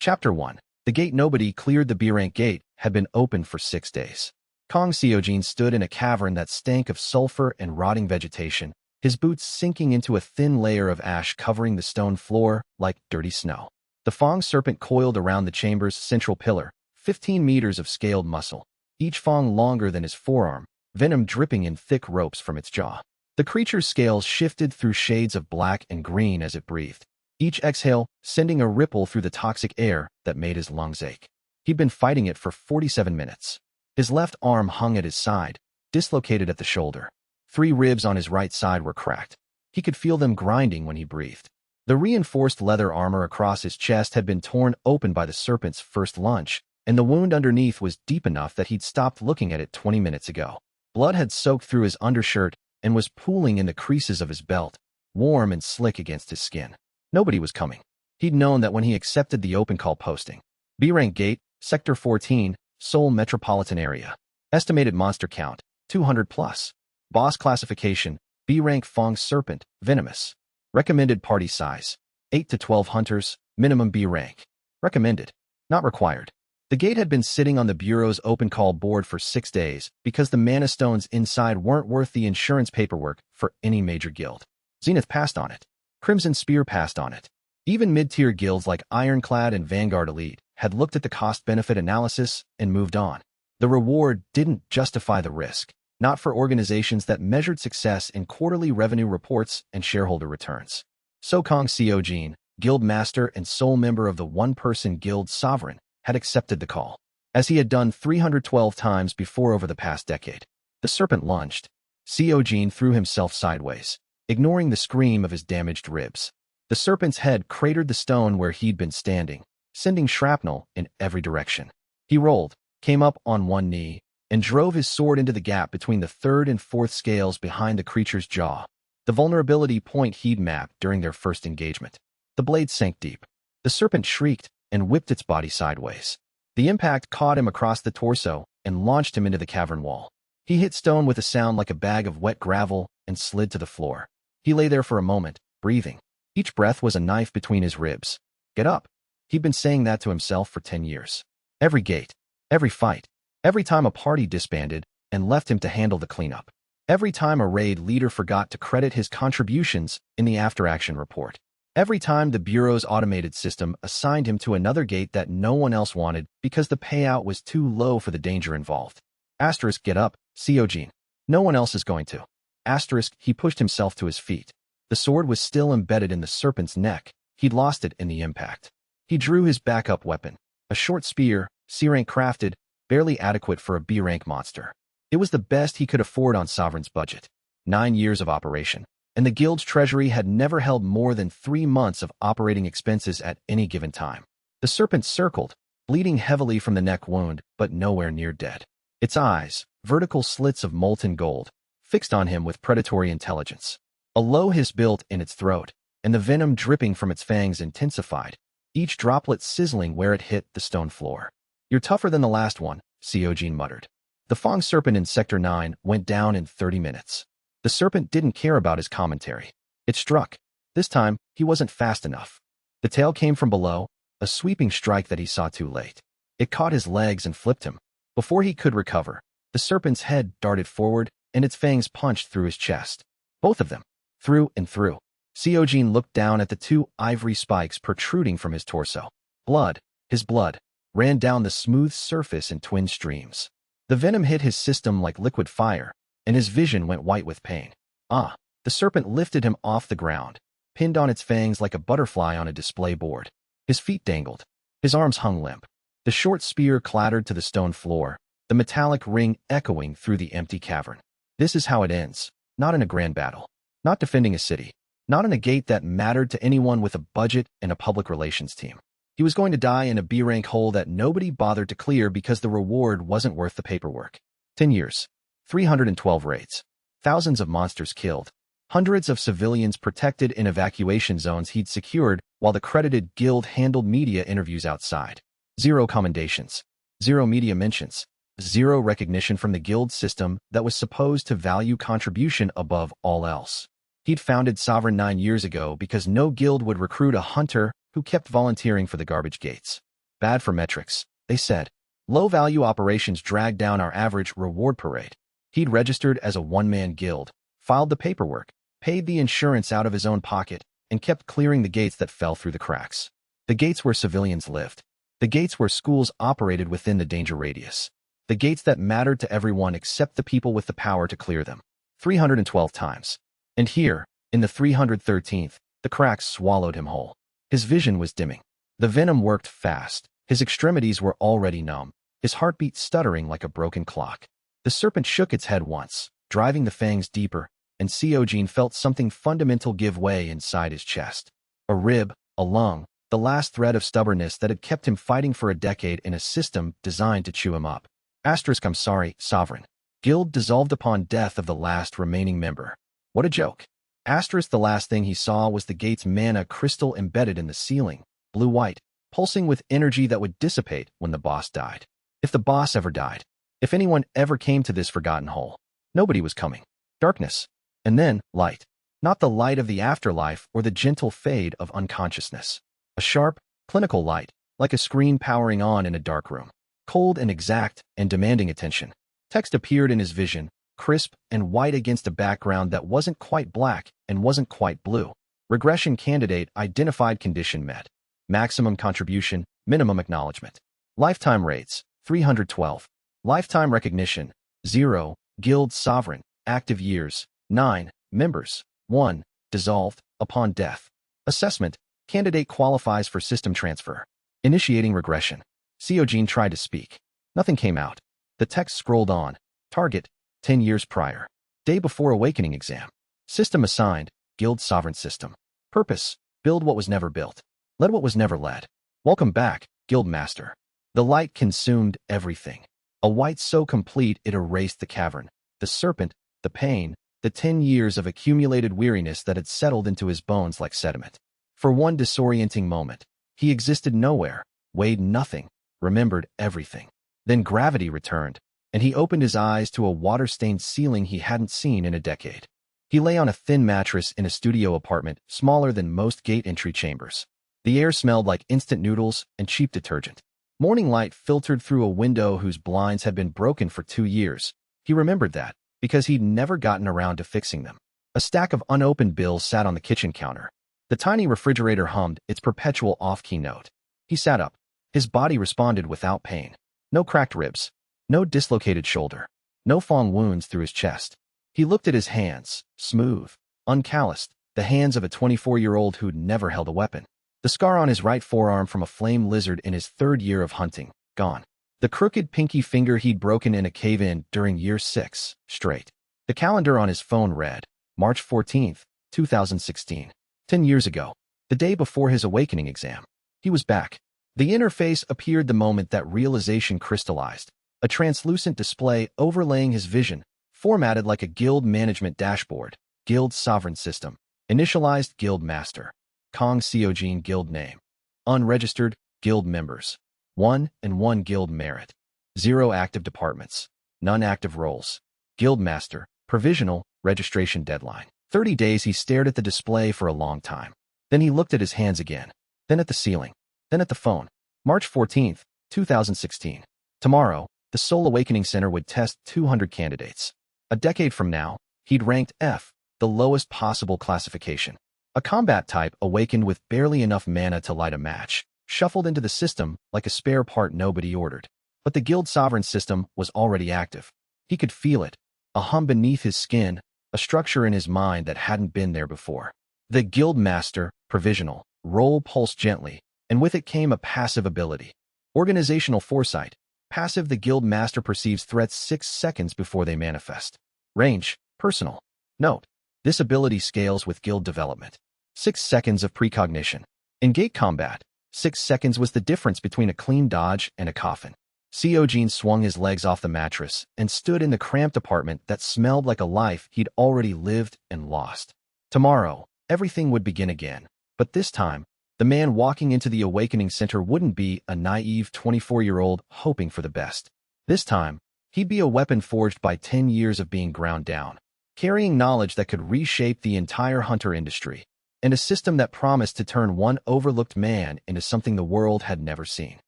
Chapter 1. The gate. Nobody cleared the B-rank gate had been open for 6 days. Kang Seojin stood in a cavern that stank of sulfur and rotting vegetation, his boots sinking into a thin layer of ash covering the stone floor like dirty snow. The Fang Serpent coiled around the chamber's central pillar, 15 meters of scaled muscle, each fang longer than his forearm, venom dripping in thick ropes from its jaw. The creature's scales shifted through shades of black and green as it breathed, each exhale sending a ripple through the toxic air that made his lungs ache. He'd been fighting it for 47 minutes. His left arm hung at his side, dislocated at the shoulder. 3 ribs on his right side were cracked. He could feel them grinding when he breathed. The reinforced leather armor across his chest had been torn open by the serpent's first lunge, and the wound underneath was deep enough that he'd stopped looking at it 20 minutes ago. Blood had soaked through his undershirt and was pooling in the creases of his belt, warm and slick against his skin. Nobody was coming. He'd known that when he accepted the open call posting. B-rank gate, Sector 14, Seoul metropolitan area. Estimated monster count, 200 plus. Boss classification, B-rank Fang Serpent, venomous. Recommended party size, 8 to 12 hunters, minimum B-rank. Recommended, not required. The gate had been sitting on the Bureau's open call board for 6 days because the mana stones inside weren't worth the insurance paperwork for any major guild. Zenith passed on it. Crimson Spear passed on it. Even mid-tier guilds like Ironclad and Vanguard Elite had looked at the cost-benefit analysis and moved on. The reward didn't justify the risk, not for organizations that measured success in quarterly revenue reports and shareholder returns. So Kang Seojin, guild master and sole member of the one-person guild Sovereign, had accepted the call, as he had done 312 times before over the past decade. The serpent lunged. Seojin threw himself sideways, ignoring the scream of his damaged ribs. The serpent's head cratered the stone where he'd been standing, sending shrapnel in every direction. He rolled, came up on one knee, and drove his sword into the gap between the 3rd and 4th scales behind the creature's jaw, the vulnerability point he'd mapped during their first engagement. The blade sank deep. The serpent shrieked and whipped its body sideways. The impact caught him across the torso and launched him into the cavern wall. He hit stone with a sound like a bag of wet gravel and slid to the floor. He lay there for a moment, breathing. Each breath was a knife between his ribs. Get up. He'd been saying that to himself for 10 years. Every gate, every fight, every time a party disbanded and left him to handle the cleanup. Every time a raid leader forgot to credit his contributions in the after-action report. Every time the Bureau's automated system assigned him to another gate that no one else wanted because the payout was too low for the danger involved. Asterisk, get up, Seojin. No one else is going to. Asterisk, he pushed himself to his feet. The sword was still embedded in the serpent's neck. He'd lost it in the impact. He drew his backup weapon, a short spear, C-rank crafted, barely adequate for a B-rank monster. It was the best he could afford on Sovereign's budget. 9 years of operation, and the guild's treasury had never held more than 3 months of operating expenses at any given time. The serpent circled, bleeding heavily from the neck wound, but nowhere near dead. Its eyes, vertical slits of molten gold, fixed on him with predatory intelligence. A low hiss built in its throat, and the venom dripping from its fangs intensified, each droplet sizzling where it hit the stone floor. You're tougher than the last one, Seojin muttered. The Fang Serpent in Sector 9 went down in 30 minutes. The serpent didn't care about his commentary. It struck. This time, he wasn't fast enough. The tail came from below, a sweeping strike that he saw too late. It caught his legs and flipped him. Before he could recover, the serpent's head darted forward, and its fangs punched through his chest. Both of them. Through and through. Seojin looked down at the 2 ivory spikes protruding from his torso. Blood, his blood, ran down the smooth surface in twin streams. The venom hit his system like liquid fire, and his vision went white with pain. The serpent lifted him off the ground, pinned on its fangs like a butterfly on a display board. His feet dangled. His arms hung limp. The short spear clattered to the stone floor, the metallic ring echoing through the empty cavern. This is how it ends, not in a grand battle. Not defending a city. Not in a gate that mattered to anyone with a budget and a public relations team. He was going to die in a B-rank hole that nobody bothered to clear because the reward wasn't worth the paperwork. 10 years. 312 raids. Thousands of monsters killed. Hundreds of civilians protected in evacuation zones he'd secured while the credited guild handled media interviews outside. 0 commendations. 0 media mentions. 0 recognition from the guild system that was supposed to value contribution above all else. He'd founded Sovereign 9 years ago because no guild would recruit a hunter who kept volunteering for the garbage gates. Bad for metrics, they said. Low-value operations dragged down our average reward parade. He'd registered as a one-man guild, filed the paperwork, paid the insurance out of his own pocket, and kept clearing the gates that fell through the cracks. The gates where civilians lived. The gates where schools operated within the danger radius. The gates that mattered to everyone except the people with the power to clear them. 312 times. And here, in the 313th, the cracks swallowed him whole. His vision was dimming. The venom worked fast. His extremities were already numb, his heartbeat stuttering like a broken clock. The serpent shook its head once, driving the fangs deeper, and Seojin felt something fundamental give way inside his chest. A rib, a lung, the last thread of stubbornness that had kept him fighting for a decade in a system designed to chew him up. I'm sorry, Sovereign. Guild dissolved upon death of the last remaining member. What a joke. The last thing he saw was the gate's mana crystal embedded in the ceiling, blue-white, pulsing with energy that would dissipate when the boss died. If the boss ever died, if anyone ever came to this forgotten hole, nobody was coming. Darkness. And then, light. Not the light of the afterlife or the gentle fade of unconsciousness. A sharp, clinical light, like a screen powering on in a dark room. Cold and exact and demanding attention. Text appeared in his vision, crisp and white against a background that wasn't quite black and wasn't quite blue. Regression candidate identified, condition met. Maximum contribution, minimum acknowledgement. Lifetime rates, 312. Lifetime recognition, 0. Guild Sovereign, active years, 9. Members, 1. Dissolved, upon death. Assessment, candidate qualifies for system transfer. Initiating regression. Seojin tried to speak. Nothing came out. The text scrolled on. Target, 10 years prior. Day before awakening exam. System assigned, Guild Sovereign System. Purpose, build what was never built. Led what was never led. Welcome back, Guild Master. The light consumed everything. A white so complete it erased the cavern, the serpent, the pain, the 10 years of accumulated weariness that had settled into his bones like sediment. For one disorienting moment, he existed nowhere, weighed nothing, remembered everything. Then gravity returned, and he opened his eyes to a water-stained ceiling he hadn't seen in a decade. He lay on a thin mattress in a studio apartment smaller than most gate entry chambers. The air smelled like instant noodles and cheap detergent. Morning light filtered through a window whose blinds had been broken for 2 years. He remembered that, because he'd never gotten around to fixing them. A stack of unopened bills sat on the kitchen counter. The tiny refrigerator hummed its perpetual off-key note. He sat up. His body responded without pain. No cracked ribs. No dislocated shoulder. No fang wounds through his chest. He looked at his hands, smooth, uncalloused, the hands of a 24-year-old who'd never held a weapon. The scar on his right forearm from a flame lizard in his 3rd year of hunting, gone. The crooked pinky finger he'd broken in a cave-in during year 6, straight. The calendar on his phone read, March 14th, 2016. 10 years ago, the day before his awakening exam. He was back. The interface appeared the moment that realization crystallized, a translucent display overlaying his vision, formatted like a guild management dashboard, Guild Sovereign System, initialized Guild Master, Kang Seojin Guild Name, unregistered Guild Members, 1 and 1 Guild Merit, 0 active departments, none active roles, Guild Master, provisional, registration deadline. 30 days. He stared at the display for a long time. Then he looked at his hands again, then at the ceiling, then at the phone. March 14th, 2016. Tomorrow, the Soul Awakening Center would test 200 candidates. A decade from now, he'd ranked F, the lowest possible classification. A combat type awakened with barely enough mana to light a match, shuffled into the system like a spare part nobody ordered. But the Guild Sovereign System was already active. He could feel it, a hum beneath his skin, a structure in his mind that hadn't been there before. The Guild Master, provisional, role pulsed gently, and with it came a passive ability. Organizational foresight. Passive. The Guild Master perceives threats 6 seconds before they manifest. Range, personal. Note, this ability scales with guild development. 6 seconds of precognition. In gate combat, 6 seconds was the difference between a clean dodge and a coffin. Seojin swung his legs off the mattress and stood in the cramped apartment that smelled like a life he'd already lived and lost. Tomorrow, everything would begin again. But this time, the man walking into the Awakening Center wouldn't be a naive 24-year-old hoping for the best. This time, he'd be a weapon forged by 10 years of being ground down, carrying knowledge that could reshape the entire hunter industry, and a system that promised to turn one overlooked man into something the world had never seen.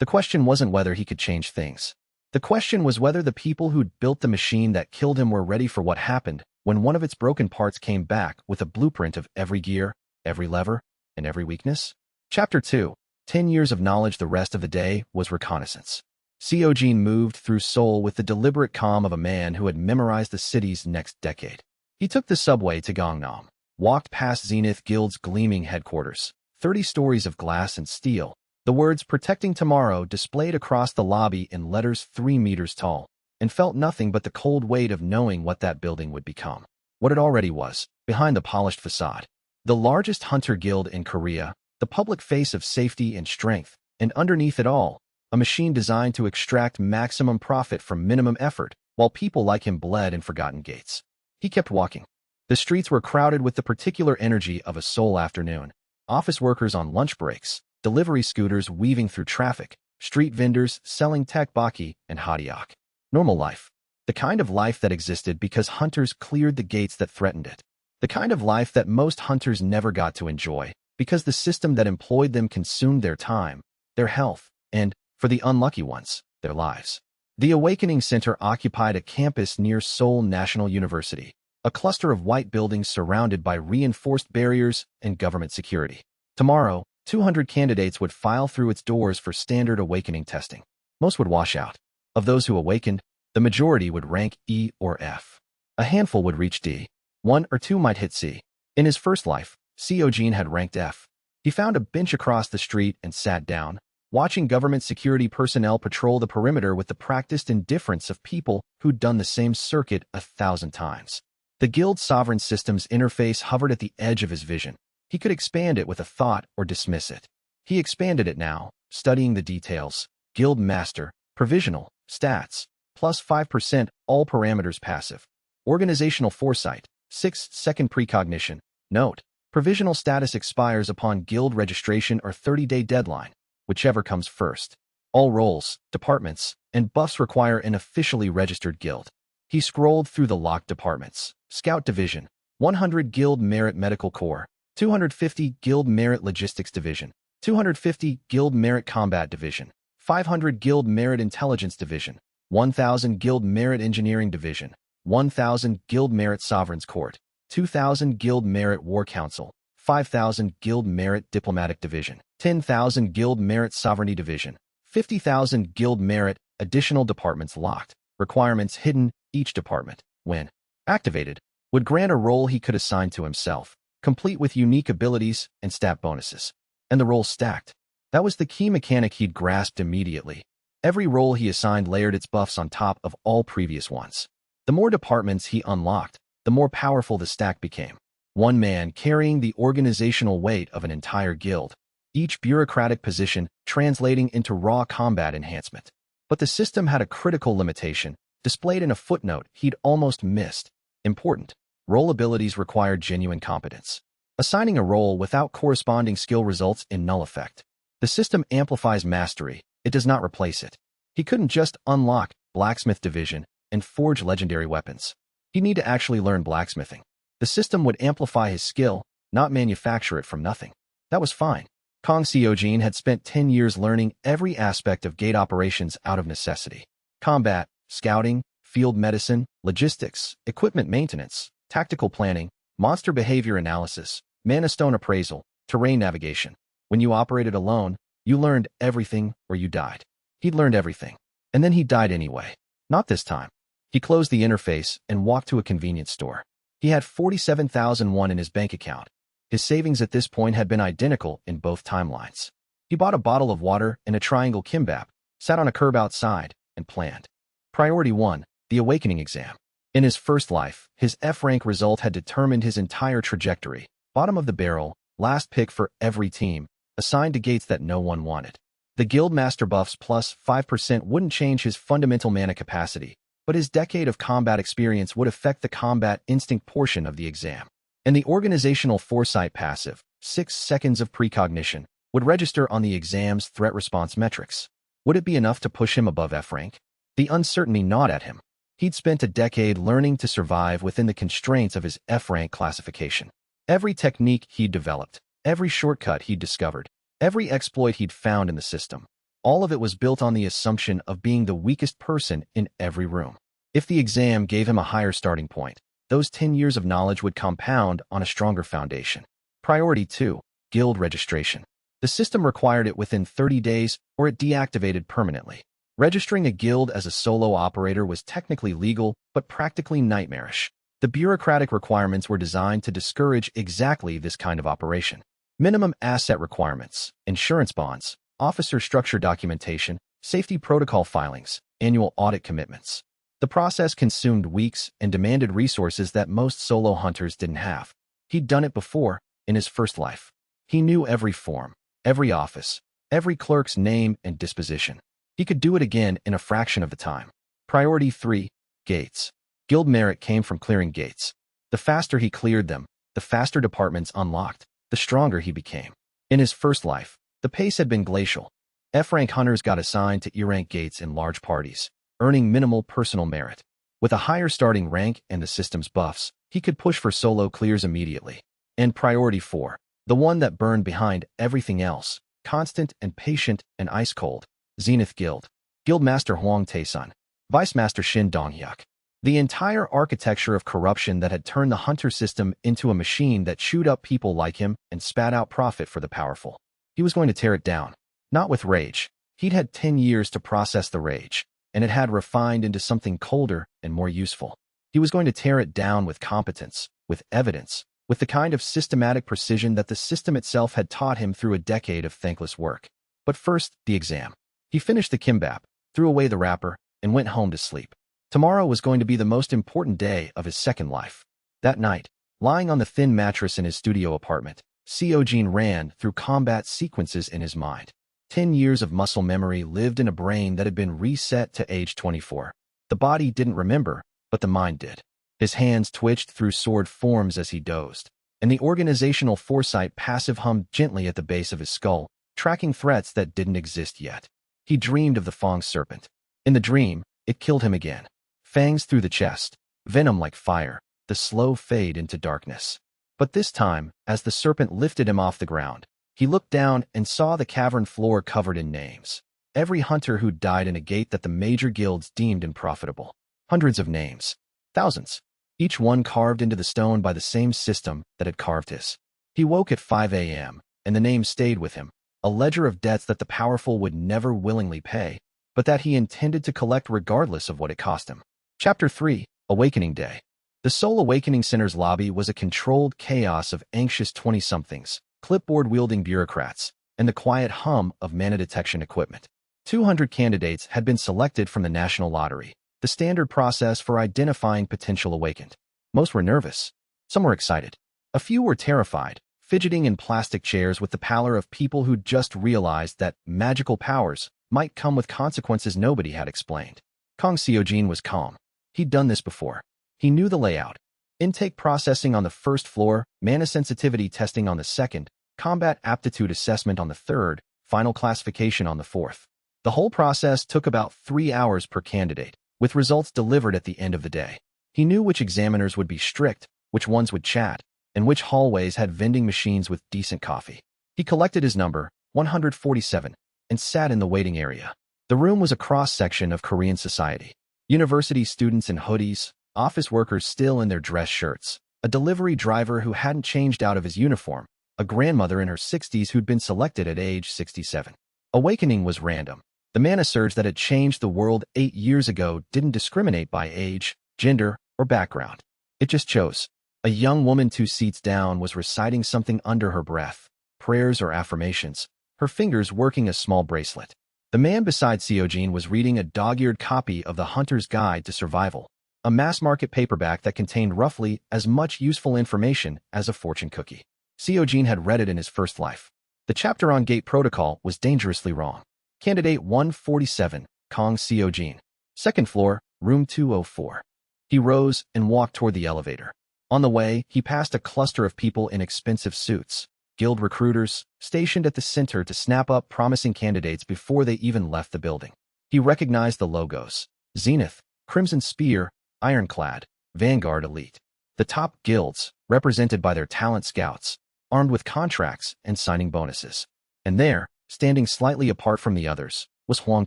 The question wasn't whether he could change things. The question was whether the people who'd built the machine that killed him were ready for what happened when one of its broken parts came back with a blueprint of every gear, every lever, and every weakness. Chapter 2. 10 Years of Knowledge. The rest of the day was reconnaissance. Seojin moved through Seoul with the deliberate calm of a man who had memorized the city's next decade. He took the subway to Gangnam, walked past Zenith Guild's gleaming headquarters, 30 stories of glass and steel, the words "Protecting Tomorrow" displayed across the lobby in letters 3 meters tall, and felt nothing but the cold weight of knowing what that building would become. What it already was, behind the polished facade. The largest hunter guild in Korea, the public face of safety and strength, and underneath it all, a machine designed to extract maximum profit from minimum effort, while people like him bled in forgotten gates. He kept walking. The streets were crowded with the particular energy of a Seoul afternoon. Office workers on lunch breaks, delivery scooters weaving through traffic, street vendors selling tteokbokki and hotteok. Normal life. The kind of life that existed because hunters cleared the gates that threatened it. The kind of life that most hunters never got to enjoy, because the system that employed them consumed their time, their health, and, for the unlucky ones, their lives. The Awakening Center occupied a campus near Seoul National University, a cluster of white buildings surrounded by reinforced barriers and government security. Tomorrow, 200 candidates would file through its doors for standard awakening testing. Most would wash out. Of those who awakened, the majority would rank E or F. A handful would reach D. 1 or 2 might hit C. In his first life, Seojin had ranked F. He found a bench across the street and sat down, watching government security personnel patrol the perimeter with the practiced indifference of people who'd done the same circuit 1,000 times. The guild's sovereign systems interface hovered at the edge of his vision. He could expand it with a thought or dismiss it. He expanded it now, studying the details. Guild Master, provisional, stats, plus 5%, all parameters passive. Organizational foresight, 6-second precognition. Note, provisional status expires upon guild registration or 30-day deadline, whichever comes first. All roles, departments, and buffs require an officially registered guild. He scrolled through the locked departments. Scout Division, 100 Guild Merit Medical Corps, 250 Guild Merit Logistics Division, 250 Guild Merit Combat Division, 500 Guild Merit Intelligence Division, 1,000 Guild Merit Engineering Division, 1,000 Guild Merit Sovereign's Court, 2,000 Guild Merit War Council, 5,000 Guild Merit Diplomatic Division, 10,000 Guild Merit Sovereignty Division, 50,000 Guild Merit. Additional departments locked. Requirements hidden. Each department, when activated, would grant a role he could assign to himself, complete with unique abilities and stat bonuses. And the roles stacked. That was the key mechanic he'd grasped immediately. Every role he assigned layered its buffs on top of all previous ones. The more departments he unlocked, the more powerful the stack became. One man carrying the organizational weight of an entire guild, each bureaucratic position translating into raw combat enhancement. But the system had a critical limitation, displayed in a footnote he'd almost missed. Important. Role abilities required genuine competence. Assigning a role without corresponding skill results in null effect. The system amplifies mastery, it does not replace it. He couldn't just unlock Blacksmith Division and forge legendary weapons. He'd need to actually learn blacksmithing. The system would amplify his skill, not manufacture it from nothing. That was fine. Kang Seojin had spent 10 years learning every aspect of gate operations out of necessity. Combat, scouting, field medicine, logistics, equipment maintenance, tactical planning, monster behavior analysis, mana stone appraisal, terrain navigation. When you operated alone, you learned everything or you died. He'd learned everything. And then he died anyway. Not this time. He closed the interface and walked to a convenience store. He had 47,001 in his bank account. His savings at this point had been identical in both timelines. He bought a bottle of water and a triangle kimbap, sat on a curb outside, and planned. Priority 1, the Awakening exam. In his first life, his F-rank result had determined his entire trajectory. Bottom of the barrel, last pick for every team, assigned to gates that no one wanted. The guild master buffs plus 5% wouldn't change his fundamental mana capacity, but his decade of combat experience would affect the combat instinct portion of the exam. And the organizational foresight passive, 6 seconds of precognition, would register on the exam's threat response metrics. Would it be enough to push him above F-rank? The uncertainty gnawed at him. He'd spent a decade learning to survive within the constraints of his F-rank classification. Every technique he'd developed, every shortcut he'd discovered, every exploit he'd found in the system, All of it was built on the assumption of being the weakest person in every room. If the exam gave him a higher starting point, those 10 years of knowledge would compound on a stronger foundation. Priority 2. Guild registration. The system required it within 30 days or it deactivated permanently. Registering a guild as a solo operator was technically legal, but practically nightmarish. The bureaucratic requirements were designed to discourage exactly this kind of operation. Minimum asset requirements, insurance bonds, officer structure documentation, safety protocol filings, annual audit commitments. The process consumed weeks and demanded resources that most solo hunters didn't have. He'd done it before, in his first life. He knew every form, every office, every clerk's name and disposition. He could do it again in a fraction of the time. Priority 3. Gates. Guild merit came from clearing gates. The faster he cleared them, the faster departments unlocked, the stronger he became. In his first life, the pace had been glacial. F-rank hunters got assigned to E-rank gates in large parties, earning minimal personal merit. With a higher starting rank and the system's buffs, he could push for solo clears immediately. And priority 4, the one that burned behind everything else, constant and patient and ice-cold, Zenith Guild. Guildmaster Huang Taesun, Vice Master Shin Donghyuk. The entire architecture of corruption that had turned the hunter system into a machine that chewed up people like him and spat out profit for the powerful. He was going to tear it down. Not with rage. He'd had 10 years to process the rage, and it had refined into something colder and more useful. He was going to tear it down with competence, with evidence, with the kind of systematic precision that the system itself had taught him through a decade of thankless work. But first, the exam. He finished the kimbap, threw away the wrapper, and went home to sleep. Tomorrow was going to be the most important day of his second life. That night, lying on the thin mattress in his studio apartment, Seojin ran through combat sequences in his mind. 10 years of muscle memory lived in a brain that had been reset to age 24. The body didn't remember, but the mind did. His hands twitched through sword forms as he dozed, and the organizational foresight passive hummed gently at the base of his skull, tracking threats that didn't exist yet. He dreamed of the Fang Serpent. In the dream, it killed him again. Fangs through the chest, venom like fire, the slow fade into darkness. But this time, as the serpent lifted him off the ground, he looked down and saw the cavern floor covered in names. Every hunter who'd died in a gate that the major guilds deemed unprofitable. Hundreds of names. Thousands. Each one carved into the stone by the same system that had carved his. He woke at 5 a.m., and the name stayed with him. A ledger of debts that the powerful would never willingly pay, but that he intended to collect regardless of what it cost him. Chapter 3. Awakening Day. The Soul Awakening Center's lobby was a controlled chaos of anxious 20-somethings, clipboard-wielding bureaucrats, and the quiet hum of mana detection equipment. 200 candidates had been selected from the national lottery, the standard process for identifying potential awakened. Most were nervous. Some were excited. A few were terrified, fidgeting in plastic chairs with the pallor of people who'd just realized that magical powers might come with consequences nobody had explained. Kang Seojin was calm. He'd done this before. He knew the layout. Intake processing on the first floor, mana sensitivity testing on the second, combat aptitude assessment on the third, final classification on the fourth. The whole process took about 3 hours per candidate, with results delivered at the end of the day. He knew which examiners would be strict, which ones would chat, and which hallways had vending machines with decent coffee. He collected his number, 147, and sat in the waiting area. The room was a cross-section of Korean society. University students in hoodies, office workers still in their dress shirts, a delivery driver who hadn't changed out of his uniform, a grandmother in her 60s who'd been selected at age 67. Awakening was random. The mana surge that had changed the world 8 years ago didn't discriminate by age, gender, or background. It just chose. A young woman 2 seats down was reciting something under her breath, prayers or affirmations, her fingers working a small bracelet. The man beside Seojin was reading a dog-eared copy of The Hunter's Guide to Survival, a mass-market paperback that contained roughly as much useful information as a fortune cookie. Seojin had read it in his first life. The chapter on gate protocol was dangerously wrong. Candidate 147, Kang Seojin. Second floor, room 204. He rose and walked toward the elevator. On the way, he passed a cluster of people in expensive suits, guild recruiters, stationed at the center to snap up promising candidates before they even left the building. He recognized the logos: Zenith, Crimson Spear, Ironclad, Vanguard Elite. The top guilds, represented by their talent scouts, armed with contracts and signing bonuses. And there, Standing slightly apart from the others was Huang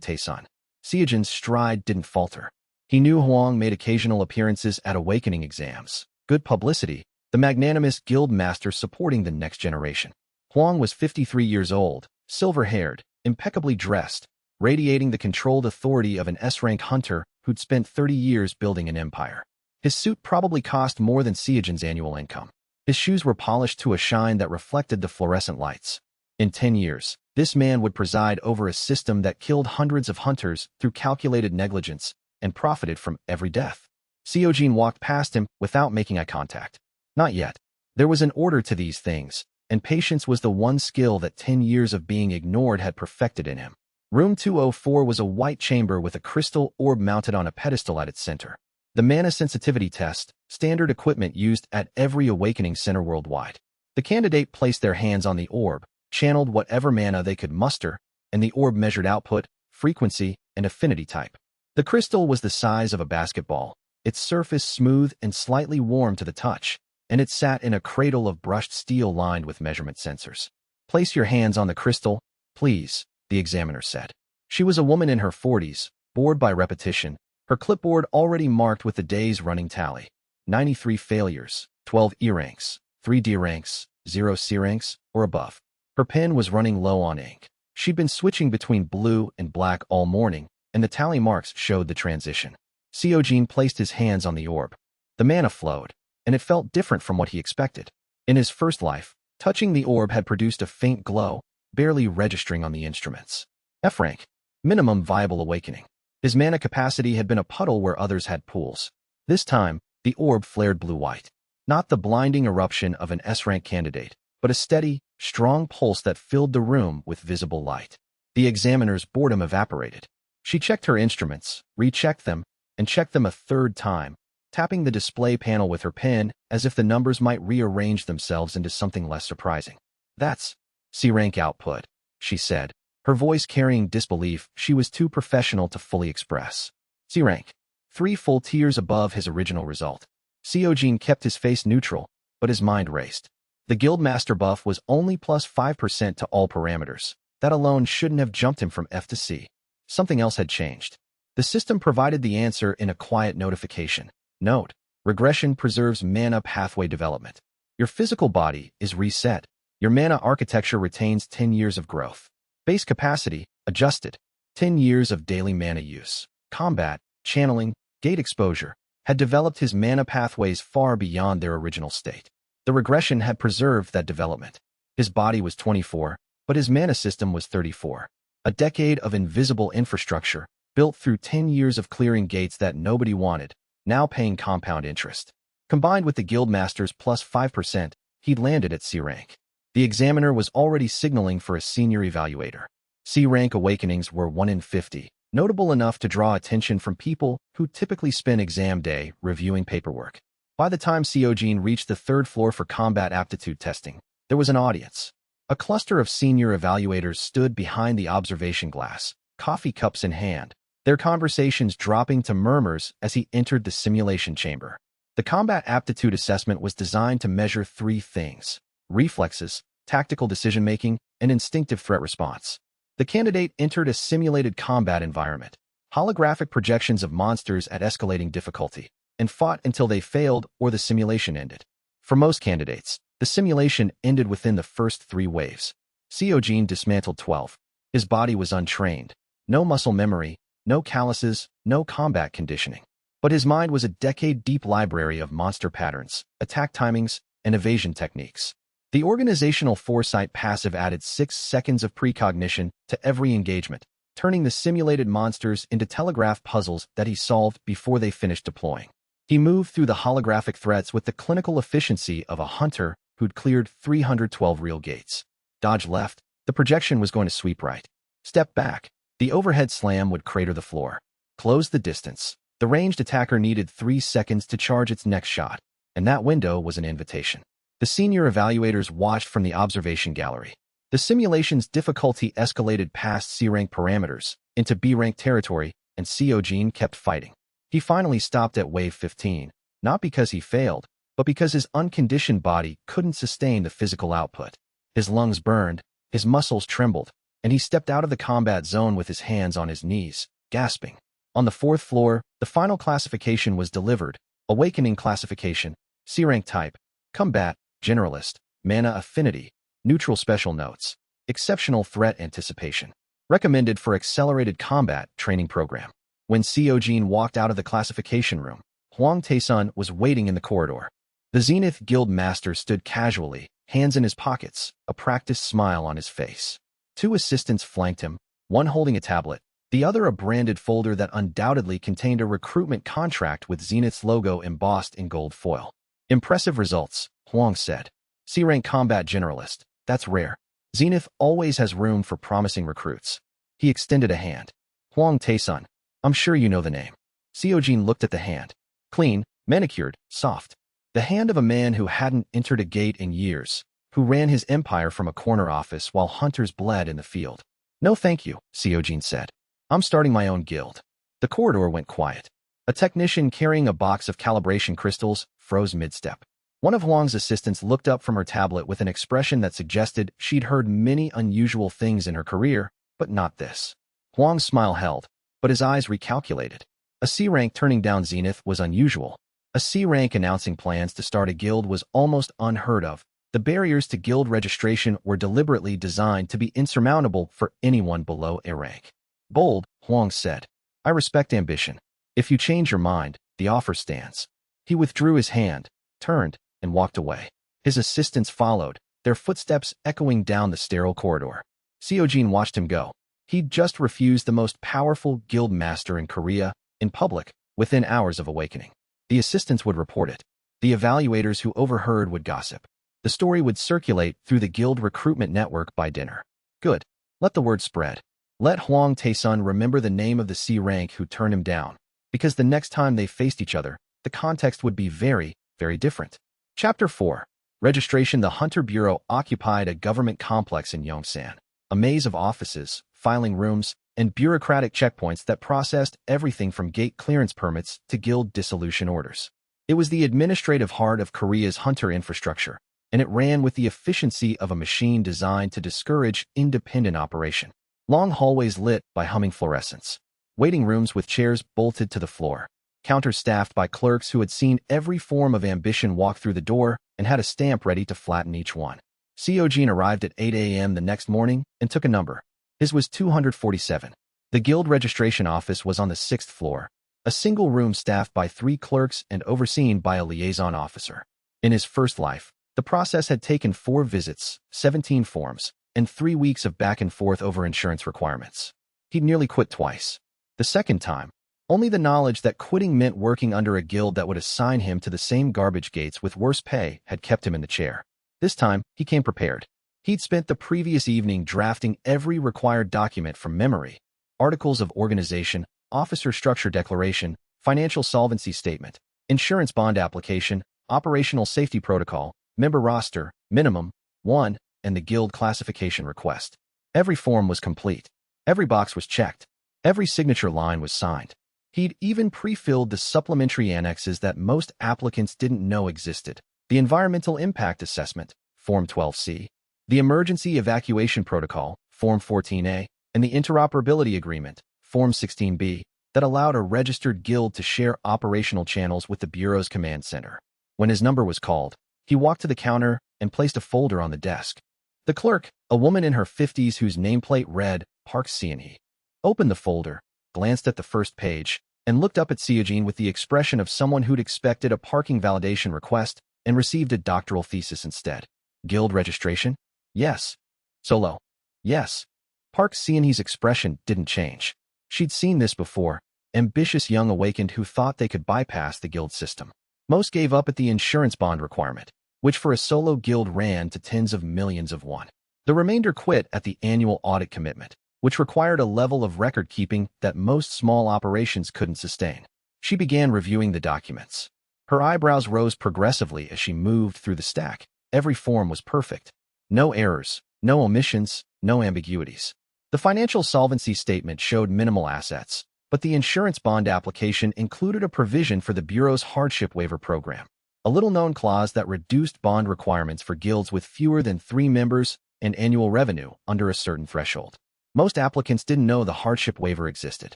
Taesun. Seojin's stride didn't falter. He knew Huang made occasional appearances at awakening exams. Good publicity, the magnanimous guild master supporting the next generation. Huang was 53 years old, silver-haired, impeccably dressed, radiating the controlled authority of an S-rank hunter who'd spent 30 years building an empire. His suit probably cost more than Seojin's annual income. His shoes were polished to a shine that reflected the fluorescent lights. In 10 years, this man would preside over a system that killed hundreds of hunters through calculated negligence and profited from every death. Seojin walked past him without making eye contact. Not yet. There was an order to these things, and patience was the one skill that 10 years of being ignored had perfected in him. Room 204 was a white chamber with a crystal orb mounted on a pedestal at its center. The mana sensitivity test, standard equipment used at every awakening center worldwide. The candidate placed their hands on the orb, channeled whatever mana they could muster, and the orb measured output, frequency, and affinity type. The crystal was the size of a basketball, its surface smooth and slightly warm to the touch, and it sat in a cradle of brushed steel lined with measurement sensors. "Place your hands on the crystal, please," the examiner said. She was a woman in her 40s, bored by repetition, her clipboard already marked with the day's running tally. 93 failures, 12 E ranks, 3 D ranks, 0 C ranks, or above. Her pen was running low on ink. She'd been switching between blue and black all morning, and the tally marks showed the transition. Seojin placed his hands on the orb. The mana flowed, and it felt different from what he expected. In his first life, touching the orb had produced a faint glow, barely registering on the instruments. F rank, minimum viable awakening. His mana capacity had been a puddle where others had pools. This time, the orb flared blue-white. Not the blinding eruption of an S-rank candidate, but a steady, strong pulse that filled the room with visible light. The examiner's boredom evaporated. She checked her instruments, rechecked them, and checked them a third time, tapping the display panel with her pen as if the numbers might rearrange themselves into something less surprising. "That's C-rank output," she said, her voice carrying disbelief she was too professional to fully express. C-rank, 3 full tiers above his original result. Seojin kept his face neutral, but his mind raced. The Guildmaster buff was only plus 5% to all parameters. That alone shouldn't have jumped him from F to C. Something else had changed. The system provided the answer in a quiet notification. Note: regression preserves mana pathway development. Your physical body is reset. Your mana architecture retains 10 years of growth. Base capacity, adjusted. 10 years of daily mana use. Combat, channeling, gate exposure, had developed his mana pathways far beyond their original state. The regression had preserved that development. His body was 24, but his mana system was 34. A decade of invisible infrastructure, built through 10 years of clearing gates that nobody wanted, now paying compound interest. Combined with the Guildmaster's plus 5%, he'd landed at C rank. The examiner was already signaling for a senior evaluator. C rank awakenings were 1 in 50, notable enough to draw attention from people who typically spend exam day reviewing paperwork. By the time Seojin reached the 3rd floor for combat aptitude testing, there was an audience. A cluster of senior evaluators stood behind the observation glass, coffee cups in hand, their conversations dropping to murmurs as he entered the simulation chamber. The combat aptitude assessment was designed to measure 3 things: reflexes, tactical decision-making, and instinctive threat response. The candidate entered a simulated combat environment, holographic projections of monsters at escalating difficulty, and fought until they failed or the simulation ended. For most candidates, the simulation ended within the first 3 waves. Seojin dismantled 12. His body was untrained. No muscle memory, no calluses, no combat conditioning. But his mind was a decade-deep library of monster patterns, attack timings, and evasion techniques. The organizational foresight passive added 6 seconds of precognition to every engagement, turning the simulated monsters into telegraph puzzles that he solved before they finished deploying. He moved through the holographic threats with the clinical efficiency of a hunter who'd cleared 312 real gates. Dodge left, the projection was going to sweep right. Step back, the overhead slam would crater the floor. Close the distance. The ranged attacker needed 3 seconds to charge its next shot, and that window was an invitation. The senior evaluators watched from the observation gallery. The simulation's difficulty escalated past C-rank parameters into B-rank territory, and Seojin kept fighting. He finally stopped at wave 15, not because he failed, but because his unconditioned body couldn't sustain the physical output. His lungs burned, his muscles trembled, and he stepped out of the combat zone with his hands on his knees, gasping. On the 4th floor, the final classification was delivered. Awakening classification, C-rank type, combat, generalist, mana affinity, neutral special notes, exceptional threat anticipation. Recommended for accelerated combat training program. When Seojin walked out of the classification room, Hwang Tae-sun was waiting in the corridor. The Zenith Guild Master stood casually, hands in his pockets, a practiced smile on his face. 2 assistants flanked him, one holding a tablet, the other a branded folder that undoubtedly contained a recruitment contract with Zenith's logo embossed in gold foil. Impressive results, Hwang said. C-rank combat generalist, that's rare. Zenith always has room for promising recruits. He extended a hand. Hwang Tae-sun, I'm sure you know the name. Seojin looked at the hand. Clean, manicured, soft. The hand of a man who hadn't entered a gate in years, who ran his empire from a corner office while hunters bled in the field. No thank you, Seojin said. I'm starting my own guild. The corridor went quiet. A technician carrying a box of calibration crystals froze mid-step. One of Hwang's assistants looked up from her tablet with an expression that suggested she'd heard many unusual things in her career, but not this. Hwang's smile held, but his eyes recalculated. A C-rank turning down Zenith was unusual. A C-rank announcing plans to start a guild was almost unheard of. The barriers to guild registration were deliberately designed to be insurmountable for anyone below A rank. Bold, Hwang said. I respect ambition. If you change your mind, the offer stands. He withdrew his hand, turned, and walked away. His assistants followed, their footsteps echoing down the sterile corridor. Seojin watched him go. He'd just refused the most powerful guild master in Korea, in public, within hours of awakening. The assistants would report it. The evaluators who overheard would gossip. The story would circulate through the guild recruitment network by dinner. Good. Let the word spread. Let Hwang Tae-sun remember the name of the C-rank who turned him down, because the next time they faced each other, the context would be very, very different. Chapter 4. Registration. The Hunter Bureau occupied a government complex in Yongsan, a maze of offices, filing rooms, and bureaucratic checkpoints that processed everything from gate clearance permits to guild dissolution orders. It was the administrative heart of Korea's hunter infrastructure, and it ran with the efficiency of a machine designed to discourage independent operation. Long hallways lit by humming fluorescents. Waiting rooms with chairs bolted to the floor. Counters staffed by clerks who had seen every form of ambition walk through the door and had a stamp ready to flatten each one. Seojin arrived at 8 a.m. the next morning and took a number. His was 247. The guild registration office was on the 6th floor, a single room staffed by 3 clerks and overseen by a liaison officer. In his first life, the process had taken 4 visits, 17 forms, and 3 weeks of back and forth over insurance requirements. He'd nearly quit twice. The second time, only the knowledge that quitting meant working under a guild that would assign him to the same garbage gates with worse pay had kept him in the chair. This time, he came prepared. He'd spent the previous evening drafting every required document from memory: articles of organization, officer structure declaration, financial solvency statement, insurance bond application, operational safety protocol, member roster, minimum, 1, and the guild classification request. Every form was complete. Every box was checked. Every signature line was signed. He'd even pre-filled the supplementary annexes that most applicants didn't know existed: the Environmental Impact Assessment, Form 12C, the Emergency Evacuation Protocol, Form 14A, and the Interoperability Agreement, Form 16B, that allowed a registered guild to share operational channels with the Bureau's command center. When his number was called, he walked to the counter and placed a folder on the desk. The clerk, a woman in her 50s whose nameplate read Park Seon-hee, opened the folder, glanced at the first page, and looked up at Seojin with the expression of someone who'd expected a parking validation request and received a doctoral thesis instead. Guild registration? Yes. Solo? Yes. Park Seon-hee's expression didn't change. She'd seen this before: ambitious young awakened who thought they could bypass the guild system. Most gave up at the insurance bond requirement, which for a solo guild ran to tens of millions of won. The remainder quit at the annual audit commitment, which required a level of record-keeping that most small operations couldn't sustain. She began reviewing the documents. Her eyebrows rose progressively as she moved through the stack. Every form was perfect. No errors, no omissions, no ambiguities. The financial solvency statement showed minimal assets, but the insurance bond application included a provision for the Bureau's hardship waiver program, a little-known clause that reduced bond requirements for guilds with fewer than 3 members and annual revenue under a certain threshold. Most applicants didn't know the hardship waiver existed.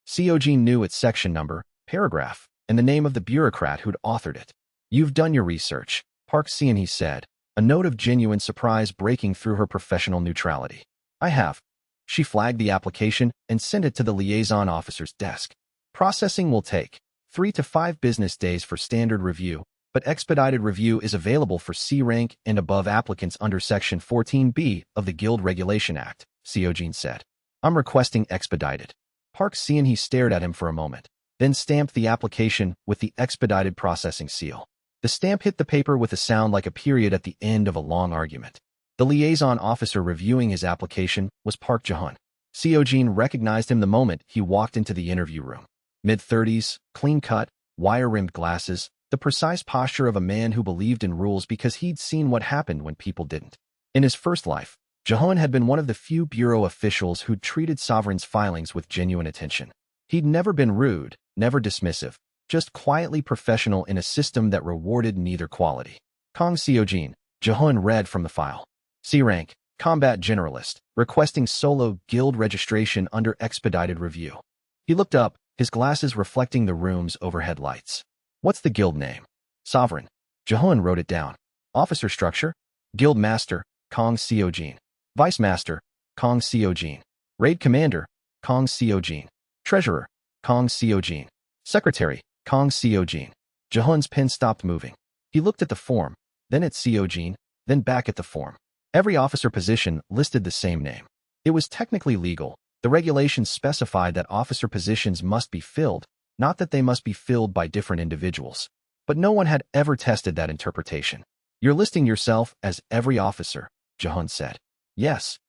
Seojin knew its section number, paragraph, and the name of the bureaucrat who'd authored it. "You've done your research," Park Seon-hee said, a note of genuine surprise breaking through her professional neutrality. "I have." She flagged the application and sent it to the liaison officer's desk. "Processing will take 3 to 5 business days for standard review, but expedited review is available for C rank and above applicants under Section 14B of the Guild Regulation Act," Seojin said. "I'm requesting expedited." Park Seon-hee stared at him for a moment, then stamped the application with the expedited processing seal. The stamp hit the paper with a sound like a period at the end of a long argument. The liaison officer reviewing his application was Park Jae-hun. Seojin recognized him the moment he walked into the interview room. Mid-30s, clean-cut, wire-rimmed glasses, the precise posture of a man who believed in rules because he'd seen what happened when people didn't. In his first life, Jae-hun had been one of the few bureau officials who'd treated Sovereign's filings with genuine attention. He'd never been rude, never dismissive, just quietly professional in a system that rewarded neither quality. Kang Seojin, Jae-hun read from the file. C rank, combat generalist, requesting solo guild registration under expedited review. He looked up, his glasses reflecting the room's overhead lights. "What's the guild name?" "Sovereign." Jae-hun wrote it down. "Officer structure?" "Guild master, Kang Seojin." "Vice master, Kang Seojin." "Raid commander, Kang Seojin." "Treasurer, Kang Seojin." "Secretary, Kang Seojin." Jae-hun's pen stopped moving. He looked at the form, then at Seojin, then back at the form. Every officer position listed the same name. It was technically legal. The regulations specified that officer positions must be filled, not that they must be filled by different individuals. But no one had ever tested that interpretation. "You're listing yourself as every officer," Jae-hun said. "Yes.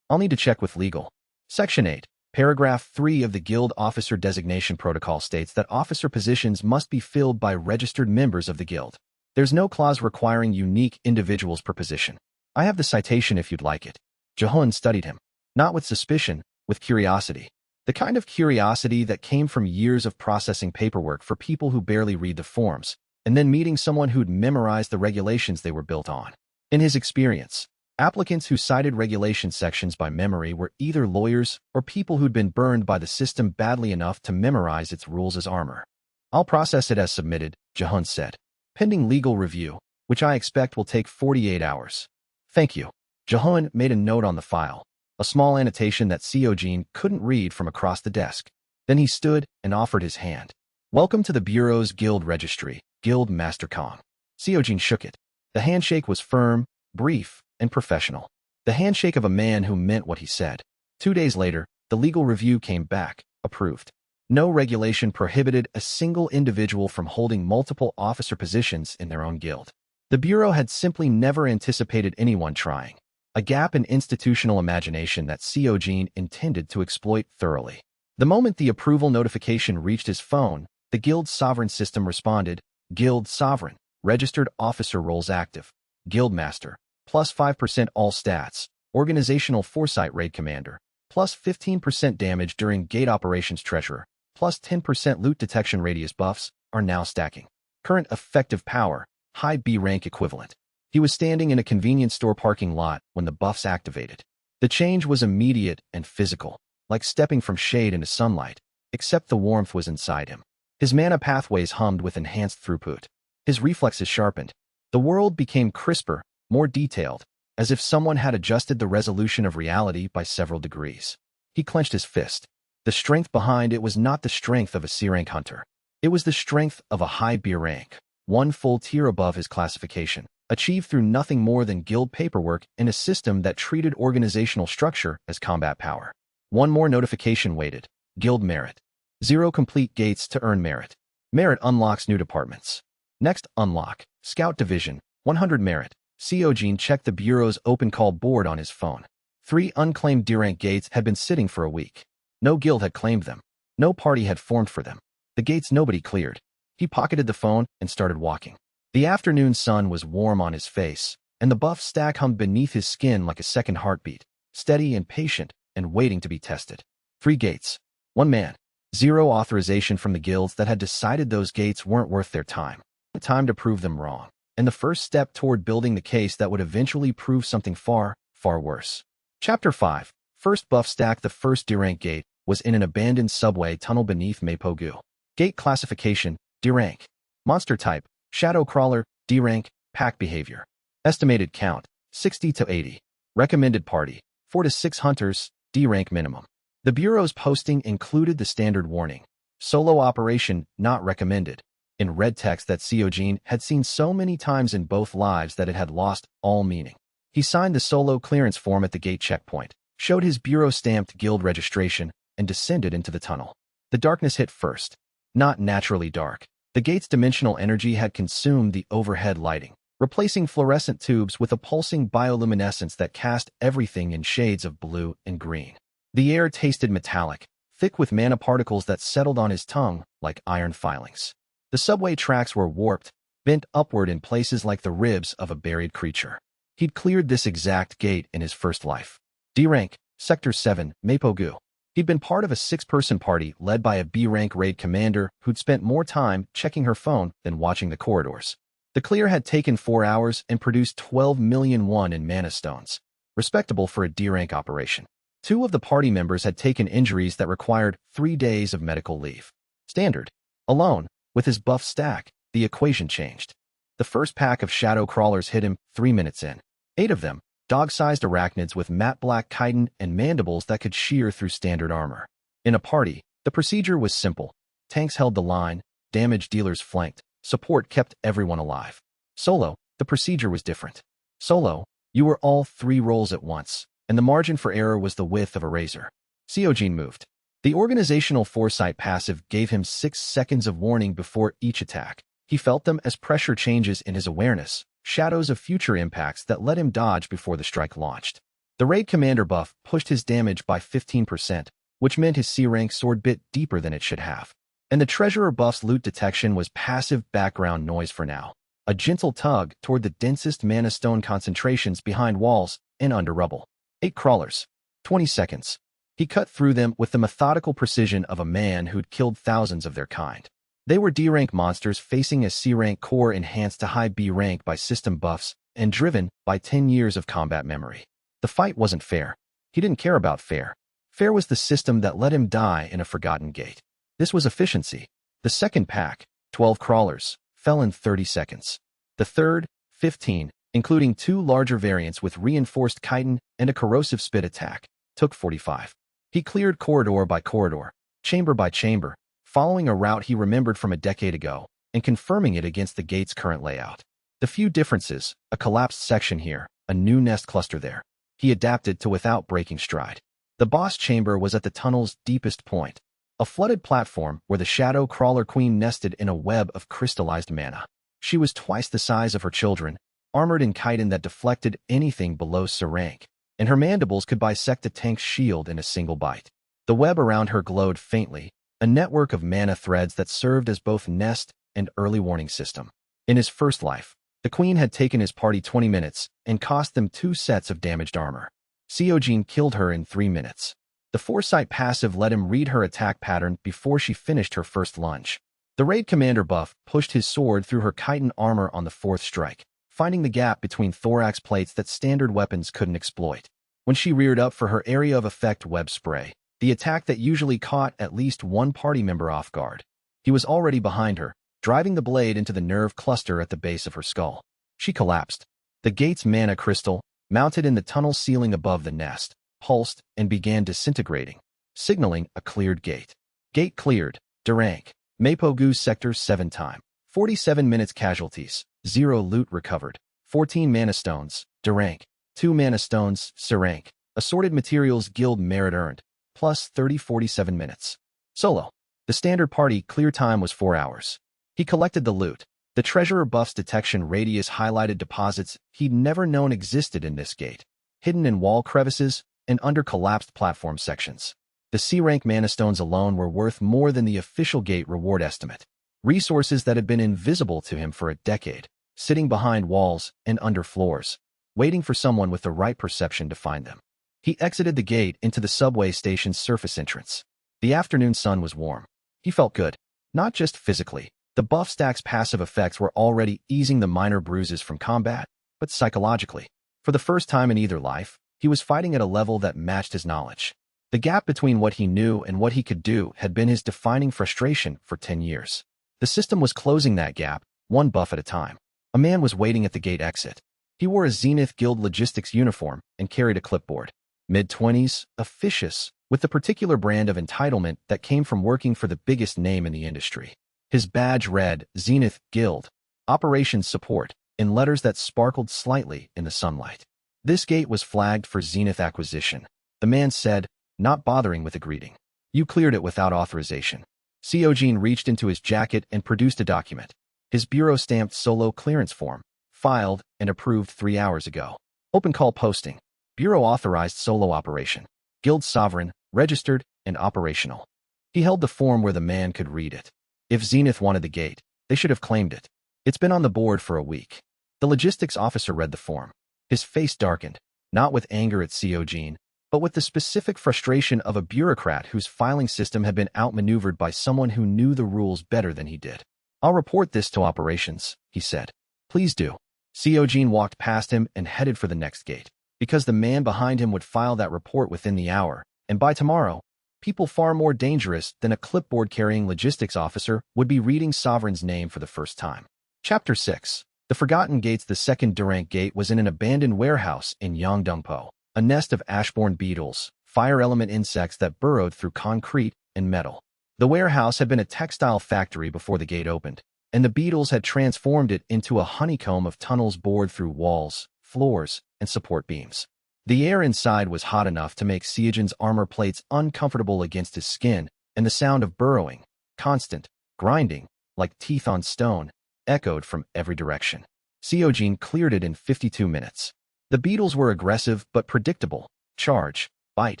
I'll need to check with legal." Section 8, paragraph 3 of the Guild Officer Designation Protocol states that officer positions must be filled by registered members of the Guild. There's no clause requiring unique individuals per position. "I have the citation if you'd like it." Jae-hun studied him, not with suspicion, with curiosity. The kind of curiosity that came from years of processing paperwork for people who barely read the forms, and then meeting someone who'd memorized the regulations they were built on. In his experience, applicants who cited regulation sections by memory were either lawyers or people who'd been burned by the system badly enough to memorize its rules as armor. "I'll process it as submitted," Jae-hun said. "Pending legal review, which I expect will take 48 hours. "Thank you." Jae-hun made a note on the file, a small annotation that Seojin couldn't read from across the desk. Then he stood and offered his hand. "Welcome to the Bureau's Guild Registry, Guild Master Kang." Seojin shook it. The handshake was firm, brief, and professional. The handshake of a man who meant what he said. 2 days later, the legal review came back, approved. No regulation prohibited a single individual from holding multiple officer positions in their own guild. The Bureau had simply never anticipated anyone trying, a gap in institutional imagination that Seojin intended to exploit thoroughly. The moment the approval notification reached his phone, the Guild's sovereign system responded, "Guild Sovereign, registered officer roles active, Guild Master, plus 5% all stats, organizational foresight raid commander, plus 15% damage during gate operations treasurer, plus 10% loot detection radius buffs, are now stacking. Current effective power, high B rank equivalent." He was standing in a convenience store parking lot when the buffs activated. The change was immediate and physical, like stepping from shade into sunlight, except the warmth was inside him. His mana pathways hummed with enhanced throughput. His reflexes sharpened. The world became crisper, more detailed, as if someone had adjusted the resolution of reality by several degrees. He clenched his fist. The strength behind it was not the strength of a C-rank hunter. It was the strength of a high B rank, one full tier above his classification, achieved through nothing more than guild paperwork in a system that treated organizational structure as combat power. One more notification waited. Guild merit. 0 complete gates to earn merit. Merit unlocks new departments. Next unlock, Scout Division, 100 merit. Seojin checked the Bureau's open call board on his phone. 3 unclaimed D-rank gates had been sitting for a week. No guild had claimed them. No party had formed for them. The gates nobody cleared. He pocketed the phone and started walking. The afternoon sun was warm on his face, and the buff stack hummed beneath his skin like a second heartbeat, steady and patient and waiting to be tested. 3 gates. 1 man. 0 authorization from the guilds that had decided those gates weren't worth their time. Time to prove them wrong. And the first step toward building the case that would eventually prove something far, far worse. Chapter 5. First buff stack. The first D-rank gate was in an abandoned subway tunnel beneath Mapogu. Gate classification, D-rank. Monster type, shadow crawler, D-rank, pack behavior. Estimated count, 60 to 80. Recommended party, 4 to 6 hunters, D-rank minimum. The Bureau's posting included the standard warning, solo operation not recommended, in red text that Seojin had seen so many times in both lives that it had lost all meaning. He signed the solo clearance form at the gate checkpoint, showed his Bureau-stamped guild registration, and descended into the tunnel. The darkness hit first. Not naturally dark. The gate's dimensional energy had consumed the overhead lighting, replacing fluorescent tubes with a pulsing bioluminescence that cast everything in shades of blue and green. The air tasted metallic, thick with mana particles that settled on his tongue like iron filings. The subway tracks were warped, bent upward in places like the ribs of a buried creature. He'd cleared this exact gate in his first life. D-rank, Sector 7, Mapogu. He'd been part of a 6-person party led by a B-rank raid commander who'd spent more time checking her phone than watching the corridors. The clear had taken 4 hours and produced 12 million won in mana stones, respectable for a D-rank operation. 2 of the party members had taken injuries that required 3 days of medical leave. Standard. Alone, with his buff stack, the equation changed. The first pack of shadow crawlers hit him 3 minutes in. 8 of them, dog-sized arachnids with matte black chitin and mandibles that could shear through standard armor. In a party, the procedure was simple. Tanks held the line, damage dealers flanked, support kept everyone alive. Solo, the procedure was different. Solo, you were all 3 roles at once, and the margin for error was the width of a razor. Seojin moved. The organizational foresight passive gave him 6 seconds of warning before each attack. He felt them as pressure changes in his awareness, shadows of future impacts that let him dodge before the strike launched. The raid commander buff pushed his damage by 15%, which meant his C-rank sword bit deeper than it should have. And the treasurer buff's loot detection was passive background noise for now, a gentle tug toward the densest mana stone concentrations behind walls and under rubble. 8 crawlers. 20 seconds. He cut through them with the methodical precision of a man who'd killed thousands of their kind. They were D-rank monsters facing a C-rank core enhanced to high B rank by system buffs and driven by 10 years of combat memory. The fight wasn't fair. He didn't care about fair. Fair was the system that let him die in a forgotten gate. This was efficiency. The second pack, 12 crawlers, fell in 30 seconds. The third, 15, including 2 larger variants with reinforced chitin and a corrosive spit attack, took 45. He cleared corridor by corridor, chamber by chamber, following a route he remembered from a decade ago and confirming it against the gate's current layout. The few differences, a collapsed section here, a new nest cluster there. He adapted to without breaking stride. The boss chamber was at the tunnel's deepest point, a flooded platform where the shadow crawler queen nested in a web of crystallized mana. She was twice the size of her children, armored in chitin that deflected anything below C rank, and her mandibles could bisect a tank's shield in a single bite. The web around her glowed faintly, a network of mana threads that served as both nest and early warning system. In his first life, the queen had taken his party 20 minutes and cost them 2 sets of damaged armor. Seojin killed her in 3 minutes. The foresight passive let him read her attack pattern before she finished her first lunge. The raid commander buff pushed his sword through her chitin armor on the 4th strike, finding the gap between thorax plates that standard weapons couldn't exploit. When she reared up for her area of effect web spray, the attack that usually caught at least 1 party member off guard, he was already behind her, driving the blade into the nerve cluster at the base of her skull. She collapsed. The gate's mana crystal, mounted in the tunnel ceiling above the nest, pulsed and began disintegrating, signaling a cleared gate. Gate cleared. D-rank. Mapogu Sector 7 time. 47 minutes casualties. 0 loot recovered. 14 mana stones. D-rank. 2 mana stones. C-rank. Assorted materials guild merit earned. Plus 30-47 minutes. Solo. The standard party clear time was 4 hours. He collected the loot. The treasurer buff's detection radius highlighted deposits he'd never known existed in this gate, hidden in wall crevices and under collapsed platform sections. The C-rank mana stones alone were worth more than the official gate reward estimate. Resources that had been invisible to him for a decade, sitting behind walls and under floors, waiting for someone with the right perception to find them. He exited the gate into the subway station's surface entrance. The afternoon sun was warm. He felt good, not just physically. The buff stack's passive effects were already easing the minor bruises from combat, but psychologically. For the first time in either life, He was fighting at a level that matched his knowledge. The gap between what he knew and what he could do had been his defining frustration for 10 years. The system was closing that gap, one buff at a time. A man was waiting at the gate exit. He wore a Zenith Guild logistics uniform and carried a clipboard. Mid-20s, officious, with the particular brand of entitlement that came from working for the biggest name in the industry. His badge read, Zenith Guild, Operations Support, in letters that sparkled slightly in the sunlight. This gate was flagged for Zenith acquisition. The man said, not bothering with a greeting. You cleared it without authorization. Seojin reached into his jacket and produced a document. His bureau-stamped solo clearance form, filed and approved 3 hours ago. Open call posting. Bureau-authorized solo operation. Guild sovereign, registered, and operational. He held the form where the man could read it. If Zenith wanted the gate, they should have claimed it. It's been on the board for a week. The logistics officer read the form. His face darkened, not with anger at Seojin, but with the specific frustration of a bureaucrat whose filing system had been outmaneuvered by someone who knew the rules better than he did. I'll report this to operations, he said. Please do. Seojin walked past him and headed for the next gate, because the man behind him would file that report within the hour, and by tomorrow, people far more dangerous than a clipboard-carrying logistics officer would be reading Sovereign's name for the first time. Chapter 6. The Forgotten Gates. The second Durant Gate was in an abandoned warehouse in Yongdongpo, a nest of ashbourne beetles, fire element insects that burrowed through concrete and metal. The warehouse had been a textile factory before the gate opened, and the beetles had transformed it into a honeycomb of tunnels bored through walls, floors, and support beams. The air inside was hot enough to make Seojin's armor plates uncomfortable against his skin, and the sound of burrowing, constant, grinding, like teeth on stone, echoed from every direction. Seojin cleared it in 52 minutes. The beetles were aggressive but predictable. Charge, bite,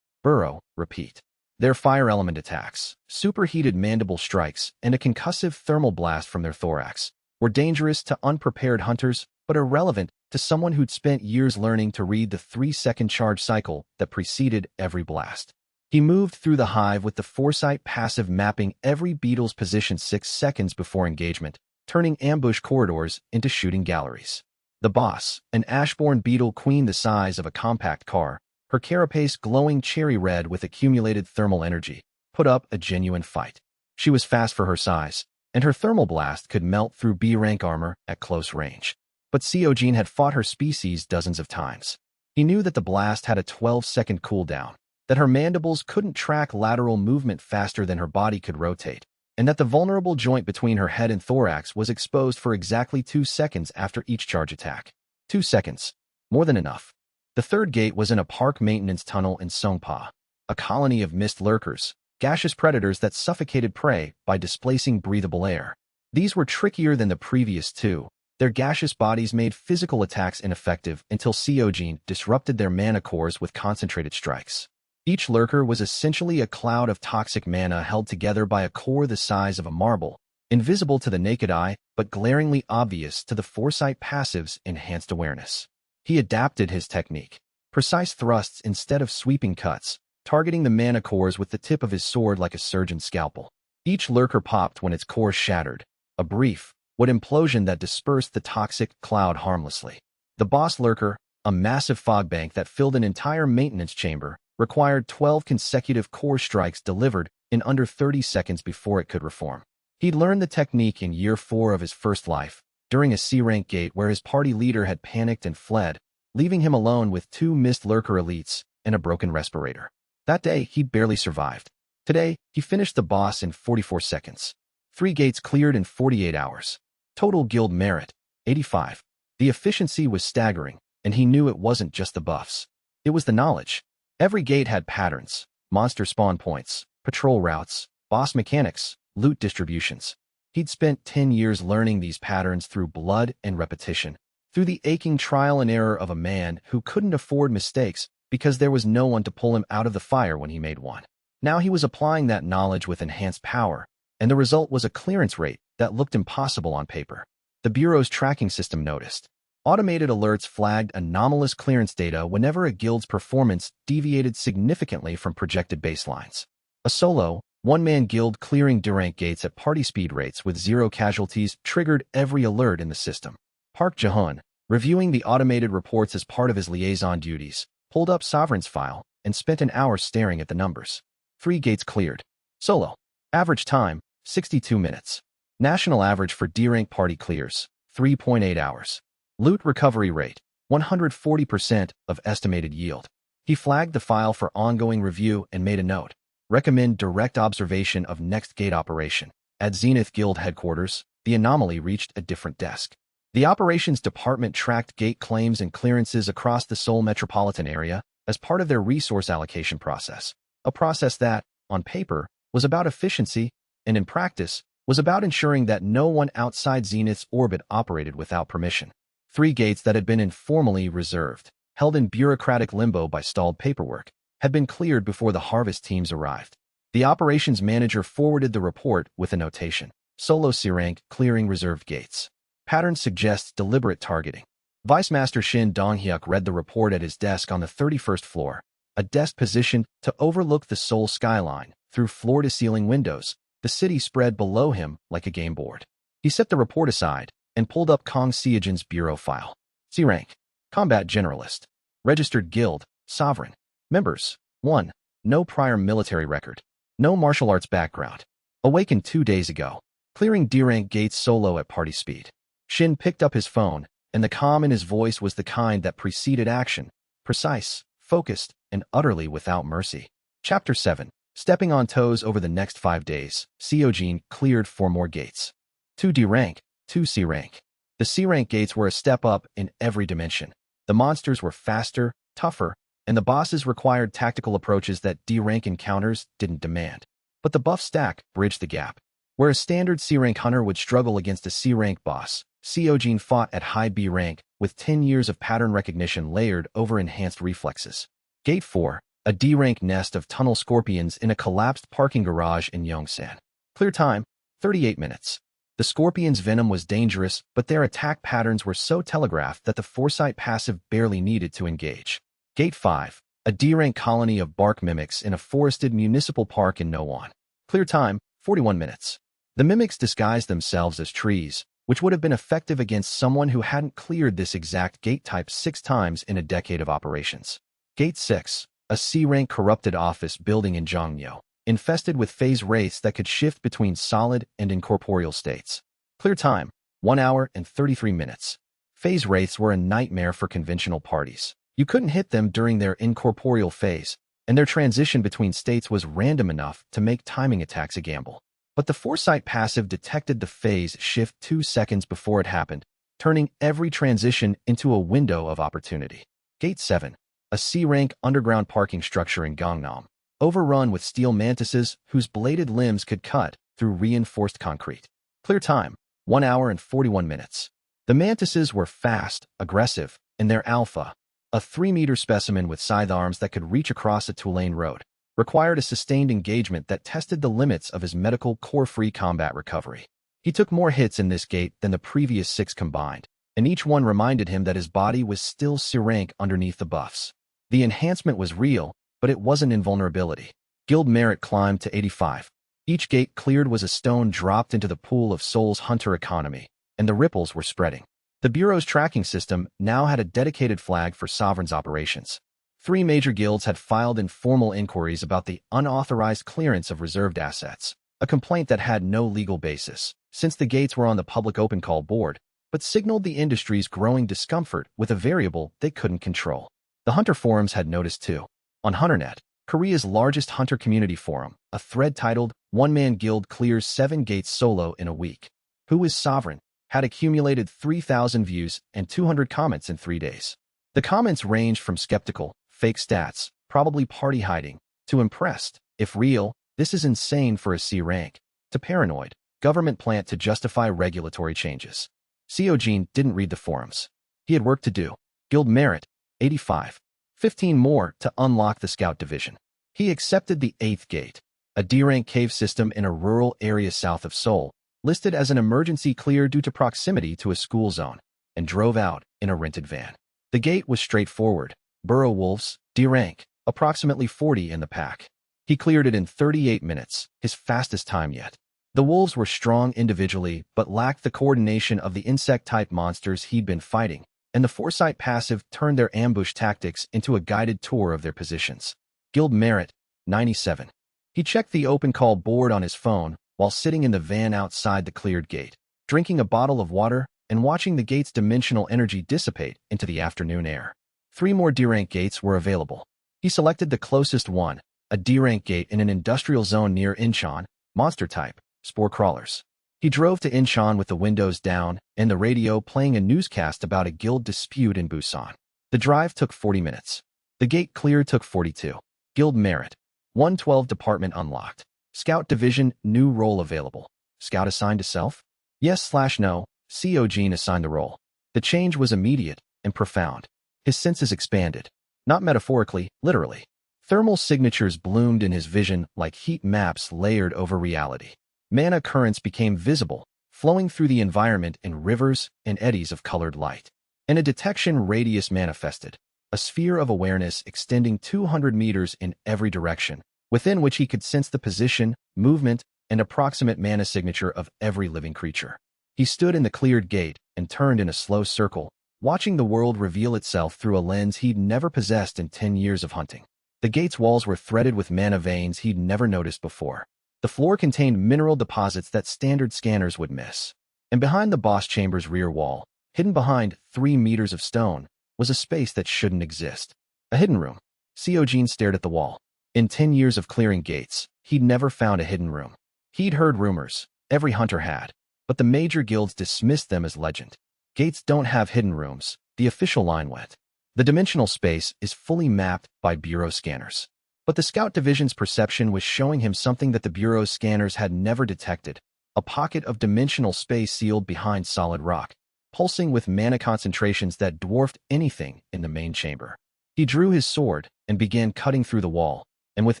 burrow, repeat. Their fire element attacks, superheated mandible strikes, and a concussive thermal blast from their thorax were dangerous to unprepared hunters but irrelevant to someone who'd spent years learning to read the 3-second charge cycle that preceded every blast. He moved through the hive with the foresight passive mapping every beetle's position 6 seconds before engagement, turning ambush corridors into shooting galleries. The boss, an ashbourne beetle queen the size of a compact car, her carapace glowing cherry red with accumulated thermal energy, put up a genuine fight. She was fast for her size, and her thermal blast could melt through B-rank armor at close range. But Seojin had fought her species dozens of times. He knew that the blast had a 12-second cooldown, that her mandibles couldn't track lateral movement faster than her body could rotate, and that the vulnerable joint between her head and thorax was exposed for exactly 2 seconds after each charge attack. 2 seconds. More than enough. The third gate was in a park maintenance tunnel in Songpa, a colony of mist lurkers, gaseous predators that suffocated prey by displacing breathable air. These were trickier than the previous two. Their gaseous bodies made physical attacks ineffective until Seojin disrupted their mana cores with concentrated strikes. Each lurker was essentially a cloud of toxic mana held together by a core the size of a marble, invisible to the naked eye but glaringly obvious to the foresight passive's enhanced awareness. He adapted his technique. Precise thrusts instead of sweeping cuts, targeting the mana cores with the tip of his sword like a surgeon's scalpel. Each lurker popped when its core shattered. A brief, what implosion that dispersed the toxic cloud harmlessly. The boss lurker, a massive fog bank that filled an entire maintenance chamber, required 12 consecutive core strikes delivered in under 30 seconds before it could reform. He'd learned the technique in year 4 of his first life, during a C-rank gate where his party leader had panicked and fled, leaving him alone with 2 missed lurker elites and a broken respirator. That day, he barely survived. Today, he finished the boss in 44 seconds. 3 gates cleared in 48 hours. Total guild merit, 85. The efficiency was staggering, and he knew it wasn't just the buffs. It was the knowledge. Every gate had patterns, monster spawn points, patrol routes, boss mechanics, loot distributions. He'd spent 10 years learning these patterns through blood and repetition, through the aching trial and error of a man who couldn't afford mistakes because there was no one to pull him out of the fire when he made one. Now he was applying that knowledge with enhanced power, and the result was a clearance rate that looked impossible on paper. The Bureau's tracking system noticed. Automated alerts flagged anomalous clearance data whenever a guild's performance deviated significantly from projected baselines. A solo, one-man guild clearing Durant gates at party speed rates with 0 casualties triggered every alert in the system. Park Jae-hoon, reviewing the automated reports as part of his liaison duties, pulled up Sovereign's file, and spent an hour staring at the numbers. 3 gates cleared. Solo. Average time, 62 minutes. National average for D-rank party clears, 3.8 hours. Loot recovery rate, 140% of estimated yield. He flagged the file for ongoing review and made a note. Recommend direct observation of next gate operation. At Zenith Guild headquarters, the anomaly reached a different desk. The operations department tracked gate claims and clearances across the Seoul metropolitan area as part of their resource allocation process, a process that, on paper, was about efficiency and, in practice, was about ensuring that no one outside Zenith's orbit operated without permission. 3 gates that had been informally reserved, held in bureaucratic limbo by stalled paperwork, had been cleared before the harvest teams arrived. The operations manager forwarded the report with a notation. Solo C-rank clearing reserved gates. Pattern suggests deliberate targeting. Vice Master Shin Dong-hyuk read the report at his desk on the 31st floor, a desk positioned to overlook the Seoul skyline. Through floor-to-ceiling windows, the city spread below him like a game board. He set the report aside and pulled up Kang Seojin's bureau file. C-rank. Combat Generalist. Registered Guild. Sovereign. Members. 1. No prior military record. No martial arts background. Awakened 2 days ago. Clearing D-rank gates solo at party speed. Shin picked up his phone, and the calm in his voice was the kind that preceded action. Precise, focused, and utterly without mercy. Chapter 7. Stepping on toes over the next 5 days, Seojin cleared 4 more gates. 2 D-rank, 2 C-rank. The C-rank gates were a step up in every dimension. The monsters were faster, tougher, and the bosses required tactical approaches that D-rank encounters didn't demand. But the buff stack bridged the gap. Where a standard C-rank hunter would struggle against a C-rank boss, Seojin fought at high B rank with 10 years of pattern recognition layered over enhanced reflexes. Gate 4. A D-rank nest of tunnel scorpions in a collapsed parking garage in Yongsan. Clear time, 38 minutes. The scorpion's venom was dangerous, but their attack patterns were so telegraphed that the Foresight passive barely needed to engage. Gate 5. A D-rank colony of bark mimics in a forested municipal park in Nowon. Clear time, 41 minutes. The mimics disguised themselves as trees, which would have been effective against someone who hadn't cleared this exact gate type 6 times in a decade of operations. Gate 6. A C-rank corrupted office building in Jongmyo, infested with phase wraiths that could shift between solid and incorporeal states. Clear time, 1 hour and 33 minutes. Phase wraiths were a nightmare for conventional parties. You couldn't hit them during their incorporeal phase, and their transition between states was random enough to make timing attacks a gamble. But the Foresight passive detected the phase shift 2 seconds before it happened, turning every transition into a window of opportunity. Gate 7. A C-rank underground parking structure in Gangnam, overrun with steel mantises whose bladed limbs could cut through reinforced concrete. Clear time, 1 hour and 41 minutes. The mantises were fast, aggressive, and their alpha, a 3-meter specimen with scythe arms that could reach across a 2-lane road, required a sustained engagement that tested the limits of his medical core-free combat recovery. He took more hits in this gate than the previous 6 combined, and each one reminded him that his body was still C-rank underneath the buffs. The enhancement was real, but it wasn't invulnerability. Guild merit climbed to 85. Each gate cleared was a stone dropped into the pool of Seoul's hunter economy, and the ripples were spreading. The Bureau's tracking system now had a dedicated flag for Sovereign's operations. 3 major guilds had filed informal inquiries about the unauthorized clearance of reserved assets, a complaint that had no legal basis, since the gates were on the public open call board, but signaled the industry's growing discomfort with a variable they couldn't control. The Hunter forums had noticed too. On HunterNet, Korea's largest hunter community forum, a thread titled, "One-Man Guild Clears 7 Gates Solo in a Week. Who is Sovereign?" had accumulated 3,000 views and 200 comments in 3 days. The comments ranged from skeptical, fake stats, probably party hiding, to impressed, if real, this is insane for a C rank, to paranoid, government plant to justify regulatory changes. Seojin didn't read the forums. He had work to do. Guild merit, 85. 15 more to unlock the Scout Division. He accepted the 8th gate, a D-rank cave system in a rural area south of Seoul, listed as an emergency clear due to proximity to a school zone, and drove out in a rented van. The gate was straightforward. Burrow wolves, D-rank, approximately 40 in the pack. He cleared it in 38 minutes, his fastest time yet. The wolves were strong individually but lacked the coordination of the insect-type monsters he'd been fighting, and the Foresight passive turned their ambush tactics into a guided tour of their positions. Guild Merit, 97. He checked the open call board on his phone while sitting in the van outside the cleared gate, drinking a bottle of water and watching the gate's dimensional energy dissipate into the afternoon air. 3 more D-rank gates were available. He selected the closest one, a D-rank gate in an industrial zone near Incheon, monster type, spore crawlers. He drove to Incheon with the windows down and the radio playing a newscast about a guild dispute in Busan. The drive took 40 minutes. The gate clear took 42. Guild Merit. 112 Department unlocked. Scout Division, new role available. Scout assigned to self? Yes/no, Seojin assigned the role. The change was immediate and profound. His senses expanded. Not metaphorically, literally. Thermal signatures bloomed in his vision like heat maps layered over reality. Mana currents became visible, flowing through the environment in rivers and eddies of colored light. And a detection radius manifested, a sphere of awareness extending 200 meters in every direction, within which he could sense the position, movement, and approximate mana signature of every living creature. He stood in the cleared gate and turned in a slow circle, watching the world reveal itself through a lens he'd never possessed in 10 years of hunting. The gate's walls were threaded with mana veins he'd never noticed before. The floor contained mineral deposits that standard scanners would miss. And behind the boss chamber's rear wall, hidden behind 3 meters of stone, was a space that shouldn't exist. A hidden room. Seojin stared at the wall. In 10 years of clearing gates, he'd never found a hidden room. He'd heard rumors. Every hunter had. But the major guilds dismissed them as legend. Gates don't have hidden rooms, the official line went. The dimensional space is fully mapped by Bureau scanners. But the Scout Division's perception was showing him something that the Bureau's scanners had never detected, a pocket of dimensional space sealed behind solid rock, pulsing with mana concentrations that dwarfed anything in the main chamber. He drew his sword and began cutting through the wall, and with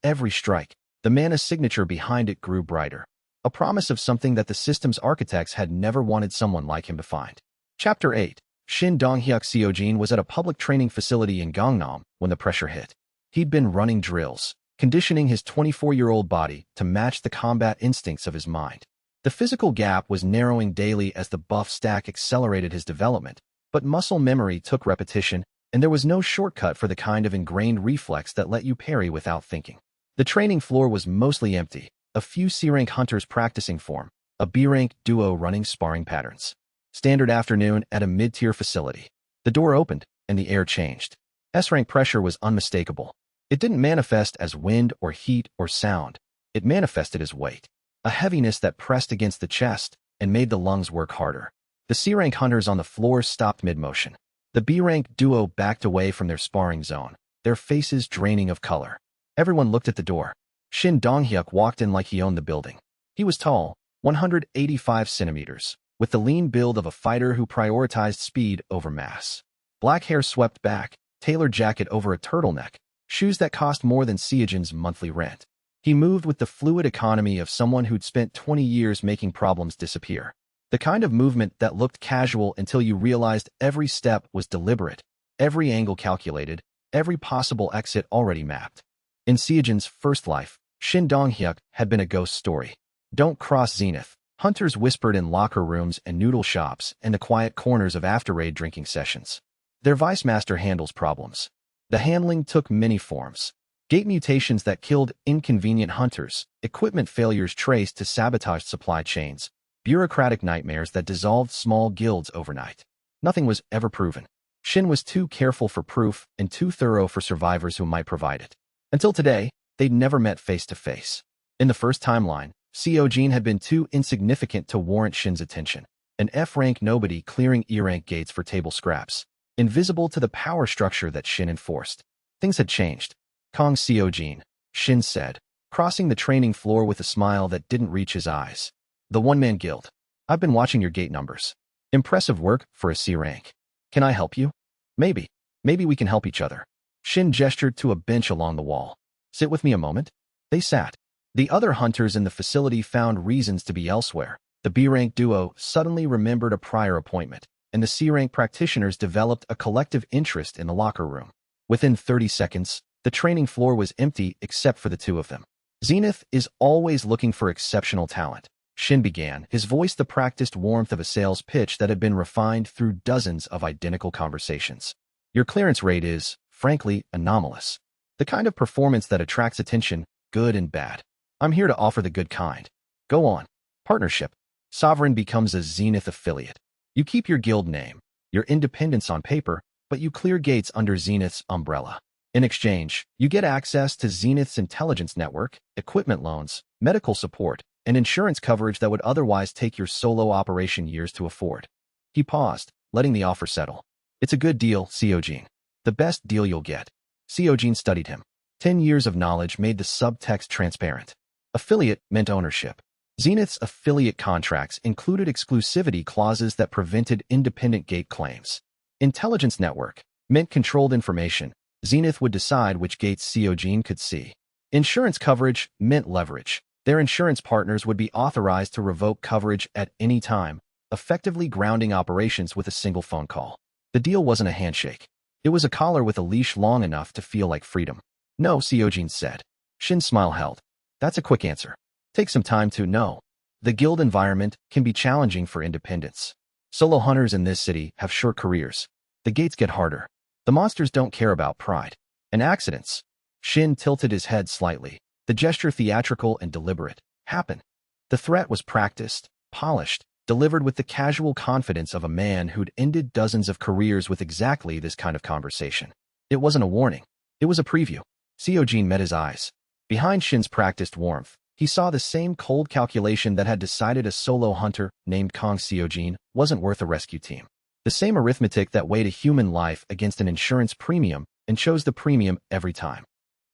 every strike, the mana signature behind it grew brighter, a promise of something that the system's architects had never wanted someone like him to find. Chapter 8. Shin Donghyuk. Seojin was at a public training facility in Gangnam when the pressure hit. He'd been running drills, conditioning his 24-year-old body to match the combat instincts of his mind. The physical gap was narrowing daily as the buff stack accelerated his development, but muscle memory took repetition, and there was no shortcut for the kind of ingrained reflex that let you parry without thinking. The training floor was mostly empty, a few C-rank hunters practicing form, a B-rank duo running sparring patterns. Standard afternoon at a mid-tier facility. The door opened, and the air changed. S-rank pressure was unmistakable. It didn't manifest as wind or heat or sound. It manifested as weight, a heaviness that pressed against the chest and made the lungs work harder. The C-rank hunters on the floor stopped mid-motion. The B-rank duo backed away from their sparring zone, their faces draining of color. Everyone looked at the door. Shin Donghyuk walked in like he owned the building. He was tall, 185 centimeters, with the lean build of a fighter who prioritized speed over mass. Black hair swept back, tailored jacket over a turtleneck, shoes that cost more than Seojin's monthly rent. He moved with the fluid economy of someone who'd spent 20 years making problems disappear. The kind of movement that looked casual until you realized every step was deliberate, every angle calculated, every possible exit already mapped. In Seojin's first life, Shin Donghyuk had been a ghost story. Don't cross Zenith. Hunters whispered in locker rooms and noodle shops and the quiet corners of after-raid drinking sessions. Their vice master handles problems. The handling took many forms. Gate mutations that killed inconvenient hunters, equipment failures traced to sabotaged supply chains, bureaucratic nightmares that dissolved small guilds overnight. Nothing was ever proven. Shin was too careful for proof and too thorough for survivors who might provide it. Until today, they'd never met face-to-face. In the first timeline, Seojin had been too insignificant to warrant Shin's attention, an F-rank nobody clearing E-rank gates for table scraps, invisible to the power structure that Shin enforced. Things had changed. Kang Seojin, Shin said, crossing the training floor with a smile that didn't reach his eyes. The one-man guild. I've been watching your gate numbers. Impressive work for a C-rank. Can I help you? Maybe. Maybe we can help each other. Shin gestured to a bench along the wall. Sit with me a moment. They sat. The other hunters in the facility found reasons to be elsewhere. The B-rank duo suddenly remembered a prior appointment, and the C-rank practitioners developed a collective interest in the locker room. Within 30 seconds, the training floor was empty except for the two of them. Zenith is always looking for exceptional talent, Shin began, his voice the practiced warmth of a sales pitch that had been refined through dozens of identical conversations. Your clearance rate is, frankly, anomalous. The kind of performance that attracts attention, good and bad. I'm here to offer the good kind. Go on. Partnership. Sovereign becomes a Zenith affiliate. You keep your guild name, your independence on paper, but you clear gates under Zenith's umbrella. In exchange, you get access to Zenith's intelligence network, equipment loans, medical support, and insurance coverage that would otherwise take your solo operation years to afford. He paused, letting the offer settle. It's a good deal, Seojin. The best deal you'll get. Seojin studied him. 10 years of knowledge made the subtext transparent. Affiliate meant ownership. Zenith's affiliate contracts included exclusivity clauses that prevented independent gate claims. Intelligence network meant controlled information. Zenith would decide which gates Seojin could see. Insurance coverage meant leverage. Their insurance partners would be authorized to revoke coverage at any time, effectively grounding operations with a single phone call. The deal wasn't a handshake. It was a collar with a leash long enough to feel like freedom. No, Seojin said. Shin's smile held. That's a quick answer. Take some time to know. The guild environment can be challenging for independence. Solo hunters in this city have short careers. The gates get harder. The monsters don't care about pride. And accidents. Shin tilted his head slightly. The gesture theatrical and deliberate. Happen. The threat was practiced, polished, delivered with the casual confidence of a man who'd ended dozens of careers with exactly this kind of conversation. It wasn't a warning. It was a preview. Seojin met his eyes. Behind Shin's practiced warmth, he saw the same cold calculation that had decided a solo hunter named Kang Seojin wasn't worth a rescue team. The same arithmetic that weighed a human life against an insurance premium and chose the premium every time.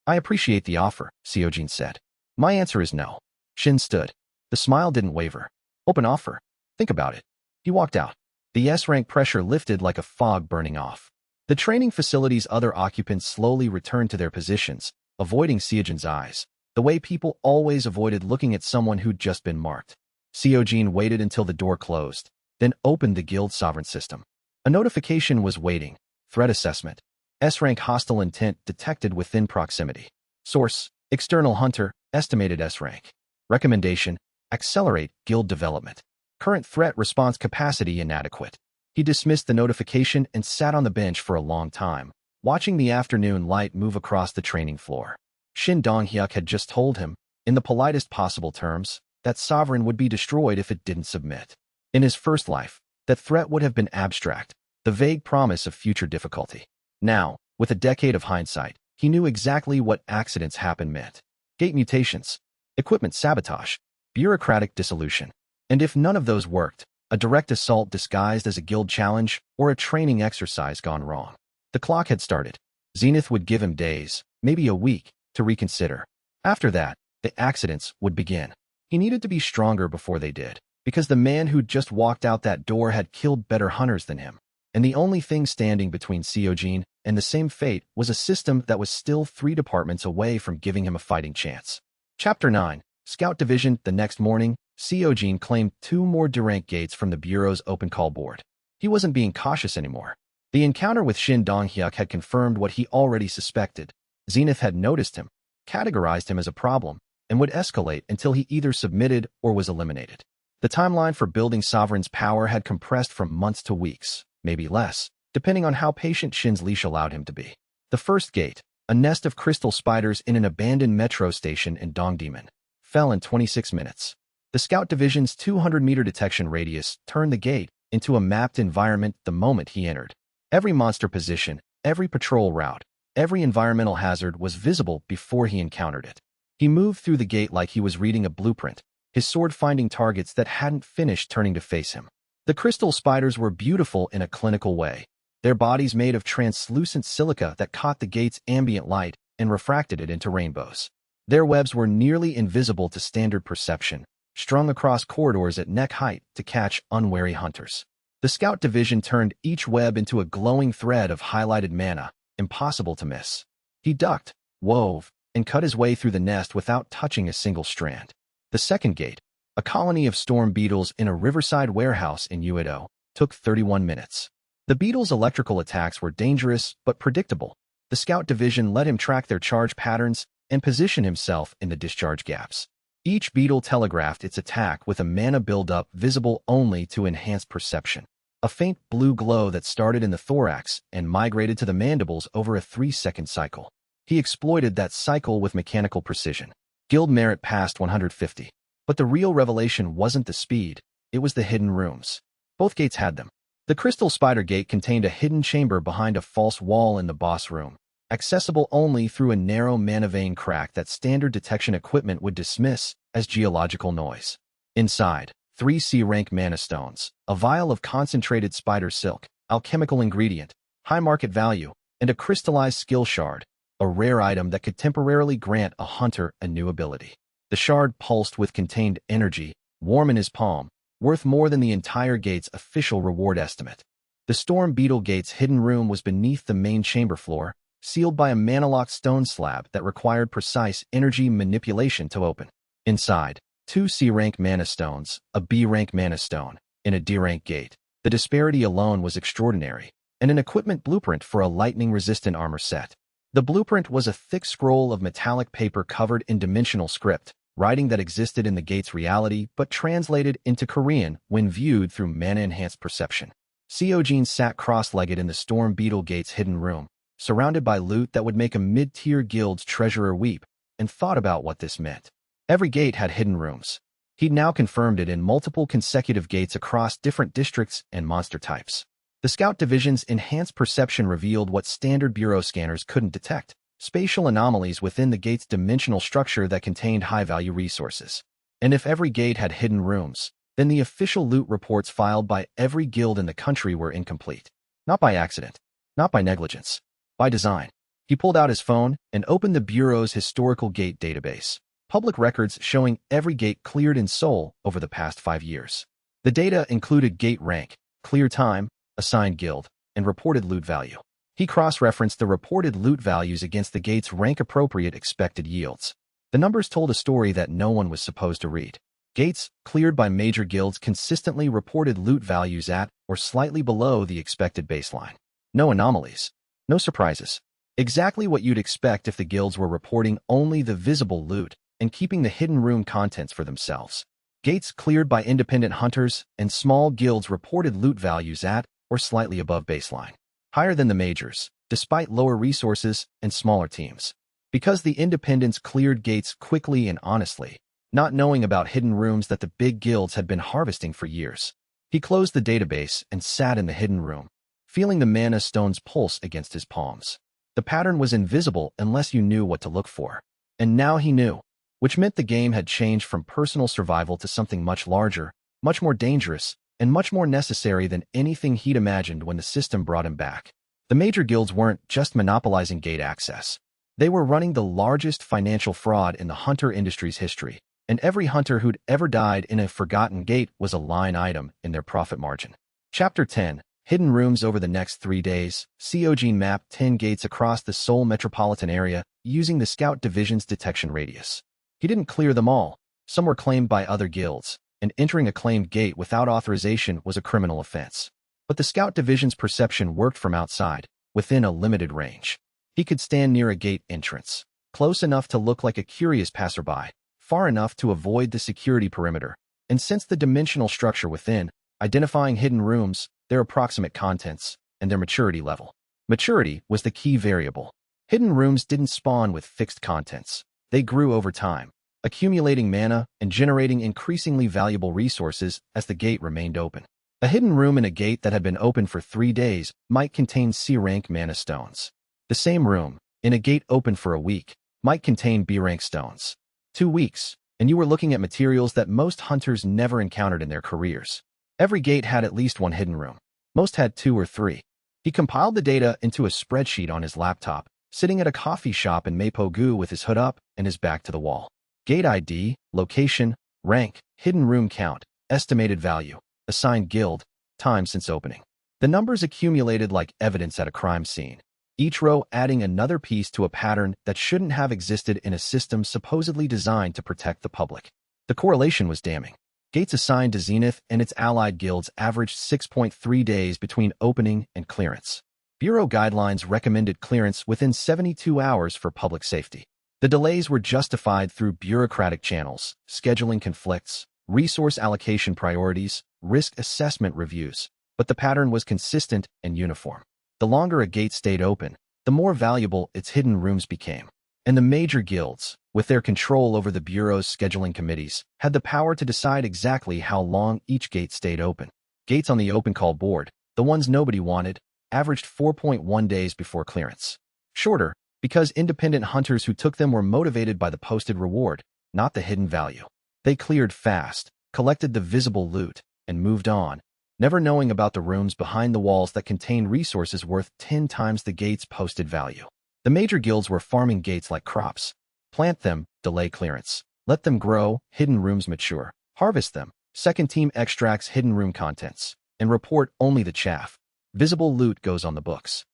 I appreciate the offer, Seojin said. My answer is no. Shin stood. The smile didn't waver. Open offer. Think about it. He walked out. The S-rank pressure lifted like a fog burning off. The training facility's other occupants slowly returned to their positions, avoiding Seojin's eyes, the way people always avoided looking at someone who'd just been marked. Seojin waited until the door closed, then opened the guild sovereign system. A notification was waiting. Threat assessment. S-rank hostile intent detected within proximity. Source, external hunter, estimated S-rank. Recommendation, accelerate guild development. Current threat response capacity inadequate. He dismissed the notification and sat on the bench for a long time, watching the afternoon light move across the training floor. Shin Donghyuk had just told him, in the politest possible terms, that Sovereign would be destroyed if it didn't submit. In his first life, that threat would have been abstract, the vague promise of future difficulty. Now, with a decade of hindsight, he knew exactly what accidents happen meant. Gate mutations, equipment sabotage, bureaucratic dissolution. And if none of those worked, a direct assault disguised as a guild challenge or a training exercise gone wrong. The clock had started. Zenith would give him days, maybe a week, to reconsider. After that, the accidents would begin. He needed to be stronger before they did, because the man who'd just walked out that door had killed better hunters than him. And the only thing standing between Seojin and the same fate was a system that was still 3 departments away from giving him a fighting chance. Chapter 9. Scout Division. The next morning, Seojin claimed 2 more D-rank gates from the Bureau's open call board. He wasn't being cautious anymore. The encounter with Shin Donghyuk had confirmed what he already suspected. Zenith had noticed him, categorized him as a problem, and would escalate until he either submitted or was eliminated. The timeline for building Sovereign's power had compressed from months to weeks, maybe less, depending on how patient Shin's leash allowed him to be. The first gate, a nest of crystal spiders in an abandoned metro station in Dongdaemun, fell in 26 minutes. The Scout Division's 200-meter detection radius turned the gate into a mapped environment the moment he entered. Every monster position, every patrol route, every environmental hazard was visible before he encountered it. He moved through the gate like he was reading a blueprint, his sword finding targets that hadn't finished turning to face him. The crystal spiders were beautiful in a clinical way, their bodies made of translucent silica that caught the gate's ambient light and refracted it into rainbows. Their webs were nearly invisible to standard perception, strung across corridors at neck height to catch unwary hunters. The Scout Division turned each web into a glowing thread of highlighted mana, impossible to miss. He ducked, wove, and cut his way through the nest without touching a single strand. The second gate, a colony of storm beetles in a riverside warehouse in Uedo, took 31 minutes. The beetles' electrical attacks were dangerous but predictable. The Scout Division let him track their charge patterns and position himself in the discharge gaps. Each beetle telegraphed its attack with a mana buildup visible only to enhance perception. A faint blue glow that started in the thorax and migrated to the mandibles over a 3-second cycle. He exploited that cycle with mechanical precision. Guild merit passed 150. But the real revelation wasn't the speed, it was the hidden rooms. Both gates had them. The crystal spider gate contained a hidden chamber behind a false wall in the boss room, accessible only through a narrow mana vein crack that standard detection equipment would dismiss as geological noise. Inside, 3 C-rank mana stones, a vial of concentrated spider silk, alchemical ingredient, high market value, and a crystallized skill shard, a rare item that could temporarily grant a hunter a new ability. The shard pulsed with contained energy, warm in his palm, worth more than the entire gate's official reward estimate. The Storm Beetle Gate's hidden room was beneath the main chamber floor, sealed by a mana-locked stone slab that required precise energy manipulation to open. Inside, 2 C-rank mana stones, a B-rank mana stone, and a D-rank gate. The disparity alone was extraordinary, and an equipment blueprint for a lightning-resistant armor set. The blueprint was a thick scroll of metallic paper covered in dimensional script, writing that existed in the gate's reality but translated into Korean when viewed through mana-enhanced perception. Seojin sat cross-legged in the Storm Beetle Gate's hidden room, surrounded by loot that would make a mid-tier guild's treasurer weep, and thought about what this meant. Every gate had hidden rooms. He'd now confirmed it in multiple consecutive gates across different districts and monster types. The Scout Division's enhanced perception revealed what standard bureau scanners couldn't detect: spatial anomalies within the gate's dimensional structure that contained high-value resources. And if every gate had hidden rooms, then the official loot reports filed by every guild in the country were incomplete. Not by accident, not by negligence, by design. He pulled out his phone and opened the Bureau's historical gate database. Public records showing every gate cleared in Seoul over the past 5 years. The data included gate rank, clear time, assigned guild, and reported loot value. He cross-referenced the reported loot values against the gate's rank-appropriate expected yields. The numbers told a story that no one was supposed to read. Gates cleared by major guilds consistently reported loot values at or slightly below the expected baseline. No anomalies. No surprises. Exactly what you'd expect if the guilds were reporting only the visible loot and keeping the hidden room contents for themselves. Gates cleared by independent hunters and small guilds reported loot values at or slightly above baseline, higher than the majors, despite lower resources and smaller teams. Because the independents cleared gates quickly and honestly, not knowing about hidden rooms that the big guilds had been harvesting for years. He closed the database and sat in the hidden room, feeling the mana stones pulse against his palms. The pattern was invisible unless you knew what to look for. And now he knew, which meant the game had changed from personal survival to something much larger, much more dangerous, and much more necessary than anything he'd imagined when the system brought him back. The major guilds weren't just monopolizing gate access. They were running the largest financial fraud in the hunter industry's history, and every hunter who'd ever died in a forgotten gate was a line item in their profit margin. Chapter 10. Hidden Rooms. Over the next 3 days, Seojin mapped 10 gates across the Seoul metropolitan area using the Scout Division's detection radius. He didn't clear them all. Some were claimed by other guilds, and entering a claimed gate without authorization was a criminal offense. But the Scout Division's perception worked from outside, within a limited range. He could stand near a gate entrance, close enough to look like a curious passerby, far enough to avoid the security perimeter, and sense the dimensional structure within, identifying hidden rooms, their approximate contents, and their maturity level. Maturity was the key variable. Hidden rooms didn't spawn with fixed contents. They grew over time, accumulating mana and generating increasingly valuable resources as the gate remained open. A hidden room in a gate that had been open for 3 days might contain C-rank mana stones. The same room, in a gate open for a week, might contain B-rank stones. 2 weeks, and you were looking at materials that most hunters never encountered in their careers. Every gate had at least one hidden room. Most had 2 or 3. He compiled the data into a spreadsheet on his laptop, sitting at a coffee shop in Mapo-gu with his hood up and his back to the wall. Gate ID, location, rank, hidden room count, estimated value, assigned guild, time since opening. The numbers accumulated like evidence at a crime scene, each row adding another piece to a pattern that shouldn't have existed in a system supposedly designed to protect the public. The correlation was damning. Gates assigned to Zenith and its allied guilds averaged 6.3 days between opening and clearance. Bureau guidelines recommended clearance within 72 hours for public safety. The delays were justified through bureaucratic channels, scheduling conflicts, resource allocation priorities, risk assessment reviews, but the pattern was consistent and uniform. The longer a gate stayed open, the more valuable its hidden rooms became. And the major guilds, with their control over the Bureau's scheduling committees, had the power to decide exactly how long each gate stayed open. Gates on the open call board, the ones nobody wanted, averaged 4.1 days before clearance. Shorter, because independent hunters who took them were motivated by the posted reward, not the hidden value. They cleared fast, collected the visible loot, and moved on, never knowing about the rooms behind the walls that contained resources worth 10 times the gate's posted value. The major guilds were farming gates like crops. Plant them, delay clearance. Let them grow, hidden rooms mature. Harvest them. Second team extracts hidden room contents. And report only the chaff. Visible loot goes on the books.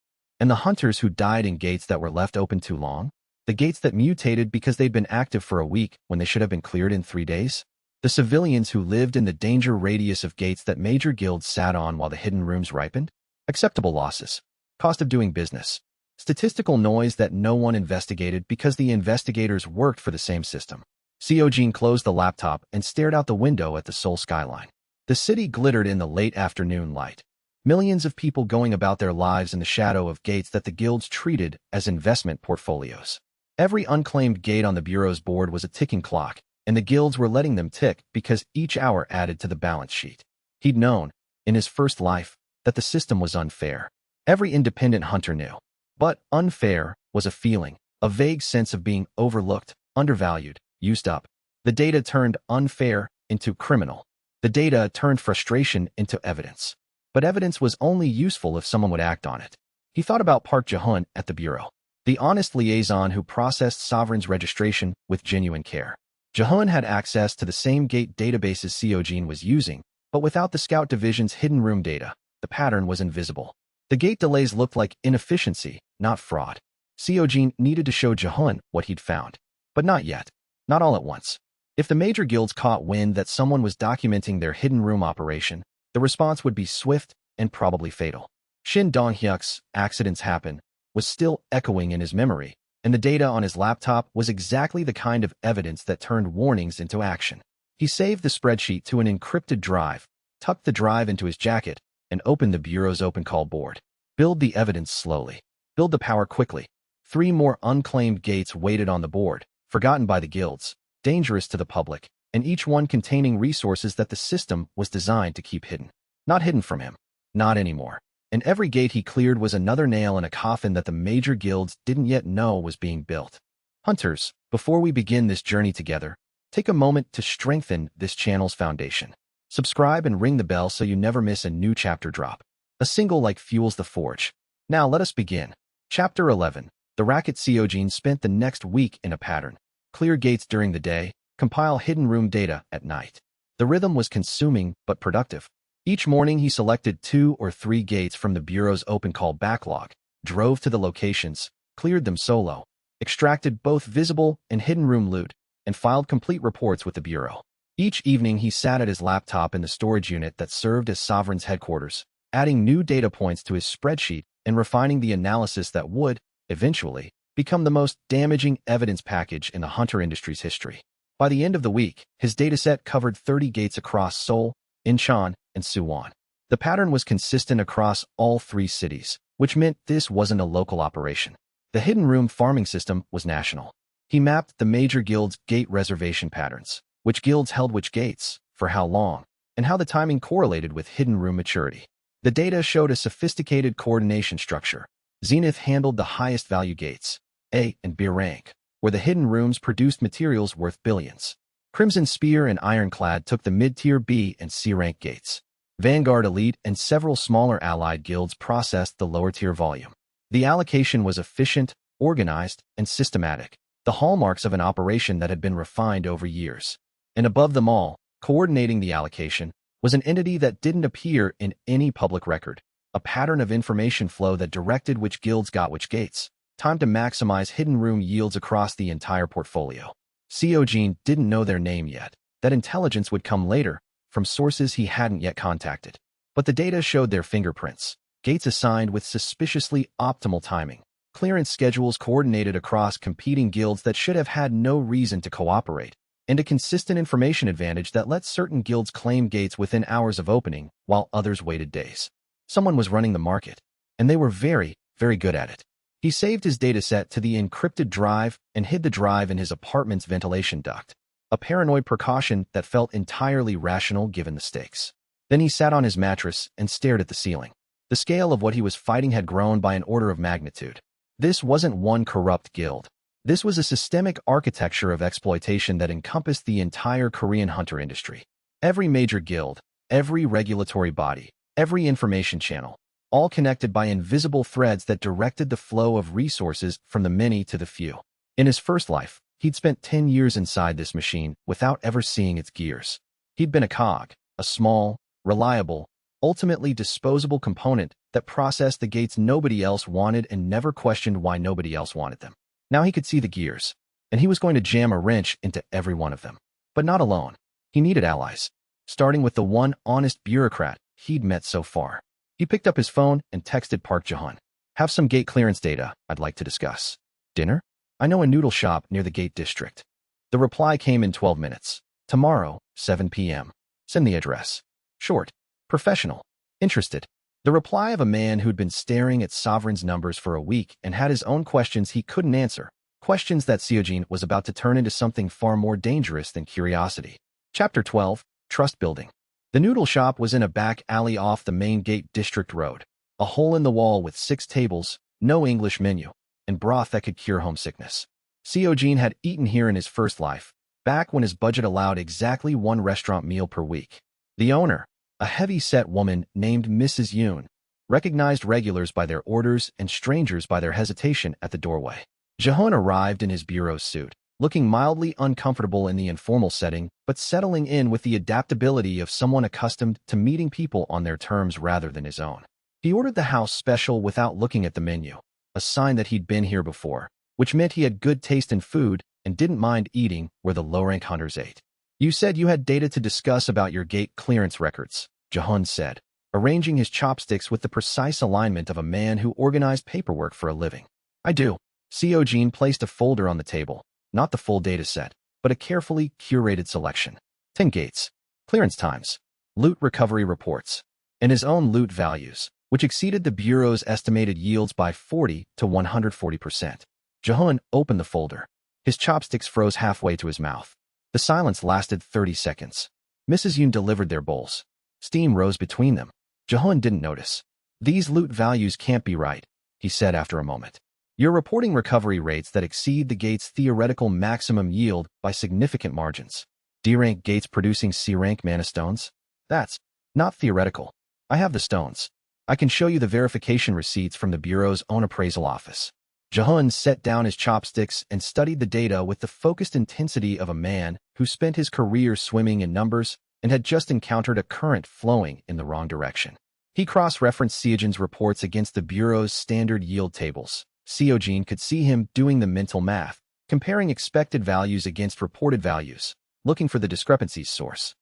And the hunters who died in gates that were left open too long? The gates that mutated because they'd been active for a week when they should have been cleared in 3 days? The civilians who lived in the danger radius of gates that major guilds sat on while the hidden rooms ripened? Acceptable losses. Cost of doing business. Statistical noise that no one investigated because the investigators worked for the same system. Seojin closed the laptop and stared out the window at the Seoul skyline. The city glittered in the late afternoon light. Millions of people going about their lives in the shadow of gates that the guilds treated as investment portfolios. Every unclaimed gate on the Bureau's board was a ticking clock, and the guilds were letting them tick because each hour added to the balance sheet. He'd known, in his first life, that the system was unfair. Every independent hunter knew. But unfair was a feeling, a vague sense of being overlooked, undervalued, used up. The data turned unfair into criminal. The data turned frustration into evidence. But evidence was only useful if someone would act on it. He thought about Park Jae-hun at the Bureau, the honest liaison who processed Sovereign's registration with genuine care. Jae-hun had access to the same gate databases Seojin was using, but without the Scout Division's hidden room data, the pattern was invisible. The gate delays looked like inefficiency, not fraud. Seojin needed to show Jae-hun what he'd found. But not yet. Not all at once. If the major guilds caught wind that someone was documenting their hidden room operation, the response would be swift and probably fatal. Shin Dong-hyuk's "accidents happen" was still echoing in his memory, and the data on his laptop was exactly the kind of evidence that turned warnings into action. He saved the spreadsheet to an encrypted drive, tucked the drive into his jacket, and opened the Bureau's open call board. Build the evidence slowly. Build the power quickly. 3 more unclaimed gates waited on the board, forgotten by the guilds, dangerous to the public, and each one containing resources that the system was designed to keep hidden. Not hidden from him. Not anymore. And every gate he cleared was another nail in a coffin that the major guilds didn't yet know was being built. Hunters, before we begin this journey together, take a moment to strengthen this channel's foundation. Subscribe and ring the bell so you never miss a new chapter drop. A single like fuels the forge. Now let us begin. Chapter 11. The racket. Seojin spent the next week in a pattern. Clear gates during the day, compile hidden room data at night. The rhythm was consuming but productive. Each morning he selected 2 or 3 gates from the Bureau's open call backlog, drove to the locations, cleared them solo, extracted both visible and hidden room loot, and filed complete reports with the Bureau. Each evening he sat at his laptop in the storage unit that served as Sovereign's headquarters, adding new data points to his spreadsheet and refining the analysis that would, eventually, become the most damaging evidence package in the hunter industry's history. By the end of the week, his dataset covered 30 gates across Seoul, Incheon, and Suwon. The pattern was consistent across all 3 cities, which meant this wasn't a local operation. The hidden room farming system was national. He mapped the major guilds' gate reservation patterns, which guilds held which gates, for how long, and how the timing correlated with hidden room maturity. The data showed a sophisticated coordination structure. Zenith handled the highest value gates, A and B rank, where the hidden rooms produced materials worth billions. Crimson Spear and Ironclad took the mid-tier B and C rank gates. Vanguard Elite and several smaller allied guilds processed the lower-tier volume. The allocation was efficient, organized, and systematic, the hallmarks of an operation that had been refined over years. And above them all, coordinating the allocation, was an entity that didn't appear in any public record, a pattern of information flow that directed which guilds got which gates. Time to maximize hidden room yields across the entire portfolio. Seojin didn't know their name yet. That intelligence would come later, from sources he hadn't yet contacted. But the data showed their fingerprints, gates assigned with suspiciously optimal timing. clearance schedules coordinated across competing guilds that should have had no reason to cooperate, and a consistent information advantage that lets certain guilds claim gates within hours of opening, while others waited days. Someone was running the market, and they were very, very good at it. He saved his dataset to the encrypted drive and hid the drive in his apartment's ventilation duct, a paranoid precaution that felt entirely rational given the stakes. Then he sat on his mattress and stared at the ceiling. The scale of what he was fighting had grown by an order of magnitude. This wasn't one corrupt guild. This was a systemic architecture of exploitation that encompassed the entire Korean hunter industry. Every major guild, every regulatory body, every information channel, all connected by invisible threads that directed the flow of resources from the many to the few. In his first life, he'd spent 10 years inside this machine without ever seeing its gears. He'd been a cog, a small, reliable, ultimately disposable component that processed the gates nobody else wanted and never questioned why nobody else wanted them. Now he could see the gears, and he was going to jam a wrench into every one of them. But not alone. He needed allies, starting with the one honest bureaucrat he'd met so far. He picked up his phone and texted Park Jae-hun. Have some gate clearance data I'd like to discuss. Dinner? I know a noodle shop near the gate district. The reply came in 12 minutes. Tomorrow, 7 p.m. Send the address. Short. Professional. Interested. The reply of a man who'd been staring at Sovereign's numbers for a week and had his own questions he couldn't answer. Questions that Seojin was about to turn into something far more dangerous than curiosity. Chapter 12. Trust Building. The noodle shop was in a back alley off the main gate district road. A hole in the wall with 6 tables, no English menu, and broth that could cure homesickness. Seojin had eaten here in his first life, back when his budget allowed exactly 1 restaurant meal per week. The owner, a heavy-set woman named Mrs. Yoon, recognized regulars by their orders and strangers by their hesitation at the doorway. Jae-hun arrived in his bureau suit, looking mildly uncomfortable in the informal setting, but settling in with the adaptability of someone accustomed to meeting people on their terms rather than his own. He ordered the house special without looking at the menu, a sign that he'd been here before, which meant he had good taste in food and didn't mind eating where the low-rank hunters ate. You said you had data to discuss about your gate clearance records, Jae-hun said, arranging his chopsticks with the precise alignment of a man who organized paperwork for a living. I do. Seojin placed a folder on the table, not the full data set, but a carefully curated selection. 10 gates, clearance times, loot recovery reports, and his own loot values, which exceeded the Bureau's estimated yields by 40 to 140%. Jae-hun opened the folder. His chopsticks froze halfway to his mouth. The silence lasted 30 seconds. Mrs. Yoon delivered their bowls. Steam rose between them. Jae-hun didn't notice. These loot values can't be right, he said after a moment. You're reporting recovery rates that exceed the gate's theoretical maximum yield by significant margins. D-rank gates producing C-rank mana stones? That's not theoretical. I have the stones. I can show you the verification receipts from the Bureau's own appraisal office. Jae-hun set down his chopsticks and studied the data with the focused intensity of a man who spent his career swimming in numbers and had just encountered a current flowing in the wrong direction. He cross-referenced Seojin's reports against the Bureau's standard yield tables. Seojin could see him doing the mental math, comparing expected values against reported values, looking for the discrepancy's source.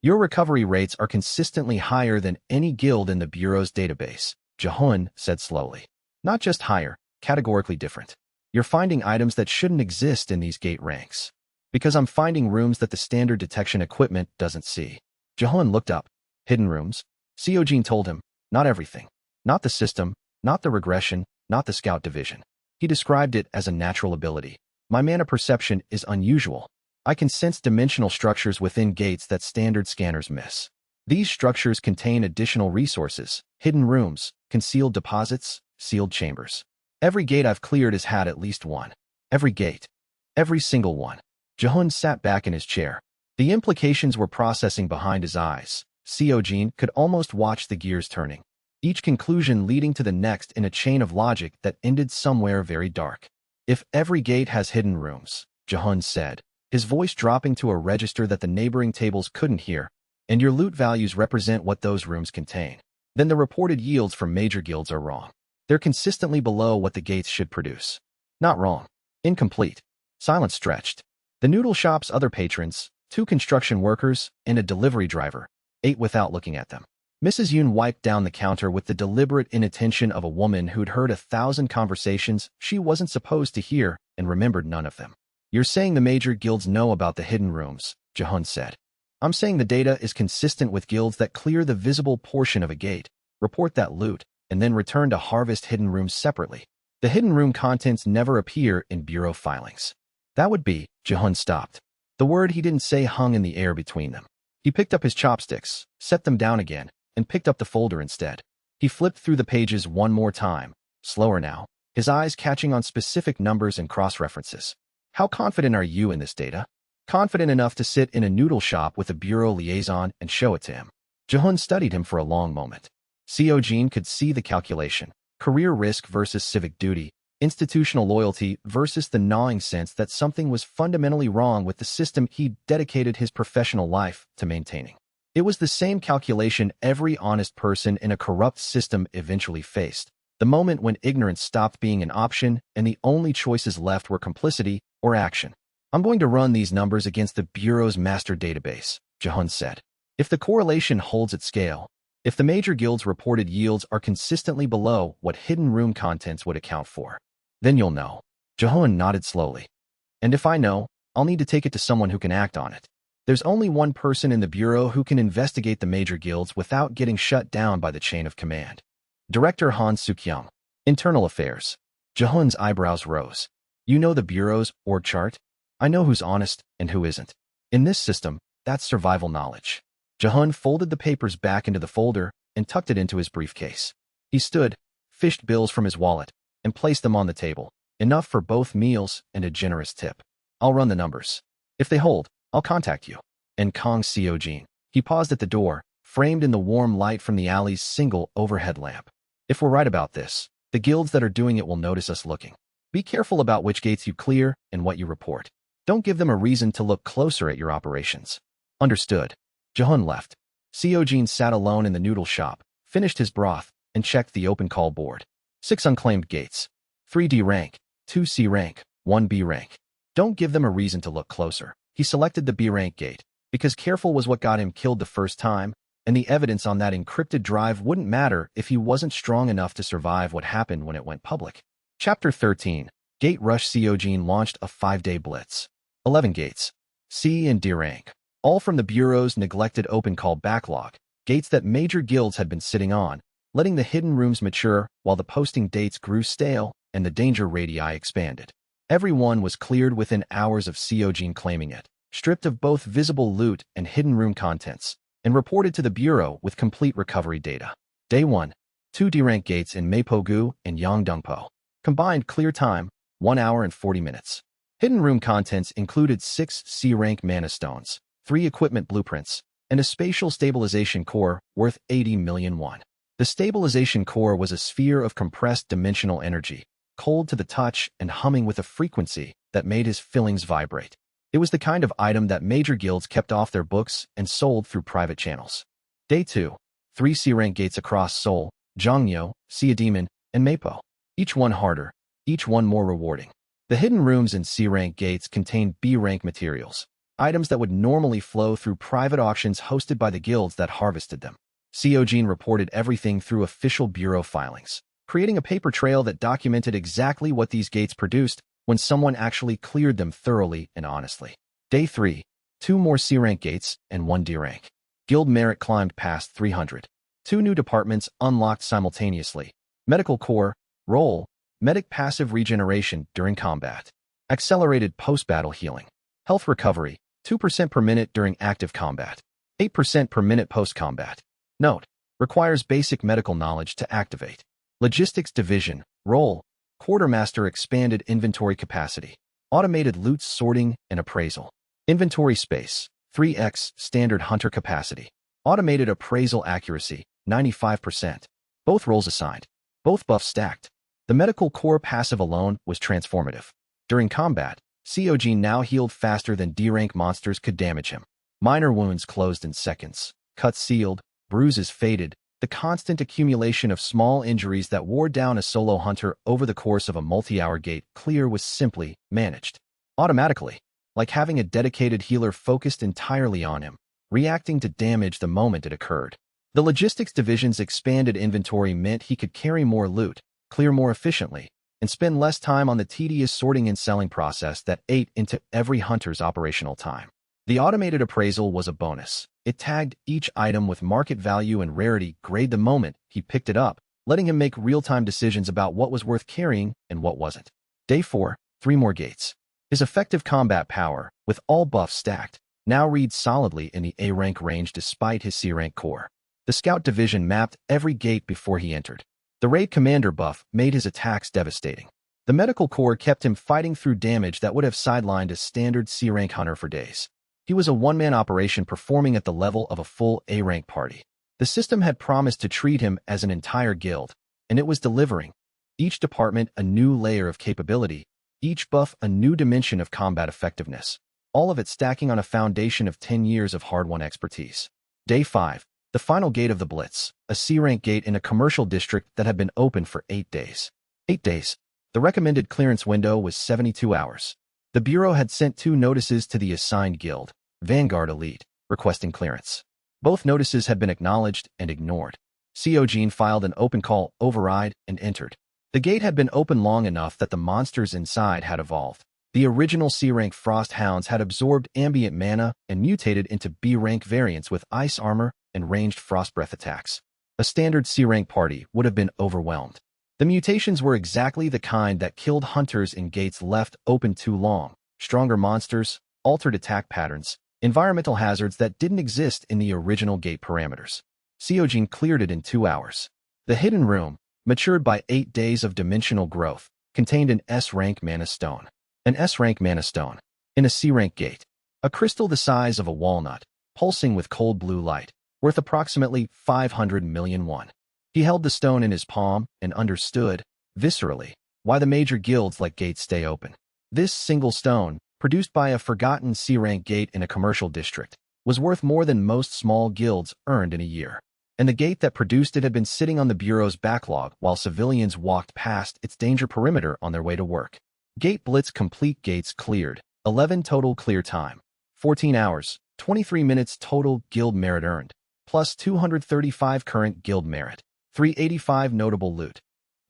Your recovery rates are consistently higher than any guild in the Bureau's database, Jae-hun said slowly. Not just higher, categorically different. You're finding items that shouldn't exist in these gate ranks. Because I'm finding rooms that the standard detection equipment doesn't see. Jae-hun looked up. Hidden rooms? Seojin told him. Not everything. Not the system, not the regression, not the scout division. He described it as a natural ability. My mana perception is unusual. I can sense dimensional structures within gates that standard scanners miss. These structures contain additional resources, hidden rooms, concealed deposits, sealed chambers. Every gate I've cleared has had at least one. Every gate. Every single one. Jae-hun sat back in his chair. The implications were processing behind his eyes. Seojin could almost watch the gears turning, each conclusion leading to the next in a chain of logic that ended somewhere very dark. If every gate has hidden rooms, Jae-hun said, his voice dropping to a register that the neighboring tables couldn't hear, and your loot values represent what those rooms contain, then the reported yields from major guilds are wrong. They're consistently below what the gates should produce. Not wrong. Incomplete. Silence stretched. The noodle shop's other patrons, 2 construction workers and a delivery driver, ate without looking at them. Mrs. Yoon wiped down the counter with the deliberate inattention of a woman who'd heard 1,000 conversations she wasn't supposed to hear and remembered none of them. You're saying the major guilds know about the hidden rooms, Jehun said. I'm saying the data is consistent with guilds that clear the visible portion of a gate, report that loot, and then return to harvest hidden rooms separately. The hidden room contents never appear in bureau filings. That would be, Jehun stopped. The word he didn't say hung in the air between them. He picked up his chopsticks, set them down again, and picked up the folder instead. He flipped through the pages one more time, slower now, his eyes catching on specific numbers and cross-references. How confident are you in this data? Confident enough to sit in a noodle shop with a bureau liaison and show it to him. Jehun studied him for a long moment. Seojin could see the calculation. Career risk versus civic duty, institutional loyalty versus the gnawing sense that something was fundamentally wrong with the system he'd dedicated his professional life to maintaining. It was the same calculation every honest person in a corrupt system eventually faced. The moment when ignorance stopped being an option and the only choices left were complicity or action. I'm going to run these numbers against the Bureau's master database, Jehun said. If the correlation holds at scale, if the major guilds' reported yields are consistently below what hidden room contents would account for, then you'll know. Jehun nodded slowly. And if I know, I'll need to take it to someone who can act on it. There's only one person in the Bureau who can investigate the major guilds without getting shut down by the chain of command. Director Han Suk-young. Internal Affairs. Jehun's eyebrows rose. You know the Bureau's org chart? I know who's honest and who isn't. In this system, that's survival knowledge. Jehun folded the papers back into the folder and tucked it into his briefcase. He stood, fished bills from his wallet, and placed them on the table, enough for both meals and a generous tip. I'll run the numbers. If they hold, I'll contact you. And Kang Seojin. He paused at the door, framed in the warm light from the alley's single overhead lamp. If we're right about this, the guilds that are doing it will notice us looking. Be careful about which gates you clear and what you report. Don't give them a reason to look closer at your operations. Understood. Jehun left. Seojin sat alone in the noodle shop, finished his broth, and checked the open call board. 6 unclaimed gates. 3 D rank, 2 C rank, 1 B rank. Don't give them a reason to look closer. He selected the B rank gate, because careful was what got him killed the first time, and the evidence on that encrypted drive wouldn't matter if he wasn't strong enough to survive what happened when it went public. Chapter 13. Gate Rush. Seojin launched a 5-day blitz. 11 gates. C and D rank. All from the Bureau's neglected open call backlog, gates that major guilds had been sitting on, letting the hidden rooms mature while the posting dates grew stale and the danger radii expanded. Every one was cleared within hours of Seojin claiming it, stripped of both visible loot and hidden room contents, and reported to the Bureau with complete recovery data. Day 1. 2 D-rank gates in Mapogu and Yongdongpo. Combined clear time, 1 hour and 40 minutes. Hidden room contents included 6 C-rank mana stones, 3 equipment blueprints, and a spatial stabilization core worth 80 million won. The stabilization core was a sphere of compressed dimensional energy, cold to the touch and humming with a frequency that made his fillings vibrate. It was the kind of item that major guilds kept off their books and sold through private channels. Day 2. 3 C-rank gates across Seoul, Jongno, Siademan, and Mapo. Each one harder, each one more rewarding. The hidden rooms in C-rank gates contained B-rank materials, items that would normally flow through private auctions hosted by the guilds that harvested them. Seojin reported everything through official Bureau filings, creating a paper trail that documented exactly what these gates produced when someone actually cleared them thoroughly and honestly. Day 3. 2 more C-rank gates and 1 D-rank. Guild merit climbed past 300. 2 new departments unlocked simultaneously. Medical Core, Role, Medic Passive Regeneration during combat. Accelerated Post-Battle Healing. Health Recovery, 2% per minute during active combat. 8% per minute post-combat. Note: requires basic medical knowledge to activate. Logistics Division, Role, Quartermaster Expanded Inventory Capacity. Automated Loot Sorting and Appraisal. Inventory Space, 3x Standard Hunter Capacity. Automated Appraisal Accuracy, 95%. Both roles assigned. Both buffs stacked. The Medical Core passive alone was transformative. During combat, Seojin now healed faster than D-rank monsters could damage him. Minor wounds closed in seconds. Cuts sealed, bruises faded, the constant accumulation of small injuries that wore down a solo hunter over the course of a multi-hour gate clear was simply managed. Automatically, like having a dedicated healer focused entirely on him, reacting to damage the moment it occurred. The logistics division's expanded inventory meant he could carry more loot, clear more efficiently, and spend less time on the tedious sorting and selling process that ate into every hunter's operational time. The automated appraisal was a bonus. It tagged each item with market value and rarity grade the moment he picked it up, letting him make real-time decisions about what was worth carrying and what wasn't. Day 4, 3 more gates. His effective combat power, with all buffs stacked, now reads solidly in the A-rank range despite his C-rank core. The Scout Division mapped every gate before he entered. The Raid Commander buff made his attacks devastating. The Medical Core kept him fighting through damage that would have sidelined a standard C-rank hunter for days. He was a one-man operation performing at the level of a full A-rank party. The system had promised to treat him as an entire guild, and it was delivering. Each department a new layer of capability, each buff a new dimension of combat effectiveness, all of it stacking on a foundation of 10 years of hard-won expertise. Day 5, the final gate of the Blitz, a C-rank gate in a commercial district that had been open for 8 days. 8 days. The recommended clearance window was 72 hours. The Bureau had sent 2 notices to the assigned guild, Vanguard Elite, requesting clearance. Both notices had been acknowledged and ignored. Seojin filed an open call override and entered. The gate had been open long enough that the monsters inside had evolved. The original C-rank Frost Hounds had absorbed ambient mana and mutated into B-rank variants with ice armor and ranged frost breath attacks. A standard C-rank party would have been overwhelmed. The mutations were exactly the kind that killed hunters in gates left open too long. Stronger monsters, altered attack patterns, environmental hazards that didn't exist in the original gate parameters. Seojin cleared it in 2 hours. The hidden room, matured by 8 days of dimensional growth, contained an S-rank mana stone. An S-rank mana stone. In a C-rank gate. A crystal the size of a walnut, pulsing with cold blue light, worth approximately 500 million won. He held the stone in his palm and understood, viscerally, why the major guilds like gates stay open. This single stone, produced by a forgotten C-rank gate in a commercial district, was worth more than most small guilds earned in a year. And the gate that produced it had been sitting on the Bureau's backlog while civilians walked past its danger perimeter on their way to work. Gate Blitz complete gates cleared. 11 total clear time. 14 hours, 23 minutes total guild merit earned, plus 235 current guild merit. 385 notable loot.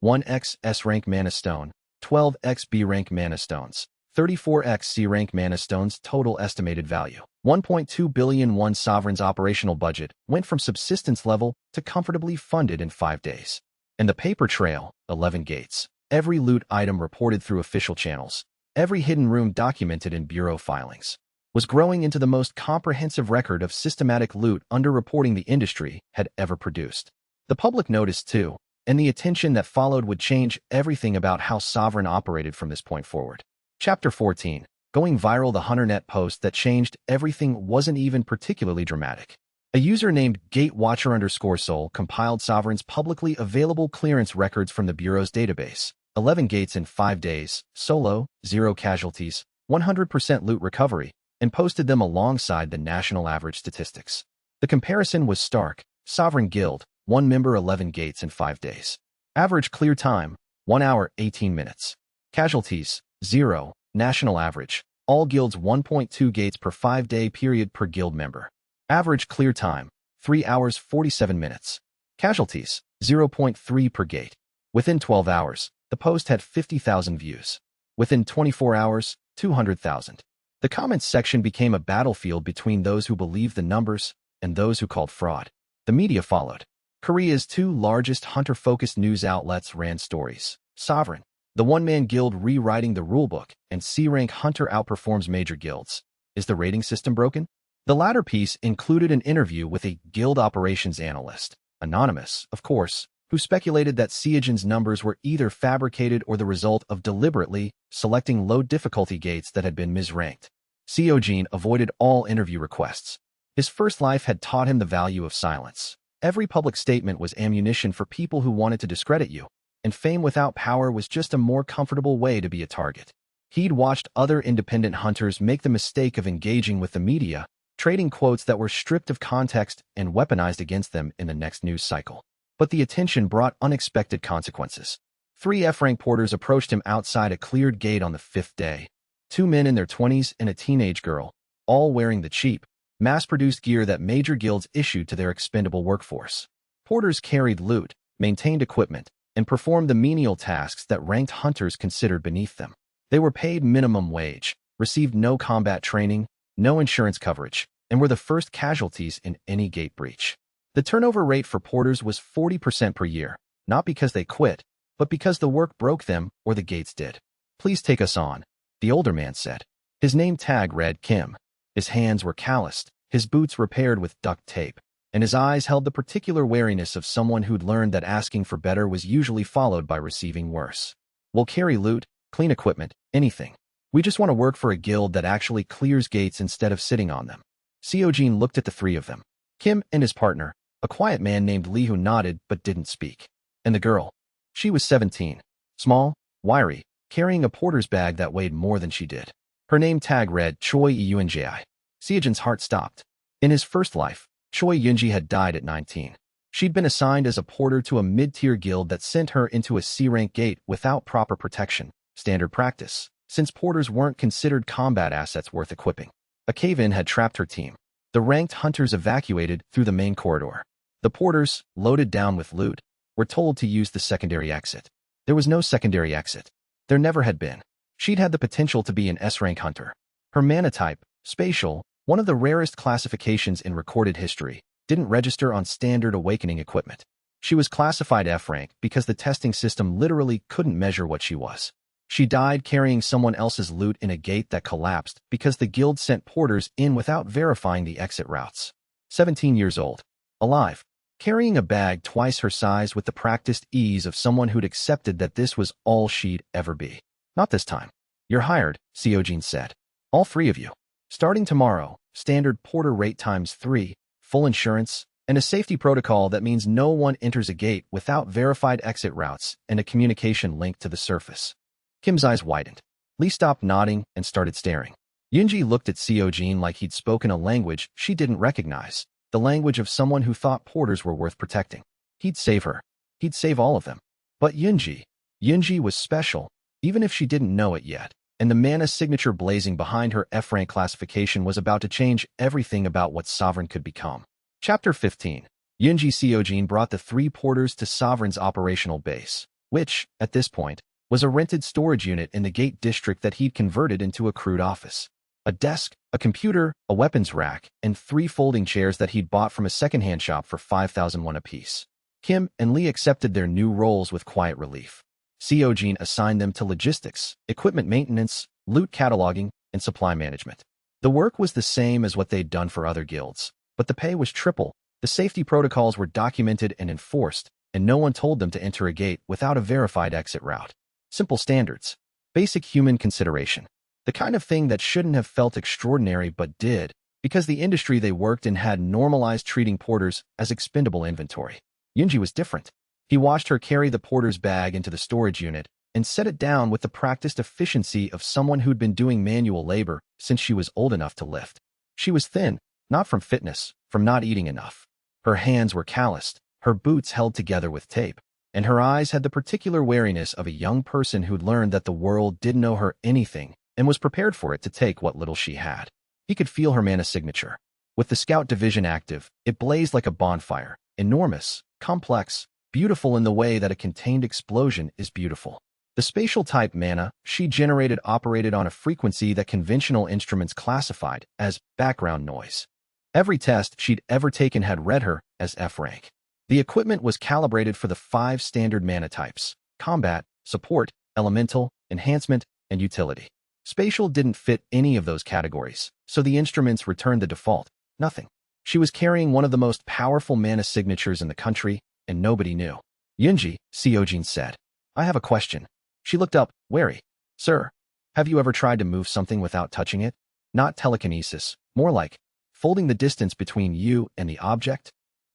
1x S-rank mana stone, 12x B-rank mana stones, 34x C-rank mana stones total estimated value. 1.2 billion won Sovereign's operational budget went from subsistence level to comfortably funded in 5 days. And the paper trail, 11 gates. Every loot item reported through official channels, every hidden room documented in Bureau filings, was growing into the most comprehensive record of systematic loot underreporting the industry had ever produced. The public noticed too, and the attention that followed would change everything about how Sovereign operated from this point forward. Chapter 14. Going viral. The HunterNet post that changed everything wasn't even particularly dramatic. A user named GateWatcher_Soul compiled Sovereign's publicly available clearance records from the Bureau's database. 11 gates in 5 days, solo, 0 casualties, 100% loot recovery, and posted them alongside the national average statistics. The comparison was stark. Sovereign Guild, 1 member 11 gates in 5 days. Average clear time, 1 hour 18 minutes. Casualties, 0. National average, all guilds 1.2 gates per 5-day period per guild member. Average clear time, 3 hours 47 minutes. Casualties, 0.3 per gate. Within 12 hours, the post had 50,000 views. Within 24 hours, 200,000. The comments section became a battlefield between those who believed the numbers and those who called fraud. The media followed. Korea's 2 largest hunter-focused news outlets ran stories. Sovereign, the one-man guild rewriting the rulebook, and C-rank hunter outperforms major guilds. Is the rating system broken? The latter piece included an interview with a guild operations analyst, anonymous, of course, who speculated that Seojin's numbers were either fabricated or the result of deliberately selecting low-difficulty gates that had been misranked. Seojin avoided all interview requests. His first life had taught him the value of silence. Every public statement was ammunition for people who wanted to discredit you, and fame without power was just a more comfortable way to be a target. He'd watched other independent hunters make the mistake of engaging with the media, trading quotes that were stripped of context and weaponized against them in the next news cycle. But the attention brought unexpected consequences. 3 F-rank porters approached him outside a cleared gate on the 5th day. 2 men in their 20s and a teenage girl, all wearing the cheap, mass-produced gear that major guilds issued to their expendable workforce. Porters carried loot, maintained equipment, and performed the menial tasks that ranked hunters considered beneath them. They were paid minimum wage, received no combat training, no insurance coverage, and were the first casualties in any gate breach. The turnover rate for porters was 40% per year, not because they quit, but because the work broke them or the gates did. "Please take us on," the older man said. His name tag read Kim. His hands were calloused, his boots repaired with duct tape, and his eyes held the particular wariness of someone who'd learned that asking for better was usually followed by receiving worse. "We'll carry loot, clean equipment, anything. We just want to work for a guild that actually clears gates instead of sitting on them." Seojin looked at the three of them. Kim and his partner, a quiet man named Lee, who nodded but didn't speak. And the girl. She was 17. Small, wiry, carrying a porter's bag that weighed more than she did. Her name tag read Choi Eunji. Seojin's heart stopped. In his first life, Choi Eunji had died at 19. She'd been assigned as a porter to a mid-tier guild that sent her into a C-rank gate without proper protection, standard practice, since porters weren't considered combat assets worth equipping. A cave-in had trapped her team. The ranked hunters evacuated through the main corridor. The porters, loaded down with loot, were told to use the secondary exit. There was no secondary exit. There never had been. She'd had the potential to be an S-rank hunter. Her mana type, spatial, one of the rarest classifications in recorded history, didn't register on standard awakening equipment. She was classified F-rank because the testing system literally couldn't measure what she was. She died carrying someone else's loot in a gate that collapsed because the guild sent porters in without verifying the exit routes. 17 years old. Alive. Carrying a bag twice her size with the practiced ease of someone who'd accepted that this was all she'd ever be. "Not this time. You're hired," Seojin said. "All three of you. Starting tomorrow, standard porter rate ×3, full insurance, and a safety protocol that means no one enters a gate without verified exit routes and a communication link to the surface." Kim's eyes widened. Lee stopped nodding and started staring. Yunji looked at Seojin like he'd spoken a language she didn't recognize, the language of someone who thought porters were worth protecting. He'd save her. He'd save all of them. But Yunji was special, even if she didn't know it yet, and the mana signature blazing behind her F-rank classification was about to change everything about what Sovereign could become. Chapter 15. Yunji Seojin brought the three porters to Sovereign's operational base, which, at this point, was a rented storage unit in the gate district that he'd converted into a crude office. A desk, a computer, a weapons rack, and 3 folding chairs that he'd bought from a secondhand shop for 5,000 won apiece. Kim and Lee accepted their new roles with quiet relief. Seojin assigned them to logistics, equipment maintenance, loot cataloging, and supply management. The work was the same as what they'd done for other guilds, but the pay was triple, the safety protocols were documented and enforced, and no one told them to enter a gate without a verified exit route. Simple standards. Basic human consideration. The kind of thing that shouldn't have felt extraordinary but did, because the industry they worked in had normalized treating porters as expendable inventory. Yunji was different. He watched her carry the porter's bag into the storage unit and set it down with the practiced efficiency of someone who'd been doing manual labor since she was old enough to lift. She was thin, not from fitness, from not eating enough. Her hands were calloused, her boots held together with tape, and her eyes had the particular wariness of a young person who'd learned that the world didn't owe her anything and was prepared for it to take what little she had. He could feel her mana signature. With the scout division active, it blazed like a bonfire, enormous, complex, beautiful in the way that a contained explosion is beautiful. The spatial type mana she generated operated on a frequency that conventional instruments classified as background noise. Every test she'd ever taken had read her as F-rank. The equipment was calibrated for the 5 standard mana types: combat, support, elemental, enhancement, and utility. Spatial didn't fit any of those categories, so the instruments returned the default: nothing. She was carrying one of the most powerful mana signatures in the country, and nobody knew. "Yunji," Seojin said, "I have a question." She looked up, wary. "Sir, have you ever tried to move something without touching it? Not telekinesis, more like folding the distance between you and the object?"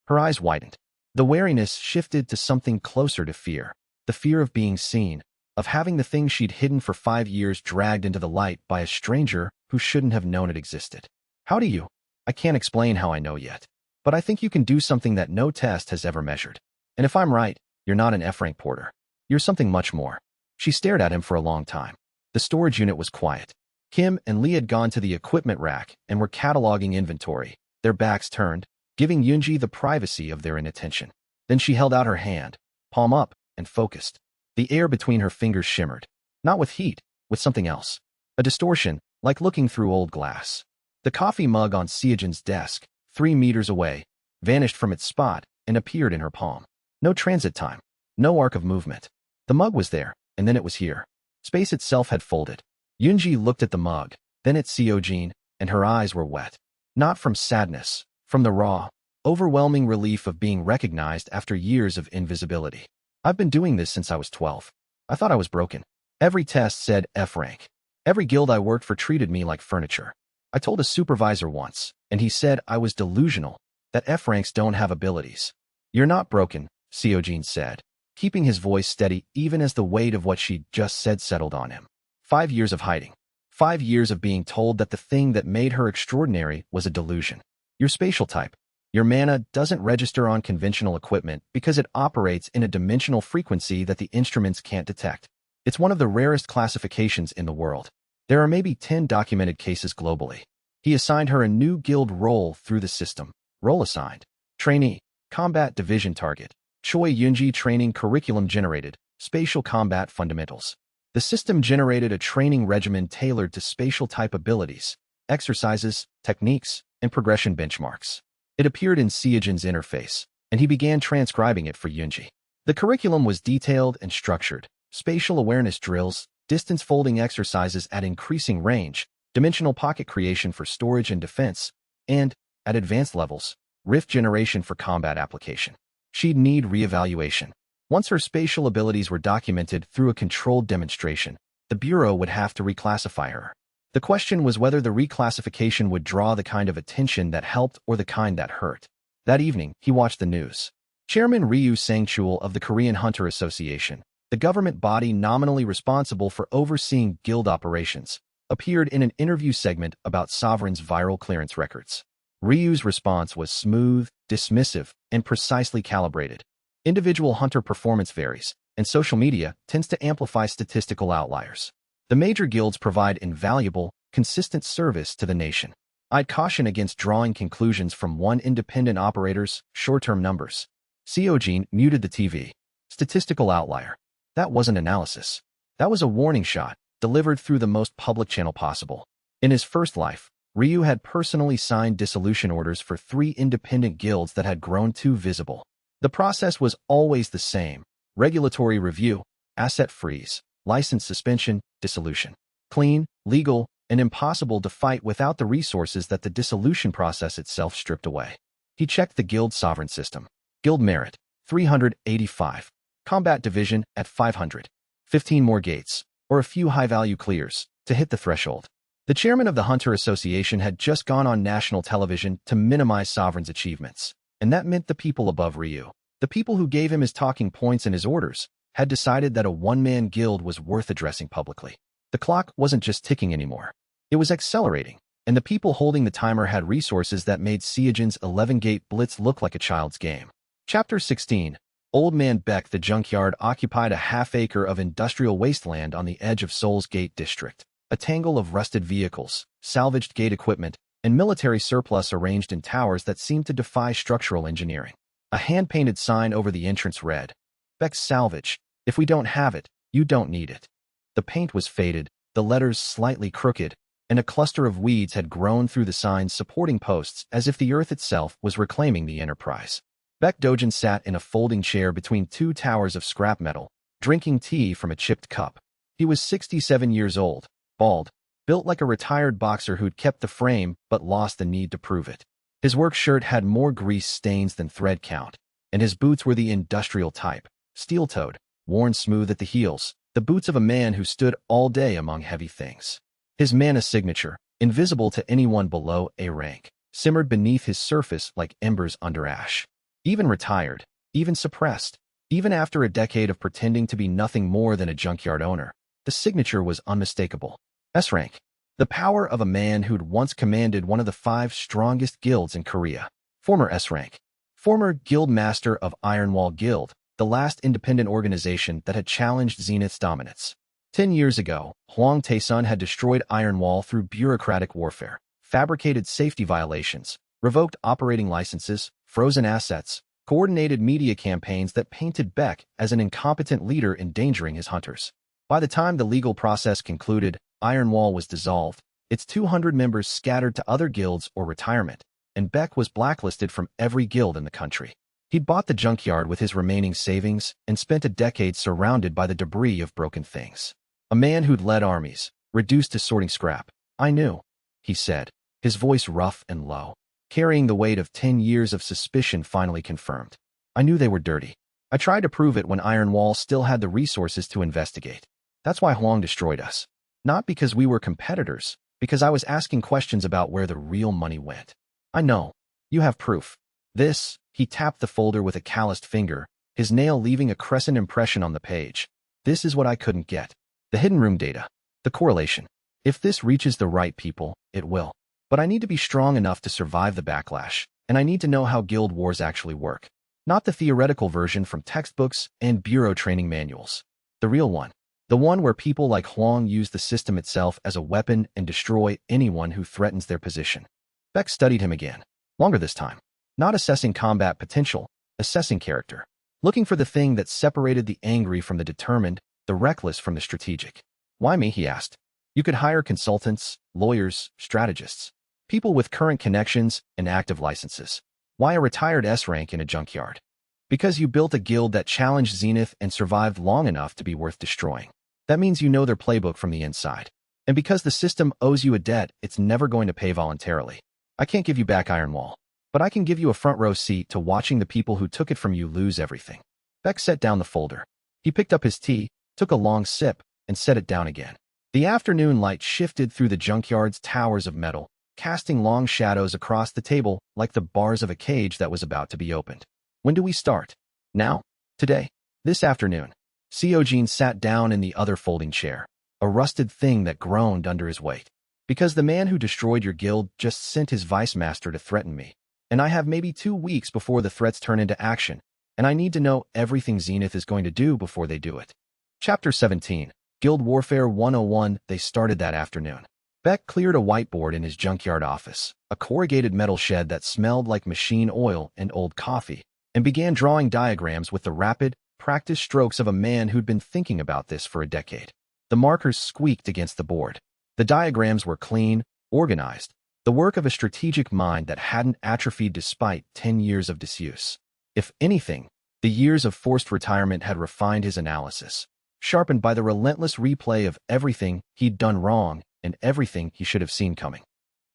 Her eyes widened. The wariness shifted to something closer to fear. The fear of being seen, of having the thing she'd hidden for 5 years dragged into the light by a stranger who shouldn't have known it existed. "How do you? I can't explain how I know yet. But I think you can do something that no test has ever measured. And if I'm right, you're not an F-rank porter. You're something much more." She stared at him for a long time. The storage unit was quiet. Kim and Lee had gone to the equipment rack and were cataloging inventory, their backs turned, giving Yoonji the privacy of their inattention. Then she held out her hand, palm up, and focused. The air between her fingers shimmered, not with heat, with something else. A distortion, like looking through old glass. The coffee mug on Seojin's desk, 3 meters away, vanished from its spot and appeared in her palm. No transit time, no arc of movement. The mug was there, and then it was here. Space itself had folded. Yoonji looked at the mug, then at Seojin, and her eyes were wet. Not from sadness, from the raw, overwhelming relief of being recognized after years of invisibility. I've been doing this since I was 12. I thought I was broken. Every test said F rank. Every guild I worked for treated me like furniture. I told a supervisor once, and he said I was delusional, that F ranks don't have abilities. You're not broken, Seojin said, keeping his voice steady even as the weight of what she'd just said settled on him. 5 years of hiding. 5 years of being told that the thing that made her extraordinary was a delusion. Your spatial type. Your mana doesn't register on conventional equipment because it operates in a dimensional frequency that the instruments can't detect. It's one of the rarest classifications in the world. There are maybe 10 documented cases globally. He assigned her a new guild role through the system. Role assigned. Trainee. Combat Division Target. Choi Yoonji Training Curriculum Generated. Spatial Combat Fundamentals. The system generated a training regimen tailored to spatial type abilities, exercises, techniques, and progression benchmarks. It appeared in Seojin's interface, and he began transcribing it for Yoonji. The curriculum was detailed and structured. Spatial awareness drills, distance folding exercises at increasing range, dimensional pocket creation for storage and defense, and, at advanced levels, rift generation for combat application. She'd need reevaluation. Once her spatial abilities were documented through a controlled demonstration, the Bureau would have to reclassify her. The question was whether the reclassification would draw the kind of attention that helped or the kind that hurt. That evening, he watched the news. Chairman Ryu Sang-chul of the Korean Hunter Association, the government body nominally responsible for overseeing guild operations, appeared in an interview segment about Sovereign's viral clearance records. Ryu's response was smooth, dismissive, and precisely calibrated. Individual hunter performance varies, and social media tends to amplify statistical outliers. The major guilds provide invaluable, consistent service to the nation. I'd caution against drawing conclusions from one independent operator's short-term numbers. Seojin muted the TV. Statistical outlier. That wasn't analysis. That was a warning shot, delivered through the most public channel possible. In his first life, Ryu had personally signed dissolution orders for 3 independent guilds that had grown too visible. The process was always the same: regulatory review, asset freeze, license suspension, dissolution. Clean, legal, and impossible to fight without the resources that the dissolution process itself stripped away. He checked the guild sovereign system. Guild merit, 385. Combat division at 500. 15 more gates, or a few high-value clears, to hit the threshold. The chairman of the Hunter Association had just gone on national television to minimize Sovereign's achievements. And that meant the people above Ryu, the people who gave him his talking points and his orders, had decided that a one-man guild was worth addressing publicly. The clock wasn't just ticking anymore. It was accelerating, and the people holding the timer had resources that made Seojin's 11-gate blitz look like a child's game. Chapter 16. Old Man Beck. The junkyard occupied a half-acre of industrial wasteland on the edge of Seoul's Gate District. A tangle of rusted vehicles, salvaged gate equipment, and military surplus arranged in towers that seemed to defy structural engineering. A hand-painted sign over the entrance read, "Beck's Salvage. If we don't have it, you don't need it." The paint was faded, the letters slightly crooked, and a cluster of weeds had grown through the sign's supporting posts as if the earth itself was reclaiming the enterprise. Beck Dojin sat in a folding chair between 2 towers of scrap metal, drinking tea from a chipped cup. He was 67 years old, bald, built like a retired boxer who'd kept the frame but lost the need to prove it. His work shirt had more grease stains than thread count, and his boots were the industrial type, steel-toed, worn smooth at the heels, the boots of a man who stood all day among heavy things. His mana signature, invisible to anyone below A rank, simmered beneath his surface like embers under ash. Even retired, even suppressed, even after a decade of pretending to be nothing more than a junkyard owner, the signature was unmistakable. S rank. The power of a man who'd once commanded one of the 5 strongest guilds in Korea. Former S rank. Former guild master of Ironwall Guild, the last independent organization that had challenged Zenith's dominance. 10 years ago, Huang Taesun had destroyed Iron Wall through bureaucratic warfare, fabricated safety violations, revoked operating licenses, frozen assets, coordinated media campaigns that painted Beck as an incompetent leader endangering his hunters. By the time the legal process concluded, Iron Wall was dissolved, its 200 members scattered to other guilds or retirement, and Beck was blacklisted from every guild in the country. He'd bought the junkyard with his remaining savings and spent a decade surrounded by the debris of broken things. A man who'd led armies, reduced to sorting scrap. "I knew," he said, his voice rough and low, carrying the weight of 10 years of suspicion finally confirmed. "I knew they were dirty. I tried to prove it when Iron Wall still had the resources to investigate. That's why Huang destroyed us. Not because we were competitors, because I was asking questions about where the real money went. I know. You have proof. This," he tapped the folder with a calloused finger, his nail leaving a crescent impression on the page. "This is what I couldn't get. The hidden room data. The correlation. If this reaches the right people, it will. But I need to be strong enough to survive the backlash, and I need to know how guild wars actually work. Not the theoretical version from textbooks and bureau training manuals. The real one. The one where people like Huang use the system itself as a weapon and destroy anyone who threatens their position." Beck studied him again. Longer this time. Not assessing combat potential, assessing character. Looking for the thing that separated the angry from the determined, the reckless from the strategic. "Why me?" he asked. "You could hire consultants, lawyers, strategists, people with current connections and active licenses. Why a retired S-rank in a junkyard? Because you built a guild that challenged Zenith and survived long enough to be worth destroying. That means you know their playbook from the inside. And because the system owes you a debt it's never going to pay voluntarily. I can't give you back Iron Wall, but I can give you a front row seat to watching the people who took it from you lose everything." Beck set down the folder. He picked up his tea, took a long sip, and set it down again. The afternoon light shifted through the junkyard's towers of metal, casting long shadows across the table like the bars of a cage that was about to be opened. "When do we start? Now? Today? This afternoon?" Seojin sat down in the other folding chair, a rusted thing that groaned under his weight. "Because the man who destroyed your guild just sent his vice master to threaten me, and I have maybe 2 weeks before the threats turn into action, and I need to know everything Zenith is going to do before they do it." Chapter 17, Guild Warfare 101. They started that afternoon. Beck cleared a whiteboard in his junkyard office, a corrugated metal shed that smelled like machine oil and old coffee, and began drawing diagrams with the rapid, practiced strokes of a man who'd been thinking about this for a decade. The markers squeaked against the board. The diagrams were clean, organized, the work of a strategic mind that hadn't atrophied despite 10 years of disuse. If anything, the years of forced retirement had refined his analysis, sharpened by the relentless replay of everything he'd done wrong and everything he should have seen coming.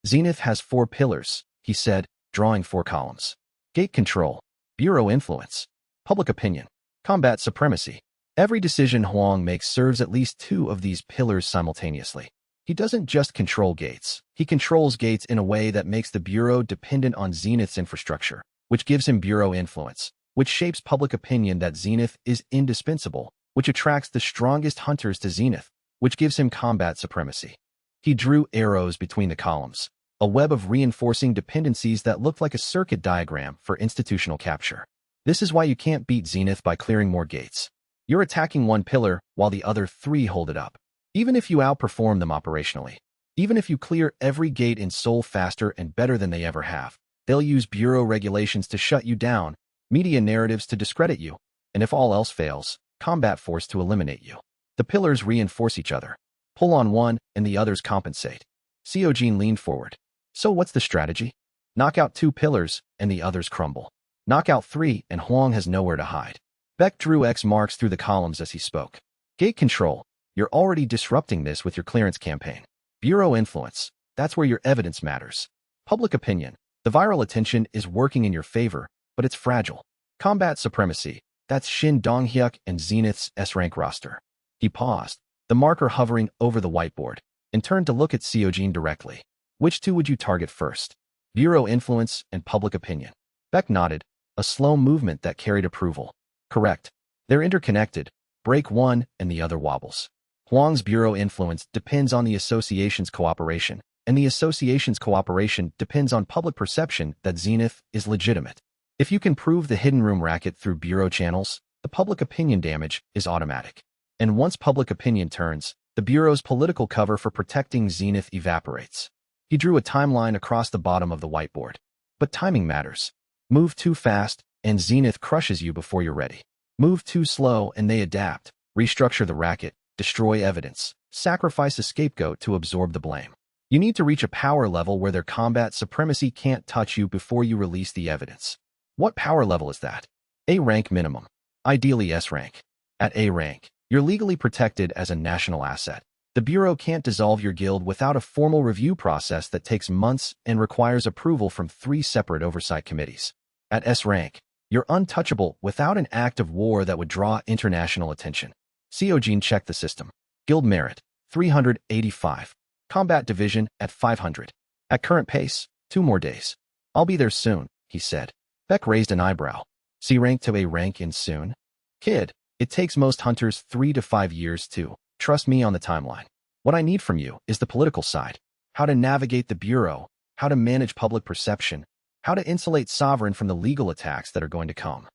"Zenith has 4 pillars," he said, drawing 4 columns. "Gate control, bureau influence, public opinion, combat supremacy. Every decision Huang makes serves at least 2 of these pillars simultaneously. He doesn't just control gates. He controls gates in a way that makes the bureau dependent on Zenith's infrastructure, which gives him bureau influence, which shapes public opinion that Zenith is indispensable, which attracts the strongest hunters to Zenith, which gives him combat supremacy." He drew arrows between the columns, a web of reinforcing dependencies that looked like a circuit diagram for institutional capture. "This is why you can't beat Zenith by clearing more gates. You're attacking one pillar while the other 3 hold it up. Even if you outperform them operationally, even if you clear every gate in Seoul faster and better than they ever have, they'll use bureau regulations to shut you down, media narratives to discredit you, and if all else fails, combat force to eliminate you. The pillars reinforce each other. Pull on one, and the others compensate." Seojin leaned forward. "So what's the strategy? Knock out 2 pillars, and the others crumble. Knock out 3, and Huang has nowhere to hide." Beck drew X marks through the columns as he spoke. "Gate control. You're already disrupting this with your clearance campaign. Bureau influence. That's where your evidence matters. Public opinion. The viral attention is working in your favor, but it's fragile. Combat supremacy. That's Shin Donghyuk and Zenith's S-rank roster." He paused, the marker hovering over the whiteboard, and turned to look at Seojin directly. "Which 2 would you target first? Bureau influence and public opinion?" Beck nodded, a slow movement that carried approval. "Correct. They're interconnected. Break one, and the other wobbles. Huang's bureau influence depends on the association's cooperation, and the association's cooperation depends on public perception that Zenith is legitimate. If you can prove the hidden room racket through bureau channels, the public opinion damage is automatic. And once public opinion turns, the Bureau's political cover for protecting Zenith evaporates. He drew a timeline across the bottom of the whiteboard. But timing matters. Move too fast, and Zenith crushes you before you're ready. Move too slow, and they adapt, restructure the racket, destroy evidence, sacrifice a scapegoat to absorb the blame. You need to reach a power level where their combat supremacy can't touch you before you release the evidence. What power level is that? A rank minimum. Ideally S rank. At A rank, you're legally protected as a national asset. The Bureau can't dissolve your guild without a formal review process that takes months and requires approval from 3 separate oversight committees. At S rank, you're untouchable without an act of war that would draw international attention. Seojin checked the system. Guild merit, 385. Combat division at 500. At current pace, 2 more days. I'll be there soon, he said. Beck raised an eyebrow. C rank to A rank in soon? Kid, it takes most hunters 3 to 5 years to. Trust me on the timeline. What I need from you is the political side. How to navigate the Bureau, how to manage public perception, how to insulate Sovereign from the legal attacks that are going to come.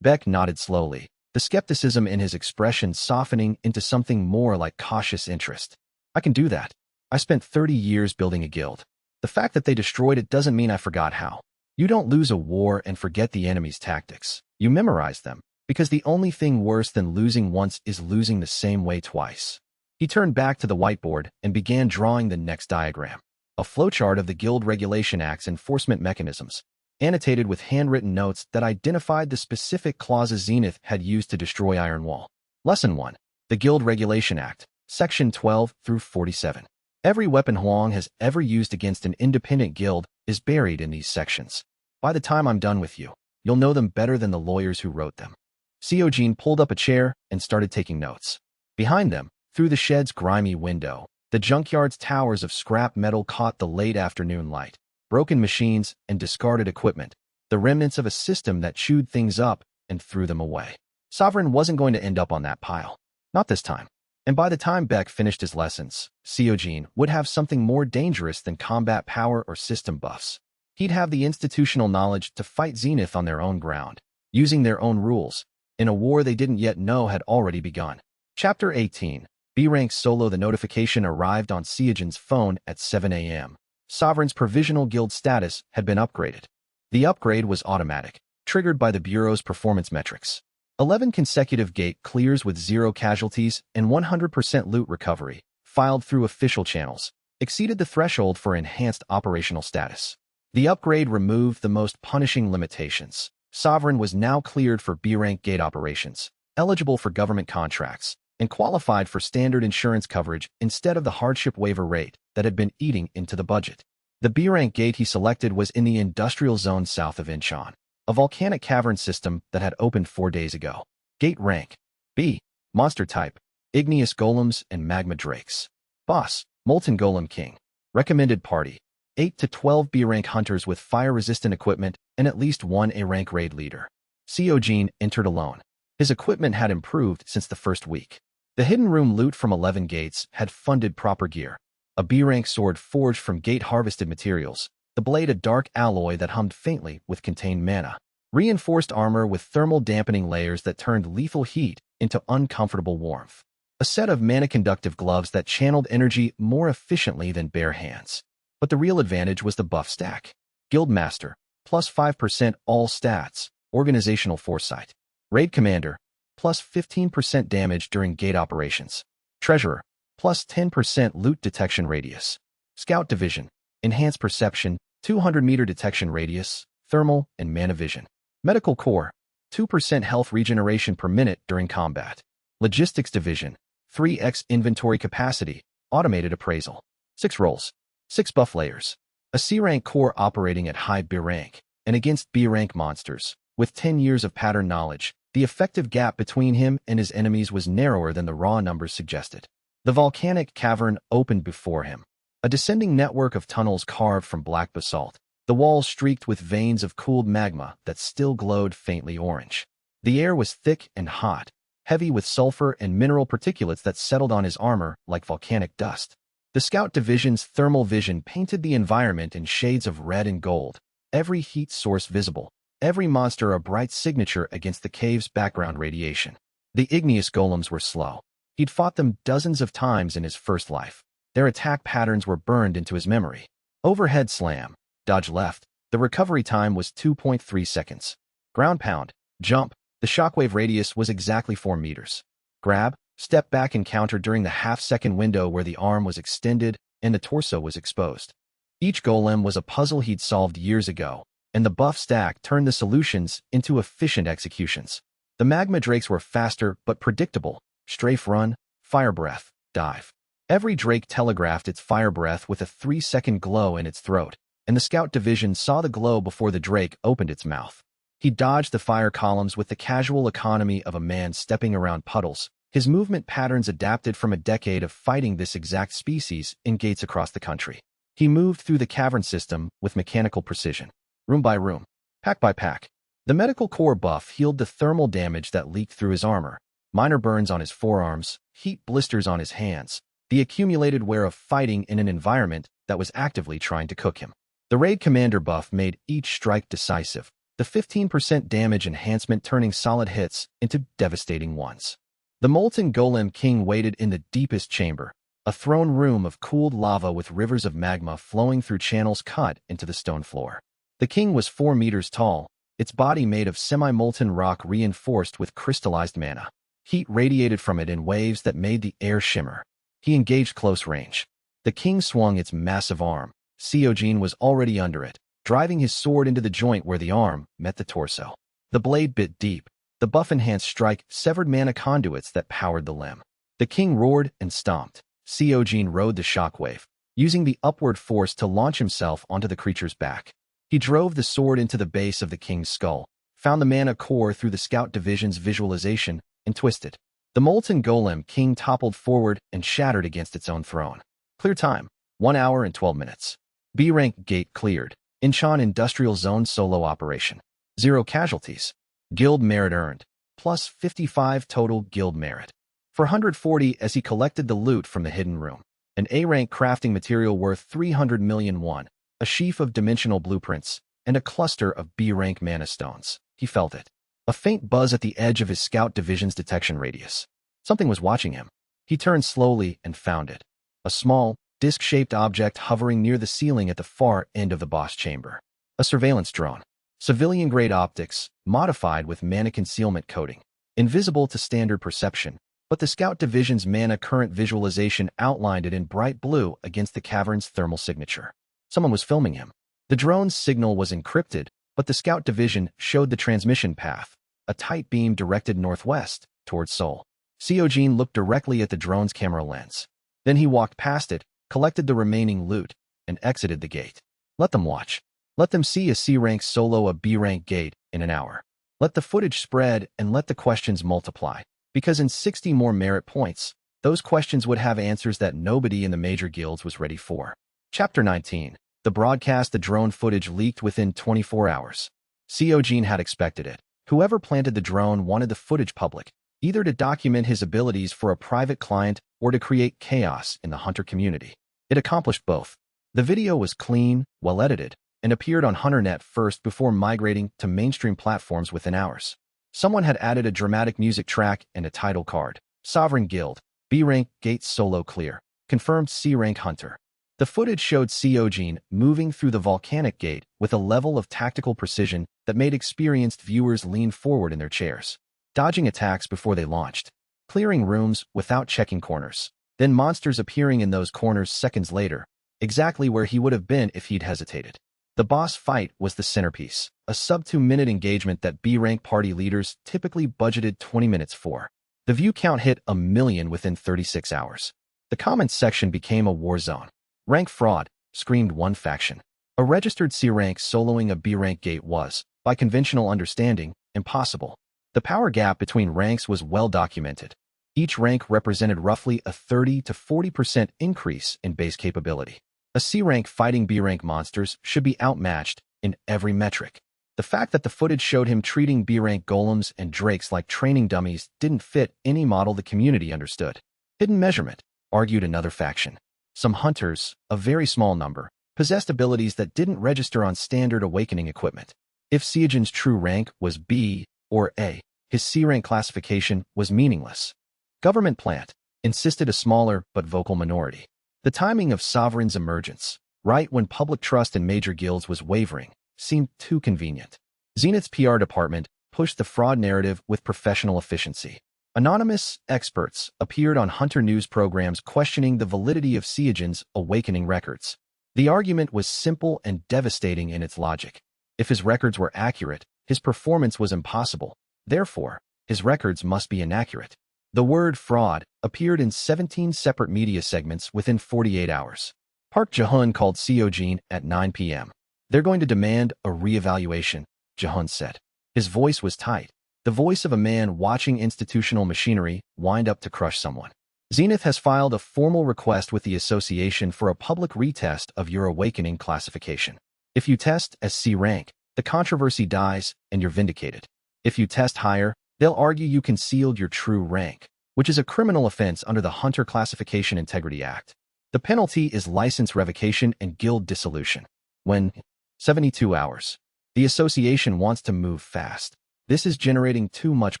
Beck nodded slowly, the skepticism in his expression softening into something more like cautious interest. I can do that. I spent 30 years building a guild. The fact that they destroyed it doesn't mean I forgot how. You don't lose a war and forget the enemy's tactics. You memorize them, because the only thing worse than losing once is losing the same way twice. He turned back to the whiteboard and began drawing the next diagram, a flowchart of the Guild Regulation Act's enforcement mechanisms, annotated with handwritten notes that identified the specific clauses Zenith had used to destroy Ironwall. Lesson 1. The Guild Regulation Act, Section 12 through 47. Every weapon Huang has ever used against an independent guild is buried in these sections. By the time I'm done with you, you'll know them better than the lawyers who wrote them. Seojin pulled up a chair and started taking notes. Behind them, through the shed's grimy window, the junkyard's towers of scrap metal caught the late afternoon light. Broken machines and discarded equipment, the remnants of a system that chewed things up and threw them away. Sovereign wasn't going to end up on that pile. Not this time. And by the time Beck finished his lessons, Seojin would have something more dangerous than combat power or system buffs. He'd have the institutional knowledge to fight Zenith on their own ground, using their own rules, in a war they didn't yet know had already begun. Chapter 18. B-Rank Solo. The notification arrived on Seojin's phone at 7 a.m. Sovereign's provisional guild status had been upgraded. The upgrade was automatic, triggered by the Bureau's performance metrics. 11 consecutive gate clears with 0 casualties and 100% loot recovery, filed through official channels, exceeded the threshold for enhanced operational status. The upgrade removed the most punishing limitations. Sovereign was now cleared for B-rank gate operations, eligible for government contracts, and qualified for standard insurance coverage instead of the hardship waiver rate that had been eating into the budget. The B-rank gate he selected was in the industrial zone south of Incheon, a volcanic cavern system that had opened 4 days ago. Gate rank: B. Monster type: igneous golems and magma drakes. Boss: Molten Golem King. Recommended party: 8 to 12 B-rank hunters with fire-resistant equipment and at least 1 A-rank raid leader. Seojin entered alone. His equipment had improved since the first week. The hidden room loot from 11 gates had funded proper gear. A B-rank sword forged from gate-harvested materials, the blade a dark alloy that hummed faintly with contained mana. Reinforced armor with thermal dampening layers that turned lethal heat into uncomfortable warmth. A set of mana-conductive gloves that channeled energy more efficiently than bare hands. But the real advantage was the buff stack. Guildmaster, plus 5% all stats, organizational foresight. Raid Commander, plus 15% damage during gate operations. Treasurer, plus 10% loot detection radius. Scout Division, enhanced perception, 200-meter detection radius, thermal, and mana vision. Medical Corps, 2% health regeneration per minute during combat. Logistics Division, 3x inventory capacity, automated appraisal. 6 roles, 6 buff layers. A C-rank corps operating at high B rank, and against B-rank monsters. With 10 years of pattern knowledge, the effective gap between him and his enemies was narrower than the raw numbers suggested. The volcanic cavern opened before him, a descending network of tunnels carved from black basalt, the walls streaked with veins of cooled magma that still glowed faintly orange. The air was thick and hot, heavy with sulfur and mineral particulates that settled on his armor like volcanic dust. The Scout Division's thermal vision painted the environment in shades of red and gold, every heat source visible, every monster a bright signature against the cave's background radiation. The igneous golems were slow. He'd fought them dozens of times in his first life. Their attack patterns were burned into his memory. Overhead slam, dodge left. The recovery time was 2.3 seconds. Ground pound, jump. The shockwave radius was exactly 4 meters. Grab, step back and counter during the half-second window where the arm was extended and the torso was exposed. Each golem was a puzzle he'd solved years ago, and the buff stack turned the solutions into efficient executions. The magma drakes were faster but predictable. Strafe run, fire breath, dive. Every drake telegraphed its fire breath with a 3-second glow in its throat, and the scout division saw the glow before the drake opened its mouth. He dodged the fire columns with the casual economy of a man stepping around puddles. His movement patterns adapted from a decade of fighting this exact species in gates across the country. He moved through the cavern system with mechanical precision. Room by room, pack by pack. The medical core buff healed the thermal damage that leaked through his armor. Minor burns on his forearms, heat blisters on his hands. The accumulated wear of fighting in an environment that was actively trying to cook him. The raid commander buff made each strike decisive. The 15% damage enhancement turning solid hits into devastating ones. The molten golem king waited in the deepest chamber, a throne room of cooled lava with rivers of magma flowing through channels cut into the stone floor. The king was 4 meters tall, its body made of semi-molten rock reinforced with crystallized mana. Heat radiated from it in waves that made the air shimmer. He engaged close range. The king swung its massive arm. Seojin was already under it, driving his sword into the joint where the arm met the torso. The blade bit deep. The buff-enhanced strike severed mana conduits that powered the limb. The king roared and stomped. Seojin rode the shockwave, using the upward force to launch himself onto the creature's back. He drove the sword into the base of the king's skull, found the mana core through the scout division's visualization, and twisted. The molten golem king toppled forward and shattered against its own throne. Clear time, 1 hour and 12 minutes. B-rank gate cleared. Incheon Industrial Zone solo operation. 0 casualties. Guild merit earned. Plus 55 total guild merit. For 140 as he collected the loot from the hidden room. An A-rank crafting material worth 300 million won. A sheaf of dimensional blueprints. And a cluster of B-rank mana stones. He felt it. A faint buzz at the edge of his scout division's detection radius. Something was watching him. He turned slowly and found it. A small, disc-shaped object hovering near the ceiling at the far end of the boss chamber. A surveillance drone. Civilian-grade optics, modified with mana concealment coating. Invisible to standard perception, but the scout division's mana current visualization outlined it in bright blue against the cavern's thermal signature. Someone was filming him. The drone's signal was encrypted, but the scout division showed the transmission path, a tight beam directed northwest, towards Seoul. Seojin looked directly at the drone's camera lens. Then he walked past it, collected the remaining loot, and exited the gate. Let them watch. Let them see a C-rank solo a B-rank gate in an hour. Let the footage spread and let the questions multiply. Because in 60 more merit points, those questions would have answers that nobody in the major guilds was ready for. Chapter 19. The broadcast. The drone footage leaked within 24 hours. Seojin had expected it. Whoever planted the drone wanted the footage public, either to document his abilities for a private client or to create chaos in the hunter community. It accomplished both. The video was clean, well-edited, and appeared on HunterNet first before migrating to mainstream platforms within hours. Someone had added a dramatic music track and a title card. Sovereign Guild, B-rank gate solo clear. Confirmed C-rank hunter. The footage showed Seojin moving through the volcanic gate with a level of tactical precision that made experienced viewers lean forward in their chairs, dodging attacks before they launched, clearing rooms without checking corners, then monsters appearing in those corners seconds later, exactly where he would have been if he'd hesitated. The boss fight was the centerpiece, a sub-2-minute engagement that B-rank party leaders typically budgeted 20 minutes for. The view count hit 1 million within 36 hours. The comments section became a war zone. Rank fraud, screamed one faction. A registered C-rank soloing a B-rank gate was, by conventional understanding, impossible. The power gap between ranks was well documented. Each rank represented roughly a 30 to 40% increase in base capability. A C-rank fighting B-rank monsters should be outmatched in every metric. The fact that the footage showed him treating B-rank golems and drakes like training dummies didn't fit any model the community understood. Hidden measurement, argued another faction. Some hunters, a very small number, possessed abilities that didn't register on standard awakening equipment. If Seojin's true rank was B or A, his C-rank classification was meaningless. Government plant. insisted a smaller but vocal minority. The timing of Sovereign's emergence, right when public trust in major guilds was wavering, seemed too convenient. Zenith's PR department pushed the fraud narrative with professional efficiency. Anonymous experts appeared on Hunter News programs questioning the validity of Seojin's awakening records. The argument was simple and devastating in its logic. If his records were accurate, his performance was impossible. Therefore, his records must be inaccurate. The word fraud appeared in 17 separate media segments within 48 hours. Park Jae-hun called Seojin at 9 p.m. "They're going to demand a reevaluation," Jae-hun said. His voice was tight, the voice of a man watching institutional machinery wind up to crush someone. "Zenith has filed a formal request with the association for a public retest of your awakening classification. If you test as C rank, the controversy dies and you're vindicated. If you test higher, they'll argue you concealed your true rank, which is a criminal offense under the Hunter Classification Integrity Act. The penalty is license revocation and guild dissolution. When 72 hours. The association wants to move fast. This is generating too much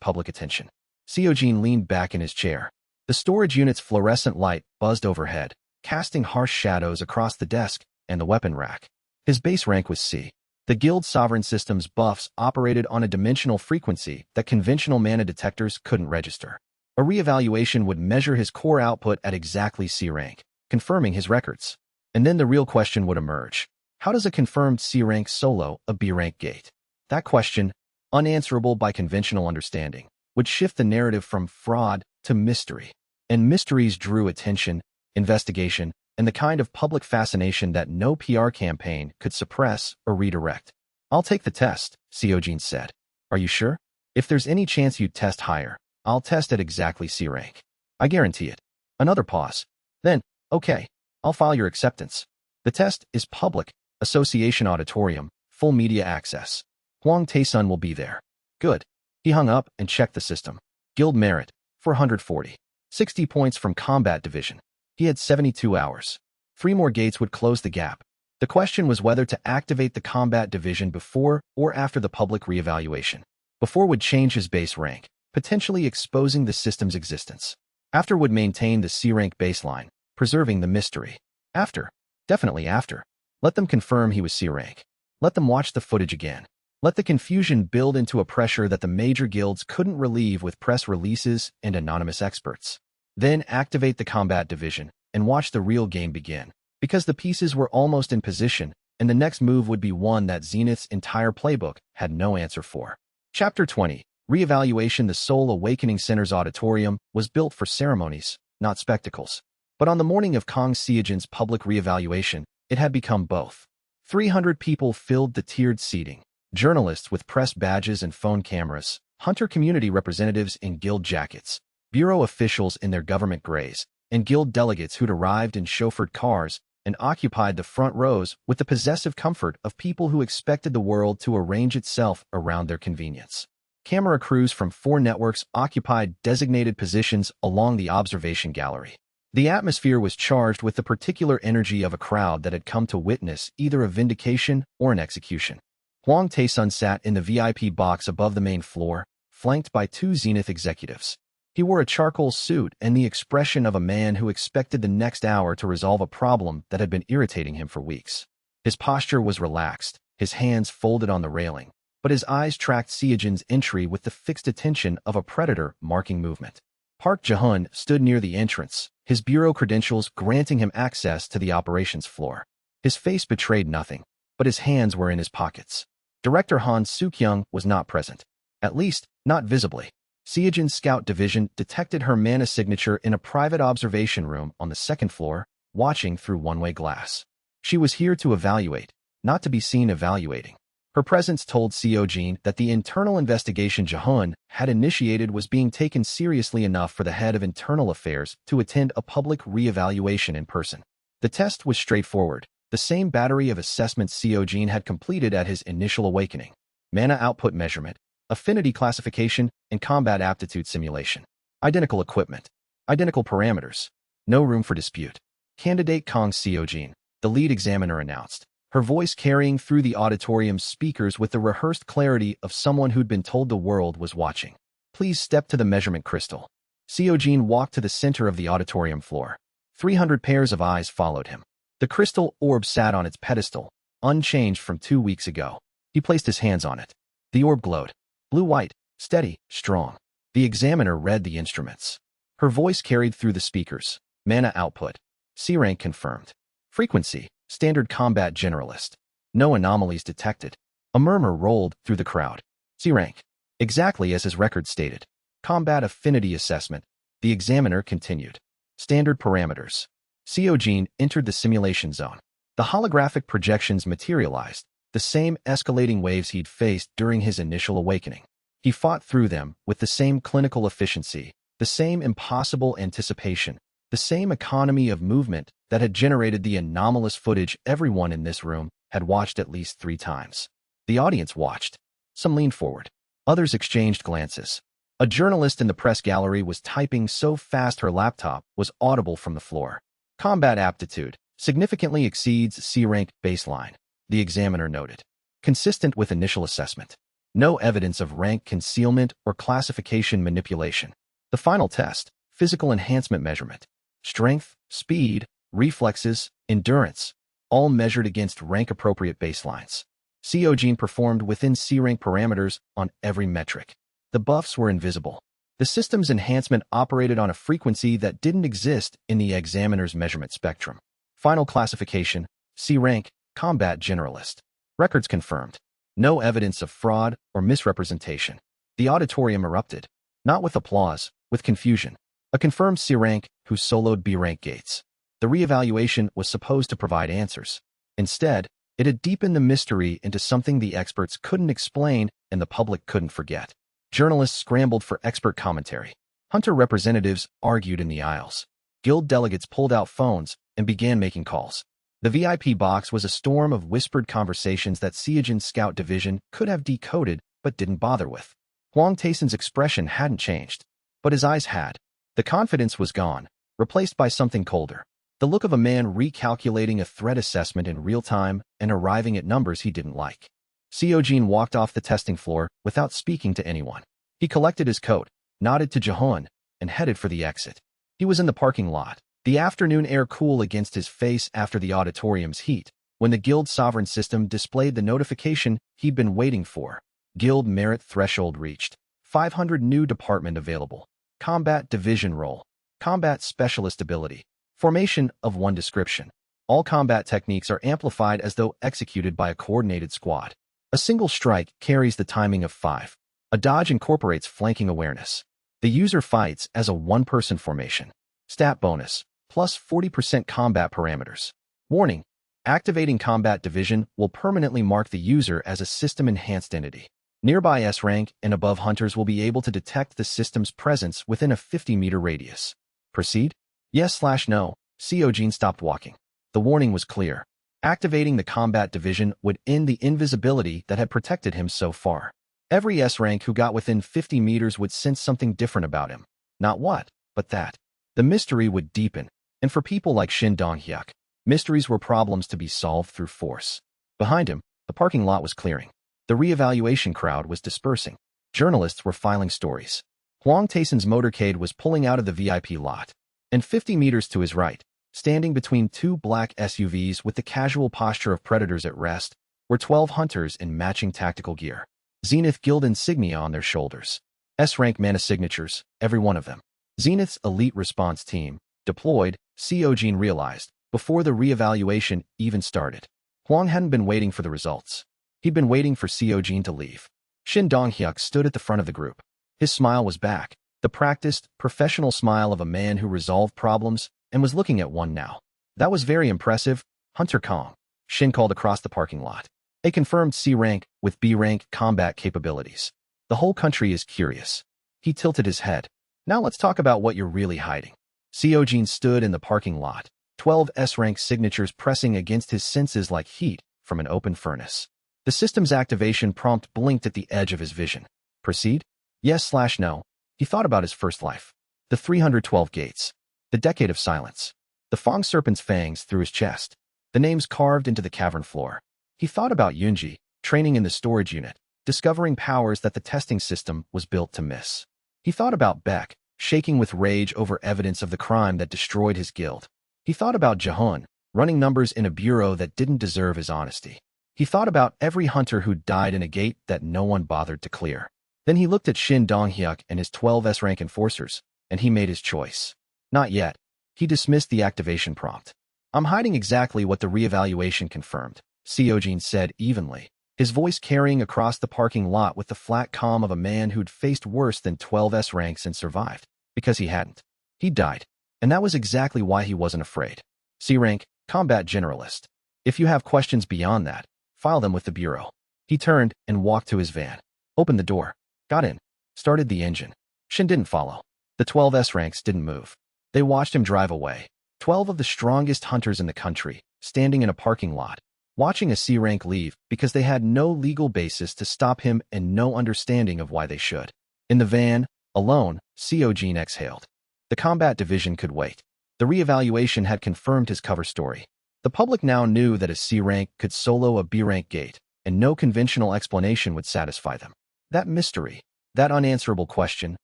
public attention." Seojin leaned back in his chair. The storage unit's fluorescent light buzzed overhead, casting harsh shadows across the desk and the weapon rack. His base rank was C. The guild sovereign system's buffs operated on a dimensional frequency that conventional mana detectors couldn't register. A reevaluation would measure his core output at exactly C rank, confirming his records. And then the real question would emerge. How does a confirmed C rank solo a B rank gate? That question, unanswerable by conventional understanding, would shift the narrative from fraud to mystery. And mysteries drew attention, investigation, and the kind of public fascination that no PR campaign could suppress or redirect. "I'll take the test," Seojin said. "Are you sure? If there's any chance you'd test higher, I'll test at exactly C rank. I guarantee it." Another pause. Then, "Okay, I'll file your acceptance. The test is public, association auditorium, full media access. Hwang Tae-sun will be there." "Good." He hung up and checked the system. Guild merit, 440. 60 points from combat division. He had 72 hours. 3 more gates would close the gap. The question was whether to activate the combat division before or after the public reevaluation. Before would change his base rank, potentially exposing the system's existence. After would maintain the C rank baseline, preserving the mystery. After. Definitely after. Let them confirm he was C rank. Let them watch the footage again. Let the confusion build into a pressure that the major guilds couldn't relieve with press releases and anonymous experts. Then activate the combat division and watch the real game begin, because the pieces were almost in position, and the next move would be one that Zenith's entire playbook had no answer for. Chapter 20. Reevaluation. The Soul Awakening Center's auditorium was built for ceremonies, not spectacles. But on the morning of Kang Seojin's public reevaluation, it had become both. 300 people filled the tiered seating. Journalists with press badges and phone cameras, Hunter community representatives in guild jackets, bureau officials in their government grays, and guild delegates who'd arrived in chauffeured cars and occupied the front rows with the possessive comfort of people who expected the world to arrange itself around their convenience. Camera crews from 4 networks occupied designated positions along the observation gallery. The atmosphere was charged with the particular energy of a crowd that had come to witness either a vindication or an execution. Hwang Tae-sun sat in the VIP box above the main floor, flanked by 2 Zenith executives. He wore a charcoal suit and the expression of a man who expected the next hour to resolve a problem that had been irritating him for weeks. His posture was relaxed, his hands folded on the railing, but his eyes tracked Seojin's entry with the fixed attention of a predator marking movement. Park Jae-hun stood near the entrance, his bureau credentials granting him access to the operations floor. His face betrayed nothing, but his hands were in his pockets. Director Han Soo-kyung was not present, at least not visibly. Seojin's scout division detected her mana signature in a private observation room on the 2nd floor, watching through one-way glass. She was here to evaluate, not to be seen evaluating. Her presence told Seojin that the internal investigation Jae-hun had initiated was being taken seriously enough for the head of internal affairs to attend a public re-evaluation in person. The test was straightforward, the same battery of assessments Seojin had completed at his initial awakening. Mana output measurement, affinity classification, and combat aptitude simulation. Identical equipment. Identical parameters. No room for dispute. Candidate Kang Seojin, the lead examiner announced, her voice carrying through the auditorium's speakers with the rehearsed clarity of someone who'd been told the world was watching. "Please step to the measurement crystal." Seojin walked to the center of the auditorium floor. 300 pairs of eyes followed him. The crystal orb sat on its pedestal, unchanged from 2 weeks ago. He placed his hands on it. The orb glowed. Blue-white, steady, strong. The examiner read the instruments. Her voice carried through the speakers. Mana output. C rank confirmed. Frequency. Standard combat generalist. No anomalies detected. A murmur rolled through the crowd. C rank. Exactly as his record stated. Combat affinity assessment. The examiner continued. Standard parameters. Seojin entered the simulation zone. The holographic projections materialized, the same escalating waves he'd faced during his initial awakening. He fought through them with the same clinical efficiency, the same impossible anticipation, the same economy of movement that had generated the anomalous footage everyone in this room had watched at least 3 times. The audience watched. Some leaned forward. Others exchanged glances. A journalist in the press gallery was typing so fast her laptop was audible from the floor. Combat aptitude significantly exceeds C-rank baseline, the examiner noted. Consistent with initial assessment. No evidence of rank concealment or classification manipulation. The final test, physical enhancement measurement. Strength, speed, reflexes, endurance, all measured against rank-appropriate baselines. Seojin performed within C-rank parameters on every metric. The buffs were invisible. The system's enhancement operated on a frequency that didn't exist in the examiner's measurement spectrum. Final classification, C-rank, combat generalist. Records confirmed. No evidence of fraud or misrepresentation. The auditorium erupted. Not with applause, with confusion. A confirmed C-rank who soloed B-rank gates. The reevaluation was supposed to provide answers. Instead, it had deepened the mystery into something the experts couldn't explain and the public couldn't forget. Journalists scrambled for expert commentary. Hunter representatives argued in the aisles. Guild delegates pulled out phones and began making calls. The VIP box was a storm of whispered conversations that Seojin's scout division could have decoded but didn't bother with. Hwang Taeson's expression hadn't changed, but his eyes had. The confidence was gone, replaced by something colder. The look of a man recalculating a threat assessment in real time and arriving at numbers he didn't like. Seojin walked off the testing floor without speaking to anyone. He collected his coat, nodded to Jahoon, and headed for the exit. He was in the parking lot, the afternoon air cool against his face after the auditorium's heat, when the Guild Sovereign system displayed the notification he'd been waiting for. Guild merit threshold reached. 500 new department available. Combat division role. Combat specialist ability. Formation of 1 description. All combat techniques are amplified as though executed by a coordinated squad. A single strike carries the timing of 5. A dodge incorporates flanking awareness. The user fights as a 1-person formation. Stat bonus, plus 40% combat parameters. Warning, activating combat division will permanently mark the user as a system-enhanced entity. Nearby S-rank and above hunters will be able to detect the system's presence within a 50-meter radius. Proceed? Yes/no. Seojin stopped walking. The warning was clear. Activating the combat division would end the invisibility that had protected him so far. Every S-rank who got within 50 meters would sense something different about him. Not what, but that. The mystery would deepen, and for people like Shin Dong-hyuk, mysteries were problems to be solved through force. Behind him, the parking lot was clearing. The reevaluation crowd was dispersing. Journalists were filing stories. Hwang Taeson's motorcade was pulling out of the VIP lot. And 50 meters to his right, standing between 2 black SUVs with the casual posture of predators at rest, were 12 hunters in matching tactical gear. Zenith Guild insignia on their shoulders. S-rank mana signatures, every one of them. Zenith's elite response team, deployed, Seojin realized, before the reevaluation even started. Hwang hadn't been waiting for the results. He'd been waiting for Seojin to leave. Shin Dong-hyuk stood at the front of the group. His smile was back, the practiced, professional smile of a man who resolved problems and was looking at one now. That was very impressive, Hunter Kong, Shin called across the parking lot. A confirmed C-rank with B-rank combat capabilities. The whole country is curious. He tilted his head. Now let's talk about what you're really hiding. Seojin stood in the parking lot, 12 S-rank signatures pressing against his senses like heat from an open furnace. The system's activation prompt blinked at the edge of his vision. Proceed? Yes/no. He thought about his first life. The 312 gates. The decade of silence. The Fang Serpent's fangs through his chest. The names carved into the cavern floor. He thought about Yunji, training in the storage unit, discovering powers that the testing system was built to miss. He thought about Beck, shaking with rage over evidence of the crime that destroyed his guild. He thought about Jahun, running numbers in a bureau that didn't deserve his honesty. He thought about every hunter who died in a gate that no one bothered to clear. Then he looked at Shin Donghyuk and his 12 S-rank enforcers, and he made his choice. Not yet. He dismissed the activation prompt. I'm hiding exactly what the reevaluation confirmed, Seojin said evenly, his voice carrying across the parking lot with the flat calm of a man who'd faced worse than 12 S-ranks and survived, because he hadn't. He died, and that was exactly why he wasn't afraid. C-rank, combat generalist. If you have questions beyond that, file them with the bureau. He turned and walked to his van, opened the door, got in, started the engine. Shin didn't follow. The 12 S-ranks didn't move. They watched him drive away. 12 of the strongest hunters in the country, standing in a parking lot, watching a C-rank leave because they had no legal basis to stop him and no understanding of why they should. In the van, alone, Seojin exhaled. The combat division could wait. The reevaluation had confirmed his cover story. The public now knew that a C-rank could solo a B-rank gate, and no conventional explanation would satisfy them. That mystery, that unanswerable question,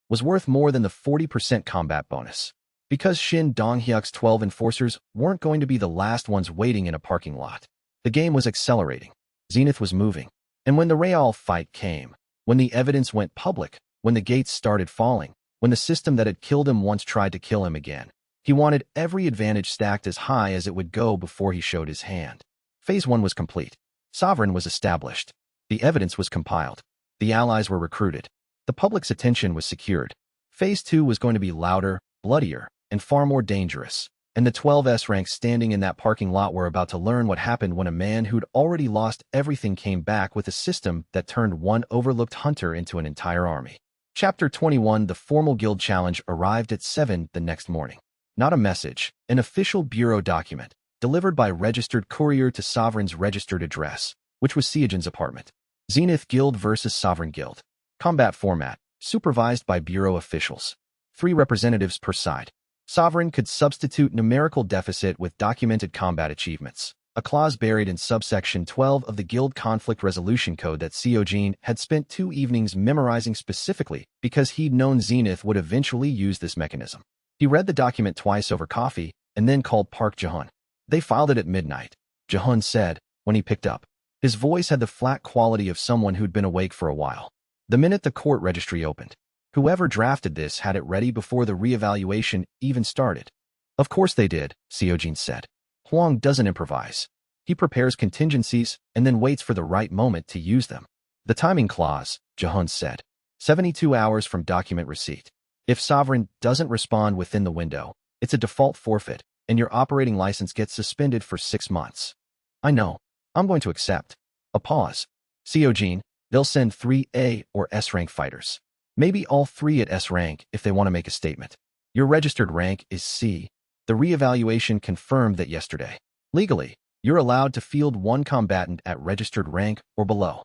was worth more than the 40% combat bonus. Because Shin Donghyuk's 12 enforcers weren't going to be the last ones waiting in a parking lot. The game was accelerating. Zenith was moving. And when the Real fight came, when the evidence went public, when the gates started falling, when the system that had killed him once tried to kill him again, he wanted every advantage stacked as high as it would go before he showed his hand. Phase 1 was complete. Sovereign was established. The evidence was compiled. The allies were recruited. The public's attention was secured. Phase 2 was going to be louder, bloodier, and far more dangerous. And the 12 S-ranks standing in that parking lot were about to learn what happened when a man who'd already lost everything came back with a system that turned one overlooked hunter into an entire army. Chapter 21. The formal guild challenge arrived at 7 the next morning. Not a message, an official bureau document, delivered by registered courier to Sovereign's registered address, which was Seojin's apartment. Zenith Guild versus Sovereign Guild. Combat format, supervised by bureau officials. 3 representatives per side. Sovereign could substitute numerical deficit with documented combat achievements, a clause buried in subsection 12 of the Guild Conflict Resolution Code that Seojin had spent 2 evenings memorizing specifically because he'd known Zenith would eventually use this mechanism. He read the document twice over coffee and then called Park Jahun. They filed it at midnight, Jahun said when he picked up. His voice had the flat quality of someone who'd been awake for a while. The minute the court registry opened, whoever drafted this had it ready before the reevaluation even started. Of course they did, Seojin said. Huang doesn't improvise. He prepares contingencies and then waits for the right moment to use them. The timing clause, Jahun said. 72 hours from document receipt. If Sovereign doesn't respond within the window, it's a default forfeit, and your operating license gets suspended for 6 months. I know. I'm going to accept. A pause. Seojin, they'll send 3 A or S rank fighters. Maybe all 3 at S rank if they want to make a statement. Your registered rank is C. The reevaluation confirmed that yesterday. Legally, you're allowed to field 1 combatant at registered rank or below.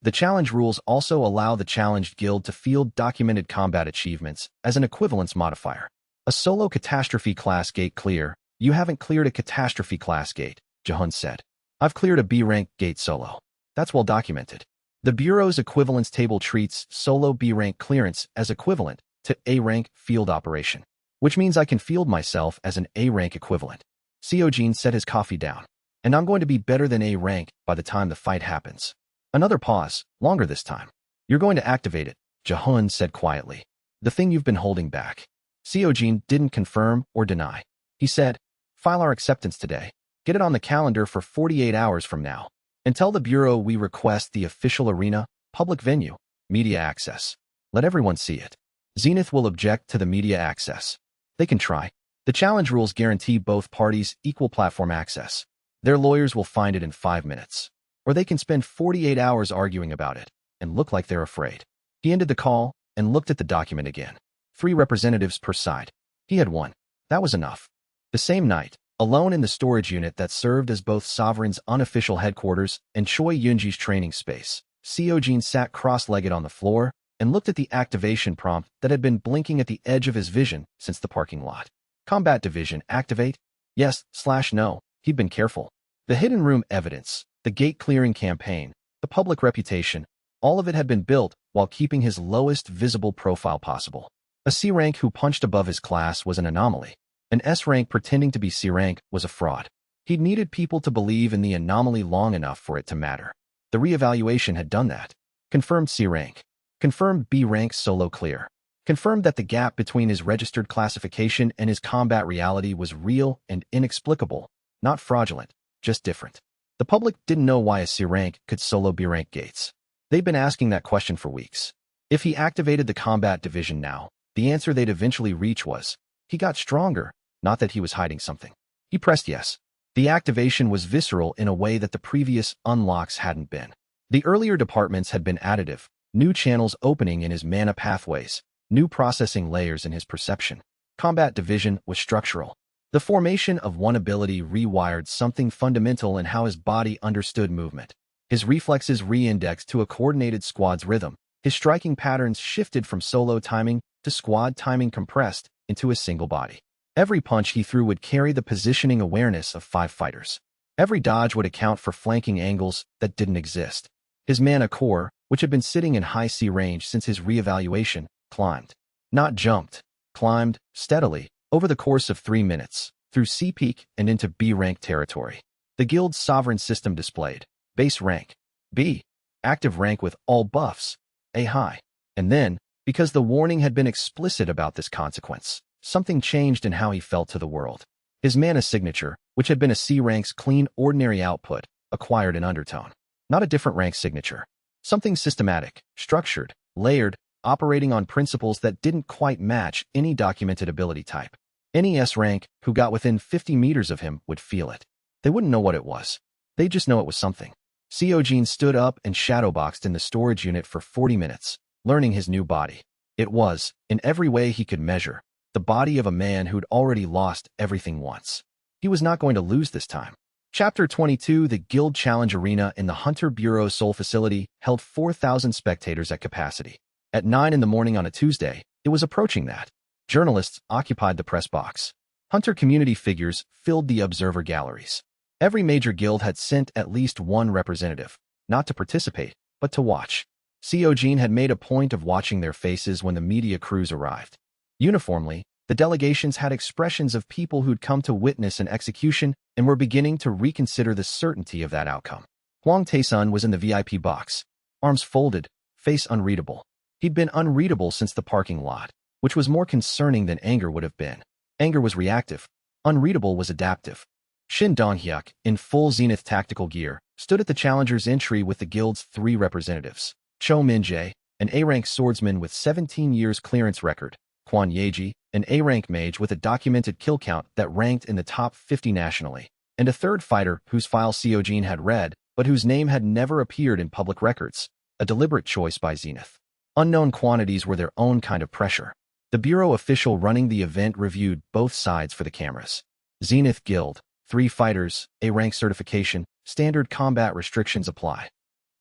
The challenge rules also allow the challenged guild to field documented combat achievements as an equivalence modifier. A solo catastrophe class gate clear. You haven't cleared a catastrophe class gate, Jahun said. I've cleared a B rank gate solo. That's well documented. The Bureau's equivalence table treats solo B rank clearance as equivalent to A rank field operation, which means I can field myself as an A rank equivalent. Seojin set his coffee down. And I'm going to be better than A rank by the time the fight happens. Another pause, longer this time. You're going to activate it, Jahun said quietly. The thing you've been holding back. Seojin didn't confirm or deny. He said, file our acceptance today. Get it on the calendar for 48 hours from now. And tell the Bureau we request the official arena, public venue, media access. Let everyone see it. Zenith will object to the media access. They can try. The challenge rules guarantee both parties equal platform access. Their lawyers will find it in 5 minutes. Or they can spend 48 hours arguing about it and look like they're afraid. He ended the call and looked at the document again. 3 representatives per side. He had 1. That was enough. The same night, alone in the storage unit that served as both Sovereign's unofficial headquarters and Choi Yunji's training space, Seojin sat cross-legged on the floor and looked at the activation prompt that had been blinking at the edge of his vision since the parking lot. Combat Division, activate? Yes/no. He'd been careful. The hidden room evidence, the gate-clearing campaign, the public reputation, all of it had been built while keeping his lowest visible profile possible. A C rank who punched above his class was an anomaly. An S rank pretending to be C rank was a fraud. He'd needed people to believe in the anomaly long enough for it to matter. The reevaluation had done that. Confirmed C rank. Confirmed B rank solo clear. Confirmed that the gap between his registered classification and his combat reality was real and inexplicable, not fraudulent, just different. The public didn't know why a C rank could solo B rank gates. They'd been asking that question for weeks. If he activated the combat division now, the answer they'd eventually reach was, he got stronger, not that he was hiding something. He pressed yes. The activation was visceral in a way that the previous unlocks hadn't been. The earlier departments had been additive, new channels opening in his mana pathways, new processing layers in his perception. Combat division was structural. The formation of one ability rewired something fundamental in how his body understood movement. His reflexes re-indexed to a coordinated squad's rhythm. His striking patterns shifted from solo timing to squad timing compressed into a single body. Every punch he threw would carry the positioning awareness of 5 fighters. Every dodge would account for flanking angles that didn't exist. His mana core, which had been sitting in high C range since his reevaluation, climbed. Not jumped, climbed steadily over the course of 3 minutes, through C peak and into B rank territory. The guild's sovereign system displayed base rank, B, active rank with all buffs, A high. And then, because the warning had been explicit about this consequence, something changed in how he felt to the world. His mana signature, which had been a C rank's clean ordinary output, acquired an undertone. Not a different rank signature. Something systematic, structured, layered, operating on principles that didn't quite match any documented ability type. Any S rank who got within 50 meters of him would feel it. They wouldn't know what it was. They'd just know it was something. Seojin stood up and shadowboxed in the storage unit for 40 minutes, learning his new body. It was, in every way he could measure, the body of a man who'd already lost everything once. He was not going to lose this time. Chapter 22. The Guild Challenge Arena in the Hunter Bureau Seoul facility held 4,000 spectators at capacity. At 9 in the morning on a Tuesday, it was approaching that. Journalists occupied the press box. Hunter community figures filled the observer galleries. Every major guild had sent at least one representative, not to participate, but to watch. Seojin had made a point of watching their faces when the media crews arrived. Uniformly, the delegations had expressions of people who'd come to witness an execution and were beginning to reconsider the certainty of that outcome. Hwang Tae-sun was in the VIP box, arms folded, face unreadable. He'd been unreadable since the parking lot, which was more concerning than anger would have been. Anger was reactive. Unreadable was adaptive. Shin Dong-hyuk, in full Zenith tactical gear, stood at the challenger's entry with the guild's 3 representatives. Cho Min-jae, an A-rank swordsman with 17 years clearance record, Kwon Yeji, an A-rank mage with a documented kill count that ranked in the top 50 nationally, and a third fighter whose file Seojin had read, but whose name had never appeared in public records, a deliberate choice by Zenith. Unknown quantities were their own kind of pressure. The bureau official running the event reviewed both sides for the cameras. Zenith Guild, 3 fighters, A-rank certification, standard combat restrictions apply.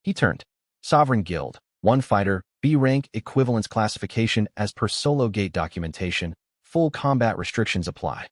He turned. Sovereign Guild, 1 fighter, B-rank equivalence classification as per solo gate documentation, full combat restrictions apply.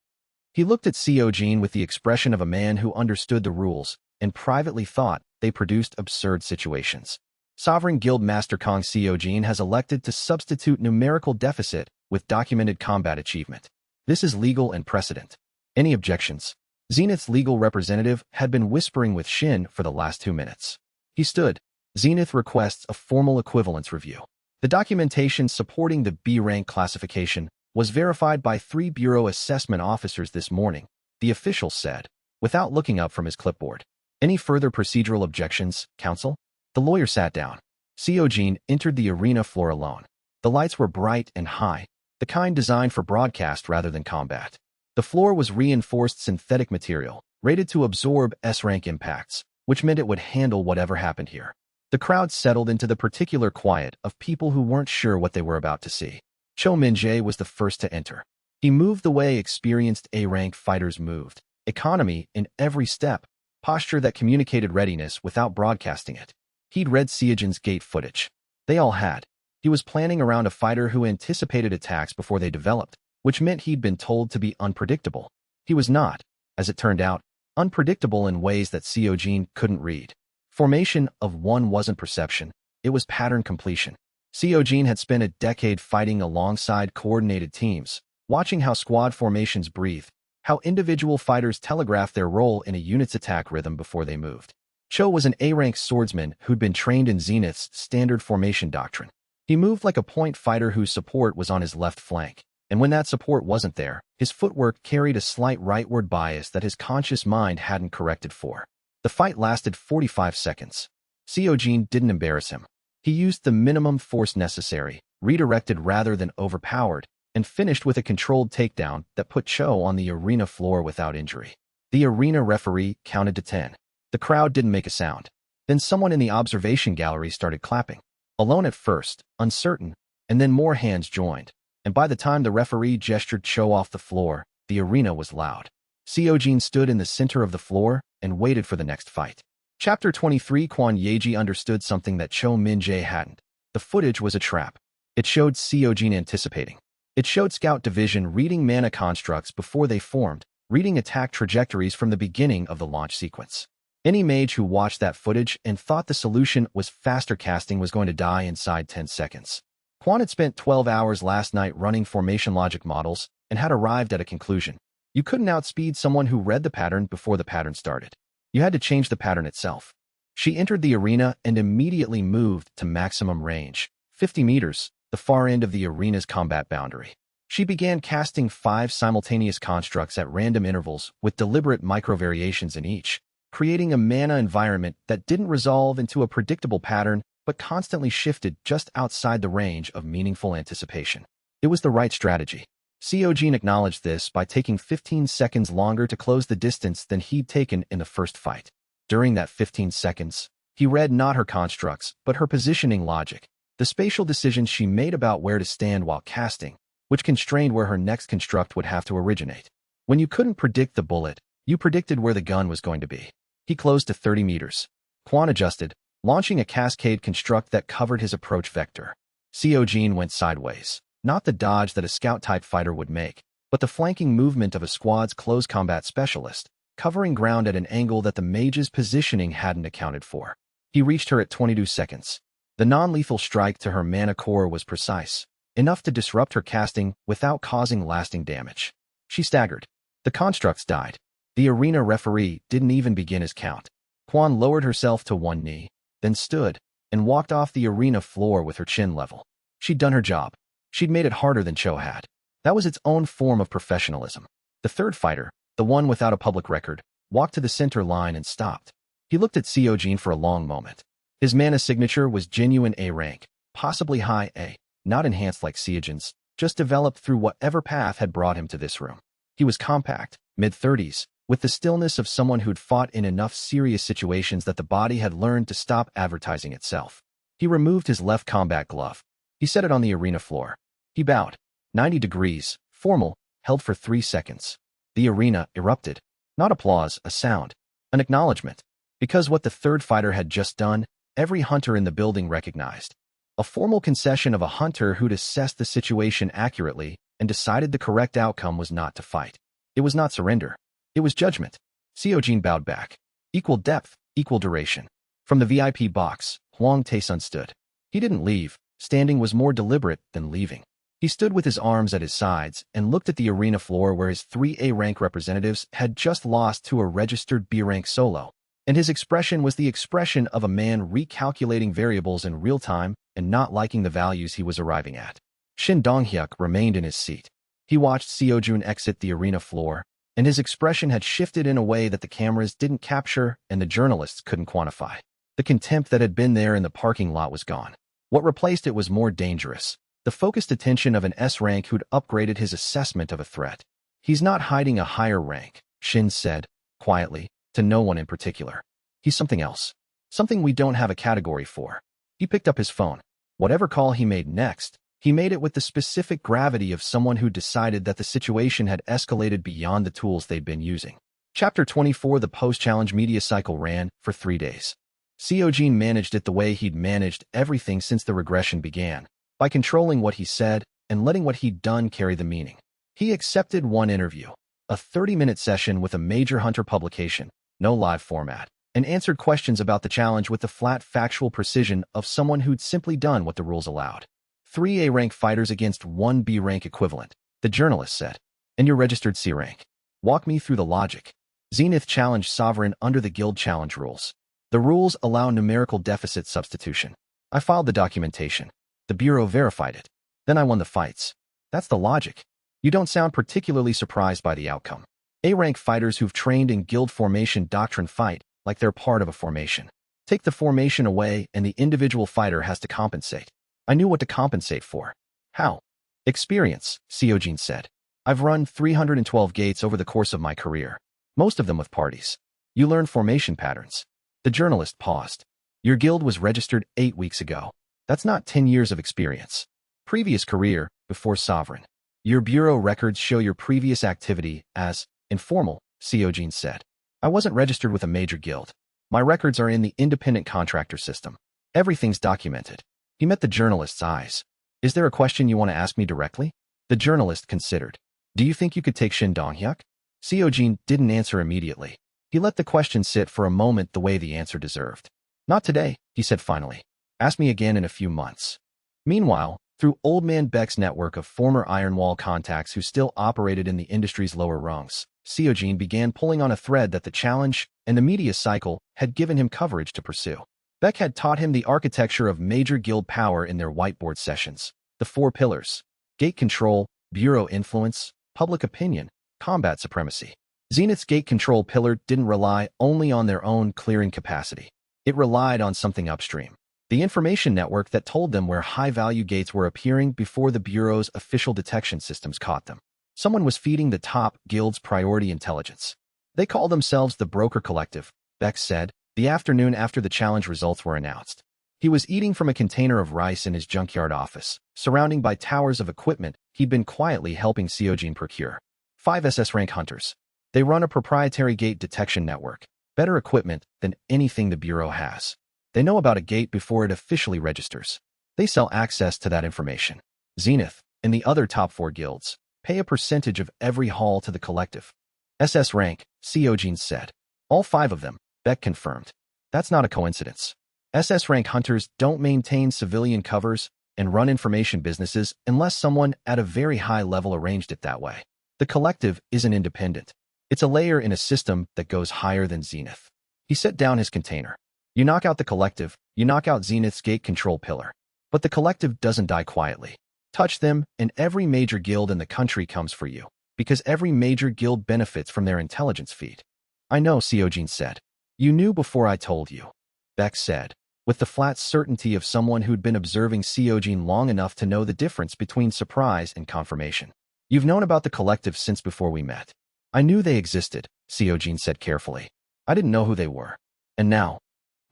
He looked at Seojin with the expression of a man who understood the rules and privately thought they produced absurd situations. Sovereign Guild Master Kang Seojin has elected to substitute numerical deficit with documented combat achievement. This is legal and precedent. Any objections? Zenith's legal representative had been whispering with Shin for the last 2 minutes. He stood. Zenith requests a formal equivalence review. The documentation supporting the B-rank classification was verified by 3 Bureau assessment officers this morning, the official said, without looking up from his clipboard. Any further procedural objections, counsel? The lawyer sat down. Seojin entered the arena floor alone. The lights were bright and high, the kind designed for broadcast rather than combat. The floor was reinforced synthetic material, rated to absorb S-rank impacts, which meant it would handle whatever happened here. The crowd settled into the particular quiet of people who weren't sure what they were about to see. Cho Min-jae was the first to enter. He moved the way experienced A-rank fighters moved, economy in every step, posture that communicated readiness without broadcasting it. He'd read Seojin's gate footage. They all had. He was planning around a fighter who anticipated attacks before they developed, which meant he'd been told to be unpredictable. He was not, as it turned out, unpredictable in ways that Seojin couldn't read. Formation of one wasn't perception, it was pattern completion. Seojin had spent a decade fighting alongside coordinated teams, watching how squad formations breathed, how individual fighters telegraphed their role in a unit's attack rhythm before they moved. Cho was an A-rank swordsman who'd been trained in Zenith's standard formation doctrine. He moved like a point fighter whose support was on his left flank, and when that support wasn't there, his footwork carried a slight rightward bias that his conscious mind hadn't corrected for. The fight lasted 45 seconds. Seojin didn't embarrass him. He used the minimum force necessary, redirected rather than overpowered, and finished with a controlled takedown that put Cho on the arena floor without injury. The arena referee counted to 10. The crowd didn't make a sound. Then someone in the observation gallery started clapping. Alone at first, uncertain, and then more hands joined. And by the time the referee gestured Cho off the floor, the arena was loud. Seojin stood in the center of the floor and waited for the next fight. Chapter 23. Kwon Yeji understood something that Cho Min-jae hadn't. The footage was a trap. It showed Seojin anticipating. It showed Scout Division reading mana constructs before they formed, reading attack trajectories from the beginning of the launch sequence. Any mage who watched that footage and thought the solution was faster casting was going to die inside 10 seconds. Kwon had spent 12 hours last night running formation logic models and had arrived at a conclusion. You couldn't outspeed someone who read the pattern before the pattern started. You had to change the pattern itself. She entered the arena and immediately moved to maximum range, 50 meters, the far end of the arena's combat boundary. She began casting 5 simultaneous constructs at random intervals with deliberate micro-variations in each, creating a mana environment that didn't resolve into a predictable pattern but constantly shifted just outside the range of meaningful anticipation. It was the right strategy. Seojin acknowledged this by taking 15 seconds longer to close the distance than he'd taken in the first fight. During that 15 seconds, he read not her constructs, but her positioning logic, the spatial decisions she made about where to stand while casting, which constrained where her next construct would have to originate. When you couldn't predict the bullet, you predicted where the gun was going to be. He closed to 30 meters. Kwon adjusted, launching a cascade construct that covered his approach vector. Seojin went sideways, not the dodge that a scout-type fighter would make, but the flanking movement of a squad's close combat specialist, covering ground at an angle that the mage's positioning hadn't accounted for. He reached her at 22 seconds. The non-lethal strike to her mana core was precise, enough to disrupt her casting without causing lasting damage. She staggered. The constructs died. The arena referee didn't even begin his count. Kwon lowered herself to one knee, then stood, and walked off the arena floor with her chin level. She'd done her job. She'd made it harder than Cho had. That was its own form of professionalism. The third fighter, the one without a public record, walked to the center line and stopped. He looked at Seojin for a long moment. His mana signature was genuine A rank, possibly high A, not enhanced like Seojin's, just developed through whatever path had brought him to this room. He was compact, mid-30s, with the stillness of someone who'd fought in enough serious situations that the body had learned to stop advertising itself. He removed his left combat glove. He set it on the arena floor. He bowed. 90 degrees, formal, held for 3 seconds. The arena erupted. Not applause, a sound. An acknowledgement. Because what the third fighter had just done, every hunter in the building recognized. A formal concession of a hunter who'd assessed the situation accurately and decided the correct outcome was not to fight. It was not surrender. It was judgment. Seojin bowed back. Equal depth, equal duration. From the VIP box, Hwang Tae-sun stood. He didn't leave. Standing was more deliberate than leaving. He stood with his arms at his sides and looked at the arena floor where his 3 A-rank representatives had just lost to a registered B-rank solo, and his expression was the expression of a man recalculating variables in real time and not liking the values he was arriving at. Shin Dong-hyuk remained in his seat. He watched Seojin exit the arena floor, and his expression had shifted in a way that the cameras didn't capture and the journalists couldn't quantify. The contempt that had been there in the parking lot was gone. What replaced it was more dangerous. The focused attention of an S-rank who'd upgraded his assessment of a threat. He's not hiding a higher rank, Shin said, quietly, to no one in particular. He's something else. Something we don't have a category for. He picked up his phone. Whatever call he made next, he made it with the specific gravity of someone who decided that the situation had escalated beyond the tools they'd been using. Chapter 24. The post-challenge media cycle ran for 3 days. Seojin managed it the way he'd managed everything since the regression began, by controlling what he said and letting what he'd done carry the meaning. He accepted one interview, a 30-minute session with a major hunter publication, no live format, and answered questions about the challenge with the flat factual precision of someone who'd simply done what the rules allowed. 3 A-rank fighters against 1 B-rank equivalent, the journalist said. And you're registered C-rank. Walk me through the logic. Zenith challenged Sovereign under the guild challenge rules. The rules allow numerical deficit substitution. I filed the documentation. The Bureau verified it. Then I won the fights. That's the logic. You don't sound particularly surprised by the outcome. A-rank fighters who've trained in guild formation doctrine fight like they're part of a formation. Take the formation away and the individual fighter has to compensate. I knew what to compensate for. How? Experience, Seojin said. I've run 312 gates over the course of my career, most of them with parties. You learn formation patterns. The journalist paused. Your guild was registered 8 weeks ago. That's not 10 years of experience. Previous career, before Sovereign. Your bureau records show your previous activity as informal, Seojin said. I wasn't registered with a major guild. My records are in the independent contractor system. Everything's documented. He met the journalist's eyes. Is there a question you want to ask me directly? The journalist considered. Do you think you could take Shin Donghyuk? Seojin didn't answer immediately. He let the question sit for a moment the way the answer deserved. Not today, he said finally. Ask me again in a few months. Meanwhile, through Old Man Beck's network of former Iron Wall contacts who still operated in the industry's lower rungs, Seojin began pulling on a thread that the challenge and the media cycle had given him coverage to pursue. Beck had taught him the architecture of major guild power in their whiteboard sessions. The 4 pillars: gate control, bureau influence, public opinion, combat supremacy. Zenith's gate control pillar didn't rely only on their own clearing capacity. It relied on something upstream. The information network that told them where high-value gates were appearing before the Bureau's official detection systems caught them. Someone was feeding the top guild's priority intelligence. They call themselves the Broker Collective, Beck said, the afternoon after the challenge results were announced. He was eating from a container of rice in his junkyard office, surrounded by towers of equipment he'd been quietly helping Seojin procure. 5 SS-rank hunters. They run a proprietary gate detection network, better equipment than anything the Bureau has. They know about a gate before it officially registers. They sell access to that information. Zenith, and the other top 4 guilds, pay a percentage of every haul to the collective. SS rank, Seojin said. All 5 of them, Beck confirmed. That's not a coincidence. SS rank hunters don't maintain civilian covers and run information businesses unless someone at a very high level arranged it that way. The collective isn't independent. It's a layer in a system that goes higher than Zenith. He set down his container. You knock out the collective, you knock out Zenith's gate control pillar. But the collective doesn't die quietly. Touch them, and every major guild in the country comes for you, because every major guild benefits from their intelligence feed. I know, Seojin said. You knew before I told you. Beck said, with the flat certainty of someone who'd been observing Seojin long enough to know the difference between surprise and confirmation. You've known about the collective since before we met. I knew they existed, Seojin said carefully. I didn't know who they were. And now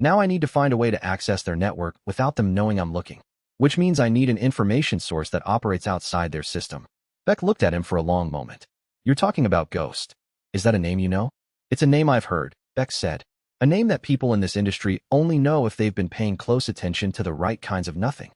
I need to find a way to access their network without them knowing I'm looking. Which means I need an information source that operates outside their system. Beck looked at him for a long moment. You're talking about Ghost. Is that a name you know? It's a name I've heard, Beck said. A name that people in this industry only know if they've been paying close attention to the right kinds of nothing.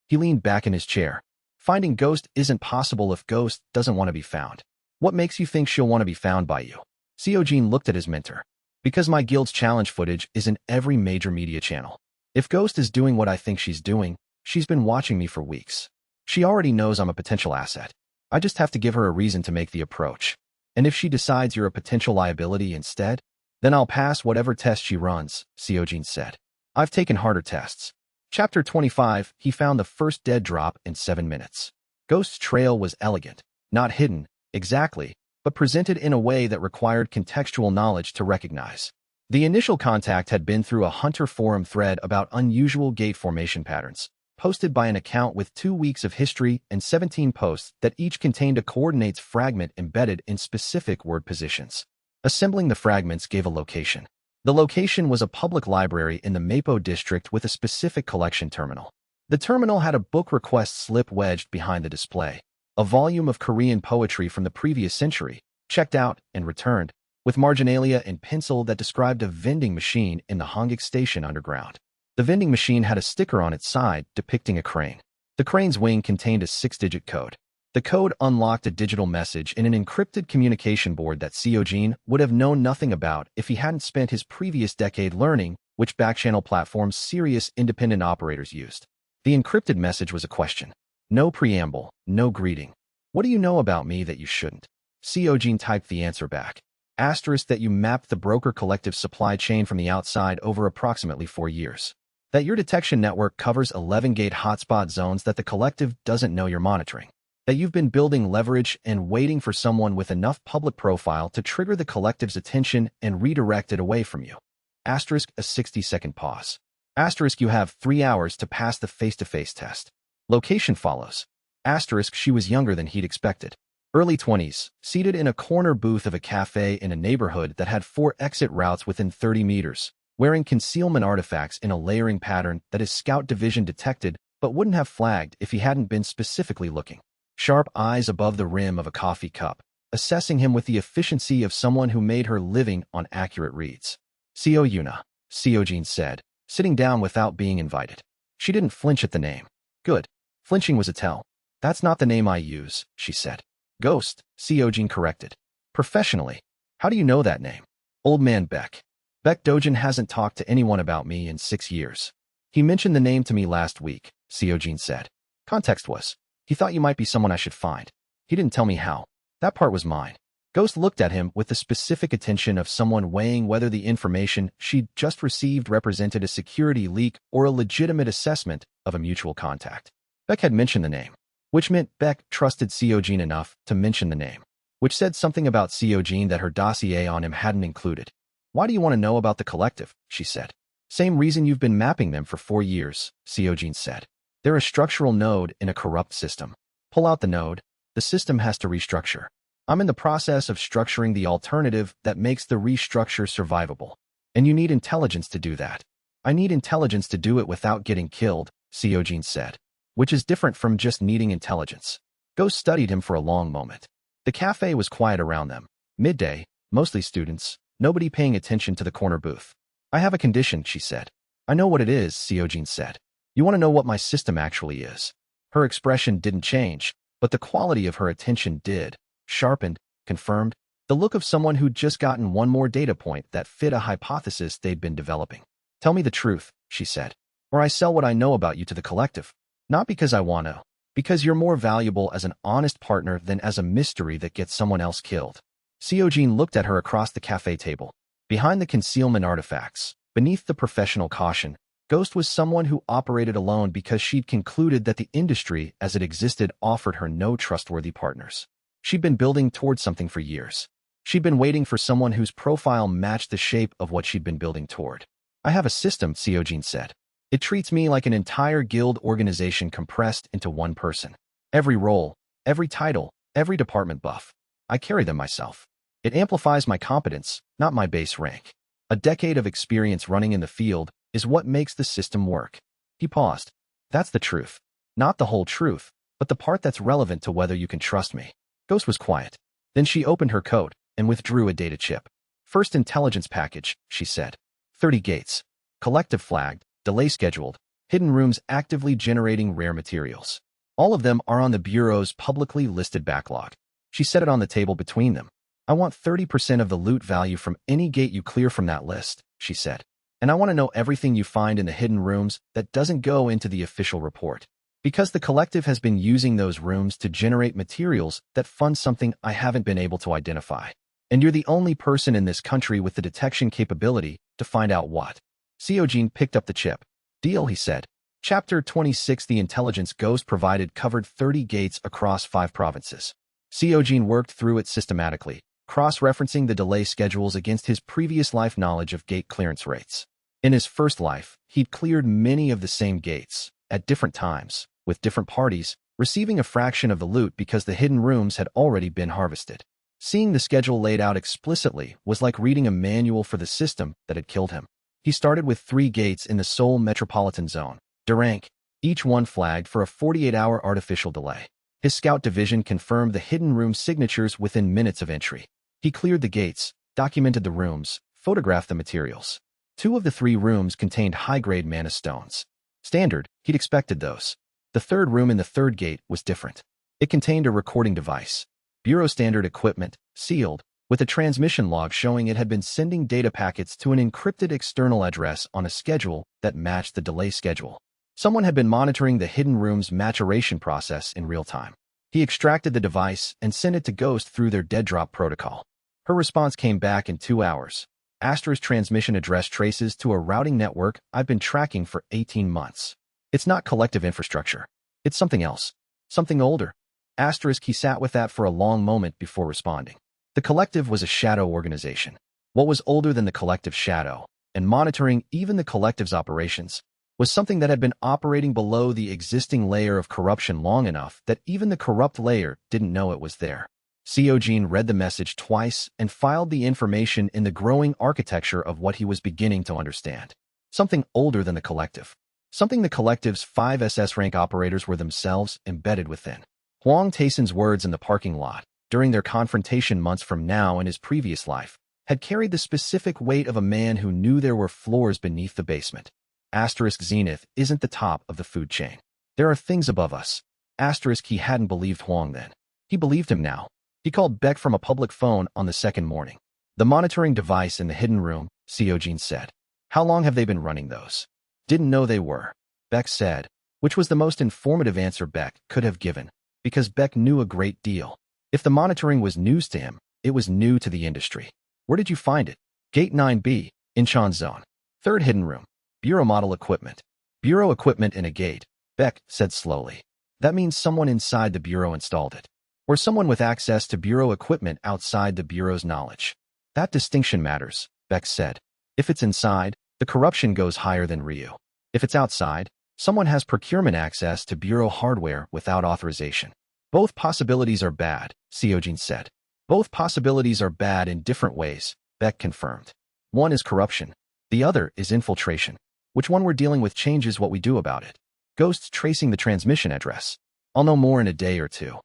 He leaned back in his chair. Finding Ghost isn't possible if Ghost doesn't want to be found. What makes you think she'll want to be found by you? Seojin looked at his mentor. Because my guild's challenge footage is in every major media channel. If Ghost is doing what I think she's doing, she's been watching me for weeks. She already knows I'm a potential asset. I just have to give her a reason to make the approach. And if she decides you're a potential liability instead, then I'll pass whatever test she runs, Seojin said. I've taken harder tests. Chapter 25, he found the first dead drop in 7 minutes. Ghost's trail was elegant, not hidden, exactly, but presented in a way that required contextual knowledge to recognize. The initial contact had been through a Hunter forum thread about unusual gate formation patterns, posted by an account with 2 weeks of history and 17 posts that each contained a coordinates fragment embedded in specific word positions. Assembling the fragments gave a location. The location was a public library in the Mapo district with a specific collection terminal. The terminal had a book request slip wedged behind the display, a volume of Korean poetry from the previous century, checked out and returned, with marginalia in pencil that described a vending machine in the Hongik station underground. The vending machine had a sticker on its side depicting a crane. The crane's wing contained a 6-digit code. The code unlocked a digital message in an encrypted communication board that Seojin would have known nothing about if he hadn't spent his previous decade learning which backchannel platforms serious independent operators used. The encrypted message was a question. No preamble, no greeting. What do you know about me that you shouldn't? Seojin typed the answer back. Asterisk that you mapped the broker collective supply chain from the outside over approximately 4 years. That your detection network covers 11 gate hotspot zones that the collective doesn't know you're monitoring. That you've been building leverage and waiting for someone with enough public profile to trigger the collective's attention and redirect it away from you. Asterisk a 60-second pause. Asterisk you have 3 hours to pass the face-to-face test. Location follows. Asterisk she was younger than he'd expected. Early 20s, seated in a corner booth of a cafe in a neighborhood that had 4 exit routes within 30 meters, wearing concealment artifacts in a layering pattern that his scout division detected but wouldn't have flagged if he hadn't been specifically looking. Sharp eyes above the rim of a coffee cup, assessing him with the efficiency of someone who made her living on accurate reads. Seo Yuna, Seojin said, sitting down without being invited. She didn't flinch at the name. Good. Flinching was a tell. That's not the name I use, she said. Ghost, Seojin corrected. Professionally. How do you know that name? Old man Beck. Beck Dojin hasn't talked to anyone about me in 6 years. He mentioned the name to me last week, Seojin said. Context was, he thought you might be someone I should find. He didn't tell me how. That part was mine. Ghost looked at him with the specific attention of someone weighing whether the information she'd just received represented a security leak or a legitimate assessment of a mutual contact. Beck had mentioned the name, which meant Beck trusted Seojin enough to mention the name, which said something about Seojin that her dossier on him hadn't included. Why do you want to know about the collective? She said. Same reason you've been mapping them for 4 years, Seojin said. They're a structural node in a corrupt system. Pull out the node, the system has to restructure. I'm in the process of structuring the alternative that makes the restructure survivable. And you need intelligence to do that. I need intelligence to do it without getting killed, Seojin said, which is different from just needing intelligence. Ghost studied him for a long moment. The cafe was quiet around them. Midday, mostly students, nobody paying attention to the corner booth. I have a condition, she said. I know what it is, Seojin said. You want to know what my system actually is. Her expression didn't change, but the quality of her attention did. Sharpened, confirmed, the look of someone who'd just gotten one more data point that fit a hypothesis they'd been developing. Tell me the truth, she said, or I sell what I know about you to the collective. Not because I want to, because you're more valuable as an honest partner than as a mystery that gets someone else killed. Seojin looked at her across the cafe table. Behind the concealment artifacts, beneath the professional caution, Ghost was someone who operated alone because she'd concluded that the industry as it existed offered her no trustworthy partners. She'd been building towards something for years. She'd been waiting for someone whose profile matched the shape of what she'd been building toward. I have a system, Seojin said. It treats me like an entire guild organization compressed into one person. Every role, every title, every department buff. I carry them myself. It amplifies my competence, not my base rank. A decade of experience running in the field is what makes the system work. He paused. That's the truth. Not the whole truth, but the part that's relevant to whether you can trust me. Ghost was quiet. Then she opened her coat and withdrew a data chip. First intelligence package, she said. 30 gates. Collective flagged, delay scheduled, hidden rooms actively generating rare materials. All of them are on the Bureau's publicly listed backlog. She set it on the table between them. I want 30% of the loot value from any gate you clear from that list, she said. And I want to know everything you find in the hidden rooms that doesn't go into the official report. Because the collective has been using those rooms to generate materials that fund something I haven't been able to identify. And you're the only person in this country with the detection capability to find out what. Seojin picked up the chip. Deal, he said. Chapter 26 The intelligence Ghost provided covered 30 gates across 5 provinces. Seojin worked through it systematically, cross-referencing the delay schedules against his previous life knowledge of gate clearance rates. In his first life, he'd cleared many of the same gates, at different times, with different parties, receiving a fraction of the loot because the hidden rooms had already been harvested. Seeing the schedule laid out explicitly was like reading a manual for the system that had killed him. He started with 3 gates in the Seoul metropolitan zone, Durank, each one flagged for a 48-hour artificial delay. His scout division confirmed the hidden room signatures within minutes of entry. He cleared the gates, documented the rooms, photographed the materials. 2 of the 3 rooms contained high-grade mana stones. Standard, he'd expected those. The 3rd room in the 3rd gate was different. It contained a recording device, Bureau standard equipment, sealed, with a transmission log showing it had been sending data packets to an encrypted external address on a schedule that matched the delay schedule. Someone had been monitoring the hidden room's maturation process in real time. He extracted the device and sent it to Ghost through their dead drop protocol. Her response came back in 2 hours. Asterisk transmission address traces to a routing network I've been tracking for 18 months. It's not collective infrastructure. It's something else. Something older. Asterisk he sat with that for a long moment before responding. The collective was a shadow organization. What was older than the collective shadow, and monitoring even the collective's operations, was something that had been operating below the existing layer of corruption long enough that even the corrupt layer didn't know it was there. Seojin read the message twice and filed the information in the growing architecture of what he was beginning to understand. Something older than the collective. Something the collective's 5 SS rank operators were themselves embedded within. Hwang Taeson's words in the parking lot, during their confrontation months from now in his previous life, had carried the specific weight of a man who knew there were floors beneath the basement. Asterisk Zenith isn't the top of the food chain. There are things above us. Asterisk he hadn't believed Hwang then. He believed him now. He called Beck from a public phone on the second morning. The monitoring device in the hidden room, Seojin said. How long have they been running those? Didn't know they were. Beck said, which was the most informative answer Beck could have given, because Beck knew a great deal. If the monitoring was news to him, it was new to the industry. Where did you find it? Gate 9B, Incheon Zone. Third hidden room. Bureau model equipment. Bureau equipment in a gate, Beck said slowly. That means someone inside the Bureau installed it. Or someone with access to Bureau equipment outside the Bureau's knowledge. That distinction matters, Beck said. If it's inside, the corruption goes higher than Ryu. If it's outside, someone has procurement access to Bureau hardware without authorization. Both possibilities are bad, Seojin said. Both possibilities are bad in different ways, Beck confirmed. One is corruption. The other is infiltration. Which one we're dealing with changes what we do about it. Ghosts tracing the transmission address. I'll know more in a day or two.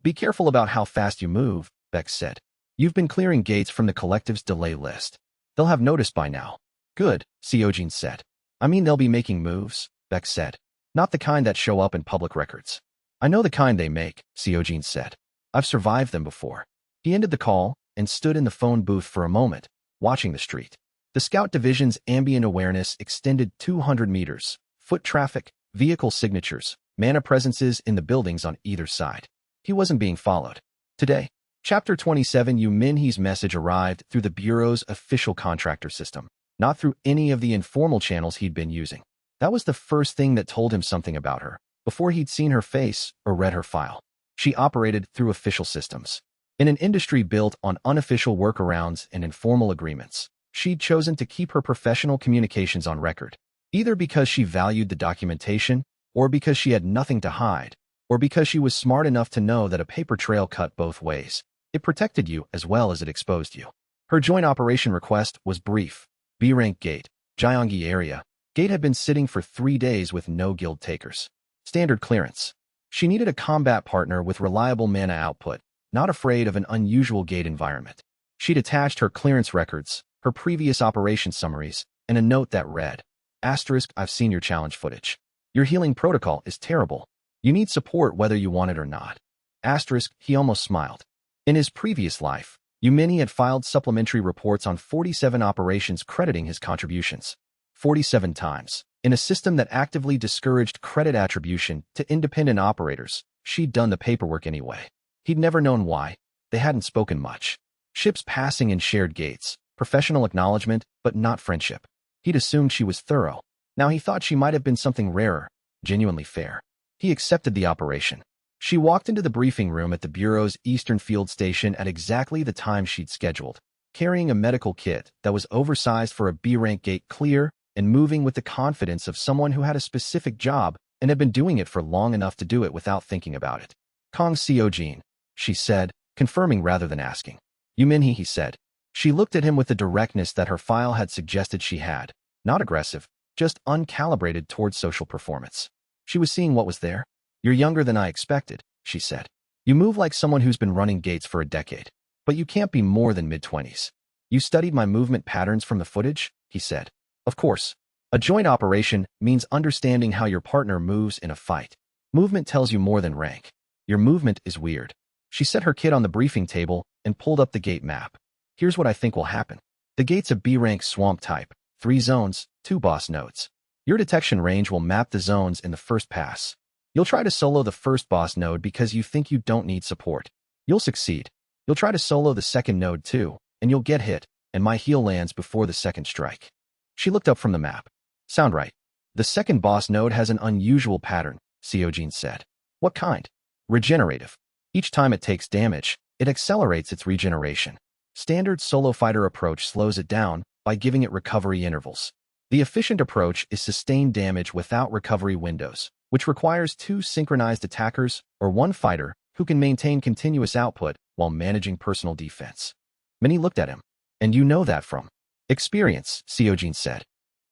Be careful about how fast you move, Beck said. You've been clearing gates from the collective's delay list. They'll have noticed by now. Good, Seojin said. I mean they'll be making moves, Beck said. Not the kind that show up in public records. I know the kind they make, Seojin said. I've survived them before. He ended the call and stood in the phone booth for a moment, watching the street. The Scout Division's ambient awareness extended 200 meters. Foot traffic, vehicle signatures, mana presences in the buildings on either side. He wasn't being followed. Today, Chapter 27 Yu Minhee's message arrived through the Bureau's official contractor system, not through any of the informal channels he'd been using. That was the first thing that told him something about her, before he'd seen her face or read her file. She operated through official systems. In an industry built on unofficial workarounds and informal agreements, she'd chosen to keep her professional communications on record, either because she valued the documentation, or because she had nothing to hide, or because she was smart enough to know that a paper trail cut both ways. It protected you as well as it exposed you. Her joint operation request was brief. B-rank gate, Gyeonggi area. Gate had been sitting for 3 days with no guild takers. Standard clearance. She needed a combat partner with reliable mana output, not afraid of an unusual gate environment. She'd attached her clearance records, her previous operation summaries, and a note that read, Asterisk, I've seen your challenge footage. Your healing protocol is terrible. You need support whether you want it or not. Asterisk, he almost smiled. In his previous life, Yu Minhee had filed supplementary reports on 47 operations crediting his contributions. 47 times. In a system that actively discouraged credit attribution to independent operators, she'd done the paperwork anyway. He'd never known why. They hadn't spoken much. Ships passing in shared gates, professional acknowledgement, but not friendship. He'd assumed she was thorough. Now he thought she might have been something rarer, genuinely fair. He accepted the operation. She walked into the briefing room at the Bureau's Eastern Field Station at exactly the time she'd scheduled, carrying a medical kit that was oversized for a B-rank gate clear and moving with the confidence of someone who had a specific job and had been doing it for long enough to do it without thinking about it. Kang Seojin, she said, confirming rather than asking. Yu Minhee, he said. She looked at him with the directness that her file had suggested she had, not aggressive, just uncalibrated towards social performance. She was seeing what was there. You're younger than I expected, she said. You move like someone who's been running gates for a decade, but you can't be more than mid-20s. You studied my movement patterns from the footage, he said. Of course. A joint operation means understanding how your partner moves in a fight. Movement tells you more than rank. Your movement is weird. She set her kit on the briefing table and pulled up the gate map. Here's what I think will happen. The gate's a B-rank swamp type, 3 zones, 2 boss nodes. Your detection range will map the zones in the first pass. You'll try to solo the first boss node because you think you don't need support. You'll succeed. You'll try to solo the second node too, and you'll get hit, and my heal lands before the second strike. She looked up from the map. Sound right. The second boss node has an unusual pattern, Seojin said. What kind? Regenerative. Each time it takes damage, it accelerates its regeneration. Standard solo fighter approach slows it down by giving it recovery intervals. The efficient approach is sustained damage without recovery windows, which requires 2 synchronized attackers or 1 fighter who can maintain continuous output while managing personal defense. Minnie looked at him. And you know that from experience, Seojin said.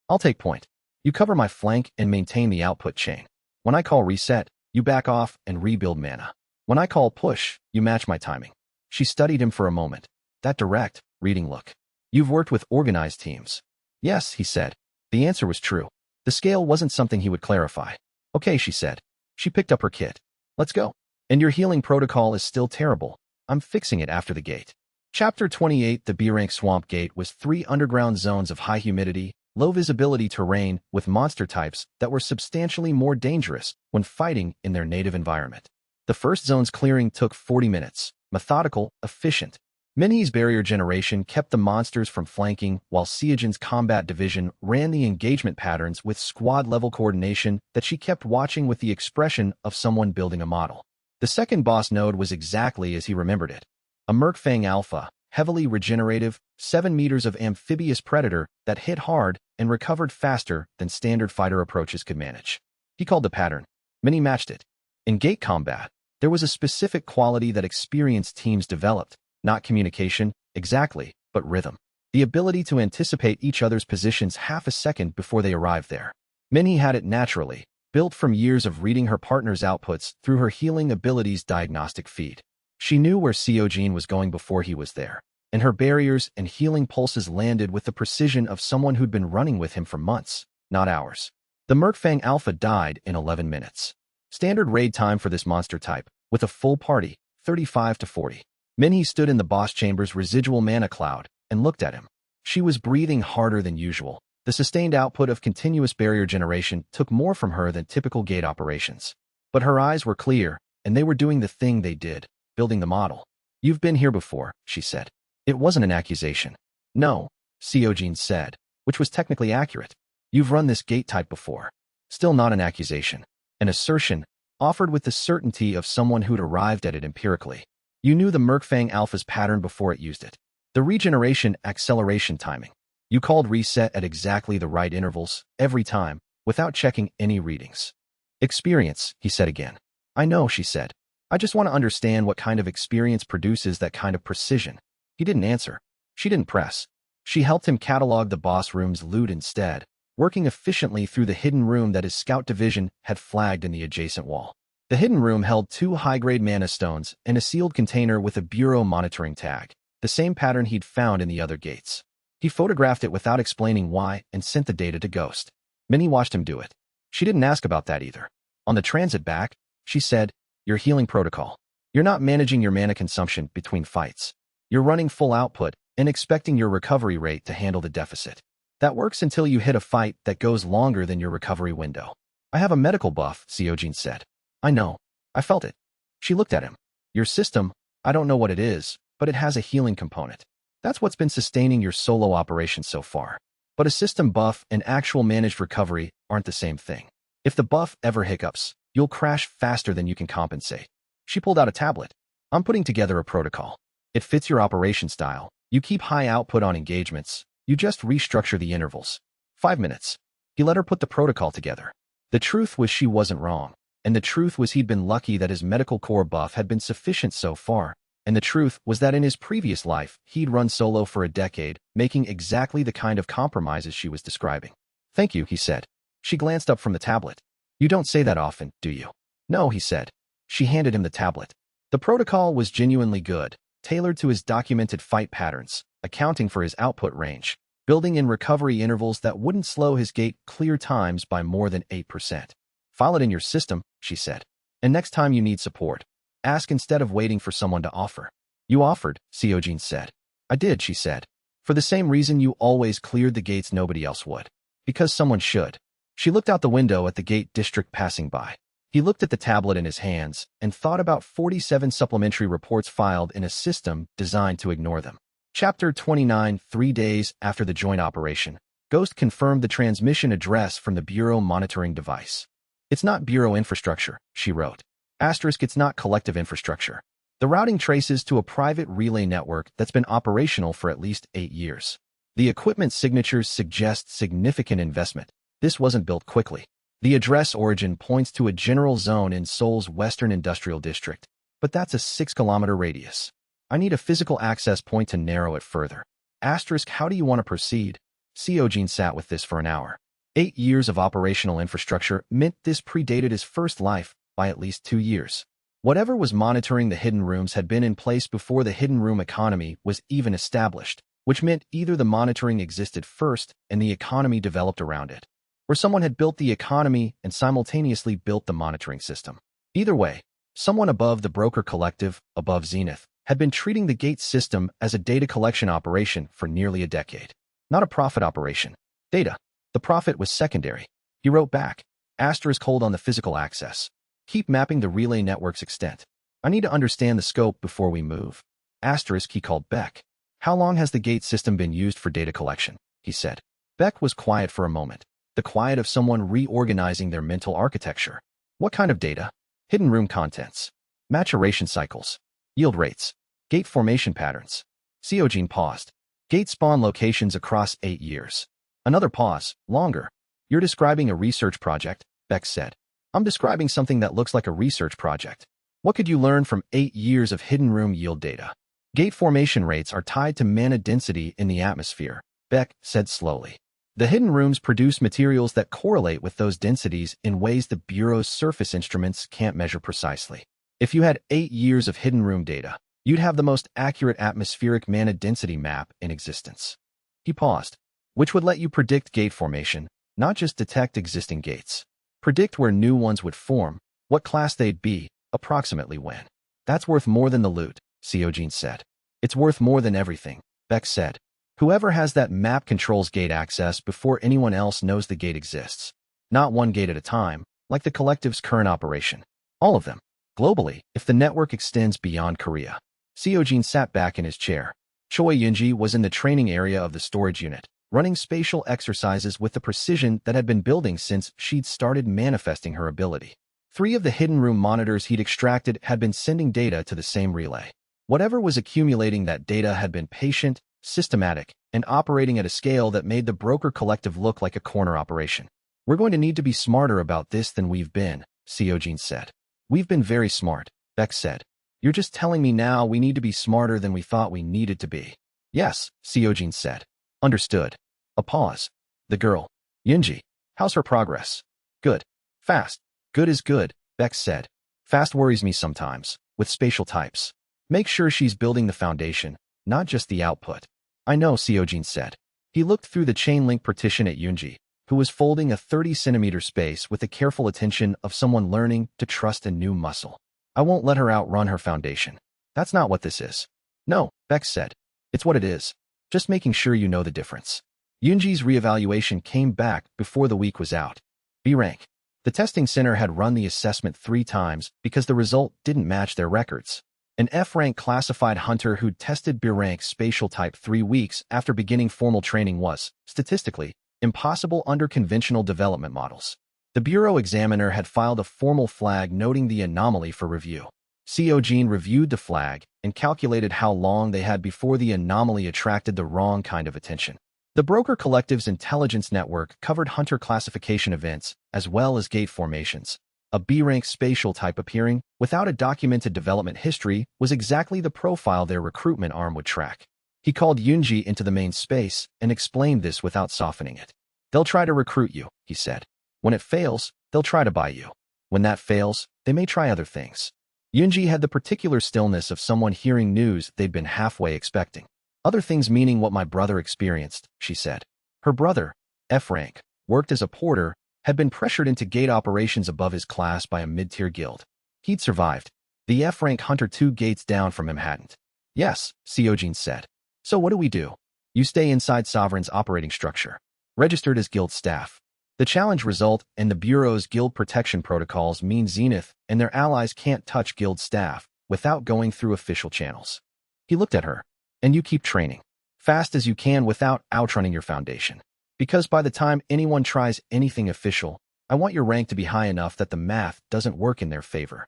I'll take point. You cover my flank and maintain the output chain. When I call reset, you back off and rebuild mana. When I call push, you match my timing. She studied him for a moment. That direct, reading look. You've worked with organized teams. Yes, he said. The answer was true. The scale wasn't something he would clarify. Okay, she said. She picked up her kit. Let's go. And your healing protocol is still terrible. I'm fixing it after the gate. Chapter 28. The B-rank swamp gate was 3 underground zones of high humidity, low visibility terrain with monster types that were substantially more dangerous when fighting in their native environment. The first zone's clearing took 40 minutes. Methodical, efficient. Minnie's barrier generation kept the monsters from flanking, while Seojin's combat division ran the engagement patterns with squad-level coordination that she kept watching with the expression of someone building a model. The second boss node was exactly as he remembered it. A Merkfang Alpha, heavily regenerative, 7 meters of amphibious predator that hit hard and recovered faster than standard fighter approaches could manage. He called the pattern. Minnie matched it. In gate combat, there was a specific quality that experienced teams developed. Not communication, exactly, but rhythm. The ability to anticipate each other's positions half a second before they arrived there. Minnie had it naturally, built from years of reading her partner's outputs through her healing abilities diagnostic feed. She knew where Seojin was going before he was there, and her barriers and healing pulses landed with the precision of someone who'd been running with him for months, not hours. The Merkfang Alpha died in 11 minutes. Standard raid time for this monster type, with a full party, 35 to 40. Minnie stood in the boss chamber's residual mana cloud and looked at him. She was breathing harder than usual. The sustained output of continuous barrier generation took more from her than typical gate operations. But her eyes were clear, and they were doing the thing they did, building the model. You've been here before, she said. It wasn't an accusation. No, Seojin said, which was technically accurate. You've run this gate type before. Still not an accusation. An assertion, offered with the certainty of someone who'd arrived at it empirically. You knew the Merkfang Alpha's pattern before it used it. The regeneration acceleration timing. You called reset at exactly the right intervals, every time, without checking any readings. Experience, he said again. I know, she said. I just want to understand what kind of experience produces that kind of precision. He didn't answer. She didn't press. She helped him catalog the boss room's loot instead, working efficiently through the hidden room that his scout division had flagged in the adjacent wall. The hidden room held 2 high-grade mana stones and a sealed container with a bureau monitoring tag, the same pattern he'd found in the other gates. He photographed it without explaining why and sent the data to Ghost. Minnie watched him do it. She didn't ask about that either. On the transit back, she said, your healing protocol. You're not managing your mana consumption between fights. You're running full output and expecting your recovery rate to handle the deficit. That works until you hit a fight that goes longer than your recovery window. I have a medical buff, Seojin said. I know. I felt it. She looked at him. Your system, I don't know what it is, but it has a healing component. That's what's been sustaining your solo operation so far. But a system buff and actual managed recovery aren't the same thing. If the buff ever hiccups, you'll crash faster than you can compensate. She pulled out a tablet. I'm putting together a protocol. It fits your operation style. You keep high output on engagements. You just restructure the intervals. 5 minutes. He let her put the protocol together. The truth was she wasn't wrong. And the truth was he'd been lucky that his medical core buff had been sufficient so far. And the truth was that in his previous life, he'd run solo for a decade, making exactly the kind of compromises she was describing. Thank you, he said. She glanced up from the tablet. You don't say that often, do you? No, he said. She handed him the tablet. The protocol was genuinely good, tailored to his documented fight patterns, accounting for his output range, building in recovery intervals that wouldn't slow his gate clear times by more than 8%. File it in your system, she said. And next time you need support, Ask instead of waiting for someone to offer. You offered, Seojin said. I did, she said. For the same reason you always cleared the gates nobody else would. Because someone should. She looked out the window at the gate district passing by. He looked at the tablet in his hands and thought about 47 supplementary reports filed in a system designed to ignore them. Chapter 29. 3 days after the joint operation, Ghost confirmed the transmission address from the Bureau monitoring device. It's not Bureau infrastructure, she wrote. Asterisk, it's not collective infrastructure. The routing traces to a private relay network that's been operational for at least 8 years. The equipment signatures suggest significant investment. This wasn't built quickly. The address origin points to a general zone in Seoul's Western Industrial District, but that's a 6-kilometer radius. I need a physical access point to narrow it further. Asterisk, how do you want to proceed? Seojin sat with this for an hour. 8 years of operational infrastructure meant this predated his first life by at least 2 years. Whatever was monitoring the hidden rooms had been in place before the hidden room economy was even established, which meant either the monitoring existed first and the economy developed around it, or someone had built the economy and simultaneously built the monitoring system. Either way, someone above the broker collective, above Zenith, had been treating the gate system as a data collection operation for nearly a decade. Not a profit operation. Data. The profit was secondary. He wrote back. Asterisk, hold on the physical access. Keep mapping the relay network's extent. I need to understand the scope before we move. Asterisk, he called Beck. How long has the gate system been used for data collection? He said. Beck was quiet for a moment. The quiet of someone reorganizing their mental architecture. What kind of data? Hidden room contents. Maturation cycles. Yield rates. Gate formation patterns. Seojin paused. Gate spawn locations across 8 years. Another pause. Longer. You're describing a research project, Beck said. I'm describing something that looks like a research project. What could you learn from 8 years of hidden room yield data? Gate formation rates are tied to mana density in the atmosphere, Beck said slowly. The hidden rooms produce materials that correlate with those densities in ways the Bureau's surface instruments can't measure precisely. If you had 8 years of hidden room data, you'd have the most accurate atmospheric mana density map in existence. He paused, which would let you predict gate formation, not just detect existing gates. Predict where new ones would form, what class they'd be, approximately when. That's worth more than the loot, Seojin said. It's worth more than everything, Beck said. Whoever has that map controls gate access before anyone else knows the gate exists. Not one gate at a time, like the collective's current operation. All of them. Globally, if the network extends beyond Korea. Seojin sat back in his chair. Choi Yunji was in the training area of the storage unit, running spatial exercises with the precision that had been building since she'd started manifesting her ability. 3 of the hidden room monitors he'd extracted had been sending data to the same relay. Whatever was accumulating that data had been patient, systematic, and operating at a scale that made the broker collective look like a corner operation. We're going to need to be smarter about this than we've been, Seojin said. We've been very smart, Beck said. You're just telling me now we need to be smarter than we thought we needed to be. Yes, Seojin said. Understood. A pause. The girl. Yunji. How's her progress? Good. Fast. Good is good, Beck said. Fast worries me sometimes, with spatial types. Make sure she's building the foundation, not just the output. I know, Seojin said. He looked through the chain link partition at Yunji, who was folding a 30-centimeter space with the careful attention of someone learning to trust a new muscle. I won't let her outrun her foundation. That's not what this is. No, Beck said. It's what it is. Just making sure you know the difference. Yunji's reevaluation came back before the week was out. B rank. The testing center had run the assessment 3 times because the result didn't match their records. An F-rank classified hunter who'd tested B rank spatial type 3 weeks after beginning formal training was, statistically, impossible under conventional development models. The Bureau examiner had filed a formal flag noting the anomaly for review. Seojin reviewed the flag and calculated how long they had before the anomaly attracted the wrong kind of attention. The broker collective's intelligence network covered hunter classification events as well as gate formations. A B-rank spatial type appearing without a documented development history was exactly the profile their recruitment arm would track. He called Yunji into the main space and explained this without softening it. They'll try to recruit you, he said. When it fails, they'll try to buy you. When that fails, they may try other things. Yunji had the particular stillness of someone hearing news they'd been halfway expecting. Other things meaning what my brother experienced, she said. Her brother, F-rank, worked as a porter, had been pressured into gate operations above his class by a mid-tier guild. He'd survived. The F-rank hunter 2 gates down from him hadn't. Yes, Seojin said. So what do we do? You stay inside Sovereign's operating structure. Registered as guild staff. The challenge result and the Bureau's guild protection protocols mean Zenith and their allies can't touch guild staff without going through official channels. He looked at her. And you keep training. Fast as you can without outrunning your foundation. Because by the time anyone tries anything official, I want your rank to be high enough that the math doesn't work in their favor.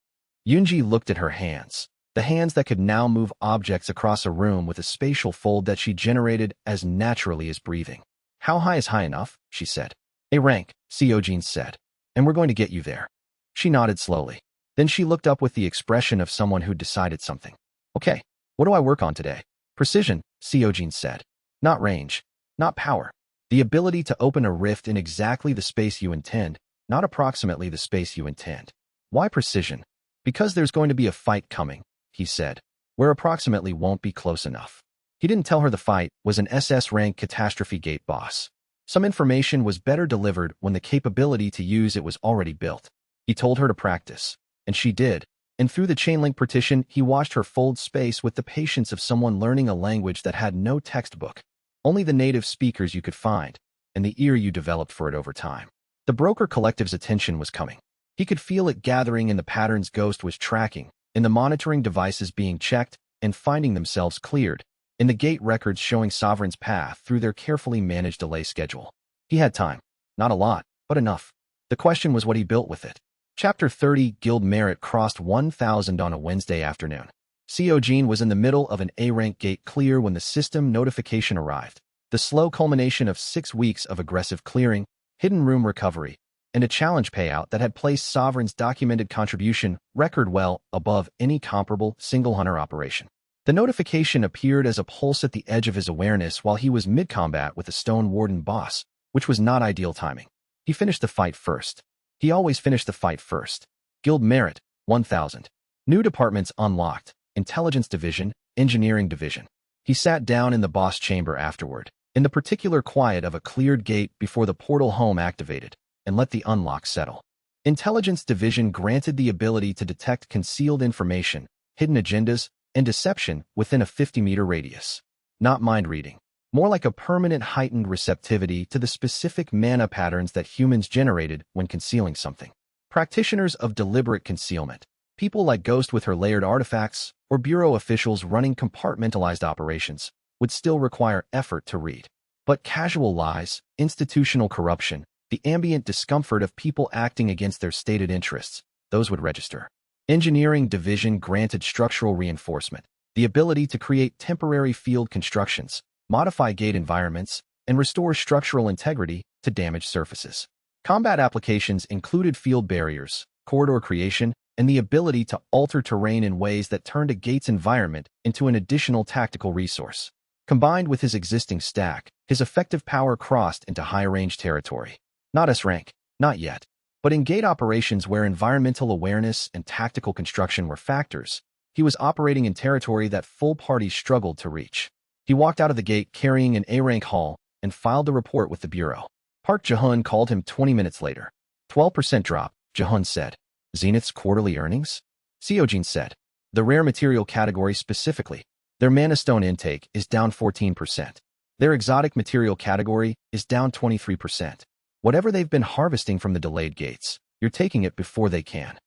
Yoonji looked at her hands. The hands that could now move objects across a room with a spatial fold that she generated as naturally as breathing. How high is high enough? She said. A rank, Seojin said. And we're going to get you there. She nodded slowly. Then she looked up with the expression of someone who'd decided something. Okay, what do I work on today? Precision, Seojin said. Not range. Not power. The ability to open a rift in exactly the space you intend, not approximately the space you intend. Why precision? Because there's going to be a fight coming, he said, where approximately won't be close enough. He didn't tell her the fight was an SS-rank catastrophe gate boss. Some information was better delivered when the capability to use it was already built. He told her to practice, and she did, and through the chain-link partition he watched her fold space with the patience of someone learning a language that had no textbook, only the native speakers you could find, and the ear you developed for it over time. The broker collective's attention was coming. He could feel it gathering in the patterns Ghost was tracking, in the monitoring devices being checked and finding themselves cleared, in the gate records showing Sovereign's path through their carefully managed delay schedule. He had time. Not a lot, but enough. The question was what he built with it. Chapter 30 Guild Merit crossed 1,000 on a Wednesday afternoon. Seojin was in the middle of an A-rank gate clear when the system notification arrived. The slow culmination of 6 weeks of aggressive clearing, hidden room recovery, and a challenge payout that had placed Sovereign's documented contribution record well above any comparable single hunter operation. The notification appeared as a pulse at the edge of his awareness while he was mid-combat with the Stone Warden boss, which was not ideal timing. He finished the fight first. He always finished the fight first. Guild Merit, 1,000. New departments unlocked. Intelligence Division, Engineering Division. He sat down in the boss chamber afterward, in the particular quiet of a cleared gate before the portal home activated, and let the unlock settle. Intelligence Division granted the ability to detect concealed information, hidden agendas, and deception within a 50-meter radius. Not mind reading. More like a permanent heightened receptivity to the specific mana patterns that humans generated when concealing something. Practitioners of deliberate concealment, people like Ghost with her layered artifacts, or Bureau officials running compartmentalized operations, would still require effort to read. But casual lies, institutional corruption, the ambient discomfort of people acting against their stated interests, those would register. Engineering Division granted structural reinforcement, the ability to create temporary field constructions, modify gate environments, and restore structural integrity to damaged surfaces. Combat applications included field barriers, corridor creation, and the ability to alter terrain in ways that turned a gate's environment into an additional tactical resource. Combined with his existing stack, his effective power crossed into high-range territory. Not S-rank, not yet. But in gate operations where environmental awareness and tactical construction were factors, he was operating in territory that full parties struggled to reach. He walked out of the gate carrying an A-rank haul and filed the report with the Bureau. Park Jae-hun called him 20 minutes later. 12% drop, Jae-hun said. Zenith's quarterly earnings? Seojin said. The rare material category specifically. Their mana stone intake is down 14%. Their exotic material category is down 23%. Whatever they've been harvesting from the delayed gates, you're taking it before they can.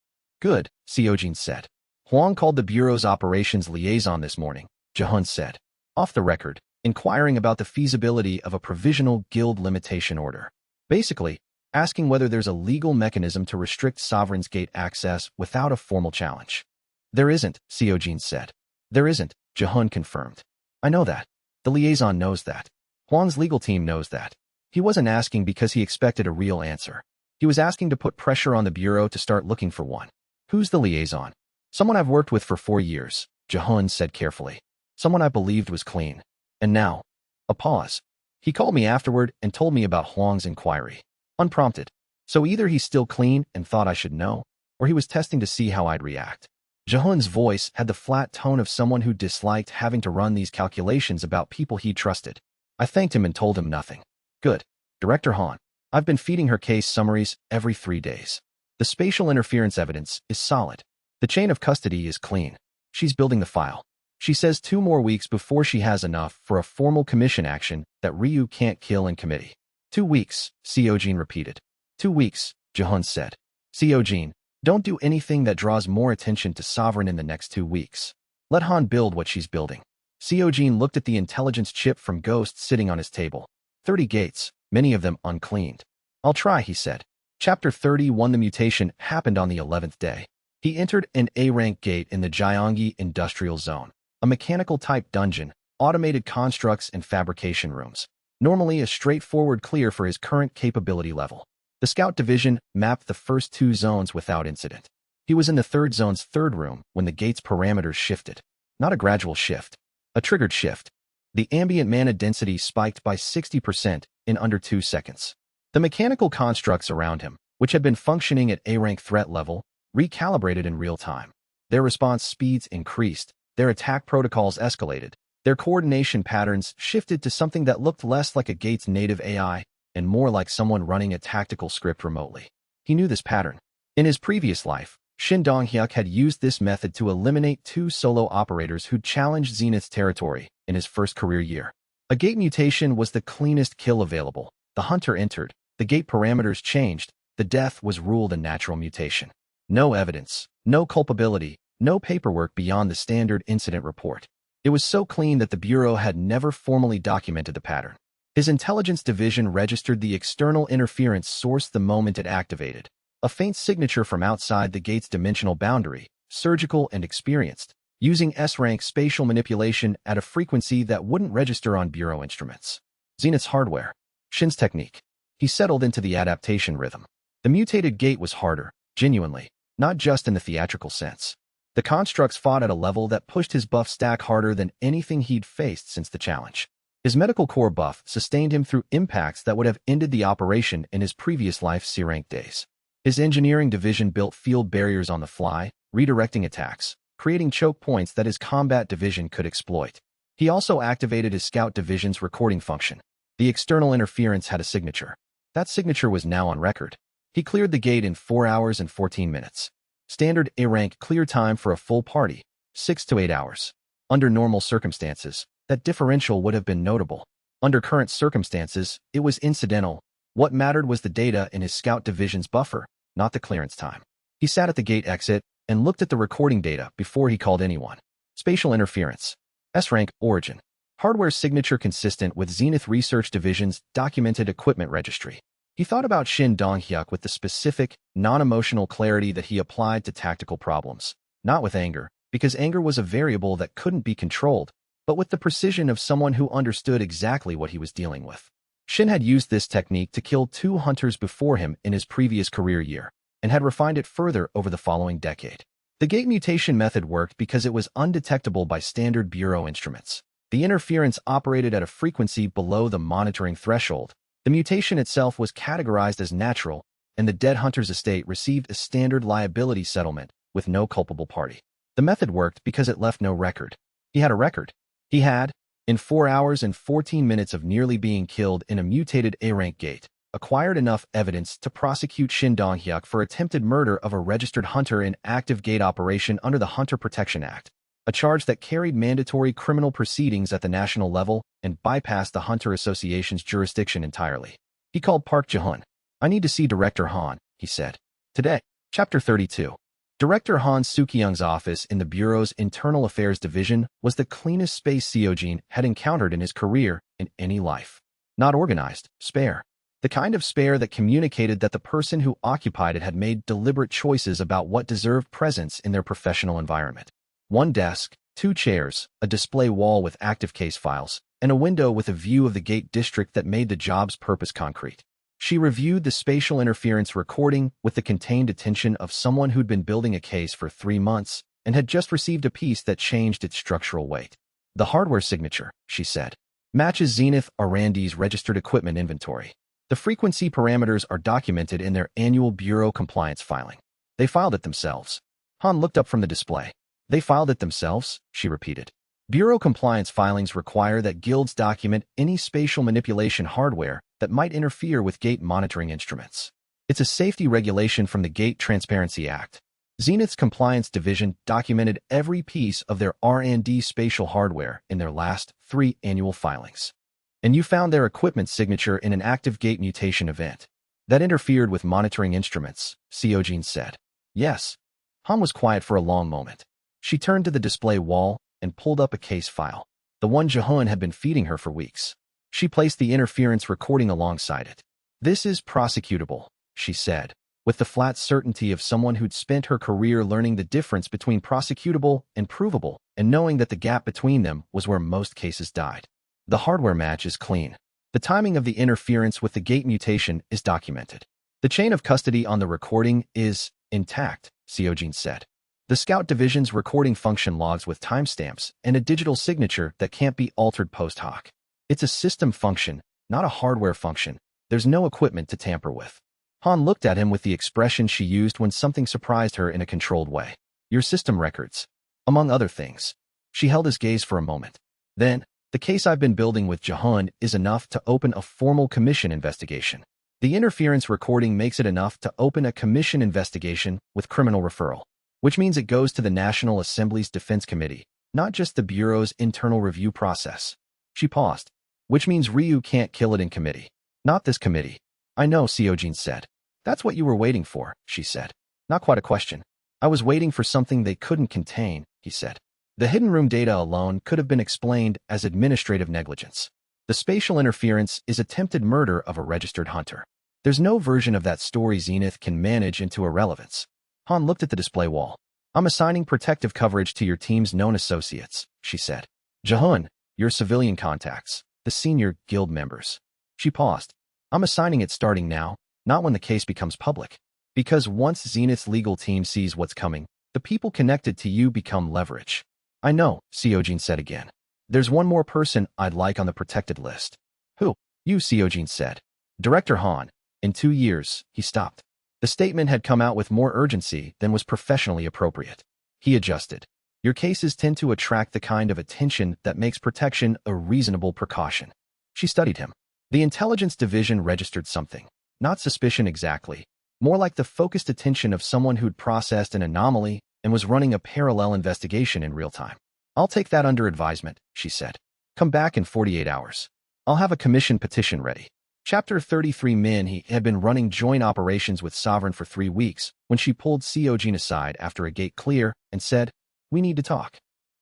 Good, Seojin said. Huang called the Bureau's operations liaison this morning, Jae-hun said. Off the record, inquiring about the feasibility of a provisional guild limitation order. Basically, asking whether there's a legal mechanism to restrict Sovereign's gate access without a formal challenge. There isn't, Seojin said. There isn't, Jae-hun confirmed. I know that. The liaison knows that. Huang's legal team knows that. He wasn't asking because he expected a real answer. He was asking to put pressure on the Bureau to start looking for one. Who's the liaison? Someone I've worked with for 4 years, Jae-hun said carefully. Someone I believed was clean. And now, a pause. He called me afterward and told me about Huang's inquiry. Unprompted. So either he's still clean and thought I should know, or he was testing to see how I'd react. Jae-hun's voice had the flat tone of someone who disliked having to run these calculations about people he trusted. I thanked him and told him nothing. Good. Director Han. I've been feeding her case summaries every 3 days. The spatial interference evidence is solid. The chain of custody is clean. She's building the file. She says 2 more weeks before she has enough for a formal commission action that Ryu can't kill in committee. 2 weeks, Seojin repeated. 2 weeks, Jihun said. Seojin, don't do anything that draws more attention to Sovereign in the next 2 weeks. Let Han build what she's building. Seojin looked at the intelligence chip from Ghost sitting on his table. 30 gates, many of them uncleaned. I'll try, he said. Chapter 31. The mutation happened on the 11th day. He entered an A-rank gate in the Gyeonggi Industrial Zone, a mechanical-type dungeon, automated constructs and fabrication rooms. Normally a straightforward clear for his current capability level. The Scout Division mapped the first 2 zones without incident. He was in the 3rd zone's 3rd room when the gate's parameters shifted. Not a gradual shift. A triggered shift. The ambient mana density spiked by 60% in under 2 seconds. The mechanical constructs around him, which had been functioning at A-rank threat level, recalibrated in real time. Their response speeds increased, their attack protocols escalated, their coordination patterns shifted to something that looked less like a gate's native AI and more like someone running a tactical script remotely. He knew this pattern. In his previous life, Shin Dong-hyuk had used this method to eliminate 2 solo operators who'd challenged Zenith's territory in his first career year. A gate mutation was the cleanest kill available. The hunter entered, the gate parameters changed, the death was ruled a natural mutation. No evidence, no culpability, no paperwork beyond the standard incident report. It was so clean that the Bureau had never formally documented the pattern. His intelligence division registered the external interference source the moment it activated. A faint signature from outside the gate's dimensional boundary, surgical and experienced, using S-rank spatial manipulation at a frequency that wouldn't register on Bureau instruments. Zenith's hardware. Shin's technique. He settled into the adaptation rhythm. The mutated gate was harder, genuinely, not just in the theatrical sense. The constructs fought at a level that pushed his buff stack harder than anything he'd faced since the challenge. His medical core buff sustained him through impacts that would have ended the operation in his previous life's C-rank days. His engineering division built field barriers on the fly, redirecting attacks, creating choke points that his combat division could exploit. He also activated his scout division's recording function. The external interference had a signature. That signature was now on record. He cleared the gate in 4 hours and 14 minutes. Standard A-rank clear time for a full party, 6 to 8 hours. Under normal circumstances, that differential would have been notable. Under current circumstances, it was incidental. What mattered was the data in his scout division's buffer, not the clearance time. He sat at the gate exit and looked at the recording data before he called anyone. Spatial interference. S-rank origin. Hardware signature consistent with Zenith Research Division's documented equipment registry. He thought about Shin Dong-hyuk with the specific, non-emotional clarity that he applied to tactical problems. Not with anger, because anger was a variable that couldn't be controlled, but with the precision of someone who understood exactly what he was dealing with. Shin had used this technique to kill 2 hunters before him in his previous career year, and had refined it further over the following decade. The gate mutation method worked because it was undetectable by standard Bureau instruments. The interference operated at a frequency below the monitoring threshold. The mutation itself was categorized as natural, and the dead hunter's estate received a standard liability settlement with no culpable party. The method worked because it left no record. He had a record. He had, in 4 hours and 14 minutes of nearly being killed in a mutated A-rank gate, acquired enough evidence to prosecute Shin Dong-hyuk for attempted murder of a registered hunter in active gate operation under the Hunter Protection Act, a charge that carried mandatory criminal proceedings at the national level and bypassed the Hunter Association's jurisdiction entirely. He called Park Ji-hun. "I need to see Director Han," he said. Today. Chapter 32. Director Han Soo-kyung's office in the Bureau's Internal Affairs Division was the cleanest space Seojin had encountered in his career in any life. Not organized, spare. The kind of spare that communicated that the person who occupied it had made deliberate choices about what deserved presence in their professional environment. 1 desk, 2 chairs, a display wall with active case files, and a window with a view of the gate district that made the job's purpose concrete. She reviewed the spatial interference recording with the contained attention of someone who'd been building a case for 3 months and had just received a piece that changed its structural weight. "The hardware signature," she said, "matches Zenith R&D's registered equipment inventory. The frequency parameters are documented in their annual Bureau compliance filing. They filed it themselves." Han looked up from the display. "They filed it themselves," she repeated. Bureau compliance filings require that guilds document any spatial manipulation hardware that might interfere with gate monitoring instruments. It's a safety regulation from the Gate Transparency Act. Zenith's compliance division documented every piece of their R&D spatial hardware in their last 3 annual filings. And you found their equipment signature in an active gate mutation event that interfered with monitoring instruments, Seojin said. Yes. Han was quiet for a long moment. She turned to the display wall and pulled up a case file, the one Jaehoon had been feeding her for weeks. She placed the interference recording alongside it. This is prosecutable, she said, with the flat certainty of someone who'd spent her career learning the difference between prosecutable and provable and knowing that the gap between them was where most cases died. The hardware match is clean. The timing of the interference with the gate mutation is documented. The chain of custody on the recording is intact, Seojin said. The Scout Division's recording function logs with timestamps and a digital signature that can't be altered post hoc. It's a system function, not a hardware function. There's no equipment to tamper with. Han looked at him with the expression she used when something surprised her in a controlled way. Your system records. Among other things. She held his gaze for a moment. Then, the case I've been building with Jaehoon is enough to open a formal commission investigation. The interference recording makes it enough to open a commission investigation with criminal referral, which means it goes to the National Assembly's Defense Committee, not just the Bureau's internal review process. She paused. Which means Ryu can't kill it in committee. Not this committee. I know, Seojin said. That's what you were waiting for, she said. Not quite a question. I was waiting for something they couldn't contain, he said. The hidden room data alone could have been explained as administrative negligence. The spatial interference is attempted murder of a registered hunter. There's no version of that story Zenith can manage into irrelevance. Han looked at the display wall. I'm assigning protective coverage to your team's known associates, she said. Jaehoon, your civilian contacts, the senior guild members. She paused. I'm assigning it starting now, not when the case becomes public. Because once Zenith's legal team sees what's coming, the people connected to you become leverage. I know, Seojin said again. There's one more person I'd like on the protected list. Who? You, Seojin said. Director Han. In 2 years, he stopped. The statement had come out with more urgency than was professionally appropriate. He adjusted. Your cases tend to attract the kind of attention that makes protection a reasonable precaution. She studied him. The intelligence division registered something. Not suspicion exactly. More like the focused attention of someone who'd processed an anomaly and was running a parallel investigation in real time. I'll take that under advisement, she said. Come back in 48 hours. I'll have a commission petition ready. Chapter 33 Min He had been running joint operations with Sovereign for 3 weeks when she pulled Seojin aside after a gate clear and said, We need to talk.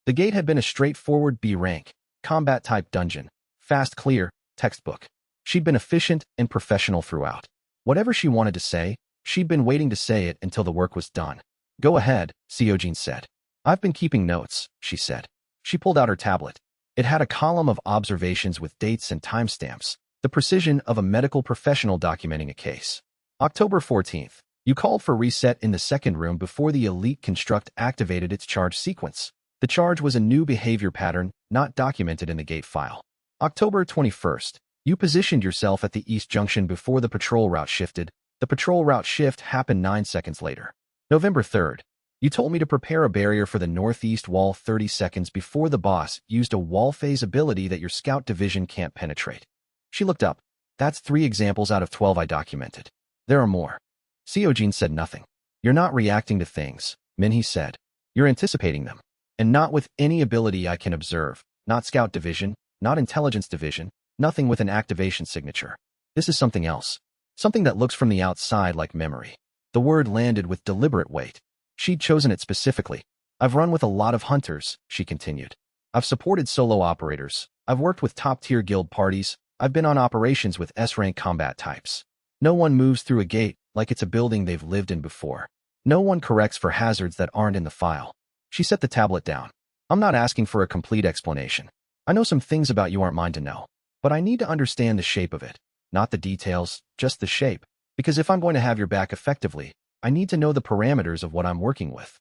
The gate had been a straightforward B rank, combat-type dungeon, fast clear, textbook. She'd been efficient and professional throughout. Whatever she wanted to say, she'd been waiting to say it until the work was done. Go ahead, Seojin said. I've been keeping notes, she said. She pulled out her tablet. It had a column of observations with dates and timestamps, the precision of a medical professional documenting a case. October 14th. You called for reset in the second room before the elite construct activated its charge sequence. The charge was a new behavior pattern not documented in the gate file. October 21st. You positioned yourself at the east junction before the patrol route shifted. The patrol route shift happened 9 seconds later. November 3rd. You told me to prepare a barrier for the northeast wall 30 seconds before the boss used a wall phase ability that your scout division can't penetrate. She looked up. That's 3 examples out of 12 I documented. There are more. Seojin said nothing. You're not reacting to things, Minhee said. You're anticipating them. And not with any ability I can observe. Not scout division, not intelligence division, nothing with an activation signature. This is something else. Something that looks from the outside like memory. The word landed with deliberate weight. She'd chosen it specifically. I've run with a lot of hunters, she continued. I've supported solo operators. I've worked with top-tier guild parties. I've been on operations with S-rank combat types. No one moves through a gate like it's a building they've lived in before. No one corrects for hazards that aren't in the file. She set the tablet down. I'm not asking for a complete explanation. I know some things about you aren't mine to know. But I need to understand the shape of it. Not the details, just the shape. Because if I'm going to have your back effectively, I need to know the parameters of what I'm working with.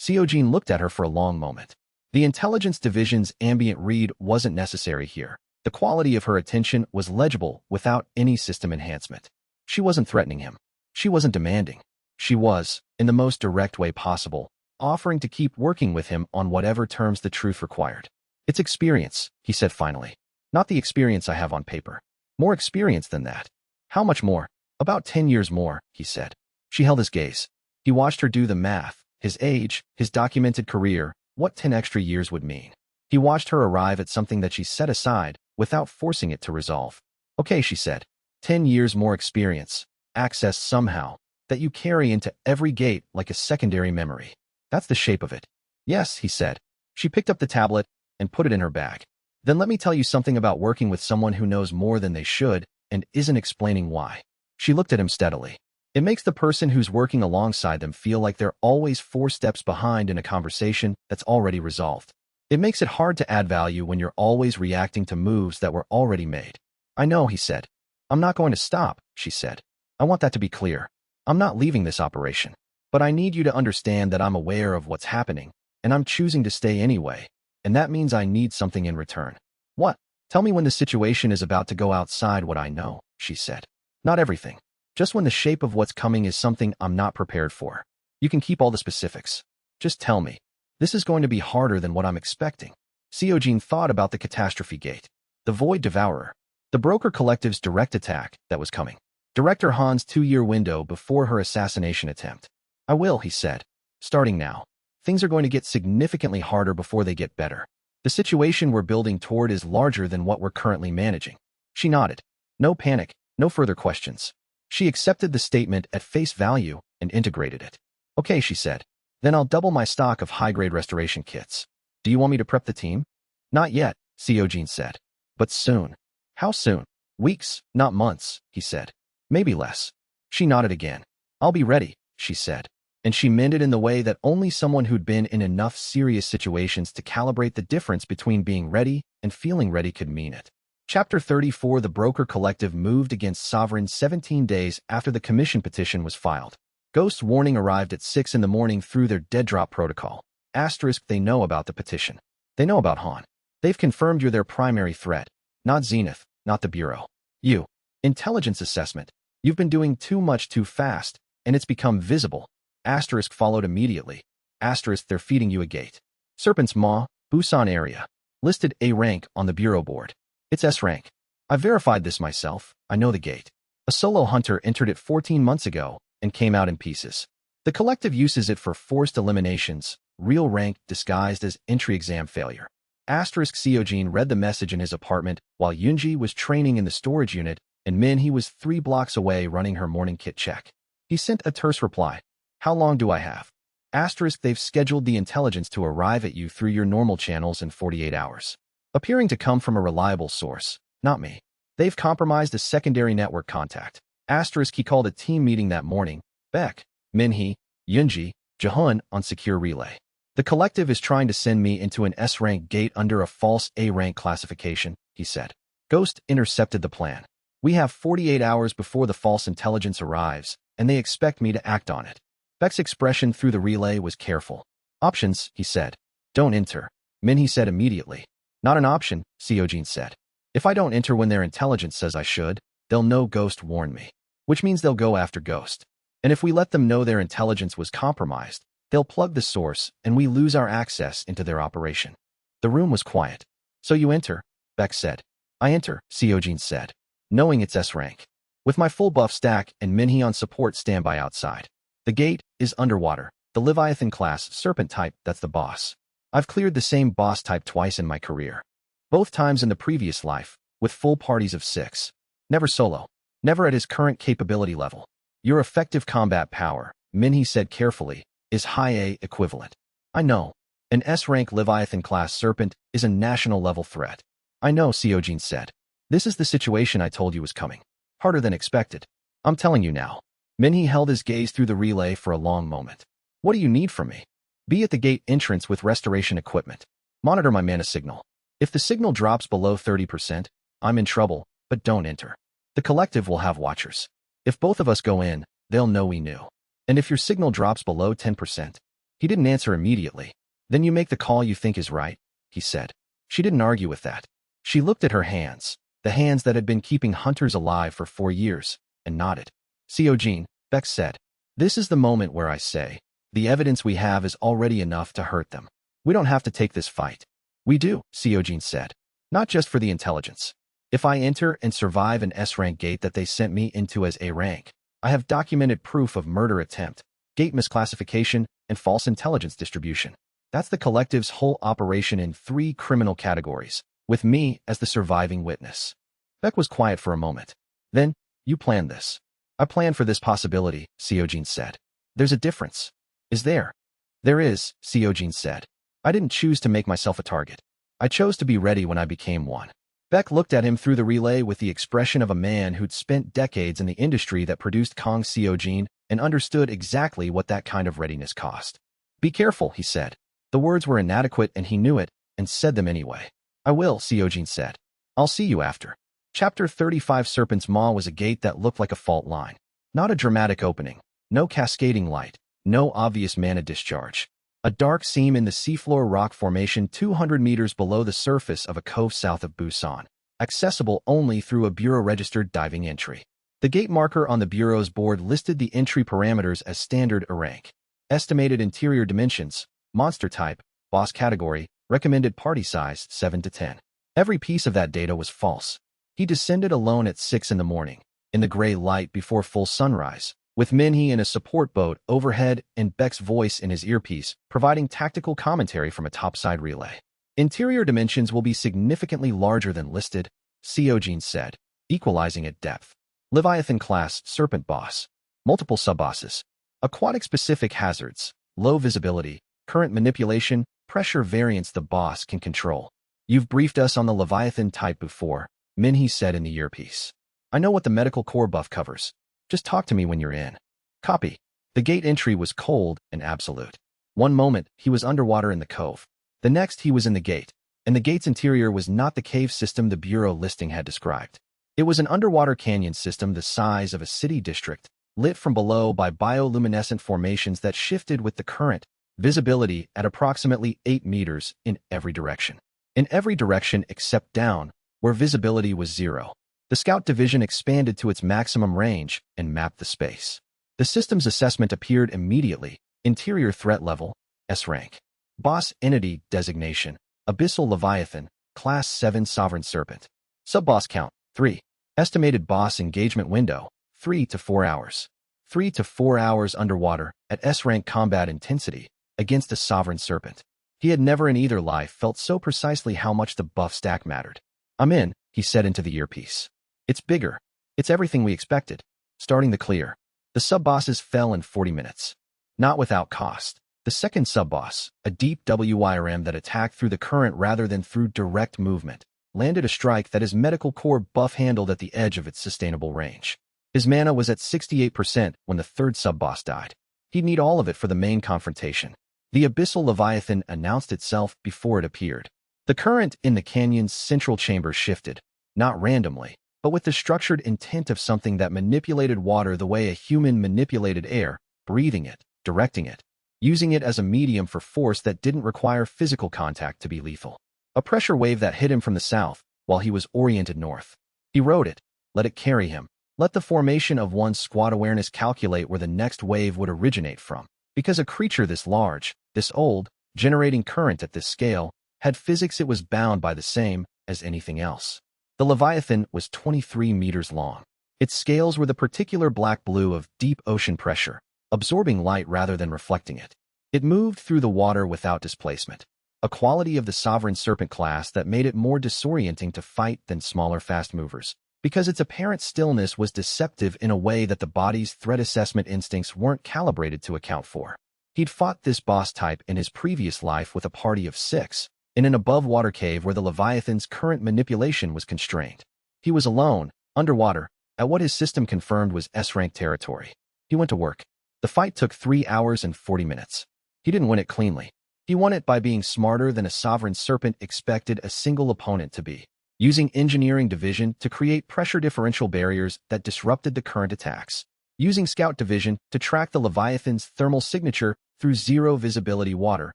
Seojin looked at her for a long moment. The intelligence division's ambient read wasn't necessary here. The quality of her attention was legible without any system enhancement. She wasn't threatening him. She wasn't demanding. She was, in the most direct way possible, offering to keep working with him on whatever terms the truth required. It's experience, he said finally. Not the experience I have on paper. More experience than that. How much more? About 10 years more, he said. She held his gaze. He watched her do the math, His age, his documented career, what 10 extra years would mean. He watched her arrive at something that she set aside without forcing it to resolve. Okay, she said. 10 years more experience, access somehow, that you carry into every gate like a secondary memory. That's the shape of it. Yes, he said. She picked up the tablet and put it in her bag. Then let me tell you something about working with someone who knows more than they should and isn't explaining why. She looked at him steadily. It makes the person who's working alongside them feel like they're always 4 steps behind in a conversation that's already resolved. It makes it hard to add value when you're always reacting to moves that were already made. I know, he said. I'm not going to stop, she said. I want that to be clear. I'm not leaving this operation. But I need you to understand that I'm aware of what's happening, and I'm choosing to stay anyway, and that means I need something in return. What? Tell me when the situation is about to go outside what I know, she said. Not everything. Just when the shape of what's coming is something I'm not prepared for. You can keep all the specifics. Just tell me. This is going to be harder than what I'm expecting. Seojin thought about the catastrophe gate. The Void Devourer. The Broker Collective's direct attack that was coming. Director Han's 2-year window before her assassination attempt. I will, he said. Starting now. Things are going to get significantly harder before they get better. The situation we're building toward is larger than what we're currently managing. She nodded. No panic, no further questions. She accepted the statement at face value and integrated it. Okay, she said. Then I'll double my stock of high-grade restoration kits. Do you want me to prep the team? Not yet, Seojin said. But soon. How soon? Weeks, not months, he said. Maybe less. She nodded again. I'll be ready, she said. And she meant it in the way that only someone who'd been in enough serious situations to calibrate the difference between being ready and feeling ready could mean it. Chapter 34. The Broker Collective moved against Sovereign 17 days after the commission petition was filed. Ghost's warning arrived at 6 in the morning through their dead drop protocol. Asterisk, they know about the petition. They know about Han. They've confirmed you're their primary threat. Not Zenith, not the Bureau. You. Intelligence assessment. You've been doing too much too fast, and it's become visible. Asterisk followed immediately. Asterisk, they're feeding you a gate. Serpent's Maw, Busan area. Listed A rank on the Bureau board. It's S rank. I verified this myself. I know the gate. A solo hunter entered it 14 months ago and came out in pieces. The collective uses it for forced eliminations, real rank disguised as entry exam failure. Asterisk Seojin read the message in his apartment while Yoonji was training in the storage unit and Min-hee was 3 blocks away running her morning kit check. He sent a terse reply. How long do I have? Asterisk, they've scheduled the intelligence to arrive at you through your normal channels in 48 hours. Appearing to come from a reliable source, not me. They've compromised a secondary network contact. Asterisk, he called a team meeting that morning. Beck, Min-hee, Yoonji, Jahun on secure relay. The collective is trying to send me into an S-rank gate under a false A-rank classification, he said. Ghost intercepted the plan. We have 48 hours before the false intelligence arrives, and they expect me to act on it. Beck's expression through the relay was careful. Options, he said. Don't enter. Min-hee said immediately. Not an option, Seojin said. If I don't enter when their intelligence says I should, they'll know Ghost warned me. Which means they'll go after Ghost. And if we let them know their intelligence was compromised, they'll plug the source and we lose our access into their operation. The room was quiet. So you enter, Beck said. I enter, Seojin said. Knowing it's S rank. With my full buff stack and Min-hee on support standby outside. The gate is underwater. The Leviathan class Serpent type, that's the boss. I've cleared the same boss type twice in my career. Both times in the previous life, with full parties of 6. Never solo. Never at his current capability level. Your effective combat power, Min-hee said carefully, is high A equivalent. I know. An S-rank Leviathan class Serpent is a national level threat. I know, Seojin said. This is the situation I told you was coming. Harder than expected. I'm telling you now. Min-hee held his gaze through the relay for a long moment. What do you need from me? Be at the gate entrance with restoration equipment. Monitor my mana signal. If the signal drops below 30%, I'm in trouble, but don't enter. The collective will have watchers. If both of us go in, they'll know we knew. And if your signal drops below 10%, he didn't answer immediately. Then you make the call you think is right, he said. She didn't argue with that. She looked at her hands, the hands that had been keeping hunters alive for 4 years, and nodded. Seojin, Beck said, this is the moment where I say, the evidence we have is already enough to hurt them. We don't have to take this fight. We do, Seojin said. Not just for the intelligence. If I enter and survive an S-rank gate that they sent me into as A rank, I have documented proof of murder attempt, gate misclassification, and false intelligence distribution. That's the collective's whole operation in 3 criminal categories, with me as the surviving witness. Beck was quiet for a moment. Then, you planned this. I planned for this possibility, Seojin said. There's a difference. Is there? There is, Seojin said. I didn't choose to make myself a target. I chose to be ready when I became one. Beck looked at him through the relay with the expression of a man who'd spent decades in the industry that produced Kang Seojin and understood exactly what that kind of readiness cost. Be careful, he said. The words were inadequate and he knew it, and said them anyway. I will, Seojin said. I'll see you after. Chapter 35 Serpent's Maw was a gate that looked like a fault line. Not a dramatic opening. No cascading light. No obvious mana discharge. A dark seam in the seafloor rock formation 200 meters below the surface of a cove south of Busan, accessible only through a bureau-registered diving entry. The gate marker on the bureau's board listed the entry parameters as standard A rank. Estimated interior dimensions, monster type, boss category, recommended party size 7 to 10. Every piece of that data was false. He descended alone at 6 in the morning, in the gray light before full sunrise, with Minhee in a support boat overhead and Beck's voice in his earpiece, providing tactical commentary from a topside relay. Interior dimensions will be significantly larger than listed, Seojin said, equalizing at depth. Leviathan-class Serpent boss. Multiple sub-bosses. Aquatic-specific hazards. Low visibility. Current manipulation. Pressure variance the boss can control. You've briefed us on the Leviathan type before, Minhee said in the earpiece. I know what the medical core buff covers. Just talk to me when you're in. Copy. The gate entry was cold and absolute. One moment, he was underwater in the cove. The next, he was in the gate. And the gate's interior was not the cave system the Bureau listing had described. It was an underwater canyon system the size of a city district, lit from below by bioluminescent formations that shifted with the current, visibility at approximately 8 meters in every direction. In every direction except down, where visibility was 0. The Scout Division expanded to its maximum range and mapped the space. The system's assessment appeared immediately. Interior threat level, S rank. Boss entity designation, Abyssal Leviathan, Class 7 Sovereign Serpent. Sub-boss count, 3. Estimated boss engagement window, 3 to 4 hours. 3 to 4 hours underwater at S rank combat intensity against a Sovereign Serpent. He had never in either life felt so precisely how much the buff stack mattered. I'm in, he said into the earpiece. It's bigger. It's everything we expected. Starting the clear. The sub-bosses fell in 40 minutes. Not without cost. The second sub-boss, a deep WIRM that attacked through the current rather than through direct movement, landed a strike that his medical core buff handled at the edge of its sustainable range. His mana was at 68% when the third sub-boss died. He'd need all of it for the main confrontation. The Abyssal Leviathan announced itself before it appeared. The current in the canyon's central chamber shifted, not randomly, but with the structured intent of something that manipulated water the way a human manipulated air, breathing it, directing it, using it as a medium for force that didn't require physical contact to be lethal. A pressure wave that hit him from the south, while he was oriented north. He rode it, let it carry him, let the formation of one's squad awareness calculate where the next wave would originate from. Because a creature this large, this old, generating current at this scale, had physics it was bound by the same as anything else. The Leviathan was 23 meters long. Its scales were the particular black-blue of deep ocean pressure, absorbing light rather than reflecting it. It moved through the water without displacement, a quality of the Sovereign Serpent class that made it more disorienting to fight than smaller fast movers, because its apparent stillness was deceptive in a way that the body's threat assessment instincts weren't calibrated to account for. He'd fought this boss type in his previous life with a party of 6, in an above-water cave where the Leviathan's current manipulation was constrained. He was alone, underwater, at what his system confirmed was S-rank territory. He went to work. The fight took 3 hours and 40 minutes. He didn't win it cleanly. He won it by being smarter than a Sovereign Serpent expected a single opponent to be, using engineering division to create pressure differential barriers that disrupted the current attacks, using Scout Division to track the Leviathan's thermal signature through zero visibility water,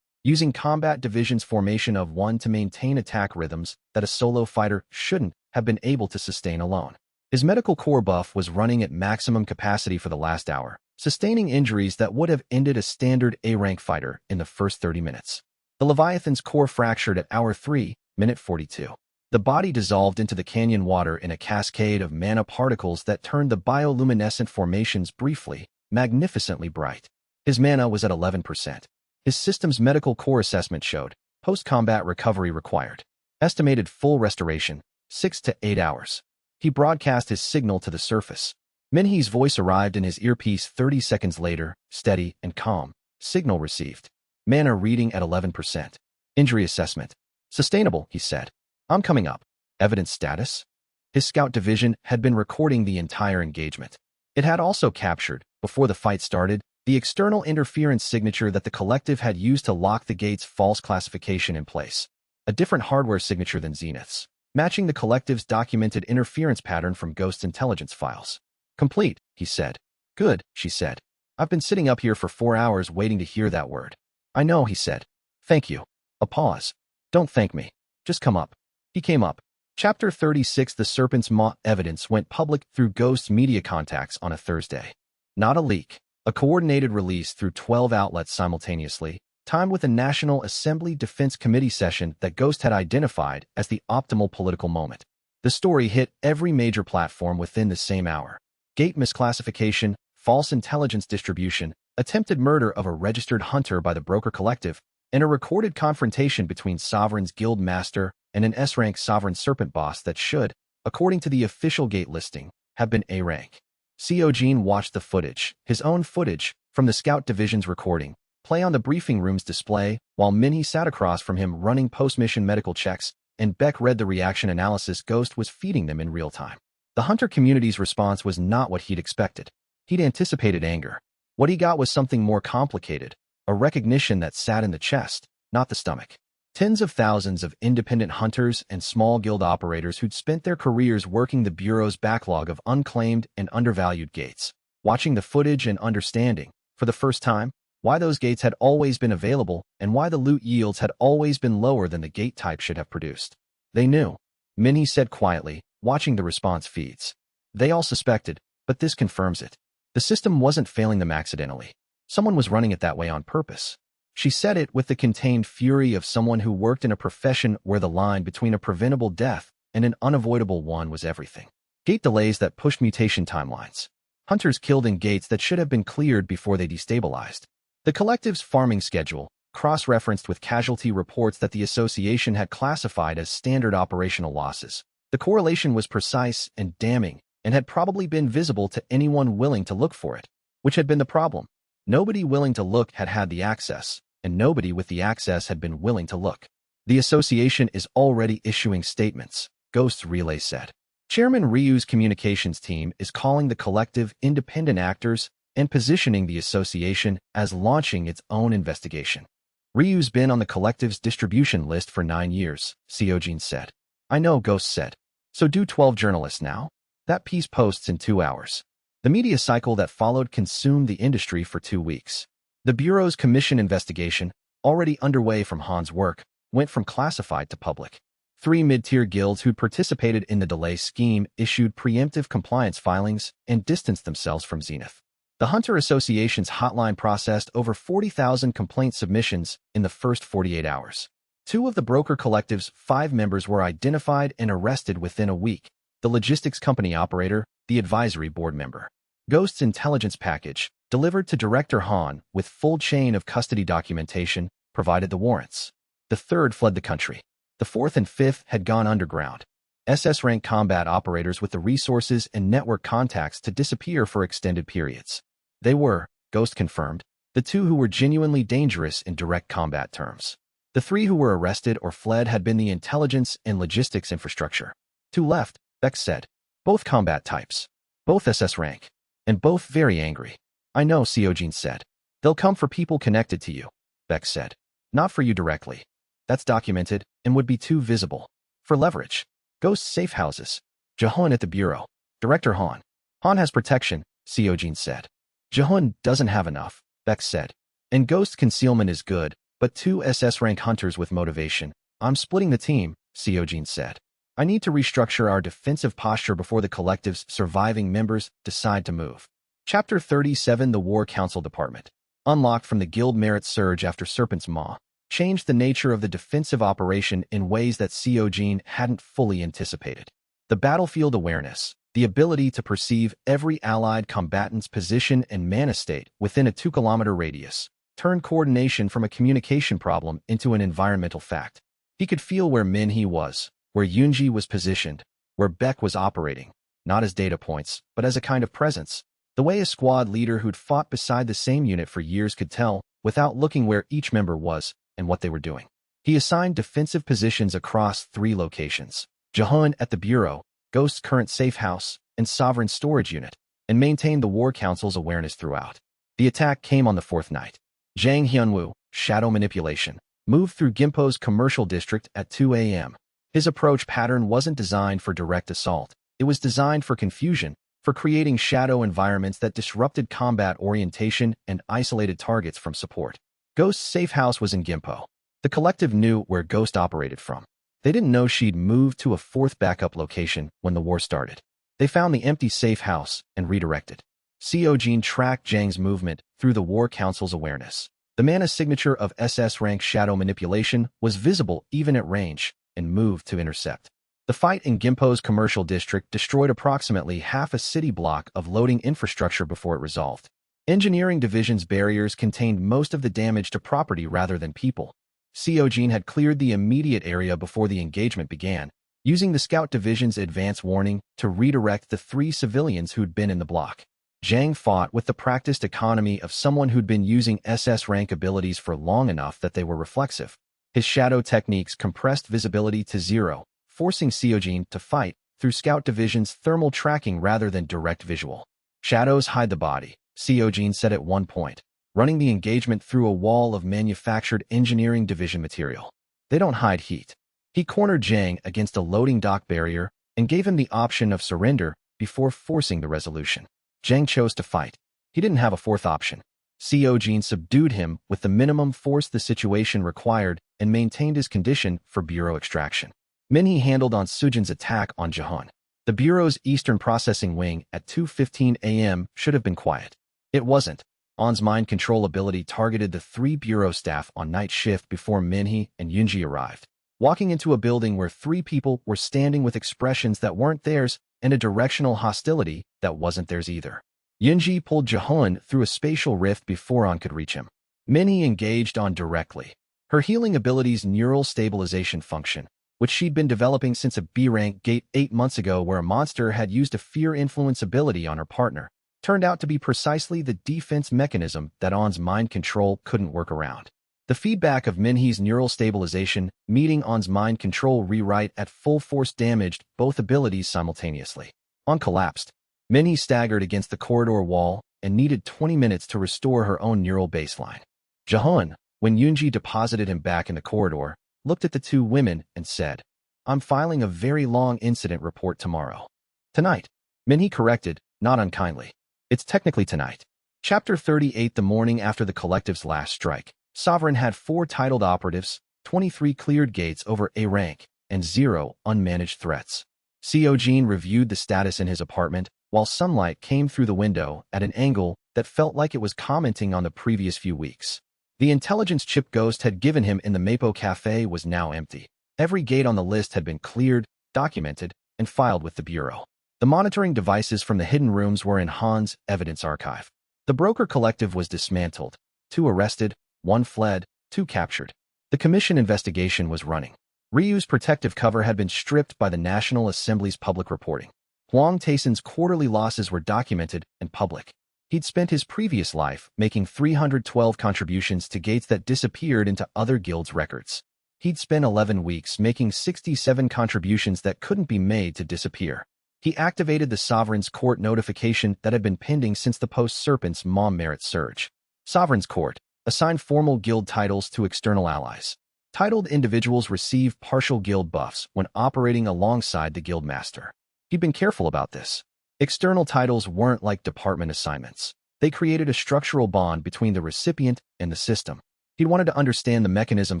using Combat Division's formation of 1 to maintain attack rhythms that a solo fighter shouldn't have been able to sustain alone. His medical core buff was running at maximum capacity for the last hour, sustaining injuries that would have ended a standard A-rank fighter in the first 30 minutes. The Leviathan's core fractured at hour 3, minute 42. The body dissolved into the canyon water in a cascade of mana particles that turned the bioluminescent formations briefly, magnificently bright. His mana was at 11%. His system's medical core assessment showed post-combat recovery required. Estimated full restoration, 6 to 8 hours. He broadcast his signal to the surface. Minhee's voice arrived in his earpiece 30 seconds later, steady and calm. Signal received. Mana reading at 11%. Injury assessment. Sustainable, he said. I'm coming up. Evidence status? His scout division had been recording the entire engagement. It had also captured, before the fight started, the external interference signature that the collective had used to lock the gate's false classification in place. A different hardware signature than Zenith's, matching the collective's documented interference pattern from Ghost's intelligence files. Complete, he said. Good, she said. I've been sitting up here for 4 hours waiting to hear that word. I know, he said. Thank you. A pause. Don't thank me. Just come up. He came up. Chapter 36. The Serpent's Maw evidence went public through Ghost's media contacts on a Thursday. Not a leak. A coordinated release through 12 outlets simultaneously, timed with a National Assembly Defense Committee session that Ghost had identified as the optimal political moment. The story hit every major platform within the same hour. Gate misclassification, false intelligence distribution, attempted murder of a registered hunter by the Broker Collective, and a recorded confrontation between Sovereign's Guild Master and an S-rank Sovereign Serpent boss that should, according to the official Gate listing, have been A-rank. Seojin watched the footage, his own footage, from the Scout Division's recording, play on the briefing room's display, while Minhee sat across from him running post-mission medical checks, and Beck read the reaction analysis Ghost was feeding them in real time. The hunter community's response was not what he'd expected. He'd anticipated anger. What he got was something more complicated, a recognition that sat in the chest, not the stomach. Tens of thousands of independent hunters and small guild operators who'd spent their careers working the Bureau's backlog of unclaimed and undervalued gates, watching the footage and understanding, for the first time, why those gates had always been available and why the loot yields had always been lower than the gate type should have produced. They knew, Minhee said quietly, watching the response feeds. They all suspected, but this confirms it. The system wasn't failing them accidentally. Someone was running it that way on purpose. She said it with the contained fury of someone who worked in a profession where the line between a preventable death and an unavoidable one was everything. Gate delays that pushed mutation timelines. Hunters killed in gates that should have been cleared before they destabilized. The collective's farming schedule, cross-referenced with casualty reports that the association had classified as standard operational losses. The correlation was precise and damning, and had probably been visible to anyone willing to look for it, which had been the problem. Nobody willing to look had had the access, and nobody with the access had been willing to look. The association is already issuing statements, Ghost's relay said. Chairman Ryu's communications team is calling the collective independent actors and positioning the association as launching its own investigation. Ryu's been on the collective's distribution list for 9 years, Seojin said. I know, Ghost said. So do 12 journalists now? That piece posts in 2 hours. The media cycle that followed consumed the industry for 2 weeks. The Bureau's commission investigation, already underway from Han's work, went from classified to public. 3 mid-tier guilds who'd participated in the delay scheme issued preemptive compliance filings and distanced themselves from Zenith. The Hunter Association's hotline processed over 40,000 complaint submissions in the first 48 hours. 2 of the Broker Collective's 5 members were identified and arrested within a week. The logistics company operator, the advisory board member. Ghost's intelligence package, delivered to Director Han with full chain of custody documentation, provided the warrants. The 3rd fled the country. The 4th and 5th had gone underground. SS-rank combat operators with the resources and network contacts to disappear for extended periods. They were, Ghost confirmed, the 2 who were genuinely dangerous in direct combat terms. The 3 who were arrested or fled had been the intelligence and logistics infrastructure. 2 left, Beck said. Both combat types. Both SS rank. And both very angry. I know, Seojin said. They'll come for people connected to you, Beck said. Not for you directly. That's documented and would be too visible. For leverage. Ghost safe houses. Jahun at the Bureau. Director Han. Han has protection, Seojin said. Jahun doesn't have enough, Beck said. And Ghost concealment is good, but 2 SS rank hunters with motivation. I'm splitting the team, Seojin said. I need to restructure our defensive posture before the collective's surviving members decide to move. Chapter 37. The War Council Department, unlocked from the guild merit surge after Serpent's Maw, changed the nature of the defensive operation in ways that Seojin hadn't fully anticipated. The battlefield awareness, the ability to perceive every allied combatant's position and mana state within a 2-kilometer radius, turned coordination from a communication problem into an environmental fact. He could feel where Min-hee was, where Yoonji was positioned, where Beck was operating, not as data points, but as a kind of presence. The way a squad leader who'd fought beside the same unit for years could tell, without looking where each member was and what they were doing. He assigned defensive positions across 3 locations: Jahan at the Bureau, Ghost's current safe house, and Sovereign storage unit, and maintained the War Council's awareness throughout. The attack came on the 4th night. Jang Hyunwoo, Shadow Manipulation, moved through Gimpo's commercial district at 2 a.m. His approach pattern wasn't designed for direct assault. It was designed for confusion, for creating shadow environments that disrupted combat orientation and isolated targets from support. Ghost's safe house was in Gimpo. The collective knew where Ghost operated from. They didn't know she'd moved to a 4th backup location when the war started. They found the empty safe house and redirected. Seojin tracked Jang's movement through the War Council's awareness. The mana signature of SS rank Shadow Manipulation was visible even at range, and moved to intercept. The fight in Gimpo's commercial district destroyed approximately half a city block of loading infrastructure before it resolved. Engineering Division's barriers contained most of the damage to property rather than people. Seojin had cleared the immediate area before the engagement began, using the Scout Division's advance warning to redirect the 3 civilians who'd been in the block. Jang fought with the practiced economy of someone who'd been using SS rank abilities for long enough that they were reflexive. His shadow techniques compressed visibility to 0, forcing Seojin to fight through Scout Division's thermal tracking rather than direct visual. Shadows hide the body, Seojin said at one point, running the engagement through a wall of manufactured Engineering Division material. They don't hide heat. He cornered Jang against a loading dock barrier and gave him the option of surrender before forcing the resolution. Jang chose to fight. He didn't have a 4th option. Seojin subdued him with the minimum force the situation required and maintained his condition for Bureau extraction. Min-hee handled on Sujin's attack on Jahan. The Bureau's Eastern Processing Wing at 2:15 a.m. should have been quiet. It wasn't. On's mind control ability targeted the 3 Bureau staff on night shift before Min-hee and Yoonji arrived. Walking into a building where 3 people were standing with expressions that weren't theirs and a directional hostility that wasn't theirs either. Yoonji pulled Jahan through a spatial rift before On could reach him. Min-hee engaged On directly. Her healing ability's neural stabilization function, which she'd been developing since a B-rank gate 8 months ago where a monster had used a fear influence ability on her partner, turned out to be precisely the defense mechanism that On's mind control couldn't work around. The feedback of Min-hee's neural stabilization meeting On's mind control rewrite at full force damaged both abilities simultaneously. On collapsed. Min-hee staggered against the corridor wall and needed 20 minutes to restore her own neural baseline. Jahan, when Yoonji deposited him back in the corridor, looked at the 2 women and said, "I'm filing a very long incident report tomorrow." "Tonight," Min-hee corrected, not unkindly. "It's technically tonight." Chapter 38. The morning after the collective's last strike, Sovereign had 4 titled operatives, 23 cleared gates over A rank, and 0 unmanaged threats. Seojin reviewed the status in his apartment, while sunlight came through the window at an angle that felt like it was commenting on the previous few weeks. The intelligence chip Ghost had given him in the Mapo Cafe was now empty. Every gate on the list had been cleared, documented, and filed with the Bureau. The monitoring devices from the hidden rooms were in Han's evidence archive. The broker collective was dismantled. 2 arrested, 1 fled, 2 captured. The commission investigation was running. Ryu's protective cover had been stripped by the National Assembly's public reporting. Hwang Taeson's quarterly losses were documented and public. He'd spent his previous life making 312 contributions to gates that disappeared into other guilds' records. He'd spent 11 weeks making 67 contributions that couldn't be made to disappear. He activated the Sovereign's Court notification that had been pending since the post-Serpent's mom merit surge. Sovereign's Court assigned formal guild titles to external allies. Titled individuals receive partial guild buffs when operating alongside the guild master. He'd been careful about this. External titles weren't like department assignments. They created a structural bond between the recipient and the system. He wanted to understand the mechanism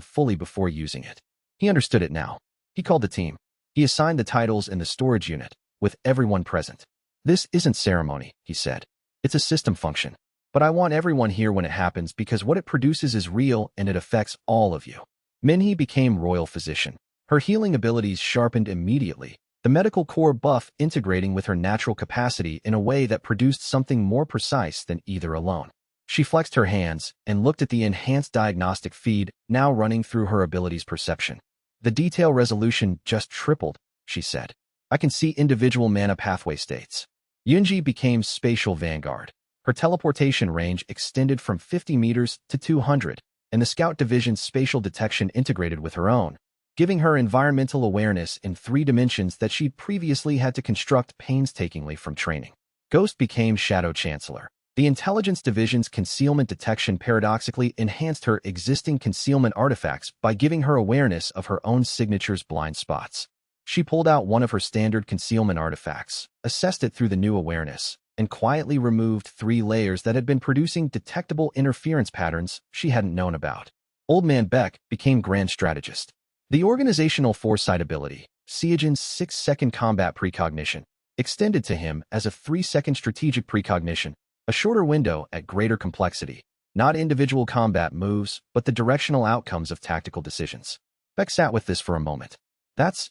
fully before using it. He understood it now. He called the team. He assigned the titles in the storage unit, with everyone present. "This isn't ceremony," he said. "It's a system function. But I want everyone here when it happens because what it produces is real and it affects all of you." Min-hee became royal physician. Her healing abilities sharpened immediately, the medical core buff integrating with her natural capacity in a way that produced something more precise than either alone. She flexed her hands and looked at the enhanced diagnostic feed now running through her abilities perception. The detail resolution just tripled, she said. I can see individual mana pathway states. Yunji became spatial vanguard. Her teleportation range extended from 50 meters to 200, and the Scout Division's spatial detection integrated with her own, giving her environmental awareness in 3 dimensions that she'd previously had to construct painstakingly from training. Ghost became Shadow Chancellor. The Intelligence Division's concealment detection paradoxically enhanced her existing concealment artifacts by giving her awareness of her own signature's blind spots. She pulled out one of her standard concealment artifacts, assessed it through the new awareness, and quietly removed 3 layers that had been producing detectable interference patterns she hadn't known about. Old Man Beck became Grand Strategist. The organizational foresight ability, Seojin's 6-second combat precognition, extended to him as a 3-second strategic precognition, a shorter window at greater complexity, not individual combat moves, but the directional outcomes of tactical decisions. Beck sat with this for a moment.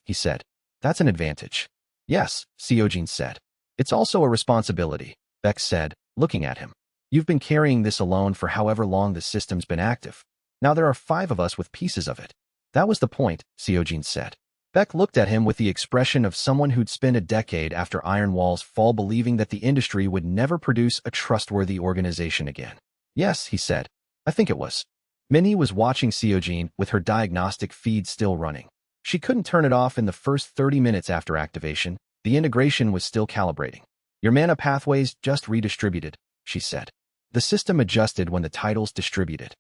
He said, that's an advantage. Yes, Seojin said. It's also a responsibility, Beck said, looking at him. You've been carrying this alone for however long the system's been active. Now there are 5 of us with pieces of it. That was the point, Seojin said. Beck looked at him with the expression of someone who'd spent a decade after Iron Wall's fall believing that the industry would never produce a trustworthy organization again. Yes, he said. I think it was. Minnie was watching Seojin with her diagnostic feed still running. She couldn't turn it off in the first 30 minutes after activation. The integration was still calibrating. Your mana pathways just redistributed, she said. The system adjusted when the titles distributed.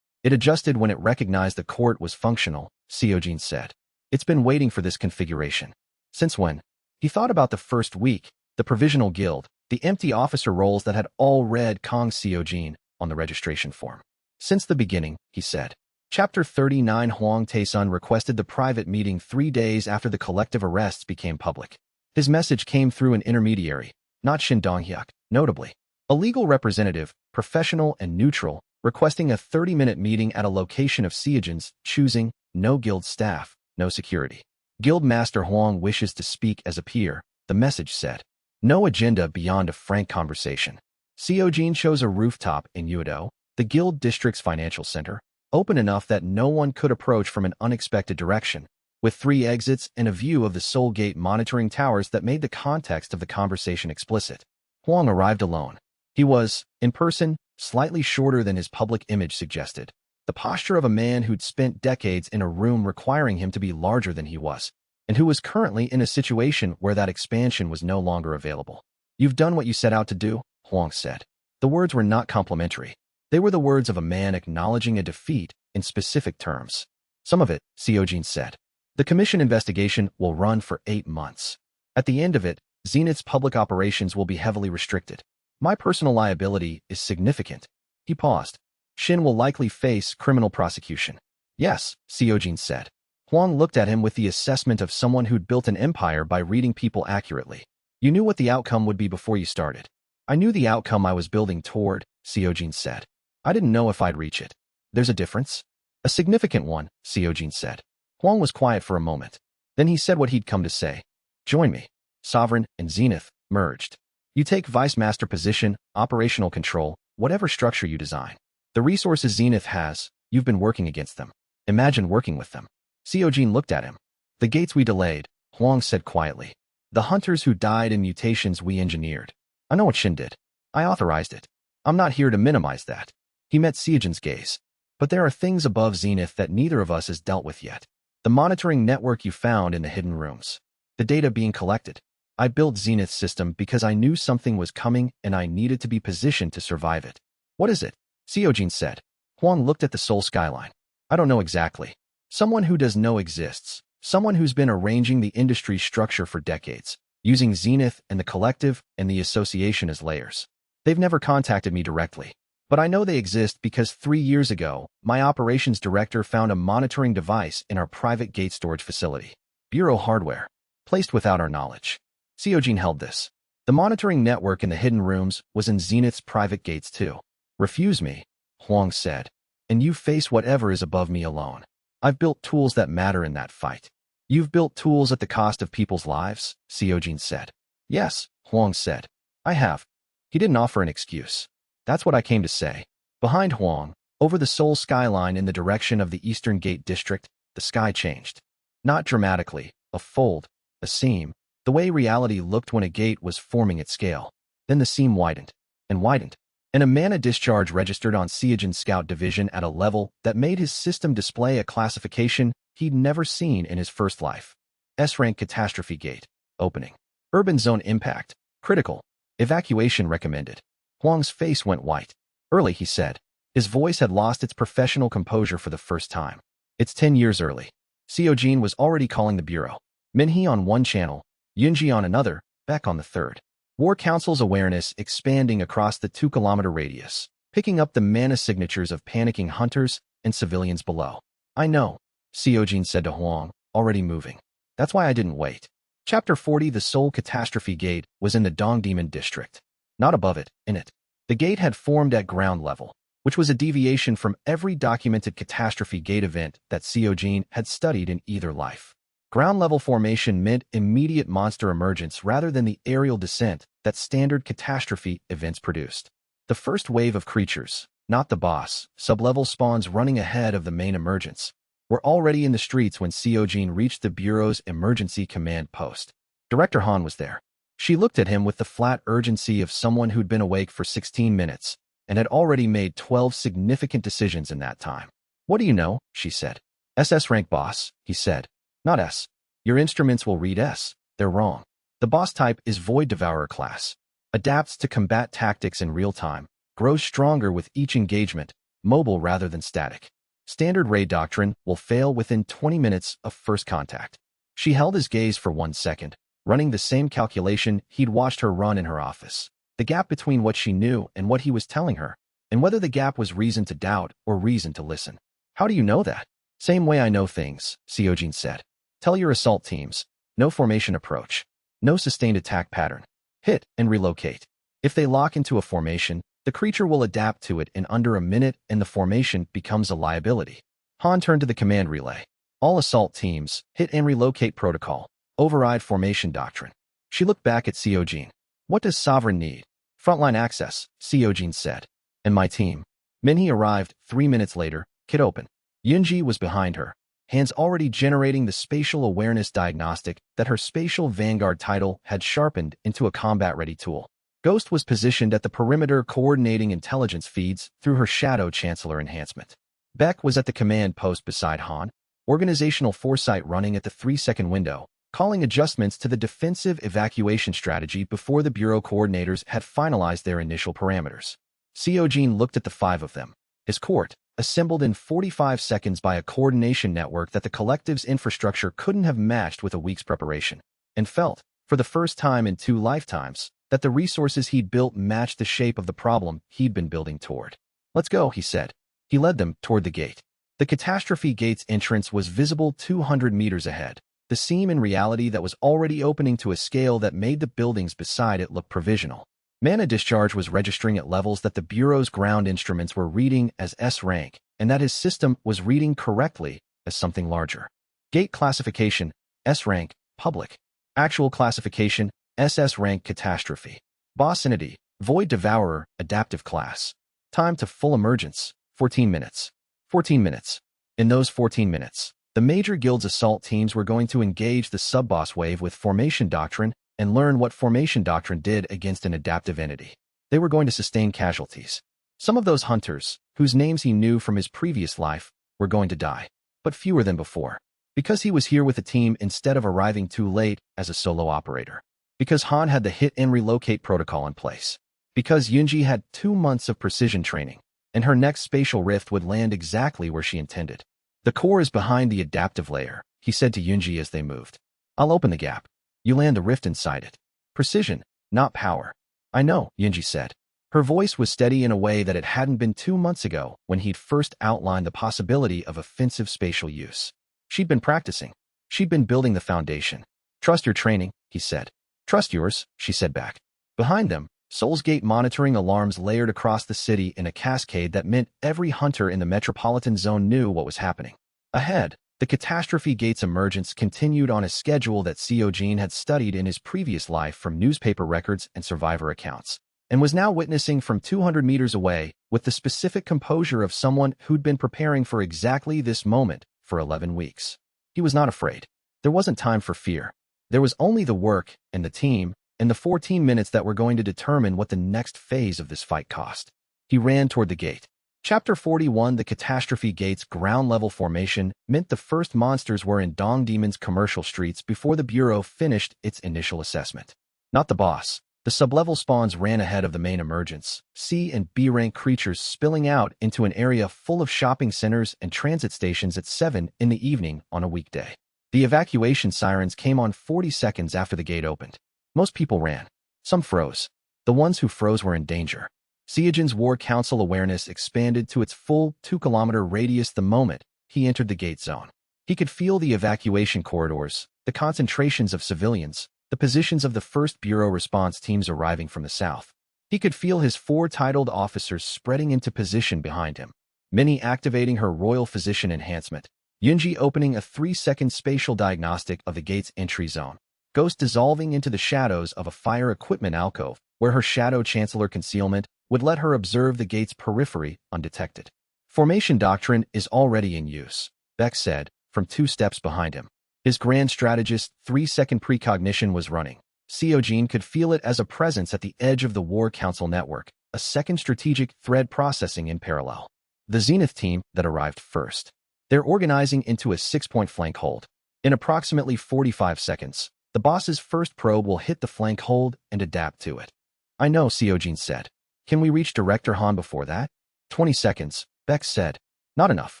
It adjusted when it recognized the court was functional, Seojin said. It's been waiting for this configuration. Since when? He thought about the first week, the provisional guild, the empty officer roles that had all read Kang Seojin on the registration form. Since the beginning, he said. Chapter 39 Huang Taesun requested the private meeting 3 days after the collective arrests became public. His message came through an intermediary, not Shin Donghyuk, notably. A legal representative, professional and neutral, requesting a 30-minute meeting at a location of Seojin's choosing, no guild staff, no security. Guild Master Huang wishes to speak as a peer, the message said. No agenda beyond a frank conversation. Seojin chose a rooftop in Uedo, the guild district's financial center, open enough that no one could approach from an unexpected direction, with 3 exits and a view of the Soul Gate monitoring towers that made the context of the conversation explicit. Huang arrived alone. He was, in person, slightly shorter than his public image suggested. The posture of a man who'd spent decades in a room requiring him to be larger than he was, and who was currently in a situation where that expansion was no longer available. You've done what you set out to do, Huang said. The words were not complimentary. They were the words of a man acknowledging a defeat in specific terms. Some of it, Seojin said. The commission investigation will run for 8 months. At the end of it, Zenith's public operations will be heavily restricted. My personal liability is significant. He paused. Shin will likely face criminal prosecution. Yes, Seojin said. Huang looked at him with the assessment of someone who'd built an empire by reading people accurately. You knew what the outcome would be before you started. I knew the outcome I was building toward, Seojin said. I didn't know if I'd reach it. There's a difference? A significant one, Seojin said. Huang was quiet for a moment. Then he said what he'd come to say. Join me. Sovereign and Zenith merged. You take Vice Master position, operational control, whatever structure you design. The resources Zenith has, you've been working against them. Imagine working with them. Seojin looked at him. The gates we delayed, Huang said quietly. The hunters who died in mutations we engineered. I know what Shin did. I authorized it. I'm not here to minimize that. He met Seojin's gaze. But there are things above Zenith that neither of us has dealt with yet. The monitoring network you found in the hidden rooms. The data being collected. I built Zenith's system because I knew something was coming and I needed to be positioned to survive it. What is it? Seojin said. Huang looked at the soul skyline. I don't know exactly. Someone who does know exists. Someone who's been arranging the industry's structure for decades, using Zenith and the collective and the association as layers. They've never contacted me directly. But I know they exist because 3 years ago, my operations director found a monitoring device in our private gate storage facility. Bureau hardware. Placed without our knowledge. Seojin held this. The monitoring network in the hidden rooms was in Zenith's private gates too. Refuse me, Huang said, and you face whatever is above me alone. I've built tools that matter in that fight. You've built tools at the cost of people's lives, Seojin said. Yes, Huang said. I have. He didn't offer an excuse. That's what I came to say. Behind Huang, over the Seoul skyline in the direction of the Eastern Gate district, the sky changed. Not dramatically, a fold, a seam, the way reality looked when a gate was forming its scale. Then the seam widened and widened, and a mana discharge registered on Seojin's scout division at a level that made his system display a classification he'd never seen in his first life. S-rank catastrophe gate, opening. Urban zone impact, critical. Evacuation recommended. Huang's face went white. Early, he said. His voice had lost its professional composure for the first time. It's 10 years early. Seojin was already calling the bureau. Minhee on one channel, Yunji on another, Beck on the third. War Council's awareness expanding across the 2-kilometer radius, picking up the mana signatures of panicking hunters and civilians below. I know, Seojin said to Huang, already moving. That's why I didn't wait. Chapter 40. The Seoul Catastrophe Gate was in the Dongdaemun district. Not above it, in it. The gate had formed at ground level, which was a deviation from every documented catastrophe gate event that Seojin had studied in either life. Ground-level formation meant immediate monster emergence rather than the aerial descent that standard catastrophe events produced. The first wave of creatures, not the boss, sub-level spawns running ahead of the main emergence, were already in the streets when Seojin reached the Bureau's emergency command post. Director Han was there. She looked at him with the flat urgency of someone who'd been awake for 16 minutes and had already made 12 significant decisions in that time. What do you know? She said. SS rank boss, he said. Not S. Your instruments will read S. They're wrong. The boss type is Void Devourer class. Adapts to combat tactics in real time. Grows stronger with each engagement, mobile rather than static. Standard raid doctrine will fail within 20 minutes of first contact. She held his gaze for 1 second, running the same calculation he'd watched her run in her office. The gap between what she knew and what he was telling her, and whether the gap was reason to doubt or reason to listen. How do you know that? Same way I know things, Seojin said. Tell your assault teams, no formation approach, no sustained attack pattern. Hit and relocate. If they lock into a formation, the creature will adapt to it in under a minute and the formation becomes a liability. Han turned to the command relay. All assault teams, hit and relocate protocol, override formation doctrine. She looked back at Seojin. What does Sovereign need? Frontline access, Seojin said. And my team. Minhee arrived 3 minutes later, kit open. Yunji was behind her, hands already generating the spatial awareness diagnostic that her spatial vanguard title had sharpened into a combat-ready tool. Ghost was positioned at the perimeter coordinating intelligence feeds through her Shadow Chancellor enhancement. Beck was at the command post beside Han, organizational foresight running at the 3-second window, calling adjustments to the defensive evacuation strategy before the Bureau coordinators had finalized their initial parameters. Seojin looked at the 5 of them. His court, assembled in 45 seconds by a coordination network that the collective's infrastructure couldn't have matched with a week's preparation, and felt, for the first time in 2 lifetimes, that the resources he'd built matched the shape of the problem he'd been building toward. Let's go, he said. He led them toward the gate. The catastrophe gate's entrance was visible 200 meters ahead, the seam in reality that was already opening to a scale that made the buildings beside it look provisional. Mana discharge was registering at levels that the Bureau's ground instruments were reading as S rank, and that his system was reading correctly as something larger. Gate classification, S rank, public. Actual classification, SS rank catastrophe. Boss entity, Void Devourer, adaptive class. Time to full emergence, 14 minutes. 14 minutes. In those 14 minutes, the major guild's assault teams were going to engage the sub-boss wave with formation doctrine and learn what formation doctrine did against an adaptive entity. They were going to sustain casualties. Some of those hunters, whose names he knew from his previous life, were going to die, but fewer than before. Because he was here with a team instead of arriving too late as a solo operator. Because Han had the hit and relocate protocol in place. Because Yunji had 2 months of precision training, and her next spatial rift would land exactly where she intended. The core is behind the adaptive layer, he said to Yunji as they moved. I'll open the gap. You land the rift inside it. Precision, not power. I know, Yunji said. Her voice was steady in a way that it hadn't been 2 months ago when he'd first outlined the possibility of offensive spatial use. She'd been practicing. She'd been building the foundation. Trust your training, he said. Trust yours, she said back. Behind them, Seoul's Gate monitoring alarms layered across the city in a cascade that meant every hunter in the metropolitan zone knew what was happening. Ahead, The catastrophe gate's emergence continued on a schedule that Seojin had studied in his previous life from newspaper records and survivor accounts, and was now witnessing from 200 meters away with the specific composure of someone who'd been preparing for exactly this moment for 11 weeks. He was not afraid. There wasn't time for fear. There was only the work and the team and the 14 minutes that were going to determine what the next phase of this fight cost. He ran toward the gate. Chapter 41. The catastrophe gate's ground-level formation meant the first monsters were in Dong Demon's commercial streets before the Bureau finished its initial assessment. Not the boss. The sublevel spawns ran ahead of the main emergence, C and B rank creatures spilling out into an area full of shopping centers and transit stations at 7 in the evening on a weekday. The evacuation sirens came on 40 seconds after the gate opened. Most people ran. Some froze. The ones who froze were in danger. Seojin's War Council awareness expanded to its full 2-kilometer radius the moment he entered the gate zone. He could feel the evacuation corridors, the concentrations of civilians, the positions of the first Bureau response teams arriving from the south. He could feel his 4 titled officers spreading into position behind him, Minnie activating her Royal Physician Enhancement, Yunji opening a 3-second spatial diagnostic of the gate's entry zone, Ghost dissolving into the shadows of a fire equipment alcove, where her Shadow Chancellor concealment would let her observe the gate's periphery undetected. Formation doctrine is already in use, Beck said, from 2 steps behind him. His Grand Strategist 3-second precognition was running. Seojin could feel it as a presence at the edge of the War Council network, a second strategic thread processing in parallel. The Zenith team that arrived first. They're organizing into a 6-point flank hold. In approximately 45 seconds, the boss's first probe will hit the flank hold and adapt to it. I know, Seojin said. Can we reach Director Han before that? 20 seconds, Beck said. Not enough.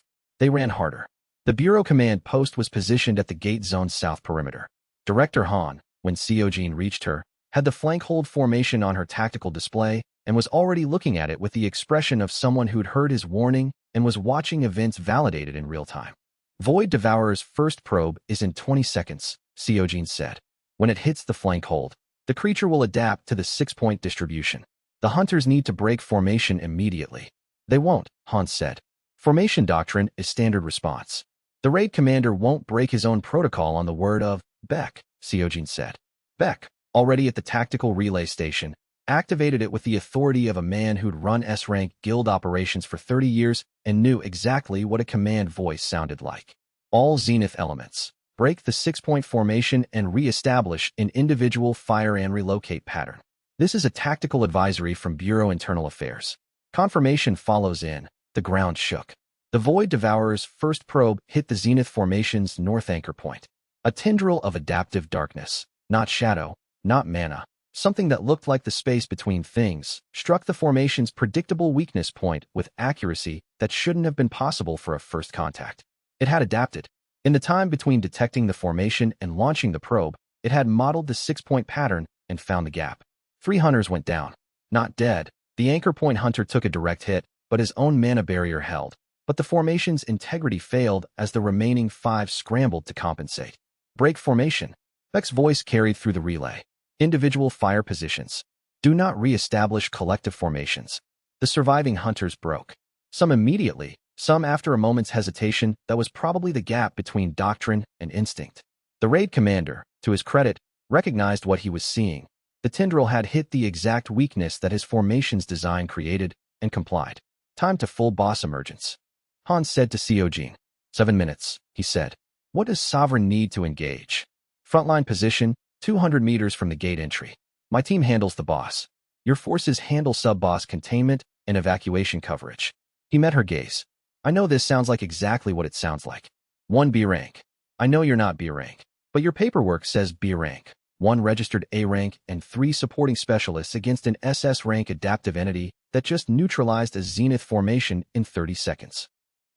They ran harder. The Bureau command post was positioned at the gate zone's south perimeter. Director Han, when Seojin reached her, had the flank hold formation on her tactical display and was already looking at it with the expression of someone who'd heard his warning and was watching events validated in real time. Void Devourer's first probe is in 20 seconds, Seojin said. When it hits the flank hold, the creature will adapt to the 6-point distribution. The hunters need to break formation immediately. They won't, Han said. Formation doctrine is standard response. The raid commander won't break his own protocol on the word of Beck, Seojin said. Beck, already at the tactical relay station, activated it with the authority of a man who'd run S-rank guild operations for 30 years and knew exactly what a command voice sounded like. All Zenith elements, break the 6-point formation and re-establish an individual fire and relocate pattern. This is a tactical advisory from Bureau Internal Affairs. Confirmation follows in. The ground shook. The Void Devourer's first probe hit the Zenith formation's north anchor point. A tendril of adaptive darkness, not shadow, not mana, something that looked like the space between things, struck the formation's predictable weakness point with accuracy that shouldn't have been possible for a first contact. It had adapted. In the time between detecting the formation and launching the probe, it had modeled the 6-point pattern and found the gap. 3 hunters went down. Not dead. The anchor point hunter took a direct hit, but his own mana barrier held. But the formation's integrity failed as the remaining 5 scrambled to compensate. Break formation. Beck's voice carried through the relay. Individual fire positions. Do not re-establish collective formations. The surviving hunters broke. Some immediately, some after a moment's hesitation that was probably the gap between doctrine and instinct. The raid commander, to his credit, recognized what he was seeing. The tendril had hit the exact weakness that his formation's design created and complied. Time to full boss emergence. Han said to Seojin. 7 minutes, he said. What does Sovereign need to engage? Frontline position, 200 meters from the gate entry. My team handles the boss. Your forces handle sub-boss containment and evacuation coverage. He met her gaze. I know this sounds like exactly what it sounds like. 1 B rank. I know you're not B rank, but your paperwork says B rank. 1 registered A rank and 3 supporting specialists against an SS rank adaptive entity that just neutralized a Zenith formation in 30 seconds.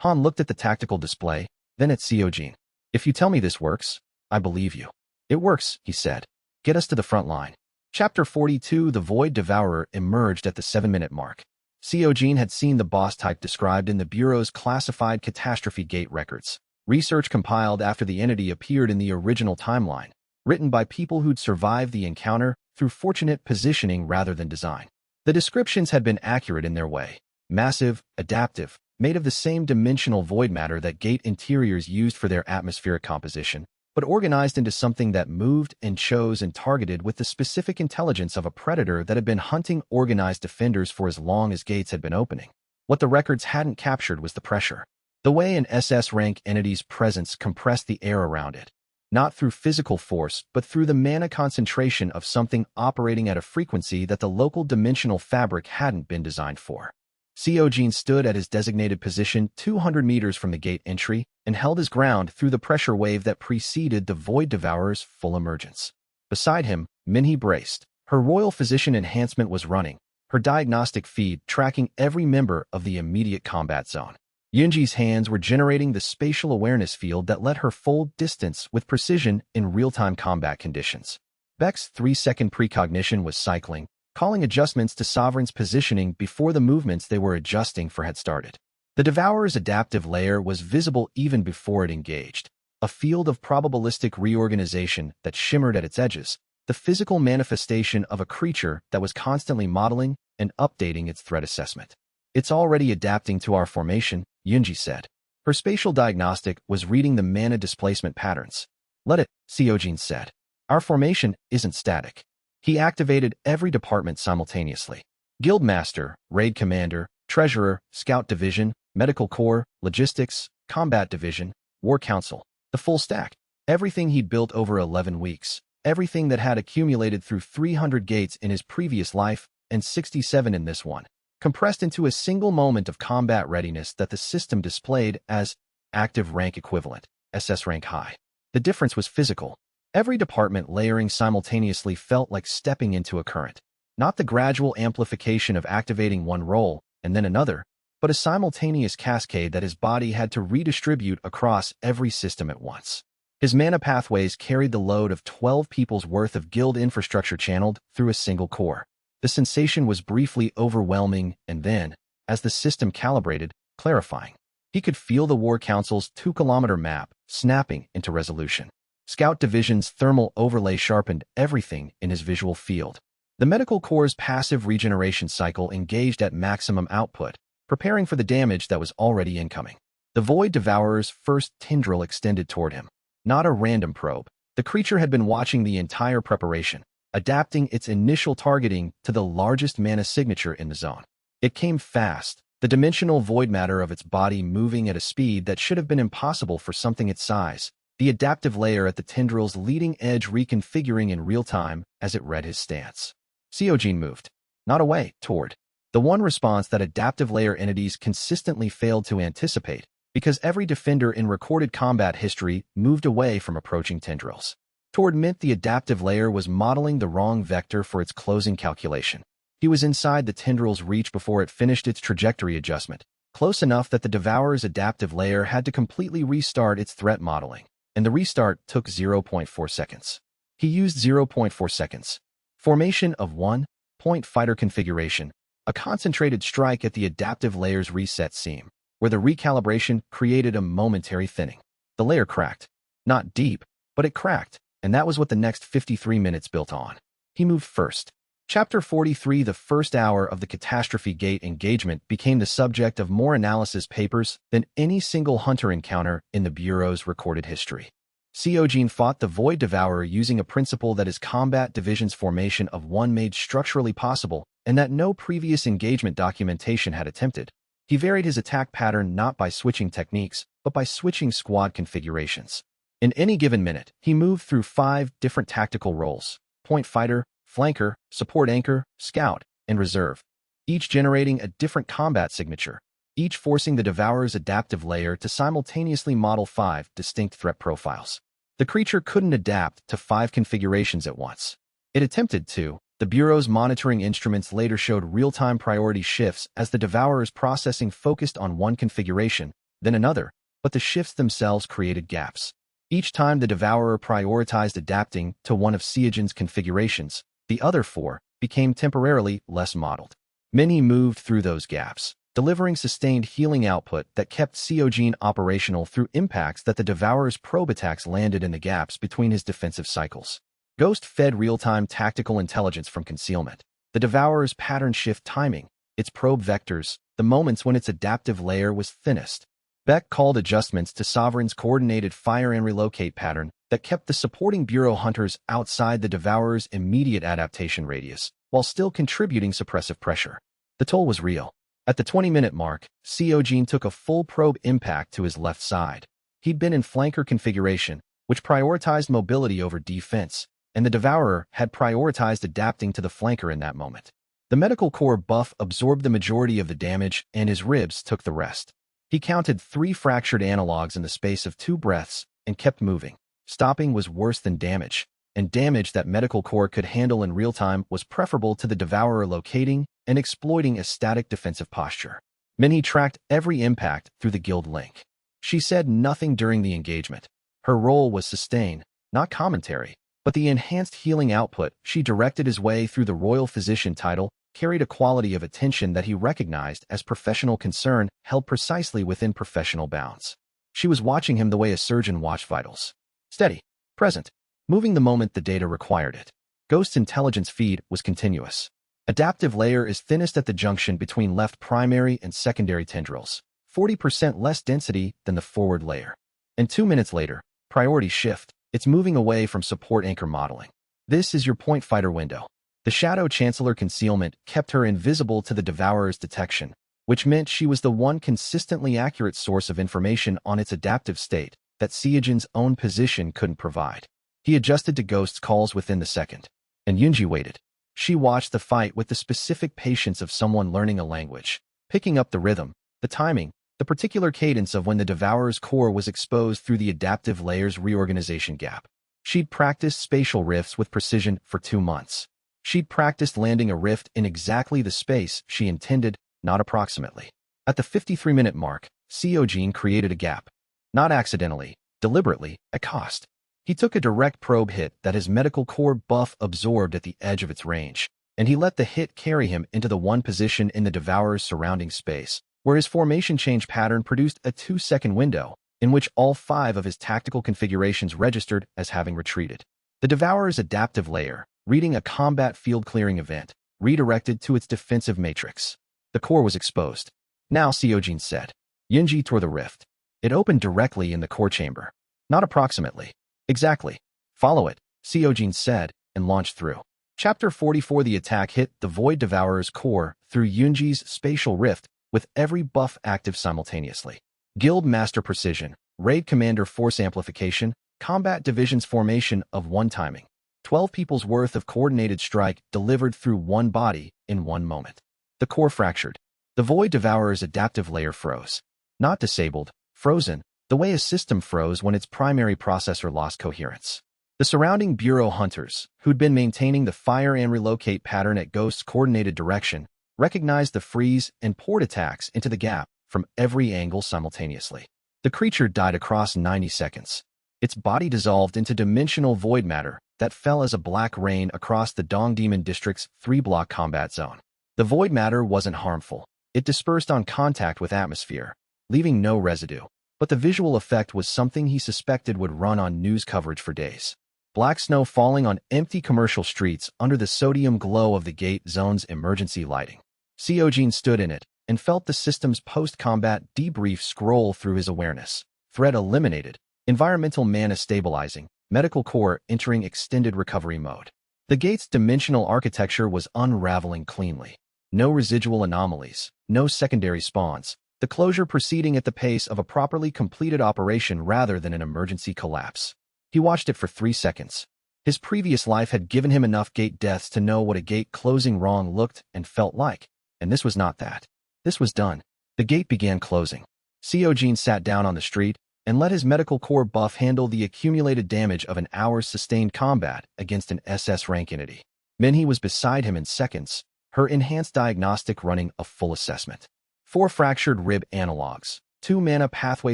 Han looked at the tactical display, then at Seojin. If you tell me this works, I believe you. It works, he said. Get us to the front line. Chapter 42. The Void Devourer emerged at the 7-minute mark. Seojin had seen the boss type described in the Bureau's classified catastrophe gate records. Research compiled after the entity appeared in the original timeline, written by people who'd survived the encounter through fortunate positioning rather than design. The descriptions had been accurate in their way. Massive, adaptive, made of the same dimensional void matter that gate interiors used for their atmospheric composition, but organized into something that moved and chose and targeted with the specific intelligence of a predator that had been hunting organized defenders for as long as gates had been opening. What the records hadn't captured was the pressure. The way an SS-rank entity's presence compressed the air around it. Not through physical force, but through the mana concentration of something operating at a frequency that the local dimensional fabric hadn't been designed for. Seojin stood at his designated position 200 meters from the gate entry and held his ground through the pressure wave that preceded the Void Devourer's full emergence. Beside him, Minhee braced. Her royal physician enhancement was running, her diagnostic feed tracking every member of the immediate combat zone. Yunji's hands were generating the spatial awareness field that let her fold distance with precision in real-time combat conditions. Beck's 3-second precognition was cycling, calling adjustments to Sovereign's positioning before the movements they were adjusting for had started. The Devourer's adaptive layer was visible even before it engaged, a field of probabilistic reorganization that shimmered at its edges, the physical manifestation of a creature that was constantly modeling and updating its threat assessment. "It's already adapting to our formation," Yunji said. Her spatial diagnostic was reading the mana displacement patterns. "Let it," Seojin said. "Our formation isn't static." He activated every department simultaneously. Guildmaster, Raid Commander, Treasurer, Scout Division, Medical Corps, Logistics, Combat Division, War Council. The full stack. Everything he'd built over 11 weeks. Everything that had accumulated through 300 gates in his previous life and 67 in this one, compressed into a single moment of combat readiness that the system displayed as active rank equivalent, SS rank high. The difference was physical. Every department layering simultaneously felt like stepping into a current. Not the gradual amplification of activating one role and then another, but a simultaneous cascade that his body had to redistribute across every system at once. His mana pathways carried the load of 12 people's worth of guild infrastructure channeled through a single core. The sensation was briefly overwhelming and then, as the system calibrated, clarifying. He could feel the War Council's 2-kilometer map snapping into resolution. Scout Division's thermal overlay sharpened everything in his visual field. The Medical Corps' passive regeneration cycle engaged at maximum output, preparing for the damage that was already incoming. The Void Devourer's first tendril extended toward him. Not a random probe. The creature had been watching the entire preparation, adapting its initial targeting to the largest mana signature in the zone. It came fast, the dimensional void matter of its body moving at a speed that should have been impossible for something its size, the adaptive layer at the tendril's leading edge reconfiguring in real time as it read his stance. Seojin moved, not away, toward. The one response that adaptive layer entities consistently failed to anticipate, because every defender in recorded combat history moved away from approaching tendrils. Toward meant the adaptive layer was modeling the wrong vector for its closing calculation. He was inside the tendril's reach before it finished its trajectory adjustment, close enough that the Devourer's adaptive layer had to completely restart its threat modeling, and the restart took 0.4 seconds. He used 0.4 seconds. Formation of 1-point fighter configuration, a concentrated strike at the adaptive layer's reset seam, where the recalibration created a momentary thinning. The layer cracked. Not deep, but it cracked, and that was what the next 53 minutes built on. He moved first. Chapter 43, the first hour of the Catastrophe Gate engagement, became the subject of more analysis papers than any single hunter encounter in the Bureau's recorded history. Seojin fought the Void Devourer using a principle that his combat division's formation of one made structurally possible and that no previous engagement documentation had attempted. He varied his attack pattern not by switching techniques, but by switching squad configurations. In any given minute, he moved through 5 different tactical roles: point fighter, flanker, support anchor, scout, and reserve, each generating a different combat signature, each forcing the Devourer's adaptive layer to simultaneously model 5 distinct threat profiles. The creature couldn't adapt to 5 configurations at once. It attempted to. The Bureau's monitoring instruments later showed real-time priority shifts as the Devourer's processing focused on one configuration, then another, but the shifts themselves created gaps. Each time the Devourer prioritized adapting to one of Seojin's configurations, the other 4 became temporarily less modeled. Minhee moved through those gaps, delivering sustained healing output that kept Seojin operational through impacts that the Devourer's probe attacks landed in the gaps between his defensive cycles. Ghost fed real-time tactical intelligence from concealment. The Devourer's pattern shift timing, its probe vectors, the moments when its adaptive layer was thinnest. Beck called adjustments to Sovereign's coordinated fire and relocate pattern that kept the supporting Bureau hunters outside the Devourer's immediate adaptation radius, while still contributing suppressive pressure. The toll was real. At the 20-minute mark, Seojin took a full probe impact to his left side. He'd been in flanker configuration, which prioritized mobility over defense, and the Devourer had prioritized adapting to the flanker in that moment. The Medical Corps buff absorbed the majority of the damage, and his ribs took the rest. He counted 3 fractured analogs in the space of 2 breaths and kept moving. Stopping was worse than damage, and damage that Medical Corps could handle in real time was preferable to the Devourer locating and exploiting a static defensive posture. Minnie tracked every impact through the guild link. She said nothing during the engagement. Her role was sustain, not commentary, but the enhanced healing output she directed his way through the Royal Physician title carried a quality of attention that he recognized as professional concern held precisely within professional bounds. She was watching him the way a surgeon watched vitals. Steady, present, moving the moment the data required it. Ghost's intelligence feed was continuous. Adaptive layer is thinnest at the junction between left primary and secondary tendrils, 40% less density than the forward layer. And 2 minutes later, priority shift, it's moving away from support anchor modeling. This is your point fighter window. The Shadow Chancellor concealment kept her invisible to the Devourer's detection, which meant she was the one consistently accurate source of information on its adaptive state that Seojin's own position couldn't provide. He adjusted to Ghost's calls within the second, and Yunji waited. She watched the fight with the specific patience of someone learning a language, picking up the rhythm, the timing, the particular cadence of when the Devourer's core was exposed through the adaptive layer's reorganization gap. She'd practiced spatial rifts with precision for 2 months. She'd practiced landing a rift in exactly the space she intended, not approximately. At the 53-minute mark, Seojin created a gap. Not accidentally, deliberately, at cost. He took a direct probe hit that his Medical Corps buff absorbed at the edge of its range, and he let the hit carry him into the one position in the Devourer's surrounding space, where his formation change pattern produced a 2-second window, in which all 5 of his tactical configurations registered as having retreated. The Devourer's adaptive layer, reading a combat field clearing event, redirected to its defensive matrix. The core was exposed. Now, Seojin said. Yunji tore the rift. It opened directly in the core chamber. Not approximately. Exactly. Follow it, Seojin said, and launched through. Chapter 44. The attack hit the Void Devourer's core through Yunji's spatial rift, with every buff active simultaneously. Guild Master Precision, Raid Commander Force Amplification, Combat Division's formation of one timing. 12 people's worth of coordinated strike delivered through one body in one moment. The core fractured. The Void Devourer's adaptive layer froze. Not disabled, frozen, the way a system froze when its primary processor lost coherence. The surrounding Bureau hunters, who'd been maintaining the fire and relocate pattern at Ghost's coordinated direction, recognized the freeze and poured attacks into the gap from every angle simultaneously. The creature died across 90 seconds. Its body dissolved into dimensional void matter that fell as a black rain across the Dong Demon District's 3-block combat zone. The void matter wasn't harmful. It dispersed on contact with atmosphere, leaving no residue. But the visual effect was something he suspected would run on news coverage for days. Black snow falling on empty commercial streets under the sodium glow of the gate zone's emergency lighting. Seojin stood in it and felt the system's post-combat debrief scroll through his awareness. Threat eliminated. Environmental mana stabilizing. Medical Corps entering extended recovery mode. The gate's dimensional architecture was unraveling cleanly. No residual anomalies, no secondary spawns. The closure proceeding at the pace of a properly completed operation rather than an emergency collapse. He watched it for 3 seconds. His previous life had given him enough gate deaths to know what a gate closing wrong looked and felt like, and this was not that. This was done. The gate began closing. Seojin sat down on the street and let his Medical Corps buff handle the accumulated damage of an hour's sustained combat against an SS rank entity. Minhee was beside him in seconds, her enhanced diagnostic running a full assessment. 4 fractured rib analogs, 2 mana pathway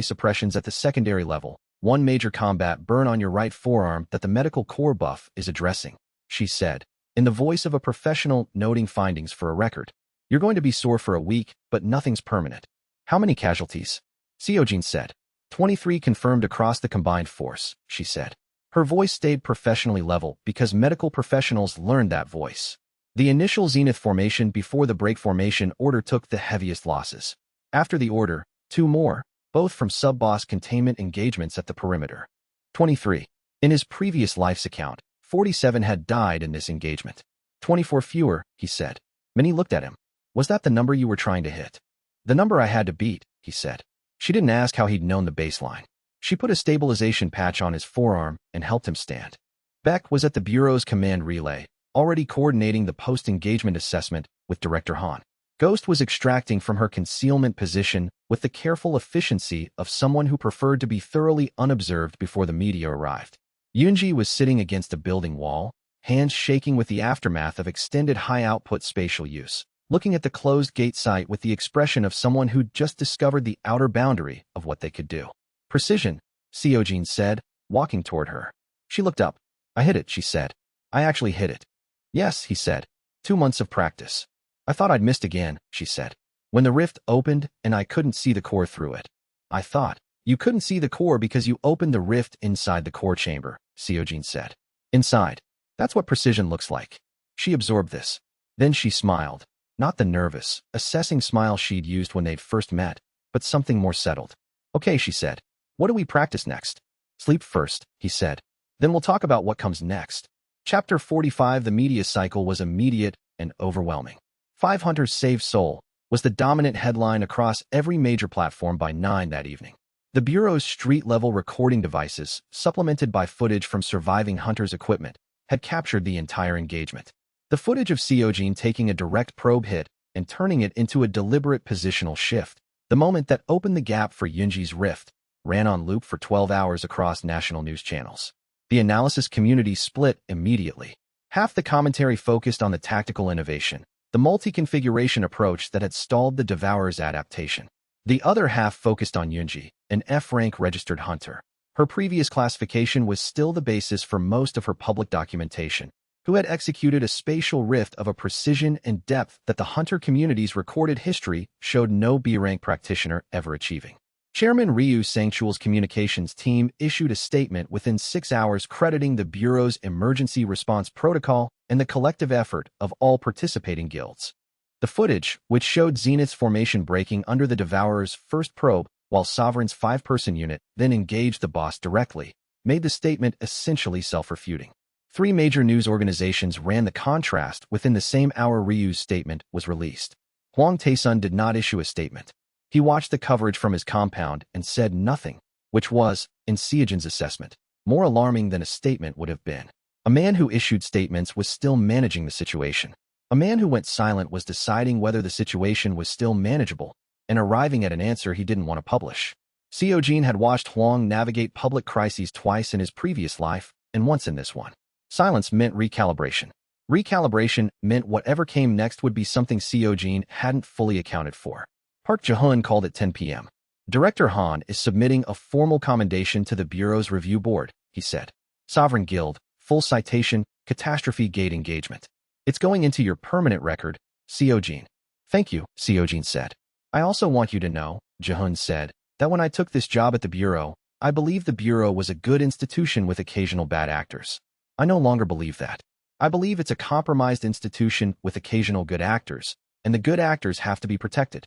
suppressions at the secondary level, 1 major combat burn on your right forearm that the Medical Corps buff is addressing, she said, in the voice of a professional noting findings for a record. You're going to be sore for a week, but nothing's permanent. How many casualties? Seojin said. 23 confirmed across the combined force, she said. Her voice stayed professionally level because medical professionals learned that voice. The initial Zenith formation before the break formation order took the heaviest losses. After the order, 2 more, both from sub-boss containment engagements at the perimeter. 23. In his previous life's account, 47 had died in this engagement. 24 fewer, he said. Minnie looked at him. Was that the number you were trying to hit? The number I had to beat, he said. She didn't ask how he'd known the baseline. She put a stabilization patch on his forearm and helped him stand. Beck was at the Bureau's command relay, already coordinating the post-engagement assessment with Director Han. Ghost was extracting from her concealment position with the careful efficiency of someone who preferred to be thoroughly unobserved before the media arrived. Yunji was sitting against a building wall, hands shaking with the aftermath of extended high-output spatial use, looking at the closed gate site with the expression of someone who'd just discovered the outer boundary of what they could do. Precision, Seojin said, walking toward her. She looked up. I hit it, she said. I actually hit it. Yes, he said. 2 months of practice. I thought I'd missed again, she said. When the rift opened and I couldn't see the core through it. I thought. You couldn't see the core because you opened the rift inside the core chamber, Seojin said. Inside. That's what precision looks like. She absorbed this. Then she smiled. Not the nervous, assessing smile she'd used when they'd first met, but something more settled. Okay, she said. What do we practice next? Sleep first, he said. Then we'll talk about what comes next. Chapter 45. The media cycle was immediate and overwhelming. 5 Hunters Save Seoul was the dominant headline across every major platform by 9 that evening. The Bureau's street-level recording devices, supplemented by footage from surviving Hunters' equipment, had captured the entire engagement. The footage of Seojin taking a direct probe hit and turning it into a deliberate positional shift, the moment that opened the gap for Yunji's rift, ran on loop for 12 hours across national news channels. The analysis community split immediately. Half the commentary focused on the tactical innovation, the multi-configuration approach that had stalled the Devourer's adaptation. The other half focused on Yunji, an F-rank registered hunter. Her previous classification was still the basis for most of her public documentation, who had executed a spatial rift of a precision and depth that the hunter community's recorded history showed no B-rank practitioner ever achieving. Chairman Ryu Sangchul's communications team issued a statement within 6 hours crediting the Bureau's emergency response protocol and the collective effort of all participating guilds. The footage, which showed Zenith's formation breaking under the Devourer's first probe, while Sovereign's 5-person unit then engaged the boss directly, made the statement essentially self-refuting. 3 major news organizations ran the contrast within the same hour Ryu's statement was released. Hwang Tae-sun did not issue a statement. He watched the coverage from his compound and said nothing, which was, in Seojin's assessment, more alarming than a statement would have been. A man who issued statements was still managing the situation. A man who went silent was deciding whether the situation was still manageable and arriving at an answer he didn't want to publish. Seojin had watched Hwang navigate public crises twice in his previous life and once in this one. Silence meant recalibration. Recalibration meant whatever came next would be something Seojin hadn't fully accounted for. Park Ji-hoon called at 10 p.m. Director Han is submitting a formal commendation to the Bureau's review board, he said. Sovereign Guild, full citation, catastrophe gate engagement. It's going into your permanent record, Seojin. Thank you, Seojin said. I also want you to know, Ji-hoon said, that when I took this job at the Bureau, I believed the Bureau was a good institution with occasional bad actors. I no longer believe that. I believe it's a compromised institution with occasional good actors, and the good actors have to be protected.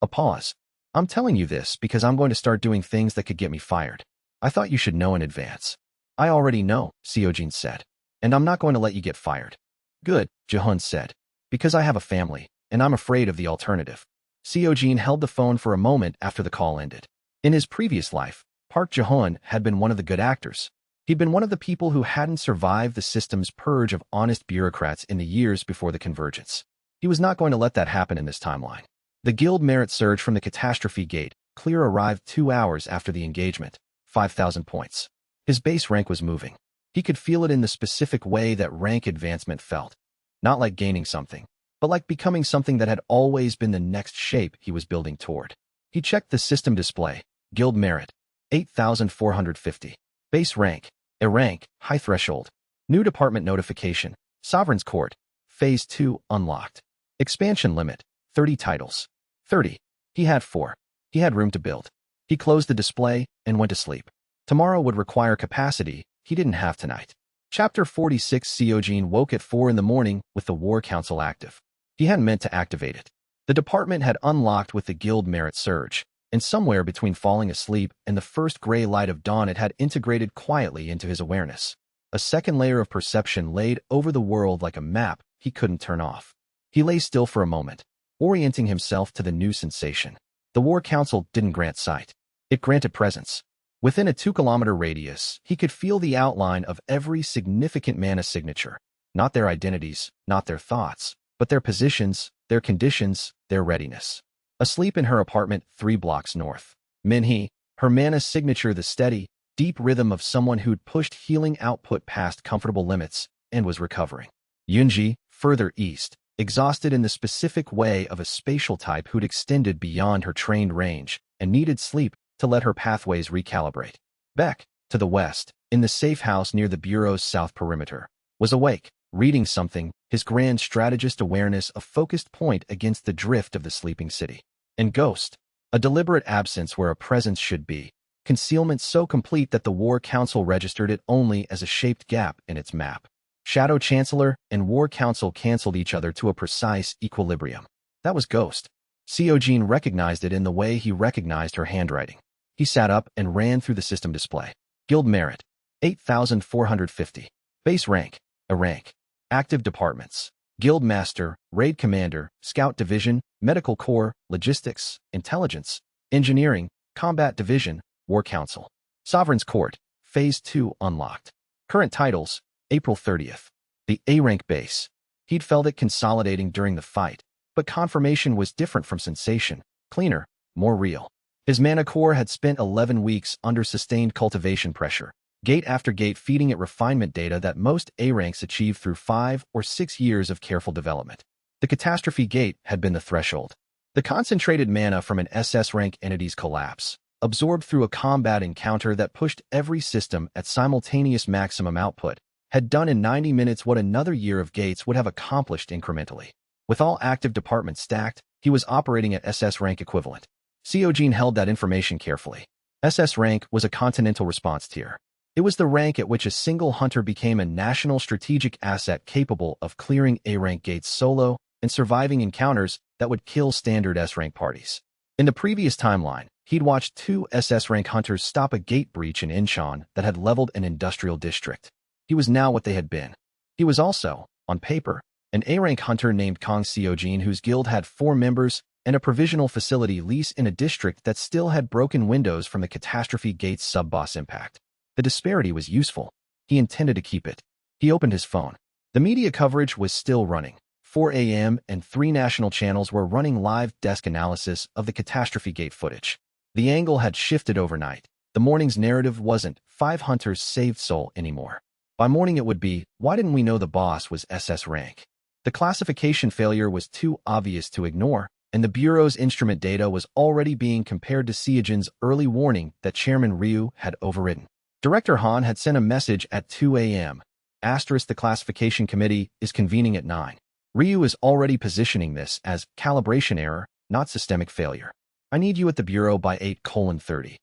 A pause. I'm telling you this because I'm going to start doing things that could get me fired. I thought you should know in advance. I already know, Seojin said, and I'm not going to let you get fired. Good, Ji-hoon said, because I have a family, and I'm afraid of the alternative. Seojin held the phone for a moment after the call ended. In his previous life, Park Ji-hoon had been one of the good actors. He'd been one of the people who hadn't survived the system's purge of honest bureaucrats in the years before the convergence. He was not going to let that happen in this timeline. The guild merit surge from the catastrophe gate clear arrived 2 hours after the engagement, 5,000 points. His base rank was moving. He could feel it in the specific way that rank advancement felt. Not like gaining something, but like becoming something that had always been the next shape he was building toward. He checked the system display. Guild merit, 8,450. Base rank, A rank, high threshold. New department notification, Sovereign's Court, Phase 2 unlocked. Expansion limit, 30 titles. 30. He had 4. He had room to build. He closed the display and went to sleep. Tomorrow would require capacity he didn't have tonight. Chapter 46. Seojin woke at 4 in the morning with the War Council active. He hadn't meant to activate it. The department had unlocked with the guild merit surge, and somewhere between falling asleep and the first gray light of dawn it had integrated quietly into his awareness. A second layer of perception laid over the world like a map he couldn't turn off. He lay still for a moment, orienting himself to the new sensation. The War Council didn't grant sight. It granted presence. Within a 2-kilometer radius, he could feel the outline of every significant mana signature. Not their identities, not their thoughts, but their positions, their conditions, their readiness. Asleep in her apartment 3 blocks north. Minhee, her mana signature the steady, deep rhythm of someone who'd pushed healing output past comfortable limits and was recovering. Yunji, further east, exhausted in the specific way of a spatial type who'd extended beyond her trained range and needed sleep to let her pathways recalibrate. Beck, to the west, in the safe house near the Bureau's south perimeter, was awake, reading something, his grand strategist awareness a focused point against the drift of the sleeping city. And Ghost, a deliberate absence where a presence should be, concealment so complete that the War Council registered it only as a shaped gap in its map. Shadow Chancellor and War Council canceled each other to a precise equilibrium. That was Ghost. Seojin recognized it in the way he recognized her handwriting. He sat up and ran through the system display. Guild Merit, 8,450. Base Rank, a rank. Active Departments, Guild Master, Raid Commander, Scout Division, Medical Corps, Logistics, Intelligence, Engineering, Combat Division, War Council. Sovereign's Court, Phase 2 unlocked. Current titles, April 30th. The A-rank base. He'd felt it consolidating during the fight, but confirmation was different from sensation, cleaner, more real. His mana core had spent 11 weeks under sustained cultivation pressure, gate after gate feeding it refinement data that most A-ranks achieve through 5 or 6 years of careful development. The catastrophe gate had been the threshold. The concentrated mana from an SS-rank entity's collapse, absorbed through a combat encounter that pushed every system at simultaneous maximum output, had done in 90 minutes what another year of gates would have accomplished incrementally. With all active departments stacked, he was operating at SS rank equivalent. Seojin held that information carefully. SS rank was a continental response tier. It was the rank at which a single hunter became a national strategic asset capable of clearing A-rank gates solo and surviving encounters that would kill standard S-rank parties. In the previous timeline, he'd watched 2 SS-rank hunters stop a gate breach in Incheon that had leveled an industrial district. He was now what they had been. He was also, on paper, an A-rank hunter named Kang Seojin whose guild had 4 members and a provisional facility lease in a district that still had broken windows from the catastrophe gate's sub-boss impact. The disparity was useful. He intended to keep it. He opened his phone. The media coverage was still running. 4 a.m. and 3 national channels were running live desk analysis of the catastrophe gate footage. The angle had shifted overnight. The morning's narrative wasn't 5 hunters saved soul anymore. By morning it would be, why didn't we know the boss was SS rank? The classification failure was too obvious to ignore, and the Bureau's instrument data was already being compared to Seojin's early warning that Chairman Ryu had overridden. Director Han had sent a message at 2 a.m. The classification committee is convening at 9. Ryu is already positioning this as calibration error, not systemic failure. I need you at the Bureau by 8:30.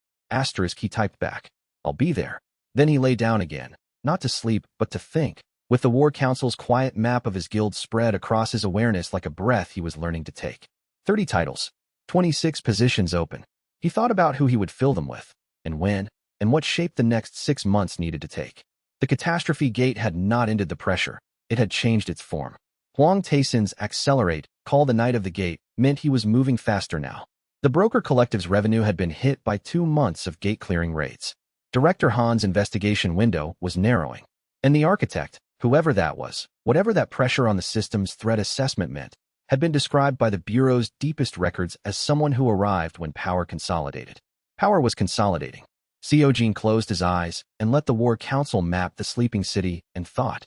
He typed back. I'll be there. Then he lay down again, not to sleep, but to think, with the War Council's quiet map of his guild spread across his awareness like a breath he was learning to take. 30 titles, 26 positions open. He thought about who he would fill them with, and when, and what shape the next 6 months needed to take. The catastrophe gate had not ended the pressure. It had changed its form. Huang Taison's accelerate, call the night of the gate, meant he was moving faster now. The broker collective's revenue had been hit by 2 months of gate-clearing raids. Director Han's investigation window was narrowing. And the architect, whoever that was, whatever that pressure on the system's threat assessment meant, had been described by the Bureau's deepest records as someone who arrived when power consolidated. Power was consolidating. Seojin closed his eyes and let the War Council map the sleeping city and thought,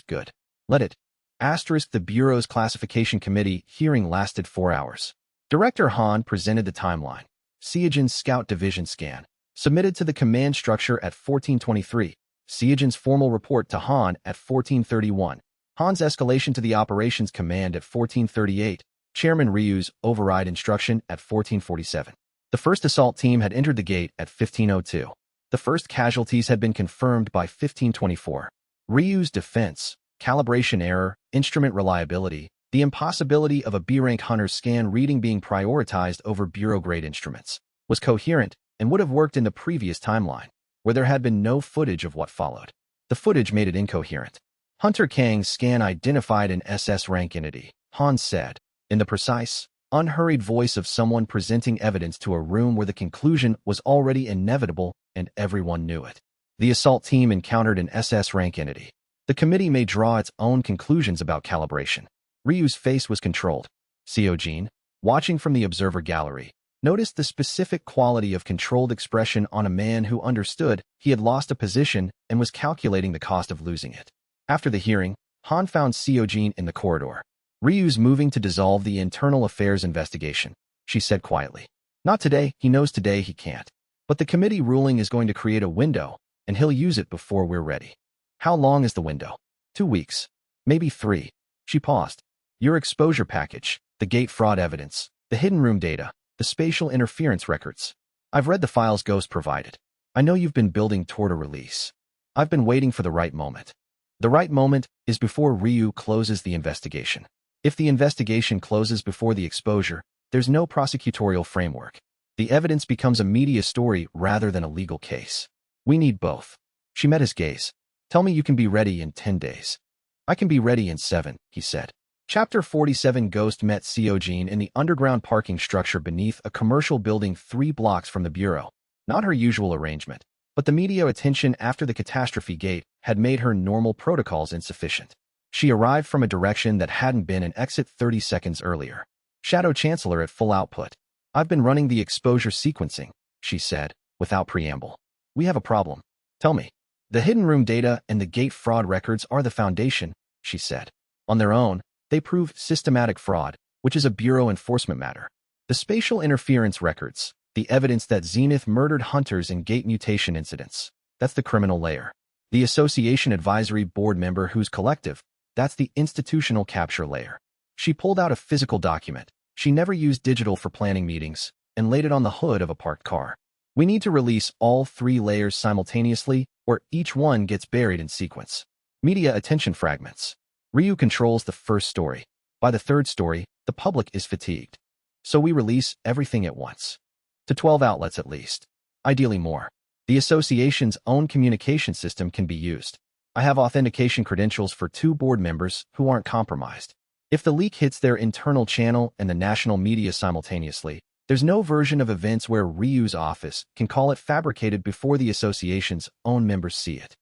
good. Let it. The Bureau's classification committee hearing lasted 4 hours. Director Han presented the timeline. Seojin's Scout Division scan, submitted to the command structure at 1423. Seojin's formal report to Han at 1431. Han's escalation to the operations command at 1438. Chairman Ryu's override instruction at 1447. The first assault team had entered the gate at 1502. The first casualties had been confirmed by 1524. Ryu's defense, calibration error, instrument reliability, the impossibility of a B-rank hunter's scan reading being prioritized over bureau-grade instruments, was coherent and would have worked in the previous timeline, where there had been no footage of what followed. The footage made it incoherent. Hunter Kang's scan identified an SS-rank entity, Han said, in the precise, unhurried voice of someone presenting evidence to a room where the conclusion was already inevitable and everyone knew it. The assault team encountered an SS-rank entity. The committee may draw its own conclusions about calibration. Ryu's face was controlled. Seojin, watching from the observer gallery, noticed the specific quality of controlled expression on a man who understood he had lost a position and was calculating the cost of losing it. After the hearing, Han found Seojin in the corridor. Ryu's moving to dissolve the internal affairs investigation, she said quietly. Not today, he knows today he can't. But the committee ruling is going to create a window, and he'll use it before we're ready. How long is the window? 2 weeks. Maybe 3. She paused. Your exposure package, the gate fraud evidence, the hidden room data, the spatial interference records. I've read the files Ghost provided. I know you've been building toward a release. I've been waiting for the right moment. The right moment is before Ryu closes the investigation. If the investigation closes before the exposure, there's no prosecutorial framework. The evidence becomes a media story rather than a legal case. We need both. She met his gaze. Tell me you can be ready in 10 days. I can be ready in 7, he said. Chapter 47. Ghost met Seojin in the underground parking structure beneath a commercial building 3 blocks from the bureau. Not her usual arrangement, but the media attention after the catastrophe gate had made her normal protocols insufficient. She arrived from a direction that hadn't been an exit 30 seconds earlier. Shadow Chancellor at full output. I've been running the exposure sequencing, she said, without preamble. We have a problem. Tell me. The hidden room data and the gate fraud records are the foundation, she said. On their own, they prove systematic fraud, which is a bureau enforcement matter. The spatial interference records, the evidence that Zenith murdered hunters in gate mutation incidents, that's the criminal layer. The Association Advisory Board member who's collective, that's the institutional capture layer. She pulled out a physical document. She never used digital for planning meetings, and laid it on the hood of a parked car. We need to release all 3 layers simultaneously, or each one gets buried in sequence. Media attention fragments. Ryu controls the first story. By the 3rd story, the public is fatigued. So we release everything at once. To 12 outlets at least. Ideally more. The association's own communication system can be used. I have authentication credentials for 2 board members who aren't compromised. If the leak hits their internal channel and the national media simultaneously, there's no version of events where Ryu's office can call it fabricated before the association's own members see it.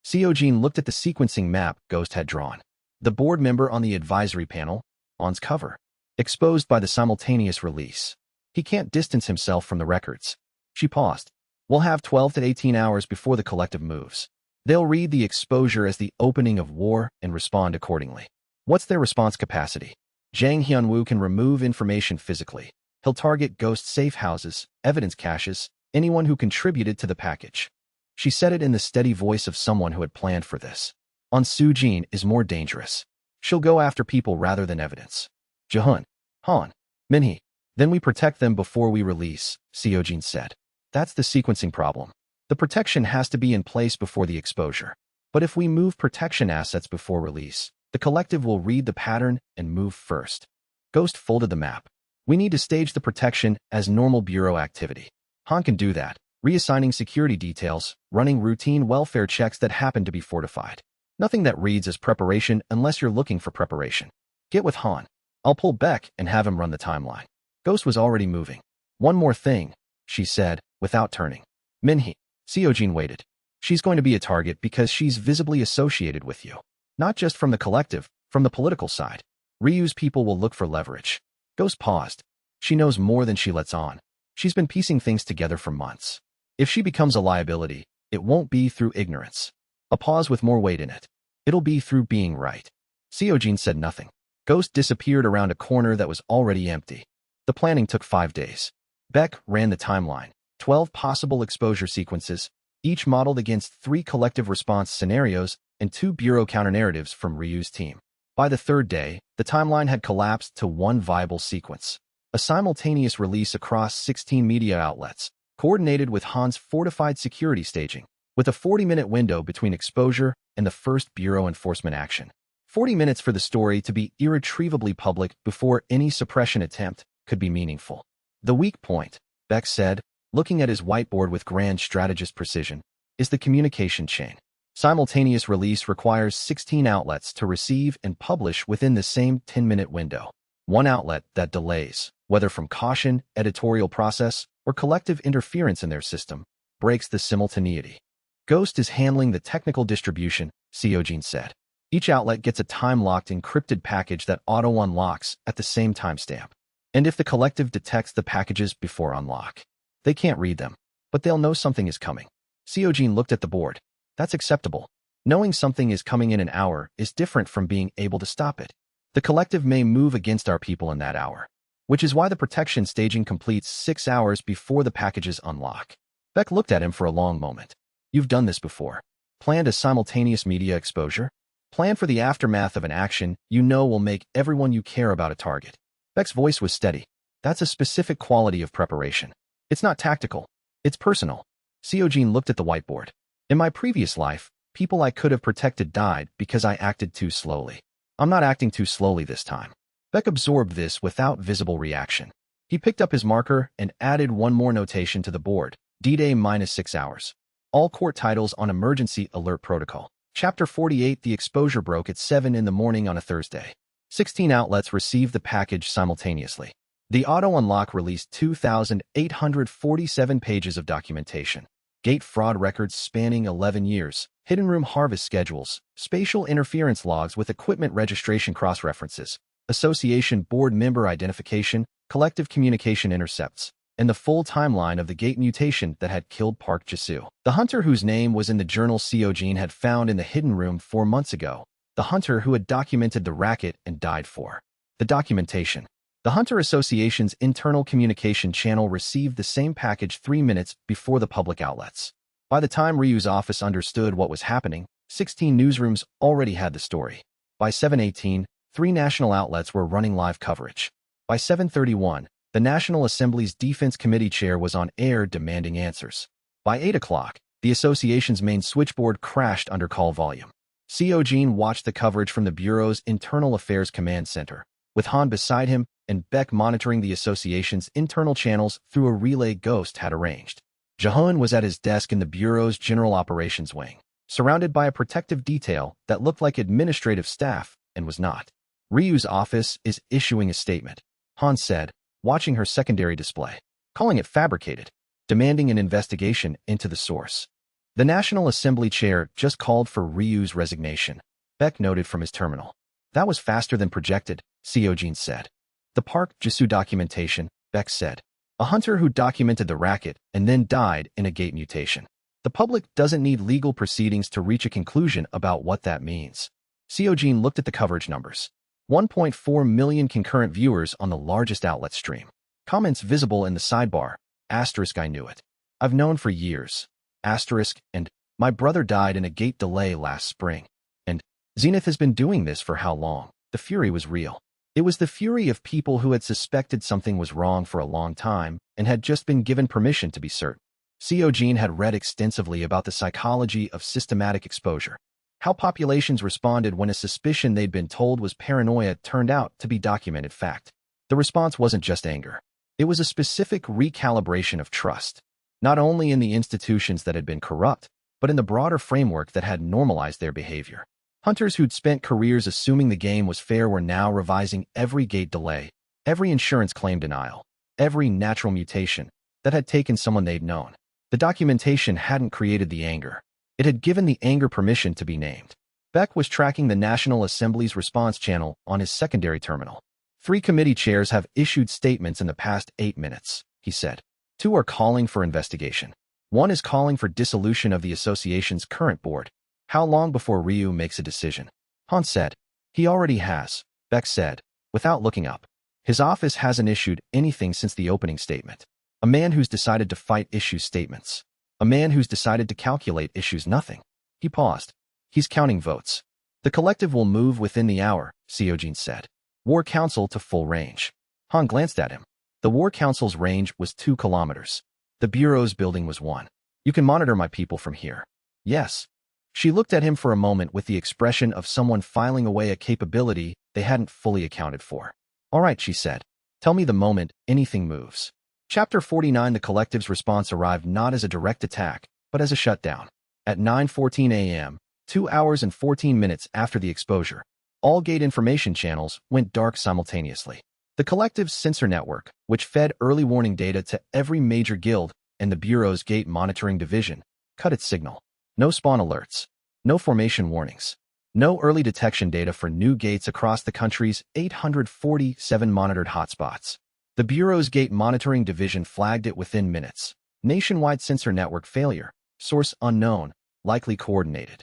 Seojin looked at the sequencing map Ghost had drawn. The board member on the advisory panel, on's cover, exposed by the simultaneous release. He can't distance himself from the records. She paused. We'll have 12 to 18 hours before the collective moves. They'll read the exposure as the opening of war and respond accordingly. What's their response capacity? Jang Hyunwoo can remove information physically. He'll target Ghost safe houses, evidence caches, anyone who contributed to the package. She said it in the steady voice of someone who had planned for this. On Seojin is more dangerous. She'll go after people rather than evidence. Jehun, Han, Minhee. Then we protect them before we release, Seojin said. That's the sequencing problem. The protection has to be in place before the exposure. But if we move protection assets before release, the collective will read the pattern and move first. Ghost folded the map. We need to stage the protection as normal bureau activity. Han can do that, reassigning security details, running routine welfare checks that happen to be fortified. Nothing that reads as preparation unless you're looking for preparation. Get with Han. I'll pull Beck and have him run the timeline. Ghost was already moving. One more thing, she said, without turning. Minhee. Seojin waited. She's going to be a target because she's visibly associated with you. Not just from the collective, from the political side. Ryu's people will look for leverage. Ghost paused. She knows more than she lets on. She's been piecing things together for months. If she becomes a liability, it won't be through ignorance. A pause with more weight in it. It'll be through being right. Seojin said nothing. Ghost disappeared around a corner that was already empty. The planning took 5 days. Beck ran the timeline. 12 possible exposure sequences, each modeled against 3 collective response scenarios and 2 bureau counternarratives from Ryu's team. By the 3rd day, the timeline had collapsed to 1 viable sequence. A simultaneous release across 16 media outlets, coordinated with Han's fortified security staging. with a 40-minute window between exposure and the first Bureau enforcement action. 40 minutes for the story to be irretrievably public before any suppression attempt could be meaningful. The weak point, Beck said, looking at his whiteboard with grand strategist precision, is the communication chain. Simultaneous release requires 16 outlets to receive and publish within the same 10-minute window. One outlet that delays, whether from caution, editorial process, or collective interference in their system, breaks the simultaneity. Ghost is handling the technical distribution, Seojin said. Each outlet gets a time-locked encrypted package that auto-unlocks at the same timestamp. And if the collective detects the packages before unlock, they can't read them, but they'll know something is coming. Seojin looked at the board. That's acceptable. Knowing something is coming in an hour is different from being able to stop it. The collective may move against our people in that hour, which is why the protection staging completes 6 hours before the packages unlock. Beck looked at him for a long moment. You've done this before. Planned a simultaneous media exposure? Plan for the aftermath of an action you know will make everyone you care about a target. Beck's voice was steady. That's a specific quality of preparation. It's not tactical. It's personal. Seojin looked at the whiteboard. In my previous life, people I could have protected died because I acted too slowly. I'm not acting too slowly this time. Beck absorbed this without visible reaction. He picked up his marker and added one more notation to the board. D-Day -6 hours. All court titles on emergency alert protocol. Chapter 48. The exposure broke at 7 in the morning on a Thursday. 16 outlets received the package simultaneously. The auto-unlock released 2,847 pages of documentation. Gate fraud records spanning 11 years, hidden room harvest schedules, spatial interference logs with equipment registration cross-references, association board member identification, collective communication intercepts, and the full timeline of the gate mutation that had killed Park Ji-soo. The hunter whose name was in the journal Seojin had found in the hidden room 4 months ago. The hunter who had documented the racket and died for. The documentation. The Hunter Association's internal communication channel received the same package 3 minutes before the public outlets. By the time Ryu's office understood what was happening, 16 newsrooms already had the story. By 7:18, 3 national outlets were running live coverage. By 7:31, the National Assembly's Defense Committee chair was on air demanding answers. By 8 o'clock, the association's main switchboard crashed under call volume. Seojin watched the coverage from the Bureau's Internal Affairs Command Center, with Han beside him and Beck monitoring the association's internal channels through a relay Ghost had arranged. Jahan was at his desk in the Bureau's General Operations Wing, surrounded by a protective detail that looked like administrative staff and was not. Ryu's office is issuing a statement, Han said, watching her secondary display, calling it fabricated, demanding an investigation into the source. The National Assembly chair just called for Ryu's resignation, Beck noted from his terminal. That was faster than projected, Seojin said. The Park Ji-soo documentation, Beck said. A hunter who documented the racket and then died in a gate mutation. The public doesn't need legal proceedings to reach a conclusion about what that means. Seojin looked at the coverage numbers. 1.4 million concurrent viewers on the largest outlet stream. Comments visible in the sidebar. Asterisk I knew it. I've known for years. Asterisk and my brother died in a gate delay last spring. And Zenith has been doing this for how long? The fury was real. It was the fury of people who had suspected something was wrong for a long time and had just been given permission to be certain. Seojin had read extensively about the psychology of systematic exposure. How populations responded when a suspicion they'd been told was paranoia turned out to be documented fact. The response wasn't just anger. It was a specific recalibration of trust, not only in the institutions that had been corrupt, but in the broader framework that had normalized their behavior. Hunters who'd spent careers assuming the game was fair were now revising every gate delay, every insurance claim denial, every natural mutation that had taken someone they'd known. The documentation hadn't created the anger. It had given the anger permission to be named. Beck was tracking the National Assembly's response channel on his secondary terminal. 3 committee chairs have issued statements in the past 8 minutes, he said. 2 are calling for investigation. 1 is calling for dissolution of the association's current board. How long before Ryu makes a decision? Han said. He already has, Beck said, without looking up. His office hasn't issued anything since the opening statement. A man who's decided to fight issues statements. A man who's decided to calculate issues nothing. He paused. He's counting votes. The collective will move within the hour, Seojin said. War Council to full range. Han glanced at him. The War Council's range was 2 kilometers. The Bureau's building was 1. You can monitor my people from here. Yes. She looked at him for a moment with the expression of someone filing away a capability they hadn't fully accounted for. All right, she said. Tell me the moment anything moves. Chapter 49. The collective's response arrived not as a direct attack, but as a shutdown. At 9:14 a.m., 2 hours and 14 minutes after the exposure, all gate information channels went dark simultaneously. The collective's sensor network, which fed early warning data to every major guild and the Bureau's gate monitoring division, cut its signal. No spawn alerts, no formation warnings, no early detection data for new gates across the country's 847 monitored hotspots. The Bureau's gate monitoring division flagged it within minutes. Nationwide sensor network failure. Source unknown, likely coordinated.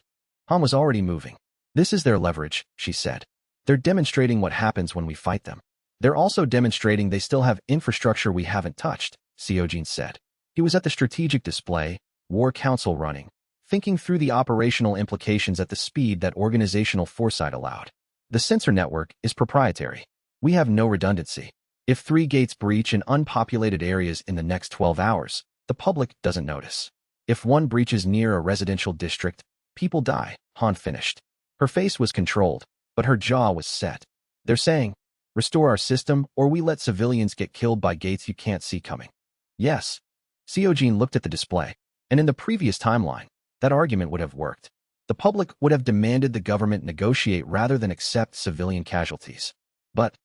Han was already moving. This is their leverage, she said. They're demonstrating what happens when we fight them. They're also demonstrating they still have infrastructure we haven't touched, Seojin said. He was at the strategic display, War Council running, thinking through the operational implications at the speed that organizational foresight allowed. The sensor network is proprietary. We have no redundancy. If 3 gates breach in unpopulated areas in the next 12 hours, the public doesn't notice. If 1 breaches near a residential district, people die, Han finished. Her face was controlled, but her jaw was set. They're saying, restore our system or we let civilians get killed by gates you can't see coming. Yes. Seojin looked at the display, and in the previous timeline, that argument would have worked. The public would have demanded the government negotiate rather than accept civilian casualties. But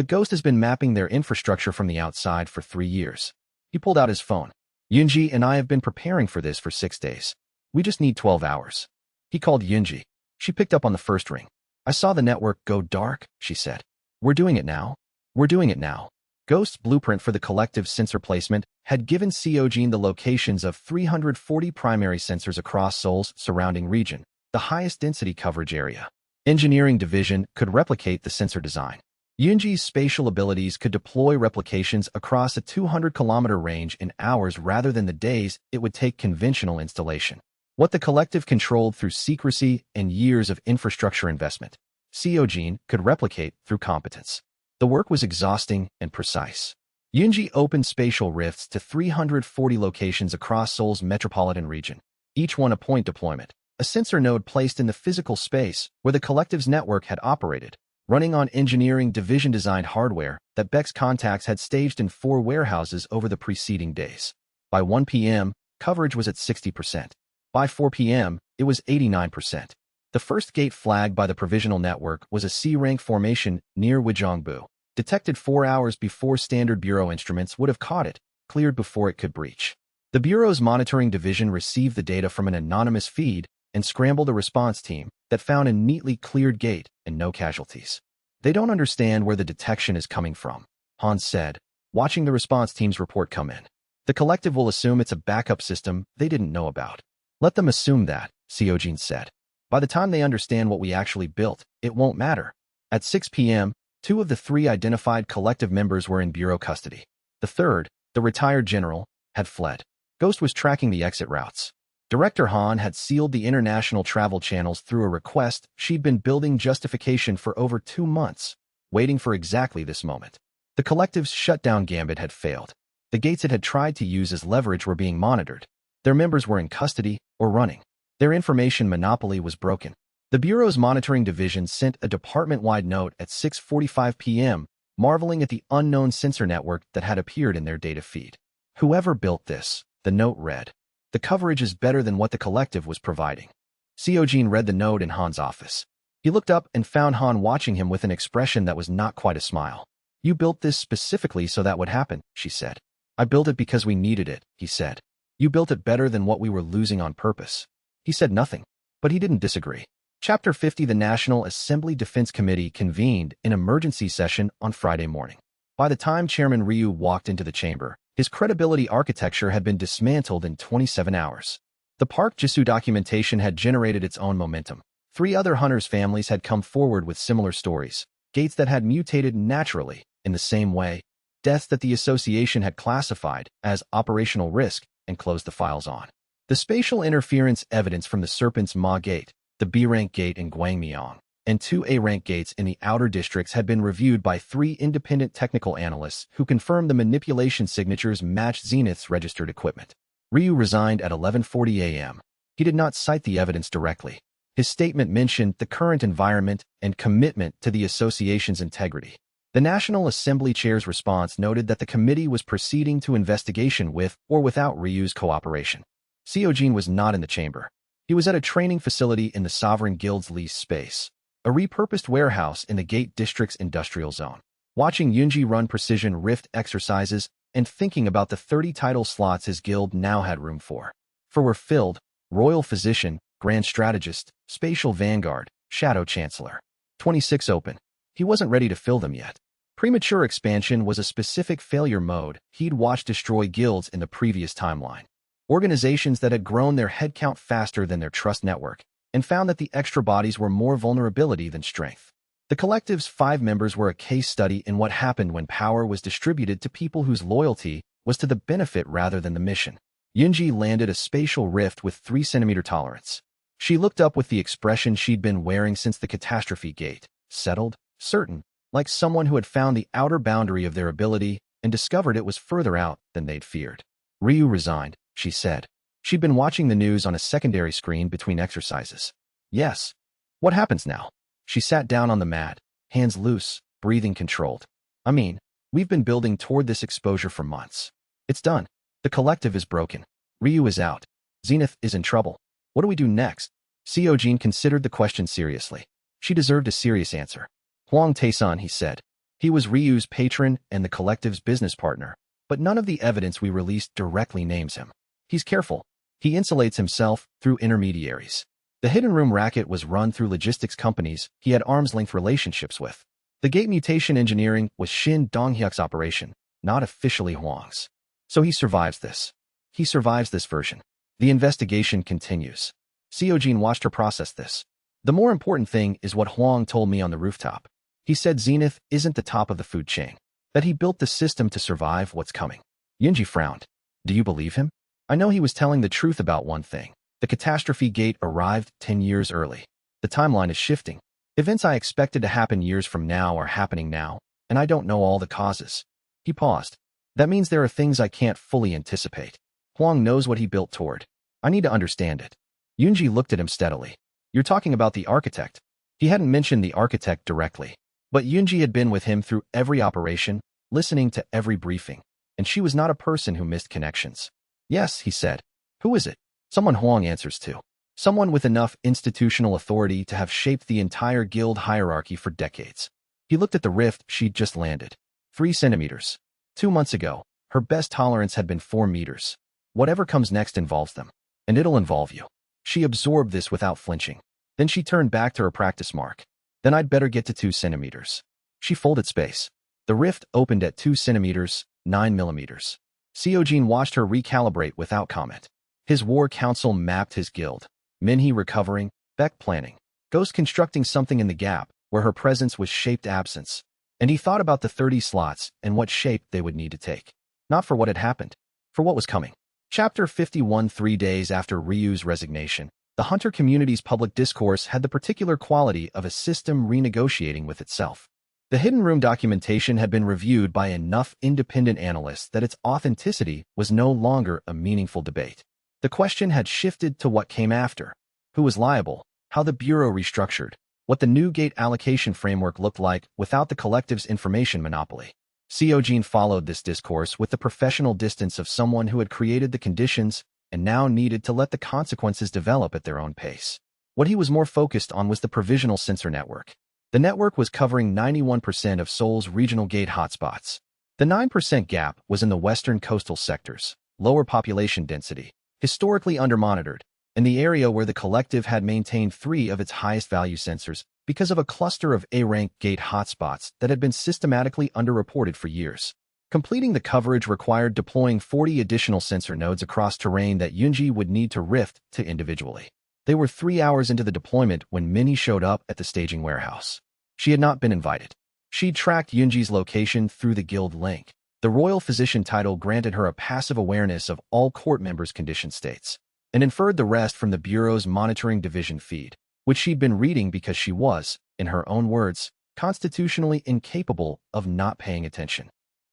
Ghost has been mapping their infrastructure from the outside for 3 years. He pulled out his phone. Yunji and I have been preparing for this for 6 days. We just need 12 hours. He called Yunji. She picked up on the first ring. I saw the network go dark, she said. We're doing it now. We're doing it now. Ghost's blueprint for the collective sensor placement had given Seojin the locations of 340 primary sensors across Seoul's surrounding region, the highest density coverage area. Engineering division could replicate the sensor design. Yunji's spatial abilities could deploy replications across a 200-kilometer range in hours rather than the days it would take conventional installation. What the collective controlled through secrecy and years of infrastructure investment, Seojin could replicate through competence. The work was exhausting and precise. Yunji opened spatial rifts to 340 locations across Seoul's metropolitan region, each one a point deployment, a sensor node placed in the physical space where the collective's network had operated, running on engineering division-designed hardware that Beck's contacts had staged in 4 warehouses over the preceding days. By 1 p.m., coverage was at 60%. By 4 p.m., it was 89%. The first gate flagged by the provisional network was a C-rank formation near Wejongbu, detected 4 hours before standard Bureau instruments would have caught it, cleared before it could breach. The Bureau's monitoring division received the data from an anonymous feed and scrambled a response team that found a neatly cleared gate and no casualties. They don't understand where the detection is coming from, Hans said, watching the response team's report come in. The collective will assume it's a backup system they didn't know about. Let them assume that, Seojin said. By the time they understand what we actually built, it won't matter. At 6 p.m., 2 of the 3 identified collective members were in Bureau custody. The third, the retired general, had fled. Ghost was tracking the exit routes. Director Han had sealed the international travel channels through a request she'd been building justification for over 2 months, waiting for exactly this moment. The collective's shutdown gambit had failed. The gates it had tried to use as leverage were being monitored. Their members were in custody or running. Their information monopoly was broken. The Bureau's monitoring division sent a department-wide note at 6:45 p.m., marveling at the unknown sensor network that had appeared in their data feed. Whoever built this, the note read, the coverage is better than what the collective was providing. Seojin read the note in Han's office. He looked up and found Han watching him with an expression that was not quite a smile. You built this specifically so that would happen, she said. I built it because we needed it, he said. You built it better than what we were losing on purpose. He said nothing, but he didn't disagree. Chapter 50. The National Assembly Defense Committee convened an emergency session on Friday morning. By the time Chairman Ryu walked into the chamber, his credibility architecture had been dismantled in 27 hours. The Park Jisoo documentation had generated its own momentum. 3 other hunters' families had come forward with similar stories, gates that had mutated naturally in the same way, deaths that the association had classified as operational risk and closed the files on. The spatial interference evidence from the Serpent's Ma Gate, the B-rank gate in Gwangmyeong, and 2 A-rank gates in the outer districts had been reviewed by 3 independent technical analysts who confirmed the manipulation signatures matched Zenith's registered equipment. Ryu resigned at 11:40 a.m. He did not cite the evidence directly. His statement mentioned the current environment and commitment to the association's integrity. The National Assembly chair's response noted that the committee was proceeding to investigation with or without Ryu's cooperation. Seojin was not in the chamber. He was at a training facility in the Sovereign Guild's leased space, a repurposed warehouse in the Gate District's industrial zone. Watching Yunji run precision rift exercises and thinking about the 30 title slots his guild now had room for were filled: Royal Physician, Grand Strategist, Spatial Vanguard, Shadow Chancellor. 26 open. He wasn't ready to fill them yet. Premature expansion was a specific failure mode he'd watched destroy guilds in the previous timeline. Organizations that had grown their headcount faster than their trust network and found that the extra bodies were more vulnerability than strength. The collective's 5 members were a case study in what happened when power was distributed to people whose loyalty was to the benefit rather than the mission. Yunji landed a spatial rift with 3 cm tolerance. She looked up with the expression she'd been wearing since the catastrophe gate: settled, certain, like someone who had found the outer boundary of their ability and discovered it was further out than they'd feared. Ryu resigned, she said. She'd been watching the news on a secondary screen between exercises. Yes. What happens now? She sat down on the mat, hands loose, breathing controlled. I mean, we've been building toward this exposure for months. It's done. The collective is broken. Ryu is out. Zenith is in trouble. What do we do next? Seojin considered the question seriously. She deserved a serious answer. Huang Taesun, he said. He was Ryu's patron and the collective's business partner, but none of the evidence we released directly names him. He's careful. He insulates himself through intermediaries. The hidden room racket was run through logistics companies he had arm's-length relationships with. The gate mutation engineering was Shin Donghyuk's operation, not officially Huang's. So he survives this. He survives this version. The investigation continues. Seojin watched her process this. The more important thing is what Huang told me on the rooftop. He said Zenith isn't the top of the food chain, that he built the system to survive what's coming. Yunji frowned. Do you believe him? I know he was telling the truth about one thing. The catastrophe gate arrived 10 years early. The timeline is shifting. Events I expected to happen years from now are happening now, and I don't know all the causes. He paused. That means there are things I can't fully anticipate. Huang knows what he built toward. I need to understand it. Yunji looked at him steadily. You're talking about the architect. He hadn't mentioned the architect directly, but Yunji had been with him through every operation, listening to every briefing, and she was not a person who missed connections. Yes, he said. Who is it? Someone Huang answers to. Someone with enough institutional authority to have shaped the entire guild hierarchy for decades. He looked at the rift she'd just landed. 3 centimeters. 2 months ago, her best tolerance had been 4 meters. Whatever comes next involves them. And it'll involve you. She absorbed this without flinching. Then she turned back to her practice mark. Then I'd better get to 2 centimeters. She folded space. The rift opened at 2 centimeters, 9 millimeters. Seojin watched her recalibrate without comment. His war council mapped his guild. Minhee recovering, Beck planning. Ghost constructing something in the gap, where her presence was shaped absence. And he thought about the 30 slots and what shape they would need to take. Not for what had happened, for what was coming. Chapter 51. 3 days after Ryu's resignation, the hunter community's public discourse had the particular quality of a system renegotiating with itself. The hidden room documentation had been reviewed by enough independent analysts that its authenticity was no longer a meaningful debate. The question had shifted to what came after. Who was liable? How the Bureau restructured? What the new gate allocation framework looked like without the collective's information monopoly. Seojin followed this discourse with the professional distance of someone who had created the conditions and now needed to let the consequences develop at their own pace. What he was more focused on was the provisional sensor network. The network was covering 91% of Seoul's regional gate hotspots. The 9% gap was in the western coastal sectors, lower population density, historically undermonitored, and the area where the collective had maintained 3 of its highest value sensors because of a cluster of A-rank gate hotspots that had been systematically underreported for years. Completing the coverage required deploying 40 additional sensor nodes across terrain that Yunji would need to rift to individually. They were 3 hours into the deployment when Minhee showed up at the staging warehouse. She had not been invited. She'd tracked Yunji's location through the guild link. The Royal Physician title granted her a passive awareness of all court members' condition states, and inferred the rest from the Bureau's monitoring division feed, which she'd been reading because she was, in her own words, constitutionally incapable of not paying attention.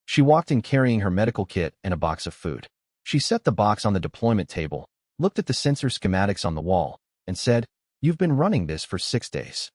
She walked in carrying her medical kit and a box of food. She set the box on the deployment table, looked at the sensor schematics on the wall, and said, "You've been running this for 6 days."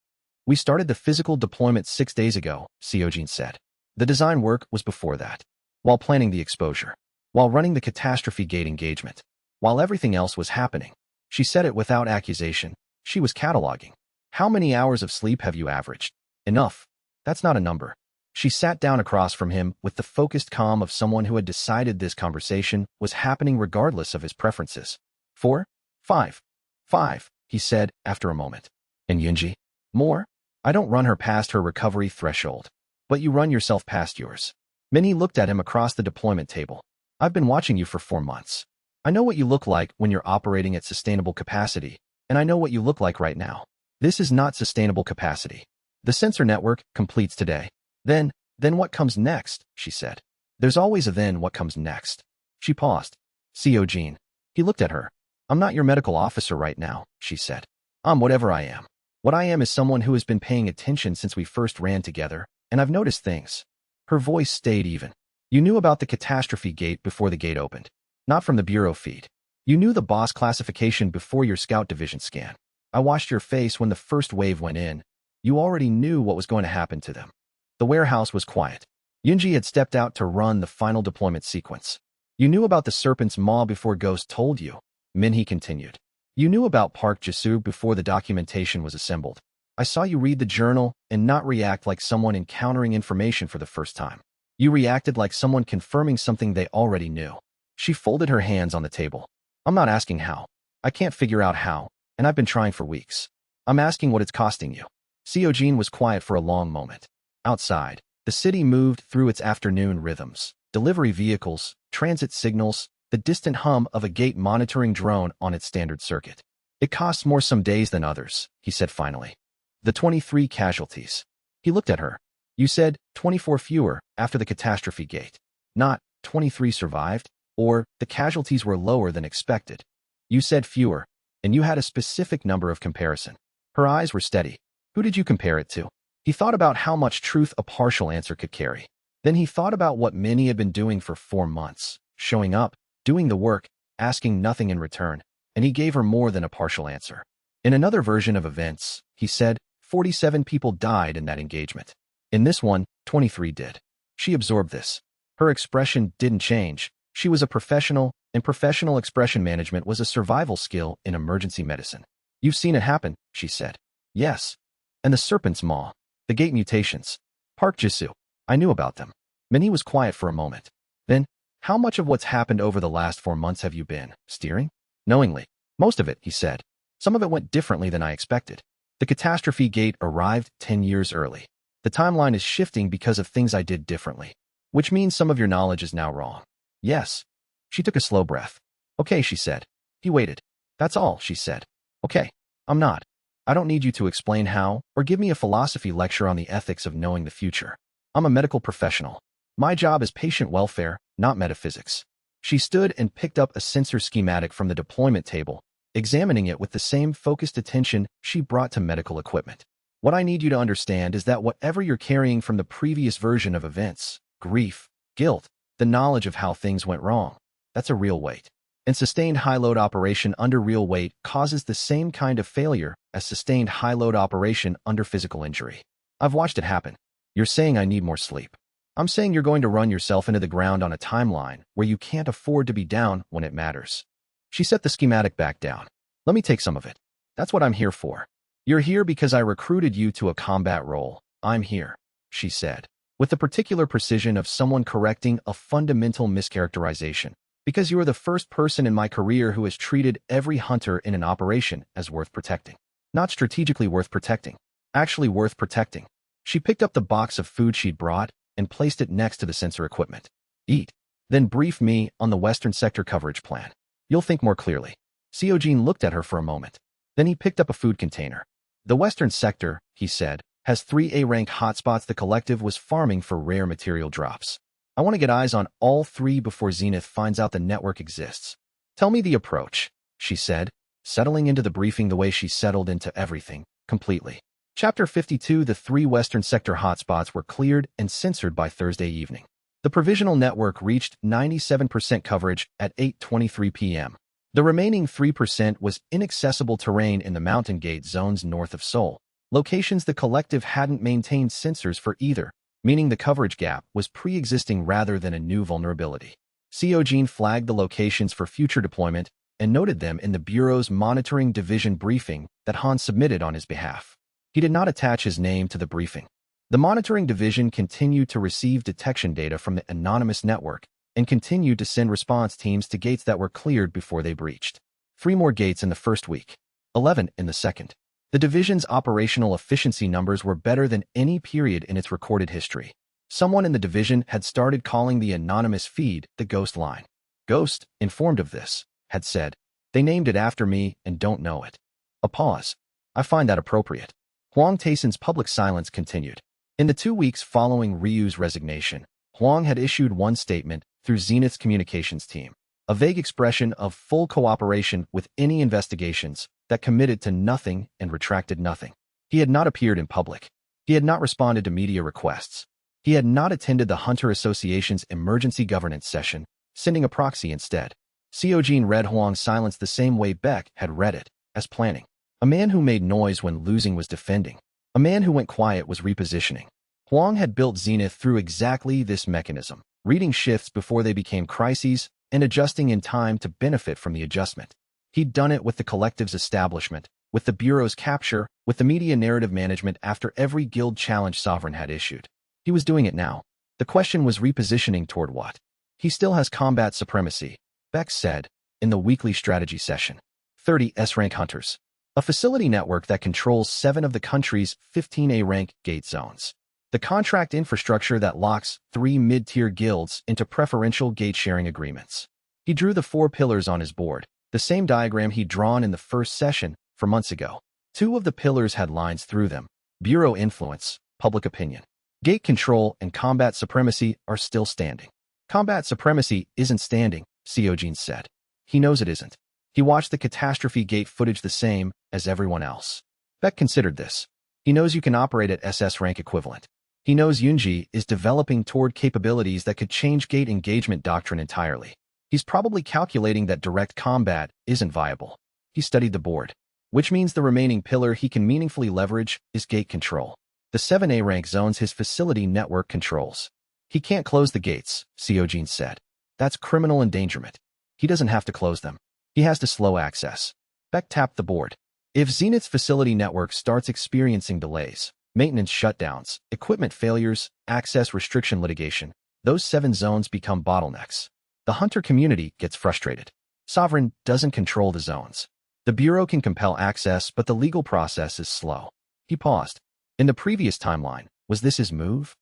"We started the physical deployment 6 days ago," Seojin said. "The design work was before that. While planning the exposure. While running the catastrophe gate engagement. While everything else was happening." She said it without accusation. She was cataloging. "How many hours of sleep have you averaged?" "Enough. That's not a number." She sat down across from him with the focused calm of someone who had decided this conversation was happening regardless of his preferences. 4? 5. 5, he said after a moment. "And Yunji?" "More? I don't run her past her recovery threshold. But you run yourself past yours." Minnie looked at him across the deployment table. "I've been watching you for 4 months. I know what you look like when you're operating at sustainable capacity, and I know what you look like right now. This is not sustainable capacity. The sensor network completes today. Then what comes next?" she said. "There's always a then what comes next." She paused. Seojin. He looked at her. "I'm not your medical officer right now," she said. "I'm whatever I am. What I am is someone who has been paying attention since we first ran together, and I've noticed things." Her voice stayed even. "You knew about the catastrophe gate before the gate opened. Not from the bureau feed. You knew the boss classification before your scout division scan. I watched your face when the first wave went in. You already knew what was going to happen to them." The warehouse was quiet. Yunji had stepped out to run the final deployment sequence. "You knew about the Serpent's Maw before Ghost told you," Minhee continued. "You knew about Park Jisoo before the documentation was assembled. I saw you read the journal and not react like someone encountering information for the first time. You reacted like someone confirming something they already knew." She folded her hands on the table. "I'm not asking how. I can't figure out how, and I've been trying for weeks. I'm asking what it's costing you." Seojin was quiet for a long moment. Outside, the city moved through its afternoon rhythms. Delivery vehicles, transit signals, the distant hum of a gate monitoring drone on its standard circuit. "It costs more some days than others," he said finally. "The 23 casualties." He looked at her. "You said 24 fewer after the catastrophe gate. Not 23 survived, or the casualties were lower than expected. You said fewer, and you had a specific number of comparison." Her eyes were steady. "Who did you compare it to?" He thought about how much truth a partial answer could carry. Then he thought about what Minnie had been doing for 4 months, showing up, doing the work, asking nothing in return, and he gave her more than a partial answer. In another version of events, he said, 47 people died in that engagement. In this one, 23 did. She absorbed this. Her expression didn't change. She was a professional, and professional expression management was a survival skill in emergency medicine. "You've seen it happen," she said. "Yes. And the Serpent's Maw. The gate mutations. Park Jisoo. I knew about them." Minnie was quiet for a moment. "Then, how much of what's happened over the last 4 months have you been steering?" "Knowingly. Most of it," he said. "Some of it went differently than I expected. The catastrophe gate arrived 10 years early. The timeline is shifting because of things I did differently. Which means some of your knowledge is now wrong." "Yes." She took a slow breath. "Okay," she said. He waited. "That's all," she said. "Okay. I'm not. I don't need you to explain how, or give me a philosophy lecture on the ethics of knowing the future. I'm a medical professional. My job is patient welfare, not metaphysics." She stood and picked up a sensor schematic from the deployment table, examining it with the same focused attention she brought to medical equipment. "What I need you to understand is that whatever you're carrying from the previous version of events, grief, guilt, the knowledge of how things went wrong, that's a real weight. And sustained high-load operation under real weight causes the same kind of failure as sustained high-load operation under physical injury. I've watched it happen. You're saying I need more sleep. I'm saying you're going to run yourself into the ground on a timeline where you can't afford to be down when it matters." She set the schematic back down. "Let me take some of it. That's what I'm here for. You're here because I recruited you to a combat role. I'm here," she said, with the particular precision of someone correcting a fundamental mischaracterization. "Because you are the first person in my career who has treated every hunter in an operation as worth protecting. Not strategically worth protecting. Actually worth protecting." She picked up the box of food she'd brought and placed it next to the sensor equipment. "Eat. Then brief me on the Western Sector coverage plan. You'll think more clearly." Seojin looked at her for a moment. Then he picked up a food container. "The Western Sector," he said, "has 3 A-rank hotspots the collective was farming for rare material drops. I want to get eyes on all 3 before Zenith finds out the network exists. Tell me the approach," she said, settling into the briefing the way she settled into everything, completely. Chapter 52. The 3 Western Sector hotspots were cleared and censored by Thursday evening. The provisional network reached 97% coverage at 8:23 p.m. The remaining 3% was inaccessible terrain in the mountain gate zones north of Seoul, locations the collective hadn't maintained sensors for either, meaning the coverage gap was pre-existing rather than a new vulnerability. Seojin flagged the locations for future deployment and noted them in the Bureau's monitoring division briefing that Han submitted on his behalf. He did not attach his name to the briefing. The monitoring division continued to receive detection data from the anonymous network and continued to send response teams to gates that were cleared before they breached. 3 more gates in the first week, 11 in the second. The division's operational efficiency numbers were better than any period in its recorded history. Someone in the division had started calling the anonymous feed the Ghost line. Ghost, informed of this, had said, "They named it after me and don't know it." A pause. "I find that appropriate." Hwang Taeson's public silence continued. In the 2 weeks following Ryu's resignation, Hwang had issued one statement through Zenith's communications team, a vague expression of full cooperation with any investigations that committed to nothing and retracted nothing. He had not appeared in public. He had not responded to media requests. He had not attended the Hunter Association's emergency governance session, sending a proxy instead. Seojin read Hwang's silence the same way Beck had read it, as planning. A man who made noise when losing was defending. A man who went quiet was repositioning. Hwang had built Zenith through exactly this mechanism, reading shifts before they became crises and adjusting in time to benefit from the adjustment. He'd done it with the collective's establishment, with the Bureau's capture, with the media narrative management after every guild challenge Sovereign had issued. He was doing it now. The question was repositioning toward what? He still has combat supremacy, Beck said, in the weekly strategy session. 30 S-rank hunters. A facility network that controls 7 of the country's 15 A-rank gate zones. The contract infrastructure that locks 3 mid-tier guilds into preferential gate-sharing agreements. He drew the 4 pillars on his board, the same diagram he'd drawn in the first session 4 months ago. 2 of the pillars had lines through them. Bureau influence, public opinion. Gate control and combat supremacy are still standing. Combat supremacy isn't standing, Seojin said. He knows it isn't. He watched the catastrophe gate footage the same as everyone else. Beck considered this. He knows you can operate at SS rank equivalent. He knows Yunji is developing toward capabilities that could change gate engagement doctrine entirely. He's probably calculating that direct combat isn't viable. He studied the board, which means the remaining pillar he can meaningfully leverage is gate control. The 7A rank zones his facility network controls. He can't close the gates, Seojin said. That's criminal endangerment. He doesn't have to close them. He has to slow access. Beck tapped the board. If Zenith's facility network starts experiencing delays, maintenance shutdowns, equipment failures, access restriction litigation, those 7 zones become bottlenecks. The hunter community gets frustrated. Sovereign doesn't control the zones. The Bureau can compel access, but the legal process is slow. He paused. In the previous timeline, was this his move?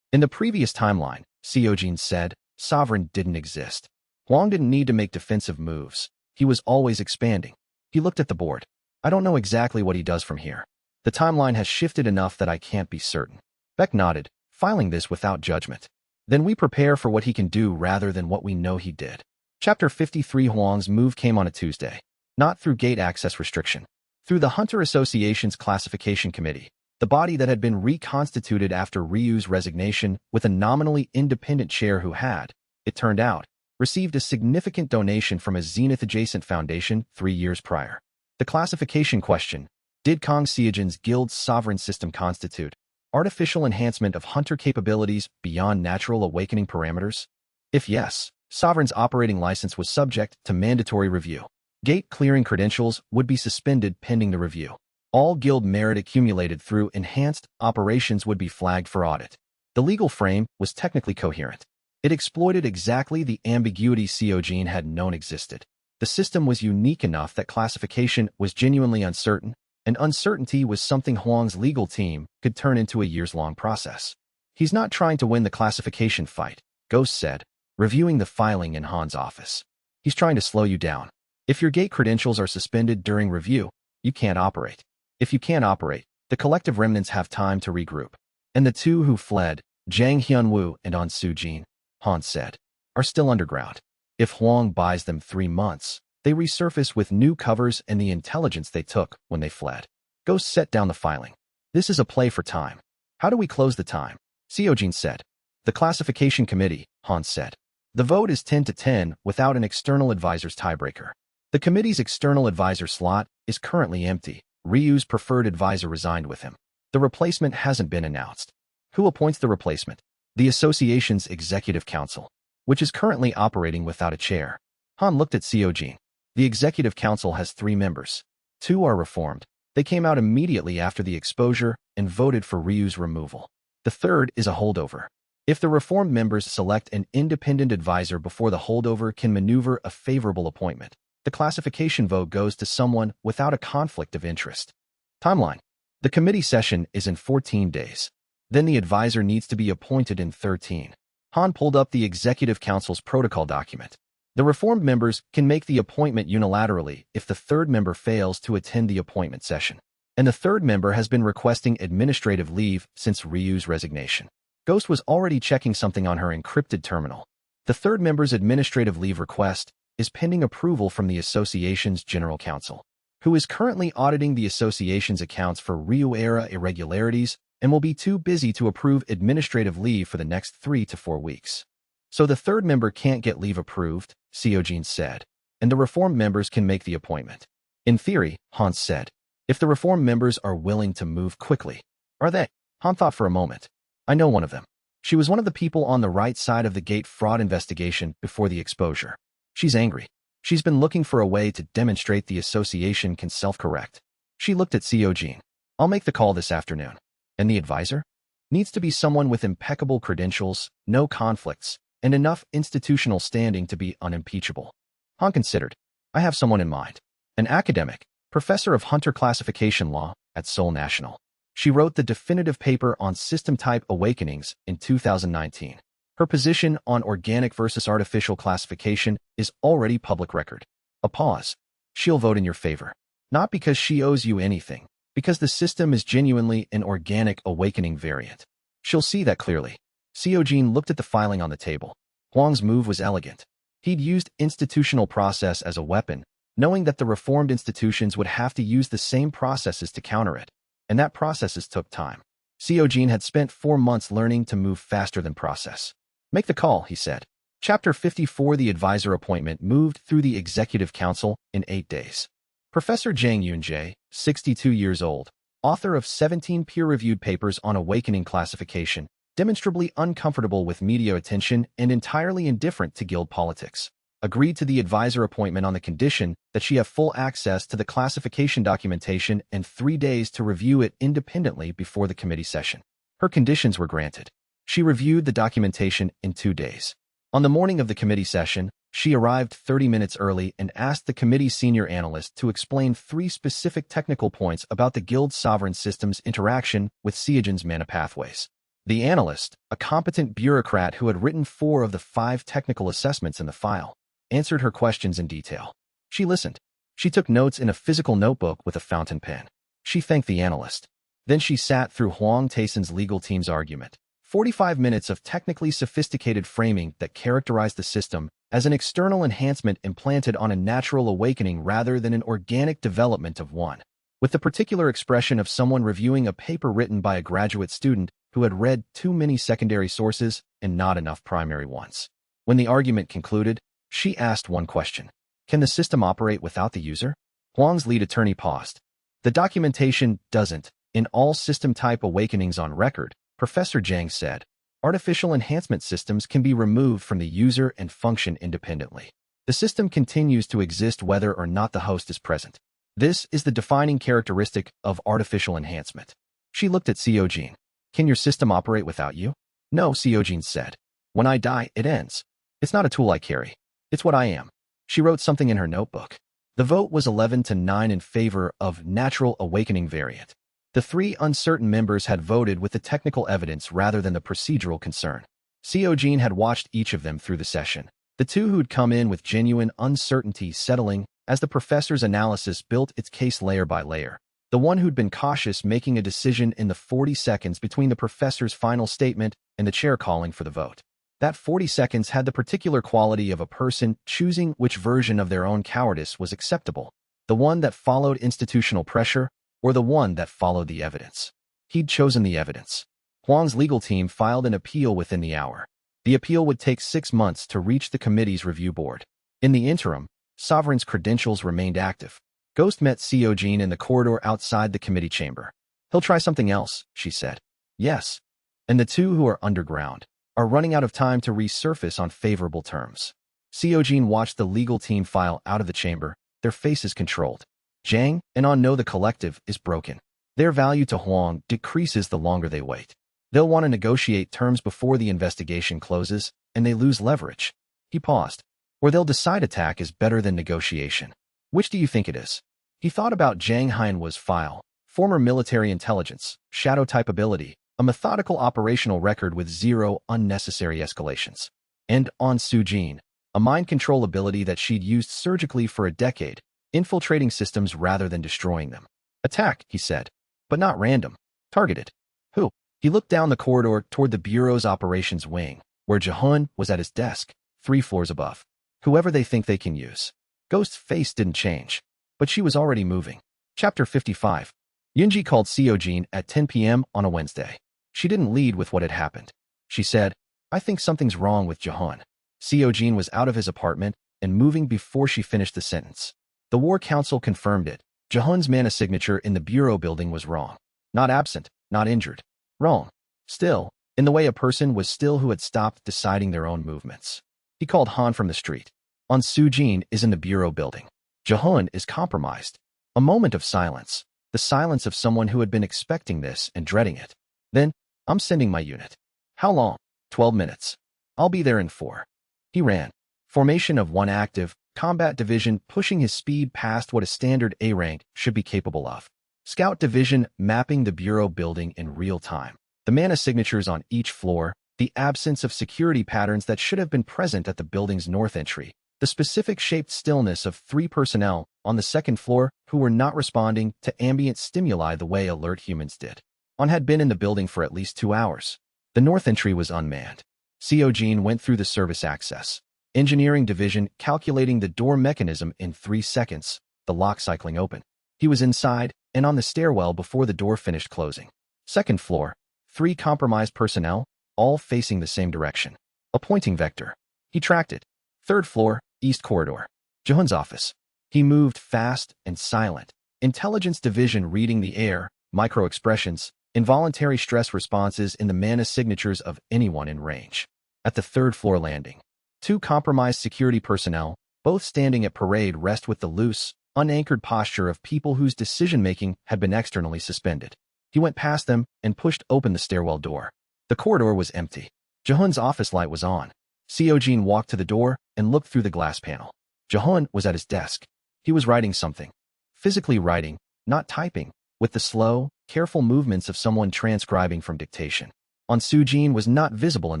In the previous timeline, Seojin said, Sovereign didn't exist. Hwang didn't need to make defensive moves. He was always expanding. He looked at the board. I don't know exactly what he does from here. The timeline has shifted enough that I can't be certain. Beck nodded, filing this without judgment. Then we prepare for what he can do rather than what we know he did. Chapter 53. Hwang's move came on a Tuesday. Not through gate access restriction. Through the Hunter Association's classification committee, the body that had been reconstituted after Ryu's resignation with a nominally independent chair who had, it turned out, received a significant donation from a Zenith-adjacent foundation 3 years prior. The classification question, did Kang Seojin's guild's sovereign system constitute artificial enhancement of hunter capabilities beyond natural awakening parameters? If yes, Sovereign's operating license was subject to mandatory review. Gate clearing credentials would be suspended pending the review. All guild merit accumulated through enhanced operations would be flagged for audit. The legal frame was technically coherent. It exploited exactly the ambiguity Seojin had known existed. The system was unique enough that classification was genuinely uncertain, and uncertainty was something Hwang's legal team could turn into a years-long process. He's not trying to win the classification fight, Ghost said, reviewing the filing in Han's office. He's trying to slow you down. If your gate credentials are suspended during review, you can't operate. If you can't operate, the collective remnants have time to regroup. And the 2 who fled, Jang Hyunwoo and On Soo-jin, Han said, are still underground. If Hwang buys them 3 months, they resurface with new covers and the intelligence they took when they fled. Ghost set down the filing. This is a play for time. How do we close the time? Seojin said. The classification committee, Han said. The vote is 10 to 10 without an external advisor's tiebreaker. The committee's external advisor slot is currently empty. Ryu's preferred advisor resigned with him. The replacement hasn't been announced. Who appoints the replacement? The association's executive council, which is currently operating without a chair. Han looked at Seojin. The executive council has 3 members. 2 are reformed. They came out immediately after the exposure and voted for Ryu's removal. The third is a holdover. If the reformed members select an independent advisor before the holdover can maneuver a favorable appointment, the classification vote goes to someone without a conflict of interest. Timeline. The committee session is in 14 days. Then the advisor needs to be appointed in 13. Han pulled up the executive council's protocol document. The reformed members can make the appointment unilaterally if the third member fails to attend the appointment session. And the third member has been requesting administrative leave since Ryu's resignation. Ghost was already checking something on her encrypted terminal. The third member's administrative leave request is pending approval from the association's general counsel, who is currently auditing the association's accounts for Ryu-era irregularities and will be too busy to approve administrative leave for the next 3 to 4 weeks. So the third member can't get leave approved, Seojin said, and the reformed members can make the appointment. In theory, Han said, if the reformed members are willing to move quickly. Are they? Han thought for a moment. I know one of them. She was one of the people on the right side of the gate fraud investigation before the exposure. She's angry. She's been looking for a way to demonstrate the association can self-correct. She looked at Seojin. I'll make the call this afternoon. And the advisor? Needs to be someone with impeccable credentials, no conflicts, and enough institutional standing to be unimpeachable. Han considered. I have someone in mind. An academic, professor of hunter classification law at Seoul National. She wrote the definitive paper on system-type awakenings in 2019. Her position on organic versus artificial classification is already public record. A pause. She'll vote in your favor. Not because she owes you anything, because the system is genuinely an organic awakening variant. She'll see that clearly. Seojin looked at the filing on the table. Huang's move was elegant. He'd used institutional process as a weapon, knowing that the reformed institutions would have to use the same processes to counter it. And that processes took time. Seojin had spent 4 months learning to move faster than process. Make the call, he said. Chapter 54. The advisor appointment moved through the executive council in 8 days. Professor Jang Yoon-jae, 62 years old, author of 17 peer-reviewed papers on awakening classification, demonstrably uncomfortable with media attention and entirely indifferent to guild politics, agreed to the advisor appointment on the condition that she have full access to the classification documentation and 3 days to review it independently before the committee session. Her conditions were granted. She reviewed the documentation in 2 days. On the morning of the committee session, she arrived 30 minutes early and asked the committee's senior analyst to explain 3 specific technical points about the guild's sovereign system's interaction with Seojin's mana pathways. The analyst, a competent bureaucrat who had written 4 of the 5 technical assessments in the file, answered her questions in detail. She listened. She took notes in a physical notebook with a fountain pen. She thanked the analyst. Then she sat through Hwang Taeson's legal team's argument. 45 minutes of technically sophisticated framing that characterized the system as an external enhancement implanted on a natural awakening rather than an organic development of one, with the particular expression of someone reviewing a paper written by a graduate student who had read too many secondary sources and not enough primary ones. When the argument concluded, she asked one question. Can the system operate without the user? Hwang's lead attorney paused. The documentation doesn't. In all system-type awakenings on record, Professor Jang said, artificial enhancement systems can be removed from the user and function independently. The system continues to exist whether or not the host is present. This is the defining characteristic of artificial enhancement. She looked at Seojin. Can your system operate without you? No, Seojin said. When I die, it ends. It's not a tool I carry. It's what I am. She wrote something in her notebook. The vote was 11-9 in favor of natural awakening variant. The 3 uncertain members had voted with the technical evidence rather than the procedural concern. Seojin had watched each of them through the session. The 2 who'd come in with genuine uncertainty settling as the professor's analysis built its case layer by layer. The one who'd been cautious making a decision in the 40 seconds between the professor's final statement and the chair calling for the vote. That 40 seconds had the particular quality of a person choosing which version of their own cowardice was acceptable, the one that followed institutional pressure or the one that followed the evidence. He'd chosen the evidence. Hwang's legal team filed an appeal within the hour. The appeal would take 6 months to reach the committee's review board. In the interim, Sovereign's credentials remained active. Ghost met Seojin in the corridor outside the committee chamber. He'll try something else, she said. Yes. And the two who are underground are running out of time to resurface on favorable terms. Seojin watched the legal team file out of the chamber, their faces controlled. Jang and On know the collective is broken. Their value to Huang decreases the longer they wait. They'll want to negotiate terms before the investigation closes, and they lose leverage. He paused. Or they'll decide attack is better than negotiation. Which do you think it is? He thought about Jang Heinwa's file, former military intelligence, shadow type ability, a methodical operational record with 0 unnecessary escalations. And On Seojin, a mind control ability that she'd used surgically for a decade, infiltrating systems rather than destroying them. Attack, he said. But not random. Targeted. Who? He looked down the corridor toward the Bureau's operations wing, where Jehun was at his desk, 3 floors above. Whoever they think they can use. Ghost's face didn't change, but she was already moving. Chapter 55. Yunji called Seojin at 10 p.m. on a Wednesday. She didn't lead with what had happened. She said, I think something's wrong with Jehun. Seojin was out of his apartment and moving before she finished the sentence. The War Council confirmed it. Jehun's mana signature in the Bureau building was wrong. Not absent, not injured. Wrong. Still, in the way a person was still who had stopped deciding their own movements. He called Han from the street. On Seojin is in the Bureau building. Jehun is compromised. A moment of silence. The silence of someone who had been expecting this and dreading it. Then, I'm sending my unit. How long? 12 minutes. I'll be there in 4. He ran. Formation of 1 active, combat division pushing his speed past what a standard A rank should be capable of. Scout division mapping the Bureau building in real time. The mana signatures on each floor, the absence of security patterns that should have been present at the building's north entry, the specific shaped stillness of 3 personnel on the 2nd floor who were not responding to ambient stimuli the way alert humans did. On had been in the building for at least 2 hours. The north entry was unmanned. Seojin went through the service access. Engineering division calculating the door mechanism in 3 seconds, the lock cycling open. He was inside and on the stairwell before the door finished closing. 2nd floor, 3 compromised personnel, all facing the same direction. A pointing vector. He tracked it. 3rd floor, east corridor. Jehun's office. He moved fast and silent. Intelligence division reading the air, micro-expressions, involuntary stress responses in the mana signatures of anyone in range. At the 3rd floor landing. 2 compromised security personnel, both standing at parade rest with the loose, unanchored posture of people whose decision-making had been externally suspended. He went past them and pushed open the stairwell door. The corridor was empty. Jehun's office light was on. Seojin walked to the door and looked through the glass panel. Jehun was at his desk. He was writing something. Physically writing, not typing, with the slow, careful movements of someone transcribing from dictation. On Seojin was not visible in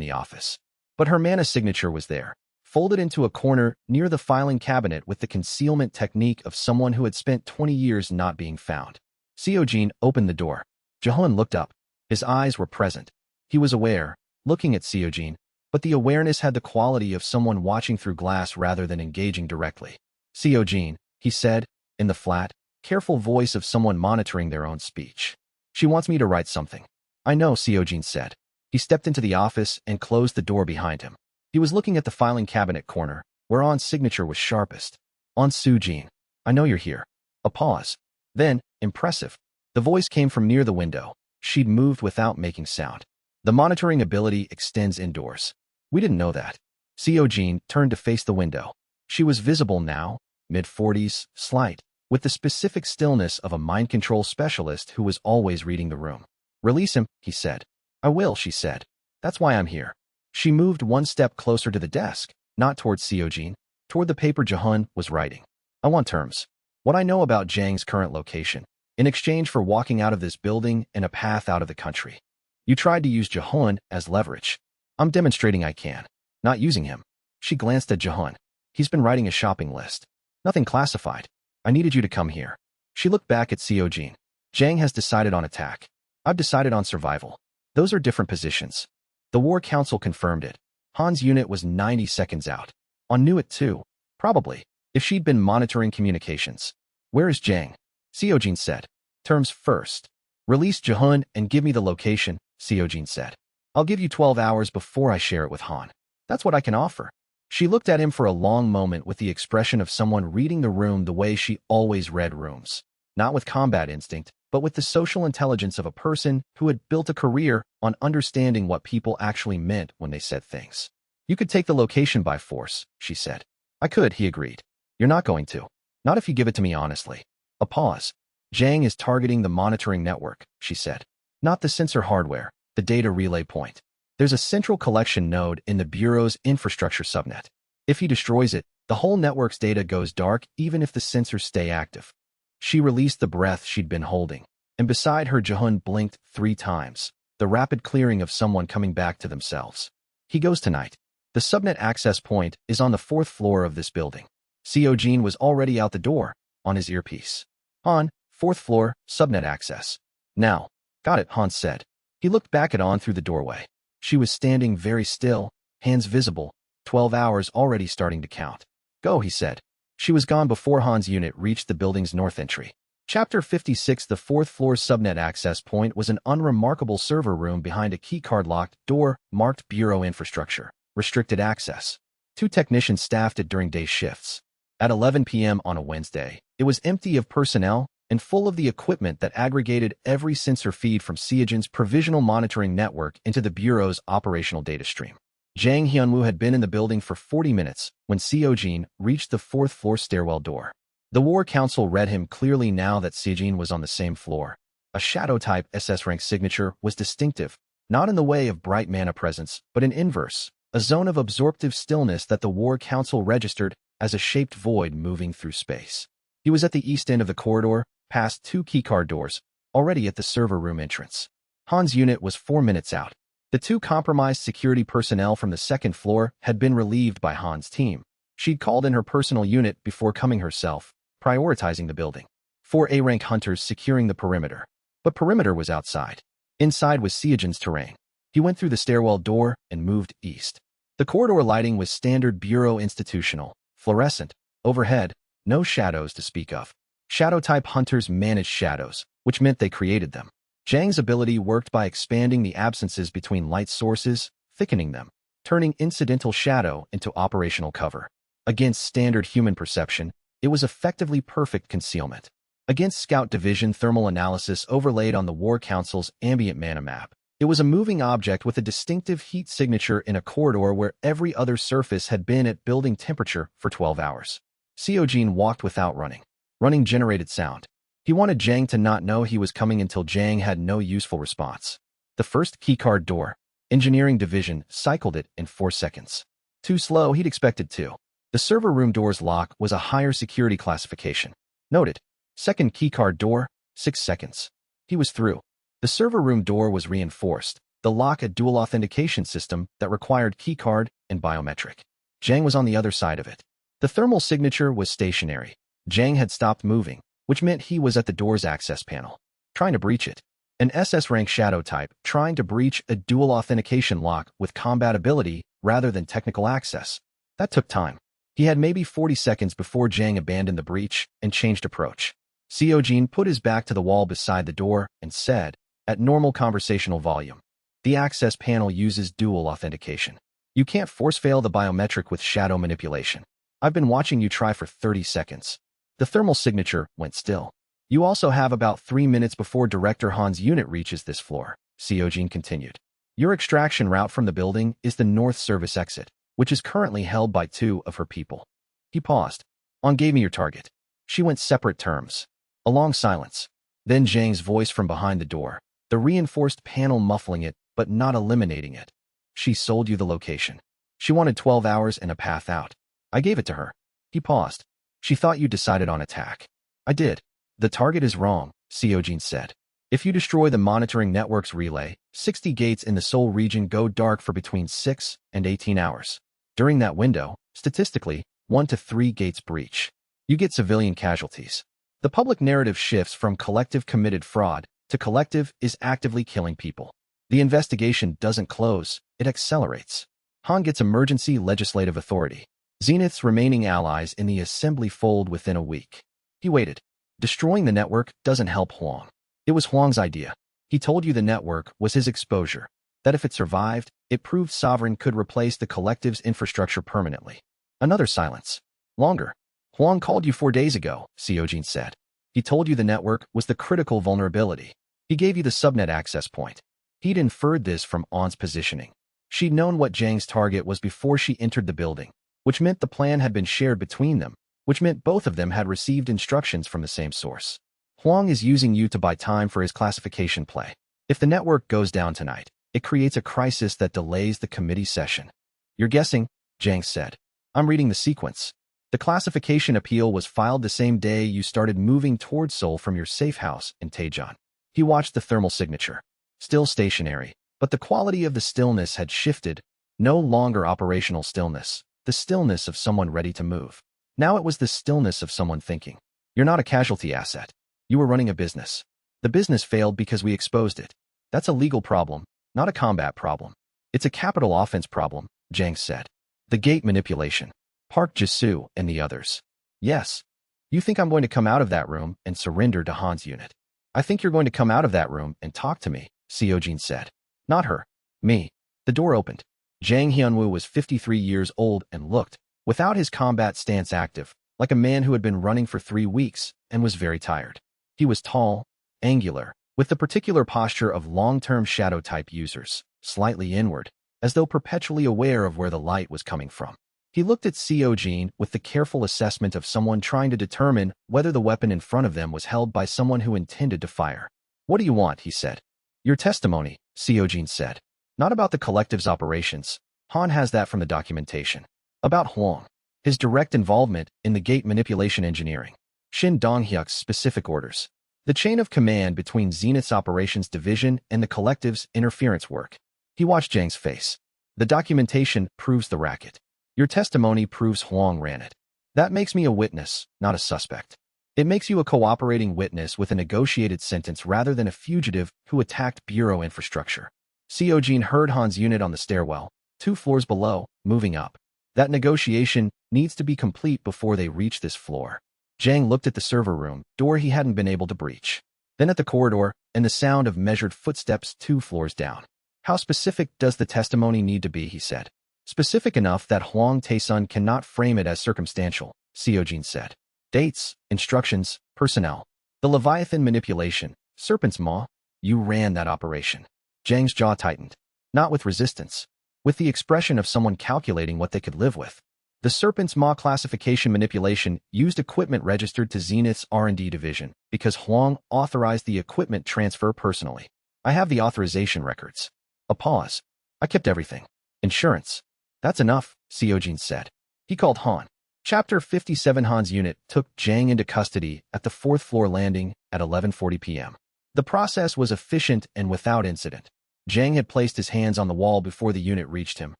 the office. But her mana signature was there, folded into a corner near the filing cabinet with the concealment technique of someone who had spent 20 years not being found. Seojin opened the door. Jehun looked up. His eyes were present. He was aware, looking at Seojin, but the awareness had the quality of someone watching through glass rather than engaging directly. Seojin, he said, in the flat, careful voice of someone monitoring their own speech. She wants me to write something. I know, Seojin said. He stepped into the office and closed the door behind him. He was looking at the filing cabinet corner, where On's signature was sharpest. On Seojin, I know you're here. A pause. Then, impressive. The voice came from near the window. She'd moved without making sound. The monitoring ability extends indoors. We didn't know that. Seojin turned to face the window. She was visible now, mid-40s, slight, with the specific stillness of a mind control specialist who was always reading the room. Release him, he said. I will, she said. That's why I'm here. She moved 1 step closer to the desk, not towards Seojin, toward the paper Jehun was writing. I want terms. What I know about Jang's current location, in exchange for walking out of this building and a path out of the country. You tried to use Jehun as leverage. I'm demonstrating I can. Not using him. She glanced at Jehun. He's been writing a shopping list. Nothing classified. I needed you to come here. She looked back at Seojin. Jang has decided on attack. I've decided on survival. Those are different positions. The War Council confirmed it. Han's unit was 90 seconds out. On knew it too. Probably, if she'd been monitoring communications. Where is Jang? Seojin said. Terms first. Release Jehun and give me the location, Seojin said. I'll give you 12 hours before I share it with Han. That's what I can offer. She looked at him for a long moment with the expression of someone reading the room the way she always read rooms. Not with combat instinct, but with the social intelligence of a person who had built a career on understanding what people actually meant when they said things. You could take the location by force, she said. I could, he agreed. You're not going to. Not if you give it to me honestly. A pause. Zhang is targeting the monitoring network, she said. Not the sensor hardware, the data relay point. There's a central collection node in the Bureau's infrastructure subnet. If he destroys it, the whole network's data goes dark even if the sensors stay active. She released the breath she'd been holding, and beside her Jehun blinked 3 times, the rapid clearing of someone coming back to themselves. He goes tonight. The subnet access point is on the 4th floor of this building. Seojin was already out the door, on his earpiece. Han, 4th floor, subnet access. Now. Got it, Han said. He looked back at Han through the doorway. She was standing very still, hands visible, 12 hours already starting to count. Go, he said. She was gone before Han's unit reached the building's north entry. Chapter 56. The 4th floor subnet access point was an unremarkable server room behind a keycard-locked door marked Bureau Infrastructure, restricted access. 2 technicians staffed it during day shifts. At 11 p.m. on a Wednesday, it was empty of personnel and full of the equipment that aggregated every sensor feed from Seojin's provisional monitoring network into the Bureau's operational data stream. Zhang Hyunwoo had been in the building for 40 minutes when Seojin reached the 4th floor stairwell door. The War Council read him clearly now that Seojin was on the same floor. A shadow-type SS rank signature was distinctive, not in the way of bright mana presence, but in inverse, a zone of absorptive stillness that the War Council registered as a shaped void moving through space. He was at the east end of the corridor, past 2 keycard doors, already at the server room entrance. Han's unit was 4 minutes out. The 2 compromised security personnel from the 2nd floor had been relieved by Han's team. She'd called in her personal unit before coming herself, prioritizing the building. 4 A-rank hunters securing the perimeter. But perimeter was outside. Inside was Seojin's terrain. He went through the stairwell door and moved east. The corridor lighting was standard Bureau institutional, fluorescent. Overhead, no shadows to speak of. Shadow-type hunters managed shadows, which meant they created them. Zhang's ability worked by expanding the absences between light sources, thickening them, turning incidental shadow into operational cover. Against standard human perception, it was effectively perfect concealment. Against Scout Division thermal analysis overlaid on the War Council's ambient mana map, it was a moving object with a distinctive heat signature in a corridor where every other surface had been at building temperature for 12 hours. Seojin walked without running. Running generated sound. He wanted Zhang to not know he was coming until Zhang had no useful response. The first keycard door, Engineering Division, cycled it in 4 seconds. Too slow, he'd expected 2. The server room door's lock was a higher security classification. Noted. Second keycard door, 6 seconds. He was through. The server room door was reinforced, the lock a dual authentication system that required keycard and biometric. Zhang was on the other side of it. The thermal signature was stationary. Zhang had stopped moving, which meant he was at the door's access panel, trying to breach it. An SS rank shadow type trying to breach a dual authentication lock with combat ability rather than technical access. That took time. He had maybe 40 seconds before Zhang abandoned the breach and changed approach. Seojin put his back to the wall beside the door and said, at normal conversational volume, the access panel uses dual authentication. You can't force-fail the biometric with shadow manipulation. I've been watching you try for 30 seconds. The thermal signature went still. You also have about 3 minutes before Director Han's unit reaches this floor, Seojin continued. Your extraction route from the building is the North Service exit, which is currently held by 2 of her people. He paused. Han gave me your target. She went separate terms. A long silence. Then Zhang's voice from behind the door, the reinforced panel muffling it, but not eliminating it. She sold you the location. She wanted 12 hours and a path out. I gave it to her. He paused. She thought you decided on attack. I did. The target is wrong, Seojin said. If you destroy the monitoring network's relay, 60 gates in the Seoul region go dark for between 6 and 18 hours. During that window, statistically, 1 to 3 gates breach. You get civilian casualties. The public narrative shifts from collective committed fraud to collective is actively killing people. The investigation doesn't close, it accelerates. Han gets emergency legislative authority. Zenith's remaining allies in the assembly fold within a week. He waited. Destroying the network doesn't help Huang. It was Huang's idea. He told you the network was his exposure. that if it survived, it proved Sovereign could replace the collective's infrastructure permanently. Another silence. Longer. Huang called you 4 days ago, Seojin said. He told you the network was the critical vulnerability. He gave you the subnet access point. He'd inferred this from On's positioning. She'd known what Zhang's target was before she entered the building, which meant the plan had been shared between them, which meant both of them had received instructions from the same source. Huang is using you to buy time for his classification play. If the network goes down tonight, it creates a crisis that delays the committee session. You're guessing, Zhang said. I'm reading the sequence. The classification appeal was filed the same day you started moving towards Seoul from your safe house in Daejeon. He watched the thermal signature. Still stationary, but the quality of the stillness had shifted. No longer operational stillness, the stillness of someone ready to move. Now it was the stillness of someone thinking. You're not a casualty asset. You were running a business. The business failed because we exposed it. That's a legal problem, not a combat problem. It's a capital offense problem, Zhang said. The gate manipulation. Park Jisoo and the others. Yes. You think I'm going to come out of that room and surrender to Han's unit. I think you're going to come out of that room and talk to me, Seojin said. Not her. Me. The door opened. Jang Hyunwoo was 53 years old and looked, without his combat stance active, like a man who had been running for 3 weeks and was very tired. He was tall, angular, with the particular posture of long-term shadow-type users, slightly inward, as though perpetually aware of where the light was coming from. He looked at Seojin with the careful assessment of someone trying to determine whether the weapon in front of them was held by someone who intended to fire. What do you want, he said. Your testimony, Seojin said. Not about the collective's operations. Han has that from the documentation. About Huang. His direct involvement in the gate manipulation engineering. Shin Donghyuk's specific orders. The chain of command between Zenith's operations division and the collective's interference work. He watched Zhang's face. The documentation proves the racket. Your testimony proves Huang ran it. That makes me a witness, not a suspect. It makes you a cooperating witness with a negotiated sentence rather than a fugitive who attacked bureau infrastructure. Seojin heard Han's unit on the stairwell, 2 floors below, moving up. That negotiation needs to be complete before they reach this floor. Zhang looked at the server room, door he hadn't been able to breach. Then at the corridor, and the sound of measured footsteps 2 floors down. How specific does the testimony need to be, he said. Specific enough that Huang Taesun cannot frame it as circumstantial, Seojin said. Dates, instructions, personnel. The Leviathan manipulation, Serpent's Maw. You ran that operation. Zhang's jaw tightened. Not with resistance. With the expression of someone calculating what they could live with. The Serpent's Maw classification manipulation used equipment registered to Zenith's R&D division because Huang authorized the equipment transfer personally. I have the authorization records. A pause. I kept everything. Insurance. That's enough, Seojin said. He called Han. Chapter 57 Han's unit took Zhang into custody at the 4th floor landing at 11:40 p.m. The process was efficient and without incident. Zhang had placed his hands on the wall before the unit reached him,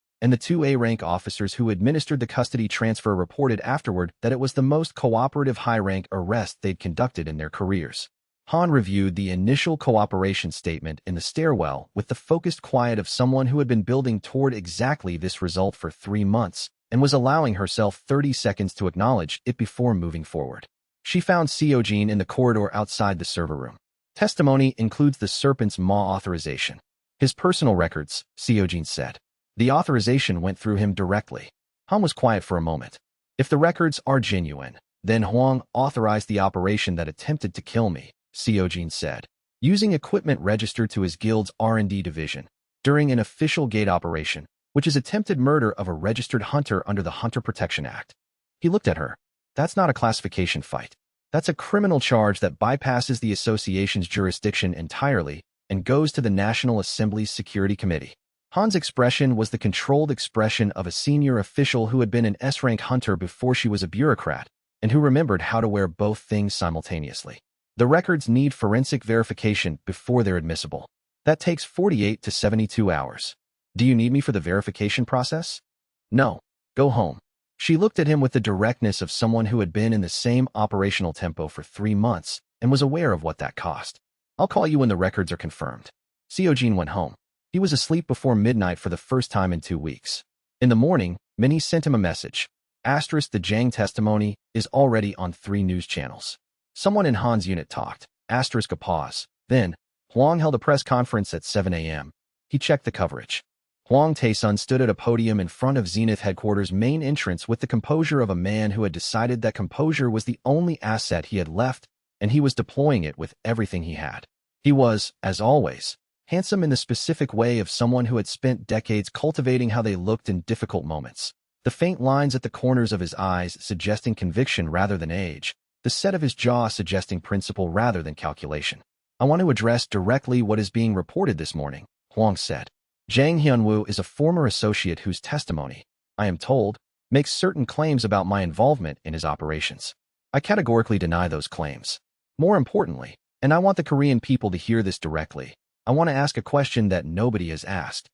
and the 2 A-rank officers who administered the custody transfer reported afterward that it was the most cooperative high-rank arrest they'd conducted in their careers. Han reviewed the initial cooperation statement in the stairwell with the focused quiet of someone who had been building toward exactly this result for 3 months and was allowing herself 30 seconds to acknowledge it before moving forward. She found Seojin in the corridor outside the server room. Testimony includes the Serpent's Maw authorization. His personal records, Seojin said. The authorization went through him directly. Han was quiet for a moment. If the records are genuine, then Huang authorized the operation that attempted to kill me, Seojin said, using equipment registered to his guild's R&D division during an official gate operation, which is attempted murder of a registered hunter under the Hunter Protection Act. He looked at her. That's not a classification fight. That's a criminal charge that bypasses the association's jurisdiction entirely and goes to the National Assembly's Security Committee. Han's expression was the controlled expression of a senior official who had been an S-rank hunter before she was a bureaucrat, and who remembered how to wear both things simultaneously. The records need forensic verification before they're admissible. That takes 48 to 72 hours. Do you need me for the verification process? No. Go home. She looked at him with the directness of someone who had been in the same operational tempo for 3 months and was aware of what that cost. I'll call you when the records are confirmed. Seojin went home. He was asleep before midnight for the first time in 2 weeks. In the morning, Minnie sent him a message. Asterisk the Zhang testimony is already on 3 news channels. Someone in Han's unit talked. Asterisk a pause. Then, Huang held a press conference at 7 a.m. He checked the coverage. Huang Taesun stood at a podium in front of Zenith headquarters' main entrance with the composure of a man who had decided that composure was the only asset he had left, and he was deploying it with everything he had. He was, as always, handsome in the specific way of someone who had spent decades cultivating how they looked in difficult moments. The faint lines at the corners of his eyes suggesting conviction rather than age, the set of his jaw suggesting principle rather than calculation. "I want to address directly what is being reported this morning," Huang said. "Zhang Hyunwoo is a former associate whose testimony, I am told, makes certain claims about my involvement in his operations. I categorically deny those claims. More importantly, and I want the Korean people to hear this directly, I want to ask a question that nobody has asked."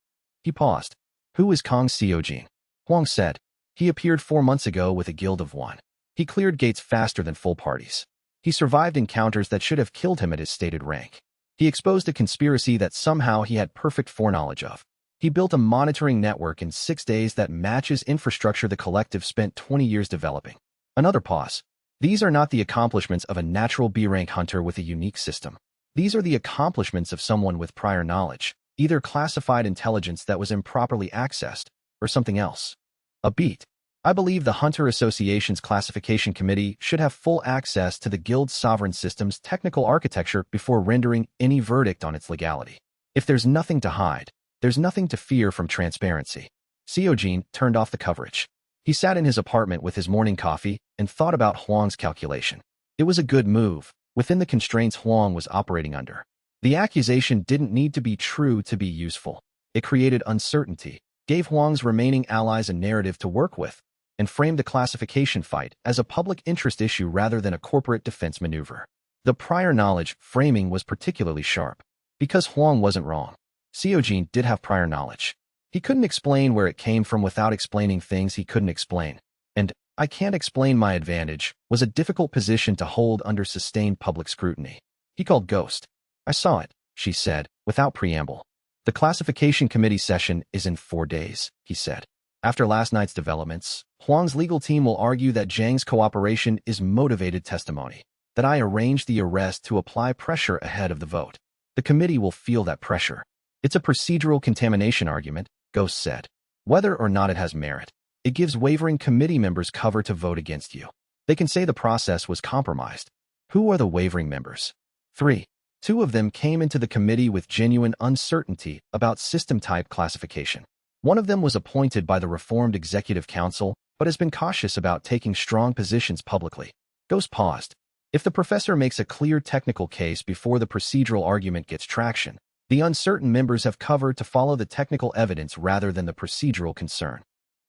He paused. "Who is Kang Seojin?" Huang said. "He appeared 4 months ago with a guild of one. He cleared gates faster than full parties. He survived encounters that should have killed him at his stated rank. He exposed a conspiracy that somehow he had perfect foreknowledge of. He built a monitoring network in 6 days that matches infrastructure the collective spent 20 years developing." Another pause. "These are not the accomplishments of a natural B-rank hunter with a unique system. These are the accomplishments of someone with prior knowledge, either classified intelligence that was improperly accessed, or something else. A beat. I believe the Hunter Association's Classification Committee should have full access to the Guild's sovereign system's technical architecture before rendering any verdict on its legality. If there's nothing to hide, there's nothing to fear from transparency." Seojin turned off the coverage. He sat in his apartment with his morning coffee and thought about Huang's calculation. It was a good move, within the constraints Huang was operating under. The accusation didn't need to be true to be useful. It created uncertainty, gave Huang's remaining allies a narrative to work with, and framed the classification fight as a public interest issue rather than a corporate defense maneuver. The prior knowledge framing was particularly sharp, because Huang wasn't wrong. Seojin did have prior knowledge. He couldn't explain where it came from without explaining things he couldn't explain, and "I can't explain my advantage" was a difficult position to hold under sustained public scrutiny. He called Ghost. "I saw it," she said, without preamble. "The classification committee session is in 4 days," he said. "After last night's developments, Huang's legal team will argue that Zhang's cooperation is motivated testimony, that I arranged the arrest to apply pressure ahead of the vote. The committee will feel that pressure. It's a procedural contamination argument," Ghost said. "Whether or not it has merit, it gives wavering committee members cover to vote against you. They can say the process was compromised. Who are the wavering members? 3. 2 of them came into the committee with genuine uncertainty about system-type classification. One of them was appointed by the reformed Executive Council, but has been cautious about taking strong positions publicly." Ghost paused. "If the professor makes a clear technical case before the procedural argument gets traction, the uncertain members have cover to follow the technical evidence rather than the procedural concern."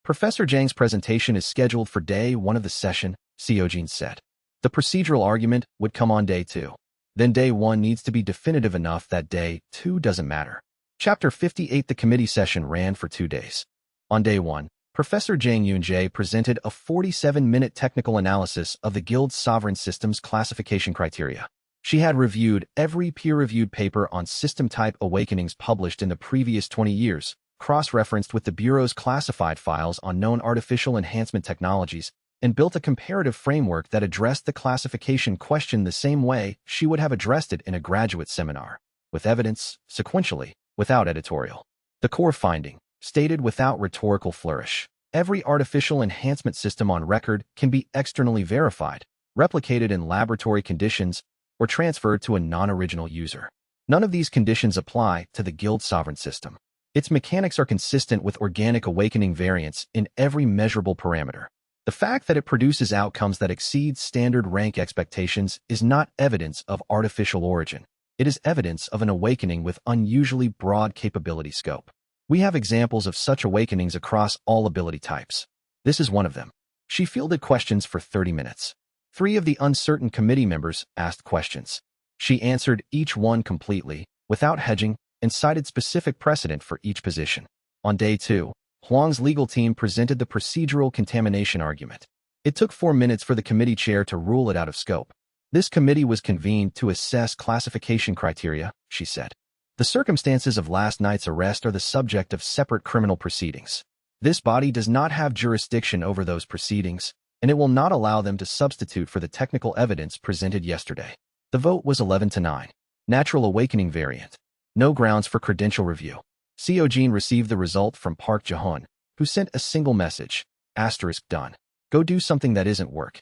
"Professor Zhang's presentation is scheduled for day 1 of the session," Seojin said. "The procedural argument would come on day 2. Then day 1 needs to be definitive enough that day 2 doesn't matter." Chapter 58. The committee session ran for 2 days. On day 1, Professor Jang Yoon-jae presented a 47-minute technical analysis of the Guild's sovereign system's classification criteria. She had reviewed every peer-reviewed paper on system-type awakenings published in the previous 20 years, cross-referenced with the Bureau's classified files on known artificial enhancement technologies, and built a comparative framework that addressed the classification question the same way she would have addressed it in a graduate seminar, with evidence, sequentially, without editorial. The core finding, stated without rhetorical flourish: every artificial enhancement system on record can be externally verified, replicated in laboratory conditions, or transferred to a non-original user. None of these conditions apply to the Guild sovereign system. Its mechanics are consistent with organic awakening variance in every measurable parameter. The fact that it produces outcomes that exceed standard rank expectations is not evidence of artificial origin. It is evidence of an awakening with unusually broad capability scope. We have examples of such awakenings across all ability types. This is one of them. She fielded questions for 30 minutes. 3 of the uncertain committee members asked questions. She answered each one completely, without hedging, and cited specific precedent for each position. On day 2, Huang's legal team presented the procedural contamination argument. It took 4 minutes for the committee chair to rule it out of scope. This committee was convened to assess classification criteria, she said. The circumstances of last night's arrest are the subject of separate criminal proceedings. This body does not have jurisdiction over those proceedings, and it will not allow them to substitute for the technical evidence presented yesterday. The vote was 11-9. Natural awakening variant. No grounds for credential review. Seojin received the result from Park Jae-hoon, who sent a single message. Done. Go do something that isn't work.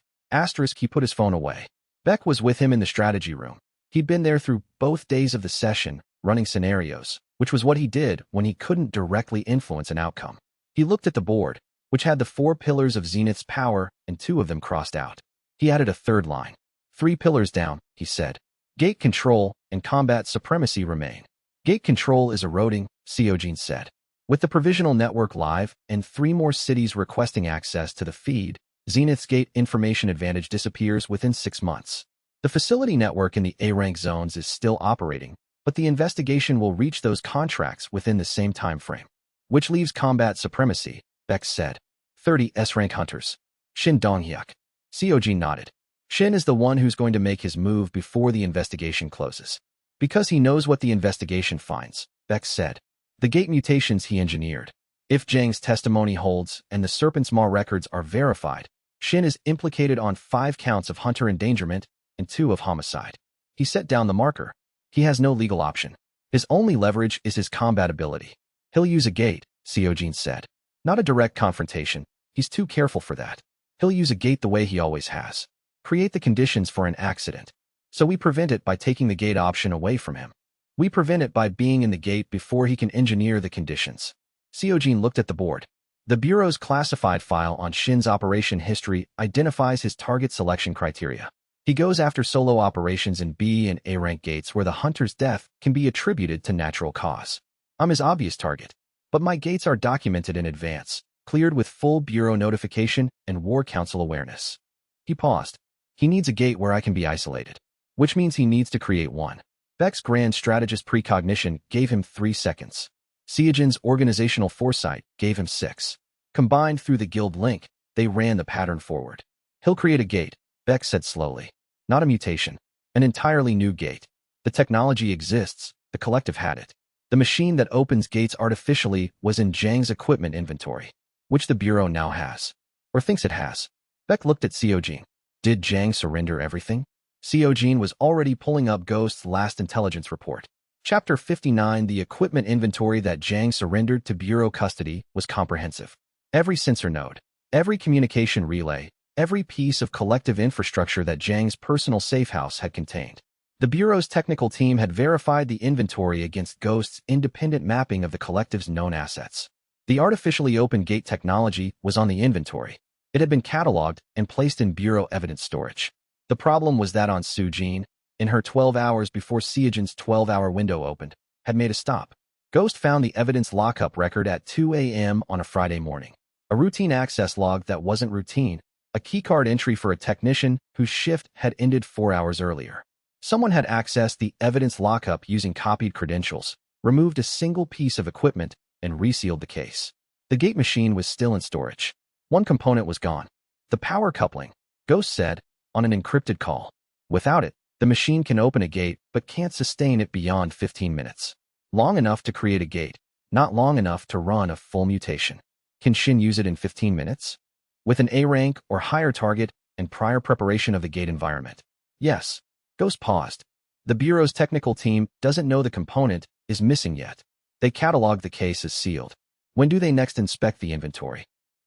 He put his phone away. Beck was with him in the strategy room. He'd been there through both days of the session, running scenarios, which was what he did when he couldn't directly influence an outcome. He looked at the board, which had the 4 pillars of Zenith's power and 2 of them crossed out. He added a third line. 3 pillars down, he said. Gate control and combat supremacy remain. Gate control is eroding, Seojin said. With the provisional network live and 3 more cities requesting access to the feed, Zenith's gate information advantage disappears within 6 months. The facility network in the A-rank zones is still operating, but the investigation will reach those contracts within the same time frame. Which leaves combat supremacy, Beck said. 30 S-rank hunters. Shin Dong-hyuk. Seojin nodded. Shin is the one who's going to make his move before the investigation closes. Because he knows what the investigation finds, Beck said. The gate mutations he engineered. If Jang's testimony holds and the Serpent's Maw records are verified, Shin is implicated on 5 counts of hunter endangerment and 2 of homicide. He set down the marker. He has no legal option. His only leverage is his combat ability. He'll use a gate, Seojin said. Not a direct confrontation. He's too careful for that. He'll use a gate the way he always has. Create the conditions for an accident. So we prevent it by taking the gate option away from him. We prevent it by being in the gate before he can engineer the conditions. Seojin looked at the board. The Bureau's classified file on Shin's operation history identifies his target selection criteria. He goes after solo operations in B and A-rank gates where the hunter's death can be attributed to natural cause. I'm his obvious target. But my gates are documented in advance, cleared with full Bureau notification and War Council awareness. He paused. He needs a gate where I can be isolated. Which means he needs to create one. Beck's grand strategist precognition gave him 3 seconds. Seojin's organizational foresight gave him 6. Combined through the guild link, they ran the pattern forward. He'll create a gate, Beck said slowly. Not a mutation. An entirely new gate. The technology exists, the collective had it. The machine that opens gates artificially was in Jang's equipment inventory, which the Bureau now has. Or thinks it has. Beck looked at Seojin. Did Jang surrender everything? Seojin was already pulling up Ghost's last intelligence report. Chapter 59. The equipment inventory that Jang surrendered to Bureau custody was comprehensive. Every sensor node, every communication relay, every piece of collective infrastructure that Jang's personal safehouse had contained. The Bureau's technical team had verified the inventory against Ghost's independent mapping of the collective's known assets. The artificially open gate technology was on the inventory. It had been cataloged and placed in Bureau evidence storage. The problem was that on Seojin, in her 12 hours before Seojin's 12-hour window opened, had made a stop. Ghost found the evidence lockup record at 2 a.m. on a Friday morning. A routine access log that wasn't routine, a keycard entry for a technician whose shift had ended 4 hours earlier. Someone had accessed the evidence lockup using copied credentials, removed a single piece of equipment, and resealed the case. The gate machine was still in storage. One component was gone. The power coupling, Ghost said, on an encrypted call. Without it, the machine can open a gate but can't sustain it beyond 15 minutes. Long enough to create a gate, not long enough to run a full mutation. Can Shin use it in 15 minutes? With an A rank or higher target and prior preparation of the gate environment? Yes. Ghost paused. The Bureau's technical team doesn't know the component is missing yet. They catalog the case as sealed. When do they next inspect the inventory?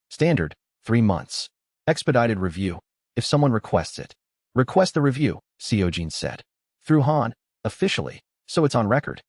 Standard, 3 months. Expedited review, if someone requests it. Request the review, Seojin said. Through Han, officially, so it's on record.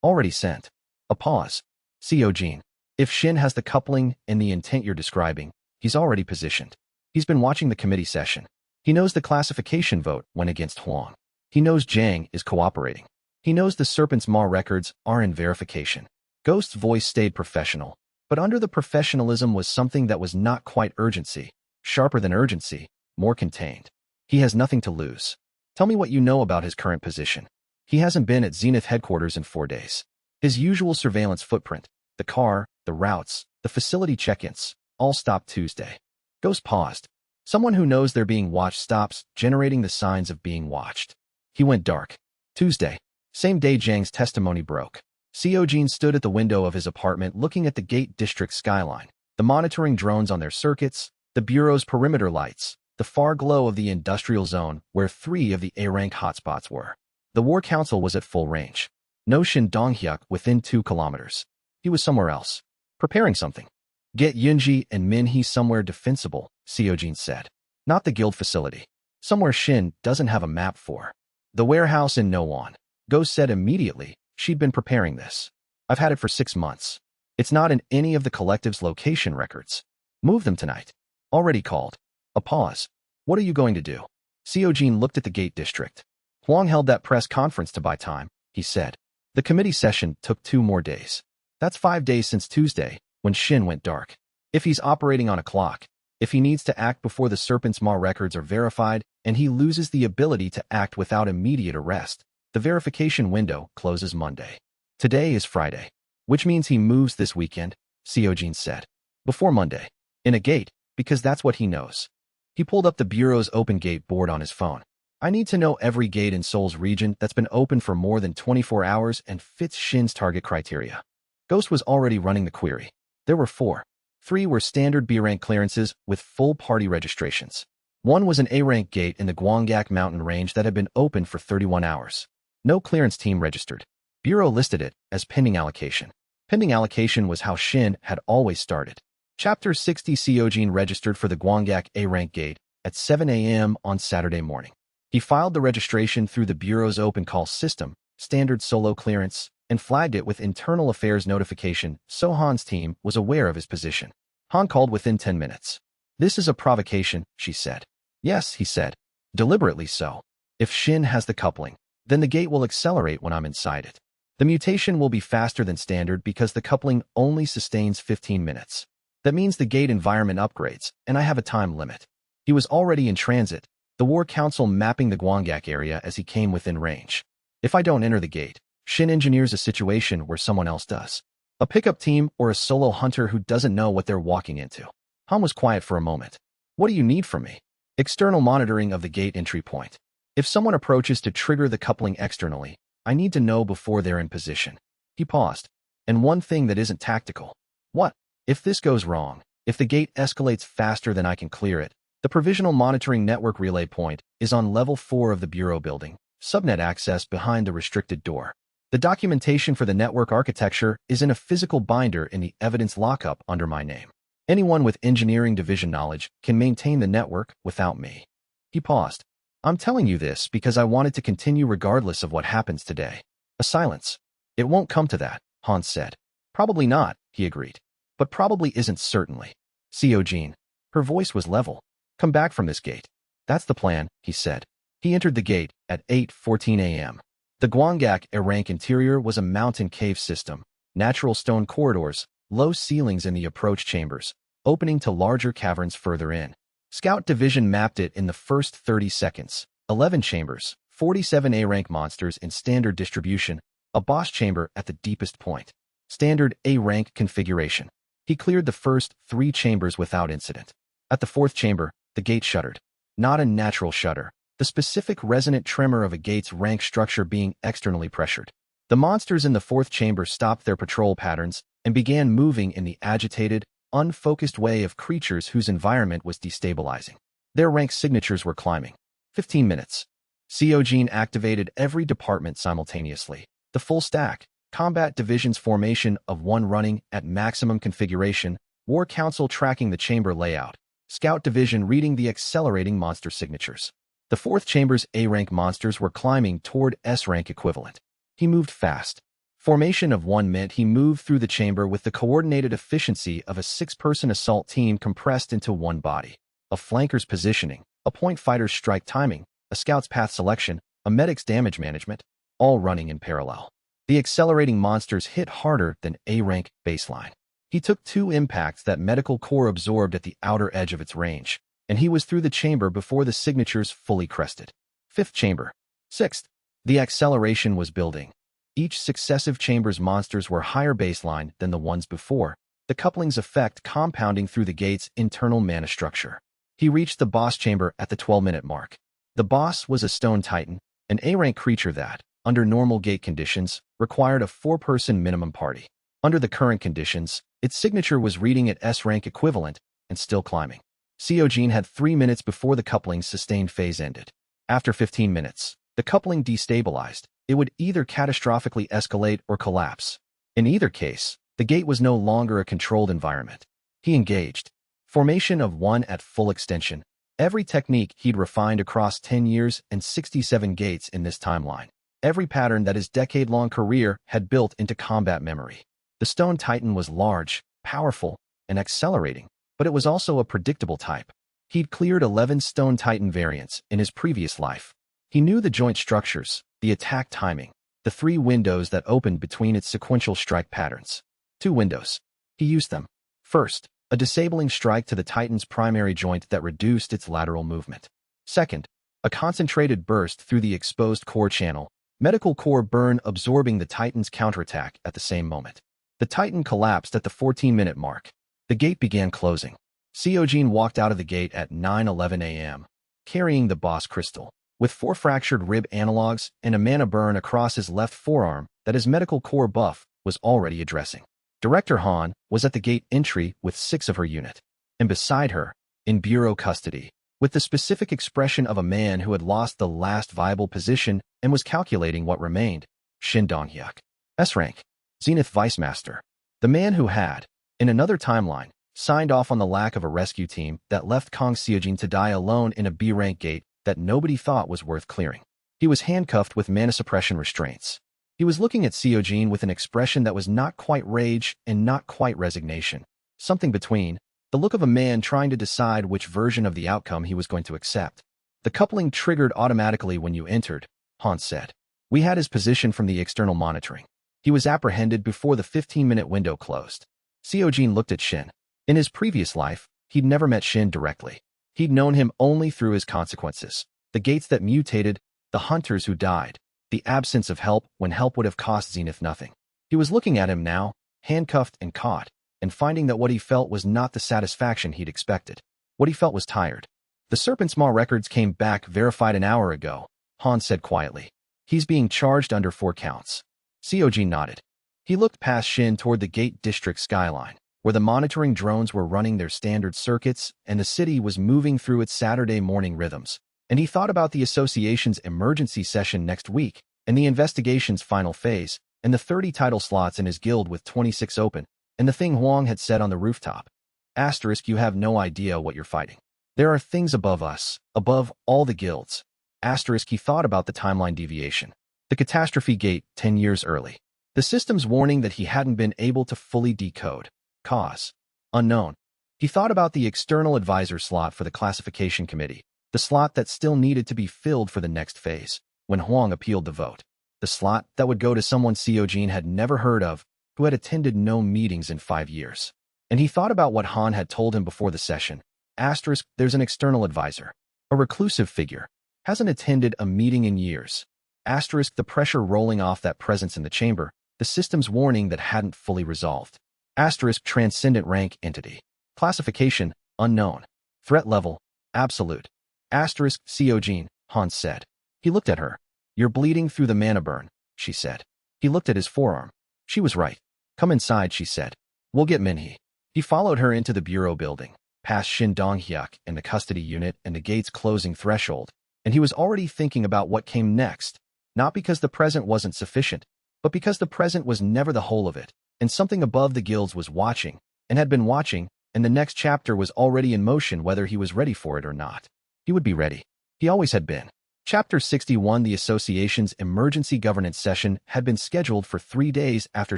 Already sent. A pause. Seojin, if Shin has the coupling and the intent you're describing, he's already positioned. He's been watching the committee session. He knows the classification vote went against Huang. He knows Jang is cooperating. He knows the Serpent's Maw records are in verification. Ghost's voice stayed professional, but under the professionalism was something that was not quite urgency, sharper than urgency, more contained. He has nothing to lose. Tell me what you know about his current position. He hasn't been at Zenith headquarters in 4 days. His usual surveillance footprint, the car, the routes, the facility check-ins, all stopped Tuesday. Ghost paused. Someone who knows they're being watched stops generating the signs of being watched. He went dark. Tuesday. Same day Jang's testimony broke. Seojin stood at the window of his apartment looking at the Gate District skyline, the monitoring drones on their circuits, the Bureau's perimeter lights, the far glow of the industrial zone where 3 of the A-rank hotspots were. The War Council was at full range. No Shin Dong-hyuk within 2 kilometers. He was somewhere else, preparing something. Get Yunji and Minhee somewhere defensible, Seojin said. Not the guild facility. Somewhere Shin doesn't have a map for. The warehouse in Nowon. Go said immediately she'd been preparing this. I've had it for 6 months. It's not in any of the collective's location records. Move them tonight. Already called. A pause. What are you going to do? Seojin looked at the gate district. Huang held that press conference to buy time, he said. The committee session took 2 more days. That's 5 days since Tuesday, when Shin went dark. If he's operating on a clock, if he needs to act before the Serpent's Maw records are verified, and he loses the ability to act without immediate arrest, the verification window closes Monday. Today is Friday, which means he moves this weekend, Seojin said. Before Monday. In a gate, because that's what he knows. He pulled up the Bureau's open gate board on his phone. I need to know every gate in Seoul's region that's been open for more than 24 hours and fits Shin's target criteria. Ghost was already running the query. There were 4. 3 were standard B-rank clearances with full party registrations. 1 was an A-rank gate in the Gwanggak mountain range that had been open for 31 hours. No clearance team registered. Bureau listed it as pending allocation. Pending allocation was how Shin had always started. Chapter 60 Seojin registered for the Gwanggak A-rank gate at 7 a.m. on Saturday morning. He filed the registration through the Bureau's open call system, standard solo clearance, and flagged it with internal affairs notification so Han's team was aware of his position. Han called within 10 minutes. This is a provocation, she said. Yes, he said. Deliberately so. If Shin has the coupling, then the gate will accelerate when I'm inside it. The mutation will be faster than standard because the coupling only sustains 15 minutes. That means the gate environment upgrades, and I have a time limit. He was already in transit, the War Council mapping the Gwanggak area as he came within range. If I don't enter the gate, Shin engineers a situation where someone else does. A pickup team or a solo hunter who doesn't know what they're walking into. Han was quiet for a moment. What do you need from me? External monitoring of the gate entry point. If someone approaches to trigger the coupling externally, I need to know before they're in position. He paused. And one thing that isn't tactical. What? If this goes wrong, if the gate escalates faster than I can clear it, the provisional monitoring network relay point is on level 4 of the Bureau building, subnet access behind the restricted door. The documentation for the network architecture is in a physical binder in the evidence lockup under my name. Anyone with engineering division knowledge can maintain the network without me. He paused. I'm telling you this because I wanted to continue regardless of what happens today. A silence. It won't come to that, Han said. Probably not, he agreed. But probably isn't certainly. Seojin. Her voice was level. Come back from this gate. That's the plan, he said. He entered the gate at 8:14 a.m. The Gwanggak A-rank interior was a mountain cave system, natural stone corridors, low ceilings in the approach chambers, opening to larger caverns further in. Scout Division mapped it in the first 30 seconds. 11 chambers, 47 A-rank monsters in standard distribution, a boss chamber at the deepest point. Standard A-rank configuration. He cleared the first 3 chambers without incident. At the 4th chamber, the gate shuddered. Not a natural shudder, the specific resonant tremor of a gate's rank structure being externally pressured. The monsters in the 4th chamber stopped their patrol patterns and began moving in the agitated, unfocused way of creatures whose environment was destabilizing. Their rank signatures were climbing. 15 minutes. Seojin activated every department simultaneously. The full stack, combat division's formation of 1 running at maximum configuration, War Council tracking the chamber layout, Scout Division reading the accelerating monster signatures. The 4th chamber's A-rank monsters were climbing toward S-rank equivalent. He moved fast. Formation of 1 meant he moved through the chamber with the coordinated efficiency of a 6-person assault team compressed into 1 body. A flanker's positioning, a point fighter's strike timing, a scout's path selection, a medic's damage management, all running in parallel. The accelerating monsters hit harder than A-rank baseline. He took 2 impacts that Medical Corps absorbed at the outer edge of its range, and he was through the chamber before the signatures fully crested. 5th chamber. 6th. The acceleration was building. Each successive chamber's monsters were higher baseline than the ones before, the coupling's effect compounding through the gate's internal mana structure. He reached the boss chamber at the 12-minute mark. The boss was a stone titan, an A-rank creature that, under normal gate conditions, required a 4-person minimum party. Under the current conditions, its signature was reading at S-rank equivalent and still climbing. Seojin had 3 minutes before the coupling's sustained phase ended. After 15 minutes, the coupling destabilized. It would either catastrophically escalate or collapse. In either case, The gate was no longer a controlled environment. He engaged. Formation of one at full extension. Every technique he'd refined across 10 years and 67 gates in this timeline. Every pattern that his decade-long career had built into combat memory. The Stone Titan was large, powerful, and accelerating, but it was also a predictable type. He'd cleared 11 Stone Titan variants in his previous life. He knew the joint structures, the attack timing, the 3 windows that opened between its sequential strike patterns. 2 windows. He used them. First, a disabling strike to the Titan's primary joint that reduced its lateral movement. Second, a concentrated burst through the exposed core channel, medical core burn absorbing the Titan's counterattack at the same moment. The Titan collapsed at the 14-minute mark. The gate began closing. Seojin walked out of the gate at 9:11 a.m., carrying the boss crystal, with 4 fractured rib analogs and a mana burn across his left forearm that his medical core buff was already addressing. Director Han was at the gate entry with 6 of her unit, and beside her, in bureau custody, with the specific expression of a man who had lost the last viable position and was calculating what remained, Shin Dong-hyuk, S-rank, Zenith Vice Master, the man who had, in another timeline, signed off on the lack of a rescue team that left Kang Seojin to die alone in a B-rank gate that nobody thought was worth clearing. He was handcuffed with mana suppression restraints. He was looking at Seojin with an expression that was not quite rage and not quite resignation, something between, the look of a man trying to decide which version of the outcome he was going to accept. The coupling triggered automatically when you entered, Han said. We had his position from the external monitoring. He was apprehended before the 15-minute window closed. Seojin looked at Shin. In his previous life, he'd never met Shin directly. He'd known him only through his consequences, the gates that mutated, the hunters who died, the absence of help when help would have cost Zenith nothing. He was looking at him now, handcuffed and caught, and finding that what he felt was not the satisfaction he'd expected. What he felt was tired. The Serpent's Maw records came back verified an hour ago, Han said quietly. He's being charged under 4 counts. Seojin nodded. He looked past Shin toward the gate district skyline, where the monitoring drones were running their standard circuits and the city was moving through its Saturday morning rhythms. And he thought about the association's emergency session next week, and the investigation's final phase, and the 30 title slots in his guild with 26 open, and the thing Huang had said on the rooftop. Asterisk, you have no idea what you're fighting. There are things above us, above all the guilds. Asterisk, he thought about the timeline deviation. The catastrophe gate 10 years early. The system's warning that he hadn't been able to fully decode. Cause. Unknown. He thought about the external advisor slot for the classification committee. The slot that still needed to be filled for the next phase, when Huang appealed the vote. The slot that would go to someone Seojin had never heard of, who had attended no meetings in 5 years. And he thought about what Han had told him before the session. Asterisk, there's an external advisor. A reclusive figure. Hasn't attended a meeting in years. Asterisk, the pressure rolling off that presence in the chamber, the system's warning that hadn't fully resolved. Asterisk, transcendent rank entity. Classification, unknown. Threat level, absolute. Asterisk, Seojin, Han said. He looked at her. You're bleeding through the mana burn, she said. He looked at his forearm. She was right. Come inside, she said. We'll get Minhee. He followed her into the bureau building, past Shin Dong-hyuk and the custody unit and the gate's closing threshold, and he was already thinking about what came next, not because the present wasn't sufficient, but because the present was never the whole of it, and something above the guilds was watching, and had been watching, and the next chapter was already in motion whether he was ready for it or not. He would be ready. He always had been. Chapter 61. The association's emergency governance session had been scheduled for 3 days after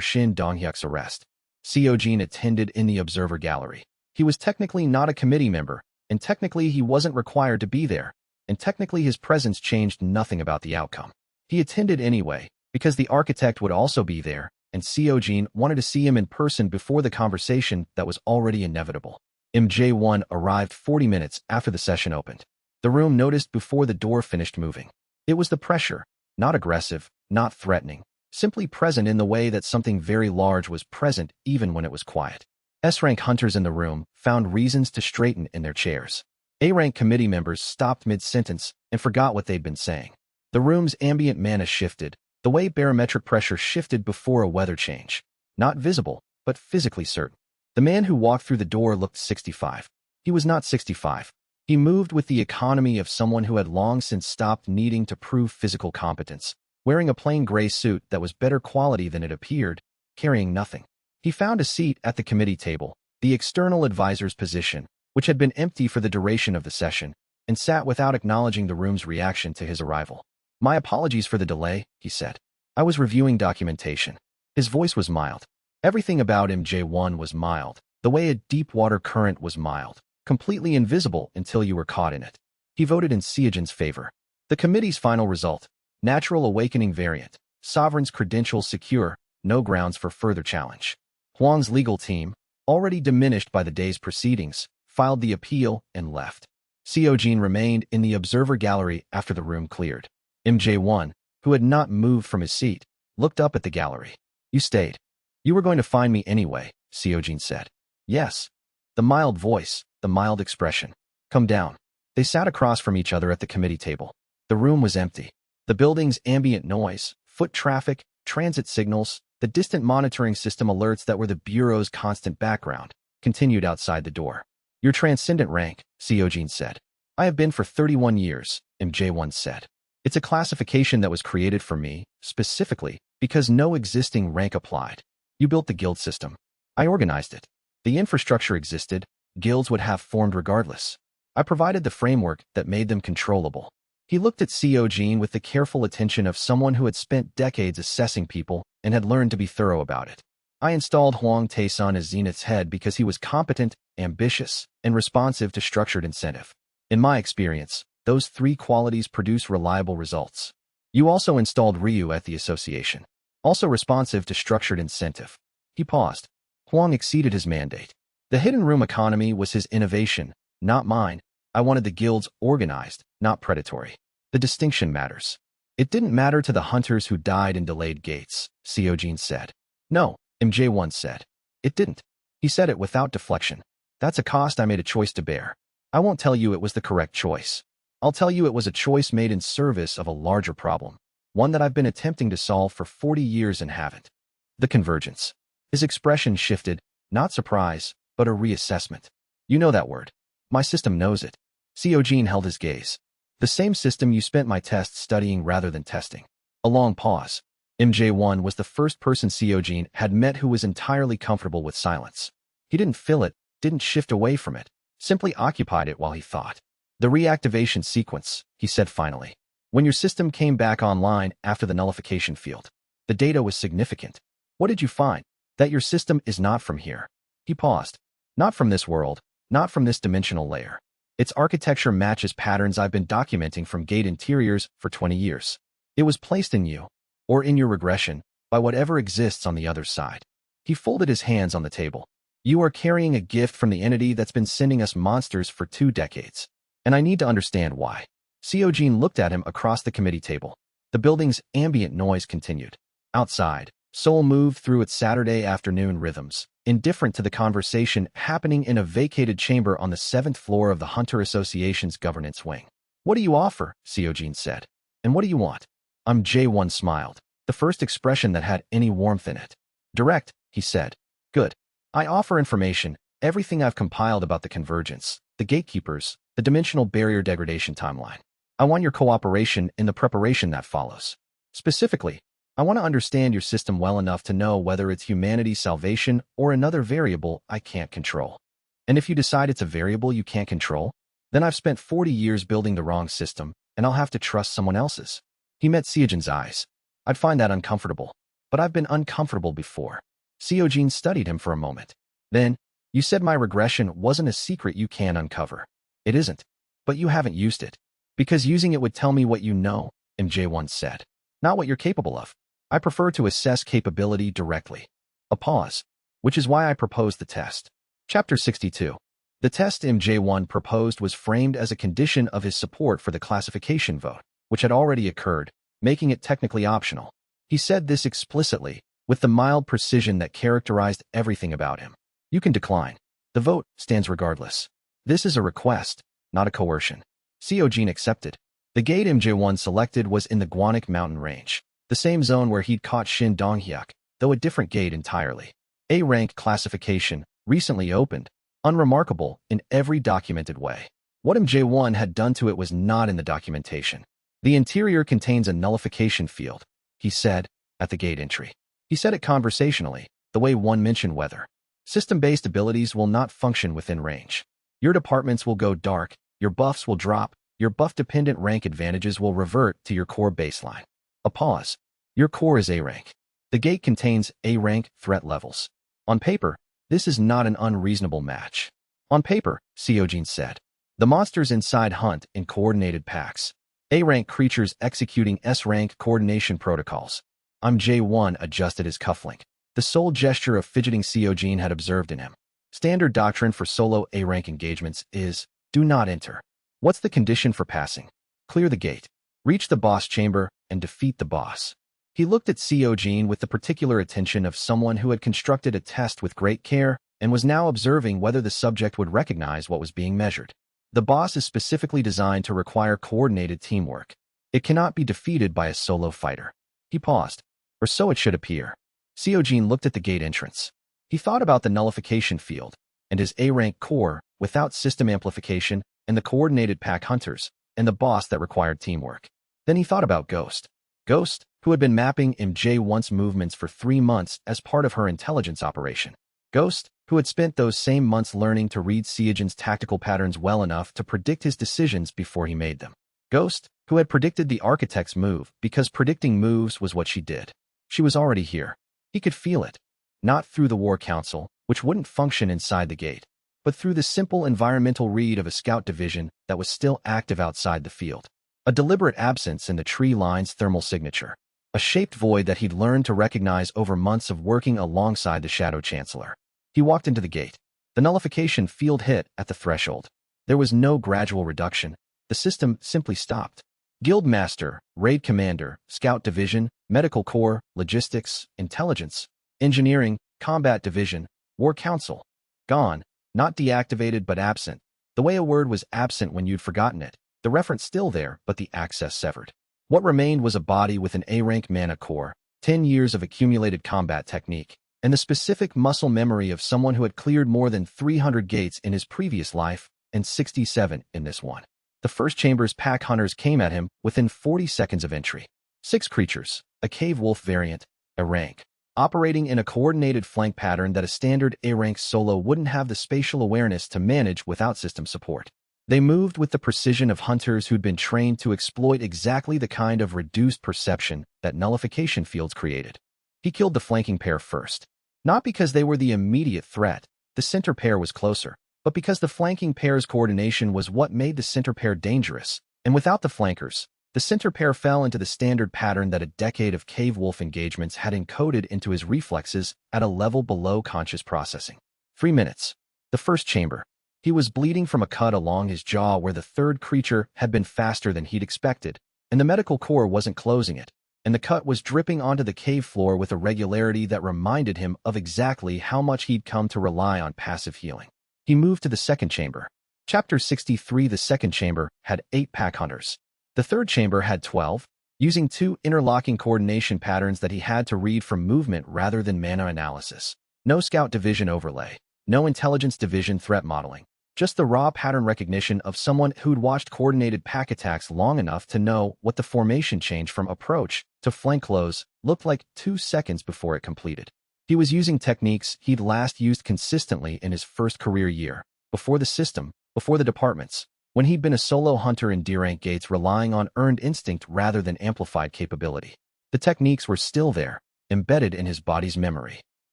Shin Dong-hyuk's arrest. Seojin attended in the observer gallery. He was technically not a committee member, and technically he wasn't required to be there, and technically his presence changed nothing about the outcome. He attended anyway, because the architect would also be there, and Seojin wanted to see him in person before the conversation that was already inevitable. MJ1 arrived 40 minutes after the session opened. The room noticed before the door finished moving. It was the pressure, not aggressive, not threatening, simply present in the way that something very large was present even when it was quiet. S-rank hunters in the room found reasons to straighten in their chairs. A-rank committee members stopped mid-sentence and forgot what they'd been saying. The room's ambient mana shifted, the way barometric pressure shifted before a weather change. Not visible, but physically certain. The man who walked through the door looked 65. He was not 65. He moved with the economy of someone who had long since stopped needing to prove physical competence, wearing a plain gray suit that was better quality than it appeared, carrying nothing. He found a seat at the committee table, the external advisor's position, which had been empty for the duration of the session, and sat without acknowledging the room's reaction to his arrival. "My apologies for the delay," he said. "I was reviewing documentation." His voice was mild. Everything about MJ1 was mild. The way a deep water current was mild, completely invisible until you were caught in it. He voted in Seojin's favor. The committee's final result: Natural Awakening variant. Sovereign's credentials secure, no grounds for further challenge. Hwang's legal team, already diminished by the day's proceedings, filed the appeal and left. Seojin remained in the observer gallery after the room cleared. MJ1, who had not moved from his seat, looked up at the gallery. "You stayed. You were going to find me anyway," Seojin said. "Yes." The mild voice, the mild expression. "Come down." They sat across from each other at the committee table. The room was empty. The building's ambient noise, foot traffic, transit signals, the distant monitoring system alerts that were the Bureau's constant background, continued outside the door. "Your transcendent rank," Seojin said. "I have been for 31 years, MJ1 said. "It's a classification that was created for me, specifically, because no existing rank applied. You built the guild system. I organized it. The infrastructure existed. Guilds would have formed regardless. I provided the framework that made them controllable." He looked at Seojin with the careful attention of someone who had spent decades assessing people and had learned to be thorough about it. "I installed Hwang Tae-sun as Zenith's head because he was competent, ambitious, and responsive to structured incentive. In my experience, those three qualities produce reliable results. You also installed Ryu at the association, also responsive to structured incentive." He paused. Hwang exceeded his mandate. The hidden room economy was his innovation, not mine. I wanted the guilds organized, not predatory. The distinction matters. "It didn't matter to the hunters who died in delayed gates," Seojin said. "No," MJ1 said. "It didn't." He said it without deflection. "That's a cost I made a choice to bear. I won't tell you it was the correct choice. I'll tell you it was a choice made in service of a larger problem, one that I've been attempting to solve for 40 years and haven't." The convergence. His expression shifted, not surprise, but a reassessment. "You know that word. My system knows it." Seojin held his gaze. "The same system you spent my tests studying rather than testing." A long pause. MJ1 was the first person Seojin had met who was entirely comfortable with silence. He didn't fill it, didn't shift away from it, simply occupied it while he thought. "The reactivation sequence," he said finally. "When your system came back online after the nullification field, the data was significant. What did you find? That your system is not from here." He paused. "Not from this world, not from this dimensional layer. Its architecture matches patterns I've been documenting from gate interiors for 20 years. It was placed in you, or in your regression, by whatever exists on the other side." He folded his hands on the table. "You are carrying a gift from the entity that's been sending us monsters for 2 decades. And I need to understand why." Seojin looked at him across the committee table. The building's ambient noise continued. Outside, Seoul moved through its Saturday afternoon rhythms, indifferent to the conversation happening in a vacated chamber on the 7th floor of the Hunter Association's governance wing. "What do you offer?" Seojin said. "And what do you want?" J1 smiled, the first expression that had any warmth in it. "Direct," he said. "Good. I offer information, everything I've compiled about the convergence, the gatekeepers, the dimensional barrier degradation timeline. I want your cooperation in the preparation that follows. Specifically, I want to understand your system well enough to know whether it's humanity's salvation or another variable I can't control. And if you decide it's a variable you can't control, then I've spent 40 years building the wrong system, and I'll have to trust someone else's." He met Seojin's eyes. "I'd find that uncomfortable, but I've been uncomfortable before." Seojin studied him for a moment. Then, "You said my regression wasn't a secret you can uncover." "It isn't. But you haven't used it. Because using it would tell me what you know," MJ1 said. "Not what you're capable of. I prefer to assess capability directly." A pause. "Which is why I proposed the test." Chapter 62. The test MJ1 proposed was framed as a condition of his support for the classification vote, which had already occurred, making it technically optional. He said this explicitly, with the mild precision that characterized everything about him. "You can decline. The vote stands regardless. This is a request, not a coercion." Seojin accepted. The gate MJ1 selected was in the Gwanik mountain range, the same zone where he'd caught Shin Donghyuk, though a different gate entirely. A-rank classification, recently opened, unremarkable in every documented way. What MJ1 had done to it was not in the documentation. "The interior contains a nullification field," he said, at the gate entry. He said it conversationally, the way one mentioned weather. System-based abilities will not function within range. Your departments will go dark, your buffs will drop, your buff-dependent rank advantages will revert to your core baseline. A pause. Your core is A rank. The gate contains A rank threat levels. On paper, this is not an unreasonable match. On paper, Seojin said. The monsters inside hunt in coordinated packs. A-rank creatures executing S-rank coordination protocols. I'm J1 adjusted his cufflink. The sole gesture of fidgeting Seojin had observed in him. Standard doctrine for solo A-rank engagements is, do not enter. What's the condition for passing? Clear the gate. Reach the boss chamber and defeat the boss. He looked at Seojin with the particular attention of someone who had constructed a test with great care and was now observing whether the subject would recognize what was being measured. The boss is specifically designed to require coordinated teamwork. It cannot be defeated by a solo fighter. He paused. Or so it should appear. Seojin looked at the gate entrance. He thought about the nullification field and his A-rank core without system amplification and the coordinated pack hunters and the boss that required teamwork. Then he thought about Ghost. Ghost, who had been mapping MJ1's movements for 3 months as part of her intelligence operation. Ghost, who had spent those same months learning to read Seojin's tactical patterns well enough to predict his decisions before he made them. Ghost, who had predicted the architect's move because predicting moves was what she did. She was already here. He could feel it. Not through the War Council, which wouldn't function inside the gate, but through the simple environmental read of a scout division that was still active outside the field. A deliberate absence in the tree line's thermal signature. A shaped void that he'd learned to recognize over months of working alongside the Shadow Chancellor. He walked into the gate. The nullification field hit at the threshold. There was no gradual reduction. The system simply stopped. Guild Master, Raid Commander, Scout Division, Medical Corps, Logistics, Intelligence, Engineering, Combat Division, War Council. Gone. Not deactivated but absent. The way a word was absent when you'd forgotten it. The reference still there, but the access severed. What remained was a body with an A-rank mana core, 10 years of accumulated combat technique, and the specific muscle memory of someone who had cleared more than 300 gates in his previous life and 67 in this one. The first chamber's pack hunters came at him within 40 seconds of entry. 6 creatures, a cave wolf variant, a rank, operating in a coordinated flank pattern that a standard A-rank solo wouldn't have the spatial awareness to manage without system support. They moved with the precision of hunters who'd been trained to exploit exactly the kind of reduced perception that nullification fields created. He killed the flanking pair first. Not because they were the immediate threat, the center pair was closer, but because the flanking pair's coordination was what made the center pair dangerous, and without the flankers, the center pair fell into the standard pattern that a decade of cave wolf engagements had encoded into his reflexes at a level below conscious processing. 3 minutes. The first chamber. He was bleeding from a cut along his jaw where the third creature had been faster than he'd expected, and the medical core wasn't closing it, and the cut was dripping onto the cave floor with a regularity that reminded him of exactly how much he'd come to rely on passive healing. He moved to the second chamber. Chapter 63. The second chamber had 8 pack hunters. The third chamber had 12, using 2 interlocking coordination patterns that he had to read from movement rather than mana analysis. No scout division overlay. No intelligence division threat modeling. Just the raw pattern recognition of someone who'd watched coordinated pack attacks long enough to know what the formation change from approach to flank close looked like 2 seconds before it completed. He was using techniques he'd last used consistently in his first career year, before the system, before the departments, when he'd been a solo hunter in D-rank gates relying on earned instinct rather than amplified capability. The techniques were still there, embedded in his body's memory.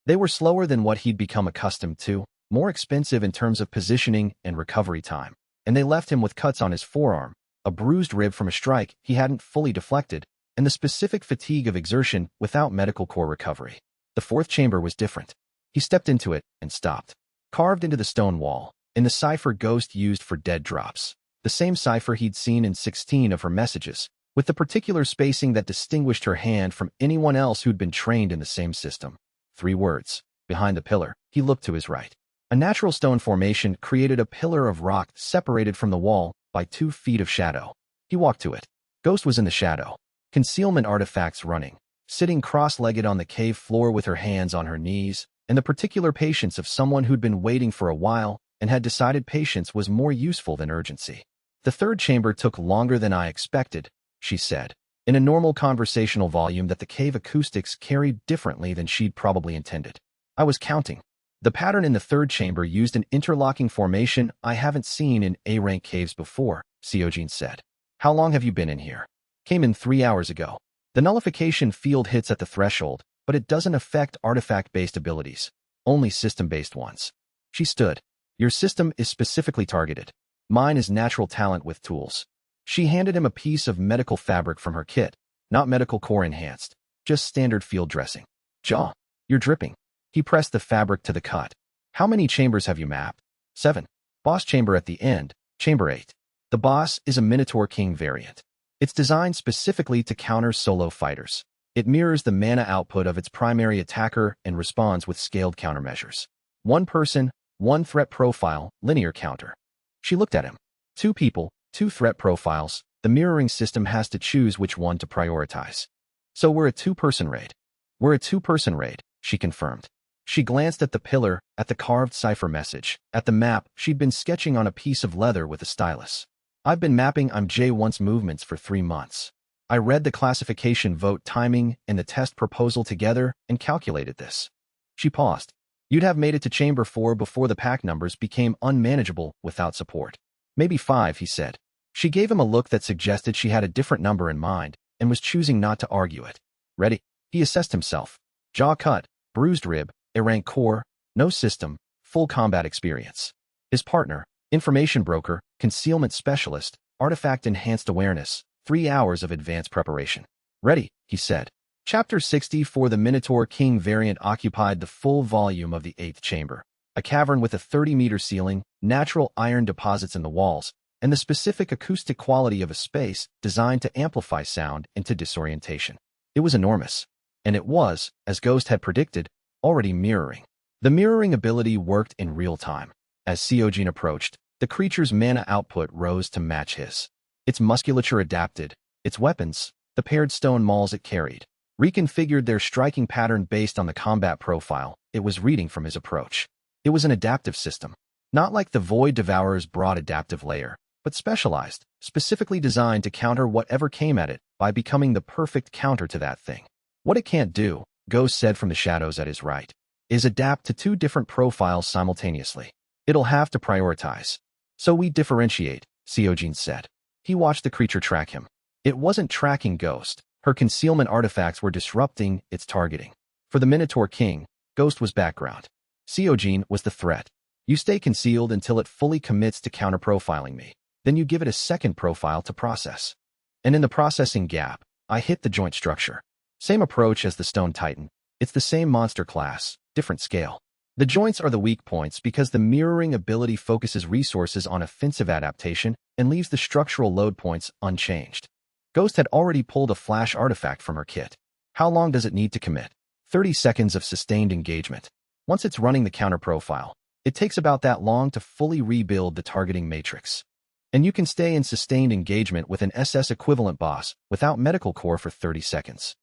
They were slower than what he'd become accustomed to, more expensive in terms of positioning and recovery time, and they left him with cuts on his forearm, a bruised rib from a strike he hadn't fully deflected, and the specific fatigue of exertion without medical core recovery. The fourth chamber was different. He stepped into it and stopped. Carved into the stone wall, in the cipher Ghost used for dead drops, the same cipher he'd seen in 16 of her messages, with the particular spacing that distinguished her hand from anyone else who'd been trained in the same system. 3 words. Behind the pillar, he looked to his right. A natural stone formation created a pillar of rock separated from the wall by 2 feet of shadow. He walked to it. Ghost was in the shadow. Concealment artifacts running, sitting cross-legged on the cave floor with her hands on her knees, and the particular patience of someone who'd been waiting for a while and had decided patience was more useful than urgency. The third chamber took longer than I expected, she said, in a normal conversational volume that the cave acoustics carried differently than she'd probably intended. I was counting. The pattern in the third chamber used an interlocking formation I haven't seen in A-rank caves before, Seojin said. How long have you been in here? Came in 3 hours ago. The nullification field hits at the threshold, but it doesn't affect artifact-based abilities, only system-based ones. She stood. Your system is specifically targeted. Mine is natural talent with tools. She handed him a piece of medical fabric from her kit, not medical core enhanced, just standard field dressing. Jaw, you're dripping. He pressed the fabric to the cut. How many chambers have you mapped? 7. Boss chamber at the end, chamber 8. The boss is a Minotaur King variant. It's designed specifically to counter solo fighters. It mirrors the mana output of its primary attacker and responds with scaled countermeasures. 1 person, 1 threat profile, linear counter. She looked at him. 2 people, 2 threat profiles. The mirroring system has to choose which one to prioritize. So we're a 2-person raid. We're a 2-person raid, she confirmed. She glanced at the pillar, at the carved cipher message, at the map she'd been sketching on a piece of leather with a stylus. I've been mapping J1's movements for 3 months. I read the classification vote timing and the test proposal together and calculated this. She paused. You'd have made it to Chamber 4 before the pack numbers became unmanageable without support. Maybe 5, he said. She gave him a look that suggested she had a different number in mind and was choosing not to argue it. Ready? He assessed himself. Jaw cut, bruised rib, A-rank core, no system, full combat experience. His partner, information broker, concealment specialist, artifact-enhanced awareness, 3 hours of advanced preparation. Ready, he said. Chapter 60 for the Minotaur King variant occupied the full volume of the 8th chamber. A cavern with a 30-meter ceiling, natural iron deposits in the walls, and the specific acoustic quality of a space designed to amplify sound into disorientation. It was enormous. And it was, as Ghost had predicted, already mirroring. The mirroring ability worked in real time. As Seojin approached, the creature's mana output rose to match his. Its musculature adapted, its weapons, the paired stone mauls it carried, reconfigured their striking pattern based on the combat profile it was reading from his approach. It was an adaptive system, not like the Void Devourer's broad adaptive layer, but specialized, specifically designed to counter whatever came at it by becoming the perfect counter to that thing. What it can't do, Ghost said from the shadows at his right, is adapt to 2 different profiles simultaneously. It'll have to prioritize. So we differentiate, Seojin said. He watched the creature track him. It wasn't tracking Ghost. Her concealment artifacts were disrupting its targeting. For the Minotaur King, Ghost was background. Seojin was the threat. You stay concealed until it fully commits to counter-profiling me. Then you give it a second profile to process. And in the processing gap, I hit the joint structure. Same approach as the Stone Titan. It's the same monster class, different scale. The joints are the weak points because the mirroring ability focuses resources on offensive adaptation and leaves the structural load points unchanged. Ghost had already pulled a flash artifact from her kit. How long does it need to commit? 30 seconds of sustained engagement. Once it's running the counter profile, it takes about that long to fully rebuild the targeting matrix. And you can stay in sustained engagement with an SS equivalent boss without medical core for 30 seconds.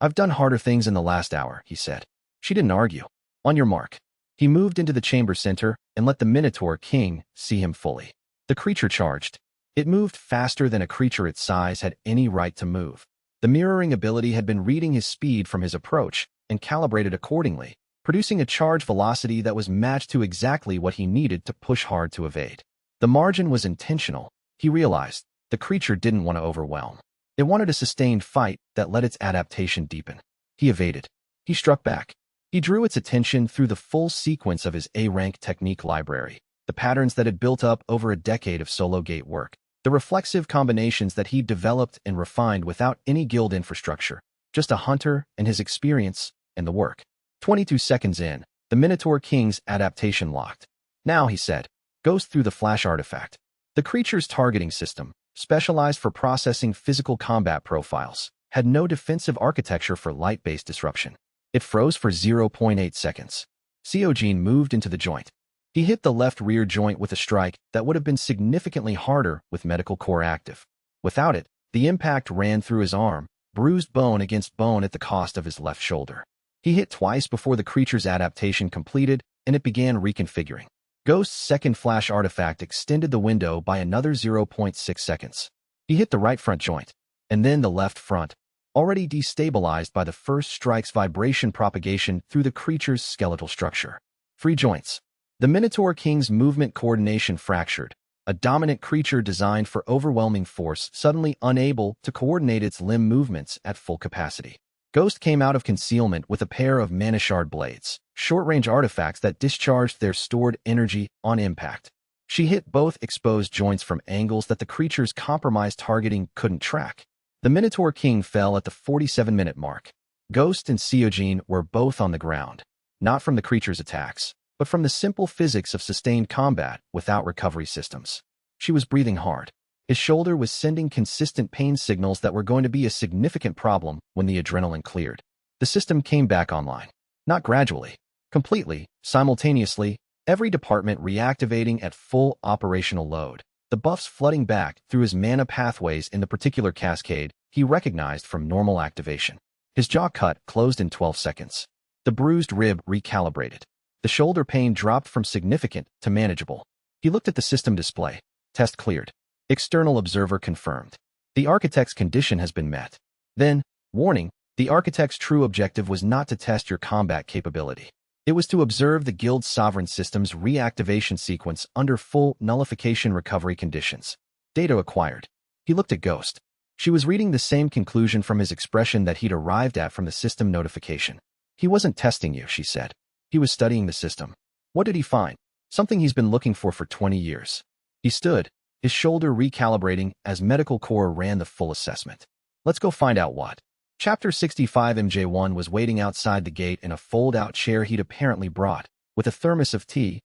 I've done harder things in the last hour, he said. She didn't argue. On your mark. He moved into the chamber center and let the Minotaur King see him fully. The creature charged. It moved faster than a creature its size had any right to move. The mirroring ability had been reading his speed from his approach and calibrated accordingly, producing a charge velocity that was matched to exactly what he needed to push hard to evade. The margin was intentional. He realized the creature didn't want to overwhelm. It wanted a sustained fight that let its adaptation deepen. He evaded. He struck back. He drew its attention through the full sequence of his A-rank technique library, the patterns that had built up over a decade of solo gate work, the reflexive combinations that he'd developed and refined without any guild infrastructure, just a hunter and his experience and the work. 22 seconds in, the Minotaur King's adaptation locked. Now, he said, Ghost through the flash artifact. The creature's targeting system, specialized for processing physical combat profiles, had no defensive architecture for light-based disruption. It froze for 0.8 seconds. Seojin moved into the joint. He hit the left rear joint with a strike that would have been significantly harder with medical core active. Without it, the impact ran through his arm, bruised bone against bone at the cost of his left shoulder. He hit twice before the creature's adaptation completed, and it began reconfiguring. Ghost's second flash artifact extended the window by another 0.6 seconds. He hit the right front joint, and then the left front. already destabilized by the first strike's vibration propagation through the creature's skeletal structure. Free joints. The Minotaur King's movement coordination fractured, a dominant creature designed for overwhelming force suddenly unable to coordinate its limb movements at full capacity. Ghost came out of concealment with a pair of Manashard blades, short-range artifacts that discharged their stored energy on impact. She hit both exposed joints from angles that the creature's compromised targeting couldn't track. The Minotaur King fell at the 47-minute mark. Ghost and Seojin were both on the ground, not from the creature's attacks, but from the simple physics of sustained combat without recovery systems. She was breathing hard. His shoulder was sending consistent pain signals that were going to be a significant problem when the adrenaline cleared. The system came back online. Not gradually. Completely, simultaneously, every department reactivating at full operational load. The buffs flooding back through his mana pathways in the particular cascade he recognized from normal activation. His jaw cut closed in 12 seconds. The bruised rib recalibrated. The shoulder pain dropped from significant to manageable. He looked at the system display. Test cleared. External observer confirmed. The architect's condition has been met. Then, warning, the architect's true objective was not to test your combat capability. It was to observe the guild's sovereign system's reactivation sequence under full nullification recovery conditions. Data acquired. He looked at Ghost. She was reading the same conclusion from his expression that he'd arrived at from the system notification. He wasn't testing you, she said. He was studying the system. What did he find? Something he's been looking for 20 years. He stood, his shoulder recalibrating as Medical Corps ran the full assessment. Let's go find out what. Chapter 65. MJ1 was waiting outside the gate in a fold-out chair he'd apparently brought, with a thermos of tea,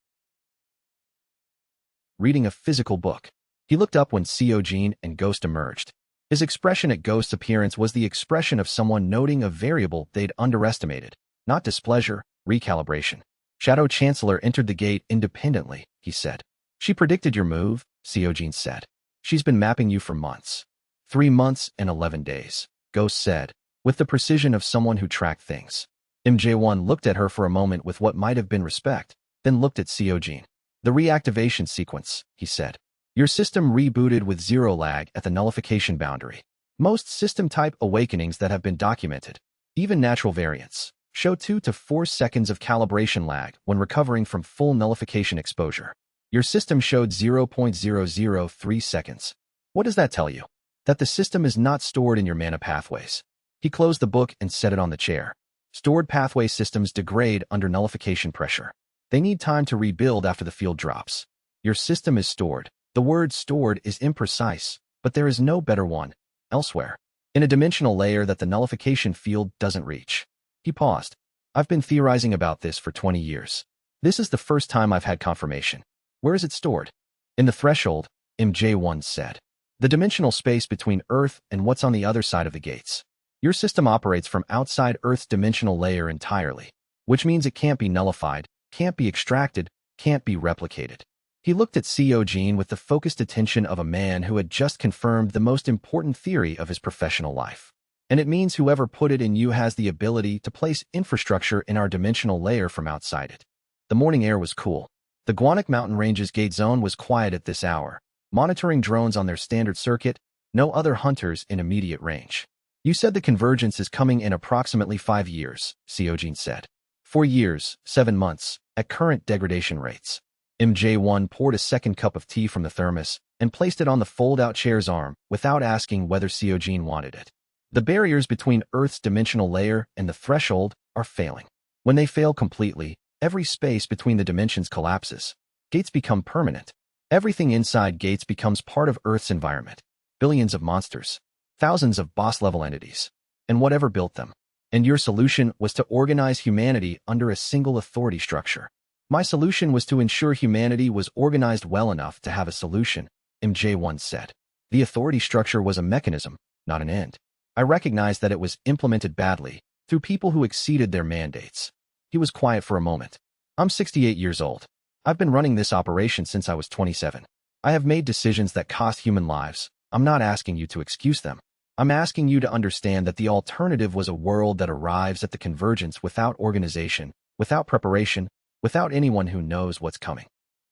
reading a physical book. He looked up when Seojin and Ghost emerged. His expression at Ghost's appearance was the expression of someone noting a variable they'd underestimated, not displeasure, recalibration. Shadow Chancellor entered the gate independently, he said. She predicted your move, Seojin said. She's been mapping you for months. 3 months and 11 days, Ghost said, with the precision of someone who tracked things. MJ1 looked at her for a moment with what might have been respect, then looked at Seojin. The reactivation sequence, he said. Your system rebooted with 0 lag at the nullification boundary. Most system-type awakenings that have been documented, even natural variants, show 2 to 4 seconds of calibration lag when recovering from full nullification exposure. Your system showed 0.003 seconds. What does that tell you? That the system is not stored in your mana pathways. He closed the book and set it on the chair. Stored pathway systems degrade under nullification pressure. They need time to rebuild after the field drops. Your system is stored. The word stored is imprecise, but there is no better one, elsewhere, in a dimensional layer that the nullification field doesn't reach. He paused. I've been theorizing about this for 20 years. This is the first time I've had confirmation. Where is it stored? In the threshold, MJ1 said. The dimensional space between Earth and what's on the other side of the gates. Your system operates from outside Earth's dimensional layer entirely, which means it can't be nullified, can't be extracted, can't be replicated. He looked at Seojin with the focused attention of a man who had just confirmed the most important theory of his professional life. And it means whoever put it in you has the ability to place infrastructure in our dimensional layer from outside it. The morning air was cool. The Guanic Mountain Range's gate zone was quiet at this hour, monitoring drones on their standard circuit, no other hunters in immediate range. You said the convergence is coming in approximately 5 years, Seojin said. 4 years, 7 months, at current degradation rates. MJ1 poured a second cup of tea from the thermos and placed it on the fold-out chair's arm without asking whether Seojin wanted it. The barriers between Earth's dimensional layer and the threshold are failing. When they fail completely, every space between the dimensions collapses. Gates become permanent. Everything inside gates becomes part of Earth's environment. Billions of monsters. Thousands of boss-level entities. And whatever built them. And your solution was to organize humanity under a single authority structure. My solution was to ensure humanity was organized well enough to have a solution, MJ1 said. The authority structure was a mechanism, not an end. I recognized that it was implemented badly, through people who exceeded their mandates. He was quiet for a moment. I'm 68 years old. I've been running this operation since I was 27. I have made decisions that cost human lives. I'm not asking you to excuse them. I'm asking you to understand that the alternative was a world that arrives at the convergence without organization, without preparation, without anyone who knows what's coming.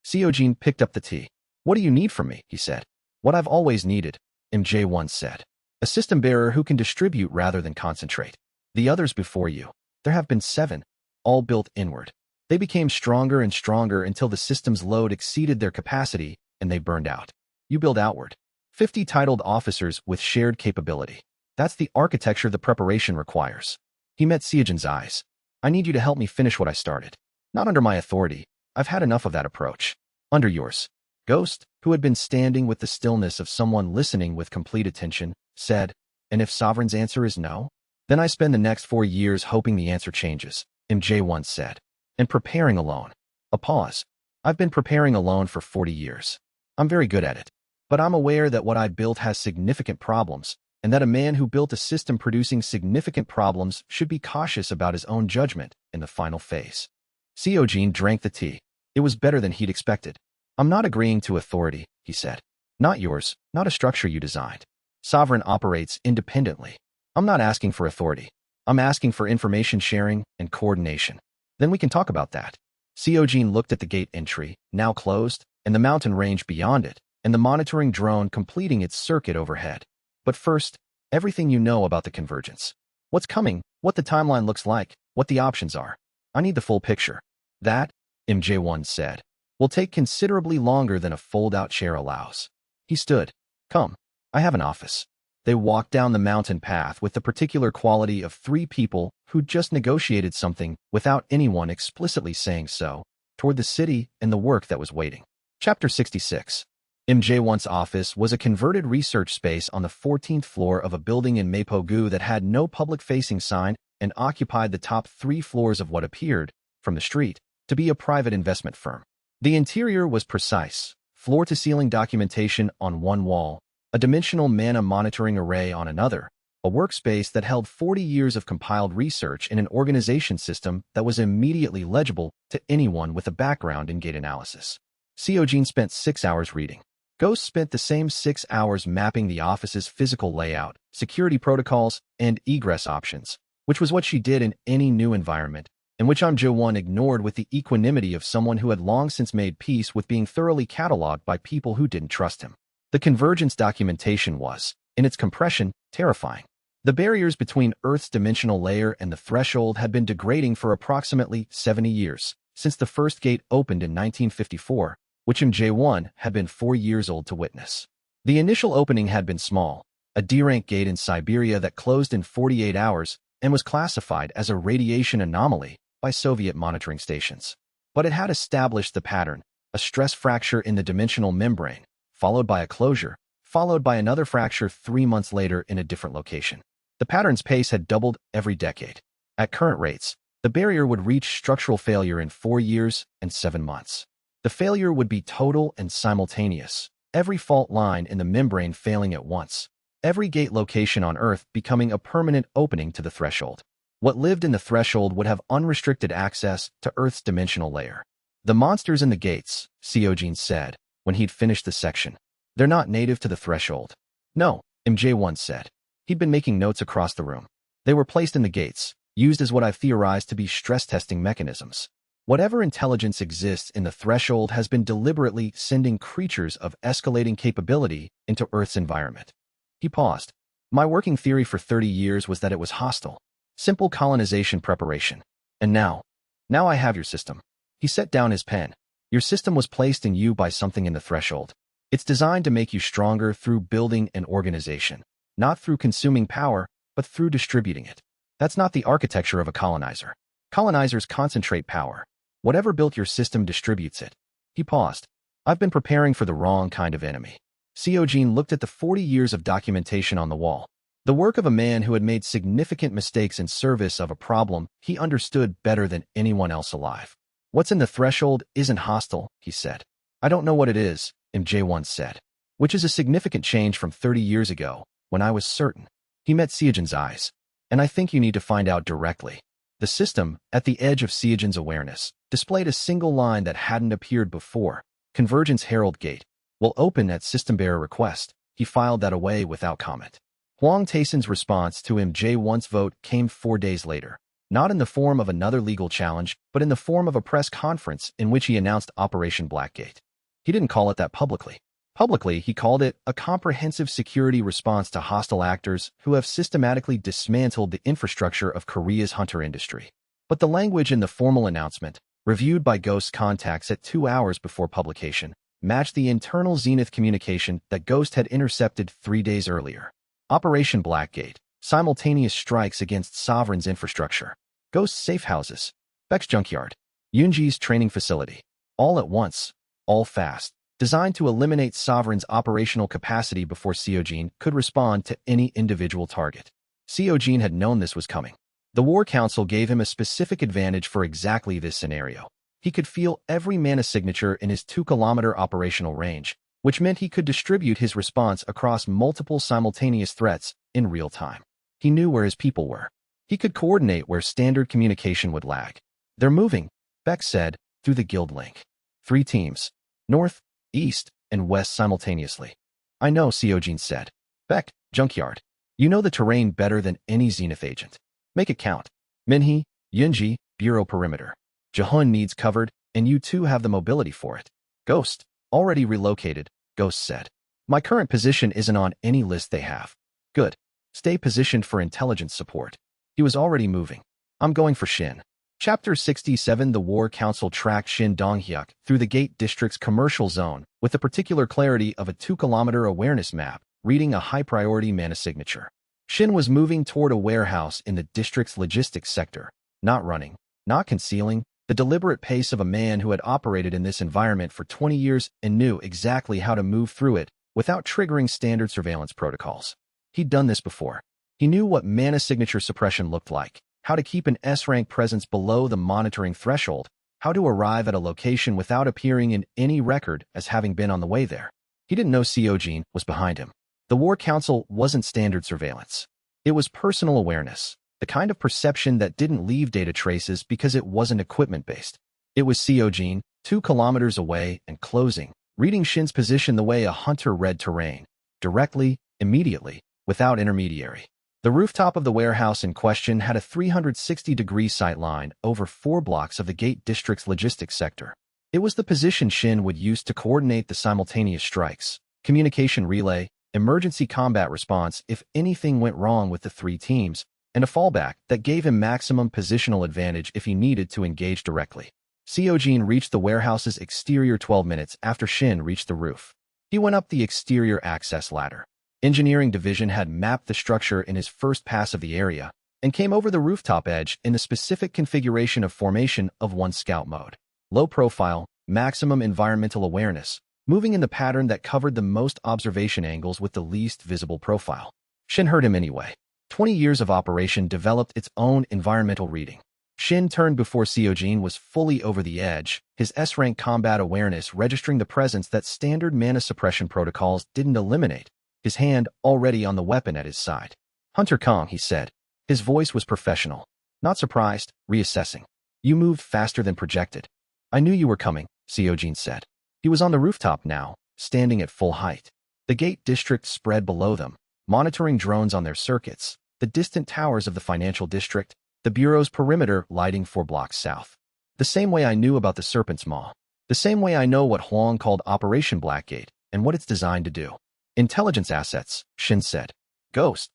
Seojin picked up the tea. What do you need from me? He said. What I've always needed, MJ1 said. A system bearer who can distribute rather than concentrate. The others before you. There have been 7, all built inward. They became stronger and stronger until the system's load exceeded their capacity and they burned out. You build outward. 50 titled officers with shared capability. That's the architecture the preparation requires. He met Seojin's eyes. I need you to help me finish what I started. Not under my authority. I've had enough of that approach. Under yours. Ghost, who had been standing with the stillness of someone listening with complete attention, said, and if Sovereign's answer is no? Then I spend the next 4 years hoping the answer changes, MJ once said. And preparing alone. A pause. I've been preparing alone for 40 years. I'm very good at it. But I'm aware that what I built has significant problems, and that a man who built a system producing significant problems should be cautious about his own judgment in the final phase. Seojin drank the tea. It was better than he'd expected. I'm not agreeing to authority, he said. Not yours, not a structure you designed. Sovereign operates independently. I'm not asking for authority. I'm asking for information sharing and coordination. Then we can talk about that. Seojin looked at the gate entry, now closed, and the mountain range beyond it, and the monitoring drone completing its circuit overhead. But first, everything you know about the convergence. What's coming, what the timeline looks like, what the options are. I need the full picture. That, MJ1 said, will take considerably longer than a fold-out chair allows. He stood. Come, I have an office. They walked down the mountain path with the particular quality of 3 people who just negotiated something without anyone explicitly saying so, toward the city and the work that was waiting. Chapter 66. MJ1's office was a converted research space on the 14th floor of a building in Mapogu that had no public-facing sign and occupied the top 3 floors of what appeared, from the street, to be a private investment firm. The interior was precise, floor-to-ceiling documentation on one wall, a dimensional mana monitoring array on another, a workspace that held 40 years of compiled research in an organization system that was immediately legible to anyone with a background in gate analysis. Seojin spent 6 hours reading. Ghost spent the same 6 hours mapping the office's physical layout, security protocols, and egress options, which was what she did in any new environment, and which Jo1 ignored with the equanimity of someone who had long since made peace with being thoroughly cataloged by people who didn't trust him. The convergence documentation was, in its compression, terrifying. The barriers between Earth's dimensional layer and the threshold had been degrading for approximately 70 years, since the first gate opened in 1954, which MJ1 had been 4 years old to witness. The initial opening had been small, a D-rank gate in Siberia that closed in 48 hours and was classified as a radiation anomaly by Soviet monitoring stations. But it had established the pattern, a stress fracture in the dimensional membrane, followed by a closure, followed by another fracture 3 months later in a different location. The pattern's pace had doubled every decade. At current rates, the barrier would reach structural failure in 4 years and 7 months. The failure would be total and simultaneous, every fault line in the membrane failing at once, every gate location on Earth becoming a permanent opening to the threshold. What lived in the threshold would have unrestricted access to Earth's dimensional layer. The monsters in the gates, Seojin said, when he'd finished the section. They're not native to the threshold. No, MJ1 said. He'd been making notes across the room. They were placed in the gates, used as what I've theorized to be stress-testing mechanisms. Whatever intelligence exists in the threshold has been deliberately sending creatures of escalating capability into Earth's environment. He paused. My working theory for 30 years was that it was hostile. Simple colonization preparation. And now I have your system. He set down his pen. Your system was placed in you by something in the threshold. It's designed to make you stronger through building an organization, not through consuming power, but through distributing it. That's not the architecture of a colonizer. Colonizers concentrate power. Whatever built your system distributes it. He paused. I've been preparing for the wrong kind of enemy. Seojin looked at the 40 years of documentation on the wall. The work of a man who had made significant mistakes in service of a problem he understood better than anyone else alive. What's in the threshold isn't hostile, he said. I don't know what it is, MJ1 said. Which is a significant change from 30 years ago, when I was certain. He met Seojin's eyes. And I think you need to find out directly. The system, at the edge of Seojin's awareness, displayed a single line that hadn't appeared before. Convergence Herald Gate. Will open at system bearer request. He filed that away without comment. Huang Taison's response to MJ1's vote came 4 days later. Not in the form of another legal challenge, but in the form of a press conference in which he announced Operation Blackgate. He didn't call it that publicly. Publicly, he called it a comprehensive security response to hostile actors who have systematically dismantled the infrastructure of Korea's hunter industry. But the language in the formal announcement, reviewed by Ghost's contacts at 2 hours before publication, matched the internal Zenith communication that Ghost had intercepted 3 days earlier. Operation Blackgate, simultaneous strikes against Sovereign's infrastructure. Ghost's safe houses, Beck's junkyard, Yoonji's training facility. All at once, all fast, designed to eliminate Sovereign's operational capacity before Seojin could respond to any individual target. Seojin had known this was coming. The War Council gave him a specific advantage for exactly this scenario. He could feel every mana signature in his 2-kilometer operational range, which meant he could distribute his response across multiple simultaneous threats in real time. He knew where his people were. He could coordinate where standard communication would lag. "They're moving," Beck said, through the guild link. 3 teams, north, east, and west simultaneously. "I know," Seojin said. "Beck, junkyard. You know the terrain better than any Zenith agent. Make it count. Minhee, Yoonji, bureau perimeter. Jahun needs covered, and you two have the mobility for it." "Ghost, already relocated," Ghost said. "My current position isn't on any list they have." "Good. Stay positioned for intelligence support." He was already moving. "I'm going for Shin." Chapter 67. The War Council tracked Shin Donghyuk through the Gate District's commercial zone with the particular clarity of a 2-kilometer awareness map, reading a high-priority mana signature. Shin was moving toward a warehouse in the district's logistics sector, not running, not concealing, the deliberate pace of a man who had operated in this environment for 20 years and knew exactly how to move through it without triggering standard surveillance protocols. He'd done this before. He knew what mana signature suppression looked like, how to keep an S-rank presence below the monitoring threshold, how to arrive at a location without appearing in any record as having been on the way there. He didn't know Seojin was behind him. The War Council wasn't standard surveillance. It was personal awareness, the kind of perception that didn't leave data traces because it wasn't equipment-based. It was Seojin, 2 kilometers away and closing, reading Shin's position the way a hunter read terrain, directly, immediately, without intermediary. The rooftop of the warehouse in question had a 360-degree sight line over 4 blocks of the Gate District's logistics sector. It was the position Shin would use to coordinate the simultaneous strikes, communication relay, emergency combat response if anything went wrong with the 3 teams, and a fallback that gave him maximum positional advantage if he needed to engage directly. Seojin reached the warehouse's exterior 12 minutes after Shin reached the roof. He went up the exterior access ladder. Engineering Division had mapped the structure in his first pass of the area and came over the rooftop edge in the specific configuration of formation of 1 scout mode. Low profile, maximum environmental awareness, moving in the pattern that covered the most observation angles with the least visible profile. Shin heard him anyway. 20 years of operation developed its own environmental reading. Shin turned before Seojin was fully over the edge, his S-rank combat awareness registering the presence that standard mana suppression protocols didn't eliminate, his hand already on the weapon at his side. "Hunter Kong," he said. His voice was professional. Not surprised, reassessing. "You moved faster than projected." "I knew you were coming," Seojin said. He was on the rooftop now, standing at full height. The Gate District spread below them, monitoring drones on their circuits, the distant towers of the financial district, the Bureau's perimeter lighting 4 blocks south. The same way I knew about the Serpent's Maw. The same way I know what Huang called Operation Blackgate and what it's designed to do. "Intelligence assets," Shin said. Ghost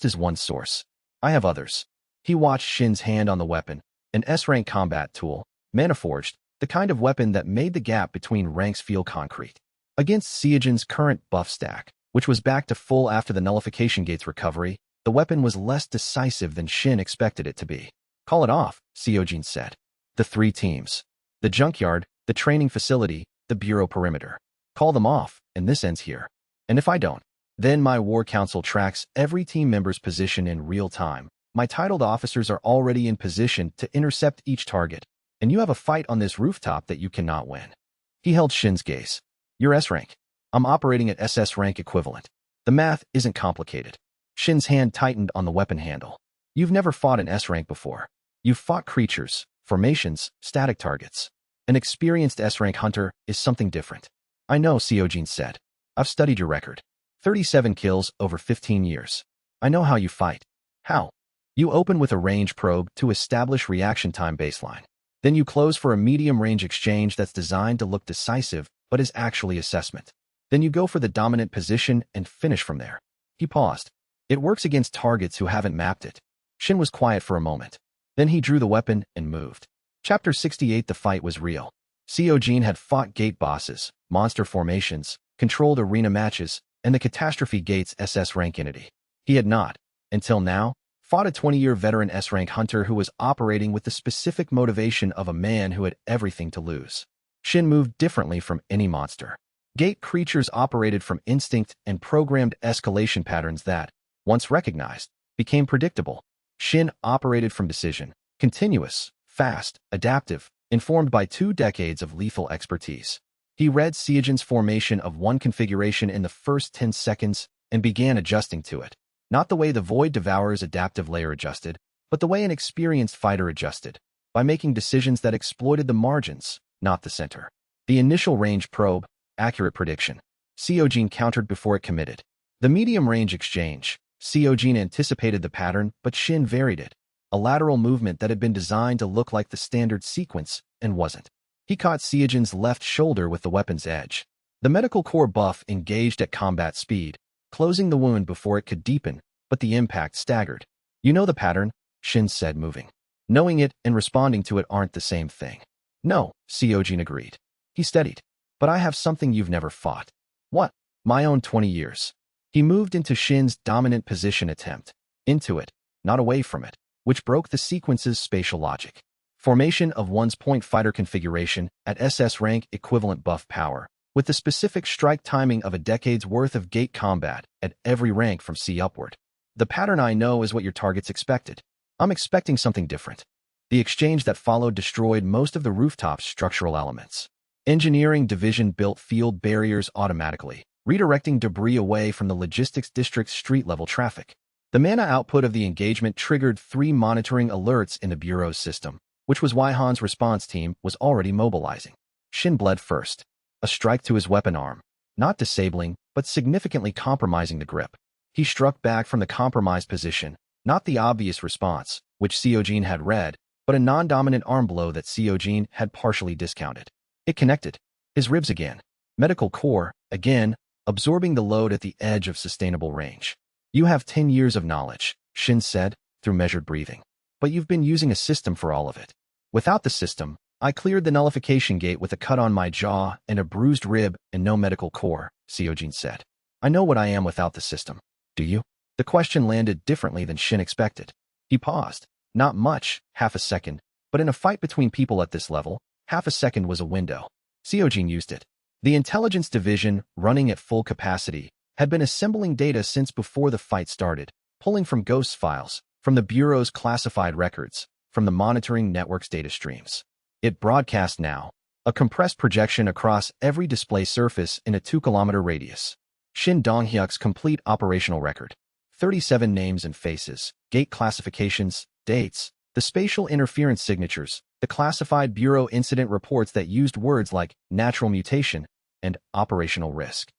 is one source. I have others." He watched Shin's hand on the weapon, an S-rank combat tool, mana-forged, the kind of weapon that made the gap between ranks feel concrete. Against Seojin's current buff stack, which was back to full after the nullification gate's recovery, the weapon was less decisive than Shin expected it to be. "Call it off," Seojin said. "The 3 teams. The junkyard, the training facility, the bureau perimeter. Call them off, and this ends here. And if I don't, then my War Council tracks every team member's position in real time. My titled officers are already in position to intercept each target, and you have a fight on this rooftop that you cannot win." He held Shin's gaze. "You're S-rank. I'm operating at SS rank equivalent. The math isn't complicated." Shin's hand tightened on the weapon handle. "You've never fought an S-rank before. You've fought creatures, formations, static targets. An experienced S-rank hunter is something different." "I know," Seojin said. "I've studied your record. 37 kills over 15 years. I know how you fight." "How?" "You open with a range probe to establish reaction time baseline. Then you close for a medium-range exchange that's designed to look decisive, but is actually assessment. Then you go for the dominant position and finish from there. He paused. It works against targets who haven't mapped it. Shin was quiet for a moment. Then he drew the weapon and moved. Chapter 68. The fight was real. Seojin had fought gate bosses, monster formations, controlled arena matches, and the Catastrophe Gate's SS rank entity. He had not, until now, fought a 20-year veteran S-rank hunter who was operating with the specific motivation of a man who had everything to lose. Shin moved differently from any monster. Gate creatures operated from instinct and programmed escalation patterns that, once recognized, became predictable. Shin operated from decision, continuous, fast, adaptive, informed by 2 decades of lethal expertise. He read Seojin's formation of one configuration in the first 10 seconds and began adjusting to it. Not the way the Void Devourer's adaptive layer adjusted, but the way an experienced fighter adjusted, by making decisions that exploited the margins, not the center. The initial range probe, accurate prediction. Seojin countered before it committed. The medium-range exchange. Seojin anticipated the pattern, but Shin varied it. A lateral movement that had been designed to look like the standard sequence, and wasn't. He caught Seojin's left shoulder with the weapon's edge. The medical core buff engaged at combat speed, closing the wound before it could deepen, but the impact staggered. You know the pattern, Shin said, moving. Knowing it and responding to it aren't the same thing. No, Seojin agreed. He steadied. But I have something you've never fought. What? My own 20 years. He moved into Shin's dominant position attempt. Into it, not away from it, which broke the sequence's spatial logic. Formation of one's point fighter configuration at SS rank equivalent buff power, with the specific strike timing of a decade's worth of gate combat at every rank from C upward. The pattern I know is what your targets expected. I'm expecting something different. The exchange that followed destroyed most of the rooftop's structural elements. Engineering division built field barriers automatically, redirecting debris away from the logistics district's street-level traffic. The mana output of the engagement triggered 3 monitoring alerts in the Bureau's system, which was why Han's response team was already mobilizing. Shin bled first. A strike to his weapon arm. Not disabling, but significantly compromising the grip. He struck back from the compromised position, not the obvious response, which Seojin had read, but a non-dominant arm blow that Seojin had partially discounted. It connected. His ribs again. Medical core, again, absorbing the load at the edge of sustainable range. You have 10 years of knowledge, Shin said, through measured breathing. But you've been using a system for all of it. Without the system, I cleared the nullification gate with a cut on my jaw and a bruised rib and no medical core, Seojin said. I know what I am without the system. Do you? The question landed differently than Shin expected. He paused. Not much, half a second, but in a fight between people at this level, half a second was a window. Seojin used it. The intelligence division, running at full capacity, had been assembling data since before the fight started, pulling from ghost files, from the Bureau's classified records, from the monitoring network's data streams. It broadcast now, a compressed projection across every display surface in a 2-kilometer radius. Shin Donghyuk's complete operational record. 37 names and faces, gate classifications, dates, the spatial interference signatures, the classified Bureau incident reports that used words like natural mutation and operational risk.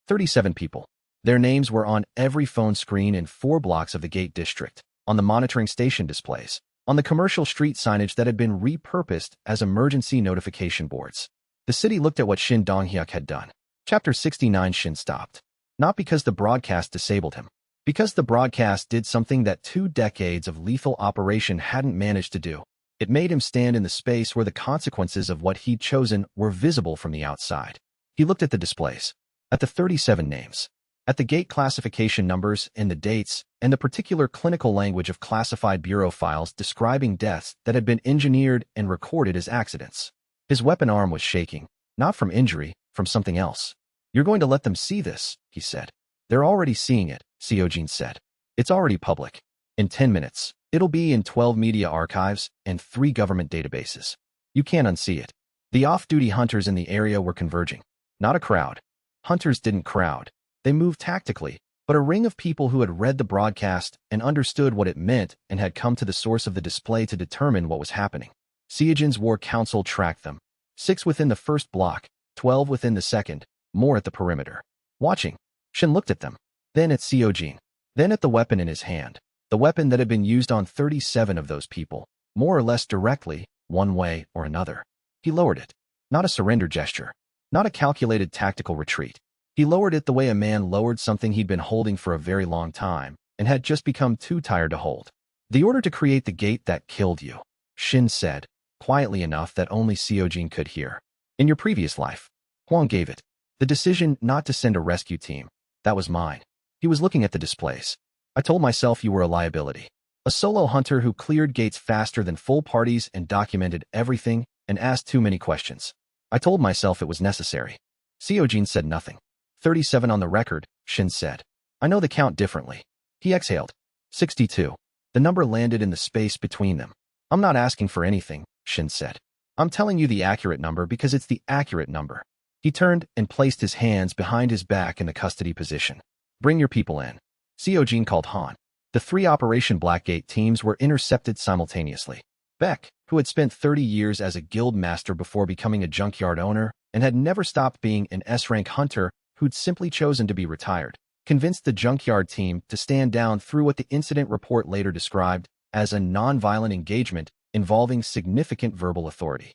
37 people. Their names were on every phone screen in 4 blocks of the gate district, on the monitoring station displays, on the commercial street signage that had been repurposed as emergency notification boards. The city looked at what Shin Donghyuk had done. Chapter 69. Shin stopped. Not because the broadcast disabled him. Because the broadcast did something that 2 decades of lethal operation hadn't managed to do. It made him stand in the space where the consequences of what he'd chosen were visible from the outside. He looked at the displays. At the 37 names. At the gate classification numbers and the dates, and the particular clinical language of classified Bureau files describing deaths that had been engineered and recorded as accidents. His weapon arm was shaking, not from injury, from something else. You're going to let them see this, he said. They're already seeing it, Seojin said. It's already public. In 10 minutes, it'll be in 12 media archives and 3 government databases. You can't unsee it. The off-duty hunters in the area were converging. Not a crowd. Hunters didn't crowd. They moved tactically, but a ring of people who had read the broadcast and understood what it meant and had come to the source of the display to determine what was happening. Seojin's War Council tracked them. 6 within the first block, 12 within the second, more at the perimeter. Watching. Shin looked at them. Then at Seojin. Then at the weapon in his hand. The weapon that had been used on 37 of those people, more or less directly, one way or another. He lowered it. Not a surrender gesture. Not a calculated tactical retreat. He lowered it the way a man lowered something he'd been holding for a very long time and had just become too tired to hold. The order to create the gate that killed you, Shin said, quietly enough that only Seojin could hear. In your previous life, Hwang gave it. The decision not to send a rescue team, that was mine. He was looking at the displays. I told myself you were a liability. A solo hunter who cleared gates faster than full parties and documented everything and asked too many questions. I told myself it was necessary. Seojin said nothing. 37 on the record, Shin said. I know the count differently. He exhaled. 62. The number landed in the space between them. I'm not asking for anything, Shin said. I'm telling you the accurate number because it's the accurate number. He turned and placed his hands behind his back in the custody position. Bring your people in. Seojin called Han. The 3 Operation Blackgate teams were intercepted simultaneously. Beck, who had spent 30 years as a guild master before becoming a junkyard owner and had never stopped being an S-rank hunter who'd simply chosen to be retired, convinced the junkyard team to stand down through what the incident report later described as a non-violent engagement involving significant verbal authority.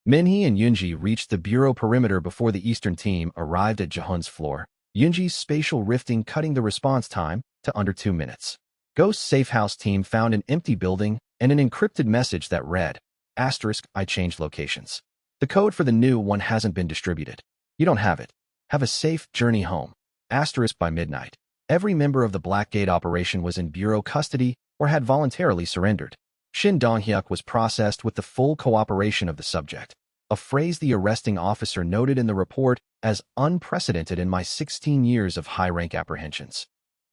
Minhee and Yoonji reached the bureau perimeter before the Eastern team arrived at Jahun's floor, Yoonji's spatial rifting cutting the response time to under 2 minutes. Ghost's safe house team found an empty building and an encrypted message that read, *I changed locations. The code for the new one hasn't been distributed. You don't have it. Have a safe journey home. By midnight. Every member of the Blackgate operation was in bureau custody or had voluntarily surrendered. Shin Dong-hyuk was processed with the full cooperation of the subject, a phrase the arresting officer noted in the report as unprecedented in my 16 years of high-rank apprehensions.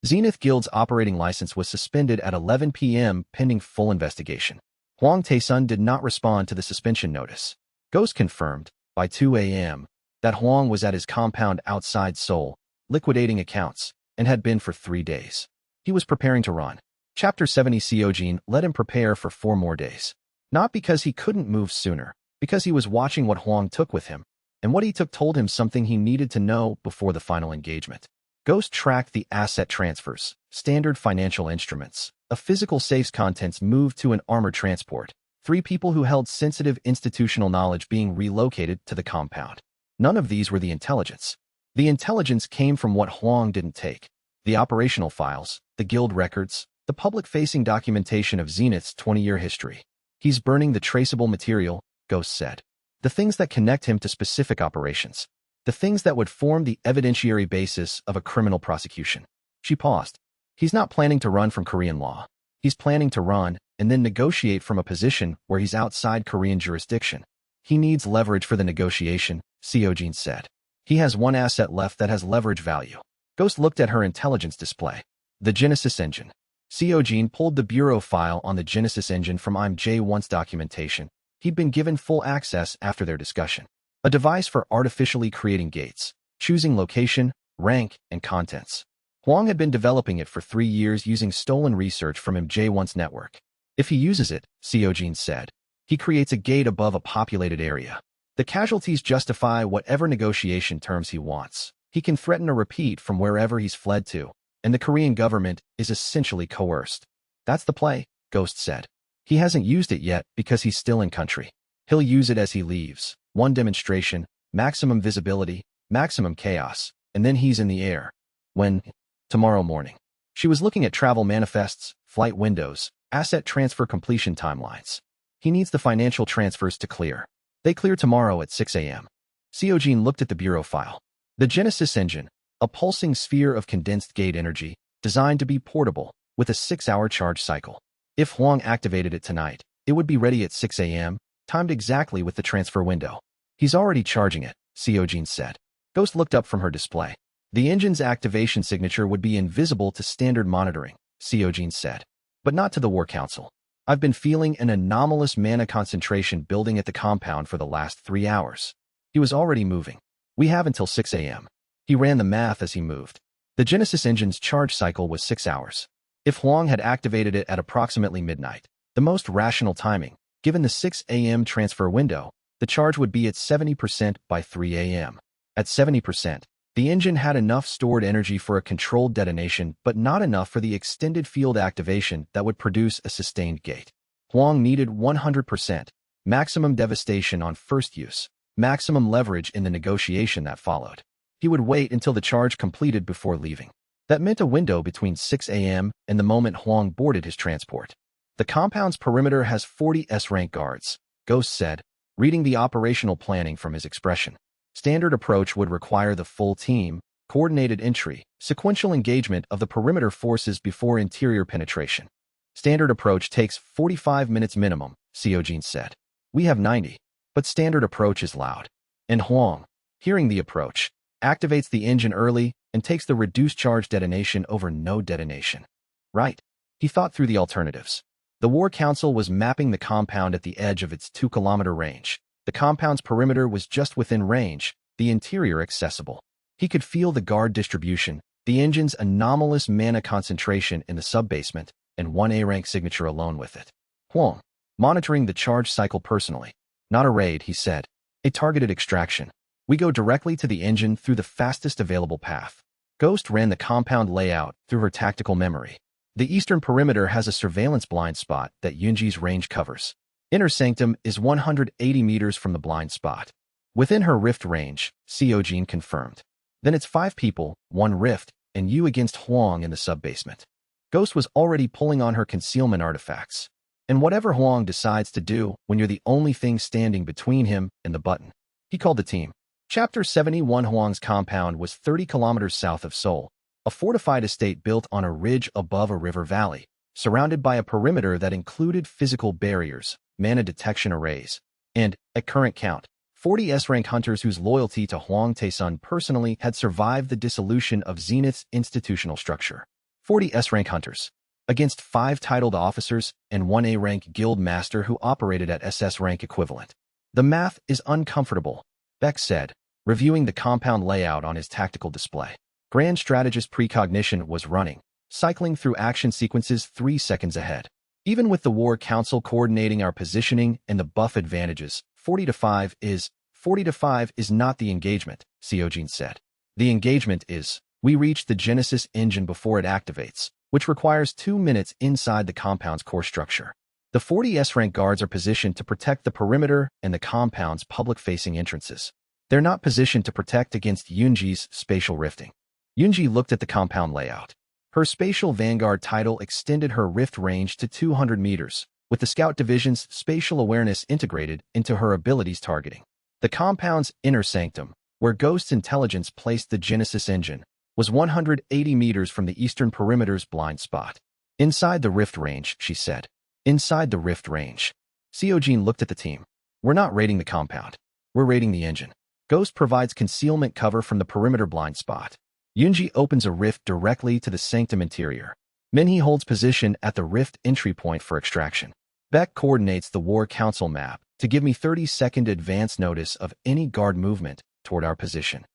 Zenith Guild's operating license was suspended at 11 p.m. pending full investigation. Hwang Tae-sun did not respond to the suspension notice. Ghost confirmed, by 2 a.m., that Hwang was at his compound outside Seoul, liquidating accounts, and had been for 3 days. He was preparing to run. Chapter 70 Seojin let him prepare for 4 more days. Not because he couldn't move sooner, because he was watching what Hwang took with him, and what he took told him something he needed to know before the final engagement. Ghost tracked the asset transfers, standard financial instruments, a physical safe's contents moved to an armored transport, 3 people who held sensitive institutional knowledge being relocated to the compound. None of these were the intelligence. The intelligence came from what Hwang didn't take. The operational files, the guild records, the public-facing documentation of Zenith's 20-year history. He's burning the traceable material, Ghost said. The things that connect him to specific operations. The things that would form the evidentiary basis of a criminal prosecution. She paused. He's not planning to run from Korean law. He's planning to run and then negotiate from a position where he's outside Korean jurisdiction. He needs leverage for the negotiation, Seojin said. He has 1 asset left that has leverage value. Ghost looked at her intelligence display. The Genesis engine. Seojin pulled the bureau file on the Genesis engine from IMJ1's documentation. He'd been given full access after their discussion. A device for artificially creating gates, choosing location, rank, and contents. Hwang had been developing it for 3 years using stolen research from MJ1's network. If he uses it, Seojin said, he creates a gate above a populated area. The casualties justify whatever negotiation terms he wants. He can threaten a repeat from wherever he's fled to, and the Korean government is essentially coerced. That's the play, Ghost said. He hasn't used it yet because he's still in country. He'll use it as he leaves. 1 demonstration, maximum visibility, maximum chaos, and then he's in the air. When? Tomorrow morning. She was looking at travel manifests, flight windows, asset transfer completion timelines. He needs the financial transfers to clear. They clear tomorrow at 6 a.m. Seojin looked at the bureau file. The Genesis engine, a pulsing sphere of condensed gate energy, designed to be portable, with a 6-hour charge cycle. If Hwang activated it tonight, it would be ready at 6 a.m., timed exactly with the transfer window. He's already charging it, Seojin said. Ghost looked up from her display. The engine's activation signature would be invisible to standard monitoring, Seojin said. But not to the War Council. I've been feeling an anomalous mana concentration building at the compound for the last 3 hours. He was already moving. We have until 6 a.m. He ran the math as he moved. The Genesis engine's charge cycle was 6 hours. If Hwang had activated it at approximately midnight, the most rational timing, given the 6 a.m. transfer window, the charge would be at 70% by 3 a.m. At 70%, the engine had enough stored energy for a controlled detonation but not enough for the extended field activation that would produce a sustained gate. Hwang needed 100%, maximum devastation on first use, maximum leverage in the negotiation that followed. He would wait until the charge completed before leaving. That meant a window between 6 a.m. and the moment Huang boarded his transport. The compound's perimeter has 40 S-rank guards, Ghost said, reading the operational planning from his expression. Standard approach would require the full team, coordinated entry, sequential engagement of the perimeter forces before interior penetration. Standard approach takes 45 minutes minimum, Seojin said. We have 90, but standard approach is loud. And Huang, hearing the approach, activates the engine early and takes the reduced charge detonation over no detonation. Right. He thought through the alternatives. The War Council was mapping the compound at the edge of its 2-kilometer range. The compound's perimeter was just within range, the interior accessible. He could feel the guard distribution, the engine's anomalous mana concentration in the sub-basement, and one A-rank signature alone with it. Huang, monitoring the charge cycle personally. Not a raid, he said. A targeted extraction. We go directly to the engine through the fastest available path. Ghost ran the compound layout through her tactical memory. The eastern perimeter has a surveillance blind spot that Yunji's range covers. Inner sanctum is 180 meters from the blind spot. Within her rift range, Seojin confirmed. Then it's 5 people, 1 rift, and you against Huang in the sub-basement. Ghost was already pulling on her concealment artifacts. And whatever Huang decides to do when you're the only thing standing between him and the button. He called the team. Chapter 71. Huang's compound was 30 kilometers south of Seoul, a fortified estate built on a ridge above a river valley, surrounded by a perimeter that included physical barriers, mana detection arrays, and, at current count, 40 S-rank hunters whose loyalty to Huang Taesun personally had survived the dissolution of Zenith's institutional structure. 40 S-rank hunters, against 5 titled officers and 1 A-rank guild master who operated at SS rank equivalent. The math is uncomfortable, Beck said, reviewing the compound layout on his tactical display. Grand Strategist Precognition was running, cycling through action sequences 3 seconds ahead. Even with the War Council coordinating our positioning and the buff advantages, 40 to 5 is not the engagement, Seojin said. The engagement is, we reach the Genesis engine before it activates, which requires 2 minutes inside the compound's core structure. The 40 S-rank guards are positioned to protect the perimeter and the compound's public-facing entrances. They're not positioned to protect against Yunji's spatial rifting. Yunji looked at the compound layout. Her spatial vanguard title extended her rift range to 200 meters, with the Scout Division's spatial awareness integrated into her abilities targeting. The compound's inner sanctum, where Ghost's intelligence placed the Genesis engine, was 180 meters from the eastern perimeter's blind spot. Inside the rift range, she said. Inside the rift range. Seojin looked at the team. We're not raiding the compound. We're raiding the engine. Ghost provides concealment cover from the perimeter blind spot. Yunji opens a rift directly to the sanctum interior. Minhee holds position at the rift entry point for extraction. Beck coordinates the War Council map to give me 30-second advance notice of any guard movement toward our position.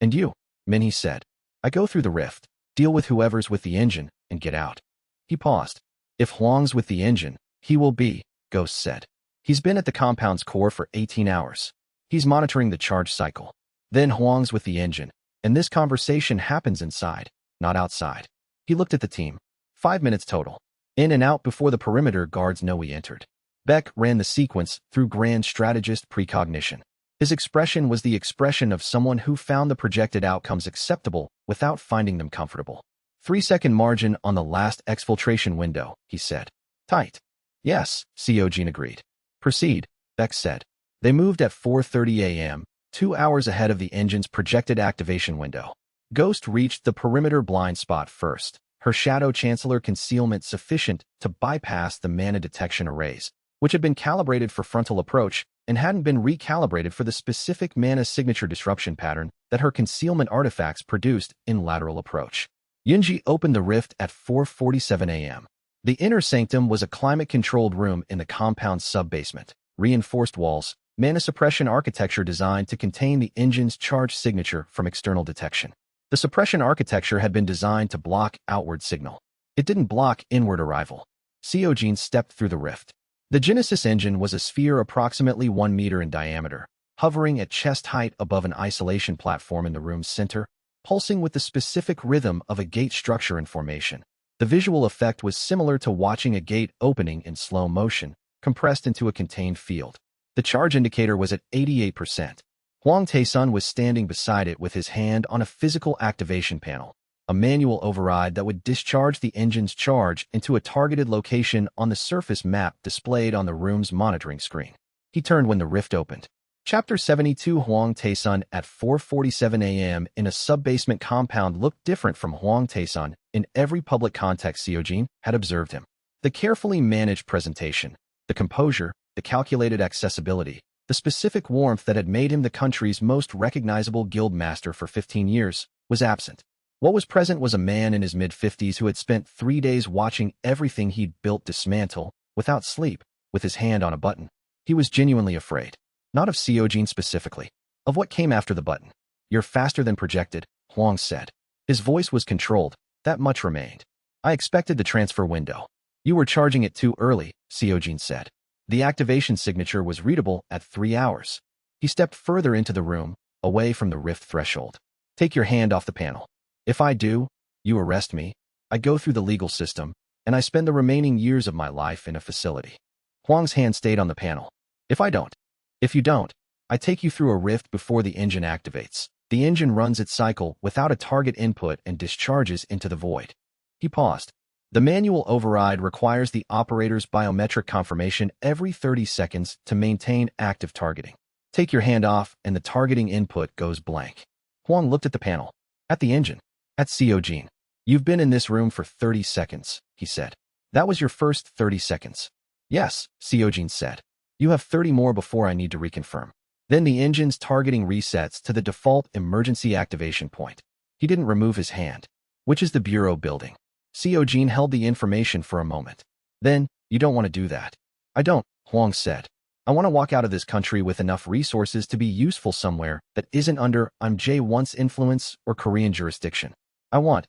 And you, Minhee said. I go through the rift, deal with whoever's with the engine, and get out. He paused. If Huang's with the engine, he will be, Ghost said. He's been at the compound's core for 18 hours. He's monitoring the charge cycle. Then Huang's with the engine, and this conversation happens inside, not outside. He looked at the team. 5 minutes total. In and out before the perimeter guards know we entered. Beck ran the sequence through Grand Strategist Precognition. His expression was the expression of someone who found the projected outcomes acceptable without finding them comfortable. 3-second margin on the last exfiltration window, he said. Tight. Yes, Seojin agreed. Proceed, Beck said. They moved at 4:30 a.m., 2 hours ahead of the engine's projected activation window. Ghost reached the perimeter blind spot first, her Shadow Chancellor concealment sufficient to bypass the mana detection arrays, which had been calibrated for frontal approach and hadn't been recalibrated for the specific mana signature disruption pattern that her concealment artifacts produced in lateral approach. Yunji opened the rift at 4:47 a.m. The inner sanctum was a climate-controlled room in the compound's sub-basement, reinforced walls, mana suppression architecture designed to contain the engine's charge signature from external detection. The suppression architecture had been designed to block outward signal. It didn't block inward arrival. Seojin stepped through the rift. The Genesis engine was a sphere approximately 1 meter in diameter, hovering at chest height above an isolation platform in the room's center, pulsing with the specific rhythm of a gate structure and formation. The visual effect was similar to watching a gate opening in slow motion, compressed into a contained field. The charge indicator was at 88%. Huang Taesun was standing beside it with his hand on a physical activation panel, a manual override that would discharge the engine's charge into a targeted location on the surface map displayed on the room's monitoring screen. He turned when the rift opened. Chapter 72. Huang Taesun at 4:47 a.m. in a sub-basement compound looked different from Huang Taesun in every public context Seojin had observed him. The carefully managed presentation, the composure, the calculated accessibility, the specific warmth that had made him the country's most recognizable guild master for 15 years was absent. What was present was a man in his mid-50s who had spent 3 days watching everything he'd built dismantle, without sleep, with his hand on a button. He was genuinely afraid. Not of Seojin specifically, of what came after the button. "You're faster than projected," Huang said. His voice was controlled, that much remained. "I expected the transfer window." "You were charging it too early," Seojin said. The activation signature was readable at 3 hours. He stepped further into the room, away from the rift threshold. "Take your hand off the panel. If I do, you arrest me, I go through the legal system, and I spend the remaining years of my life in a facility." Huang's hand stayed on the panel. If you don't, I take you through a rift before the engine activates. The engine runs its cycle without a target input and discharges into the void. He paused. The manual override requires the operator's biometric confirmation every 30 seconds to maintain active targeting. Take your hand off and the targeting input goes blank. Huang looked at the panel. At the engine. At Seojin. "You've been in this room for 30 seconds, he said. "That was your first 30 seconds. "Yes," Seojin said. "You have 30 more before I need to reconfirm." Then the engine's targeting resets to the default emergency activation point. He didn't remove his hand. "Which is the bureau building?" Seojin held the information for a moment. "Then, you don't want to do that." "I don't," Huang said. "I want to walk out of this country with enough resources to be useful somewhere that isn't under I'm J1's influence or Korean jurisdiction.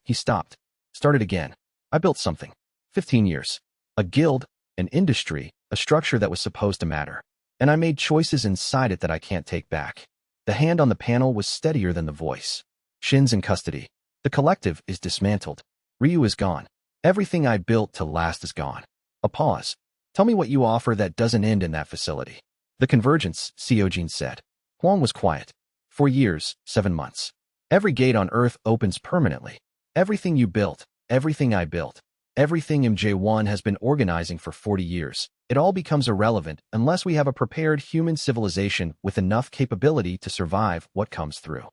He stopped. Started again. "I built something. 15 years. A guild, an industry, a structure that was supposed to matter. And I made choices inside it that I can't take back." The hand on the panel was steadier than the voice. "Shin's in custody. The collective is dismantled. Ryu is gone. Everything I built to last is gone." A pause. "Tell me what you offer that doesn't end in that facility." "The convergence," Seojin said. Huang was quiet. "4 years, 7 months. Every gate on Earth opens permanently. Everything you built, everything I built, everything MJ1 has been organizing for 40 years. It all becomes irrelevant unless we have a prepared human civilization with enough capability to survive what comes through."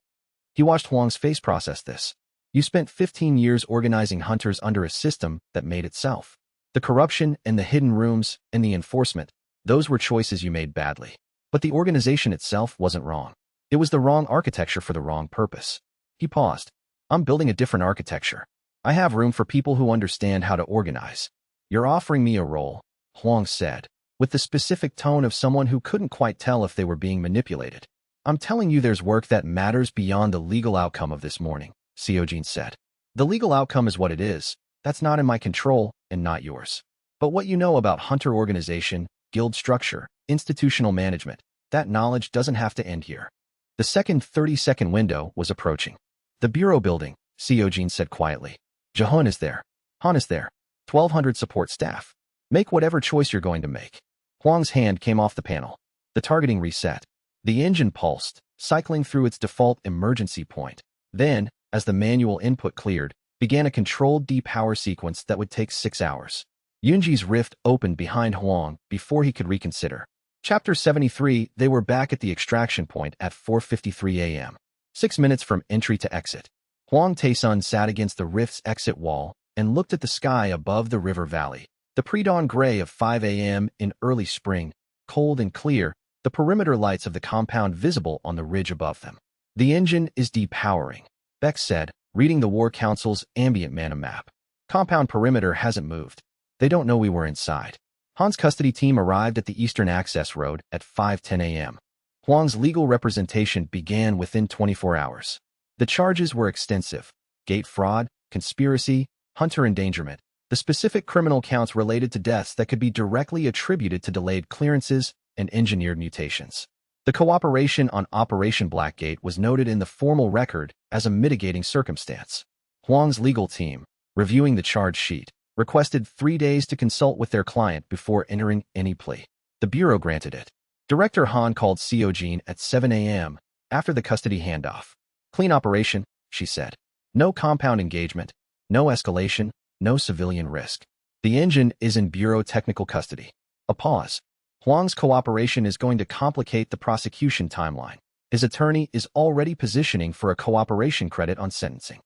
He watched Huang's face process this. "You spent 15 years organizing hunters under a system that made itself. The corruption and the hidden rooms and the enforcement, those were choices you made badly. But the organization itself wasn't wrong. It was the wrong architecture for the wrong purpose." He paused. "I'm building a different architecture. I have room for people who understand how to organize." "You're offering me a role," Huang said, with the specific tone of someone who couldn't quite tell if they were being manipulated. "I'm telling you there's work that matters beyond the legal outcome of this morning," Seojin said. "The legal outcome is what it is. That's not in my control and not yours. But what you know about hunter organization, guild structure, institutional management, that knowledge doesn't have to end here." The second 30-second window was approaching. "The bureau building," Seojin said quietly. "Jahun is there. Han is there. 1,200 support staff. Make whatever choice you're going to make." Huang's hand came off the panel. The targeting reset. The engine pulsed, cycling through its default emergency point. Then, as the manual input cleared, began a controlled depower sequence that would take 6 hours. Yunji's rift opened behind Huang before he could reconsider. Chapter 73. They were back at the extraction point at 4:53 a.m. 6 minutes from entry to exit. Huang Taesun sat against the rift's exit wall and looked at the sky above the river valley. The pre-dawn gray of 5 a.m. in early spring, cold and clear, the perimeter lights of the compound visible on the ridge above them. "The engine is depowering," Beck said, reading the War Council's ambient mana map. "Compound perimeter hasn't moved. They don't know we were inside." Han's custody team arrived at the Eastern Access Road at 5:10 a.m. Huang's legal representation began within 24 hours. The charges were extensive: gate fraud, conspiracy, hunter endangerment, the specific criminal counts related to deaths that could be directly attributed to delayed clearances and engineered mutations. The cooperation on Operation Blackgate was noted in the formal record as a mitigating circumstance. Huang's legal team, reviewing the charge sheet, requested 3 days to consult with their client before entering any plea. The Bureau granted it. Director Han called Seojin at 7 a.m., After the custody handoff. Clean operation, she said. No compound engagement, no escalation, no civilian risk. The engine is in Bureau Technical Custody. A pause. Huang's cooperation is going to complicate the prosecution timeline. His attorney is already positioning for a cooperation credit on sentencing.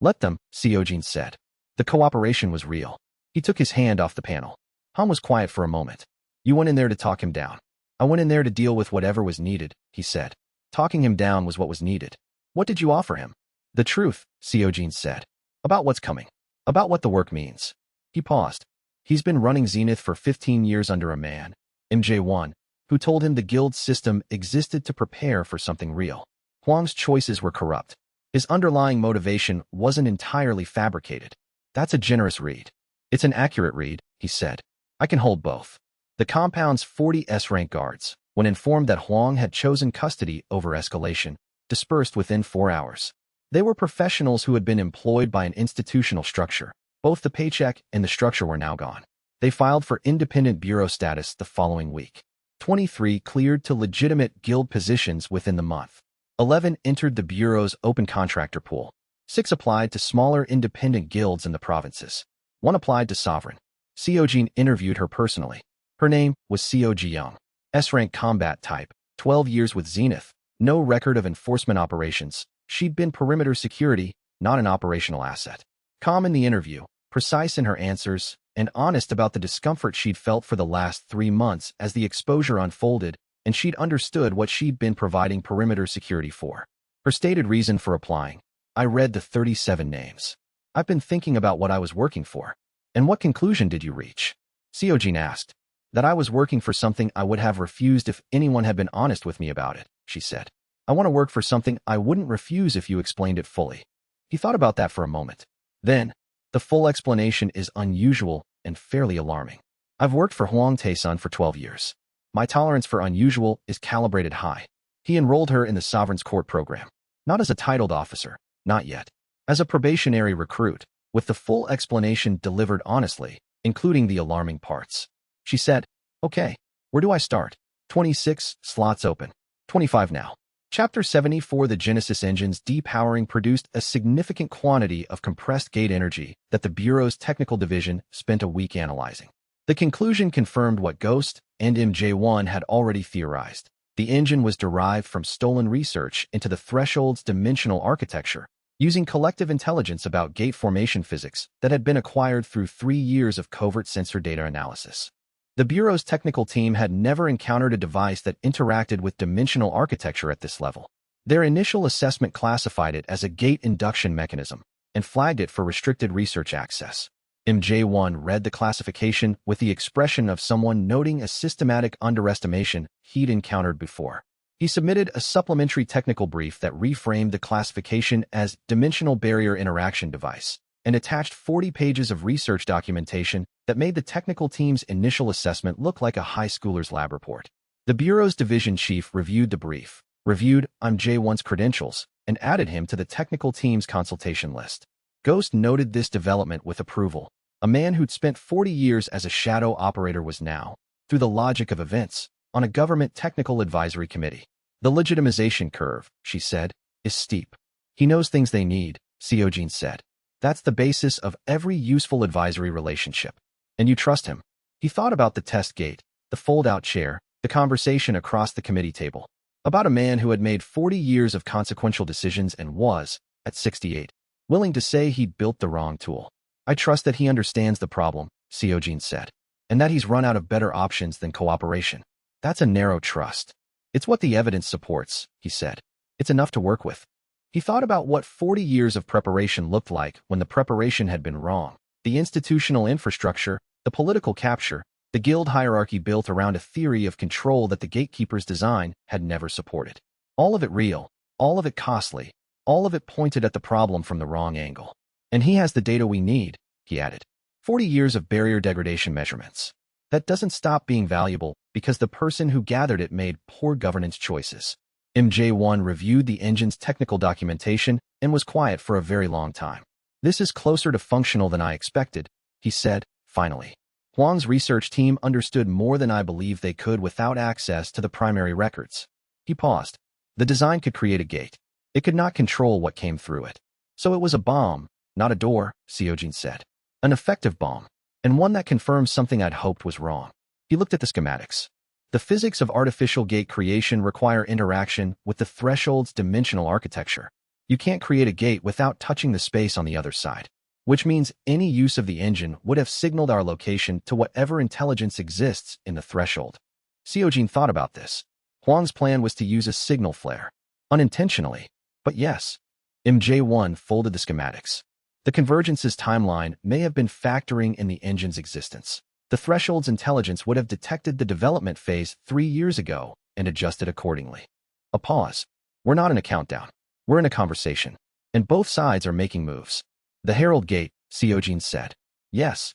Let them, Seojin said. The cooperation was real. He took his hand off the panel. Han was quiet for a moment. You went in there to talk him down. I went in there to deal with whatever was needed, he said. Talking him down was what was needed. What did you offer him? The truth, Seojin said. About what's coming. About what the work means. He paused. He's been running Zenith for 15 years under a man, MJ1, who told him the guild system existed to prepare for something real. Huang's choices were corrupt. His underlying motivation wasn't entirely fabricated. That's a generous read. It's an accurate read, he said. I can hold both. The compound's 40 S-rank guards, when informed that Huang had chosen custody over escalation, dispersed within 4 hours. They were professionals who had been employed by an institutional structure. Both the paycheck and the structure were now gone. They filed for independent bureau status the following week. 23 cleared to legitimate guild positions within the month. 11 entered the bureau's open contractor pool. 6 applied to smaller independent guilds in the provinces. 1 applied to Sovereign. Seojin interviewed her personally. Her name was Seo Ji-young. S-rank combat type, 12 years with Zenith, no record of enforcement operations. She'd been perimeter security, not an operational asset. Calm in the interview, precise in her answers, and honest about the discomfort she'd felt for the last 3 months as the exposure unfolded, and she'd understood what she'd been providing perimeter security for. Her stated reason for applying. I read the 37 names. I've been thinking about what I was working for. And what conclusion did you reach? Seojin asked. That I was working for something I would have refused if anyone had been honest with me about it, she said. I want to work for something I wouldn't refuse if you explained it fully. He thought about that for a moment. Then, the full explanation is unusual and fairly alarming. I've worked for Huang Tae-sun for 12 years. My tolerance for unusual is calibrated high. He enrolled her in the Sovereign's Court program. Not as a titled officer, not yet. As a probationary recruit, with the full explanation delivered honestly, including the alarming parts. She said, okay, where do I start? 26 slots open. 25 now. Chapter 74. The Genesis engine's depowering produced a significant quantity of compressed gate energy that the Bureau's technical division spent a week analyzing. The conclusion confirmed what Ghost and MJ1 had already theorized. The engine was derived from stolen research into the Threshold's dimensional architecture, using collective intelligence about gate formation physics that had been acquired through 3 years of covert sensor data analysis. The Bureau's technical team had never encountered a device that interacted with dimensional architecture at this level. Their initial assessment classified it as a gate induction mechanism and flagged it for restricted research access. MJ1 read the classification with the expression of someone noting a systematic underestimation he'd encountered before. He submitted a supplementary technical brief that reframed the classification as dimensional barrier interaction device and attached 40 pages of research documentation that made the technical team's initial assessment look like a high schooler's lab report. The Bureau's division chief reviewed the brief, reviewed MJ1's credentials, and added him to the technical team's consultation list. Ghost noted this development with approval. A man who'd spent 40 years as a shadow operator was now, through the logic of events, on a government technical advisory committee. The legitimization curve, she said, is steep. He knows things they need, Seojin said. That's the basis of every useful advisory relationship. And you trust him. He thought about the test gate, the fold-out chair, the conversation across the committee table. About a man who had made 40 years of consequential decisions and was, at 68, willing to say he'd built the wrong tool. I trust that he understands the problem, Seojin said, and that he's run out of better options than cooperation. That's a narrow trust. It's what the evidence supports, he said. It's enough to work with. He thought about what 40 years of preparation looked like when the preparation had been wrong. The institutional infrastructure, the political capture, the guild hierarchy built around a theory of control that the gatekeeper's design had never supported. All of it real, all of it costly, all of it pointed at the problem from the wrong angle. And he has the data we need, he added. 40 years of barrier degradation measurements. That doesn't stop being valuable because the person who gathered it made poor governance choices. MJ1 reviewed the engine's technical documentation and was quiet for a very long time. This is closer to functional than I expected, he said, finally. Huang's research team understood more than I believed they could without access to the primary records. He paused. The design could create a gate. It could not control what came through it. So it was a bomb, not a door, Seojin said. An effective bomb, and one that confirmed something I'd hoped was wrong. He looked at the schematics. The physics of artificial gate creation require interaction with the threshold's dimensional architecture. You can't create a gate without touching the space on the other side, which means any use of the engine would have signaled our location to whatever intelligence exists in the threshold. Seojin thought about this. Huang's plan was to use a signal flare. Unintentionally, but yes. MJ1 folded the schematics. The convergence's timeline may have been factoring in the engine's existence. The threshold's intelligence would have detected the development phase 3 years ago and adjusted accordingly. A pause. We're not in a countdown. We're in a conversation. And both sides are making moves. The Herald Gate, Seojin said. Yes.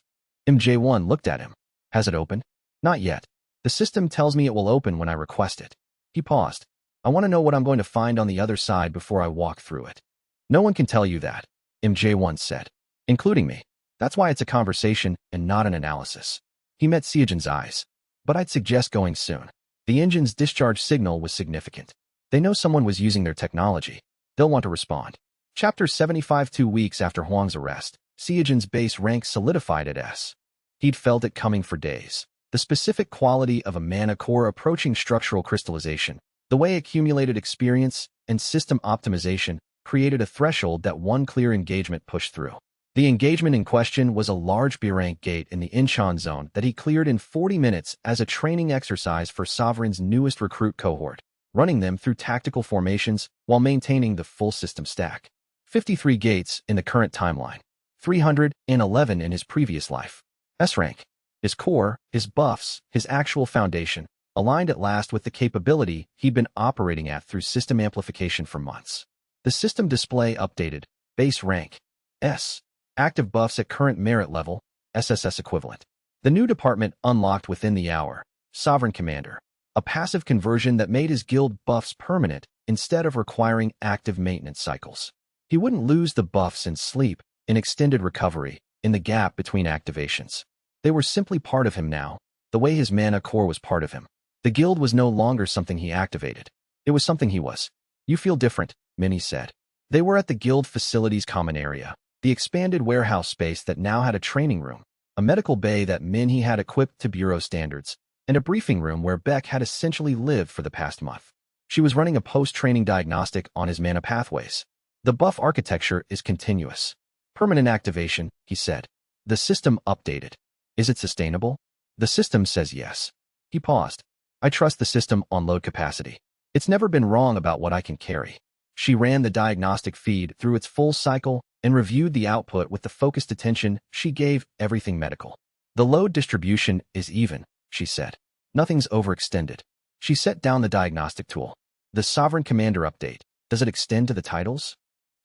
MJ1 looked at him. Has it opened? Not yet. The system tells me it will open when I request it. He paused. I want to know what I'm going to find on the other side before I walk through it. No one can tell you that, MJ1 said. Including me. That's why it's a conversation and not an analysis. He met Seojin's eyes. But I'd suggest going soon. The engine's discharge signal was significant. They know someone was using their technology. They'll want to respond. Chapter 75. 2 weeks after Huang's arrest, Seojin's base rank solidified at S. He'd felt it coming for days. The specific quality of a mana core approaching structural crystallization, the way accumulated experience and system optimization created a threshold that one clear engagement pushed through. The engagement in question was a large B-rank gate in the Incheon zone that he cleared in 40 minutes as a training exercise for Sovereign's newest recruit cohort, running them through tactical formations while maintaining the full system stack. 53 gates in the current timeline, 311 in his previous life. S-rank. His core, his buffs, his actual foundation, aligned at last with the capability he'd been operating at through system amplification for months. The system display updated. Base rank. S. Active buffs at current merit level. SSS equivalent. The new department unlocked within the hour. Sovereign Commander. A passive conversion that made his guild buffs permanent instead of requiring active maintenance cycles. He wouldn't lose the buffs in sleep, in extended recovery, in the gap between activations. They were simply part of him now, the way his mana core was part of him. The guild was no longer something he activated. It was something he was. You feel different, Minnie said. They were at the guild facility's common area, the expanded warehouse space that now had a training room, a medical bay that Minnie had equipped to bureau standards, and a briefing room where Beck had essentially lived for the past month. She was running a post-training diagnostic on his mana pathways. The buff architecture is continuous. Permanent activation, he said. The system updated. Is it sustainable? The system says yes. He paused. I trust the system on load capacity. It's never been wrong about what I can carry. She ran the diagnostic feed through its full cycle and reviewed the output with the focused attention she gave everything medical. The load distribution is even, she said. Nothing's overextended. She set down the diagnostic tool. The Sovereign Commander update. Does it extend to the titles?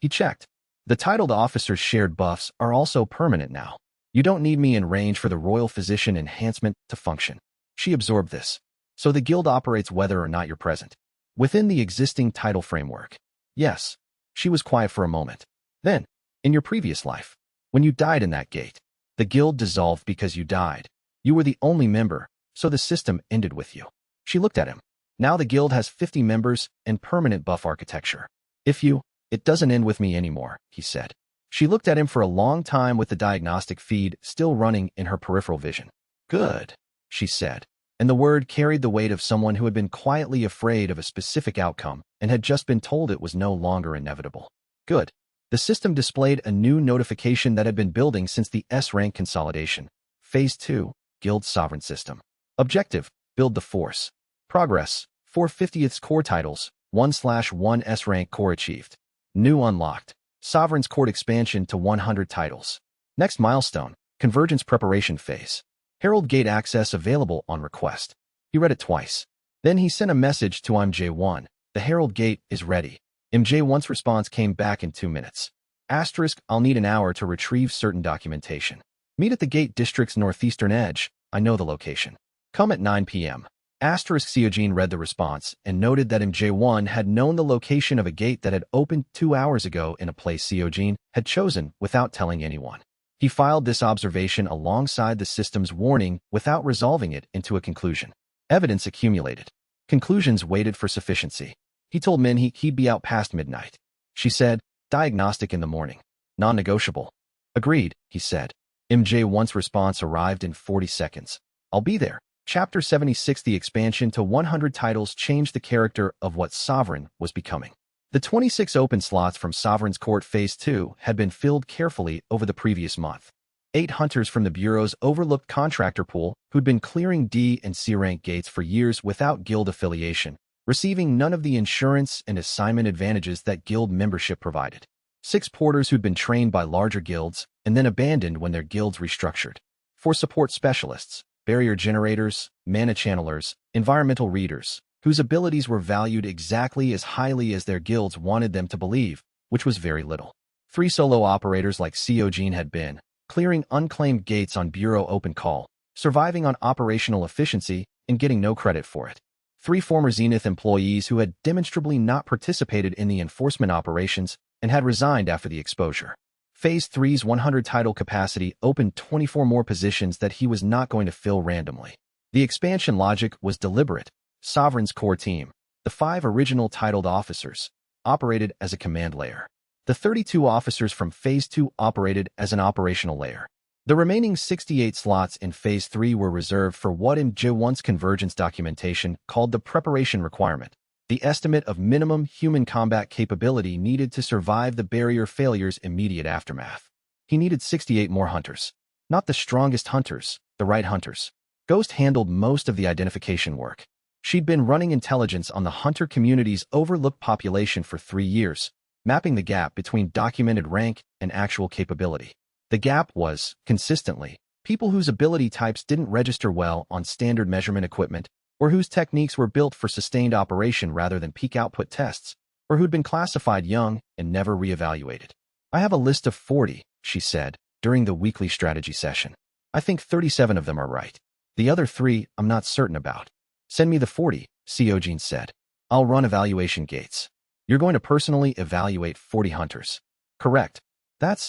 He checked. The titled officer's shared buffs are also permanent now. You don't need me in range for the Royal Physician enhancement to function. She absorbed this. So the guild operates whether or not you're present. Within the existing title framework. Yes. She was quiet for a moment. Then, in your previous life, when you died in that gate, the guild dissolved because you died. You were the only member, so the system ended with you. She looked at him. Now the guild has 50 members and permanent buff architecture. It doesn't end with me anymore, he said. She looked at him for a long time with the diagnostic feed still running in her peripheral vision. Good, she said, and the word carried the weight of someone who had been quietly afraid of a specific outcome and had just been told it was no longer inevitable. Good. The system displayed a new notification that had been building since the S-rank consolidation. Phase 2, Guild Sovereign System. Objective, build the force. Progress, 450th core titles, 1/1 S-rank core achieved. New unlocked. Sovereign's Court expansion to 100 titles. Next milestone, Convergence Preparation Phase. Herald Gate access available on request. He read it twice. Then he sent a message to MJ1. The Herald Gate is ready. MJ1's response came back in 2 minutes. Asterisk, I'll need an hour to retrieve certain documentation. Meet at the Gate District's northeastern edge. I know the location. Come at 9 p.m. Asterisk Seojin read the response and noted that MJ1 had known the location of a gate that had opened 2 hours ago in a place Seojin had chosen without telling anyone. He filed this observation alongside the system's warning without resolving it into a conclusion. Evidence accumulated. Conclusions waited for sufficiency. He told Min he'd be out past midnight. She said, diagnostic in the morning. Non-negotiable. Agreed, he said. MJ1's response arrived in 40 seconds. I'll be there. Chapter 76. The expansion to 100 titles changed the character of what Sovereign was becoming. The 26 open slots from Sovereign's Court Phase 2 had been filled carefully over the previous month. 8 hunters from the Bureau's overlooked contractor pool, who'd been clearing D and C rank gates for years without guild affiliation, receiving none of the insurance and assignment advantages that guild membership provided. 6 porters who'd been trained by larger guilds and then abandoned when their guilds restructured. 4 support specialists, barrier generators, mana channelers, environmental readers, whose abilities were valued exactly as highly as their guilds wanted them to believe, which was very little. 3 solo operators like Seojin had been, clearing unclaimed gates on Bureau open call, surviving on operational efficiency and getting no credit for it. 3 former Zenith employees who had demonstrably not participated in the enforcement operations and had resigned after the exposure. Phase 3's 100 title capacity opened 24 more positions that he was not going to fill randomly. The expansion logic was deliberate. Sovereign's core team, the 5 original titled officers, operated as a command layer. The 32 officers from Phase 2 operated as an operational layer. The remaining 68 slots in Phase 3 were reserved for what MJ1's convergence documentation called the preparation requirement, the estimate of minimum human combat capability needed to survive the barrier failure's immediate aftermath. He needed 68 more hunters. Not the strongest hunters, the right hunters. Ghost handled most of the identification work. She'd been running intelligence on the hunter community's overlooked population for 3 years, mapping the gap between documented rank and actual capability. The gap was, consistently, people whose ability types didn't register well on standard measurement equipment, or whose techniques were built for sustained operation rather than peak output tests, or who'd been classified young and never reevaluated. I have a list of 40, she said, during the weekly strategy session. I think 37 of them are right. The other 3 I'm not certain about. Send me the 40, Seojin said. I'll run evaluation gates. You're going to personally evaluate 40 hunters. Correct.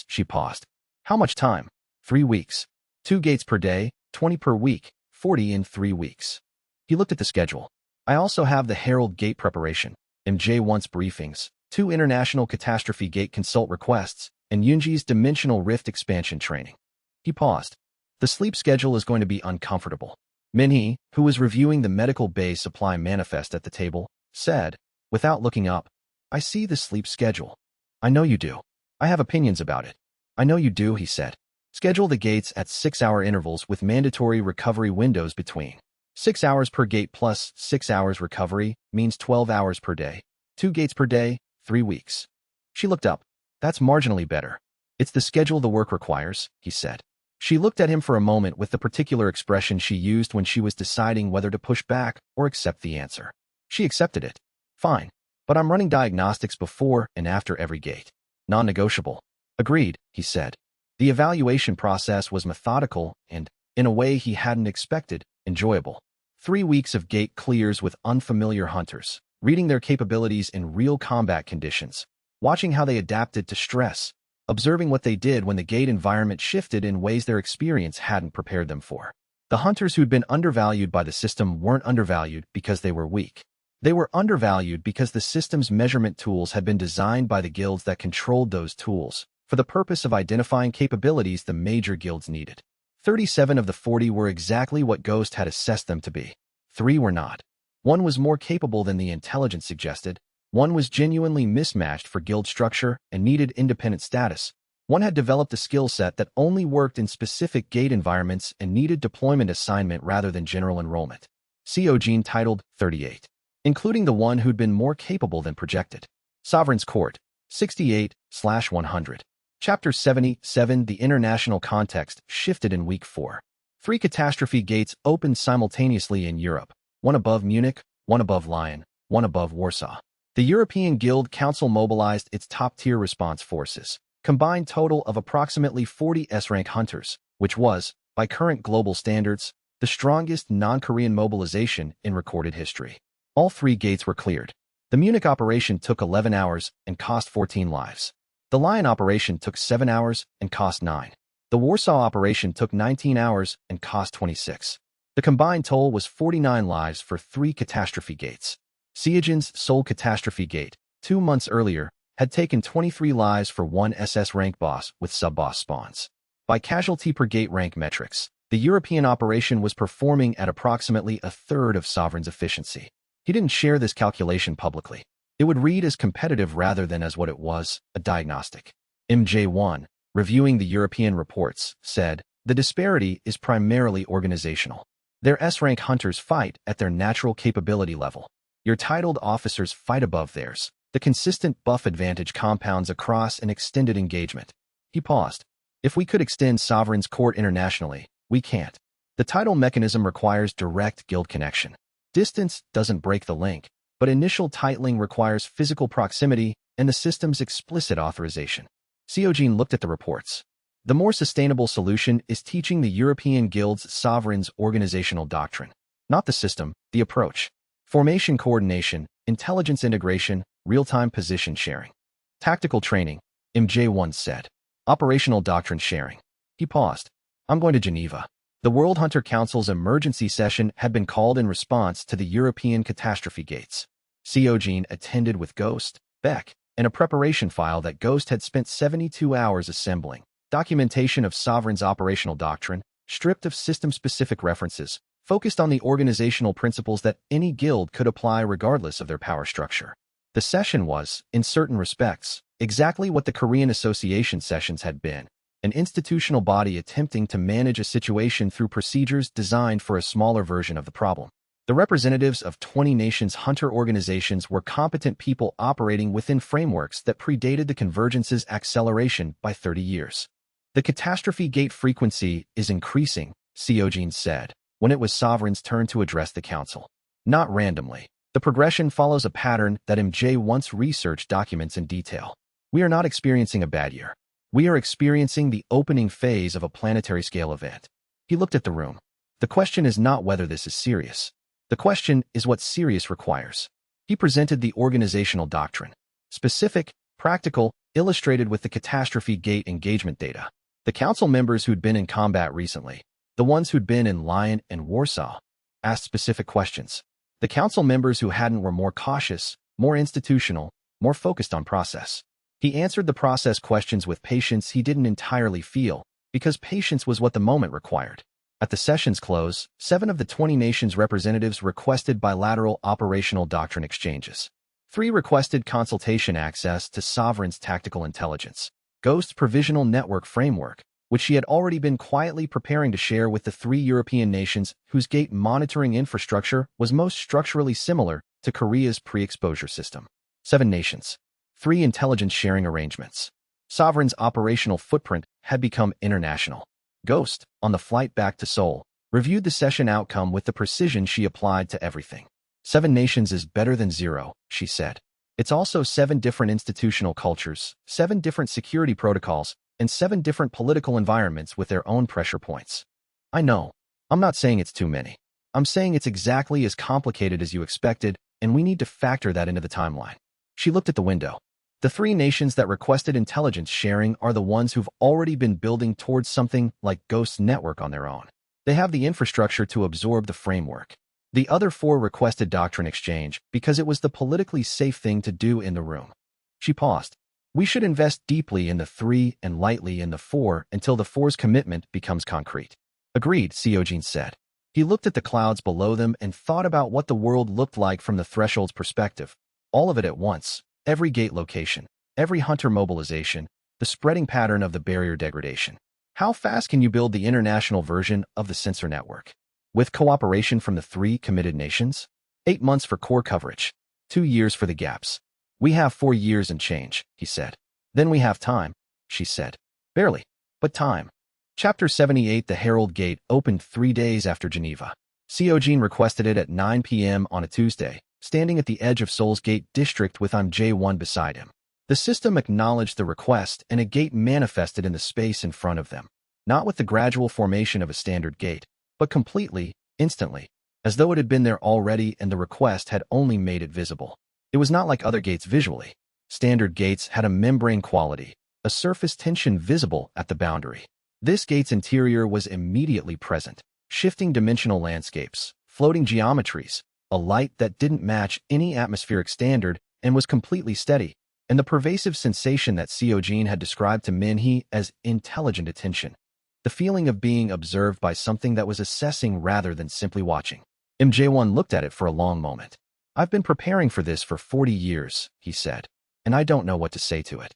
She paused. How much time? 3 weeks. 2 gates per day, 20 per week, 40 in 3 weeks. He looked at the schedule. I also have the Herald Gate preparation, MJ1's briefings, 2 International Catastrophe Gate consult requests, and Yunji's Dimensional Rift expansion training. He paused. The sleep schedule is going to be uncomfortable. Minhee, who was reviewing the medical bay supply manifest at the table, said, without looking up, I see the sleep schedule. I know you do. I have opinions about it. I know you do, he said. Schedule the gates at 6-hour intervals with mandatory recovery windows between. 6 hours per gate plus 6 hours recovery means 12 hours per day. 2 gates per day, 3 weeks. She looked up. That's marginally better. It's the schedule the work requires, he said. She looked at him for a moment with the particular expression she used when she was deciding whether to push back or accept the answer. She accepted it. Fine. But I'm running diagnostics before and after every gate. Non-negotiable. Agreed, he said. The evaluation process was methodical and, in a way he hadn't expected, enjoyable. 3 weeks of gate clears with unfamiliar hunters, reading their capabilities in real combat conditions, watching how they adapted to stress, observing what they did when the gate environment shifted in ways their experience hadn't prepared them for. The hunters who'd been undervalued by the system weren't undervalued because they were weak. They were undervalued because the system's measurement tools had been designed by the guilds that controlled those tools, for the purpose of identifying capabilities the major guilds needed. 37 of the 40 were exactly what Ghost had assessed them to be. 3 were not. 1 was more capable than the intelligence suggested. 1 was genuinely mismatched for guild structure and needed independent status. 1 had developed a skill set that only worked in specific gate environments and needed deployment assignment rather than general enrollment. Seojin titled 38, including the 1 who'd been more capable than projected. Sovereign's Court, 68/100. Chapter 77. The international context shifted in Week 4. 3 catastrophe gates opened simultaneously in Europe, 1 above Munich, 1 above Lyon, 1 above Warsaw. The European Guild Council mobilized its top-tier response forces, combined total of approximately 40 S-rank hunters, which was, by current global standards, the strongest non-Korean mobilization in recorded history. All 3 gates were cleared. The Munich operation took 11 hours and cost 14 lives. The Lyon operation took 7 hours and cost 9. The Warsaw operation took 19 hours and cost 26. The combined toll was 49 lives for 3 catastrophe gates. Seojin's Seoul Catastrophe Gate, 2 months earlier, had taken 23 lives for one SS rank boss with sub-boss spawns. By casualty per gate rank metrics, the European operation was performing at approximately a third of Sovereign's efficiency. He didn't share this calculation publicly. It would read as competitive rather than as what it was, a diagnostic. MJ1, reviewing the European reports, said, the disparity is primarily organizational. Their S-rank hunters fight at their natural capability level. Your titled officers fight above theirs. The consistent buff advantage compounds across an extended engagement. He paused. If we could extend Sovereign's court internationally, we can't. The title mechanism requires direct guild connection. Distance doesn't break the link, but initial titling requires physical proximity and the system's explicit authorization. Seojin looked at the reports. The more sustainable solution is teaching the European guilds Sovereign's organizational doctrine. Not the system, the approach. Formation coordination, intelligence integration, real-time position sharing. Tactical training, MJ1 said. Operational doctrine sharing. He paused. I'm going to Geneva. The World Hunter Council's emergency session had been called in response to the European catastrophe gates. Seojin attended with Ghost, Beck, and a preparation file that Ghost had spent 72 hours assembling. Documentation of Sovereign's operational doctrine, stripped of system-specific references, focused on the organizational principles that any guild could apply regardless of their power structure. The session was, in certain respects, exactly what the Korean Association sessions had been, an institutional body attempting to manage a situation through procedures designed for a smaller version of the problem. The representatives of 20 nations' hunter organizations were competent people operating within frameworks that predated the convergence's acceleration by 30 years. The catastrophe gate frequency is increasing, Seojin said, when it was Sovereign's turn to address the council. Not randomly. The progression follows a pattern that MJ once researched documents in detail. We are not experiencing a bad year. We are experiencing the opening phase of a planetary-scale event. He looked at the room. The question is not whether this is serious. The question is what serious requires. He presented the organizational doctrine. Specific, practical, illustrated with the catastrophe gate engagement data. The council members who'd been in combat recently, the ones who'd been in Lyon and Warsaw, asked specific questions. The council members who hadn't were more cautious, more institutional, more focused on process. He answered the process questions with patience he didn't entirely feel, because patience was what the moment required. At the session's close, 7 of the 20 nations' representatives requested bilateral operational doctrine exchanges. 3 requested consultation access to Sovereign's tactical intelligence, Ghost's provisional network framework, which she had already been quietly preparing to share with the 3 European nations whose gate monitoring infrastructure was most structurally similar to Korea's pre-exposure system. 7 nations. 3 intelligence sharing arrangements. Sovereign's operational footprint had become international. Ghost, on the flight back to Seoul, reviewed the session outcome with the precision she applied to everything. 7 nations is better than 0, she said. It's also 7 different institutional cultures, 7 different security protocols, and 7 different political environments with their own pressure points. I know. I'm not saying it's too many. I'm saying it's exactly as complicated as you expected, and we need to factor that into the timeline. She looked at the window. The 3 nations that requested intelligence sharing are the ones who've already been building towards something like Ghost's network on their own. They have the infrastructure to absorb the framework. The other 4 requested doctrine exchange because it was the politically safe thing to do in the room. She paused. We should invest deeply in the 3 and lightly in the 4 until the 4's commitment becomes concrete. Agreed, Seojin said. He looked at the clouds below them and thought about what the world looked like from the threshold's perspective. All of it at once. Every gate location, every hunter mobilization, the spreading pattern of the barrier degradation. How fast can you build the international version of the sensor network? With cooperation from the 3 committed nations? 8 months for core coverage. 2 years for the gaps. We have 4 years and change, he said. Then we have time, she said. Barely, but time. Chapter 78. The Herald Gate opened 3 days after Geneva. Seojin requested it at 9 p.m. on a Tuesday, standing at the edge of Seoul's gate district with J1 beside him. The system acknowledged the request and a gate manifested in the space in front of them, not with the gradual formation of a standard gate, but completely, instantly, as though it had been there already and the request had only made it visible. It was not like other gates visually. Standard gates had a membrane quality, a surface tension visible at the boundary. This gate's interior was immediately present, shifting dimensional landscapes, floating geometries, a light that didn't match any atmospheric standard and was completely steady, and the pervasive sensation that Seojin had described to Min-hee as intelligent attention. The feeling of being observed by something that was assessing rather than simply watching. MJ1 looked at it for a long moment. "I've been preparing for this for 40 years, he said, "and I don't know what to say to it."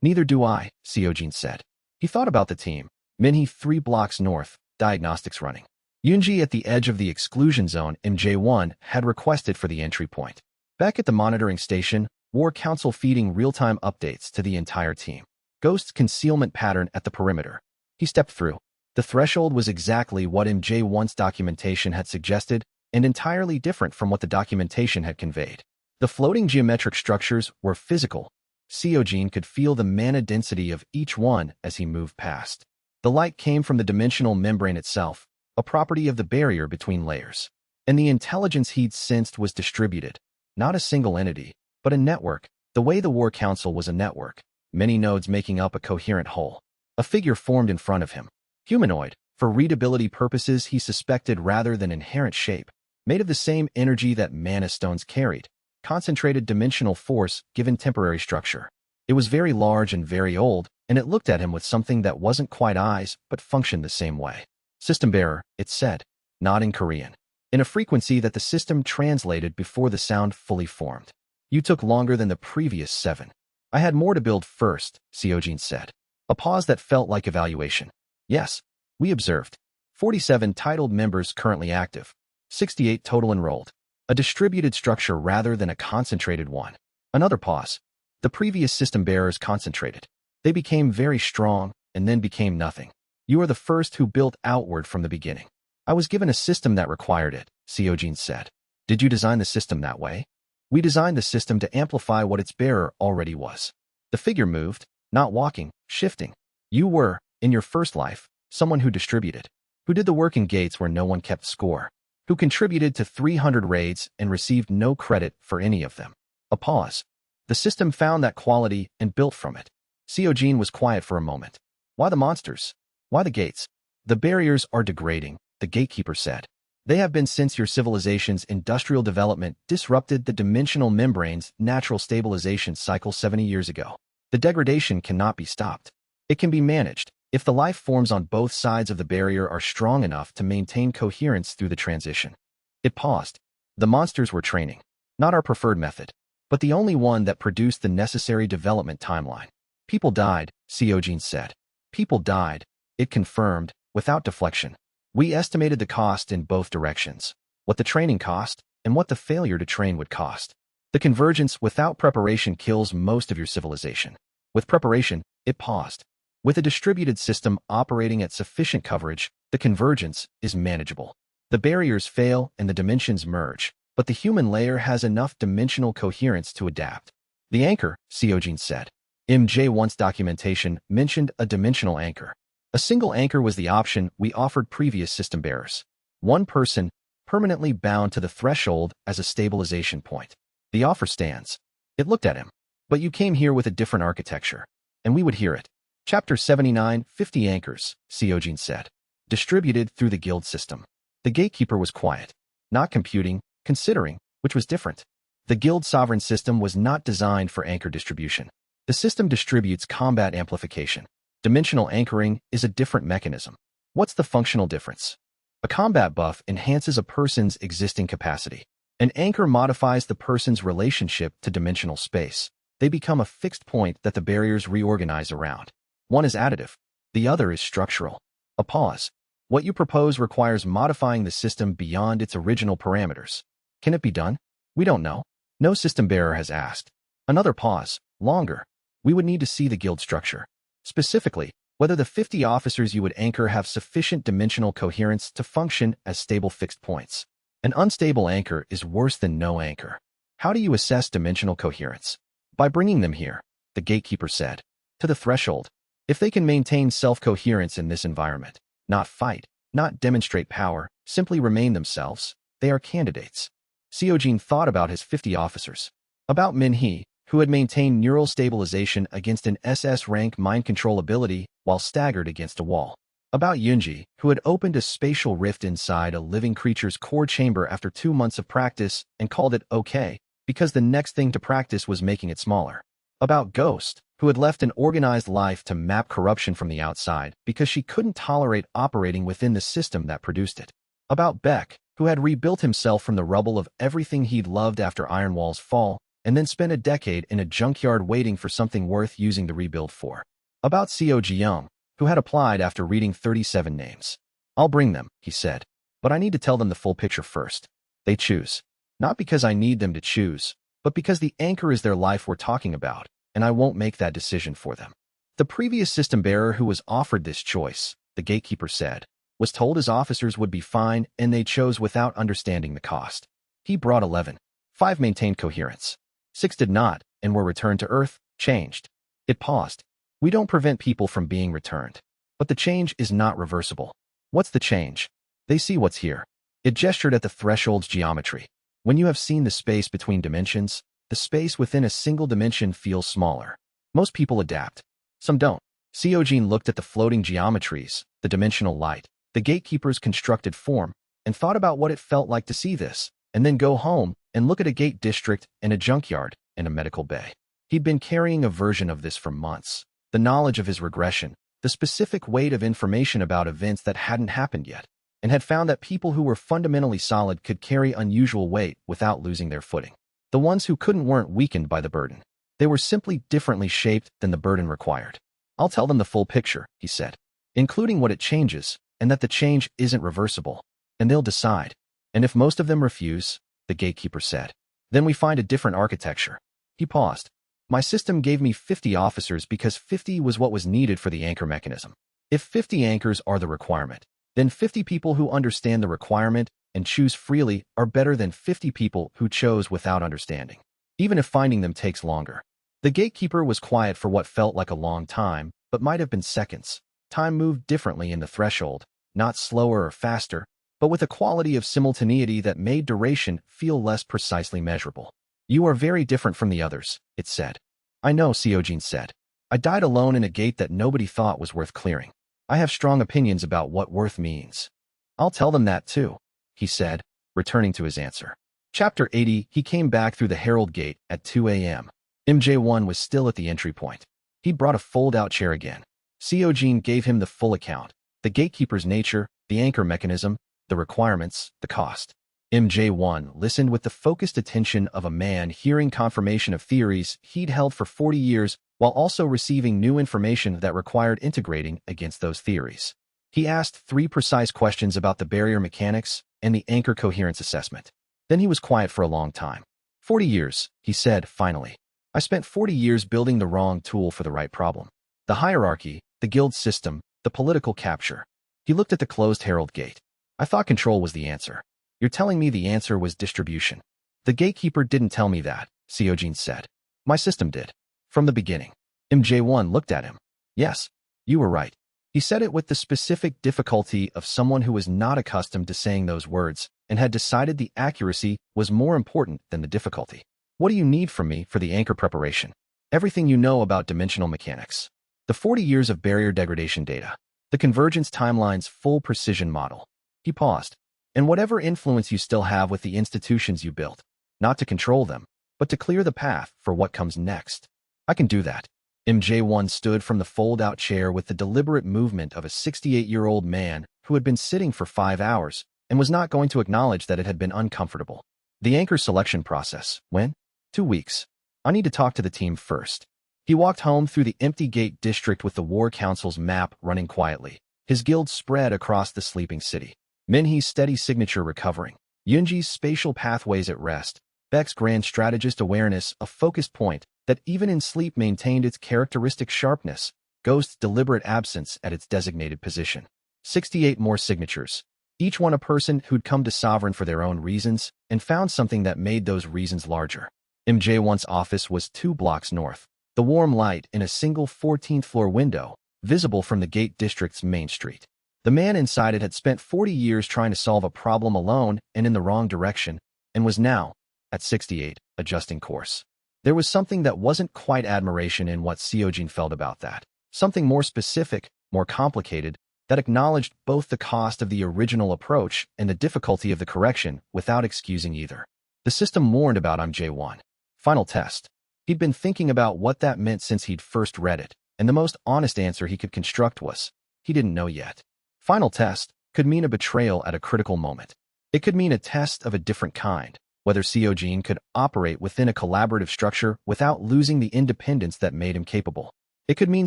"Neither do I," Seojin said. He thought about the team. Min-hee 3 blocks north, diagnostics running. Yoonji at the edge of the exclusion zone. MJ1 had requested for the entry point. Back at the monitoring station, War Council feeding real-time updates to the entire team. Ghost's concealment pattern at the perimeter. He stepped through. The threshold was exactly what MJ1's documentation had suggested, and entirely different from what the documentation had conveyed. The floating geometric structures were physical. Seojin could feel the mana density of each one as he moved past. The light came from the dimensional membrane itself, a property of the barrier between layers. And the intelligence he'd sensed was distributed, not a single entity, but a network, the way the War Council was a network, many nodes making up a coherent whole. A figure formed in front of him. Humanoid, for readability purposes he suspected rather than inherent shape, made of the same energy that mana stones carried, concentrated dimensional force given temporary structure. It was very large and very old, and it looked at him with something that wasn't quite eyes but functioned the same way. "System bearer," it said, not in Korean, in a frequency that the system translated before the sound fully formed. "You took longer than the previous 7. I had more to build first," Seojin said. A pause that felt like evaluation. "Yes, we observed. 47 titled members currently active. 68 total enrolled. A distributed structure rather than a concentrated one." Another pause. "The previous system bearers concentrated. They became very strong and then became nothing. You are the first who built outward from the beginning." "I was given a system that required it," Seojin said. "Did you design the system that way?" "We designed the system to amplify what its bearer already was." The figure moved, not walking, shifting. "You were, in your first life, someone who distributed, who did the work in gates where no one kept score, who contributed to 300 raids and received no credit for any of them." A pause. "The system found that quality and built from it." Seojin was quiet for a moment. "Why the monsters? Why the gates?" "The barriers are degrading," the gatekeeper said. "They have been since your civilization's industrial development disrupted the dimensional membrane's natural stabilization cycle 70 years ago. The degradation cannot be stopped. It can be managed if the life forms on both sides of the barrier are strong enough to maintain coherence through the transition." It paused. "The monsters were training. Not our preferred method, but the only one that produced the necessary development timeline." "People died," Seojin said. "People died," it confirmed, without deflection. "We estimated the cost in both directions, what the training cost and what the failure to train would cost. The convergence without preparation kills most of your civilization. With preparation," it paused. "With a distributed system operating at sufficient coverage, the convergence is manageable. The barriers fail and the dimensions merge, but the human layer has enough dimensional coherence to adapt." "The anchor," Seojin said. MJ1's documentation mentioned a dimensional anchor. "A single anchor was the option we offered previous system bearers. One person, permanently bound to the threshold as a stabilization point. The offer stands." It looked at him. "But you came here with a different architecture, and we would hear it." Chapter 79, 50 anchors, Seojin said. Distributed through the guild system. The gatekeeper was quiet. Not computing, considering, which was different. The guild sovereign system was not designed for anchor distribution. The system distributes combat amplification. Dimensional anchoring is a different mechanism. What's the functional difference? A combat buff enhances a person's existing capacity. An anchor modifies the person's relationship to dimensional space. They become a fixed point that the barriers reorganize around. One is additive. The other is structural. A pause. "What you propose requires modifying the system beyond its original parameters. Can it be done?" "We don't know. No system bearer has asked." Another pause. Longer. "We would need to see the guild structure. Specifically, whether the 50 officers you would anchor have sufficient dimensional coherence to function as stable fixed points. An unstable anchor is worse than no anchor." "How do you assess dimensional coherence?" "By bringing them here," the gatekeeper said. "To the threshold. If they can maintain self-coherence in this environment, not fight, not demonstrate power, simply remain themselves, they are candidates." Seojin thought about his 50 officers. About Min-hee, who had maintained neural stabilization against an SS rank mind control ability while staggered against a wall. About Yunji, who had opened a spatial rift inside a living creature's core chamber after 2 months of practice and called it okay, because the next thing to practice was making it smaller. About Ghost, who had left an organized life to map corruption from the outside because she couldn't tolerate operating within the system that produced it. About Beck, who had rebuilt himself from the rubble of everything he'd loved after Iron Wall's fall, and then spent a decade in a junkyard waiting for something worth using the rebuild for. About Seo Ji-young, who had applied after reading 37 names. I'll bring them, he said, but I need to tell them the full picture first. They choose. Not because I need them to choose, but because the anchor is their life we're talking about, and I won't make that decision for them. The previous system bearer who was offered this choice, the gatekeeper said, was told his officers would be fine, and they chose without understanding the cost. He brought 11. 5 maintained coherence. 6 did not, and were returned to Earth, changed. It paused. We don't prevent people from being returned. But the change is not reversible. What's the change? They see what's here. It gestured at the threshold's geometry. When you have seen the space between dimensions, the space within a single dimension feels smaller. Most people adapt. Some don't. Seojin looked at the floating geometries, the dimensional light, the gatekeeper's constructed form, and thought about what it felt like to see this, and then go home and look at a gate district and a junkyard and a medical bay. He'd been carrying a version of this for months. The knowledge of his regression, the specific weight of information about events that hadn't happened yet, and had found that people who were fundamentally solid could carry unusual weight without losing their footing. The ones who couldn't weren't weakened by the burden. They were simply differently shaped than the burden required. I'll tell them the full picture, he said, including what it changes, and that the change isn't reversible, and they'll decide. And if most of them refuse, the gatekeeper said, then we find a different architecture. He paused. My system gave me 50 officers because 50 was what was needed for the anchor mechanism. If 50 anchors are the requirement, then 50 people who understand the requirement and choose freely are better than 50 people who chose without understanding, even if finding them takes longer. The gatekeeper was quiet for what felt like a long time, but might have been seconds. Time moved differently in the threshold, not slower or faster, but with a quality of simultaneity that made duration feel less precisely measurable. You are very different from the others, it said. I know, Seojin said. I died alone in a gate that nobody thought was worth clearing. I have strong opinions about what worth means. I'll tell them that too, he said, returning to his answer. Chapter 80. He came back through the Herald Gate at 2 a.m. MJ1 was still at the entry point. He brought a fold-out chair again. Seojin gave him the full account, the gatekeeper's nature, the anchor mechanism, the requirements, the cost. MJ1 listened with the focused attention of a man hearing confirmation of theories he'd held for 40 years while also receiving new information that required integrating against those theories. He asked 3 precise questions about the barrier mechanics and the anchor coherence assessment. Then he was quiet for a long time. 40 years, he said finally. I spent 40 years building the wrong tool for the right problem. The hierarchy, the guild system, the political capture. He looked at the closed Herald Gate. I thought control was the answer. You're telling me the answer was distribution. The gatekeeper didn't tell me that, Seojin said. My system did. From the beginning. MJ1 looked at him. Yes, you were right. He said it with the specific difficulty of someone who was not accustomed to saying those words and had decided the accuracy was more important than the difficulty. What do you need from me for the anchor preparation? Everything you know about dimensional mechanics. The 40 years of barrier degradation data. The convergence timeline's full precision model. He paused. And whatever influence you still have with the institutions you built, not to control them, but to clear the path for what comes next. I can do that. MJ1 stood from the fold-out chair with the deliberate movement of a 68-year-old man who had been sitting for 5 hours and was not going to acknowledge that it had been uncomfortable. The anchor selection process. When? 2 weeks. I need to talk to the team first. He walked home through the empty gate district with the War Council's map running quietly, his guild spread across the sleeping city. Minhee's steady signature recovering, Yunji's spatial pathways at rest, Beck's grand strategist awareness a focused point that even in sleep maintained its characteristic sharpness, Ghost's deliberate absence at its designated position. 68 more signatures, each one a person who'd come to Sovereign for their own reasons and found something that made those reasons larger. MJ1's office was 2 blocks north, the warm light in a single 14th-floor window, visible from the gate district's main street. The man inside it had spent 40 years trying to solve a problem alone and in the wrong direction, and was now, at 68, adjusting course. There was something that wasn't quite admiration in what Seojin felt about that. Something more specific, more complicated, that acknowledged both the cost of the original approach and the difficulty of the correction without excusing either. The system warned about J1. Final test. He'd been thinking about what that meant since he'd first read it, and the most honest answer he could construct was, he didn't know yet. Final test could mean a betrayal at a critical moment. It could mean a test of a different kind, whether Seojin could operate within a collaborative structure without losing the independence that made him capable. It could mean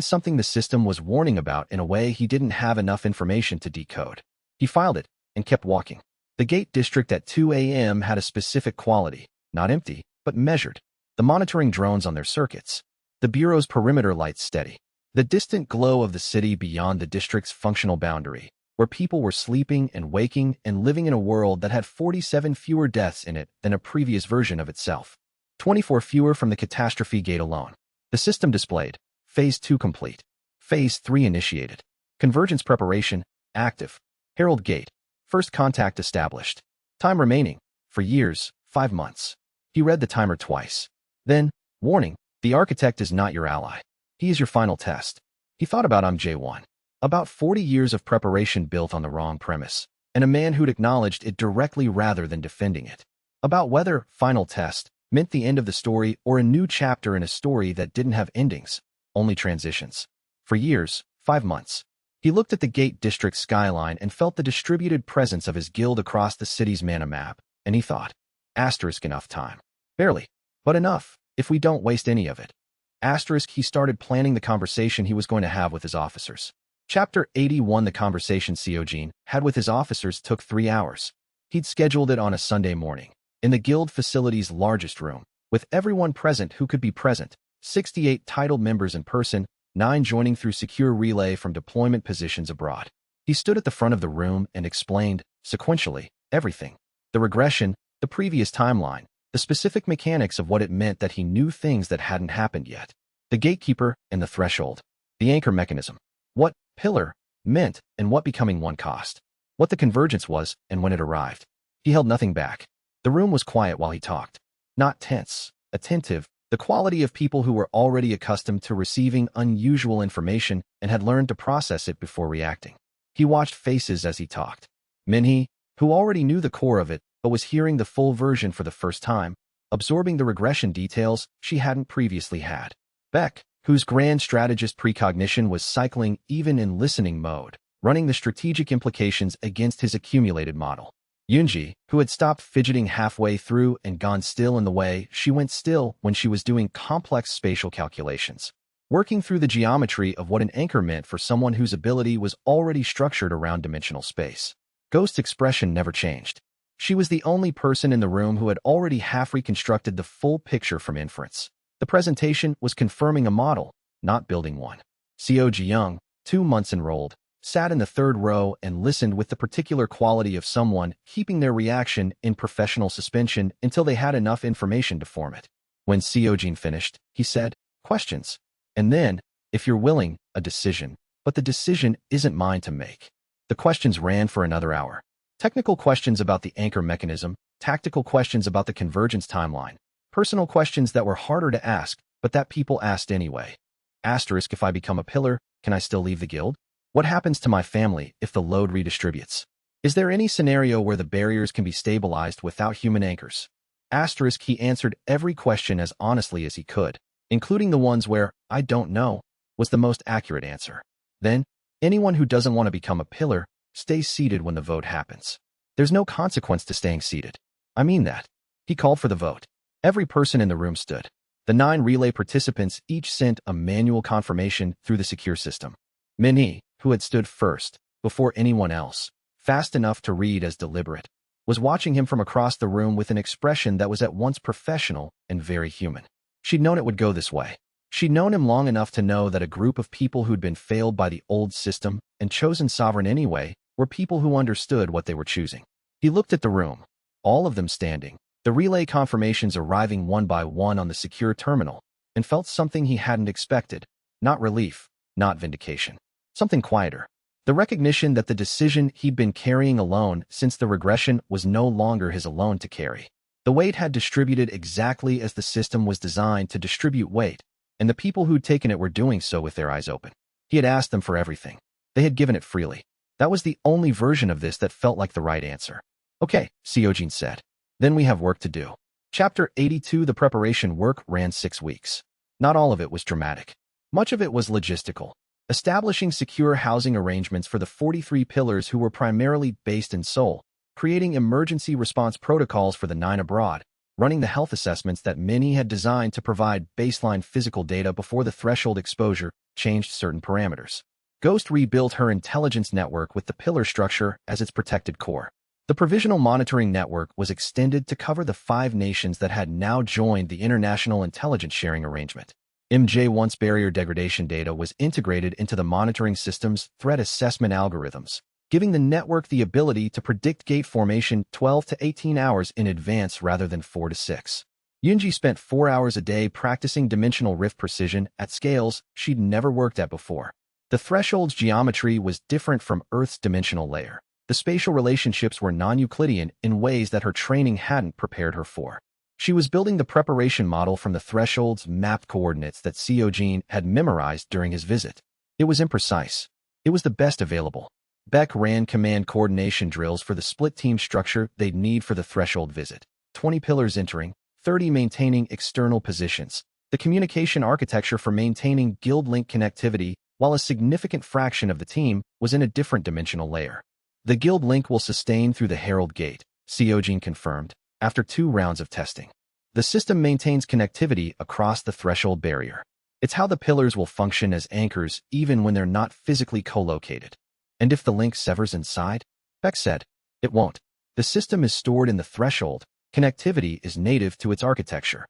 something the system was warning about in a way he didn't have enough information to decode. He filed it and kept walking. The gate district at 2 a.m. had a specific quality, not empty, but measured. The monitoring drones on their circuits. The bureau's perimeter lights steady. The distant glow of the city beyond the district's functional boundary, where people were sleeping and waking and living in a world that had 47 fewer deaths in it than a previous version of itself. 24 fewer from the catastrophe gate alone. The system displayed. Phase 2 complete. Phase 3 initiated. Convergence preparation, active. Herald gate. First contact established. Time remaining. For years, 5 months. He read the timer twice. Then, warning, the architect is not your ally. He is your final test. He thought about J1. About 40 years of preparation built on the wrong premise, and a man who'd acknowledged it directly rather than defending it. About whether final test meant the end of the story or a new chapter in a story that didn't have endings, only transitions. For years, 5 months. He looked at the gate district skyline and felt the distributed presence of his guild across the city's mana map, and he thought, asterisk enough time. Barely, but enough, if we don't waste any of it. Asterisk he started planning the conversation he was going to have with his officers. Chapter 81. The conversation Seojin had with his officers took 3 hours. He'd scheduled it on a Sunday morning, in the guild facility's largest room, with everyone present who could be present, 68 titled members in person, 9 joining through secure relay from deployment positions abroad. He stood at the front of the room and explained, sequentially, everything. The regression, the previous timeline, the specific mechanics of what it meant that he knew things that hadn't happened yet. The gatekeeper and the threshold. The anchor mechanism. What pillar meant and what becoming one cost. What the convergence was and when it arrived. He held nothing back. The room was quiet while he talked. Not tense, attentive, the quality of people who were already accustomed to receiving unusual information and had learned to process it before reacting. He watched faces as he talked. Minhee, who already knew the core of it, but was hearing the full version for the first time, absorbing the regression details she hadn't previously had. Beck, whose grand strategist precognition was cycling even in listening mode, running the strategic implications against his accumulated model. Yoonji, who had stopped fidgeting halfway through and gone still in the way she went still when she was doing complex spatial calculations, working through the geometry of what an anchor meant for someone whose ability was already structured around dimensional space. Ghost's expression never changed. She was the only person in the room who had already half reconstructed the full picture from inference. The presentation was confirming a model, not building one. Seo Ji-young, 2 months enrolled, sat in the third row and listened with the particular quality of someone keeping their reaction in professional suspension until they had enough information to form it. When Seojin finished, he said, questions. And then, if you're willing, a decision. But the decision isn't mine to make. The questions ran for another hour. Technical questions about the anchor mechanism, tactical questions about the convergence timeline, personal questions that were harder to ask, but that people asked anyway. Asterisk, if I become a pillar, can I still leave the guild? What happens to my family if the load redistributes? Is there any scenario where the barriers can be stabilized without human anchors? Asterisk, he answered every question as honestly as he could, including the ones where, I don't know, was the most accurate answer. Then, anyone who doesn't want to become a pillar, stays seated when the vote happens. There's no consequence to staying seated. I mean that. He called for the vote. Every person in the room stood. The 9 relay participants each sent a manual confirmation through the secure system. Minhee, who had stood first, before anyone else, fast enough to read as deliberate, was watching him from across the room with an expression that was at once professional and very human. She'd known it would go this way. She'd known him long enough to know that a group of people who'd been failed by the old system and chosen sovereign anyway were people who understood what they were choosing. He looked at the room, all of them standing, the relay confirmations arriving one by one on the secure terminal, and felt something he hadn't expected. Not relief, not vindication. Something quieter. The recognition that the decision he'd been carrying alone since the regression was no longer his alone to carry. The weight had distributed exactly as the system was designed to distribute weight, and the people who'd taken it were doing so with their eyes open. He had asked them for everything. They had given it freely. That was the only version of this that felt like the right answer. Okay, Seojin said. Then we have work to do. Chapter 82. The preparation work ran 6 weeks. Not all of it was dramatic. Much of it was logistical. Establishing secure housing arrangements for the 43 pillars who were primarily based in Seoul, creating emergency response protocols for the 9 abroad, running the health assessments that many had designed to provide baseline physical data before the threshold exposure changed certain parameters. Ghost rebuilt her intelligence network with the pillar structure as its protected core. The provisional monitoring network was extended to cover the 5 nations that had now joined the International Intelligence Sharing Arrangement. MJ-once barrier degradation data was integrated into the monitoring system's threat assessment algorithms, giving the network the ability to predict gate formation 12 to 18 hours in advance rather than 4 to 6. Yoonji spent 4 hours a day practicing dimensional rift precision at scales she'd never worked at before. The threshold's geometry was different from Earth's dimensional layer. The spatial relationships were non-Euclidean in ways that her training hadn't prepared her for. She was building the preparation model from the threshold's mapped coordinates that Seojin had memorized during his visit. It was imprecise. It was the best available. Beck ran command coordination drills for the split team structure they'd need for the threshold visit. 20 pillars entering, 30 maintaining external positions. The communication architecture for maintaining guild link connectivity, while a significant fraction of the team was in a different dimensional layer. The guild link will sustain through the Herald Gate, Seojin confirmed, after 2 rounds of testing. The system maintains connectivity across the threshold barrier. It's how the pillars will function as anchors even when they're not physically co-located. And if the link severs inside? Beck said, it won't. The system is stored in the threshold. Connectivity is native to its architecture.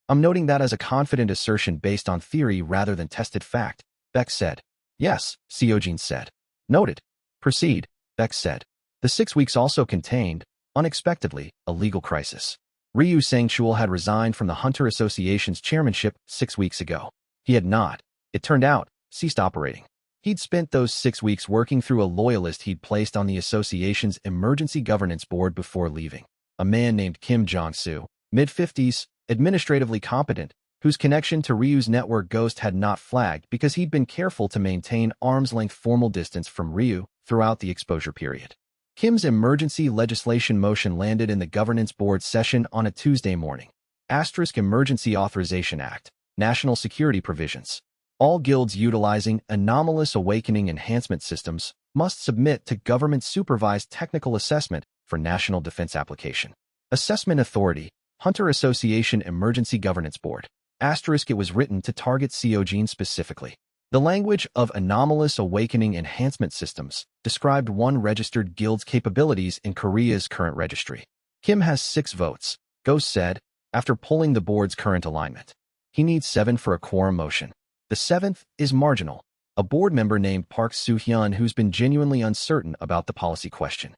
I'm noting that as a confident assertion based on theory rather than tested fact, Beck said. Yes, Seojin said. Noted. Proceed, Beck said. The 6 weeks also contained, unexpectedly, a legal crisis. Ryu Sangchul had resigned from the Hunter Association's chairmanship 6 weeks ago. He had not, it turned out, ceased operating. He'd spent those 6 weeks working through a loyalist he'd placed on the association's emergency governance board before leaving. A man named Kim Jong-soo, mid-50s, administratively competent, whose connection to Ryu's network Ghost had not flagged because he'd been careful to maintain arm's-length formal distance from Ryu throughout the exposure period. Kim's emergency legislation motion landed in the governance board session on a Tuesday morning. Emergency Authorization Act, National Security Provisions. All guilds utilizing anomalous awakening enhancement systems must submit to government-supervised technical assessment for national defense application. Assessment Authority, Hunter Association Emergency Governance Board. It was written to target Seojin specifically. The language of anomalous awakening enhancement systems described one registered guild's capabilities in Korea's current registry. Kim has 6 votes, Ghost said, after pulling the board's current alignment. He needs 7 for a quorum motion. The 7th is marginal, a board member named Park Soo-hyun who's been genuinely uncertain about the policy question.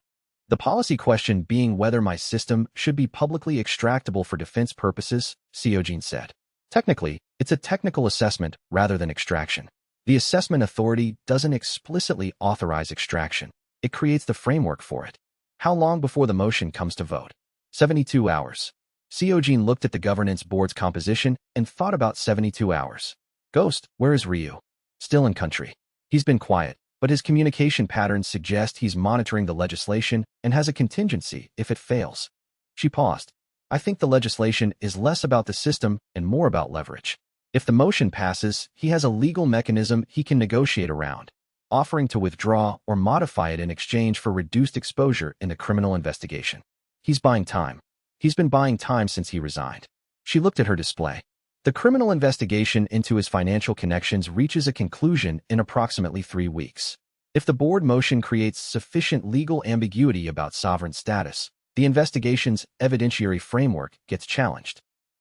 The policy question being whether my system should be publicly extractable for defense purposes, Seojin said. Technically, it's a technical assessment rather than extraction. The assessment authority doesn't explicitly authorize extraction. It creates the framework for it. How long before the motion comes to vote? 72 hours. Seojin looked at the governance board's composition and thought about 72 hours. Ghost, where is Ryu? Still in country. He's been quiet, but his communication patterns suggest he's monitoring the legislation and has a contingency if it fails. She paused. I think the legislation is less about the system and more about leverage. If the motion passes, he has a legal mechanism he can negotiate around, offering to withdraw or modify it in exchange for reduced exposure in the criminal investigation. He's buying time. He's been buying time since he resigned. She looked at her display. The criminal investigation into his financial connections reaches a conclusion in approximately 3 weeks. If the board motion creates sufficient legal ambiguity about sovereign status, the investigation's evidentiary framework gets challenged.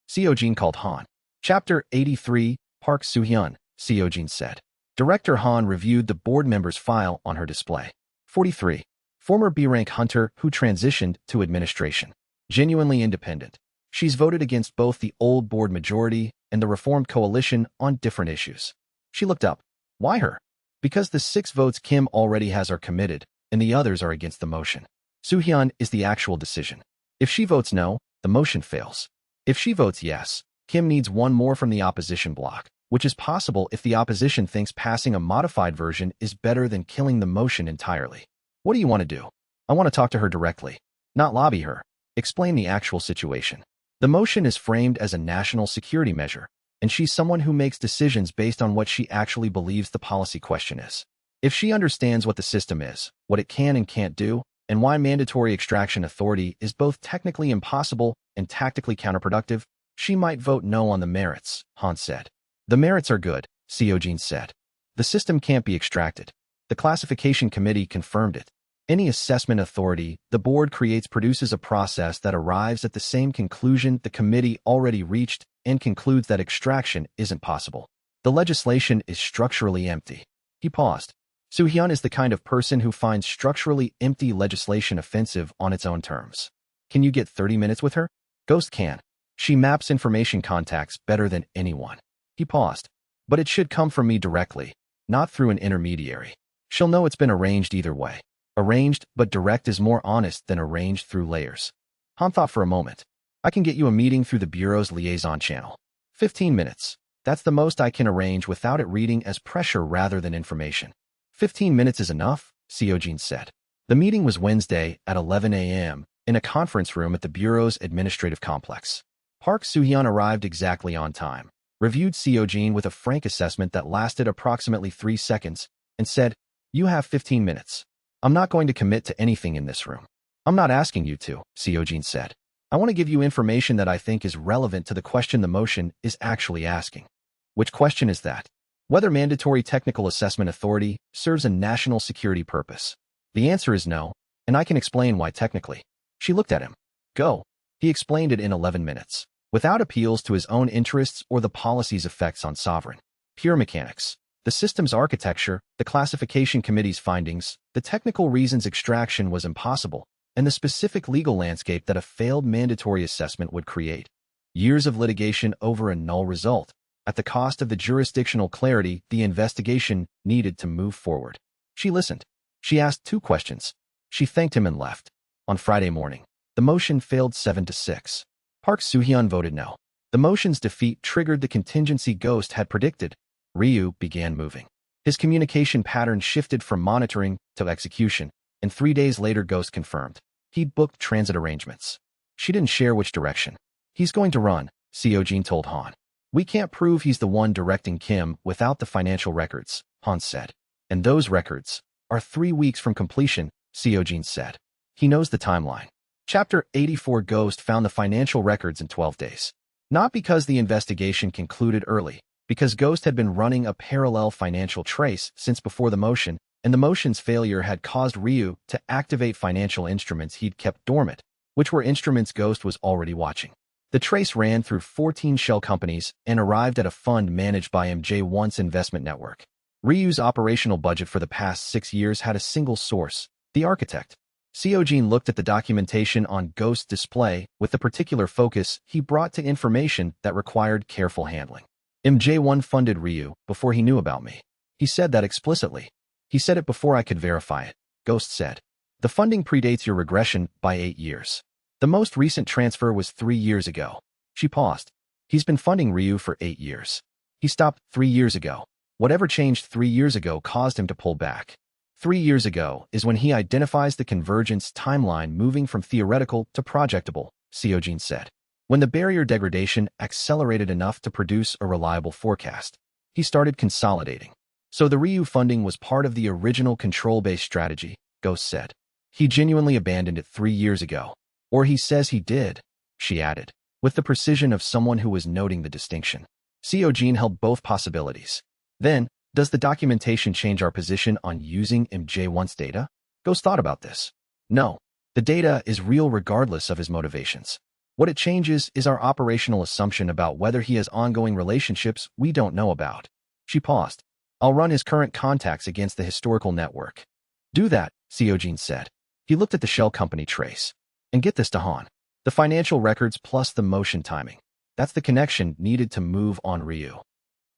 Seojin called Han. Chapter 83, Park Soo-hyun, Seojin said. Director Han reviewed the board member's file on her display. 43. Former B-rank hunter who transitioned to administration. Genuinely independent. She's voted against both the old board majority and the reformed coalition on different issues. She looked up. Why her? Because the 6 votes Kim already has are committed, and the others are against the motion. Soo-hyun is the actual decision. If she votes no, the motion fails. If she votes yes, Kim needs 1 more from the opposition bloc, which is possible if the opposition thinks passing a modified version is better than killing the motion entirely. What do you want to do? I want to talk to her directly, not lobby her. Explain the actual situation. The motion is framed as a national security measure, and she's someone who makes decisions based on what she actually believes the policy question is. If she understands what the system is, what it can and can't do, and why mandatory extraction authority is both technically impossible and tactically counterproductive, she might vote no on the merits, Han said. The merits are good, Seojin said. The system can't be extracted. The classification committee confirmed it. Any assessment authority the board creates produces a process that arrives at the same conclusion the committee already reached and concludes that extraction isn't possible. The legislation is structurally empty. He paused. Soo-hyun is the kind of person who finds structurally empty legislation offensive on its own terms. Can you get 30 minutes with her? Ghost can. She maps information contacts better than anyone. He paused. But it should come from me directly, not through an intermediary. She'll know it's been arranged either way. Arranged, but direct is more honest than arranged through layers. Han thought for a moment. I can get you a meeting through the Bureau's liaison channel. 15 minutes. That's the most I can arrange without it reading as pressure rather than information. 15 minutes is enough, Seojin said. The meeting was Wednesday at 11 a.m. in a conference room at the Bureau's administrative complex. Park Soo-hyun arrived exactly on time, reviewed Seojin with a frank assessment that lasted approximately 3 seconds, and said, "You have 15 minutes. I'm not going to commit to anything in this room." "I'm not asking you to," Seojin said. "I want to give you information that I think is relevant to the question the motion is actually asking." "Which question is that?" "Whether mandatory technical assessment authority serves a national security purpose." "The answer is no, and I can explain why technically." She looked at him. "Go." He explained it in 11 minutes, without appeals to his own interests or the policy's effects on sovereign. Pure mechanics. The system's architecture, the classification committee's findings, the technical reasons extraction was impossible, and the specific legal landscape that a failed mandatory assessment would create. Years of litigation over a null result, at the cost of the jurisdictional clarity the investigation needed to move forward. She listened. She asked 2 questions. She thanked him and left. On Friday morning, the motion failed 7-6. Park Soo-hyun voted no. The motion's defeat triggered the contingency Ghost had predicted. Ryu began moving. His communication pattern shifted from monitoring to execution, and 3 days later Ghost confirmed. He'd booked transit arrangements. She didn't share which direction. "He's going to run," Seojin told Han. "We can't prove he's the one directing Kim without the financial records," Han said. "And those records are 3 weeks from completion," Seojin said. He knows the timeline. Chapter 84 Ghost found the financial records in 12 days. Not because the investigation concluded early, because Ghost had been running a parallel financial trace since before the motion, and the motion's failure had caused Ryu to activate financial instruments he'd kept dormant, which were instruments Ghost was already watching. The trace ran through 14 shell companies and arrived at a fund managed by MJ1's investment network. Ryu's operational budget for the past 6 years had a single source, the architect. Seojin looked at the documentation on Ghost's display with the particular focus he brought to information that required careful handling. MJ1 funded Ryu before he knew about me. He said that explicitly. He said it before I could verify it, Ghost said. The funding predates your regression by 8 years. The most recent transfer was 3 years ago. She paused. He's been funding Ryu for 8 years. He stopped 3 years ago. Whatever changed 3 years ago caused him to pull back. 3 years ago is when he identifies the convergence timeline moving from theoretical to projectable, Seojin said. When the barrier degradation accelerated enough to produce a reliable forecast, he started consolidating. So the Ryu funding was part of the original control-based strategy, Ghost said. He genuinely abandoned it 3 years ago. Or he says he did, she added, with the precision of someone who was noting the distinction. Seojin held both possibilities. Then, does the documentation change our position on using MJ1's data? Ghost thought about this. No. The data is real regardless of his motivations. What it changes is our operational assumption about whether he has ongoing relationships we don't know about. She paused. I'll run his current contacts against the historical network. Do that, Seojin said. He looked at the shell company trace. And get this to Han. The financial records plus the motion timing. That's the connection needed to move on Ryu.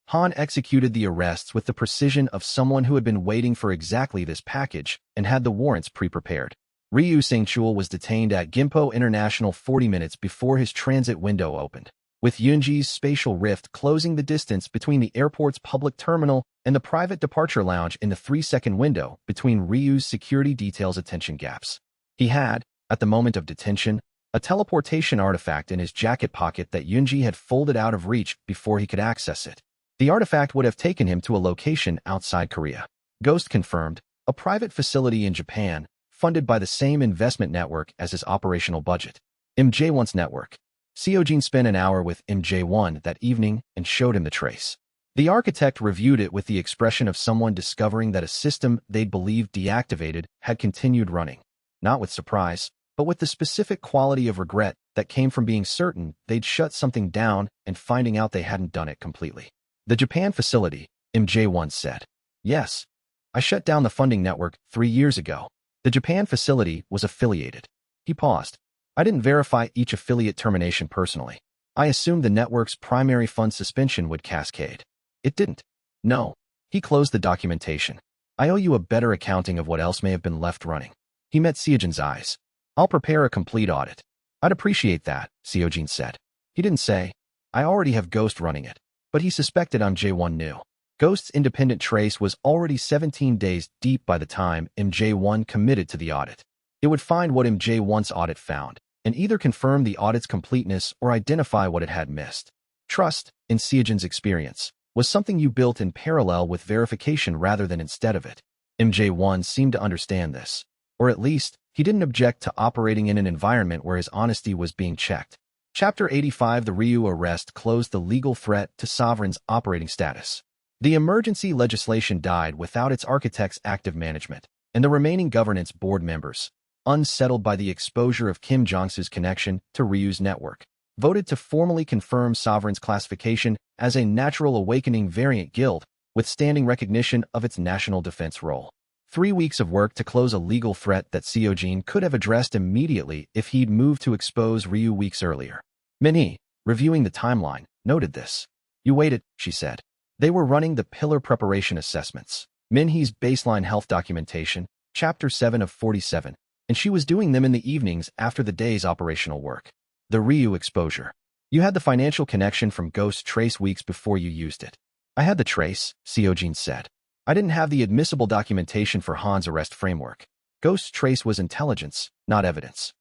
Han executed the arrests with the precision of someone who had been waiting for exactly this package and had the warrants pre-prepared. Ryu Sang-chul was detained at Gimpo International 40 minutes before his transit window opened. with Yunji's spatial rift closing the distance between the airport's public terminal and the private departure lounge in the 3-second window between Ryu's security detail's attention gaps. He had, at the moment of detention, a teleportation artifact in his jacket pocket that Yunji had folded out of reach before he could access it. The artifact would have taken him to a location outside Korea. Ghost confirmed, a private facility in Japan, funded by the same investment network as his operational budget. MJ1's network. Seojin spent an hour with MJ1 that evening and showed him the trace. The architect reviewed it with the expression of someone discovering that a system they'd believed deactivated had continued running. Not with surprise, but with the specific quality of regret that came from being certain they'd shut something down and finding out they hadn't done it completely. The Japan facility, MJ1 said. Yes. I shut down the funding network 3 years ago. The Japan facility was affiliated. He paused. I didn't verify each affiliate termination personally. I assumed the network's primary fund suspension would cascade. It didn't. No. He closed the documentation. I owe you a better accounting of what else may have been left running. He met Seojin's eyes. I'll prepare a complete audit. I'd appreciate that, Seojin said. He didn't say, I already have Ghost running it, but he suspected MJ1 knew. Ghost's independent trace was already 17 days deep by the time MJ1 committed to the audit. It would find what MJ1's audit found, and either confirm the audit's completeness or identify what it had missed. Trust, in Seojin's experience, was something you built in parallel with verification rather than instead of it. MJ1 seemed to understand this, or at least, he didn't object to operating in an environment where his honesty was being checked. Chapter 85. The Ryu arrest closed the legal threat to Sovereign's operating status. The emergency legislation died without its architect's active management, and the remaining governance board members, unsettled by the exposure of Kim Jong-su's connection to Ryu's network, voted to formally confirm Sovereign's classification as a natural awakening variant guild, with standing recognition of its national defense role. 3 weeks of work to close a legal threat that Seojin could have addressed immediately if he'd moved to expose Ryu weeks earlier. Minnie, reviewing the timeline, noted this. You waited, she said. They were running the pillar preparation assessments, Minhee's baseline health documentation, Chapter 7 of 47, and she was doing them in the evenings after the day's operational work. The Ryu exposure. You had the financial connection from Ghost Trace weeks before you used it. I had the trace, Seojin said. I didn't have the admissible documentation for Han's arrest framework. Ghost Trace was intelligence, not evidence.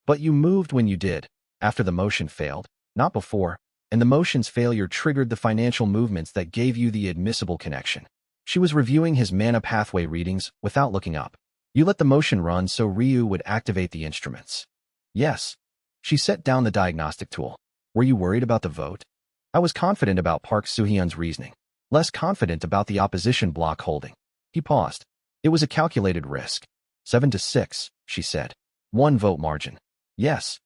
But you moved when you did, after the motion failed, not before, and the motion's failure triggered the financial movements that gave you the admissible connection. She was reviewing his mana pathway readings without looking up. You let the motion run so Ryu would activate the instruments. Yes. She set down the diagnostic tool. Were you worried about the vote? I was confident about Park Soo-hyun's reasoning. Less confident about the opposition bloc holding. He paused. It was a calculated risk. 7-6, she said. 1 vote margin. Yes.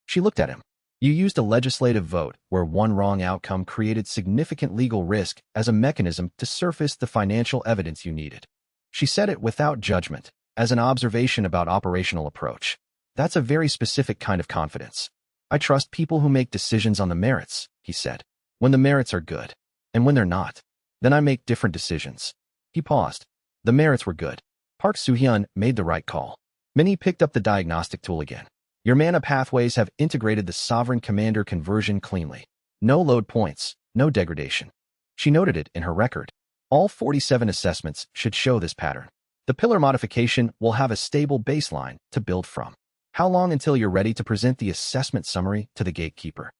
She looked at him. You used a legislative vote where one wrong outcome created significant legal risk as a mechanism to surface the financial evidence you needed. She said it without judgment, as an observation about operational approach. That's a very specific kind of confidence. I trust people who make decisions on the merits, he said. When the merits are good, and when they're not, then I make different decisions. He paused. The merits were good. Park Soo-hyun made the right call. Minnie picked up the diagnostic tool again. Your mana pathways have integrated the Sovereign Commander conversion cleanly. No load points, no degradation. She noted it in her record. All 47 assessments should show this pattern. The pillar modification will have a stable baseline to build from. How long until you're ready to present the assessment summary to the gatekeeper?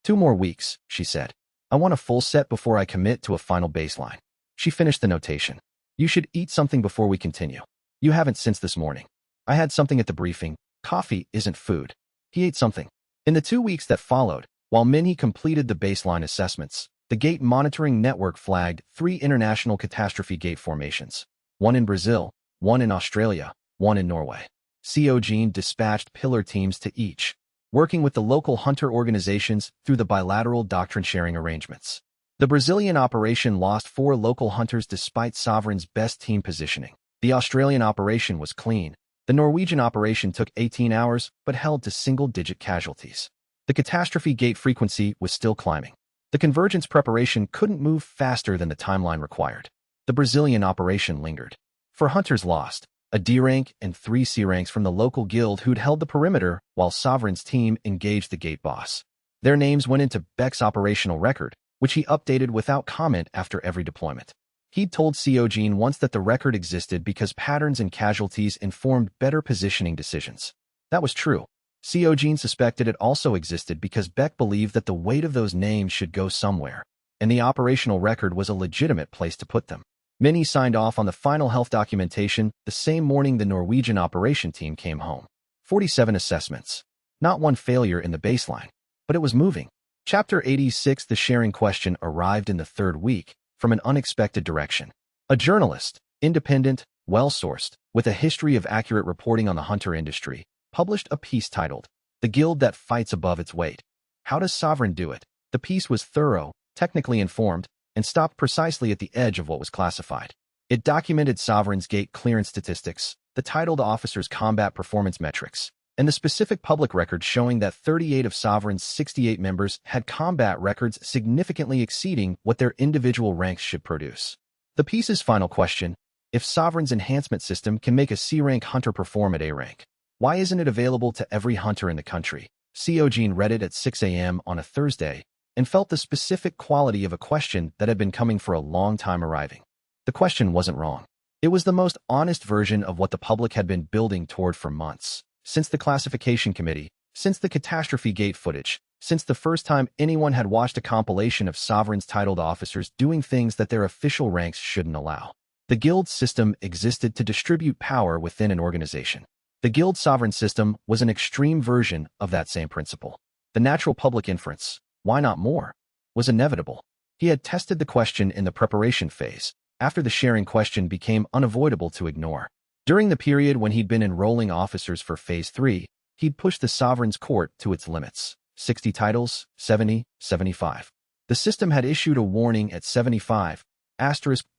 2 more weeks, she said. I want a full set before I commit to a final baseline. She finished the notation. You should eat something before we continue. You haven't since this morning. I had something at the briefing. Coffee isn't food. He ate something. In the 2 weeks that followed, while Minnie completed the baseline assessments, the gate monitoring network flagged 3 international catastrophe gate formations. 1 in Brazil, 1 in Australia, 1 in Norway. Seojin dispatched pillar teams to each, working with the local hunter organizations through the bilateral doctrine-sharing arrangements. The Brazilian operation lost 4 local hunters despite Sovereign's best team positioning. The Australian operation was clean. The Norwegian operation took 18 hours but held to single-digit casualties. The catastrophe gate frequency was still climbing. The convergence preparation couldn't move faster than the timeline required. The Brazilian operation lingered. 4 hunters lost, a D rank and 3 C ranks from the local guild who'd held the perimeter while Sovereign's team engaged the gate boss. Their names went into Beck's operational record, which he updated without comment after every deployment. He'd told Seojin once that the record existed because patterns and casualties informed better positioning decisions. That was true. Seojin suspected it also existed because Beck believed that the weight of those names should go somewhere, and the operational record was a legitimate place to put them. Minnie signed off on the final health documentation the same morning the Norwegian operation team came home. 47 assessments. Not one failure in the baseline, but it was moving. Chapter 86. The sharing question arrived in the third week from an unexpected direction. A journalist, independent, well-sourced, with a history of accurate reporting on the hunter industry, published a piece titled, "The Guild That Fights Above Its Weight. How Does Sovereign Do It?" The piece was thorough, technically informed, and stopped precisely at the edge of what was classified. It documented Sovereign's gate clearance statistics, the titled officer's combat performance metrics, and the specific public records showing that 38 of Sovereign's 68 members had combat records significantly exceeding what their individual ranks should produce. The piece's final question, if Sovereign's enhancement system can make a C-rank hunter perform at A rank, why isn't it available to every hunter in the country? Seojin read it at 6 a.m. on a Thursday and felt the specific quality of a question that had been coming for a long time arriving. The question wasn't wrong. It was the most honest version of what the public had been building toward for months. Since the classification committee, since the catastrophe gate footage, since the first time anyone had watched a compilation of Sovereign's titled officers doing things that their official ranks shouldn't allow. The guild system existed to distribute power within an organization. The guild sovereign system was an extreme version of that same principle. The natural public inference, why not more, was inevitable. He had tested the question in the preparation phase, after the sharing question became unavoidable to ignore. During the period when he'd been enrolling officers for Phase 3, he'd pushed the Sovereign's court to its limits. 60 titles, 70, 75. The system had issued a warning at 75,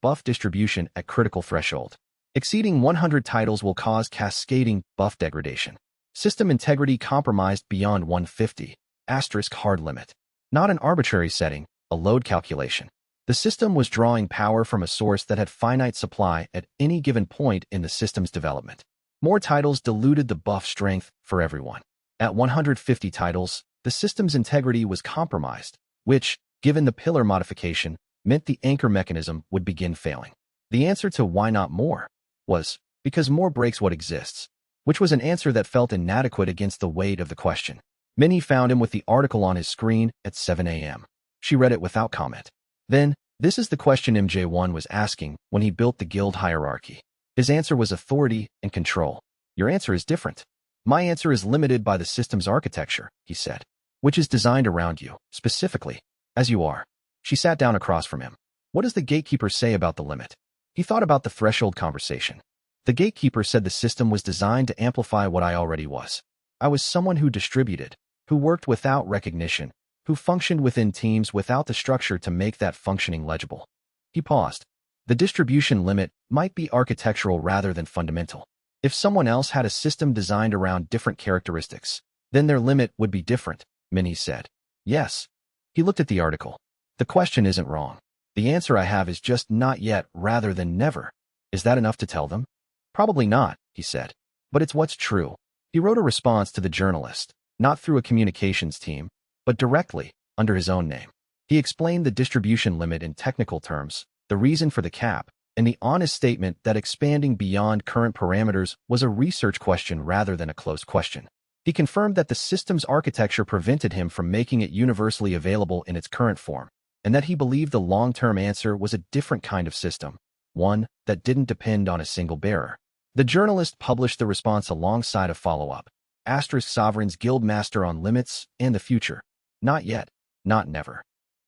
buff distribution at critical threshold. Exceeding 100 titles will cause cascading buff degradation. System integrity compromised beyond 150, hard limit. Not an arbitrary setting, a load calculation. The system was drawing power from a source that had finite supply at any given point in the system's development. More titles diluted the buff strength for everyone. At 150 titles, the system's integrity was compromised, which, given the pillar modification, meant the anchor mechanism would begin failing. The answer to why not more was, because more breaks what exists, which was an answer that felt inadequate against the weight of the question. Minnie found him with the article on his screen at 7 a.m. She read it without comment. Then, this is the question MJ1 was asking when he built the guild hierarchy. His answer was authority and control. Your answer is different. My answer is limited by the system's architecture, he said, which is designed around you, specifically, as you are. She sat down across from him. What does the gatekeeper say about the limit? He thought about the threshold conversation. The gatekeeper said the system was designed to amplify what I already was. I was someone who distributed, who worked without recognition, who functioned within teams without the structure to make that functioning legible. He paused. The distribution limit might be architectural rather than fundamental. If someone else had a system designed around different characteristics, then their limit would be different, Minnie said. Yes. He looked at the article. The question isn't wrong. The answer I have is just not yet rather than never. Is that enough to tell them? Probably not, he said. But it's what's true. He wrote a response to the journalist, not through a communications team, but directly, under his own name. He explained the distribution limit in technical terms, the reason for the cap, and the honest statement that expanding beyond current parameters was a research question rather than a closed question. He confirmed that the system's architecture prevented him from making it universally available in its current form, and that he believed the long-term answer was a different kind of system, one that didn't depend on a single bearer. The journalist published the response alongside a follow-up. Sovereign's Guild Master on Limits and the Future. Not yet, not never.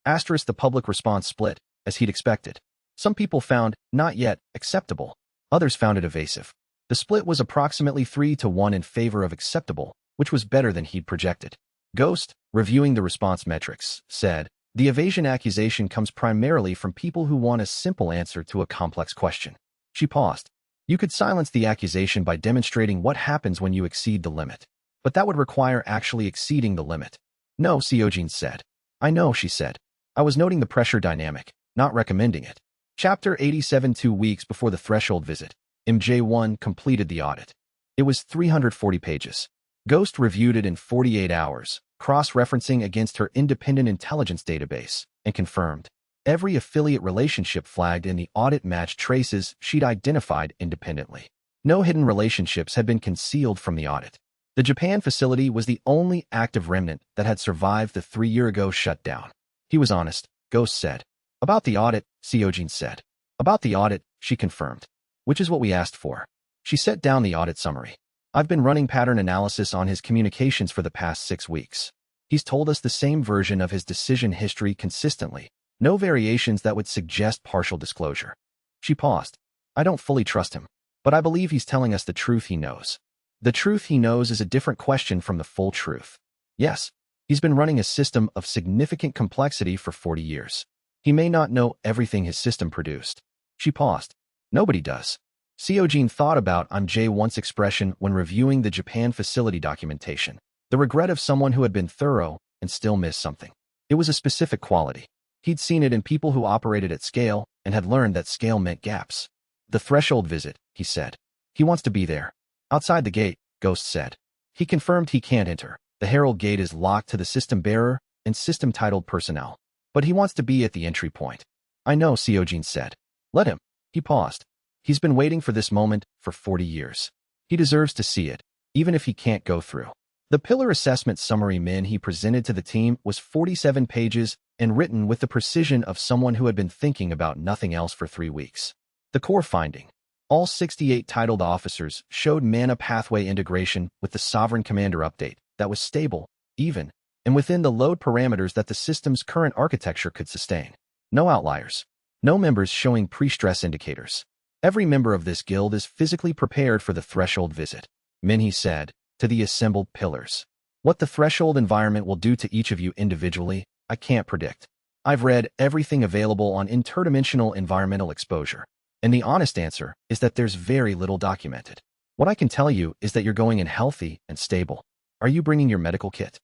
The public response split, as he'd expected. Some people found not yet acceptable. Others found it evasive. The split was approximately 3-1 in favor of acceptable, which was better than he'd projected. Ghost, reviewing the response metrics, said, the evasion accusation comes primarily from people who want a simple answer to a complex question. She paused. You could silence the accusation by demonstrating what happens when you exceed the limit. But that would require actually exceeding the limit. No, Seojin said. I know, she said. I was noting the pressure dynamic, not recommending it. Chapter 87. 2 weeks before the threshold visit, MJ1 completed the audit. It was 340 pages. Ghost reviewed it in 48 hours, cross-referencing against her independent intelligence database, and confirmed. Every affiliate relationship flagged in the audit matched traces she'd identified independently. No hidden relationships had been concealed from the audit. The Japan facility was the only active remnant that had survived the 3-year-ago shutdown. He was honest, Ghost said. About the audit, Seojin said. About the audit, she confirmed. Which is what we asked for. She set down the audit summary. I've been running pattern analysis on his communications for the past 6 weeks. He's told us the same version of his decision history consistently. No variations that would suggest partial disclosure. She paused. I don't fully trust him, but I believe he's telling us the truth he knows. The truth he knows is a different question from the full truth. Yes, he's been running a system of significant complexity for 40 years. He may not know everything his system produced. She paused. Nobody does. Seojin thought about I'm J1's expression when reviewing the Japan facility documentation. The regret of someone who had been thorough and still missed something. It was a specific quality. He'd seen it in people who operated at scale and had learned that scale meant gaps. The threshold visit, he said. He wants to be there. Outside the gate, Ghost said. He confirmed he can't enter. The Herald gate is locked to the system bearer and system-titled personnel. But he wants to be at the entry point. I know, Seojin said. Let him. He paused. He's been waiting for this moment for 40 years. He deserves to see it, even if he can't go through. The pillar assessment summary he presented to the team was 47 pages and written with the precision of someone who had been thinking about nothing else for 3 weeks. The core finding. All 68 titled officers showed mana pathway integration with the Sovereign Commander update that was stable, even, and within the load parameters that the system's current architecture could sustain. No outliers. No members showing pre-stress indicators. Every member of this guild is physically prepared for the threshold visit. Minhee said, to the assembled pillars. What the threshold environment will do to each of you individually, I can't predict. I've read everything available on interdimensional environmental exposure, and the honest answer is that there's very little documented. What I can tell you is that you're going in healthy and stable. Are you bringing your medical kit?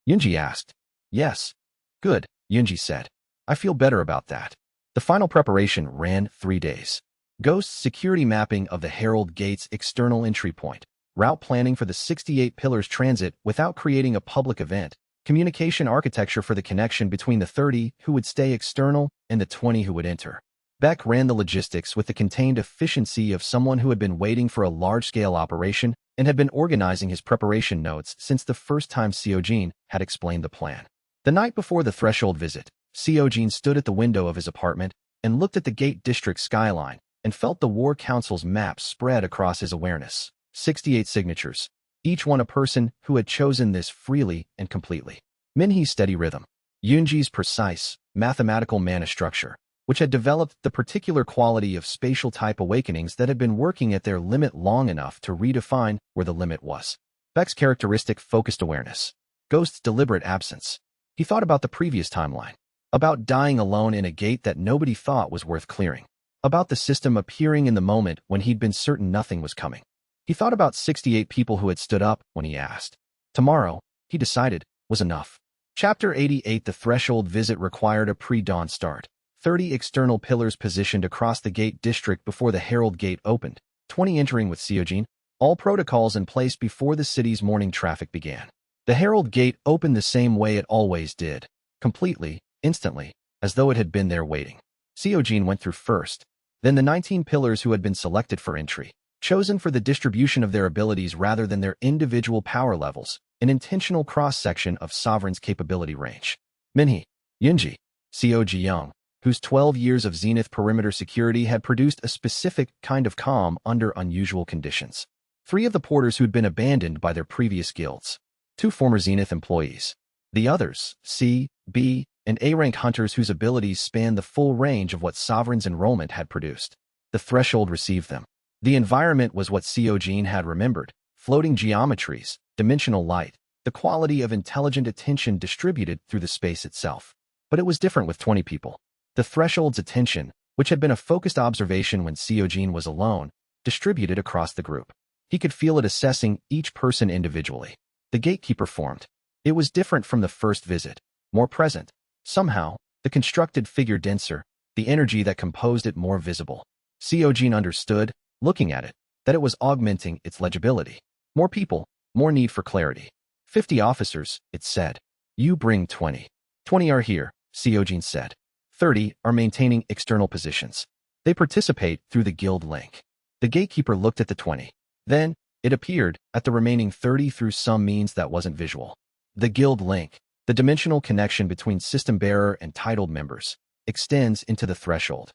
Yunji asked. Yes. Good, Yunji said. I feel better about that. The final preparation ran 3 days. Ghost's security mapping of the Herald Gate's external entry point, route planning for the 68 pillars transit without creating a public event, communication architecture for the connection between the 30 who would stay external and the 20 who would enter. Beck ran the logistics with the contained efficiency of someone who had been waiting for a large-scale operation and had been organizing his preparation notes since the first time Seojin had explained the plan. The night before the threshold visit, Seojin stood at the window of his apartment and looked at the Gate District skyline and felt the War Council's map spread across his awareness. 68 signatures, each one a person who had chosen this freely and completely. Minhee's steady rhythm. Yunji's precise, mathematical mana structure, which had developed the particular quality of spatial type awakenings that had been working at their limit long enough to redefine where the limit was. Beck's characteristic focused awareness. Ghost's deliberate absence. He thought about the previous timeline. About dying alone in a gate that nobody thought was worth clearing. About the system appearing in the moment when he'd been certain nothing was coming. He thought about 68 people who had stood up when he asked. Tomorrow, he decided, was enough. Chapter 88. The threshold visit required a pre-dawn start. 30 external pillars positioned across the Gate District before the Herald Gate opened, 20 entering with Seojin, all protocols in place before the city's morning traffic began. The Herald Gate opened the same way it always did, completely, instantly, as though it had been there waiting. Seojin went through first, then the 19 pillars who had been selected for entry, chosen for the distribution of their abilities rather than their individual power levels, an intentional cross-section of Sovereign's capability range. Minhee, Yunji, Seo Ji-young, whose 12 years of Zenith perimeter security had produced a specific kind of calm under unusual conditions. 3 of the porters who'd been abandoned by their previous guilds. 2 former Zenith employees. The others, C, B, and A-rank hunters whose abilities spanned the full range of what Sovereign's enrollment had produced. The threshold received them. The environment was what Seojin had remembered. Floating geometries, dimensional light, the quality of intelligent attention distributed through the space itself. But it was different with 20 people. The threshold's attention, which had been a focused observation when Seojin was alone, distributed across the group. He could feel it assessing each person individually. The gatekeeper formed. It was different from the first visit, more present. Somehow, the constructed figure denser, the energy that composed it more visible. Seojin understood, looking at it, that it was augmenting its legibility. More people, more need for clarity. 50 officers, it said. You bring 20. 20 are here, Seojin said. 30 are maintaining external positions. They participate through the guild link. The gatekeeper looked at the 20. Then, it appeared at the remaining 30 through some means that wasn't visual. The guild link, the dimensional connection between system bearer and titled members, extends into the threshold.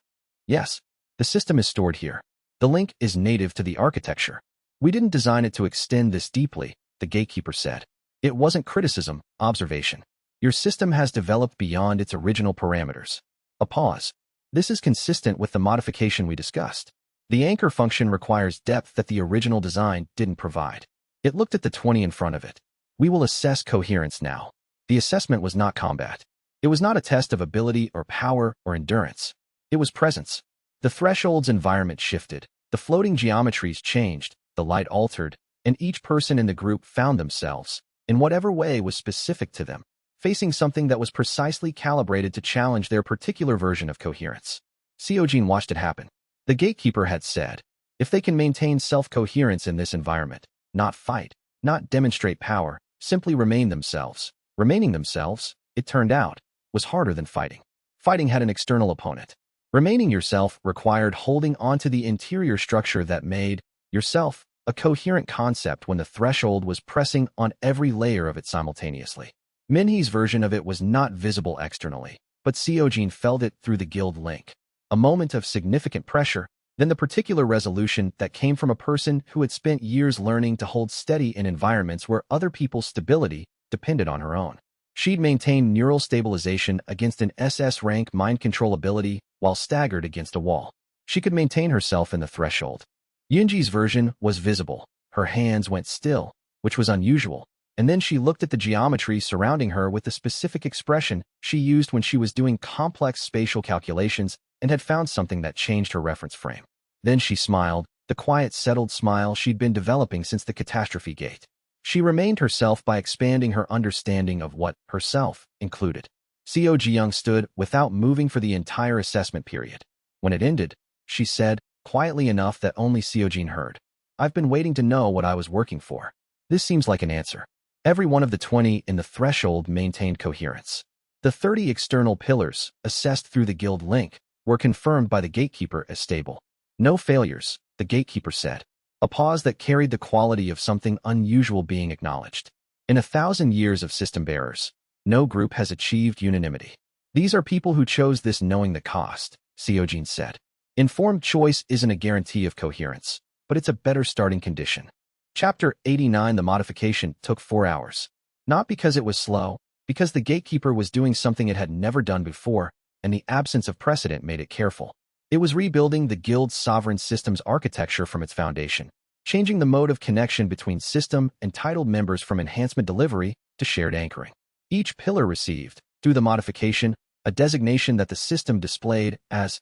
Yes, the system is stored here. The link is native to the architecture. We didn't design it to extend this deeply, the gatekeeper said. It wasn't criticism, observation. Your system has developed beyond its original parameters. A pause. This is consistent with the modification we discussed. The anchor function requires depth that the original design didn't provide. It looked at the 20 in front of it. We will assess coherence now. The assessment was not combat. It was not a test of ability or power or endurance. It was presence. The threshold's environment shifted. The floating geometries changed, the light altered, and each person in the group found themselves, in whatever way was specific to them, facing something that was precisely calibrated to challenge their particular version of coherence. Seojin watched it happen. The gatekeeper had said, if they can maintain self-coherence in this environment, not fight, not demonstrate power, simply remain themselves. Remaining themselves, it turned out, was harder than fighting. Fighting had an external opponent. Remaining yourself required holding onto the interior structure that made yourself a coherent concept when the threshold was pressing on every layer of it simultaneously. Minhee's version of it was not visible externally, but Seojin felt it through the guild link. A moment of significant pressure, then the particular resolution that came from a person who had spent years learning to hold steady in environments where other people's stability depended on her own. She'd maintained neural stabilization against an SS rank mind control ability while staggered against a wall. She could maintain herself in the threshold. Yunji's version was visible. Her hands went still, which was unusual, and then she looked at the geometry surrounding her with the specific expression she used when she was doing complex spatial calculations and had found something that changed her reference frame. Then she smiled, the quiet, settled smile she'd been developing since the catastrophe gate. She remained herself by expanding her understanding of what herself included. Seo Ji-young stood without moving for the entire assessment period. When it ended, she said, quietly enough that only Seojin heard, I've been waiting to know what I was working for. This seems like an answer. Every one of the 20 in the threshold maintained coherence. The 30 external pillars, assessed through the guild link, were confirmed by the gatekeeper as stable. No failures, the gatekeeper said. A pause that carried the quality of something unusual being acknowledged. In 1,000 years of system bearers, no group has achieved unanimity. These are people who chose this knowing the cost, Seojin said. Informed choice isn't a guarantee of coherence, but it's a better starting condition. Chapter 89. The modification took 4 hours. Not because it was slow, because the gatekeeper was doing something it had never done before, and the absence of precedent made it careful. It was rebuilding the guild's sovereign system's architecture from its foundation, changing the mode of connection between system and titled members from enhancement delivery to shared anchoring. Each pillar received, through the modification, a designation that the system displayed as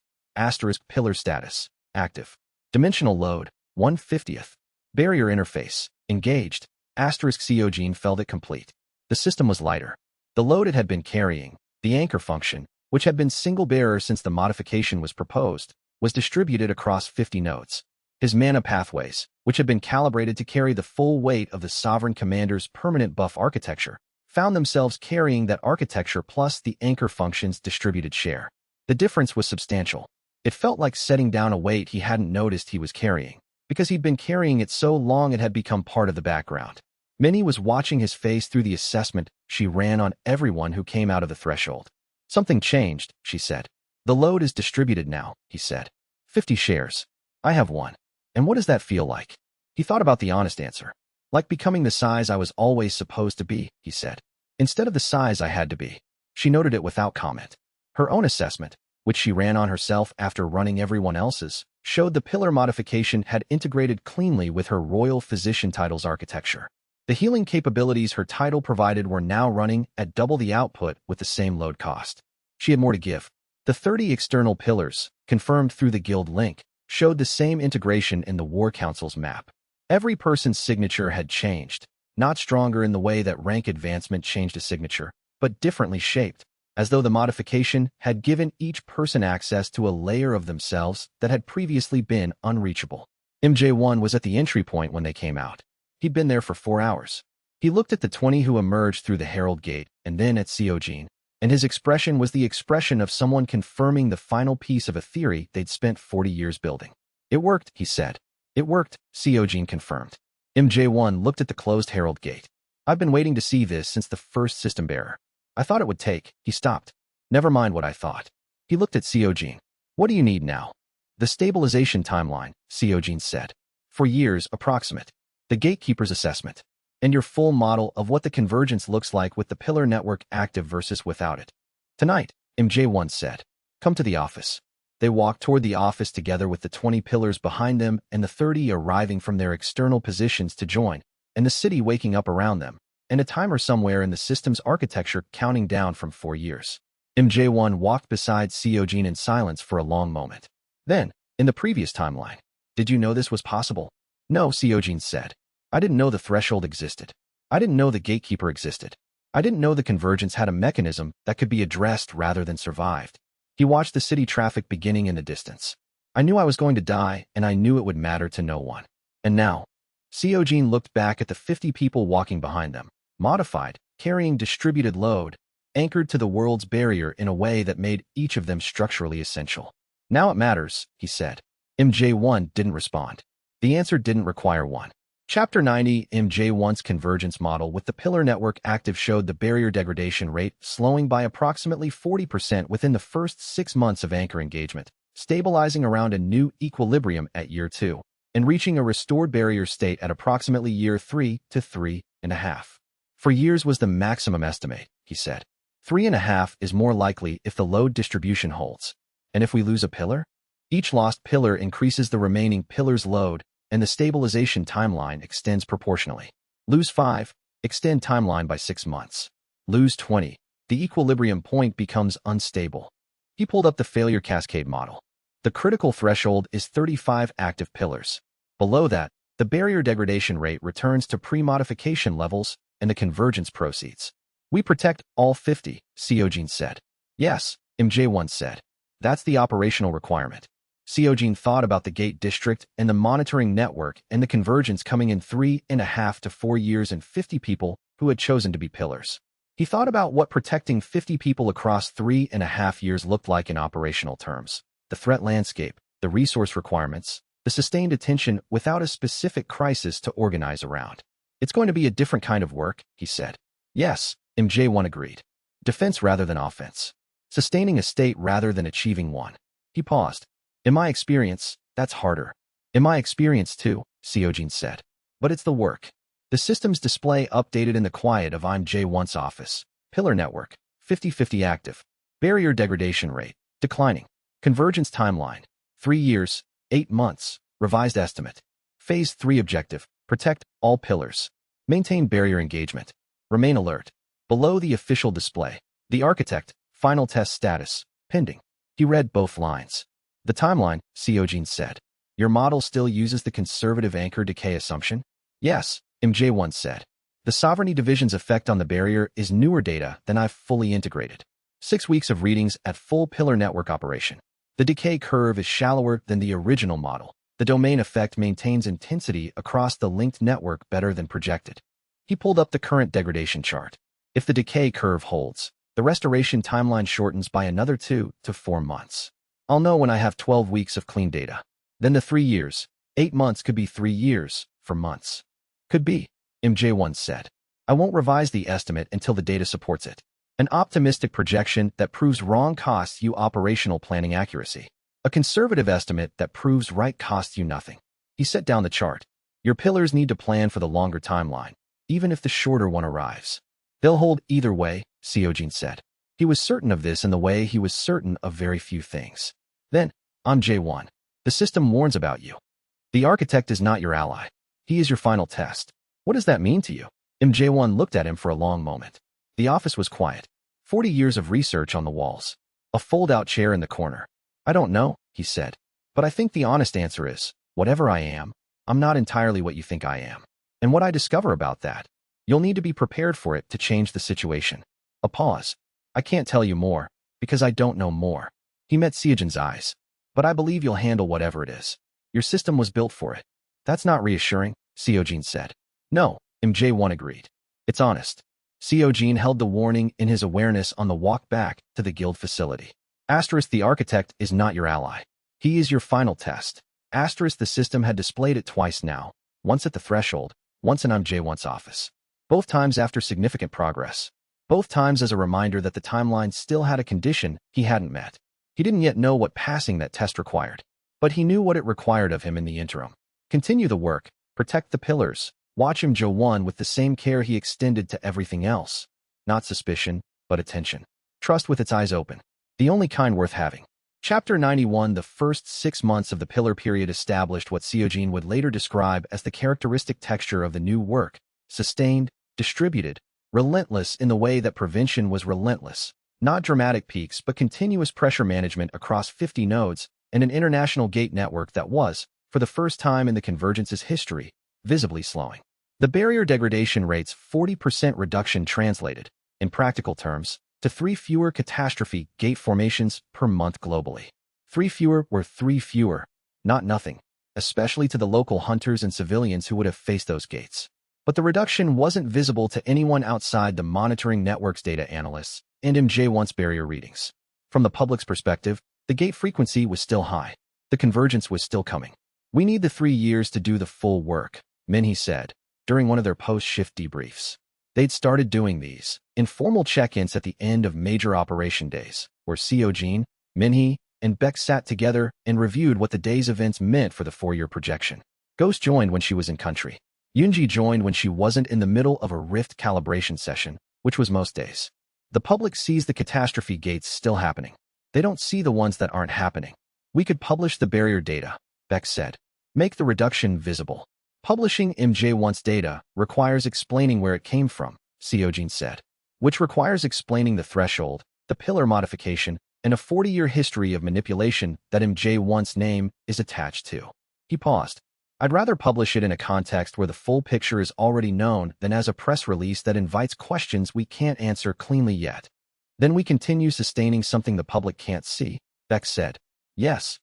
*pillar status, active. Dimensional load, 1/50th. Barrier interface, engaged. Seojin felt it complete. The system was lighter. The load it had been carrying, the anchor function, which had been single bearer since the modification was proposed, was distributed across 50 nodes. His mana pathways, which had been calibrated to carry the full weight of the sovereign commander's permanent buff architecture, found themselves carrying that architecture plus the anchor function's distributed share. The difference was substantial. It felt like setting down a weight he hadn't noticed he was carrying, because he'd been carrying it so long it had become part of the background. Minnie was watching his face through the assessment she ran on everyone who came out of the threshold. Something changed, she said. The load is distributed now, he said. 50 shares. I have 1. And what does that feel like? He thought about the honest answer. Like becoming the size I was always supposed to be, he said. Instead of the size I had to be. She noted it without comment. Her own assessment, which she ran on herself after running everyone else's, showed the pillar modification had integrated cleanly with her royal physician title's architecture. The healing capabilities her title provided were now running at double the output with the same load cost. She had more to give. The 30 external pillars, confirmed through the guild link, showed the same integration in the War Council's map. Every person's signature had changed, not stronger in the way that rank advancement changed a signature, but differently shaped, as though the modification had given each person access to a layer of themselves that had previously been unreachable. MJ1 was at the entry point when they came out. He'd been there for 4 hours. He looked at the 20 who emerged through the herald gate and then at Seojin, and his expression was the expression of someone confirming the final piece of a theory they'd spent 40 years building. It worked, he said. It worked, Seojin confirmed. MJ1 looked at the closed herald gate. I've been waiting to see this since the first system bearer. I thought it would take. He stopped. Never mind what I thought. He looked at Seojin. What do you need now? The stabilization timeline, Seojin said. For years, approximate. The gatekeeper's assessment. And your full model of what the convergence looks like with the pillar network active versus without it. Tonight, MJ1 said. Come to the office. They walked toward the office together with the 20 pillars behind them and the 30 arriving from their external positions to join, and the city waking up around them, and a timer somewhere in the system's architecture counting down from 4 years. MJ1 walked beside Seojin in silence for a long moment. Then, in the previous timeline, did you know this was possible? No, Seojin said. I didn't know the threshold existed. I didn't know the gatekeeper existed. I didn't know the convergence had a mechanism that could be addressed rather than survived. He watched the city traffic beginning in the distance. I knew I was going to die, and I knew it would matter to no one. And now, Seojin looked back at the 50 people walking behind them, modified, carrying distributed load, anchored to the world's barrier in a way that made each of them structurally essential. Now it matters, he said. MJ1 didn't respond. The answer didn't require one. Chapter 90, MJ1's convergence model with the pillar network active showed the barrier degradation rate slowing by approximately 40% within the first 6 months of anchor engagement, stabilizing around a new equilibrium at year 2, and reaching a restored barrier state at approximately year 3 to 3.5. 4 years was the maximum estimate, he said. 3.5 is more likely if the load distribution holds. And if we lose a pillar? Each lost pillar increases the remaining pillar's load, and the stabilization timeline extends proportionally. Lose 5, extend timeline by 6 months. Lose 20, the equilibrium point becomes unstable. He pulled up the failure cascade model. The critical threshold is 35 active pillars. Below that, the barrier degradation rate returns to pre-modification levels and the convergence proceeds. We protect all 50, Seojin said. Yes, MJ1 said. That's the operational requirement. Seojin thought about the gate district and the monitoring network and the convergence coming in 3.5 to 4 years and 50 people who had chosen to be pillars. He thought about what protecting 50 people across 3.5 years looked like in operational terms. The threat landscape, the resource requirements, the sustained attention without a specific crisis to organize around. It's going to be a different kind of work, he said. Yes, MJ1 agreed. Defense rather than offense. Sustaining a state rather than achieving one. He paused. In my experience, that's harder. In my experience too, Seojin said. But it's the work. The system's display updated in the quiet of MJ1's office. Pillar network, 50-50 active. Barrier degradation rate, declining. Convergence timeline, 3 years, 8 months. Revised estimate. Phase 3 objective, protect all pillars. Maintain barrier engagement. Remain alert. Below the official display, the architect, final test status, pending. He read both lines. The timeline, Seojin said. Your model still uses the conservative anchor decay assumption? Yes, MJ1 said. The sovereignty division's effect on the barrier is newer data than I've fully integrated. 6 weeks of readings at full pillar network operation. The decay curve is shallower than the original model. The domain effect maintains intensity across the linked network better than projected. He pulled up the current degradation chart. If the decay curve holds, the restoration timeline shortens by another 2 to 4 months. I'll know when I have 12 weeks of clean data. Then the 3 years, 8 months could be 3 years, for months. Could be, MJ1 said. I won't revise the estimate until the data supports it. An optimistic projection that proves wrong costs you operational planning accuracy. A conservative estimate that proves right costs you nothing. He set down the chart. Your pillars need to plan for the longer timeline, even if the shorter one arrives. They'll hold either way, Seojin said. He was certain of this in the way he was certain of very few things. Then, on J1, the system warns about you. The architect is not your ally. He is your final test. What does that mean to you? MJ1 looked at him for a long moment. The office was quiet. 40 years of research on the walls. A fold-out chair in the corner. I don't know, he said. But I think the honest answer is, whatever I am, I'm not entirely what you think I am. And what I discover about that, you'll need to be prepared for it to change the situation. A pause. I can't tell you more, because I don't know more. He met Seojin's eyes. But I believe you'll handle whatever it is. Your system was built for it. That's not reassuring, Seojin said. No, MJ1 agreed. It's honest. Seojin held the warning in his awareness on the walk back to the guild facility. Asterisk, the architect is not your ally. He is your final test. Asterisk, the system had displayed it twice now, once at the threshold, once in MJ1's office. Both times after significant progress. Both times as a reminder that the timeline still had a condition he hadn't met. He didn't yet know what passing that test required, but he knew what it required of him in the interim. Continue the work, protect the pillars, watch MJ1 with the same care he extended to everything else. Not suspicion, but attention. Trust with its eyes open. The only kind worth having. Chapter 91. The first 6 months of the pillar period established what Seojin would later describe as the characteristic texture of the new work, sustained, distributed, relentless in the way that prevention was relentless. Not dramatic peaks, but continuous pressure management across 50 nodes and an international gate network that was, for the first time in the Convergence's history, visibly slowing. The barrier degradation rate's 40% reduction translated, in practical terms, to 3 fewer catastrophe gate formations per month globally. 3 fewer were 3 fewer, not nothing, especially to the local hunters and civilians who would have faced those gates. But the reduction wasn't visible to anyone outside the monitoring network's data analysts and MJ1's barrier readings. From the public's perspective, the gate frequency was still high. The convergence was still coming. We need the 3 years to do the full work, Minhee said, during one of their post-shift debriefs. They'd started doing these informal check-ins at the end of major operation days, where Seojin, Minhee, and Beck sat together and reviewed what the day's events meant for the 4-year projection. Ghost joined when she was in country. Yoonji joined when she wasn't in the middle of a rift calibration session, which was most days. The public sees the catastrophe gates still happening. They don't see the ones that aren't happening. We could publish the barrier data, Beck said. Make the reduction visible. Publishing MJ1's data requires explaining where it came from, Seojin said, which requires explaining the threshold, the pillar modification, and a 40-year history of manipulation that MJ1's name is attached to. He paused. I'd rather publish it in a context where the full picture is already known than as a press release that invites questions we can't answer cleanly yet. Then we continue sustaining something the public can't see, Beck said. Yes.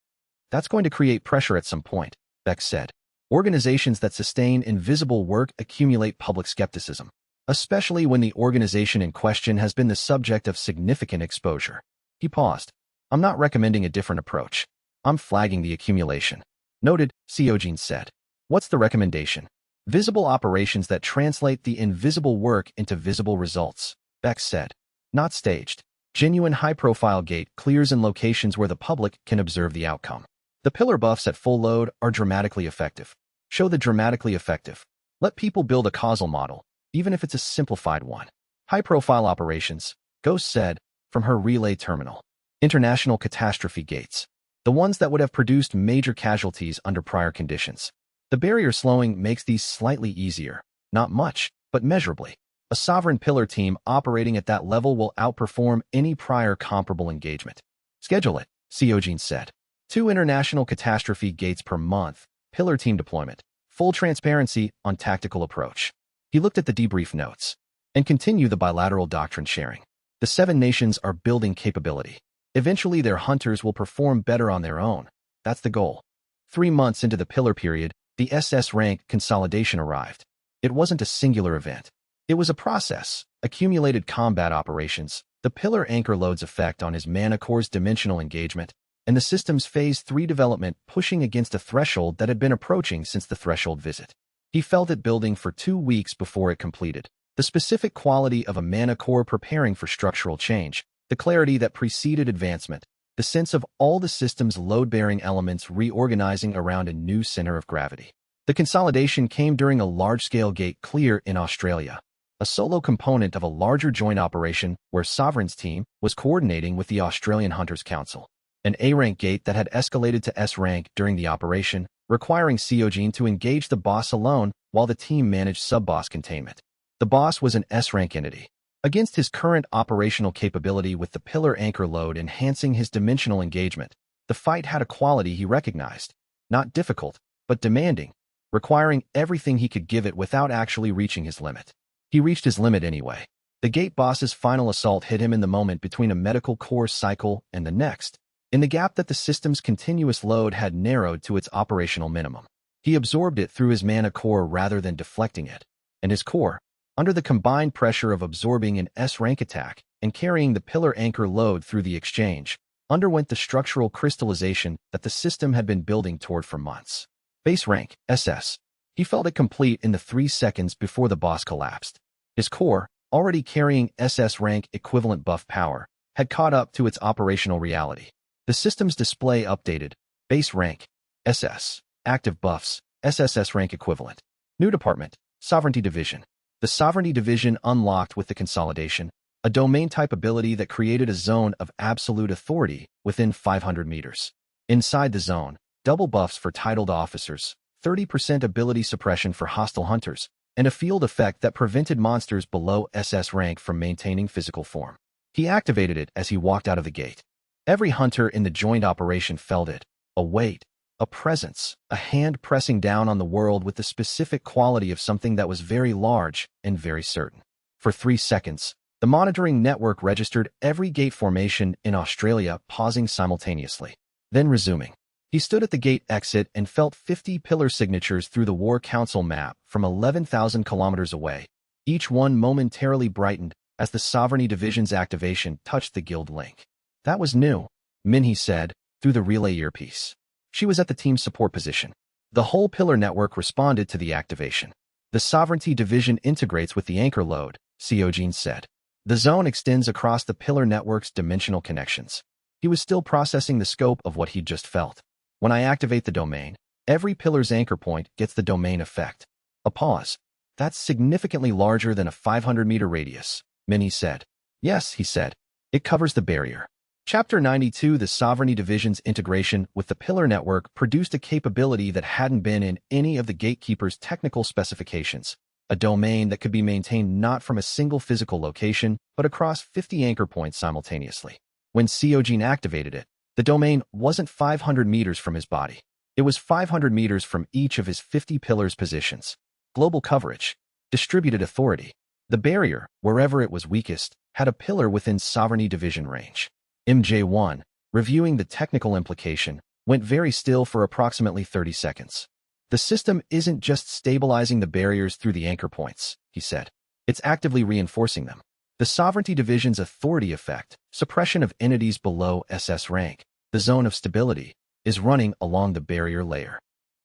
That's going to create pressure at some point, Beck said. Organizations that sustain invisible work accumulate public skepticism, especially when the organization in question has been the subject of significant exposure. He paused. I'm not recommending a different approach. I'm flagging the accumulation. Noted, Seojin said. What's the recommendation? Visible operations that translate the invisible work into visible results, Beck said. Not staged. Genuine high-profile gate clears in locations where the public can observe the outcome. The pillar buffs at full load are dramatically effective. Show the dramatically effective. Let people build a causal model, even if it's a simplified one. High-profile operations, Ghost said, from her relay terminal. International catastrophe gates. The ones that would have produced major casualties under prior conditions. The barrier slowing makes these slightly easier. Not much, but measurably. A sovereign pillar team operating at that level will outperform any prior comparable engagement. Schedule it, Seojin said. 2 international catastrophe gates per month, pillar team deployment, full transparency on tactical approach. He looked at the debrief notes. And continue the bilateral doctrine sharing. The 7 nations are building capability. Eventually their hunters will perform better on their own. That's the goal. 3 months into the pillar period, the SS rank consolidation arrived. It wasn't a singular event. It was a process, accumulated combat operations, the pillar anchor load's effect on his mana core's dimensional engagement, and the system's Phase 3 development pushing against a threshold that had been approaching since the threshold visit. He felt it building for 2 weeks before it completed. The specific quality of a mana core preparing for structural change, the clarity that preceded advancement, the sense of all the system's load-bearing elements reorganizing around a new center of gravity. The consolidation came during a large-scale gate clear in Australia, a solo component of a larger joint operation where Sovereign's team was coordinating with the Australian Hunters Council. An A-rank gate that had escalated to S-rank during the operation, requiring Seojin to engage the boss alone while the team managed sub-boss containment. The boss was an S-rank entity. Against his current operational capability with the pillar anchor load enhancing his dimensional engagement, the fight had a quality he recognized. Not difficult, but demanding, requiring everything he could give it without actually reaching his limit. He reached his limit anyway. The gate boss's final assault hit him in the moment between a medical core cycle and the next, in the gap that the system's continuous load had narrowed to its operational minimum. He absorbed it through his mana core rather than deflecting it, and his core, under the combined pressure of absorbing an S-rank attack and carrying the pillar anchor load through the exchange, underwent the structural crystallization that the system had been building toward for months. Base rank, SS. He felt it complete in the 3 seconds before the boss collapsed. His core, already carrying SS rank equivalent buff power, had caught up to its operational reality. The system's display updated. Base rank, SS. Active buffs, SSS rank equivalent. New department, Sovereignty Division. The Sovereignty Division unlocked with the consolidation, a domain-type ability that created a zone of absolute authority within 500 meters. Inside the zone, double buffs for titled officers, 30% ability suppression for hostile hunters, and a field effect that prevented monsters below SS rank from maintaining physical form. He activated it as he walked out of the gate. Every hunter in the joint operation felt it, a weight, a presence, a hand pressing down on the world with the specific quality of something that was very large and very certain. For 3 seconds, the monitoring network registered every gate formation in Australia, pausing simultaneously, then resuming. He stood at the gate exit and felt 50 pillar signatures through the War Council map from 11,000 kilometers away. Each one momentarily brightened as the Sovereignty Division's activation touched the guild link. That was new, Minhee said, through the relay earpiece. She was at the team's support position. The whole pillar network responded to the activation. The Sovereignty Division integrates with the anchor load, Seojin said. The zone extends across the pillar network's dimensional connections. He was still processing the scope of what he'd just felt. When I activate the domain, every pillar's anchor point gets the domain effect. A pause. That's significantly larger than a 500-meter radius, Minhee said. Yes, he said. It covers the barrier. Chapter 92, the Sovereignty Division's integration with the pillar network produced a capability that hadn't been in any of the gatekeeper's technical specifications, a domain that could be maintained not from a single physical location, but across 50 anchor points simultaneously. When Seojin activated it, the domain wasn't 500 meters from his body. It was 500 meters from each of his 50 pillars' positions. Global coverage, distributed authority. The barrier, wherever it was weakest, had a pillar within Sovereignty Division range. MJ1, reviewing the technical implication, went very still for approximately 30 seconds. The system isn't just stabilizing the barriers through the anchor points, he said. It's actively reinforcing them. The Sovereignty Division's authority effect, suppression of entities below SS rank, the zone of stability, is running along the barrier layer.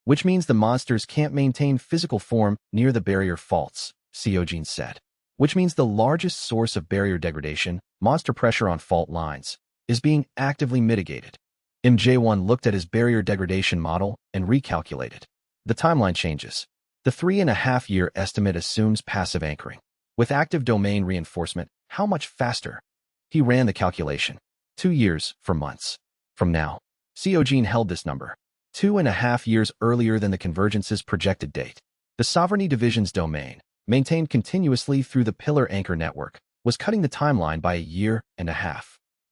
Which means the monsters can't maintain physical form near the barrier faults, Seojin said. Which means the largest source of barrier degradation, monster pressure on fault lines, is being actively mitigated. MJ1 looked at his barrier degradation model and recalculated. The timeline changes. The 3.5-year estimate assumes passive anchoring. With active domain reinforcement, how much faster? He ran the calculation. 2 years for months. From now. Seojin held this number. 2.5 years earlier than the Convergence's projected date. The Sovereignty Division's domain, maintained continuously through the pillar anchor network, was cutting the timeline by 1.5 years.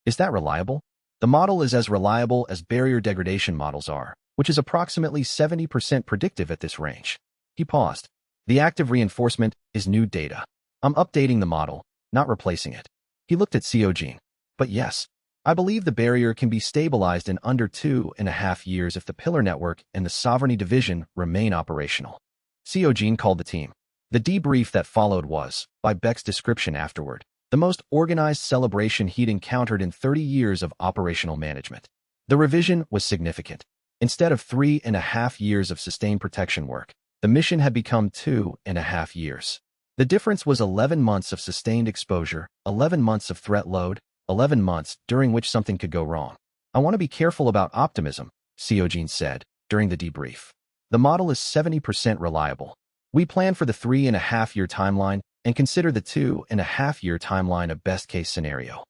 Is that reliable? The model is as reliable as barrier degradation models are, which is approximately 70% predictive at this range. He paused. The active reinforcement is new data. I'm updating the model, not replacing it. He looked at Seojin. But yes, I believe the barrier can be stabilized in under 2.5 years if the pillar network and the Sovereignty Division remain operational. Seojin called the team. The debrief that followed was, by Beck's description afterward, the most organized celebration he'd encountered in 30 years of operational management. The revision was significant. Instead of 3.5 years of sustained protection work, the mission had become 2.5 years. The difference was 11 months of sustained exposure, 11 months of threat load, 11 months during which something could go wrong. I want to be careful about optimism, Seojin said during the debrief. The model is 70% reliable. We plan for the 3.5-year timeline and consider the 2.5-year timeline a best-case scenario.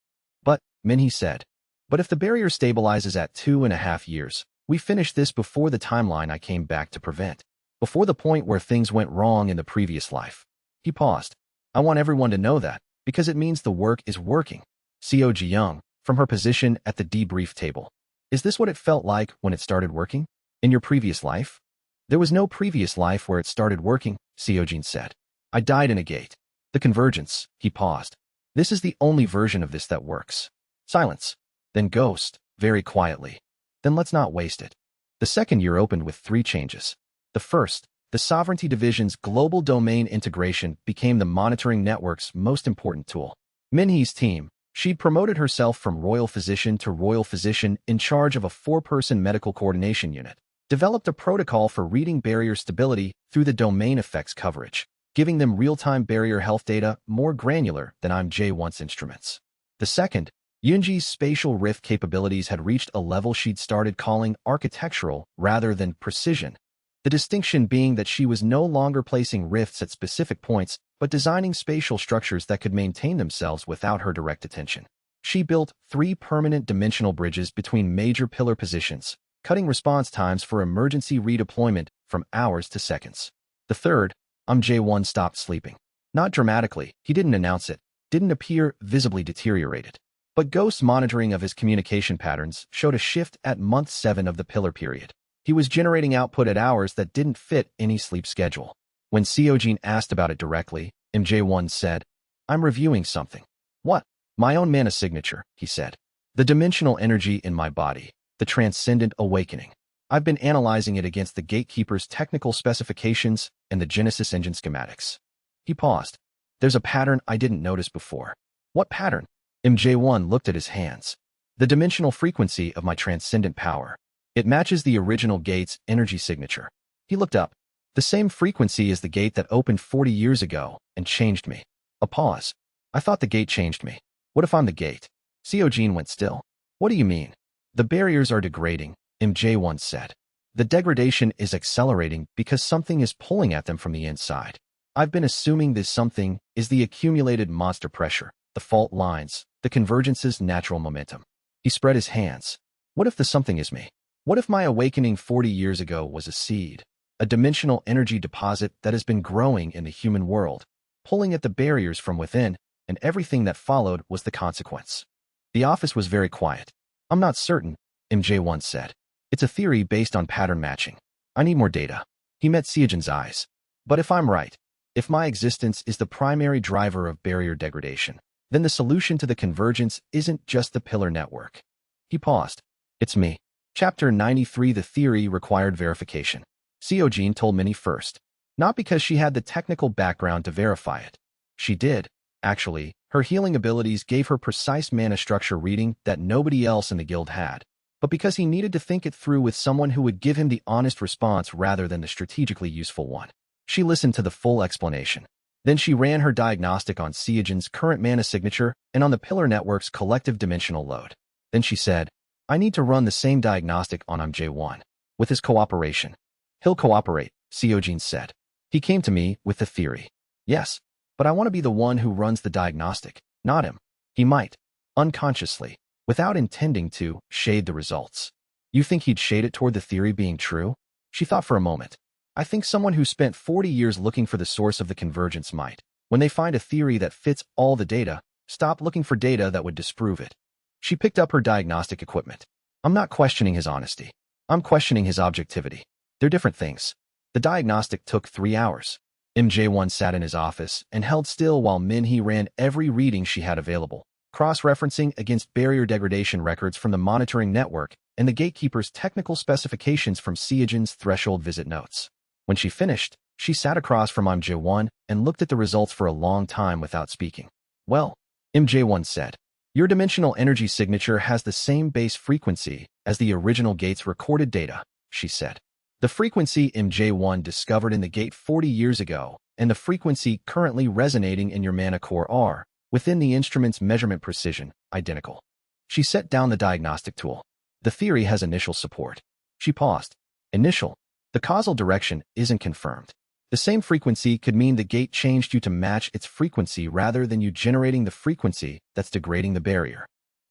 But, Minhee said, but if the barrier stabilizes at 2.5 years, we finish this before the timeline I came back to prevent. Before the point where things went wrong in the previous life. He paused. I want everyone to know that, because it means the work is working. Seo Ji-young, from her position at the debrief table. Is this what it felt like when it started working? In your previous life? There was no previous life where it started working, Seojin said. I died in a gate. The Convergence, he paused. This is the only version of this that works. Silence. Then Ghost, very quietly. Then let's not waste it. The second year opened with 3 changes. The first, The Sovereignty Division's global domain integration became the monitoring network's most important tool. Minhee's team, she'd promoted herself from royal physician to royal physician in charge of a 4-person medical coordination unit, developed a protocol for reading barrier stability through the domain effects coverage, giving them real-time barrier health data more granular than J1's instruments. The second, Yunji's spatial rift capabilities had reached a level she'd started calling architectural rather than precision, the distinction being that she was no longer placing rifts at specific points but designing spatial structures that could maintain themselves without her direct attention. She built 3 permanent dimensional bridges between major pillar positions, cutting response times for emergency redeployment from hours to seconds. The third, J1 stopped sleeping. Not dramatically, he didn't announce it, didn't appear visibly deteriorated. But Ghost's monitoring of his communication patterns showed a shift at month 7 of the pillar period. He was generating output at hours that didn't fit any sleep schedule. When Seojin asked about it directly, J1 said, "I'm reviewing something." "What?" "My own mana signature," he said. "The dimensional energy in my body, the transcendent awakening. I've been analyzing it against the Gatekeeper's technical specifications and the Genesis engine schematics." He paused. "There's a pattern I didn't notice before." "What pattern?" J1 looked at his hands. "The dimensional frequency of my transcendent power. It matches the original gate's energy signature." He looked up. "The same frequency as the gate that opened 40 years ago and changed me." A pause. "I thought the gate changed me. What if I'm the gate?" Seojin went still. "What do you mean?" "The barriers are degrading," J1 said. "The degradation is accelerating because something is pulling at them from the inside. I've been assuming this something is the accumulated monster pressure, the fault lines, the convergence's natural momentum." He spread his hands. "What if the something is me? What if my awakening 40 years ago was a seed, a dimensional energy deposit that has been growing in the human world, pulling at the barriers from within, and everything that followed was the consequence?" The office was very quiet. "I'm not certain," J1 said. "It's a theory based on pattern matching. I need more data." He met Seojin's eyes. "But if I'm right, if my existence is the primary driver of barrier degradation, then the solution to the convergence isn't just the pillar network." He paused. "It's me." Chapter 93. The theory required verification. Seojin told Minnie first. Not because she had the technical background to verify it. She did. Actually, her healing abilities gave her precise mana structure reading that nobody else in the guild had. But because he needed to think it through with someone who would give him the honest response rather than the strategically useful one. She listened to the full explanation. Then she ran her diagnostic on Seojin's current mana signature and on the pillar network's collective dimensional load. Then she said, "I need to run the same diagnostic on J1. With his cooperation." "He'll cooperate," Seojin said. "He came to me with the theory." "Yes, but I want to be the one who runs the diagnostic, not him." "He might, unconsciously, without intending to, shade the results." "You think he'd shade it toward the theory being true?" She thought for a moment. "I think someone who spent 40 years looking for the source of the convergence might, when they find a theory that fits all the data, stop looking for data that would disprove it." She picked up her diagnostic equipment. "I'm not questioning his honesty. I'm questioning his objectivity. They're different things." The diagnostic took 3 hours. J1 sat in his office and held still while Minhee ran every reading she had available, cross-referencing against barrier degradation records from the monitoring network and the Gatekeeper's technical specifications from Seojin's threshold visit notes. When she finished, she sat across from J1 and looked at the results for a long time without speaking. "Well," J1 said, "your dimensional energy signature has the same base frequency as the original gate's recorded data," she said. "The frequency J1 discovered in the gate 40 years ago and the frequency currently resonating in your mana core are, within the instrument's measurement precision, identical." She set down the diagnostic tool. "The theory has initial support." She paused. "Initial? The causal direction isn't confirmed. The same frequency could mean the gate changed you to match its frequency rather than you generating the frequency that's degrading the barrier."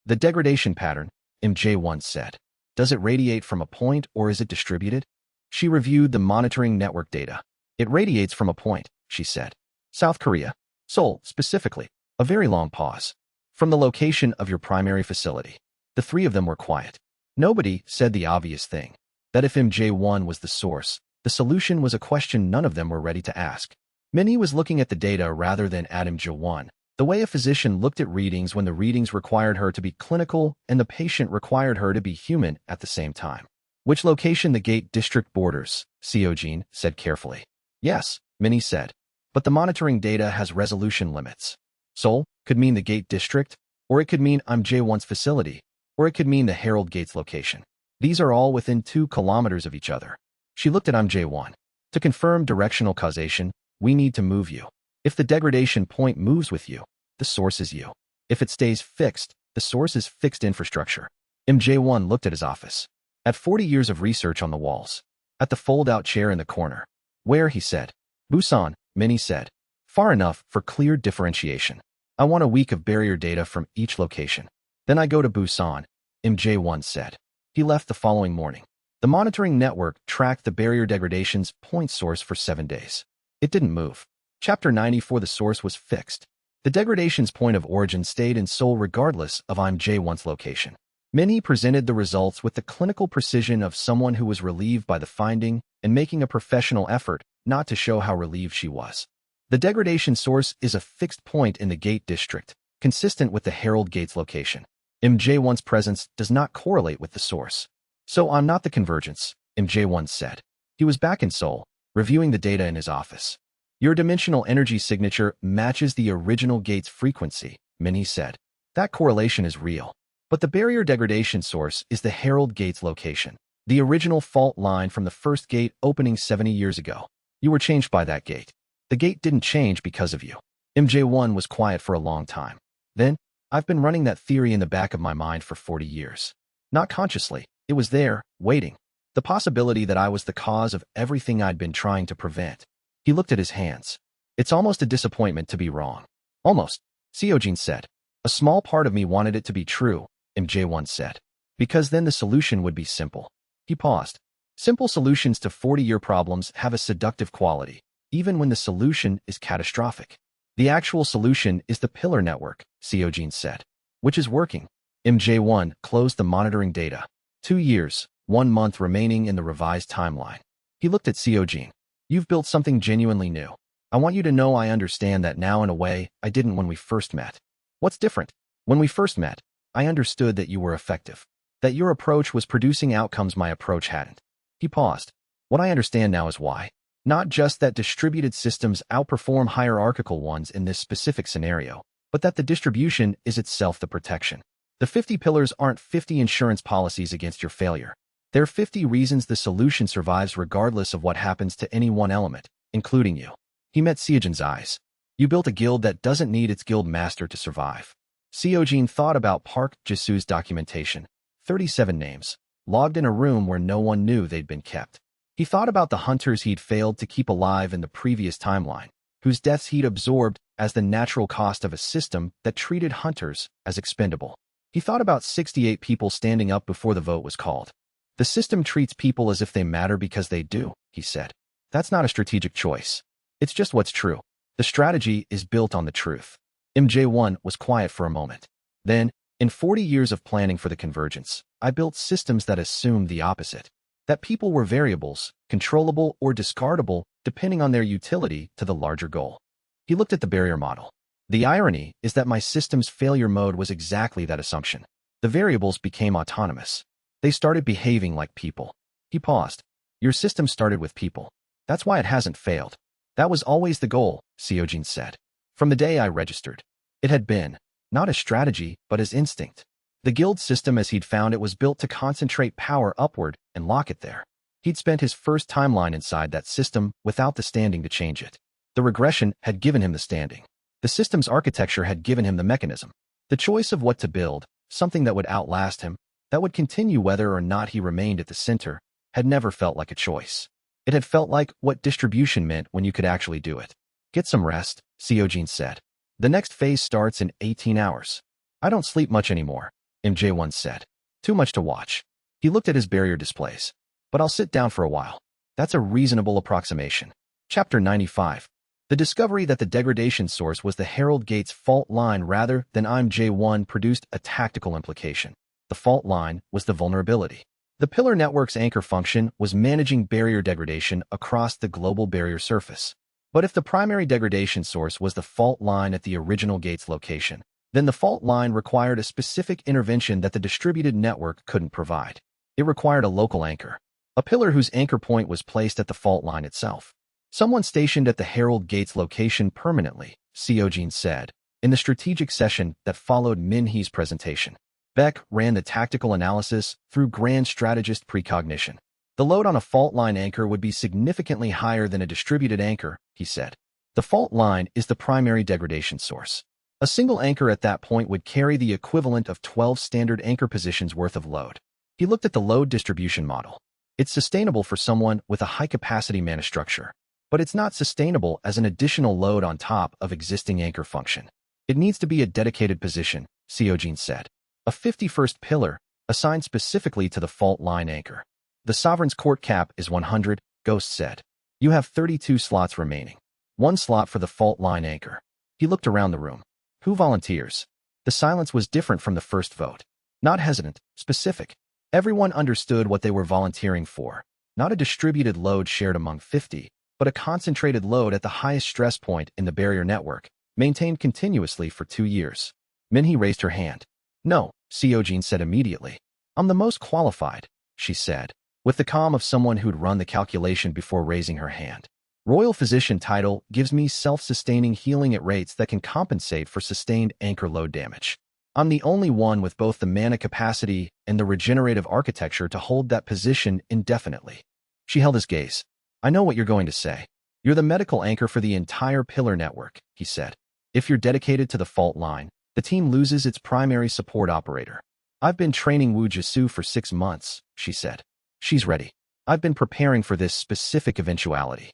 "The degradation pattern," J1 said. "Does it radiate from a point or is it distributed?" She reviewed the monitoring network data. "It radiates from a point," she said. "South Korea. Seoul, specifically." A very long pause. "From the location of your primary facility." The 3 of them were quiet. Nobody said the obvious thing, that if J1 was the source, the solution was a question none of them were ready to ask. Minnie was looking at the data rather than at J1, the way a physician looked at readings when the readings required her to be clinical and the patient required her to be human at the same time. "Which location the gate district borders," Seojin said carefully. Yes, Minnie said. But the monitoring data has resolution limits. Seoul could mean the gate district, or it could mean I'm J1's facility, or it could mean the Herald Gate's location. These are all within 2 kilometers of each other. She looked at I'm J1. To confirm directional causation, we need to move you. If the degradation point moves with you, the source is you. If it stays fixed, the source is fixed infrastructure. MJ1 looked at his office. At 40 years of research on the walls. At the fold-out chair in the corner. Where, he said. Busan, Minnie said. Far enough for clear differentiation. I want a week of barrier data from each location. Then I go to Busan, MJ1 said. He left the following morning. The monitoring network tracked the barrier degradation's point source for 7 days. It didn't move. Chapter 94. The source was fixed. The degradation's point of origin stayed in Seoul regardless of J1's location. Minnie presented the results with the clinical precision of someone who was relieved by the finding and making a professional effort not to show how relieved she was. The degradation source is a fixed point in the gate district, consistent with the Herald Gate's location. MJ1's presence does not correlate with the source. So I'm not the convergence, MJ1 said. He was back in Seoul, reviewing the data in his office. Your dimensional energy signature matches the original gate's frequency, Minnie said. That correlation is real. But the barrier degradation source is the Herald Gate's location, the original fault line from the first gate opening 70 years ago. You were changed by that gate. The gate didn't change because of you. MJ1 was quiet for a long time. Then, I've been running that theory in the back of my mind for 40 years. Not consciously. It was there, waiting. The possibility that I was the cause of everything I'd been trying to prevent. He looked at his hands. It's almost a disappointment to be wrong. Almost, Seojin said. A small part of me wanted it to be true, MJ1 said. Because then the solution would be simple. He paused. Simple solutions to 40-year problems have a seductive quality, even when the solution is catastrophic. The actual solution is the pillar network, Seojin said. Which is working. MJ1 closed the monitoring data. 2 years, 1 month remaining in the revised timeline. He looked at Seojin. You've built something genuinely new. I want you to know I understand that now in a way I didn't when we first met. What's different? When we first met, I understood that you were effective. That your approach was producing outcomes my approach hadn't. He paused. What I understand now is why. Not just that distributed systems outperform hierarchical ones in this specific scenario, but that the distribution is itself the protection. The 50 pillars aren't 50 insurance policies against your failure. They're 50 reasons the solution survives regardless of what happens to any one element, including you. He met Seojin's eyes. You built a guild that doesn't need its guild master to survive. Seojin thought about Park Jisu's documentation. 37 names, logged in a room where no one knew they'd been kept. He thought about the hunters he'd failed to keep alive in the previous timeline, whose deaths he'd absorbed as the natural cost of a system that treated hunters as expendable. He thought about 68 people standing up before the vote was called. The system treats people as if they matter because they do, he said. That's not a strategic choice. It's just what's true. The strategy is built on the truth. MJ1 was quiet for a moment. Then, in 40 years of planning for the convergence, I built systems that assumed the opposite. That people were variables, controllable or discardable, depending on their utility to the larger goal. He looked at the barrier model. The irony is that my system's failure mode was exactly that assumption. The variables became autonomous. They started behaving like people. He paused. Your system started with people. That's why it hasn't failed. That was always the goal, Seojin said. From the day I registered. It had been, not as strategy, but as instinct. The guild system as he'd found it was built to concentrate power upward and lock it there. He'd spent his first timeline inside that system without the standing to change it. The regression had given him the standing. The system's architecture had given him the mechanism. The choice of what to build, something that would outlast him, that would continue whether or not he remained at the center, had never felt like a choice. It had felt like what distribution meant when you could actually do it. Get some rest, Seojin said. The next phase starts in 18 hours. I don't sleep much anymore, MJ1 said. Too much to watch. He looked at his barrier displays. But I'll sit down for a while. That's a reasonable approximation. Chapter 95. The discovery that the degradation source was the Herald Gate's fault line rather than J1 produced a tactical implication. The fault line was the vulnerability. The pillar network's anchor function was managing barrier degradation across the global barrier surface. But if the primary degradation source was the fault line at the original gate's location, then the fault line required a specific intervention that the distributed network couldn't provide. It required a local anchor, a pillar whose anchor point was placed at the fault line itself. Someone stationed at the Herald Gates location permanently, Seojin said, in the strategic session that followed Min-hee's presentation. Beck ran the tactical analysis through grand strategist precognition. The load on a fault line anchor would be significantly higher than a distributed anchor, he said. The fault line is the primary degradation source. A single anchor at that point would carry the equivalent of 12 standard anchor positions worth of load. He looked at the load distribution model. It's sustainable for someone with a high-capacity manostructure, but it's not sustainable as an additional load on top of existing anchor function. It needs to be a dedicated position, Seojin said. A 51st pillar, assigned specifically to the fault line anchor. The Sovereign's court cap is 100, Ghost said. You have 32 slots remaining. 1 slot for the fault line anchor. He looked around the room. Who volunteers? The silence was different from the first vote. Not hesitant, specific. Everyone understood what they were volunteering for. Not a distributed load shared among 50, but a concentrated load at the highest stress point in the barrier network, maintained continuously for 2 years. Min-hee raised her hand. No, Seojin said immediately. I'm the most qualified, she said, with the calm of someone who'd run the calculation before raising her hand. Royal Physician title gives me self-sustaining healing at rates that can compensate for sustained anchor load damage. I'm the only one with both the mana capacity and the regenerative architecture to hold that position indefinitely. She held his gaze. I know what you're going to say. You're the medical anchor for the entire pillar network, he said. If you're dedicated to the fault line, the team loses its primary support operator. I've been training Wu Jisoo for 6 months, she said. She's ready. I've been preparing for this specific eventuality.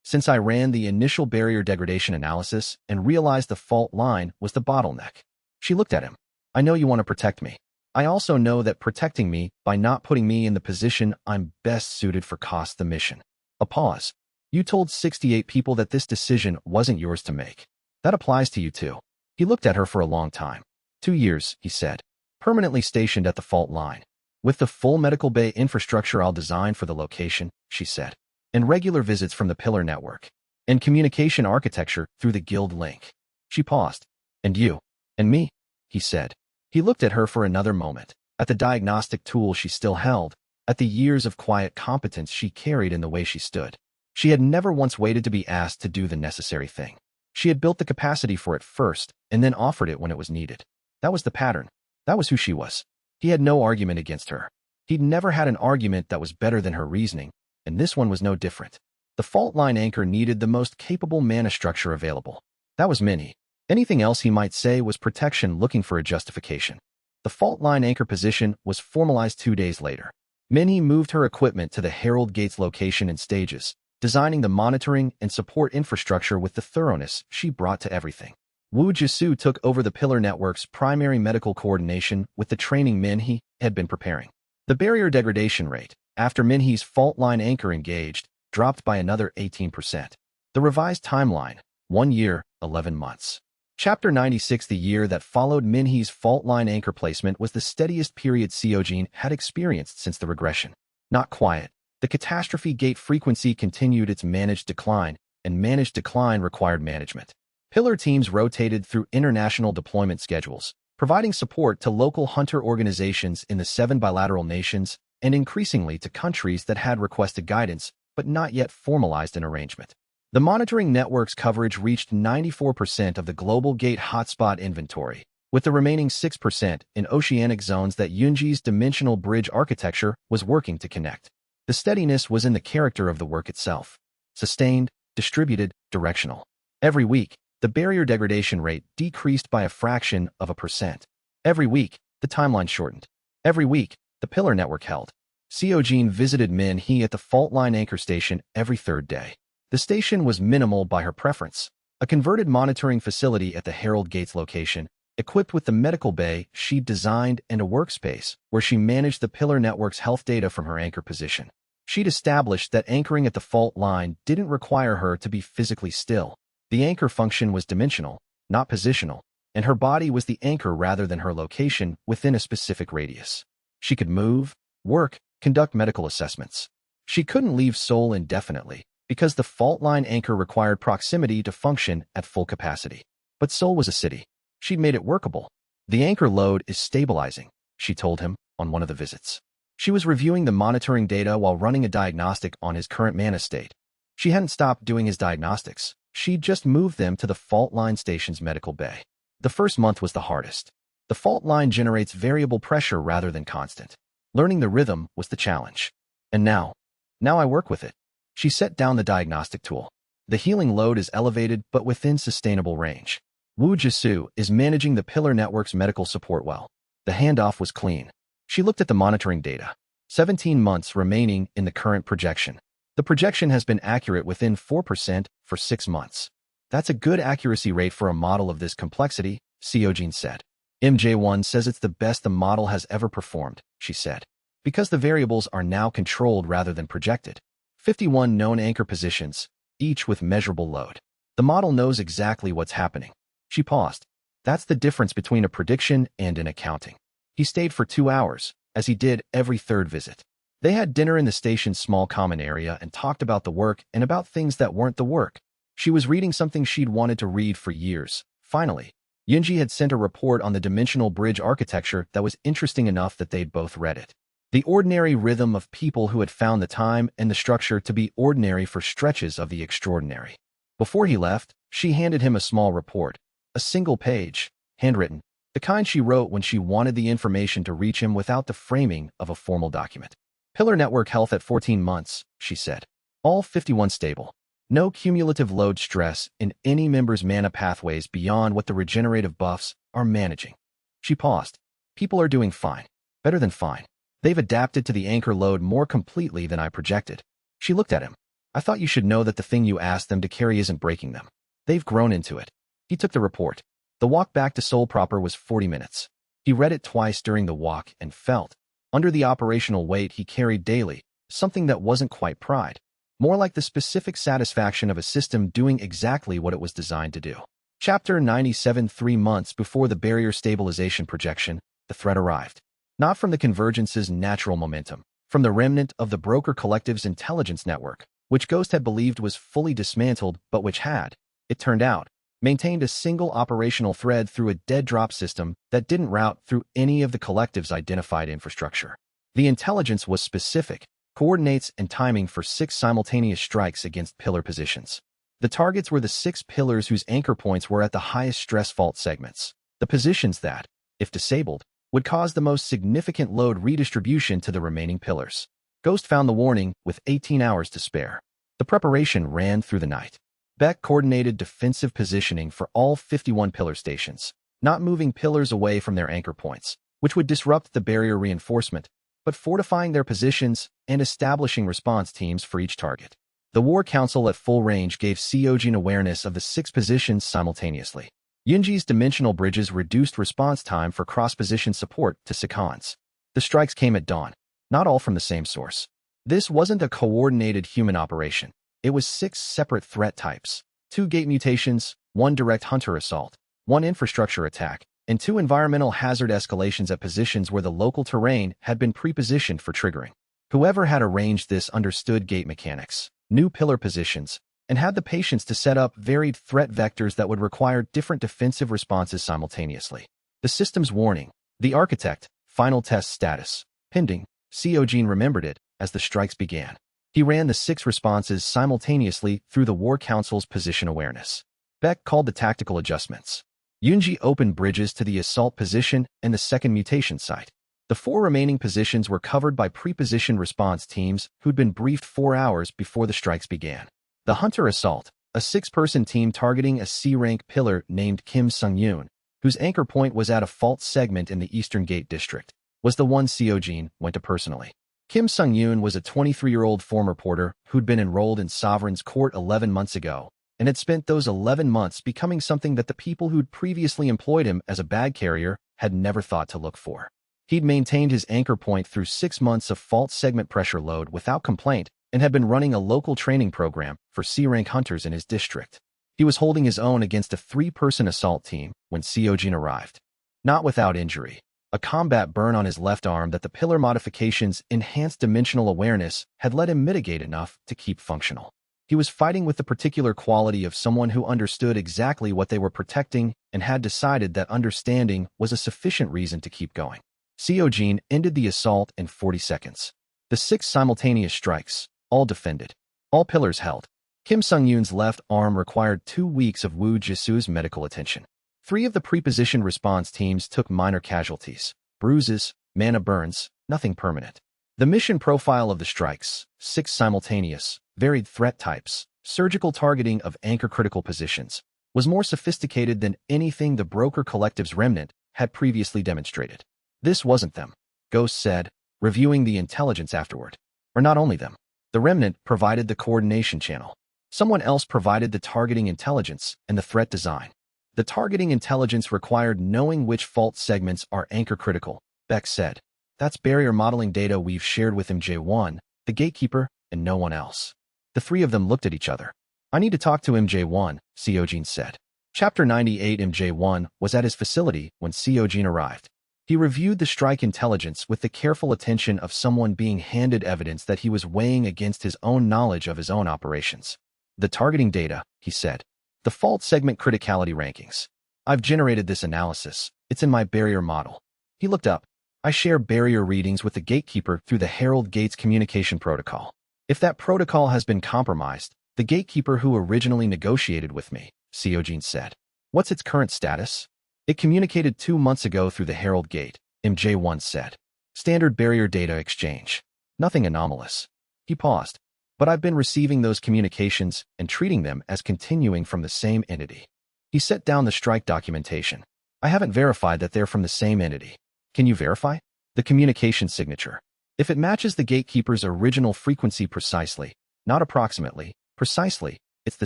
Since I ran the initial barrier degradation analysis and realized the fault line was the bottleneck. She looked at him. I know you want to protect me. I also know that protecting me by not putting me in the position I'm best suited for costs the mission. A pause. You told 68 people that this decision wasn't yours to make. That applies to you too. He looked at her for a long time. 2 years, he said. Permanently stationed at the fault line. With the full medical bay infrastructure I'll design for the location, she said. And regular visits from the pillar network. And communication architecture through the guild link. She paused. And you? And me? He said. He looked at her for another moment, at the diagnostic tool she still held, at the years of quiet competence she carried in the way she stood. She had never once waited to be asked to do the necessary thing. She had built the capacity for it first, and then offered it when it was needed. That was the pattern. That was who she was. He had no argument against her. He'd never had an argument that was better than her reasoning, and this one was no different. The fault line anchor needed the most capable mana structure available. That was Min-hee. Anything else he might say was protection looking for a justification. The fault line anchor position was formalized 2 days later. Min-hee moved her equipment to the Herald Gates location in stages, designing the monitoring and support infrastructure with the thoroughness she brought to everything. Wu Jisoo took over the Pillar Network's primary medical coordination with the training Min-hee had been preparing. The barrier degradation rate, after Min-hee's fault line anchor engaged, dropped by another 18%. The revised timeline, 1 year, 11 months. Chapter 96. The year that followed Min-hee's fault line anchor placement was the steadiest period Seojin had experienced since the regression. Not quiet. The catastrophe gate frequency continued its managed decline, and managed decline required management. Pillar teams rotated through international deployment schedules, providing support to local hunter organizations in the 7 bilateral nations and increasingly to countries that had requested guidance but not yet formalized an arrangement. The monitoring network's coverage reached 94% of the global gate hotspot inventory, with the remaining 6% in oceanic zones that Yunji's dimensional bridge architecture was working to connect. The steadiness was in the character of the work itself. Sustained, distributed, directional. Every week, the barrier degradation rate decreased by a fraction of a percent. Every week, the timeline shortened. Every week, the pillar network held. Seojin visited Min-hee at the fault line anchor station every 3rd day. The station was minimal by her preference. A converted monitoring facility at the Herald Gates location, equipped with the medical bay she'd designed and a workspace where she managed the pillar network's health data from her anchor position. She'd established that anchoring at the fault line didn't require her to be physically still. The anchor function was dimensional, not positional, and her body was the anchor rather than her location within a specific radius. She could move, work, conduct medical assessments. She couldn't leave Seoul indefinitely, because the fault line anchor required proximity to function at full capacity. But Seoul was a city. She'd made it workable. The anchor load is stabilizing, she told him on one of the visits. She was reviewing the monitoring data while running a diagnostic on his current mana state. She hadn't stopped doing his diagnostics. She'd just moved them to the fault line station's medical bay. The first month was the hardest. The fault line generates variable pressure rather than constant. Learning the rhythm was the challenge. And now I work with it. She set down the diagnostic tool. The healing load is elevated but within sustainable range. Wu Jisu is managing the pillar network's medical support well. The handoff was clean. She looked at the monitoring data. 17 months remaining in the current projection. The projection has been accurate within 4% for 6 months. That's a good accuracy rate for a model of this complexity, Seojin said. MJ1 says it's the best the model has ever performed, she said, because the variables are now controlled rather than projected. 51 known anchor positions, each with measurable load. The model knows exactly what's happening. She paused. That's the difference between a prediction and an accounting. He stayed for 2 hours, as he did every third visit. They had dinner in the station's small common area and talked about the work and about things that weren't the work. She was reading something she'd wanted to read for years. Finally, Yunji had sent a report on the dimensional bridge architecture that was interesting enough that they'd both read it. The ordinary rhythm of people who had found the time and the structure to be ordinary for stretches of the extraordinary. Before he left, she handed him a small report, a single page, handwritten, the kind she wrote when she wanted the information to reach him without the framing of a formal document. Pillar network health at 14 months, she said. All 51 stable. No cumulative load stress in any member's mana pathways beyond what the regenerative buffs are managing. She paused. People are doing fine. Better than fine. They've adapted to the anchor load more completely than I projected. She looked at him. I thought you should know that the thing you asked them to carry isn't breaking them. They've grown into it. He took the report. The walk back to Seoul proper was 40 minutes. He read it twice during the walk and felt, under the operational weight he carried daily, something that wasn't quite pride. More like the specific satisfaction of a system doing exactly what it was designed to do. Chapter 97. 3 months before the barrier stabilization projection, the threat arrived. Not from the Convergence's natural momentum, from the remnant of the Broker Collective's intelligence network, which Ghost had believed was fully dismantled but which had, it turned out, maintained a single operational thread through a dead drop system that didn't route through any of the Collective's identified infrastructure. The intelligence was specific, coordinates and timing for 6 simultaneous strikes against pillar positions. The targets were the 6 pillars whose anchor points were at the highest stress fault segments, the positions that, if disabled, would cause the most significant load redistribution to the remaining pillars. Ghost found the warning with 18 hours to spare. The preparation ran through the night. Beck coordinated defensive positioning for all 51 pillar stations, not moving pillars away from their anchor points, which would disrupt the barrier reinforcement, but fortifying their positions and establishing response teams for each target. The War Council at full range gave Seojin awareness of the 6 positions simultaneously. Yunji's dimensional bridges reduced response time for cross-position support to seconds. The strikes came at dawn, not all from the same source. This wasn't a coordinated human operation. It was 6 separate threat types, 2 gate mutations, 1 direct hunter assault, 1 infrastructure attack, and 2 environmental hazard escalations at positions where the local terrain had been pre-positioned for triggering. Whoever had arranged this understood gate mechanics, knew pillar positions, and had the patience to set up varied threat vectors that would require different defensive responses simultaneously. The system's warning, the architect, final test status, pending. Seojin remembered it as the strikes began. He ran the 6 responses simultaneously through the War Council's position awareness. Beck called the tactical adjustments. Yunji opened bridges to the assault position and the second mutation site. The 4 remaining positions were covered by pre-positioned response teams who'd been briefed 4 hours before the strikes began. The Hunter Assault, a 6-person team targeting a C-rank pillar named Kim Sung-yoon, whose anchor point was at a fault segment in the Eastern Gate District, was the one Seojin went to personally. Kim Sung-yoon was a 23-year-old former porter who'd been enrolled in Sovereign's Court 11 months ago and had spent those 11 months becoming something that the people who'd previously employed him as a bag carrier had never thought to look for. He'd maintained his anchor point through 6 months of fault segment pressure load without complaint and had been running a local training program for C-rank hunters in his district. He was holding his own against a 3-person assault team when Seojin arrived. Not without injury. A combat burn on his left arm that the pillar modification's enhanced dimensional awareness had let him mitigate enough to keep functional. He was fighting with the particular quality of someone who understood exactly what they were protecting and had decided that understanding was a sufficient reason to keep going. Seojin ended the assault in 40 seconds. The 6 simultaneous strikes, all defended. All pillars held. Kim Sung-yoon's left arm required 2 weeks of Woo Jisu's medical attention. 3 of the prepositioned response teams took minor casualties, bruises, mana burns, nothing permanent. The mission profile of the strikes: 6 simultaneous, varied threat types, surgical targeting of anchor-critical positions, was more sophisticated than anything the Broker Collective's remnant had previously demonstrated. This wasn't them, Ghost said, reviewing the intelligence afterward. Or not only them. The remnant provided the coordination channel. Someone else provided the targeting intelligence and the threat design. The targeting intelligence required knowing which fault segments are anchor-critical, Beck said. That's barrier modeling data we've shared with MJ1, the gatekeeper, and no one else. The 3 of them looked at each other. I need to talk to MJ1, Seojin said. Chapter 98. MJ1 was at his facility when Seojin arrived. He reviewed the strike intelligence with the careful attention of someone being handed evidence that he was weighing against his own knowledge of his own operations. The targeting data, he said. The fault segment criticality rankings. I've generated this analysis. It's in my barrier model. He looked up. I share barrier readings with the gatekeeper through the Herald Gates communication protocol. If that protocol has been compromised, the gatekeeper who originally negotiated with me, Seojin said. What's its current status? It communicated 2 months ago through the Herald Gate, MJ1 said. Standard barrier data exchange. Nothing anomalous. He paused. But I've been receiving those communications and treating them as continuing from the same entity. He set down the strike documentation. I haven't verified that they're from the same entity. Can you verify? The communication signature. If it matches the gatekeeper's original frequency precisely, not approximately, precisely, it's the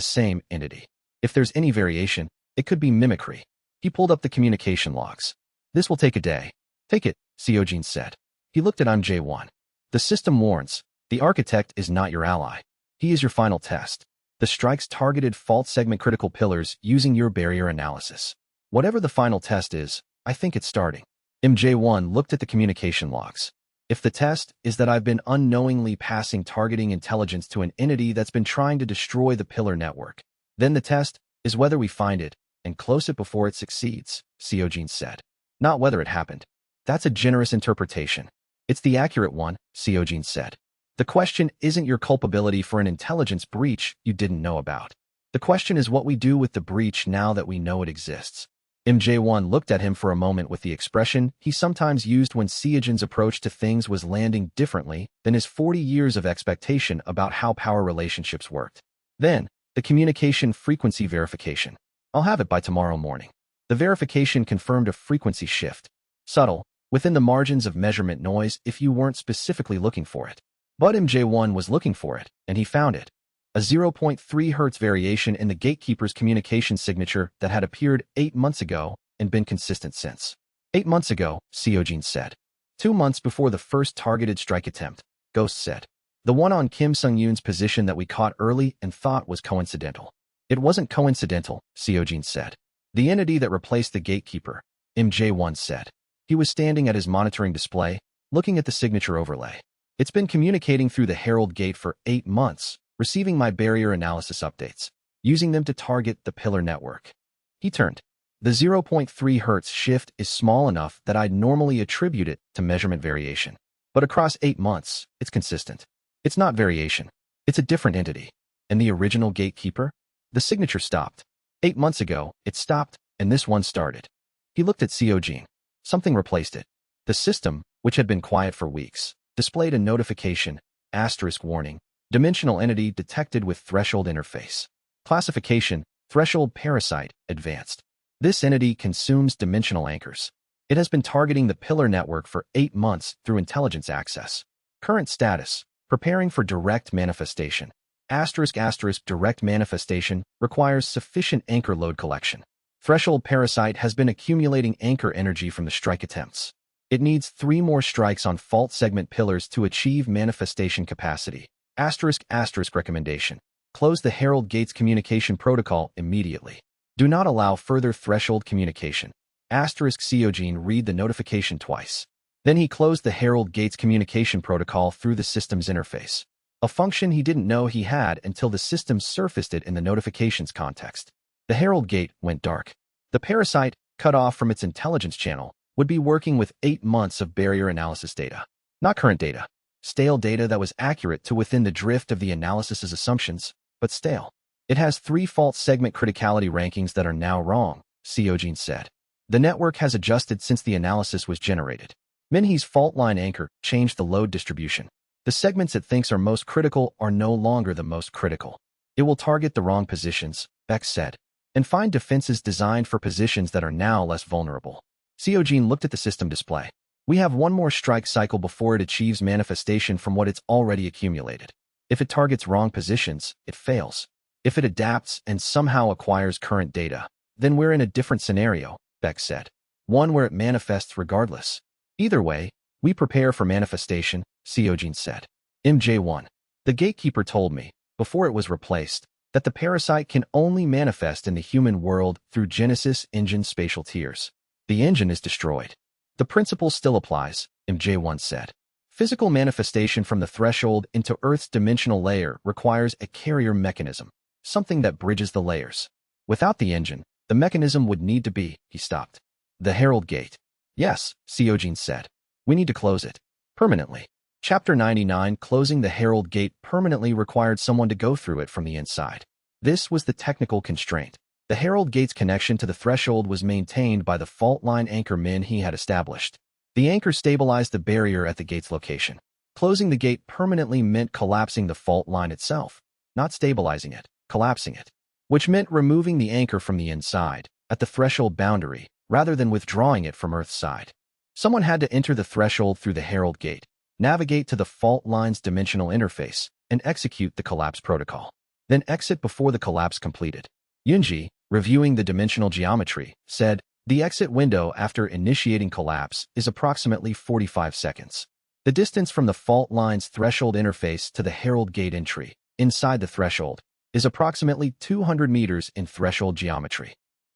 same entity. If there's any variation, it could be mimicry. He pulled up the communication logs. This will take a day. Take it, Seojin said. He looked at MJ1. The system warns, the architect is not your ally. He is your final test. The strikes targeted fault segment critical pillars using your barrier analysis. Whatever the final test is, I think it's starting. MJ1 looked at the communication logs. If the test is that I've been unknowingly passing targeting intelligence to an entity that's been trying to destroy the pillar network, then the test is whether we find it and close it before it succeeds, Seojin said. Not whether it happened. That's a generous interpretation. It's the accurate one, Seojin said. The question isn't your culpability for an intelligence breach you didn't know about. The question is what we do with the breach now that we know it exists. MJ1 looked at him for a moment with the expression he sometimes used when Seojin's approach to things was landing differently than his 40 years of expectation about how power relationships worked. Then, the communication frequency verification. I'll have it by tomorrow morning. The verification confirmed a frequency shift. Subtle, within the margins of measurement noise if you weren't specifically looking for it. But MJ1 was looking for it, and he found it. A 0.3 Hz variation in the gatekeeper's communication signature that had appeared 8 months ago and been consistent since. 8 months ago, Seojin said. 2 months before the first targeted strike attempt, Ghost said. The one on Kim Sung-yoon's position that we caught early and thought was coincidental. It wasn't coincidental, Seojin said. The entity that replaced the gatekeeper, MJ1 said. He was standing at his monitoring display, looking at the signature overlay. It's been communicating through the Herald Gate for 8 months, receiving my barrier analysis updates, using them to target the pillar network. He turned. The 0.3 Hz shift is small enough that I'd normally attribute it to measurement variation. But across 8 months, it's consistent. It's not variation. It's a different entity. And the original gatekeeper? The signature stopped. 8 months ago, it stopped, and this one started. He looked at Seojin. Something replaced it. The system, which had been quiet for weeks, displayed a notification, asterisk warning, dimensional entity detected with threshold interface. Classification, threshold parasite, advanced. This entity consumes dimensional anchors. It has been targeting the pillar network for 8 months through intelligence access. Current status, preparing for direct manifestation. Asterisk asterisk direct manifestation requires sufficient anchor load collection. Threshold parasite has been accumulating anchor energy from the strike attempts. It needs 3 more strikes on fault segment pillars to achieve manifestation capacity. Asterisk asterisk recommendation. Close the Herald Gates communication protocol immediately. Do not allow further threshold communication. Asterisk Seojin read the notification twice. Then he closed the Herald Gates communication protocol through the system's interface. A function he didn't know he had until the system surfaced it in the notifications context. The Herald Gate went dark. The parasite, cut off from its intelligence channel, would be working with 8 months of barrier analysis data. Not current data. Stale data that was accurate to within the drift of the analysis's assumptions. but stale. It has 3 fault segment criticality rankings that are now wrong, Seojin said. The network has adjusted since the analysis was generated. Minhee's fault line anchor changed the load distribution. The segments it thinks are most critical are no longer the most critical. It will target the wrong positions, Beck said, and find defenses designed for positions that are now less vulnerable. Seojin looked at the system display. We have one more strike cycle before it achieves manifestation from what it's already accumulated. If it targets wrong positions, it fails. If it adapts and somehow acquires current data, then we're in a different scenario, Beck said. One where it manifests regardless. Either way, we prepare for manifestation, Seojin said. MJ1. The gatekeeper told me, before it was replaced, that the parasite can only manifest in the human world through Genesis Engine spatial tiers. The engine is destroyed. The principle still applies, MJ1 said. Physical manifestation from the threshold into Earth's dimensional layer requires a carrier mechanism, something that bridges the layers. Without the engine, the mechanism would need to be, he stopped. The Herald Gate. Yes, Seojin said. We need to close it. Permanently. Chapter 99 Closing the Herald Gate permanently required someone to go through it from the inside. This was the technical constraint. The Herald Gate's connection to the threshold was maintained by the fault line anchor Min he had established. The anchor stabilized the barrier at the gate's location. Closing the gate permanently meant collapsing the fault line itself, not stabilizing it, collapsing it, which meant removing the anchor from the inside, at the threshold boundary, rather than withdrawing it from Earth's side. Someone had to enter the threshold through the Herald Gate, navigate to the fault line's dimensional interface, and execute the collapse protocol. Then exit before the collapse completed. Yunji, reviewing the dimensional geometry, said, the exit window after initiating collapse is approximately 45 seconds. The distance from the fault line's threshold interface to the Herald Gate entry, inside the threshold, is approximately 200 meters in threshold geometry.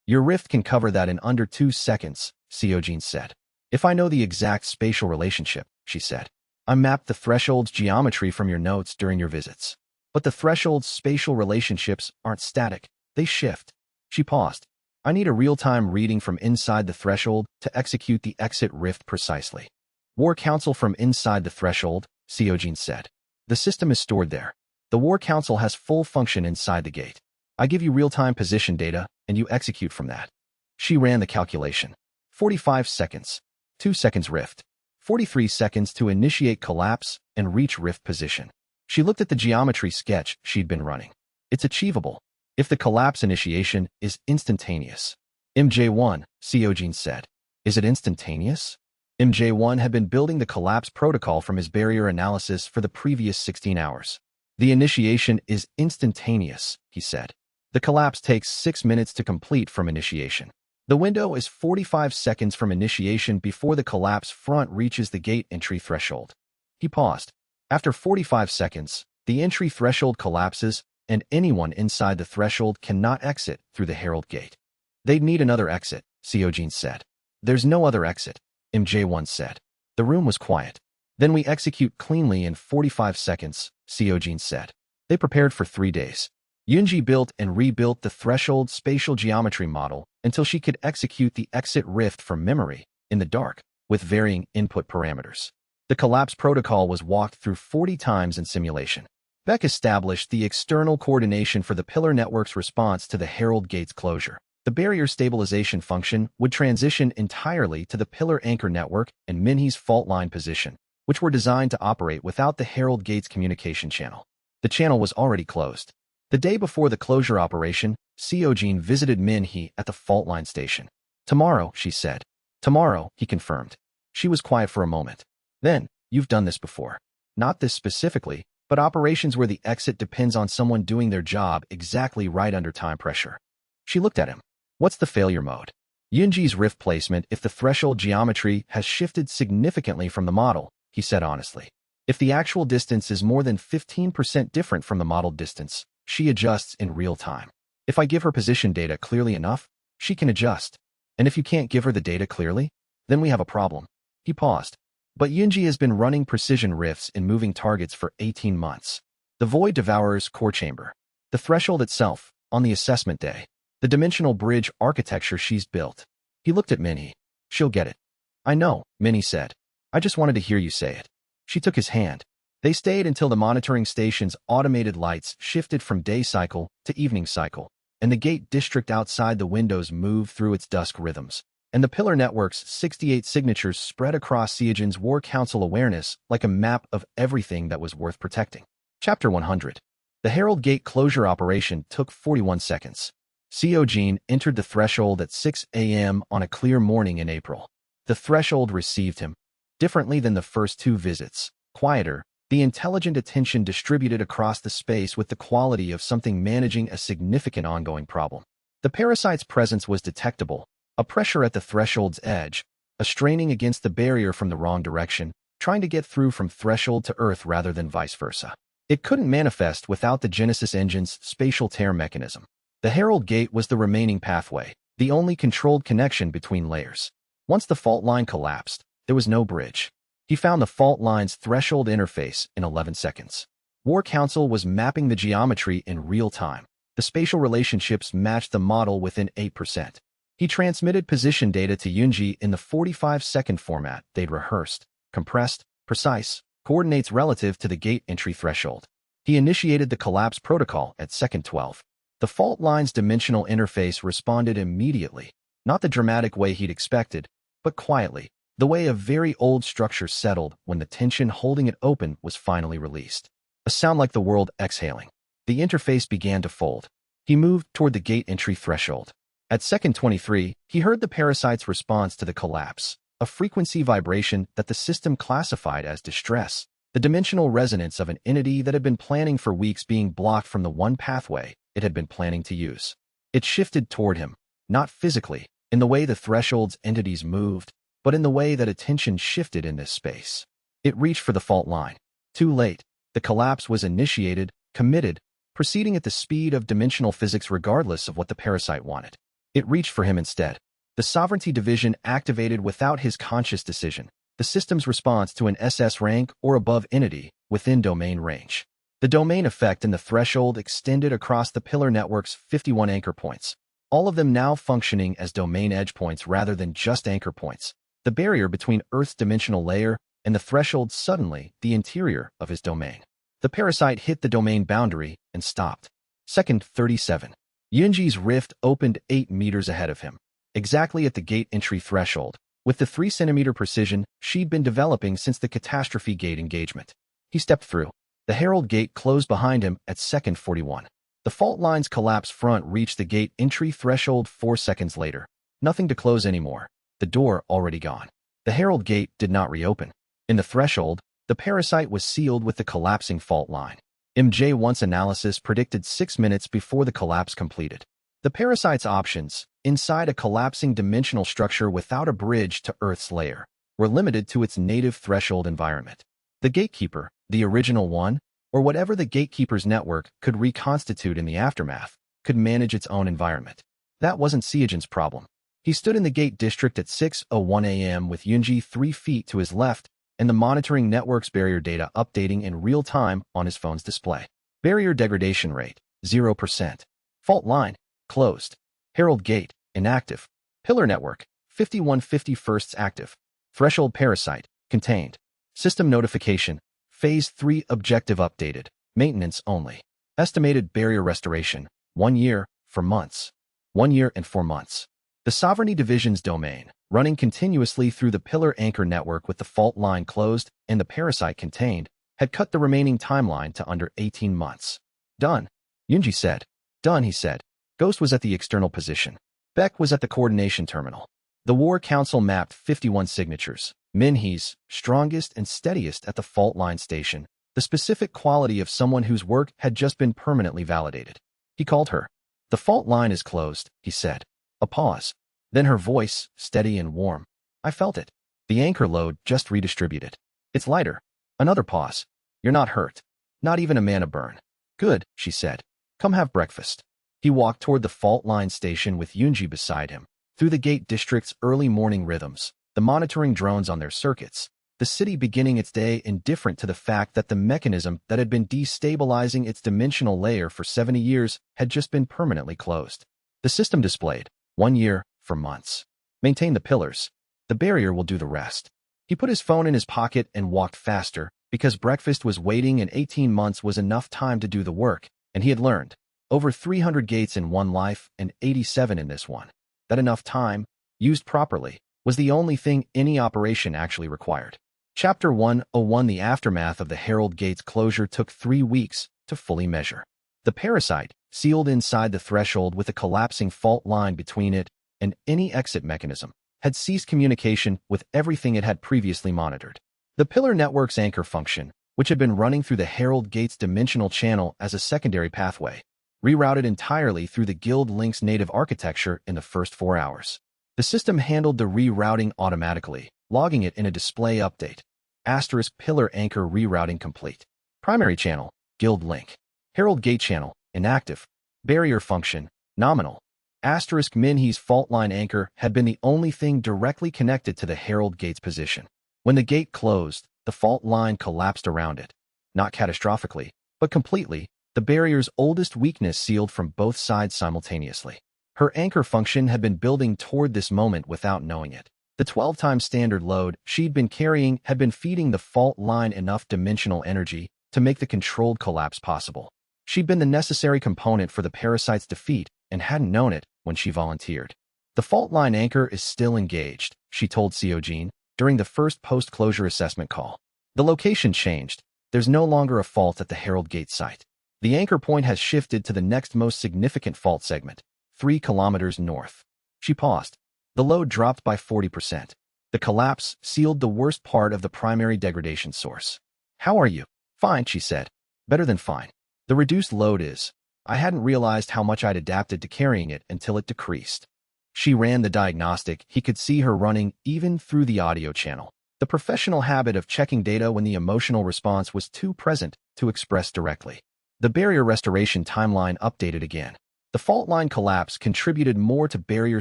Your rift can cover that in under 2 seconds, Seojin said. If I know the exact spatial relationship, she said. I mapped the threshold's geometry from your notes during your visits. But the threshold's spatial relationships aren't static, they shift. She paused. I need a real-time reading from inside the threshold to execute the exit rift precisely. War Council from inside the threshold, Seojin said. The system is stored there. The War Council has full function inside the gate. I give you real-time position data, and you execute from that. She ran the calculation. 45 seconds. 2 seconds rift. 43 seconds to initiate collapse and reach rift position. She looked at the geometry sketch she'd been running. It's achievable if the collapse initiation is instantaneous. MJ1, Seojin said. Is it instantaneous? MJ1 had been building the collapse protocol from his barrier analysis for the previous 16 hours. The initiation is instantaneous, he said. The collapse takes 6 minutes to complete from initiation. The window is 45 seconds from initiation before the collapse front reaches the gate entry threshold. He paused. After 45 seconds, the entry threshold collapses and anyone inside the threshold cannot exit through the Herald Gate. They'd need another exit, Seojin said. There's no other exit, MJ1 said. The room was quiet. Then we execute cleanly in 45 seconds, Seojin said. They prepared for 3 days. Yunji built and rebuilt the threshold spatial geometry model until she could execute the exit rift from memory, in the dark, with varying input parameters. The collapse protocol was walked through 40 times in simulation. Beck established the external coordination for the pillar network's response to the Herald Gate's closure. The barrier stabilization function would transition entirely to the pillar anchor network and Minhee's fault line position, which were designed to operate without the Herald Gate's communication channel. The channel was already closed. The day before the closure operation, Seojin visited Minhee at the fault line station. Tomorrow, she said. Tomorrow, he confirmed. She was quiet for a moment. Then, you've done this before. Not this specifically, but operations where the exit depends on someone doing their job exactly right under time pressure. She looked at him. What's the failure mode? Yunji's rift placement if the threshold geometry has shifted significantly from the model, he said honestly. If the actual distance is more than 15% different from the modeled distance, she adjusts in real time. If I give her position data clearly enough, she can adjust. And if you can't give her the data clearly, then we have a problem. He paused. But Yunji has been running precision rifts in moving targets for 18 months. The Void Devourer's core chamber. The threshold itself, on the assessment day. The dimensional bridge architecture she's built. He looked at Minhee. She'll get it. I know, Minhee said. I just wanted to hear you say it. She took his hand. They stayed until the monitoring station's automated lights shifted from day cycle to evening cycle, and the gate district outside the windows moved through its dusk rhythms. And the Pillar Network's 68 signatures spread across Seojin's War Council awareness like a map of everything that was worth protecting. Chapter 100. The Herald Gate closure operation took 41 seconds. Seojin entered the threshold at 6 a.m. on a clear morning in April. The threshold received him. Differently than the first two visits, quieter, the intelligent attention distributed across the space with the quality of something managing a significant ongoing problem. The parasite's presence was detectable, a pressure at the threshold's edge, a straining against the barrier from the wrong direction, trying to get through from threshold to Earth rather than vice versa. It couldn't manifest without the Genesis engine's spatial tear mechanism. The Herald Gate was the remaining pathway, the only controlled connection between layers. Once the fault line collapsed, there was no bridge. He found the fault line's threshold interface in 11 seconds. War Council was mapping the geometry in real time. The spatial relationships matched the model within 8%. He transmitted position data to Yunji in the 45-second format they'd rehearsed, compressed, precise, coordinates relative to the gate entry threshold. He initiated the collapse protocol at second 12. The fault line's dimensional interface responded immediately, not the dramatic way he'd expected, but quietly, the way a very old structure settled when the tension holding it open was finally released. A sound like the world exhaling. The interface began to fold. He moved toward the gate entry threshold. At second 23, he heard the parasite's response to the collapse, a frequency vibration that the system classified as distress, the dimensional resonance of an entity that had been planning for weeks being blocked from the one pathway it had been planning to use. It shifted toward him, not physically, in the way the threshold's entities moved, but in the way that attention shifted in this space. It reached for the fault line. Too late. The collapse was initiated, committed, proceeding at the speed of dimensional physics regardless of what the parasite wanted. It reached for him instead. The sovereignty division activated without his conscious decision, the system's response to an SS rank or above entity within domain range. The domain effect in the threshold extended across the Pillar Network's 51 anchor points, all of them now functioning as domain edge points rather than just anchor points. The barrier between Earth's dimensional layer and the threshold suddenly the interior of his domain. The parasite hit the domain boundary and stopped. Second 37. Yunji's rift opened 8 meters ahead of him, exactly at the gate entry threshold, with the 3-centimeter precision she'd been developing since the catastrophe gate engagement. He stepped through. The Herald Gate closed behind him at second 41. The fault line's collapsed front reached the gate entry threshold 4 seconds later. Nothing to close anymore. The door already gone. The Herald Gate did not reopen. In the threshold, the parasite was sealed with the collapsing fault line. MJ1's analysis predicted 6 minutes before the collapse completed. The parasite's options, inside a collapsing dimensional structure without a bridge to Earth's layer, were limited to its native threshold environment. The gatekeeper, the original one, or whatever the gatekeeper's network could reconstitute in the aftermath, could manage its own environment. That wasn't Seojin's problem. He stood in the gate district at 6:01 a.m. with Yunji 3 feet to his left and the monitoring network's barrier data updating in real time on his phone's display. Barrier degradation rate, 0%. Fault line, closed. Herald Gate, inactive. Pillar Network, 5151st active. Threshold parasite, contained. System notification, Phase 3 objective updated. Maintenance only. Estimated barrier restoration, 1 year, 4 months. 1 year and 4 months. The Sovereignty Division's domain, running continuously through the Pillar Anchor network with the fault line closed and the parasite contained, had cut the remaining timeline to under 18 months. Done, Yunji said. Done, he said. Ghost was at the external position. Beck was at the coordination terminal. The War Council mapped 51 signatures. Minhe's, strongest and steadiest at the fault line station, the specific quality of someone whose work had just been permanently validated. He called her. The fault line is closed, he said. A pause. Then her voice, steady and warm. I felt it. The anchor load just redistributed. It's lighter. Another pause. You're not hurt. Not even a mana burn. Good, she said. Come have breakfast. He walked toward the fault line station with Yunji beside him, through the gate district's early morning rhythms, the monitoring drones on their circuits, the city beginning its day indifferent to the fact that the mechanism that had been destabilizing its dimensional layer for 70 years had just been permanently closed. The system displayed 1 year, for months. Maintain the pillars. The barrier will do the rest. He put his phone in his pocket and walked faster, because breakfast was waiting and 18 months was enough time to do the work, and he had learned, over 300 gates in one life and 87 in this one, that enough time, used properly, was the only thing any operation actually required. Chapter 101 The aftermath of the Herald Gates closure took 3 weeks to fully measure. The parasite, sealed inside the threshold with a collapsing fault line between it and any exit mechanism, had ceased communication with everything it had previously monitored. The pillar network's anchor function, which had been running through the Herald Gates dimensional channel as a secondary pathway, rerouted entirely through the Guild Link's native architecture in the first 4 hours. The system handled the rerouting automatically, logging it in a display update. Asterisk pillar anchor rerouting complete. Primary channel, Guild Link. Herald Gate channel, inactive. Barrier function, nominal. Asterisk Minhe's fault line anchor had been the only thing directly connected to the Herald Gate's position. When the gate closed, the fault line collapsed around it. Not catastrophically, but completely, the barrier's oldest weakness sealed from both sides simultaneously. Her anchor function had been building toward this moment without knowing it. The 12-time standard load she'd been carrying had been feeding the fault line enough dimensional energy to make the controlled collapse possible. She'd been the necessary component for the parasite's defeat and hadn't known it when she volunteered. The fault line anchor is still engaged, she told Seojin during the first post-closure assessment call. The location changed. There's no longer a fault at the Herald Gate site. The anchor point has shifted to the next most significant fault segment, 3 kilometers north. She paused. The load dropped by 40%. The collapse sealed the worst part of the primary degradation source. How are you? Fine, she said. Better than fine. The reduced load is. I hadn't realized how much I'd adapted to carrying it until it decreased. She ran the diagnostic. He could see her running even through the audio channel. The professional habit of checking data when the emotional response was too present to express directly. The barrier restoration timeline updated again. The fault line collapse contributed more to barrier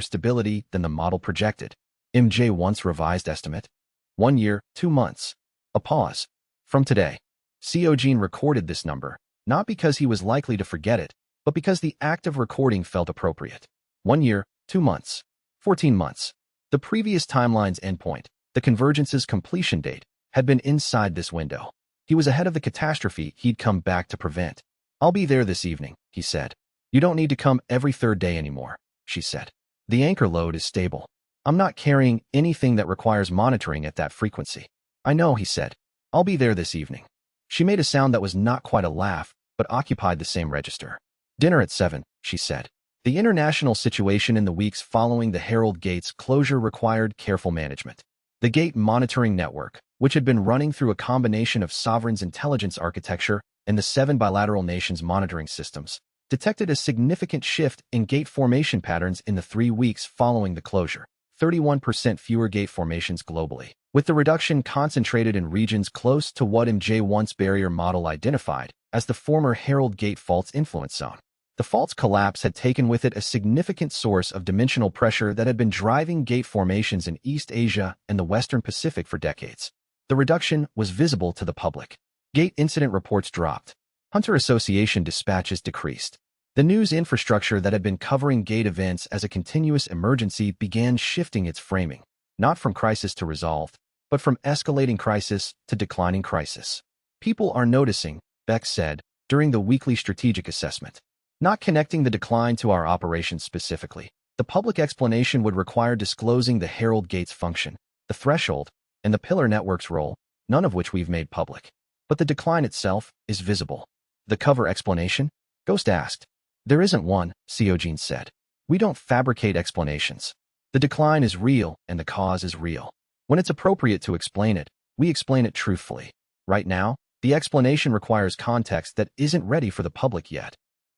stability than the model projected. MJ1's revised estimate. 1 year, 2 months. A pause. From today. Seojin recorded this number, not because he was likely to forget it, but because the act of recording felt appropriate. 1 year, 2 months. 14 months. The previous timeline's endpoint, the convergence's completion date, had been inside this window. He was ahead of the catastrophe he'd come back to prevent. I'll be there this evening, he said. You don't need to come every 3rd day anymore, she said. The anchor load is stable. I'm not carrying anything that requires monitoring at that frequency. I know, he said. I'll be there this evening. She made a sound that was not quite a laugh, but occupied the same register. Dinner at 7, she said. The international situation in the weeks following the Herald Gates closure required careful management. The Gate Monitoring Network, which had been running through a combination of Sovereign's intelligence architecture and the 7 bilateral nations' monitoring systems, detected a significant shift in gate formation patterns in the 3 weeks following the closure. 31% fewer gate formations globally, with the reduction concentrated in regions close to what MJ1's barrier model identified as the former Herald Gate fault's influence zone. The fault's collapse had taken with it a significant source of dimensional pressure that had been driving gate formations in East Asia and the Western Pacific for decades. The reduction was visible to the public. Gate incident reports dropped. Hunter Association dispatches decreased. The news infrastructure that had been covering gate events as a continuous emergency began shifting its framing, not from crisis to resolved, but from escalating crisis to declining crisis. People are noticing, Beck said, during the weekly strategic assessment. Not connecting the decline to our operations specifically, the public explanation would require disclosing the Herald Gates function, the threshold, and the pillar network's role, none of which we've made public. But the decline itself is visible. The cover explanation? Ghost asked. There isn't one, Seojin said. We don't fabricate explanations. The decline is real and the cause is real. When it's appropriate to explain it, we explain it truthfully. Right now, the explanation requires context that isn't ready for the public yet.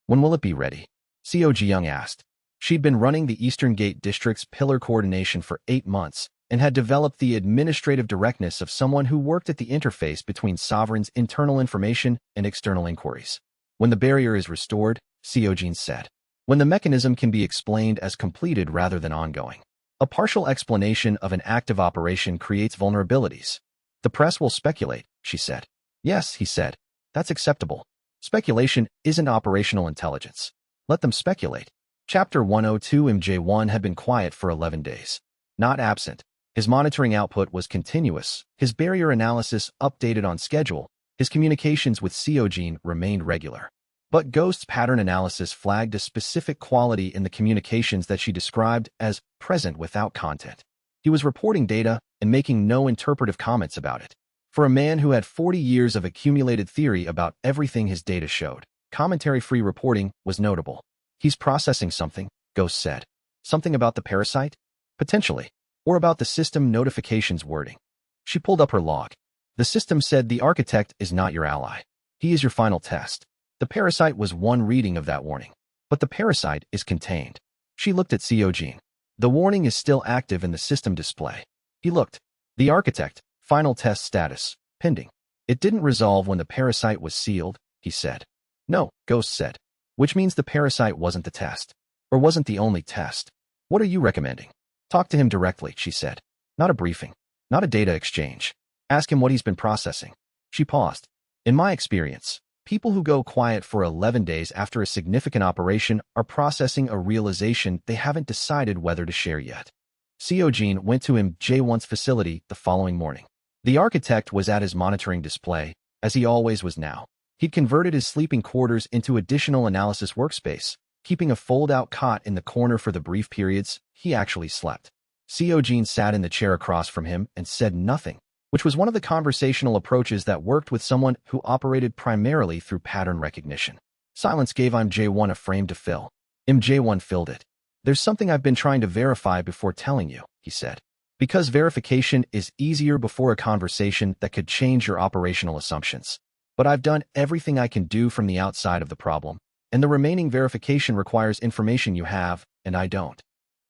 When will it be ready? Seojin asked. She'd been running the Eastern Gate District's pillar coordination for 8 months and had developed the administrative directness of someone who worked at the interface between Sovereign's internal information and external inquiries. When the barrier is restored, Seojin said. When the mechanism can be explained as completed rather than ongoing. A partial explanation of an active operation creates vulnerabilities. The press will speculate, she said. Yes, he said. That's acceptable. Speculation isn't operational intelligence. Let them speculate. Chapter 102 MJ1 had been quiet for 11 days. Not absent, His monitoring output was continuous, his barrier analysis updated on schedule, his communications with Seojin remained regular. But Ghost's pattern analysis flagged a specific quality in the communications that she described as present without content. He was reporting data and making no interpretive comments about it. For a man who had 40 years of accumulated theory about everything his data showed, commentary-free reporting was notable. He's processing something, Ghost said. Something about the parasite? Potentially. Or about the system notifications wording. She pulled up her log. The system said the architect is not your ally. He is your final test. The parasite was one reading of that warning. But the parasite is contained. She looked at Seojin. The warning is still active in the system display. He looked. The architect, final test status, pending. It didn't resolve when the parasite was sealed, he said. No, Ghost said. Which means the parasite wasn't the test. Or wasn't the only test. What are you recommending? Talk to him directly, she said. Not a briefing. Not a data exchange. Ask him what he's been processing. She paused. In my experience, people who go quiet for 11 days after a significant operation are processing a realization they haven't decided whether to share yet. Seojin went to J1's facility the following morning. The architect was at his monitoring display, as he always was now. He'd converted his sleeping quarters into additional analysis workspace, keeping a fold-out cot in the corner for the brief periods he actually slept. Seojin sat in the chair across from him and said nothing, which was one of the conversational approaches that worked with someone who operated primarily through pattern recognition. Silence gave J1 a frame to fill. J1 filled it. There's something I've been trying to verify before telling you, he said. Because verification is easier before a conversation that could change your operational assumptions. But I've done everything I can do from the outside of the problem, and the remaining verification requires information you have, and I don't.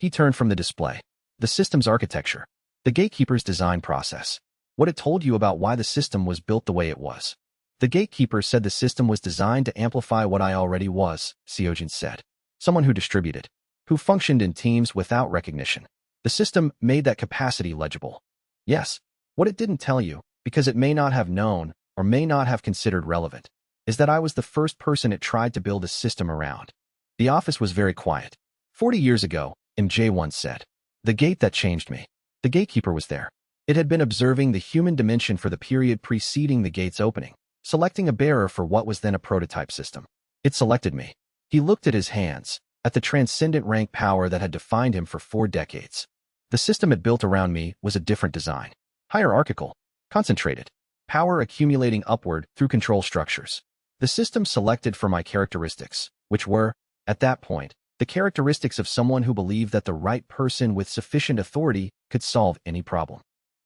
He turned from the display. The system's architecture. The gatekeeper's design process. What it told you about why the system was built the way it was. The gatekeeper said the system was designed to amplify what I already was, Seojin said. Someone who distributed. Who functioned in teams without recognition. The system made that capacity legible. Yes. What it didn't tell you, because it may not have known, or may not have considered relevant, is that I was the first person it tried to build a system around. The office was very quiet. 40 years ago, J1 said. The gate that changed me. The gatekeeper was there. It had been observing the human dimension for the period preceding the gate's opening, selecting a bearer for what was then a prototype system. It selected me. He looked at his hands, at the transcendent rank power that had defined him for 4 decades. The system it built around me was a different design. Hierarchical. Concentrated. Power accumulating upward through control structures. The system selected for my characteristics, which were, at that point, the characteristics of someone who believed that the right person with sufficient authority could solve any problem.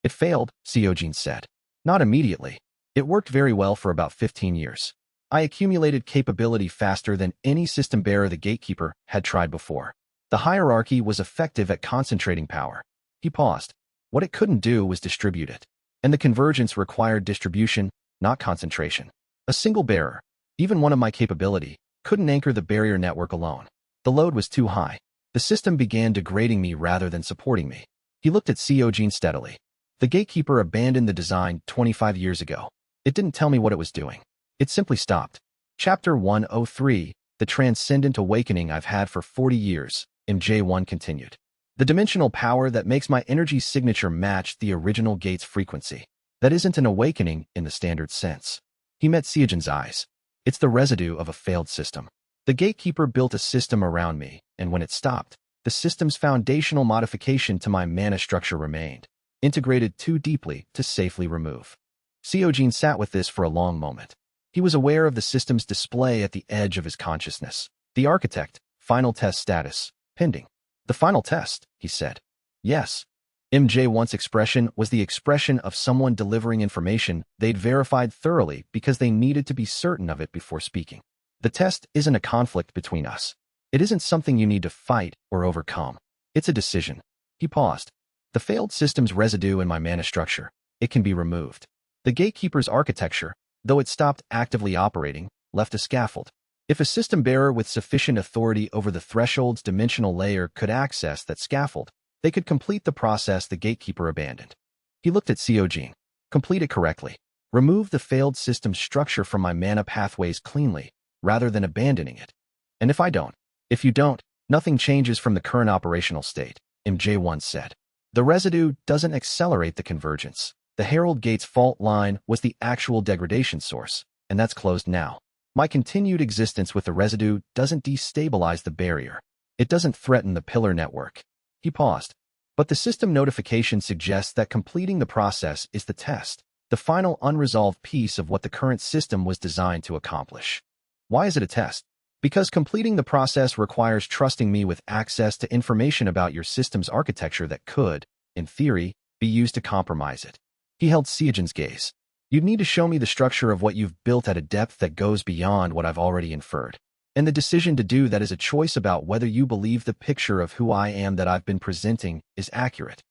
It failed, Seojin said. Not immediately. It worked very well for about 15 years. I accumulated capability faster than any system bearer the gatekeeper had tried before. The hierarchy was effective at concentrating power. He paused. What it couldn't do was distribute it. And the convergence required distribution, not concentration. A single bearer, even one of my capability, couldn't anchor the barrier network alone. The load was too high. The system began degrading me rather than supporting me. He looked at Seojin steadily. The gatekeeper abandoned the design 25 years ago. It didn't tell me what it was doing. It simply stopped. Chapter 103, The Transcendent Awakening I've Had for 40 Years, J1 continued. The dimensional power that makes my energy signature match the original gate's frequency. That isn't an awakening in the standard sense. He met Seojin's eyes. It's the residue of a failed system. The gatekeeper built a system around me, and when it stopped, the system's foundational modification to my mana structure remained, integrated too deeply to safely remove. Seojin sat with this for a long moment. He was aware of the system's display at the edge of his consciousness. The architect, final test status, pending. The final test, he said. Yes. J1's expression was the expression of someone delivering information they'd verified thoroughly because they needed to be certain of it before speaking. The test isn't a conflict between us. It isn't something you need to fight or overcome. It's a decision. He paused. The failed system's residue in my mana structure. It can be removed. The gatekeeper's architecture, though it stopped actively operating, left a scaffold. If a system bearer with sufficient authority over the threshold's dimensional layer could access that scaffold, they could complete the process the gatekeeper abandoned. He looked at Seojin. Complete it correctly. Remove the failed system's structure from my mana pathways cleanly, rather than abandoning it. And if I don't? If you don't, nothing changes from the current operational state, J1 said. The residue doesn't accelerate the convergence. The Herald Gate's fault line was the actual degradation source, and that's closed now. My continued existence with the residue doesn't destabilize the barrier. It doesn't threaten the pillar network. He paused. But the system notification suggests that completing the process is the test, the final unresolved piece of what the current system was designed to accomplish. Why is it a test? Because completing the process requires trusting me with access to information about your system's architecture that could, in theory, be used to compromise it. He held Seojin's gaze. You'd need to show me the structure of what you've built at a depth that goes beyond what I've already inferred. And the decision to do that is a choice about whether you believe the picture of who I am that I've been presenting is accurate.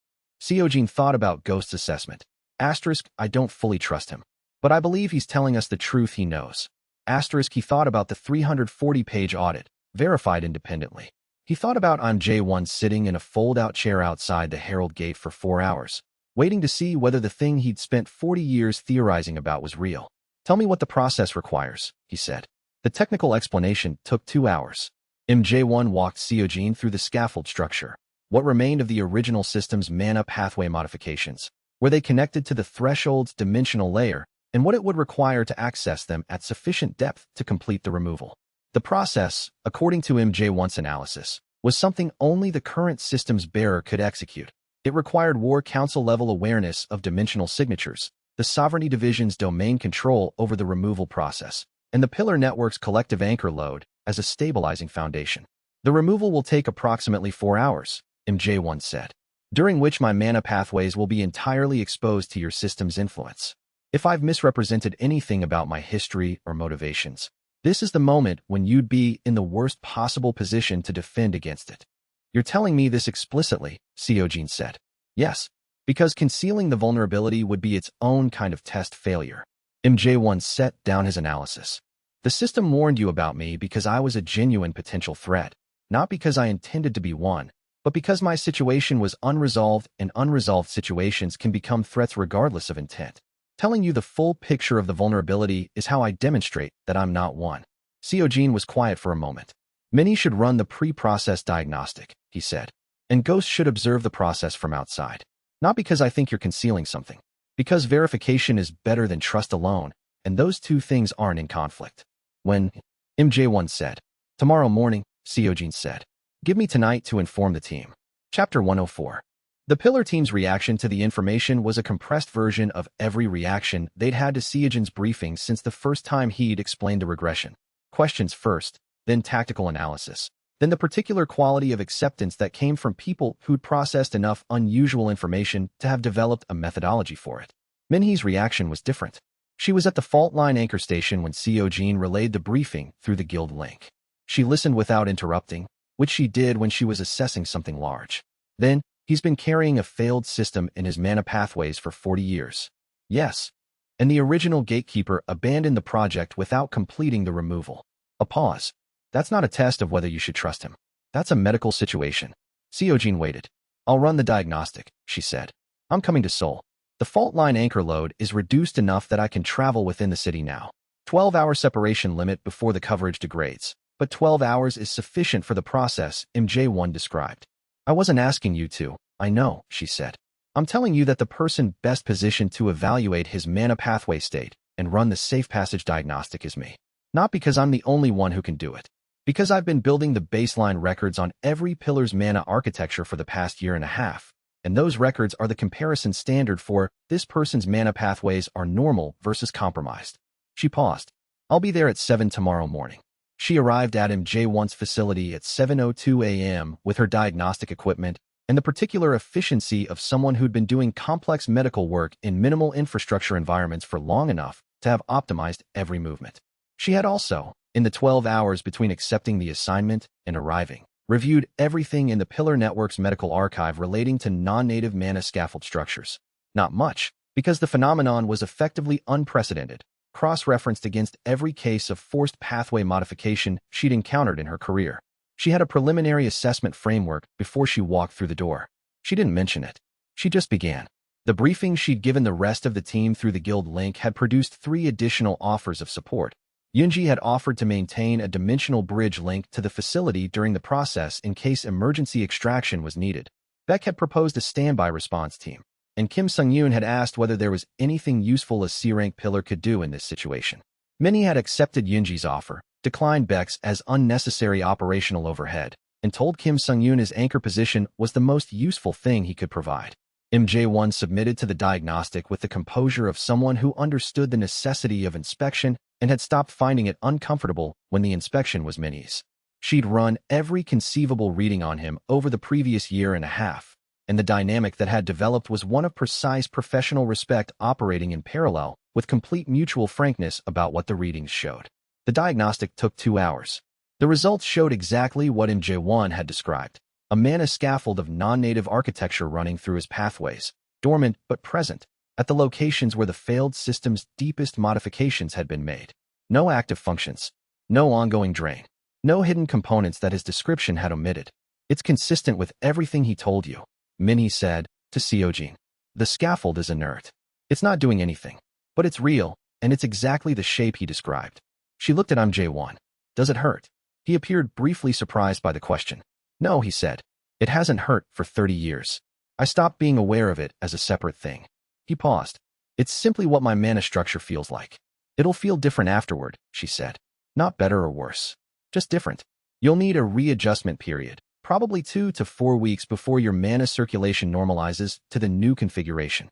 Seojin thought about Ghost's assessment. Asterisk, I don't fully trust him. But I believe he's telling us the truth he knows. Asterisk, he thought about the 340-page audit, verified independently. He thought about I'm J1 sitting in a fold-out chair outside the Herald Gate for 4 hours, waiting to see whether the thing he'd spent 40 years theorizing about was real. Tell me what the process requires, he said. The technical explanation took 2 hours. MJ1 walked Seojin through the scaffold structure. What remained of the original system's mana pathway modifications? Were they connected to the threshold's dimensional layer, and what it would require to access them at sufficient depth to complete the removal? The process, according to MJ1's analysis, was something only the current system's bearer could execute. It required War Council-level awareness of dimensional signatures, the Sovereignty Division's domain control over the removal process, and the Pillar Network's collective anchor load as a stabilizing foundation. The removal will take approximately 4 hours, MJ1 said, during which my mana pathways will be entirely exposed to your system's influence. If I've misrepresented anything about my history or motivations, this is the moment when you'd be in the worst possible position to defend against it. You're telling me this explicitly, Seojin said. Yes, because concealing the vulnerability would be its own kind of test failure. MJ1 set down his analysis. The system warned you about me because I was a genuine potential threat, not because I intended to be one, but because my situation was unresolved, and unresolved situations can become threats regardless of intent. Telling you the full picture of the vulnerability is how I demonstrate that I'm not one. Seojin was quiet for a moment. Many should run the pre-process diagnostic, he said, and Ghost should observe the process from outside. Not because I think you're concealing something, because verification is better than trust alone, and those two things aren't in conflict. When MJ1 said, tomorrow morning, Seojin said, give me tonight to inform the team. Chapter 104. The Pillar team's reaction to the information was a compressed version of every reaction they'd had to Seojin's briefing since the first time he'd explained the regression. Questions first, then tactical analysis, then the particular quality of acceptance that came from people who'd processed enough unusual information to have developed a methodology for it. Minhee's reaction was different. She was at the fault line anchor station when Seojin relayed the briefing through the guild link. She listened without interrupting, which she did when she was assessing something large. Then, he's been carrying a failed system in his mana pathways for 40 years. Yes. And the original gatekeeper abandoned the project without completing the removal. A pause. That's not a test of whether you should trust him. That's a medical situation. Seojin waited. I'll run the diagnostic, she said. I'm coming to Seoul. The fault line anchor load is reduced enough that I can travel within the city now. 12-hour separation limit before the coverage degrades. But 12 hours is sufficient for the process, MJ1 described. I wasn't asking you to, I know, she said. I'm telling you that the person best positioned to evaluate his mana pathway state and run the safe passage diagnostic is me. Not because I'm the only one who can do it. Because I've been building the baseline records on every pillar's mana architecture for the past year and a half, and those records are the comparison standard for this person's mana pathways are normal versus compromised. She paused. I'll be there at 7 tomorrow morning. She arrived at MJ1's facility at 7:02 a.m. with her diagnostic equipment and the particular efficiency of someone who'd been doing complex medical work in minimal infrastructure environments for long enough to have optimized every movement. She had also, in the 12 hours between accepting the assignment and arriving, reviewed everything in the Pillar Network's medical archive relating to non-native mana scaffold structures. Not much, because the phenomenon was effectively unprecedented, cross-referenced against every case of forced pathway modification she'd encountered in her career. She had a preliminary assessment framework before she walked through the door. She didn't mention it. She just began. The briefing she'd given the rest of the team through the guild link had produced 3 additional offers of support. Yunji had offered to maintain a dimensional bridge link to the facility during the process in case emergency extraction was needed. Beck had proposed a standby response team, and Kim Sung-yoon had asked whether there was anything useful a C-rank pillar could do in this situation. Minnie had accepted Yoonji's offer, declined Beck's as unnecessary operational overhead, and told Kim Sung-yoon his anchor position was the most useful thing he could provide. MJ1 submitted to the diagnostic with the composure of someone who understood the necessity of inspection and had stopped finding it uncomfortable when the inspection was Minnie's. She'd run every conceivable reading on him over the previous year and a half, and the dynamic that had developed was one of precise professional respect operating in parallel with complete mutual frankness about what the readings showed. The diagnostic took 2 hours. The results showed exactly what MJ1 had described: a mana scaffold of non-native architecture running through his pathways, dormant but present, at the locations where the failed system's deepest modifications had been made. No active functions, no ongoing drain, no hidden components that his description had omitted. It's consistent with everything he told you, Minnie said to Seojin. The scaffold is inert. It's not doing anything, but it's real, and it's exactly the shape he described. She looked at MJ1. Does it hurt? He appeared briefly surprised by the question. No, he said. It hasn't hurt for 30 years. I stopped being aware of it as a separate thing. He paused. It's simply what my mana structure feels like. It'll feel different afterward, she said. Not better or worse. Just different. You'll need a readjustment period, probably 2 to 4 weeks before your mana circulation normalizes to the new configuration.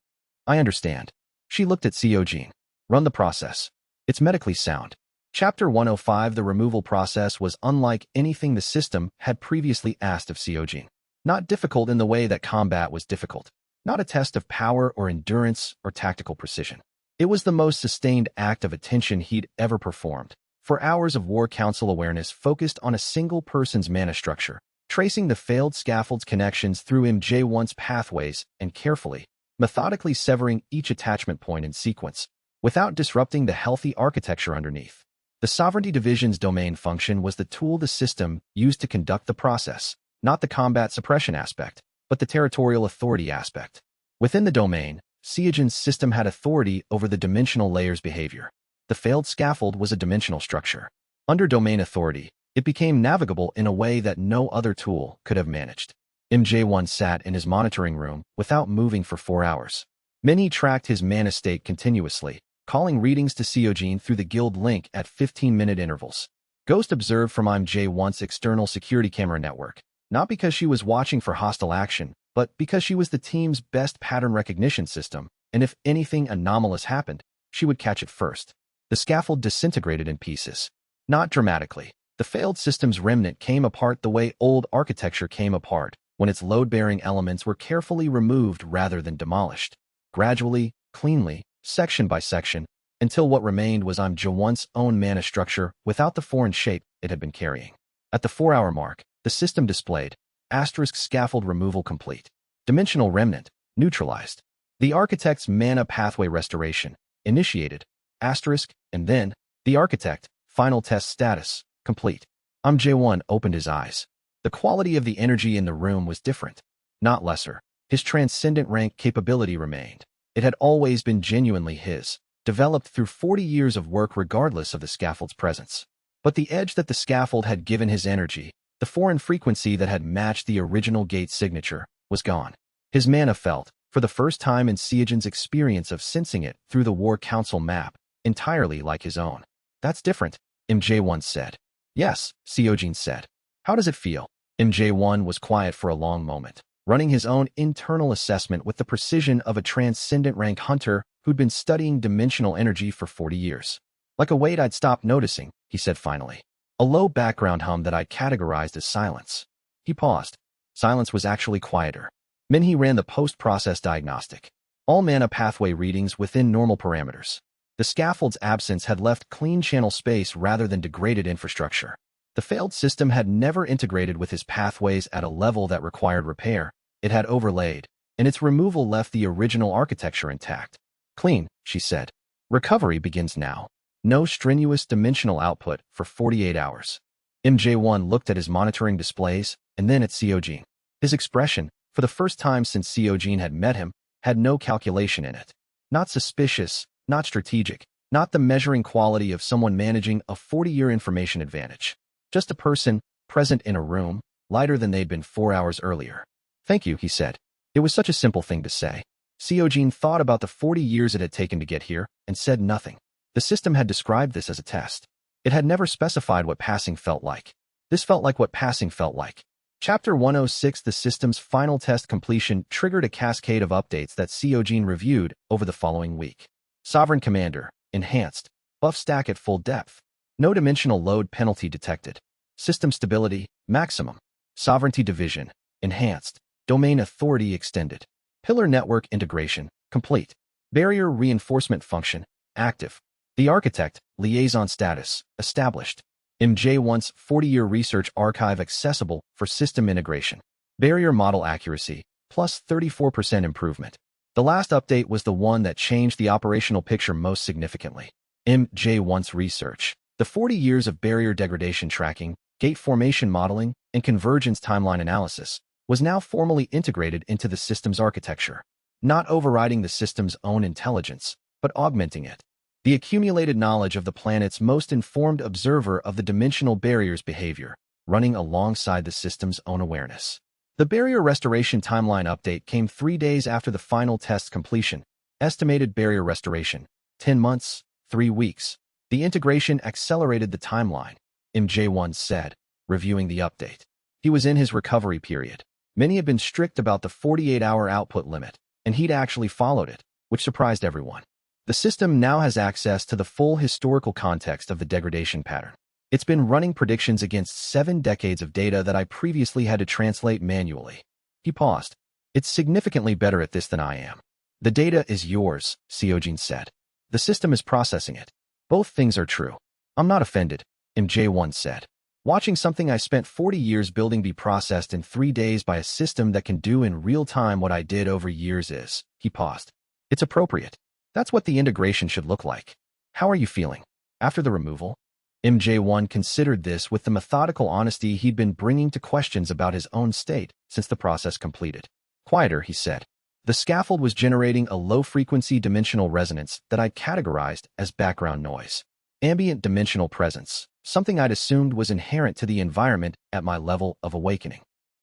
I understand. She looked at Seojin. Run the process. It's medically sound. Chapter 105. The removal process was unlike anything the system had previously asked of Seojin. Not difficult in the way that combat was difficult. Not a test of power or endurance or tactical precision. It was the most sustained act of attention he'd ever performed. For hours of War Council awareness focused on a single person's mana structure, tracing the failed scaffold's connections through MJ1's pathways and carefully, methodically severing each attachment point in sequence, without disrupting the healthy architecture underneath. The Sovereignty Division's domain function was the tool the system used to conduct the process, not the combat suppression aspect, but the territorial authority aspect. Within the domain, Seojin's system had authority over the dimensional layer's behavior. The failed scaffold was a dimensional structure. Under domain authority, it became navigable in a way that no other tool could have managed. MJ1 sat in his monitoring room without moving for 4 hours. Minnie tracked his mana state continuously, calling readings to Seojin through the guild link at 15-minute intervals. Ghost observed from MJ1's external security camera network, not because she was watching for hostile action, but because she was the team's best pattern recognition system, and if anything anomalous happened, she would catch it first. The scaffold disintegrated in pieces. Not dramatically. The failed system's remnant came apart the way old architecture came apart, when its load-bearing elements were carefully removed rather than demolished. Gradually, cleanly, section by section, until what remained was MJ1's own mana structure without the foreign shape it had been carrying. At the 4-hour mark, the system displayed, asterisk scaffold removal complete. Dimensional remnant, neutralized. The architect's mana pathway restoration, initiated, asterisk, and then, the architect, final test status, complete. MJ1 opened his eyes. The quality of the energy in the room was different, not lesser. His transcendent rank capability remained. It had always been genuinely his, developed through 40 years of work regardless of the scaffold's presence. But the edge that the scaffold had given his energy, the foreign frequency that had matched the original gate signature, was gone. His mana felt, for the first time in Seojin's experience of sensing it through the War Council map, entirely like his own. That's different, MJ1 said. Yes, Seojin said. How does it feel? MJ1 was quiet for a long moment, running his own internal assessment with the precision of a transcendent rank hunter who'd been studying dimensional energy for 40 years. Like a weight I'd stopped noticing, he said finally. A low background hum that I'd categorized as silence. He paused. Silence was actually quieter. Minhee ran the post-process diagnostic. All mana pathway readings within normal parameters. The scaffold's absence had left clean channel space rather than degraded infrastructure. The failed system had never integrated with his pathways at a level that required repair. It had overlaid, and its removal left the original architecture intact. Clean, she said. Recovery begins now. No strenuous dimensional output for 48 hours. MJ1 looked at his monitoring displays and then at Seojin. His expression, for the first time since Seojin had met him, had no calculation in it. Not suspicious, not strategic, not the measuring quality of someone managing a 40-year information advantage. Just a person, present in a room, lighter than they'd been 4 hours earlier. Thank you, he said. It was such a simple thing to say. Seojin thought about the 40 years it had taken to get here and said nothing. The system had described this as a test. It had never specified what passing felt like. This felt like what passing felt like. Chapter 106. The system's final test completion triggered a cascade of updates that Seojin reviewed over the following week. Sovereign Commander, enhanced, buff stack at full depth. No dimensional load penalty detected. System stability, maximum. Sovereignty division, enhanced. Domain authority extended. Pillar network integration, complete. Barrier reinforcement function, active. The architect, liaison status, established. MJ1's 40-year research archive accessible for system integration. Barrier model accuracy, plus 34% improvement. The last update was the one that changed the operational picture most significantly. MJ1's research. The 40 years of barrier degradation tracking, gate formation modeling, and convergence timeline analysis was now formally integrated into the system's architecture, not overriding the system's own intelligence, but augmenting it. The accumulated knowledge of the planet's most informed observer of the dimensional barrier's behavior, running alongside the system's own awareness. The barrier restoration timeline update came 3 days after the final test's completion. Estimated barrier restoration, 10 months, 3 weeks. The integration accelerated the timeline, MJ1 said, reviewing the update. He was in his recovery period. Many had been strict about the 48-hour output limit, and he'd actually followed it, which surprised everyone. The system now has access to the full historical context of the degradation pattern. It's been running predictions against 7 decades of data that I previously had to translate manually. He paused. It's significantly better at this than I am. The data is yours, Seojin said. The system is processing it. Both things are true. I'm not offended, MJ1 said. Watching something I spent 40 years building be processed in 3 days by a system that can do in real time what I did over years is, he paused. It's appropriate. That's what the integration should look like. How are you feeling? After the removal? MJ1 considered this with the methodical honesty he'd been bringing to questions about his own state since the process completed. Quieter, he said. The scaffold was generating a low-frequency dimensional resonance that I'd categorized as background noise. Ambient dimensional presence, something I'd assumed was inherent to the environment at my level of awakening.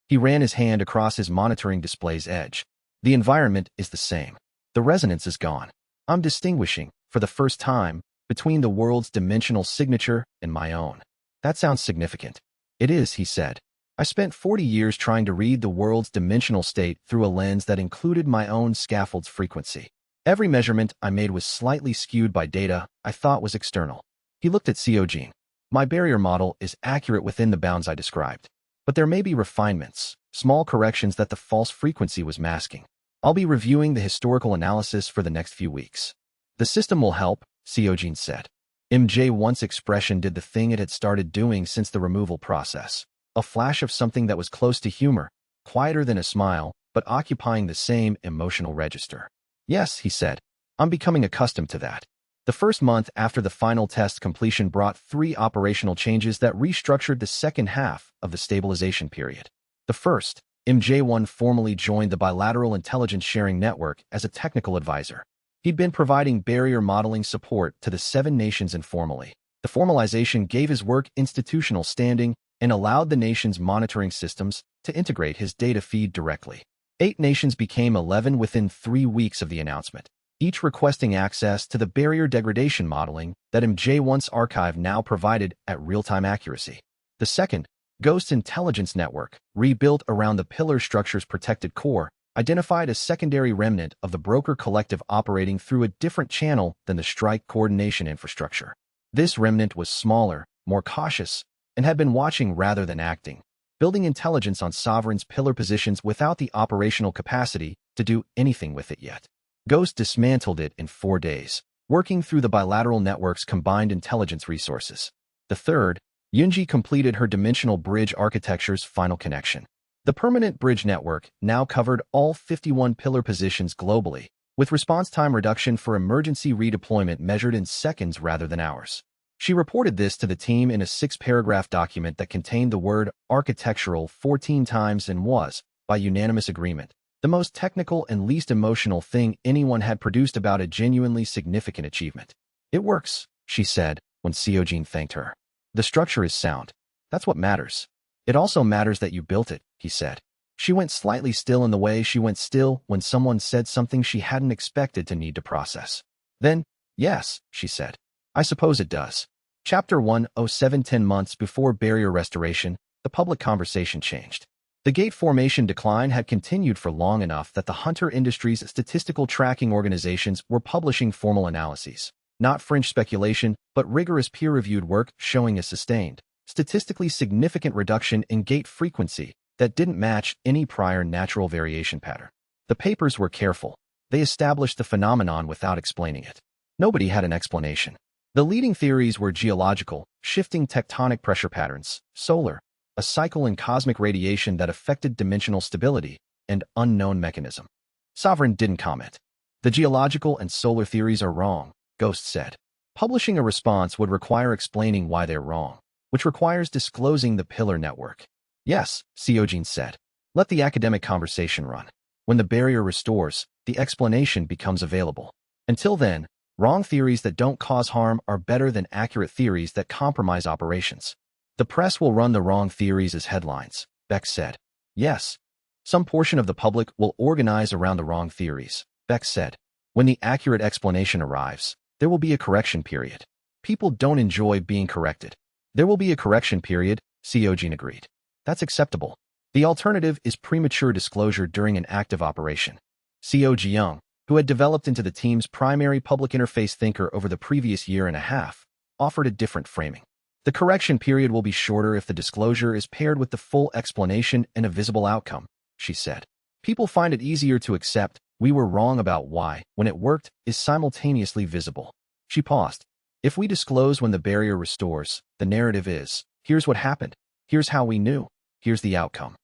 He ran his hand across his monitoring display's edge. The environment is the same. The resonance is gone. I'm distinguishing, for the first time, between the world's dimensional signature and my own. That sounds significant. It is, he said. I spent 40 years trying to read the world's dimensional state through a lens that included my own scaffold's frequency. Every measurement I made was slightly skewed by data I thought was external. He looked at Seojin. My barrier model is accurate within the bounds I described, but there may be refinements, small corrections that the false frequency was masking. I'll be reviewing the historical analysis for the next few weeks. The system will help, Seojin said. MJ1's expression did the thing it had started doing since the removal process. A flash of something that was close to humor, quieter than a smile, but occupying the same emotional register. Yes, he said. I'm becoming accustomed to that. The first month after the final test completion brought 3 operational changes that restructured the second half of the stabilization period. The first, MJ1 formally joined the Bilateral Intelligence Sharing Network as a technical advisor. He'd been providing barrier modeling support to the 7 nations informally. The formalization gave his work institutional standing and allowed the nation's monitoring systems to integrate his data feed directly. 8 nations became 11 within 3 weeks of the announcement, each requesting access to the barrier degradation modeling that MJ1's archive now provided at real-time accuracy. The second, Ghost Intelligence Network, rebuilt around the pillar structure's protected core, identified a secondary remnant of the broker collective operating through a different channel than the strike coordination infrastructure. This remnant was smaller, more cautious, and had been watching rather than acting, building intelligence on Sovereign's pillar positions without the operational capacity to do anything with it yet. Ghost dismantled it in 4 days, working through the bilateral network's combined intelligence resources. The third, Yunji completed her dimensional bridge architecture's final connection. The permanent bridge network now covered all 51 pillar positions globally, with response time reduction for emergency redeployment measured in seconds rather than hours. She reported this to the team in a 6-paragraph document that contained the word architectural 14 times and was, by unanimous agreement, the most technical and least emotional thing anyone had produced about a genuinely significant achievement. It works, she said, when Seojin thanked her. The structure is sound. That's what matters. It also matters that you built it, he said. She went slightly still in the way she went still when someone said something she hadn't expected to need to process. Then, yes, she said. I suppose it does. Chapter 107. 10 months before barrier restoration, the public conversation changed. The gate formation decline had continued for long enough that the hunter industry's statistical tracking organizations were publishing formal analyses. Not fringe speculation, but rigorous peer-reviewed work showing a sustained, statistically significant reduction in gate frequency that didn't match any prior natural variation pattern. The papers were careful. They established the phenomenon without explaining it. Nobody had an explanation. The leading theories were geological, shifting tectonic pressure patterns, solar, a cycle in cosmic radiation that affected dimensional stability, and unknown mechanism. Sovereign didn't comment. The geological and solar theories are wrong, Ghost said. Publishing a response would require explaining why they're wrong, which requires disclosing the pillar network. Yes, Seojin said. Let the academic conversation run. When the barrier restores, the explanation becomes available. Until then, wrong theories that don't cause harm are better than accurate theories that compromise operations. The press will run the wrong theories as headlines, Beck said. Yes. Some portion of the public will organize around the wrong theories, Beck said. When the accurate explanation arrives, there will be a correction period. People don't enjoy being corrected. There will be a correction period, Seojin agreed. That's acceptable. The alternative is premature disclosure during an active operation. Seo Jiyoung, who had developed into the team's primary public interface thinker over the previous year and a half, offered a different framing. The correction period will be shorter if the disclosure is paired with the full explanation and a visible outcome, she said. People find it easier to accept we were wrong about why, when it worked, is simultaneously visible. She paused. If we disclose when the barrier restores, the narrative is, here's what happened, here's how we knew, here's the outcome.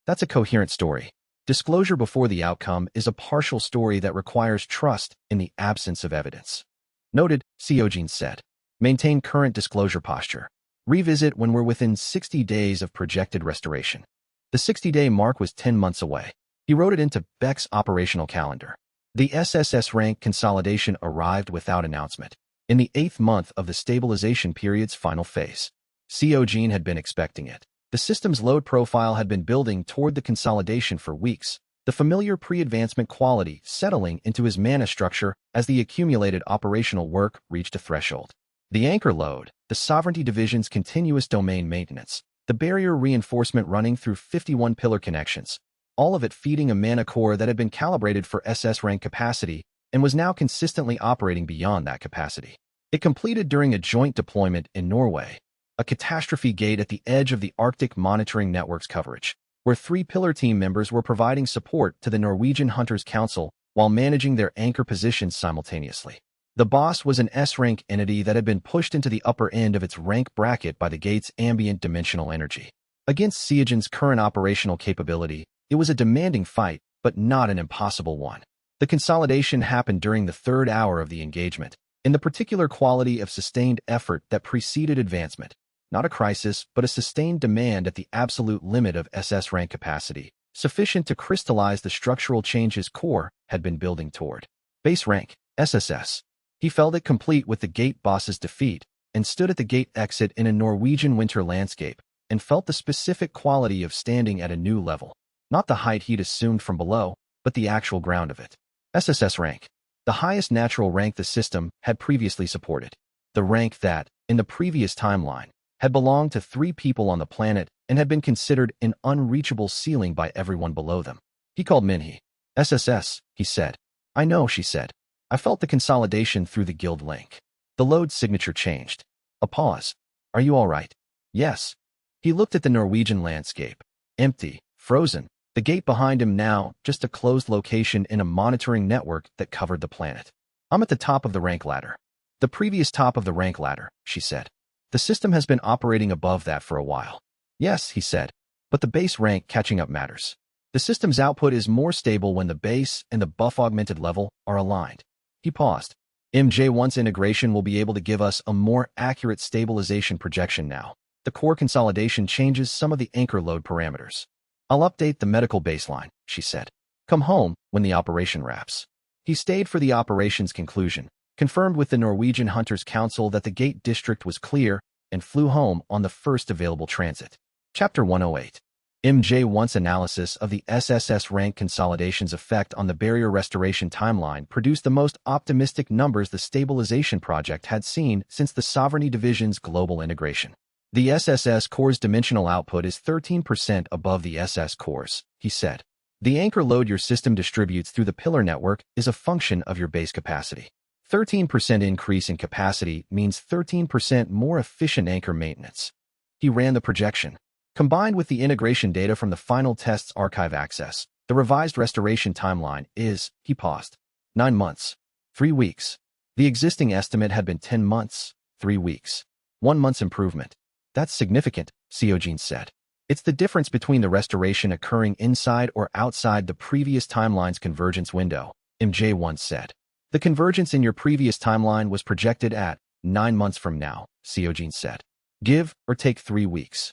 That's a coherent story. Disclosure before the outcome is a partial story that requires trust in the absence of evidence. Noted, Seojin said. Maintain current disclosure posture. Revisit when we're within 60 days of projected restoration. The 60-day mark was 10 months away. He wrote it into Beck's operational calendar. The SSS rank consolidation arrived without announcement. In the 8th month of the stabilization period's final phase. Seojin had been expecting it. The system's load profile had been building toward the consolidation for weeks, the familiar pre-advancement quality settling into his mana structure as the accumulated operational work reached a threshold. The anchor load, the Sovereignty Division's continuous domain maintenance, the barrier reinforcement running through 51 pillar connections, all of it feeding a mana core that had been calibrated for SS rank capacity and was now consistently operating beyond that capacity. It completed during a joint deployment in Norway, a catastrophe gate at the edge of the Arctic Monitoring Network's coverage, where 3 pillar team members were providing support to the Norwegian Hunters Council while managing their anchor positions simultaneously. The boss was an S-rank entity that had been pushed into the upper end of its rank bracket by the gate's ambient dimensional energy. Against Seojin's current operational capability, it was a demanding fight, but not an impossible one. The consolidation happened during the 3rd hour of the engagement, in the particular quality of sustained effort that preceded advancement. Not a crisis, but a sustained demand at the absolute limit of SS rank capacity, sufficient to crystallize the structural changes core had been building toward. Base rank, SSS. He felt it complete with the gate boss's defeat, and stood at the gate exit in a Norwegian winter landscape, and felt the specific quality of standing at a new level. Not the height he'd assumed from below, but the actual ground of it. SSS rank. The highest natural rank the system had previously supported. The rank that, in the previous timeline, had belonged to 3 people on the planet and had been considered an unreachable ceiling by everyone below them. He called Minhee. SSS, he said. I know, she said. I felt the consolidation through the guild link. The load signature changed. A pause. Are you all right? Yes. He looked at the Norwegian landscape. Empty, frozen. The gate behind him now, just a closed location in a monitoring network that covered the planet. I'm at the top of the rank ladder. The previous top of the rank ladder, she said. The system has been operating above that for a while. Yes, he said. But the base rank catching up matters. The system's output is more stable when the base and the buff augmented level are aligned. He paused. MJ1's integration will be able to give us a more accurate stabilization projection now. The core consolidation changes some of the anchor load parameters. I'll update the medical baseline, she said. Come home when the operation wraps. He stayed for the operation's conclusion, confirmed with the Norwegian Hunters Council that the gate district was clear, and flew home on the first available transit. Chapter 108. MJ1's analysis of the SSS rank consolidation's effect on the barrier restoration timeline produced the most optimistic numbers the stabilization project had seen since the Sovereignty Division's global integration. The SSS core's dimensional output is 13% above the SS core's, he said. The anchor load your system distributes through the pillar network is a function of your base capacity. 13% increase in capacity means 13% more efficient anchor maintenance. He ran the projection. Combined with the integration data from the final test's archive access, the revised restoration timeline is, he paused, 9 months, 3 weeks. The existing estimate had been 10 months, 3 weeks. 1 month's improvement. That's significant, Seojin said. It's the difference between the restoration occurring inside or outside the previous timeline's convergence window, MJ1 said. The convergence in your previous timeline was projected at 9 months from now, Seojin said. Give or take 3 weeks.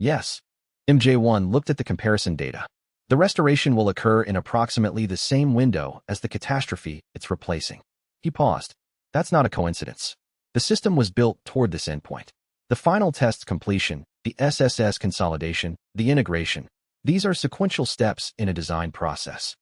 Yes. MJ1 looked at the comparison data. The restoration will occur in approximately the same window as the catastrophe it's replacing. He paused. That's not a coincidence. The system was built toward this endpoint. The final test's completion, the SSS consolidation, the integration. These are sequential steps in a design process.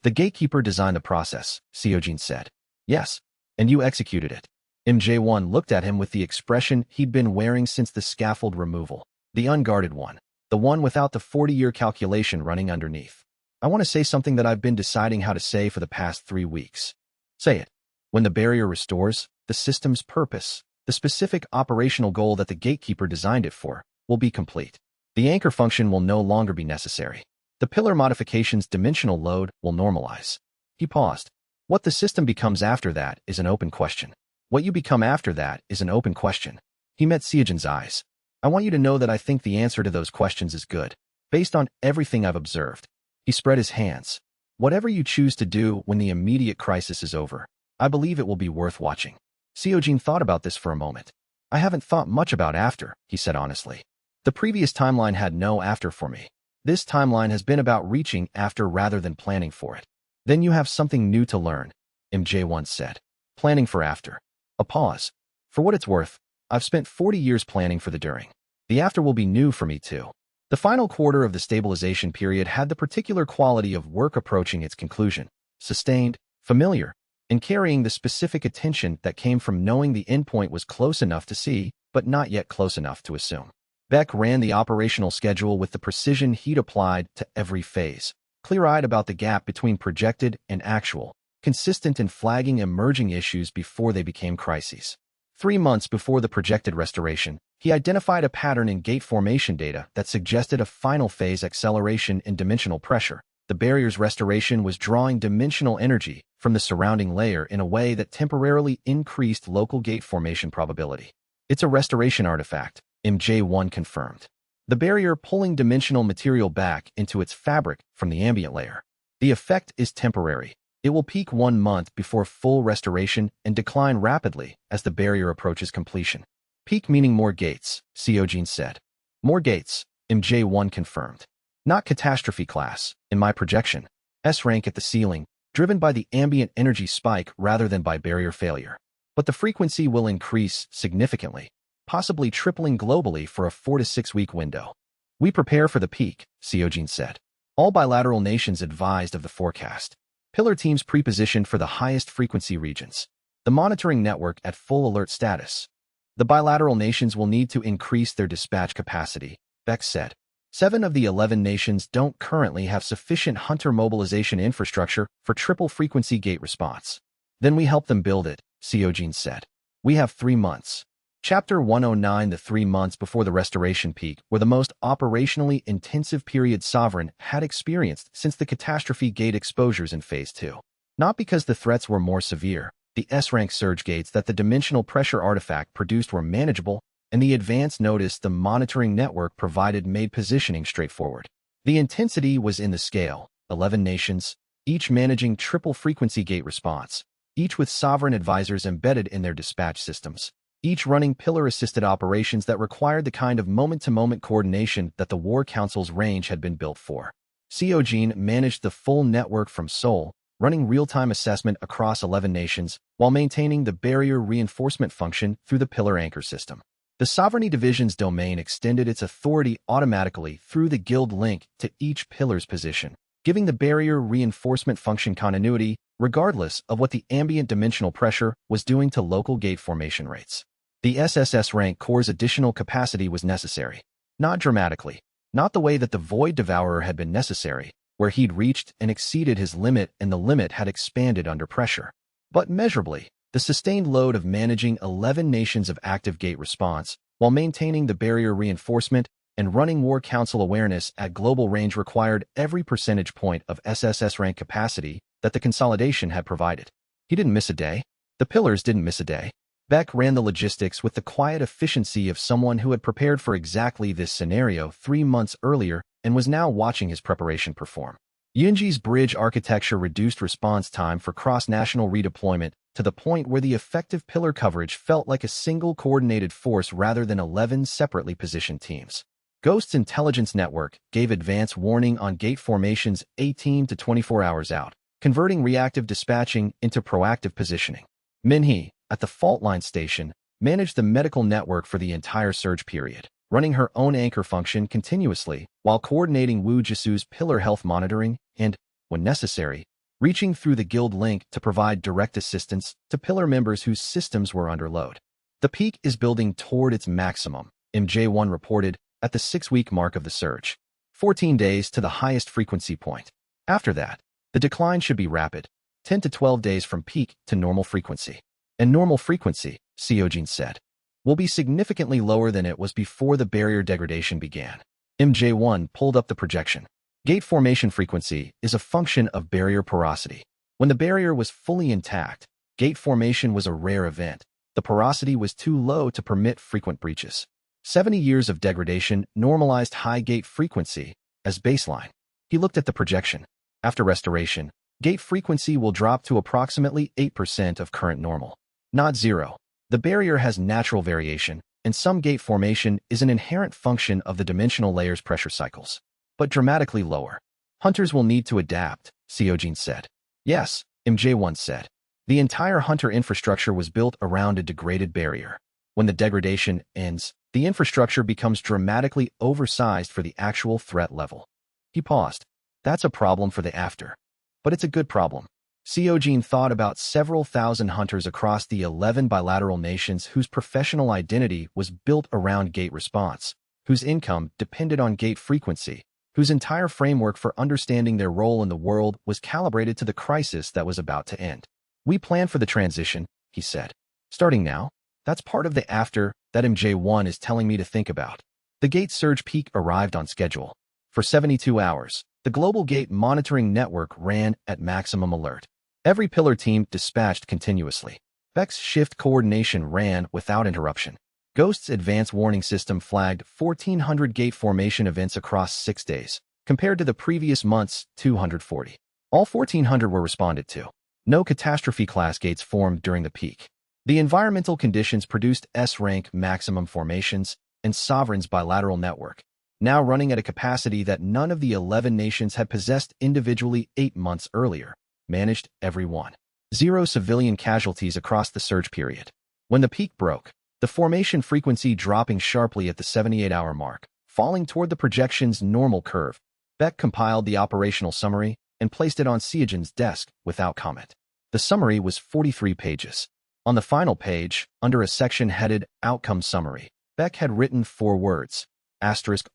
The gatekeeper designed the process, Seojin said. Yes, and you executed it. MJ1 looked at him with the expression he'd been wearing since the scaffold removal. The unguarded one. The one without the 40-year calculation running underneath. I want to say something that I've been deciding how to say for the past 3 weeks. Say it. When the barrier restores, the system's purpose, the specific operational goal that the gatekeeper designed it for, will be complete. The anchor function will no longer be necessary. The pillar modification's dimensional load will normalize. He paused. What the system becomes after that is an open question. What you become after that is an open question. He met Seojin's eyes. I want you to know that I think the answer to those questions is good, based on everything I've observed. He spread his hands. Whatever you choose to do when the immediate crisis is over, I believe it will be worth watching. Seojin thought about this for a moment. I haven't thought much about after, he said honestly. The previous timeline had no after for me. This timeline has been about reaching after rather than planning for it. Then you have something new to learn, MJ1 said. Planning for after. A pause. For what it's worth, I've spent 40 years planning for the during. The after will be new for me too. The final quarter of the stabilization period had the particular quality of work approaching its conclusion, sustained, familiar, and carrying the specific attention that came from knowing the endpoint was close enough to see, but not yet close enough to assume. Beck ran the operational schedule with the precision he'd applied to every phase, clear-eyed about the gap between projected and actual, consistent in flagging emerging issues before they became crises. 3 months before the projected restoration, he identified a pattern in gate formation data that suggested a final phase acceleration in dimensional pressure. The barrier's restoration was drawing dimensional energy from the surrounding layer in a way that temporarily increased local gate formation probability. It's a restoration artifact, MJ1 confirmed. The barrier pulling dimensional material back into its fabric from the ambient layer. The effect is temporary. It will peak 1 month before full restoration and decline rapidly as the barrier approaches completion. Peak meaning more gates, Seojin said. More gates, MJ1 confirmed. Not catastrophe class, in my projection. S rank at the ceiling, driven by the ambient energy spike rather than by barrier failure. But the frequency will increase significantly, possibly tripling globally for a 4 to 6 week window. We prepare for the peak, Seojin said. All bilateral nations advised of the forecast. Pillar teams pre-positioned for the highest frequency regions. The monitoring network at full alert status. The bilateral nations will need to increase their dispatch capacity, Beck said. 7 of the 11 nations don't currently have sufficient hunter mobilization infrastructure for triple-frequency gate response. Then we help them build it, Seojin said. We have 3 months. Chapter 109. The 3 months before the restoration peak were the most operationally intensive period Sovereign had experienced since the catastrophe gate exposures in Phase 2. Not because the threats were more severe, the S-rank surge gates that the dimensional pressure artifact produced were manageable, and the advance notice the monitoring network provided made positioning straightforward. The intensity was in the scale, 11 nations, each managing triple-frequency gate response, each with Sovereign advisors embedded in their dispatch systems, each running pillar-assisted operations that required the kind of moment-to-moment coordination that the War Council's range had been built for. Seojin managed the full network from Seoul, running real-time assessment across 11 nations, while maintaining the barrier reinforcement function through the pillar anchor system. The Sovereignty Division's domain extended its authority automatically through the guild link to each pillar's position, giving the barrier reinforcement function continuity regardless of what the ambient dimensional pressure was doing to local gate formation rates. The SSS rank core's additional capacity was necessary. Not dramatically, not the way that the Void Devourer had been necessary, where he'd reached and exceeded his limit and the limit had expanded under pressure, but measurably. The sustained load of managing 11 nations of active gate response while maintaining the barrier reinforcement and running War Council awareness at global range required every percentage point of SSS rank capacity that the consolidation had provided. He didn't miss a day. The pillars didn't miss a day. Beck ran the logistics with the quiet efficiency of someone who had prepared for exactly this scenario 3 months earlier and was now watching his preparation perform. Yunji's bridge architecture reduced response time for cross-national redeployment to the point where the effective pillar coverage felt like a single coordinated force rather than 11 separately positioned teams. Ghost's intelligence network gave advance warning on gate formations 18 to 24 hours out, converting reactive dispatching into proactive positioning. Minhee, at the fault line station, managed the medical network for the entire surge period, running her own anchor function continuously while coordinating Wu Jisu's pillar health monitoring and, when necessary, reaching through the guild link to provide direct assistance to pillar members whose systems were under load. The peak is building toward its maximum, MJ1 reported at the 6-week mark of the surge. 14 days to the highest frequency point. After that, the decline should be rapid, 10 to 12 days from peak to normal frequency. And normal frequency, Seojin said, will be significantly lower than it was before the barrier degradation began. MJ1 pulled up the projection. Gate formation frequency is a function of barrier porosity. When the barrier was fully intact, gate formation was a rare event. The porosity was too low to permit frequent breaches. 70 years of degradation normalized high gate frequency as baseline. He looked at the projection. After restoration, gate frequency will drop to approximately 8% of current normal. Not zero. The barrier has natural variation, and some gate formation is an inherent function of the dimensional layer's pressure cycles, but dramatically lower. Hunters will need to adapt, Seojin said. Yes, MJ1 said. The entire hunter infrastructure was built around a degraded barrier. When the degradation ends, the infrastructure becomes dramatically oversized for the actual threat level. He paused. That's a problem for the after. But it's a good problem. Seojin thought about several thousand hunters across the 11 bilateral nations whose professional identity was built around gate response, whose income depended on gate frequency, whose entire framework for understanding their role in the world was calibrated to the crisis that was about to end. We plan for the transition, he said. Starting now, that's part of the after that MJ1 is telling me to think about. The gate surge peak arrived on schedule. For 72 hours, the global gate monitoring network ran at maximum alert. Every pillar team dispatched continuously. Beck's shift coordination ran without interruption. Ghost's advanced warning system flagged 1,400 gate formation events across 6 days, compared to the previous month's 240. All 1,400 were responded to. No catastrophe-class gates formed during the peak. The environmental conditions produced S-rank maximum formations and Sovereign's bilateral network, now running at a capacity that none of the 11 nations had possessed individually 8 months earlier, managed every one. 0 civilian casualties across the surge period. When the peak broke, the formation frequency dropping sharply at the 78-hour mark, falling toward the projection's normal curve, Beck compiled the operational summary and placed it on Seojin's desk without comment. The summary was 43 pages. On the final page, under a section headed Outcome Summary, Beck had written 4 words,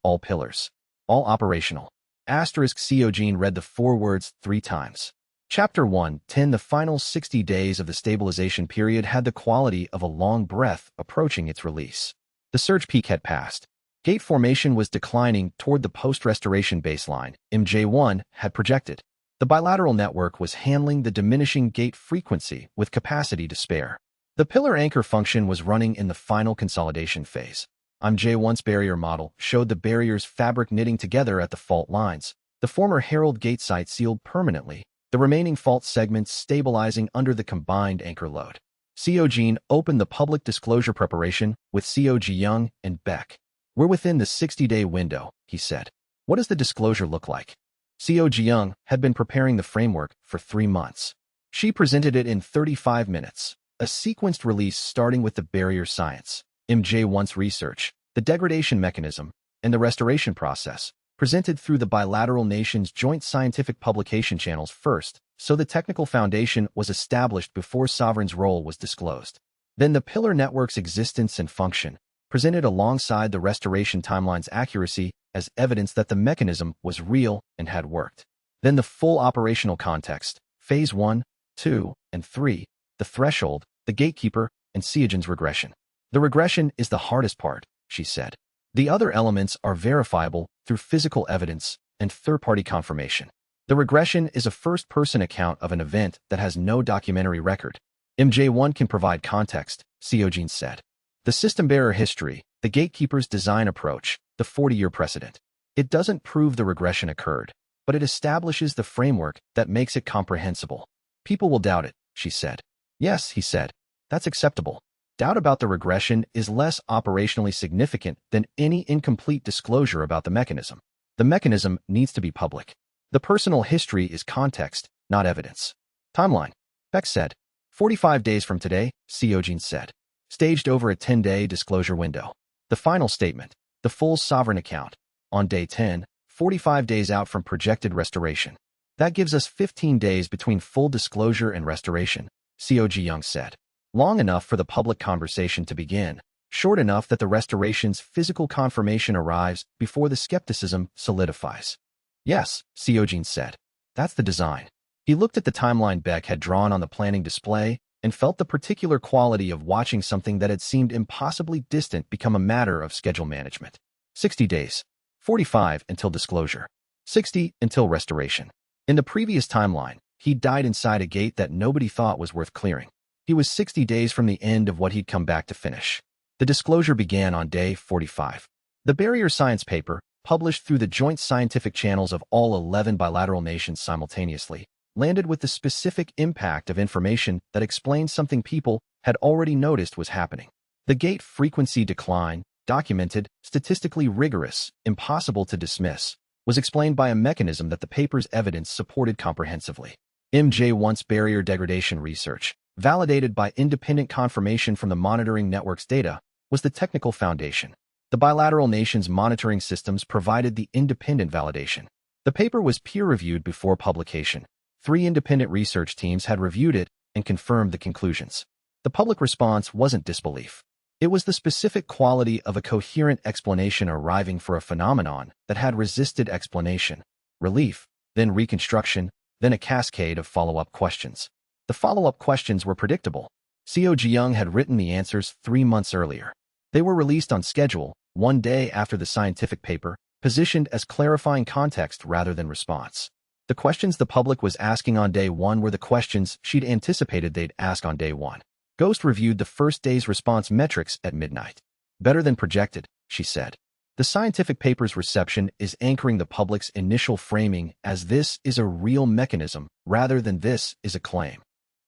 all pillars, all operational. Seojin read the 4 words 3 times. Chapter 1:10 The final 60 days of the stabilization period had the quality of a long breath approaching its release. The surge peak had passed. Gate formation was declining toward the post-restoration baseline MJ1 had projected. The bilateral network was handling the diminishing gate frequency with capacity to spare. The pillar anchor function was running in the final consolidation phase. MJ1's barrier model showed the barrier's fabric knitting together at the fault lines, the former Herald gate site sealed permanently, the remaining fault segments stabilizing under the combined anchor load. Seojin opened the public disclosure preparation with Seo Ji-young and Beck. We're within the 60-day window, he said. What does the disclosure look like? Seo Ji-young had been preparing the framework for 3 months. She presented it in 35 minutes, a sequenced release starting with the barrier science. MJ1's research, the degradation mechanism, and the restoration process, presented through the bilateral nations' joint scientific publication channels first, so the technical foundation was established before Sovereign's role was disclosed. Then the pillar network's existence and function, presented alongside the restoration timeline's accuracy as evidence that the mechanism was real and had worked. Then the full operational context, Phase 1, 2, and 3, the threshold, the gatekeeper, and Seojin's regression. The regression is the hardest part, she said. The other elements are verifiable through physical evidence and third-party confirmation. The regression is a first-person account of an event that has no documentary record. MJ1 can provide context, Seojin said. The system-bearer history, the gatekeeper's design approach, the 40-year precedent. It doesn't prove the regression occurred, but it establishes the framework that makes it comprehensible. People will doubt it, she said. Yes, he said. That's acceptable. Doubt about the regression is less operationally significant than any incomplete disclosure about the mechanism. The mechanism needs to be public. The personal history is context, not evidence. Timeline. Beck said. 45 days from today, Seojin said. Staged over a 10-day disclosure window. The final statement, the full sovereign account, on day 10, 45 days out from projected restoration. That gives us 15 days between full disclosure and restoration, Seojin said. Long enough for the public conversation to begin, short enough that the restoration's physical confirmation arrives before the skepticism solidifies. Yes, Seojin said. That's the design. He looked at the timeline Beck had drawn on the planning display and felt the particular quality of watching something that had seemed impossibly distant become a matter of schedule management. 60 days. 45 until disclosure. 60 until restoration. In the previous timeline, he died inside a gate that nobody thought was worth clearing. He was 60 days from the end of what he'd come back to finish. The disclosure began on day 45. The barrier science paper, published through the joint scientific channels of all 11 bilateral nations simultaneously, landed with the specific impact of information that explained something people had already noticed was happening. The gate frequency decline, documented, statistically rigorous, impossible to dismiss, was explained by a mechanism that the paper's evidence supported comprehensively. MJ1's barrier degradation research, validated by independent confirmation from the monitoring network's data, was the technical foundation. The bilateral nations' monitoring systems provided the independent validation. The paper was peer-reviewed before publication. 3 independent research teams had reviewed it and confirmed the conclusions. The public response wasn't disbelief. It was the specific quality of a coherent explanation arriving for a phenomenon that had resisted explanation, relief, then reconstruction, then a cascade of follow-up questions. The follow-up questions were predictable. Seojin had written the answers 3 months earlier. They were released on schedule, 1 day after the scientific paper, positioned as clarifying context rather than response. The questions the public was asking on day 1 were the questions she'd anticipated they'd ask on day 1. Ghost reviewed the first day's response metrics at midnight. Better than projected, she said. The scientific paper's reception is anchoring the public's initial framing as this is a real mechanism rather than this is a claim.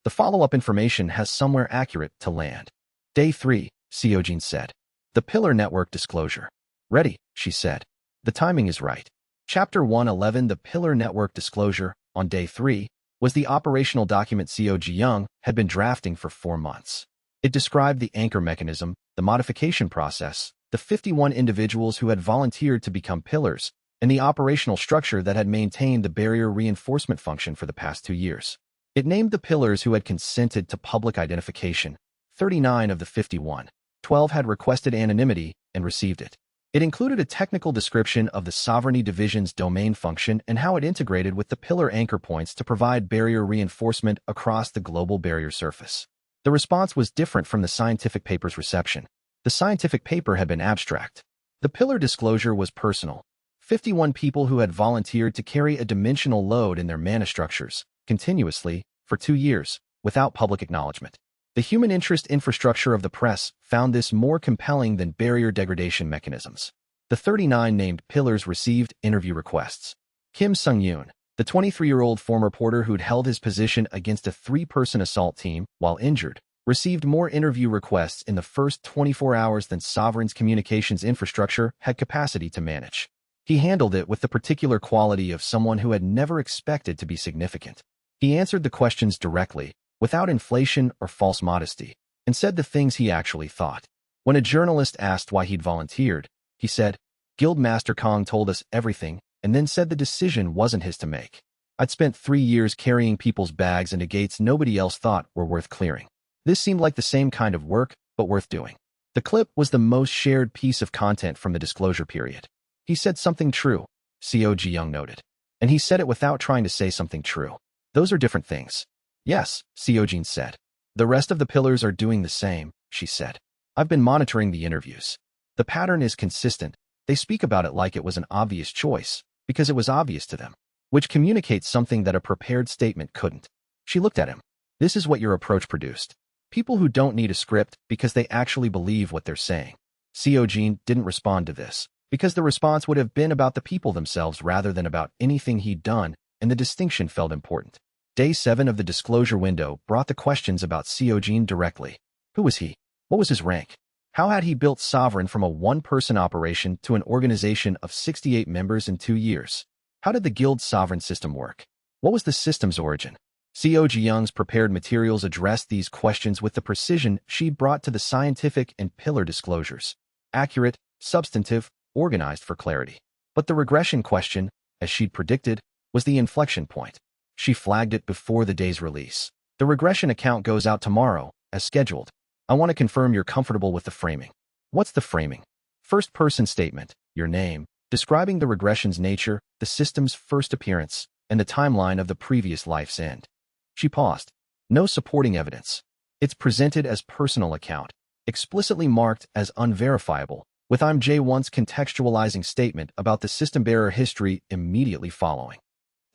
The follow-up information has somewhere accurate to land. Day 3, Seojin said. The pillar network disclosure. Ready, she said. The timing is right. Chapter 111, the pillar network disclosure, on day 3, was the operational document Seojin had been drafting for 4 months. It described the anchor mechanism, the modification process, the 51 individuals who had volunteered to become pillars, and the operational structure that had maintained the barrier reinforcement function for the past 2 years. It named the pillars who had consented to public identification, 39 of the 51. 12 had requested anonymity and received it. It included a technical description of the Sovereignty Division's domain function and how it integrated with the pillar anchor points to provide barrier reinforcement across the global barrier surface. The response was different from the scientific paper's reception. The scientific paper had been abstract. The pillar disclosure was personal. 51 people who had volunteered to carry a dimensional load in their mana structures, continuously, for 2 years, without public acknowledgement. The human interest infrastructure of the press found this more compelling than barrier degradation mechanisms. The 39 named pillars received interview requests. Kim Sung-yoon, the 23-year-old former reporter who'd held his position against a 3-person assault team while injured, received more interview requests in the first 24 hours than Sovereign's communications infrastructure had capacity to manage. He handled it with the particular quality of someone who had never expected to be significant. He answered the questions directly, without inflation or false modesty, and said the things he actually thought. When a journalist asked why he'd volunteered, he said, "Guildmaster Kang told us everything and then said the decision wasn't his to make. I'd spent 3 years carrying people's bags into gates nobody else thought were worth clearing. This seemed like the same kind of work, but worth doing." The clip was the most shared piece of content from the disclosure period. He said something true, Seojin noted. And he said it without trying to say something true. Those are different things. Yes, Seojin said. The rest of the pillars are doing the same, she said. I've been monitoring the interviews. The pattern is consistent. They speak about it like it was an obvious choice, because it was obvious to them, which communicates something that a prepared statement couldn't. She looked at him. This is what your approach produced. People who don't need a script because they actually believe what they're saying. Seojin didn't respond to this, because the response would have been about the people themselves rather than about anything he'd done, and the distinction felt important. Day 7 of the disclosure window brought the questions about Seojin directly. Who was he? What was his rank? How had he built Sovereign from a one-person operation to an organization of 68 members in 2 years? How did the Guild Sovereign system work? What was the system's origin? Seojin's prepared materials addressed these questions with the precision she'd brought to the scientific and pillar disclosures. Accurate, substantive, organized for clarity. But the regression question, as she'd predicted, was the inflection point. She flagged it before the day's release. The regression account goes out tomorrow, as scheduled. I want to confirm you're comfortable with the framing. What's the framing? First-person statement, your name, describing the regression's nature, the system's first appearance, and the timeline of the previous life's end. She paused. No supporting evidence. It's presented as personal account, explicitly marked as unverifiable, with I'm J1's contextualizing statement about the system-bearer history immediately following.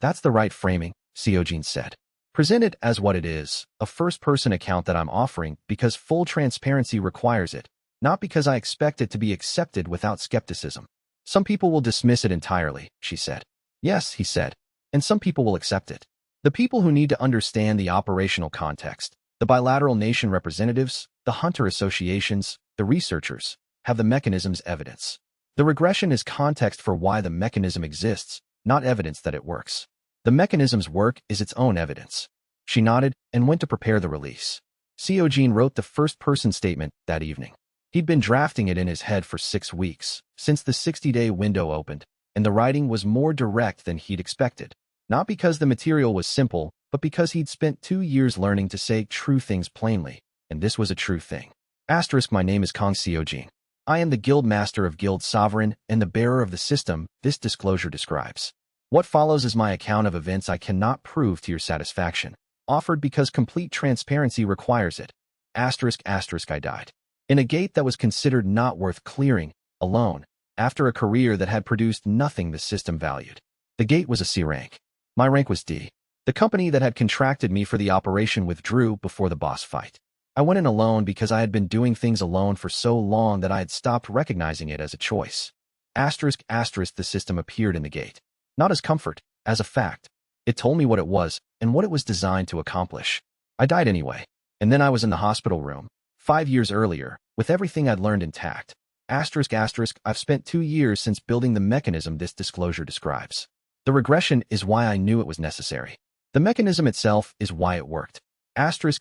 That's the right framing, Seojin said. Present it as what it is, a first-person account that I'm offering because full transparency requires it, not because I expect it to be accepted without skepticism. Some people will dismiss it entirely, she said. Yes, he said, and some people will accept it. The people who need to understand the operational context, the bilateral nation representatives, the hunter associations, the researchers, have the mechanism's evidence. The regression is context for why the mechanism exists, not evidence that it works. The mechanism's work is its own evidence. She nodded and went to prepare the release. Seojin wrote the first-person statement that evening. He'd been drafting it in his head for 6 weeks, since the 60-day window opened, and the writing was more direct than he'd expected. Not because the material was simple, but because he'd spent 2 years learning to say true things plainly, and this was a true thing. My name is Kang Seojin. I am the Guild Master of Guild Sovereign and the bearer of the system this disclosure describes. What follows is my account of events I cannot prove to your satisfaction, offered because complete transparency requires it. I died. In a gate that was considered not worth clearing, alone, after a career that had produced nothing the system valued. The gate was a C rank. My rank was D. The company that had contracted me for the operation withdrew before the boss fight. I went in alone because I had been doing things alone for so long that I had stopped recognizing it as a choice. The system appeared in the gate. Not as comfort, as a fact. It told me what it was and what it was designed to accomplish. I died anyway. And then I was in the hospital room, 5 years earlier, with everything I'd learned intact. I've spent 2 years since building the mechanism this disclosure describes. The regression is why I knew it was necessary. The mechanism itself is why it worked.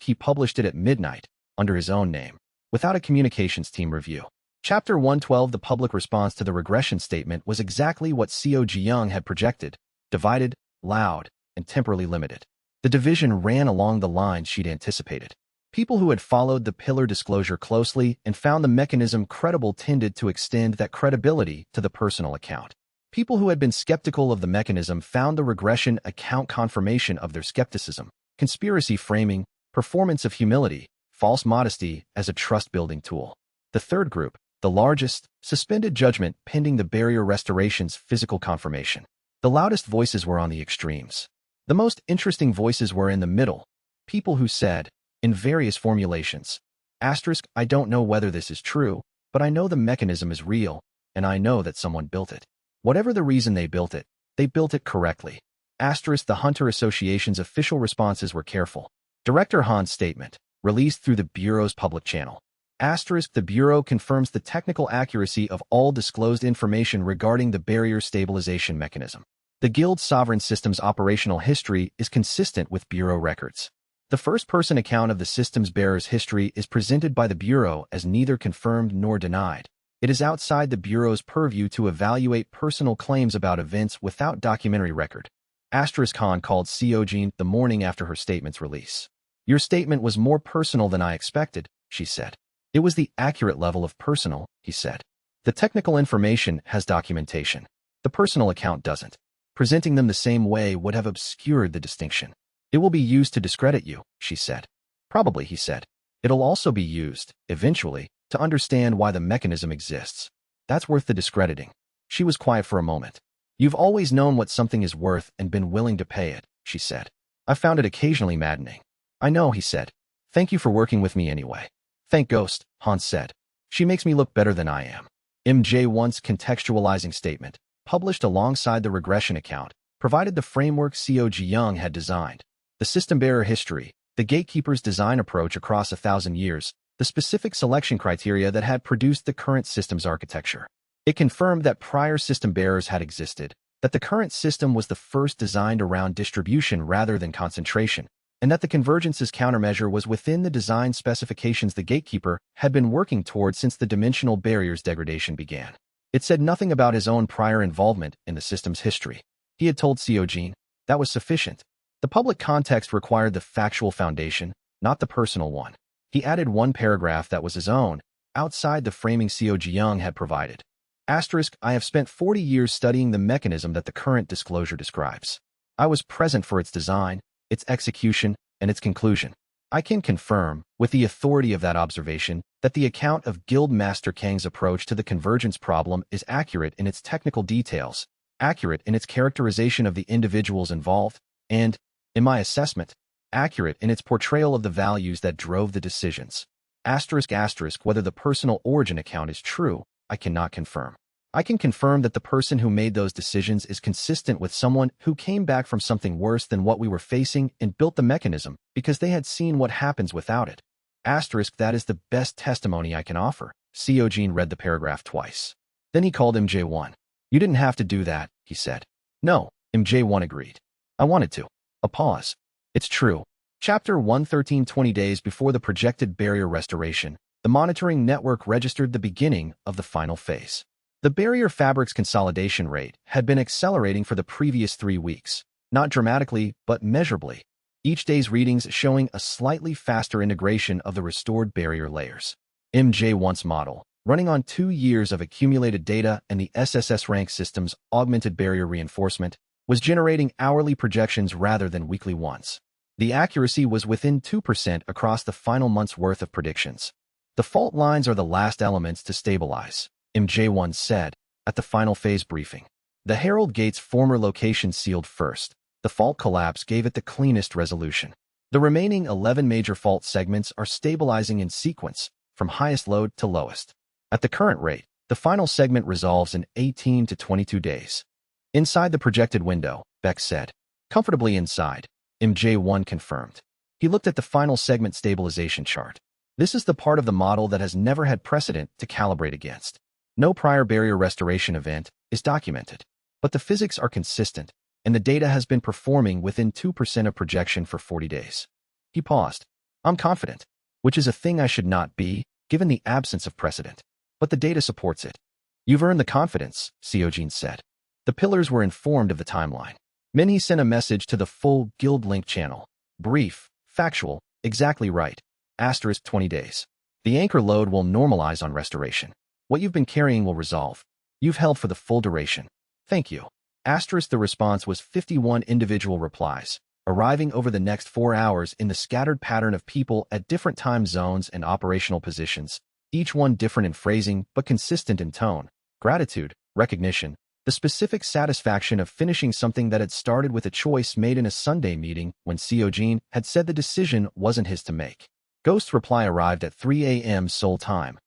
He published it at midnight, under his own name, without a communications team review. Chapter 112 The public response to the regression statement was exactly what Seojin had projected, divided, loud, and temporally limited. The division ran along the lines she'd anticipated. People who had followed the pillar disclosure closely and found the mechanism credible tended to extend that credibility to the personal account. People who had been skeptical of the mechanism found the regression account confirmation of their skepticism, conspiracy framing, performance of humility, false modesty as a trust-building tool. The third group, the largest, suspended judgment pending the barrier restoration's physical confirmation. The loudest voices were on the extremes. The most interesting voices were in the middle, people who said, in various formulations, I don't know whether this is true, but I know the mechanism is real, and I know that someone built it. Whatever the reason they built it correctly. The Hunter Association's official responses were careful. Director Han's statement, released through the Bureau's public channel. The Bureau confirms the technical accuracy of all disclosed information regarding the barrier stabilization mechanism. The Guild Sovereign System's operational history is consistent with Bureau records. The first-person account of the system's bearer's history is presented by the Bureau as neither confirmed nor denied. It is outside the Bureau's purview to evaluate personal claims about events without documentary record. Khan called Seojin the morning after her statement's release. Your statement was more personal than I expected, she said. It was the accurate level of personal, he said. The technical information has documentation. The personal account doesn't. Presenting them the same way would have obscured the distinction. It will be used to discredit you, she said. Probably, he said. It'll also be used, eventually, to understand why the mechanism exists. That's worth the discrediting. She was quiet for a moment. You've always known what something is worth and been willing to pay it, she said. I found it occasionally maddening. I know, he said. Thank you for working with me anyway. Thank Ghost, Hans said. She makes me look better than I am. MJ1's contextualizing statement, published alongside the regression account, provided the framework Seojin had designed. The system bearer history, the gatekeeper's design approach across 1,000 years, the specific selection criteria that had produced the current system's architecture. It confirmed that prior system bearers had existed, that the current system was the first designed around distribution rather than concentration, and that the convergence's countermeasure was within the design specifications the gatekeeper had been working toward since the dimensional barrier's degradation began. It said nothing about his own prior involvement in the system's history. He had told Seojin that was sufficient. The public context required the factual foundation, not the personal one. He added one paragraph that was his own, outside the framing Seojin had provided. I have spent 40 years studying the mechanism that the current disclosure describes. I was present for its design, its execution, and its conclusion. I can confirm, with the authority of that observation, that the account of Guild Master Kang's approach to the convergence problem is accurate in its technical details, accurate in its characterization of the individuals involved, and, in my assessment, accurate in its portrayal of the values that drove the decisions. Whether the personal origin account is true, I cannot confirm. I can confirm that the person who made those decisions is consistent with someone who came back from something worse than what we were facing and built the mechanism because they had seen what happens without it. That is the best testimony I can offer. Seojin read the paragraph twice. Then he called MJ1. You didn't have to do that, he said. No, MJ1 agreed. I wanted to. A pause. It's true. Chapter 113. 20 days before the projected barrier restoration, the monitoring network registered the beginning of the final phase. The barrier fabric's consolidation rate had been accelerating for the previous 3 weeks, not dramatically, but measurably, each day's readings showing a slightly faster integration of the restored barrier layers. MJ1's model, running on 2 years of accumulated data and the SSS rank system's augmented barrier reinforcement, was generating hourly projections rather than weekly ones. The accuracy was within 2% across the final month's worth of predictions. The fault lines are the last elements to stabilize, MJ1 said, at the final phase briefing. The Herald Gate's former location sealed first. The fault collapse gave it the cleanest resolution. The remaining 11 major fault segments are stabilizing in sequence, from highest load to lowest. At the current rate, the final segment resolves in 18 to 22 days. Inside the projected window, Beck said. Comfortably inside, MJ1 confirmed. He looked at the final segment stabilization chart. This is the part of the model that has never had precedent to calibrate against. No prior barrier restoration event is documented, but the physics are consistent, and the data has been performing within 2% of projection for 40 days. He paused. I'm confident, which is a thing I should not be, given the absence of precedent. But the data supports it. You've earned the confidence, Seojin said. The pillars were informed of the timeline. Then he sent a message to the full Guild Link channel. Brief, factual, exactly right. 20 days. The anchor load will normalize on restoration. What you've been carrying will resolve. You've held for the full duration. Thank you. The response was 51 individual replies, arriving over the next 4 hours in the scattered pattern of people at different time zones and operational positions, each one different in phrasing but consistent in tone. Gratitude, recognition, the specific satisfaction of finishing something that had started with a choice made in a Sunday meeting when Seojin had said the decision wasn't his to make. Ghost's reply arrived at 3 a.m. Seoul time.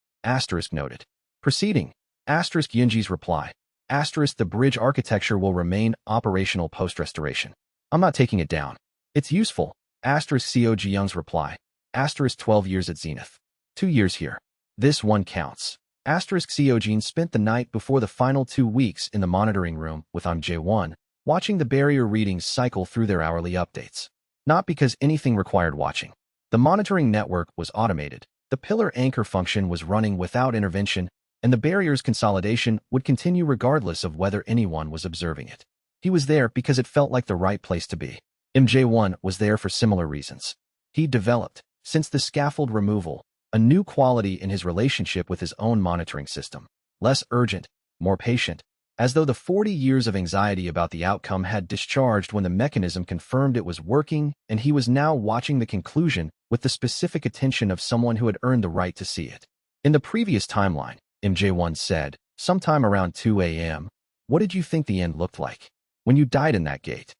Noted. Proceeding. Yunji's reply. The bridge architecture will remain operational post-restoration. I'm not taking it down. It's useful. Seojin's reply. 12 years at Zenith. 2 years here. This one counts. Seojin spent the night before the final 2 weeks in the monitoring room with MJ1, watching the barrier readings cycle through their hourly updates. not because anything required watching. The monitoring network was automated, the pillar anchor function was running without intervention, and the barrier's consolidation would continue regardless of whether anyone was observing it. He was there because it felt like the right place to be. MJ1 was there for similar reasons. He developed, since the scaffold removal, a new quality in his relationship with his own monitoring system. Less urgent, more patient, as though the 40 years of anxiety about the outcome had discharged when the mechanism confirmed it was working, and he was now watching the conclusion with the specific attention of someone who had earned the right to see it. In the previous timeline, MJ1 said, sometime around 2 a.m., "What did you think the end looked like when you died in that gate?"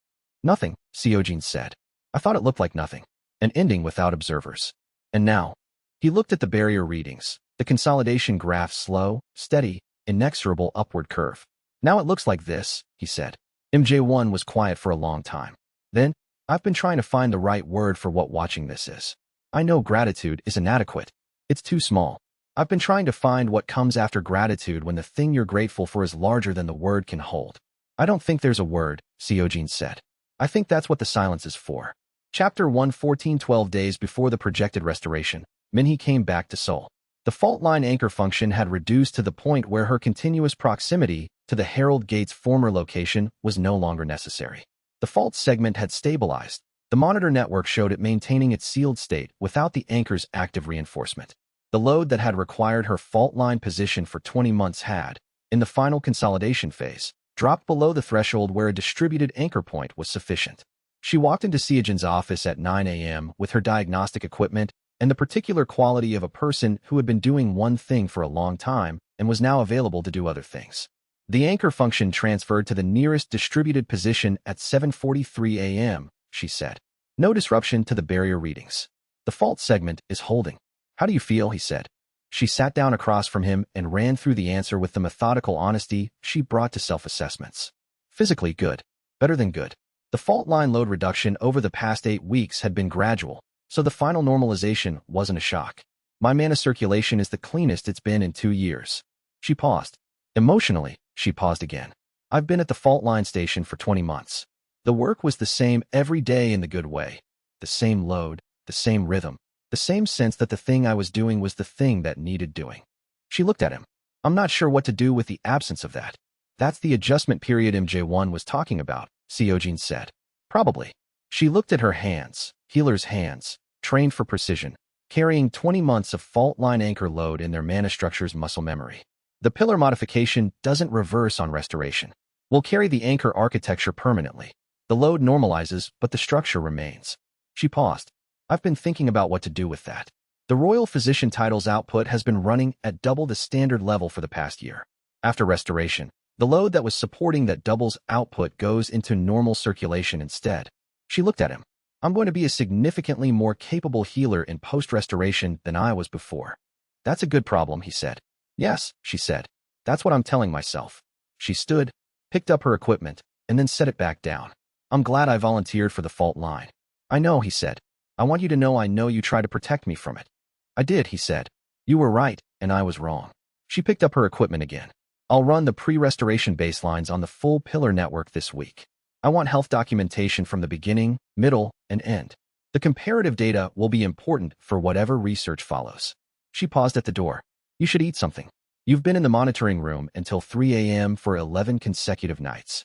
"Nothing," Seojin said. "I thought it looked like nothing. An ending without observers." And now, he looked at the barrier readings, the consolidation graph slow, steady, inexorable upward curve. "Now it looks like this," he said. MJ1 was quiet for a long time. Then, "I've been trying to find the right word for what watching this is. I know gratitude is inadequate. It's too small. I've been trying to find what comes after gratitude when the thing you're grateful for is larger than the word can hold." "I don't think there's a word," Seojin said. "I think that's what the silence is for." Chapter 114. 12 days before the projected restoration, Minhee came back to Seoul. The fault line anchor function had reduced to the point where her continuous proximity to the Herald Gate's former location was no longer necessary. The fault segment had stabilized. The monitor network showed it maintaining its sealed state without the anchor's active reinforcement. The load that had required her fault line position for 20 months had, in the final consolidation phase, dropped below the threshold where a distributed anchor point was sufficient. She walked into Seojin's office at 9 a.m. with her diagnostic equipment and the particular quality of a person who had been doing one thing for a long time and was now available to do other things. The anchor function transferred to the nearest distributed position at 7:43 a.m., she said. "No disruption to the barrier readings. The fault segment is holding." "How do you feel?" he said. She sat down across from him and ran through the answer with the methodical honesty she brought to self-assessments. "Physically good. Better than good. The fault line load reduction over the past 8 weeks had been gradual, so the final normalization wasn't a shock. My mana circulation is the cleanest it's been in 2 years." She paused. Emotionally, she paused again. "I've been at the fault line station for 20 months. The work was the same every day in the good way. The same load, the same rhythm, the same sense that the thing I was doing was the thing that needed doing." She looked at him. "I'm not sure what to do with the absence of that." "That's the adjustment period MJ1 was talking about," Seojin said. "Probably." She looked at her hands, healer's hands, trained for precision, carrying 20 months of fault line anchor load in their mana structure's muscle memory. "The pillar modification doesn't reverse on restoration. We'll carry the anchor architecture permanently. The load normalizes, but the structure remains." She paused. "I've been thinking about what to do with that. The Royal Physician title's output has been running at double the standard level for the past year. After restoration, the load that was supporting that double's output goes into normal circulation instead." She looked at him. "I'm going to be a significantly more capable healer in post-restoration than I was before." "That's a good problem," he said. "Yes," she said. "That's what I'm telling myself." She stood, picked up her equipment, and then set it back down. "I'm glad I volunteered for the fault line." "I know," he said. "I want you to know I know you try to protect me from it." "I did," he said. "You were right, and I was wrong." She picked up her equipment again. "I'll run the pre-restoration baselines on the full pillar network this week. I want health documentation from the beginning, middle, and end. The comparative data will be important for whatever research follows." She paused at the door. "You should eat something. You've been in the monitoring room until 3 a.m. for 11 consecutive nights."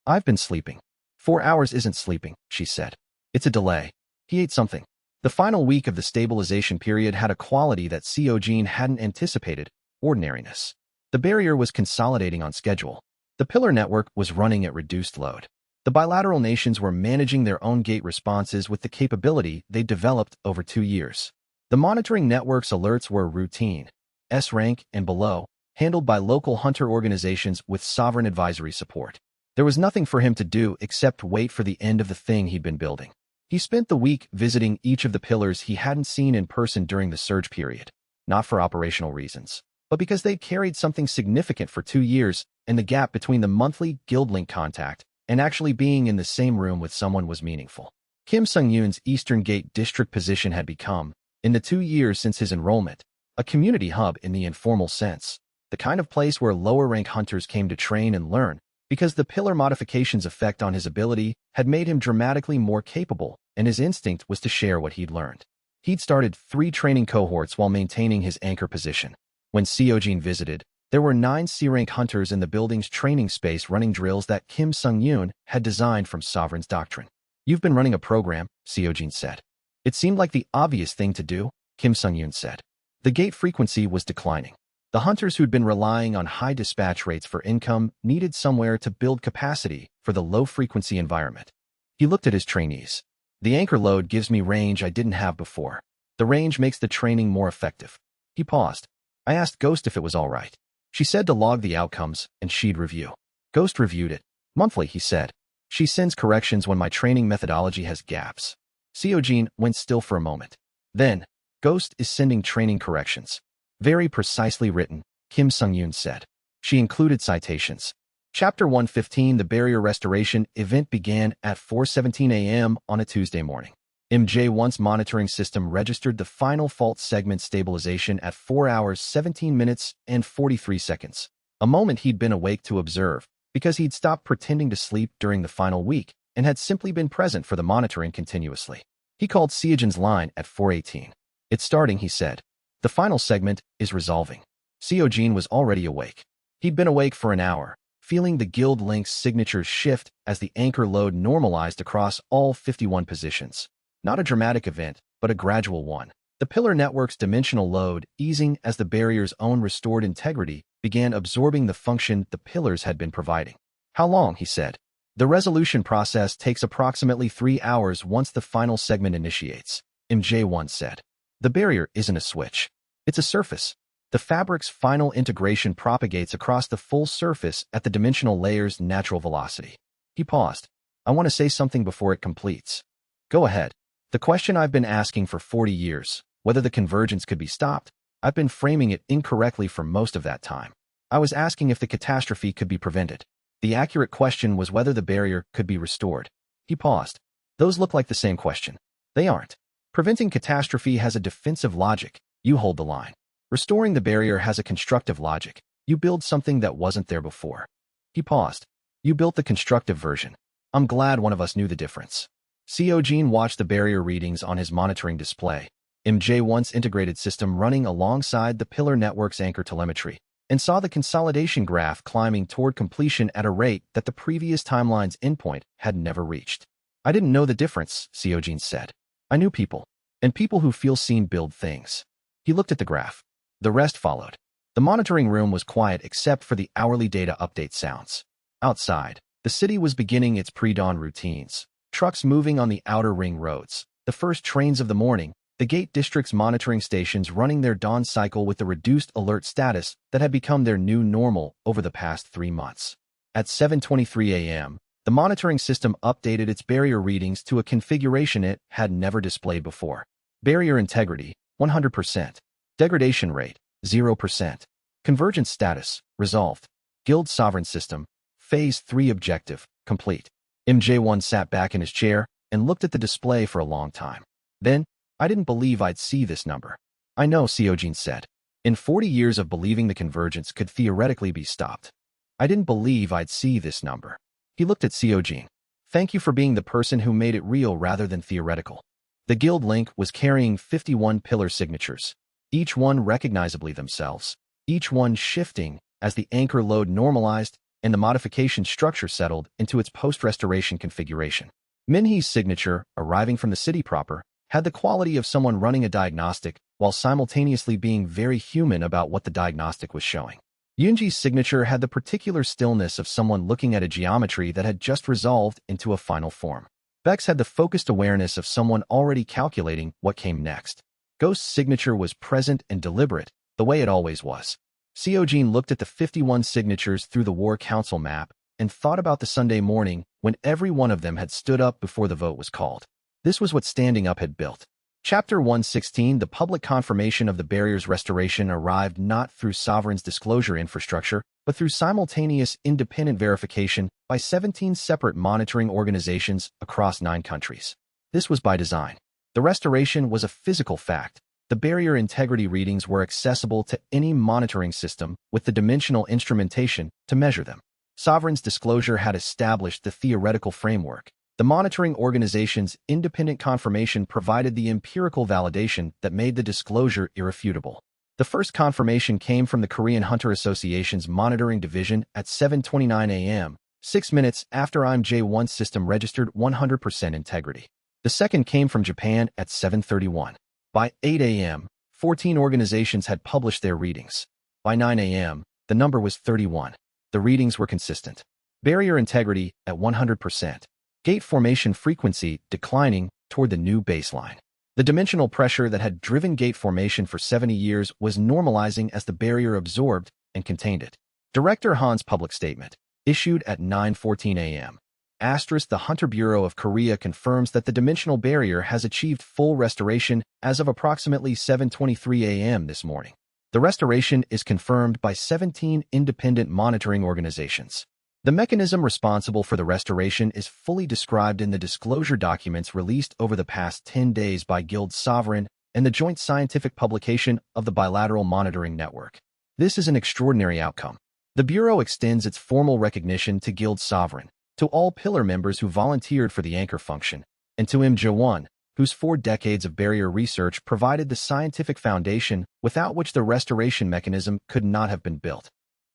"I've been sleeping." 4 hours isn't sleeping," she said. "It's a delay." He ate something. The final week of the stabilization period had a quality that Seojin hadn't anticipated: ordinariness. The barrier was consolidating on schedule. The pillar network was running at reduced load. The bilateral nations were managing their own gate responses with the capability they developed over 2 years. The monitoring network's alerts were routine, S rank and below, handled by local hunter organizations with sovereign advisory support. There was nothing for him to do except wait for the end of the thing he'd been building. He spent the week visiting each of the pillars he hadn't seen in person during the surge period, not for operational reasons, but because they'd carried something significant for 2 years, and the gap between the monthly guild-link contact and actually being in the same room with someone was meaningful. Kim Sung-yoon's Eastern Gate district position had become, in the 2 years since his enrollment, a community hub in the informal sense, the kind of place where lower-rank hunters came to train and learn, because the pillar modification's effect on his ability had made him dramatically more capable and his instinct was to share what he'd learned. He'd started 3 training cohorts while maintaining his anchor position. When Seojin visited, there were 9 C-rank hunters in the building's training space running drills that Kim Sung-yoon had designed from Sovereign's doctrine. "You've been running a program," Seojin said. "It seemed like the obvious thing to do," Kim Sung-yoon said. The gate frequency was declining. The hunters who'd been relying on high dispatch rates for income needed somewhere to build capacity for the low-frequency environment. He looked at his trainees. "The anchor load gives me range I didn't have before. The range makes the training more effective." He paused. "I asked Ghost if it was all right. She said to log the outcomes, and she'd review." Ghost reviewed it. "Monthly," he said. "She sends corrections when my training methodology has gaps." Seojin went still for a moment. Then, "Ghost is sending training corrections. Very precisely written," Kim Sung-yoon said. She included citations. Chapter 115, the barrier restoration event began at 4:17 a.m. on a Tuesday morning. MJ1's monitoring system registered the final fault segment stabilization at 4 hours 17 minutes and 43 seconds, a moment he'd been awake to observe because he'd stopped pretending to sleep during the final week and had simply been present for the monitoring continuously. He called Seojin's line at 4:18. "It's starting," he said. "The final segment is resolving." Seojin was already awake. He'd been awake for an hour, feeling the guild link's signatures shift as the anchor load normalized across all 51 positions. Not a dramatic event, but a gradual one. The pillar network's dimensional load easing as the barrier's own restored integrity began absorbing the function the pillars had been providing. "How long?" he said. "The resolution process takes approximately 3 hours once the final segment initiates," MJ1 said. "The barrier isn't a switch. It's a surface. The fabric's final integration propagates across the full surface at the dimensional layer's natural velocity." He paused. "I want to say something before it completes." "Go ahead." "The question I've been asking for 40 years, whether the convergence could be stopped, I've been framing it incorrectly for most of that time. I was asking if the catastrophe could be prevented. The accurate question was whether the barrier could be restored." He paused. "Those look like the same question." "They aren't. Preventing catastrophe has a defensive logic. You hold the line. Restoring the barrier has a constructive logic. You build something that wasn't there before." He paused. "You built the constructive version. I'm glad one of us knew the difference." Seojin watched the barrier readings on his monitoring display, MJ1's integrated system running alongside the pillar network's anchor telemetry, and saw the consolidation graph climbing toward completion at a rate that the previous timeline's endpoint had never reached. "I didn't know the difference," Seojin said. "I knew people, and people who feel seen build things." He looked at the graph. The rest followed. The monitoring room was quiet except for the hourly data update sounds. Outside, the city was beginning its pre-dawn routines. Trucks moving on the outer ring roads, the first trains of the morning, the Gate District's monitoring stations running their dawn cycle with the reduced alert status that had become their new normal over the past 3 months. At 7:23 a.m., the monitoring system updated its barrier readings to a configuration it had never displayed before. Barrier integrity, 100%. Degradation rate, 0%. Convergence status, resolved. Guild sovereign system, Phase 3 objective, complete. MJ1 sat back in his chair and looked at the display for a long time. Then, "I didn't believe I'd see this number." "I know," Seojin said. "In 40 years of believing the convergence could theoretically be stopped. I didn't believe I'd see this number." He looked at Seojin. "Thank you for being the person who made it real rather than theoretical." The guild link was carrying 51 pillar signatures, each one recognizably themselves, each one shifting as the anchor load normalized and the modification structure settled into its post-restoration configuration. Minhee's signature, arriving from the city proper, had the quality of someone running a diagnostic while simultaneously being very human about what the diagnostic was showing. Yoonji's signature had the particular stillness of someone looking at a geometry that had just resolved into a final form. Beck's had the focused awareness of someone already calculating what came next. Ghost's signature was present and deliberate, the way it always was. Seojin looked at the 51 signatures through the War Council map and thought about the Sunday morning when every one of them had stood up before the vote was called. This was what standing up had built. Chapter 116, the public confirmation of the barrier's restoration arrived not through Sovereign's disclosure infrastructure, but through simultaneous independent verification by 17 separate monitoring organizations across 9 countries. This was by design. The restoration was a physical fact. The barrier integrity readings were accessible to any monitoring system with the dimensional instrumentation to measure them. Sovereign's disclosure had established the theoretical framework. The monitoring organization's independent confirmation provided the empirical validation that made the disclosure irrefutable. The first confirmation came from the Korean Hunter Association's monitoring division at 7:29 a.m., 6 minutes after IMJ1's system registered 100% integrity. The second came from Japan at 7:31. By 8 a.m., 14 organizations had published their readings. By 9 a.m., the number was 31. The readings were consistent. Barrier integrity at 100%. Gate formation frequency declining toward the new baseline. The dimensional pressure that had driven gate formation for 70 years was normalizing as the barrier absorbed and contained it. Director Han's public statement, issued at 9:14 a.m. The Hunter Bureau of Korea confirms that the dimensional barrier has achieved full restoration as of approximately 7:23 a.m. this morning. The restoration is confirmed by 17 independent monitoring organizations. The mechanism responsible for the restoration is fully described in the disclosure documents released over the past 10 days by Guild Sovereign and the joint scientific publication of the Bilateral Monitoring Network. This is an extraordinary outcome. The Bureau extends its formal recognition to Guild Sovereign, to all pillar members who volunteered for the anchor function, and to IMJ1, whose 4 decades of barrier research provided the scientific foundation without which the restoration mechanism could not have been built.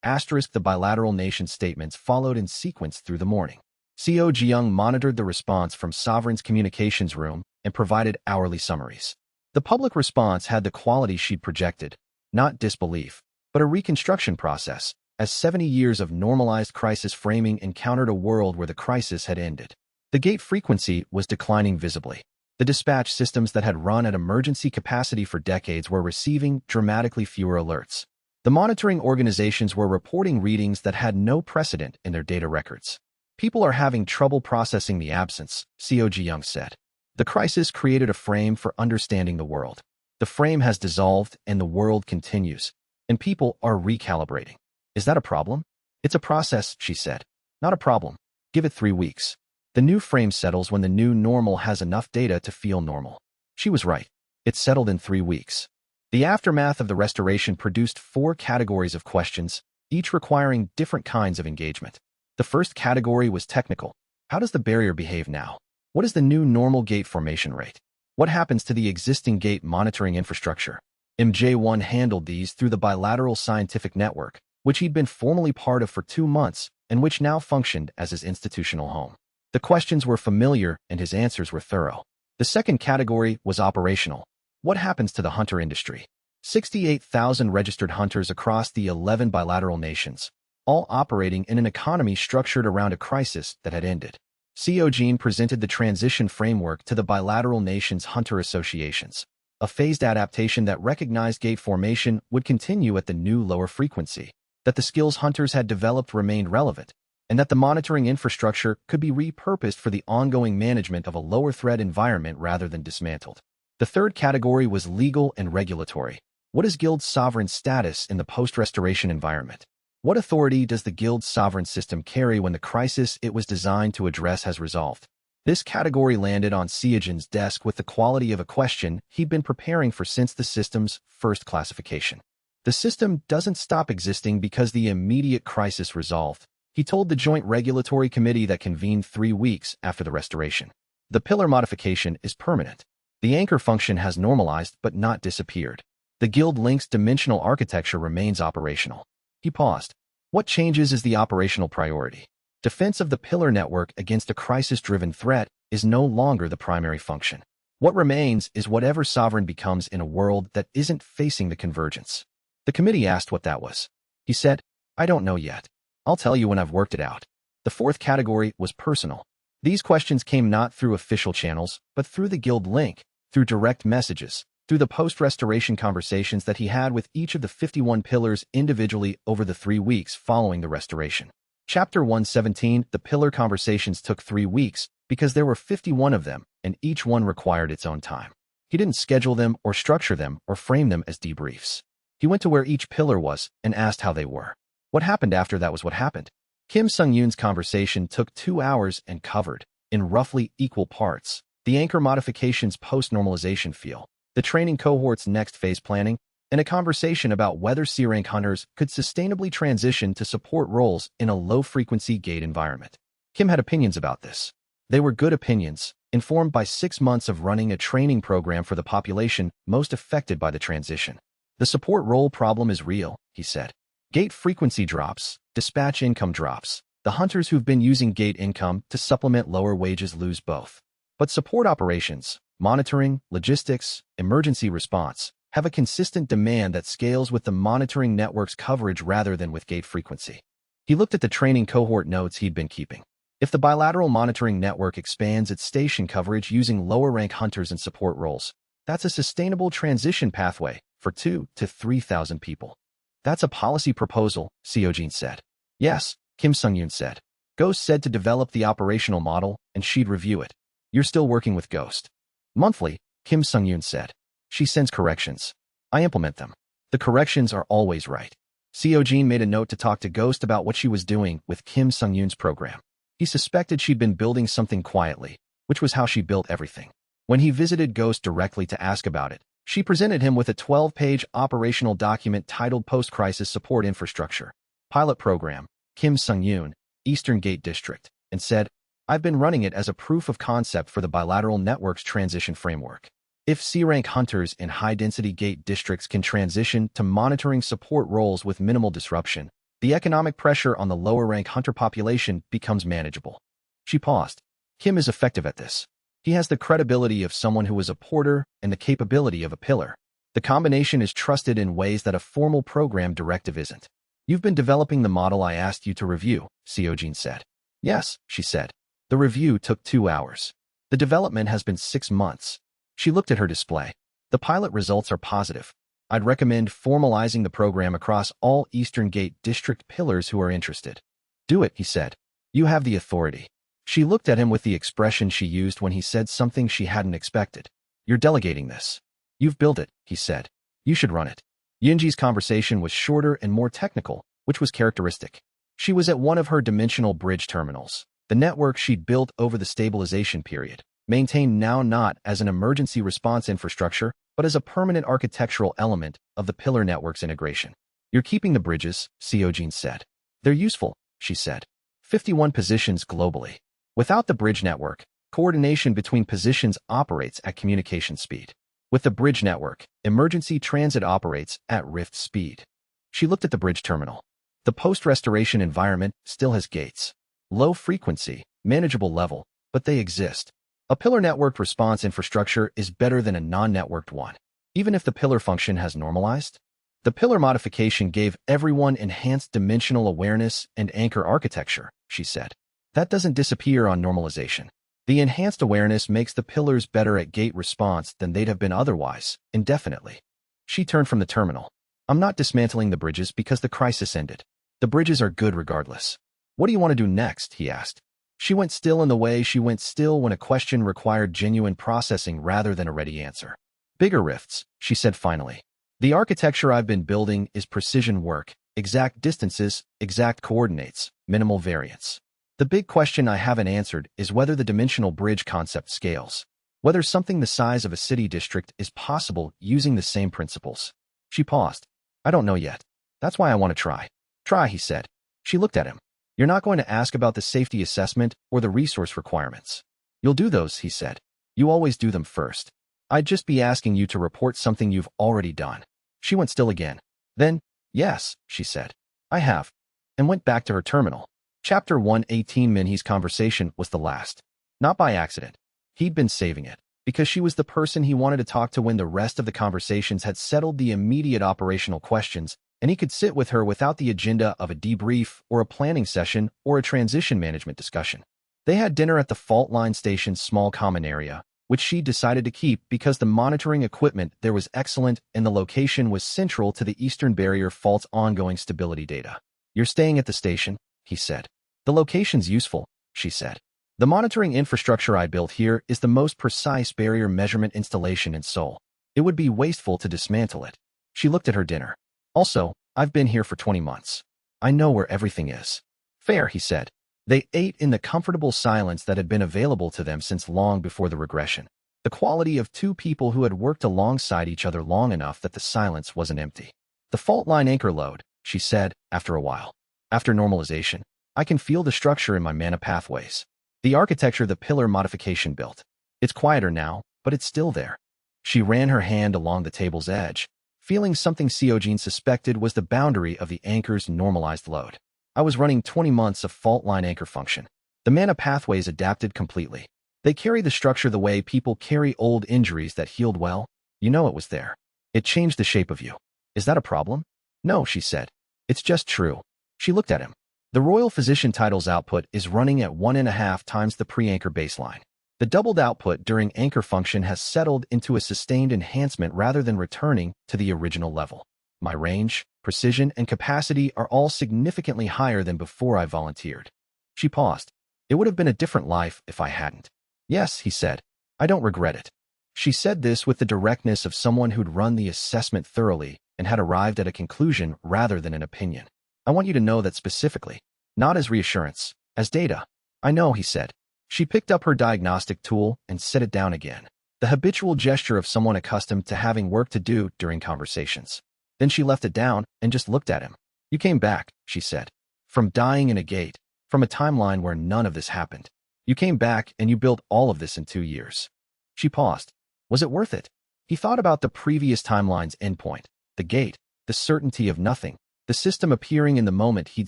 The bilateral nation statements followed in sequence through the morning. Seojin monitored the response from Sovereign's communications room and provided hourly summaries. The public response had the quality she'd projected, not disbelief, but a reconstruction process, as 70 years of normalized crisis framing encountered a world where the crisis had ended. The gate frequency was declining visibly. The dispatch systems that had run at emergency capacity for decades were receiving dramatically fewer alerts. The monitoring organizations were reporting readings that had no precedent in their data records. People are having trouble processing the absence, Seojin said. The crisis created a frame for understanding the world. The frame has dissolved and the world continues, and people are recalibrating. Is that a problem? It's a process, she said. Not a problem. Give it 3 weeks. The new frame settles when the new normal has enough data to feel normal. She was right. It settled in 3 weeks. The aftermath of the restoration produced 4 categories of questions, each requiring different kinds of engagement. The first category was technical. How does the barrier behave now? What is the new normal gate formation rate? What happens to the existing gate monitoring infrastructure? IMJ1 handled these through the Bilateral Scientific Network, which he'd been formally part of for 2 months and which now functioned as his institutional home. The questions were familiar and his answers were thorough. The second category was operational. What happens to the hunter industry? 68,000 registered hunters across the 11 bilateral nations, all operating in an economy structured around a crisis that had ended. Seojin presented the transition framework to the bilateral nations' hunter associations, a phased adaptation that recognized gate formation would continue at the new lower frequency, that the skills hunters had developed remained relevant, and that the monitoring infrastructure could be repurposed for the ongoing management of a lower threat environment rather than dismantled. The third category was legal and regulatory. What is Guild Sovereign's status in the post-restoration environment? What authority does the Guild Sovereign system carry when the crisis it was designed to address has resolved? This category landed on Seojin's desk with the quality of a question he'd been preparing for since the system's first classification. The system doesn't stop existing because the immediate crisis resolved, he told the Joint Regulatory Committee that convened 3 weeks after the restoration. The pillar modification is permanent. The anchor function has normalized but not disappeared. The Guild Link's dimensional architecture remains operational. He paused. What changes is the operational priority? Defense of the pillar network against a crisis-driven threat is no longer the primary function. What remains is whatever sovereign becomes in a world that isn't facing the convergence. The committee asked what that was. He said, I don't know yet. I'll tell you when I've worked it out. The fourth category was personal. These questions came not through official channels, but through the Guild Link, through direct messages, through the post-restoration conversations that he had with each of the 51 pillars individually over the 3 weeks following the restoration. Chapter 117, the pillar conversations took 3 weeks because there were 51 of them, and each one required its own time. He didn't schedule them or structure them or frame them as debriefs. He went to where each pillar was and asked how they were. What happened after that was what happened. Kim Sung-yoon's conversation took 2 hours and covered, in roughly equal parts, the anchor modification's post-normalization feel, the training cohort's next phase planning, and a conversation about whether C-rank hunters could sustainably transition to support roles in a low-frequency gate environment. Kim had opinions about this. They were good opinions, informed by 6 months of running a training program for the population most affected by the transition. The support role problem is real, he said. Gate frequency drops, dispatch income drops. The hunters who've been using gate income to supplement lower wages lose both. But support operations, monitoring, logistics, emergency response, have a consistent demand that scales with the monitoring network's coverage rather than with gate frequency. He looked at the training cohort notes he'd been keeping. If the bilateral monitoring network expands its station coverage using lower-rank hunters and support roles, that's a sustainable transition pathway for 2,000 to 3,000 people. That's a policy proposal, Seojin said. Yes, Kim Sung-yoon said. Ghost said to develop the operational model, and she'd review it. You're still working with Ghost. Monthly, Kim Sung-yoon said. She sends corrections. I implement them. The corrections are always right. Seojin made a note to talk to Ghost about what she was doing with Kim Sung-yoon's program. He suspected she'd been building something quietly, which was how she built everything. When he visited Ghost directly to ask about it, she presented him with a 12-page operational document titled Post-Crisis Support Infrastructure, Pilot Program, Kim Sung-yoon, Eastern Gate District, and said, I've been running it as a proof of concept for the bilateral network's transition framework. If C-rank hunters in high-density gate districts can transition to monitoring support roles with minimal disruption, the economic pressure on the lower-rank hunter population becomes manageable. She paused. Kim is effective at this. He has the credibility of someone who is a porter and the capability of a pillar. The combination is trusted in ways that a formal program directive isn't. You've been developing the model I asked you to review, Seojin said. Yes, she said. The review took 2 hours. The development has been 6 months. She looked at her display. The pilot results are positive. I'd recommend formalizing the program across all Eastern Gate District pillars who are interested. Do it, he said. You have the authority. She looked at him with the expression she used when he said something she hadn't expected. You're delegating this. You've built it, he said. You should run it. Yinji's conversation was shorter and more technical, which was characteristic. She was at one of her dimensional bridge terminals. The network she'd built over the stabilization period, maintained now not as an emergency response infrastructure, but as a permanent architectural element of the pillar network's integration. You're keeping the bridges, Seojin said. They're useful, she said. 51 positions globally. Without the bridge network, coordination between positions operates at communication speed. With the bridge network, emergency transit operates at rift speed. She looked at the bridge terminal. The post-restoration environment still has gates. Low frequency, manageable level, but they exist. A pillar networked response infrastructure is better than a non-networked one, even if the pillar function has normalized. The pillar modification gave everyone enhanced dimensional awareness and anchor architecture, she said. That doesn't disappear on normalization. The enhanced awareness makes the pillars better at gate response than they'd have been otherwise, indefinitely. She turned from the terminal. I'm not dismantling the bridges because the crisis ended. The bridges are good regardless. What do you want to do next? He asked. She went still in the way she went still when a question required genuine processing rather than a ready answer. Bigger rifts, she said finally. The architecture I've been building is precision work, exact distances, exact coordinates, minimal variance. The big question I haven't answered is whether the dimensional bridge concept scales, whether something the size of a city district is possible using the same principles. She paused. I don't know yet. That's why I want to try. Try, he said. She looked at him. You're not going to ask about the safety assessment or the resource requirements. You'll do those, he said. You always do them first. I'd just be asking you to report something you've already done. She went still again. Then, yes, she said. I have. And went back to her terminal. Chapter 118. Minhee's conversation was the last. Not by accident. He'd been saving it, because she was the person he wanted to talk to when the rest of the conversations had settled the immediate operational questions, and he could sit with her without the agenda of a debrief or a planning session or a transition management discussion. They had dinner at the fault line station's small common area, which she decided to keep because the monitoring equipment there was excellent and the location was central to the Eastern Barrier Fault's ongoing stability data. You're staying at the station, he said. The location's useful, she said. The monitoring infrastructure I built here is the most precise barrier measurement installation in Seoul. It would be wasteful to dismantle it. She looked at her dinner. Also, I've been here for 20 months. I know where everything is. Fair, he said. They ate in the comfortable silence that had been available to them since long before the regression. The quality of two people who had worked alongside each other long enough that the silence wasn't empty. The fault line anchor load, she said, after a while. After normalization, I can feel the structure in my mana pathways. The architecture the pillar modification built. It's quieter now, but it's still there. She ran her hand along the table's edge, feeling something Seojin suspected was the boundary of the anchor's normalized load. I was running 20 months of fault line anchor function. The mana pathways adapted completely. They carry the structure the way people carry old injuries that healed well. You know it was there. It changed the shape of you. Is that a problem? No, she said. It's just true. She looked at him. The Royal Physician title's output is running at 1.5 times the pre-anchor baseline. The doubled output during anchor function has settled into a sustained enhancement rather than returning to the original level. My range, precision, and capacity are all significantly higher than before I volunteered. She paused. It would have been a different life if I hadn't. Yes, he said. I don't regret it. She said this with the directness of someone who'd run the assessment thoroughly and had arrived at a conclusion rather than an opinion. I want you to know that specifically, not as reassurance, as data. I know, he said. She picked up her diagnostic tool and set it down again, the habitual gesture of someone accustomed to having work to do during conversations. Then she left it down and just looked at him. You came back, she said. From dying in a gate, from a timeline where none of this happened. You came back and you built all of this in 2 years. She paused. Was it worth it? He thought about the previous timeline's endpoint, the gate, the certainty of nothing, the system appearing in the moment he'd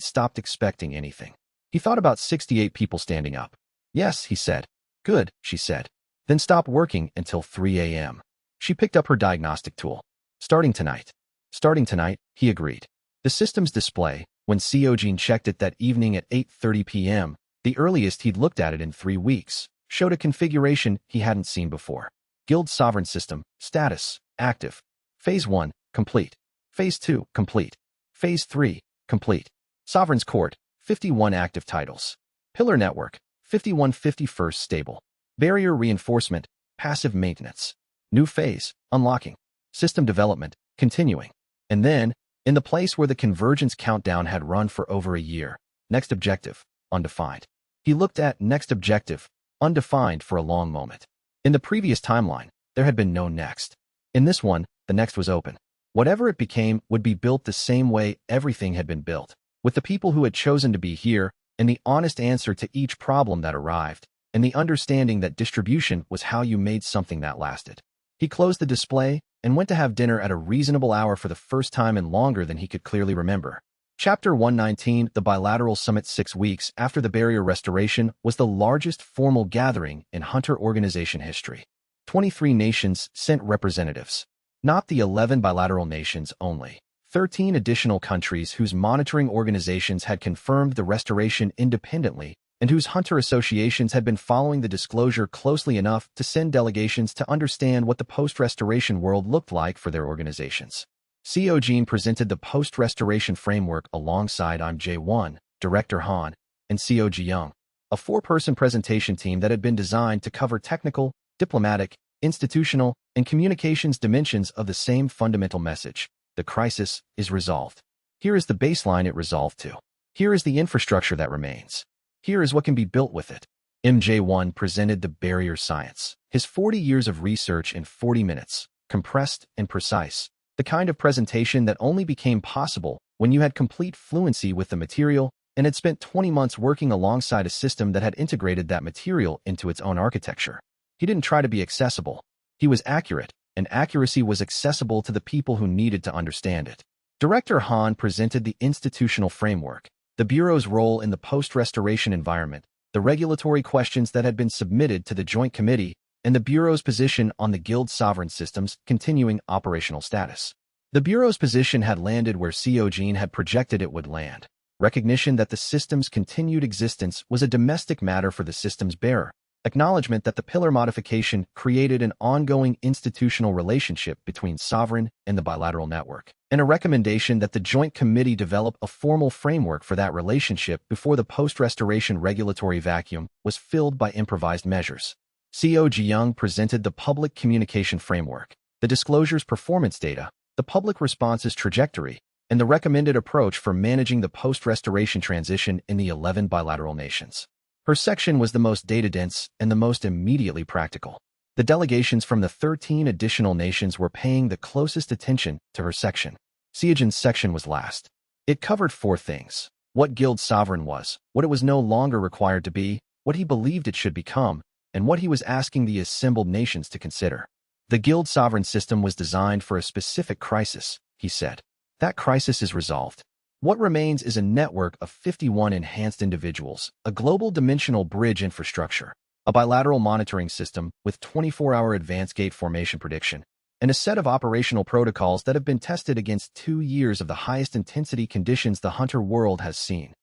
stopped expecting anything. He thought about 68 people standing up. Yes, he said. Good, she said. Then stop working until 3 a.m. She picked up her diagnostic tool. Starting tonight. Starting tonight, he agreed. The system's display, when Seojin checked it that evening at 8:30 p.m., the earliest he'd looked at it in 3 weeks, showed a configuration he hadn't seen before. Guild Sovereign System, status, active. Phase 1, complete. Phase 2, complete. Phase 3, complete. Sovereign's Court, 51 active titles. Pillar Network, 51 51st stable. Barrier Reinforcement, passive maintenance. New phase, unlocking. System development, continuing. And then, in the place where the convergence countdown had run for over a year, next objective, undefined. He looked at next objective, undefined for a long moment. In the previous timeline, there had been no next. In this one, the next was open. Whatever it became would be built the same way everything had been built, with the people who had chosen to be here, and the honest answer to each problem that arrived, and the understanding that distribution was how you made something that lasted. He closed the display and went to have dinner at a reasonable hour for the first time in longer than he could clearly remember. Chapter 119, the Bilateral Summit 6 weeks after the barrier restoration was the largest formal gathering in Hunter organization history. 23 nations sent representatives. Not the 11 bilateral nations only. 13 additional countries whose monitoring organizations had confirmed the restoration independently and whose Hunter associations had been following the disclosure closely enough to send delegations to understand what the post-restoration world looked like for their organizations. Seojin presented the post-restoration framework alongside J1, Director Han, and Seo Ji-young, a 4-person presentation team that had been designed to cover technical, diplomatic, institutional, and communications dimensions of the same fundamental message. The crisis is resolved. Here is the baseline it resolved to. Here is the infrastructure that remains. Here is what can be built with it. MJ1 presented the barrier science, his 40 years of research in 40 minutes, compressed and precise, the kind of presentation that only became possible when you had complete fluency with the material and had spent 20 months working alongside a system that had integrated that material into its own architecture. He didn't try to be accessible. He was accurate, and accuracy was accessible to the people who needed to understand it. Director Han presented the institutional framework, the Bureau's role in the post-restoration environment, the regulatory questions that had been submitted to the Joint Committee, and the Bureau's position on the Guild Sovereign System's continuing operational status. The Bureau's position had landed where Seojin had projected it would land. Recognition that the system's continued existence was a domestic matter for the system's bearer. Acknowledgement that the pillar modification created an ongoing institutional relationship between Sovereign and the bilateral network, and a recommendation that the Joint Committee develop a formal framework for that relationship before the post-restoration regulatory vacuum was filled by improvised measures. Seo Ji-young presented the public communication framework, the disclosure's performance data, the public response's trajectory, and the recommended approach for managing the post-restoration transition in the 11 bilateral nations. Her section was the most data-dense and the most immediately practical. The delegations from the 13 additional nations were paying the closest attention to her section. Seojin's section was last. It covered 4 things: what Guild Sovereign was, what it was no longer required to be, what he believed it should become, and what he was asking the assembled nations to consider. The guild sovereign system was designed for a specific crisis, he said. That crisis is resolved. What remains is a network of 51 enhanced individuals, a global dimensional bridge infrastructure, a bilateral monitoring system with 24-hour advanced gate formation prediction, and a set of operational protocols that have been tested against 2 years of the highest intensity conditions the hunter world has seen.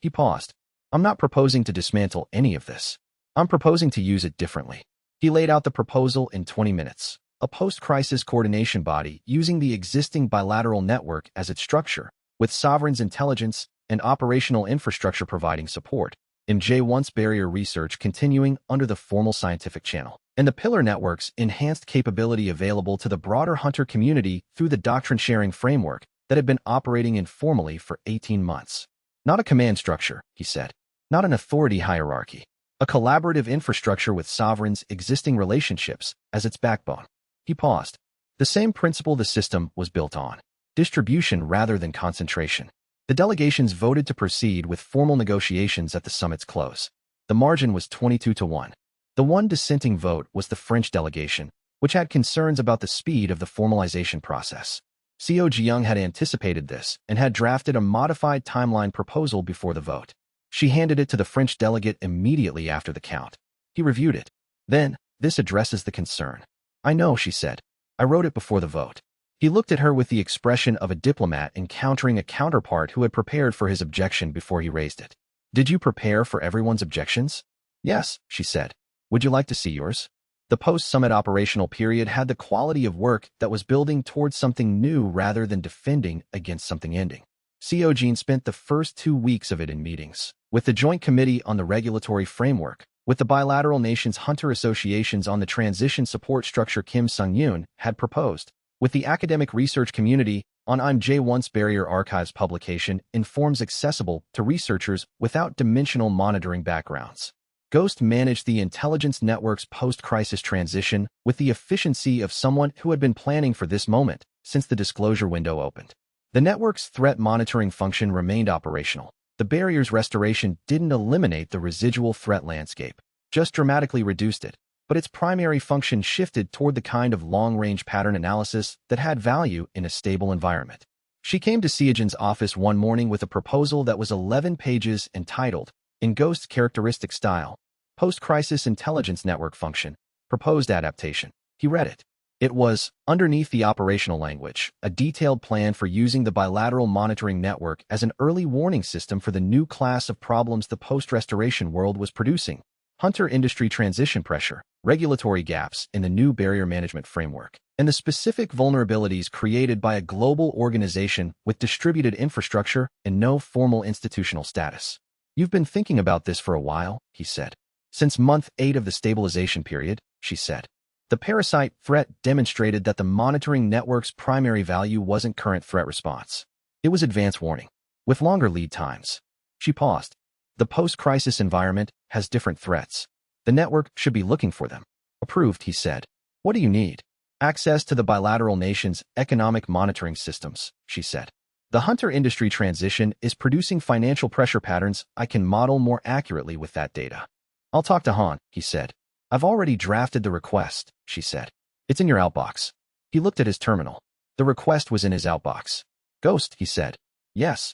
He paused. I'm not proposing to dismantle any of this. I'm proposing to use it differently. He laid out the proposal in 20 minutes. A post-crisis coordination body using the existing bilateral network as its structure, with sovereign's intelligence and operational infrastructure providing support. MJ1's barrier research continuing under the formal scientific channel, and the pillar network's enhanced capability available to the broader hunter community through the doctrine-sharing framework that had been operating informally for 18 months. Not a command structure, he said. Not an authority hierarchy. A collaborative infrastructure with sovereigns' existing relationships as its backbone. He paused. The same principle the system was built on. Distribution rather than concentration. The delegations voted to proceed with formal negotiations at the summit's close. The margin was 22-1. The one dissenting vote was the French delegation, which had concerns about the speed of the formalization process. Seojin had anticipated this and had drafted a modified timeline proposal before the vote. She handed it to the French delegate immediately after the count. He reviewed it. Then, this addresses the concern. I know, she said. I wrote it before the vote. He looked at her with the expression of a diplomat encountering a counterpart who had prepared for his objection before he raised it. Did you prepare for everyone's objections? Yes, she said. Would you like to see yours? The post-summit operational period had the quality of work that was building towards something new rather than defending against something ending. Seojin spent the first 2 weeks of it in meetings, with the Joint Committee on the Regulatory Framework, with the bilateral nations hunter associations on the transition support structure Kim Sung-yoon had proposed, with the academic research community on MJ1's Barrier Archives publication in forms accessible to researchers without dimensional monitoring backgrounds. Ghost managed the intelligence network's post-crisis transition with the efficiency of someone who had been planning for this moment since the disclosure window opened. The network's threat monitoring function remained operational. The barrier's restoration didn't eliminate the residual threat landscape, just dramatically reduced it, but its primary function shifted toward the kind of long-range pattern analysis that had value in a stable environment. She came to Seojin's office one morning with a proposal that was 11 pages entitled, in Ghost's characteristic style, Post-Crisis Intelligence Network Function, Proposed Adaptation. He read it. It was, underneath the operational language, a detailed plan for using the bilateral monitoring network as an early warning system for the new class of problems the post-restoration world was producing. Hunter industry transition pressure, regulatory gaps in the new barrier management framework, and the specific vulnerabilities created by a global organization with distributed infrastructure and no formal institutional status. You've been thinking about this for a while, he said. Since month 8 of the stabilization period, she said. The parasite threat demonstrated that the monitoring network's primary value wasn't current threat response. It was advance warning, with longer lead times. She paused. The post-crisis environment has different threats. The network should be looking for them. Approved, he said. What do you need? Access to the bilateral nations' economic monitoring systems, she said. The hunter industry transition is producing financial pressure patterns I can model more accurately with that data. I'll talk to Han, he said. I've already drafted the request, she said. It's in your outbox. He looked at his terminal. The request was in his outbox. Ghost, he said. Yes.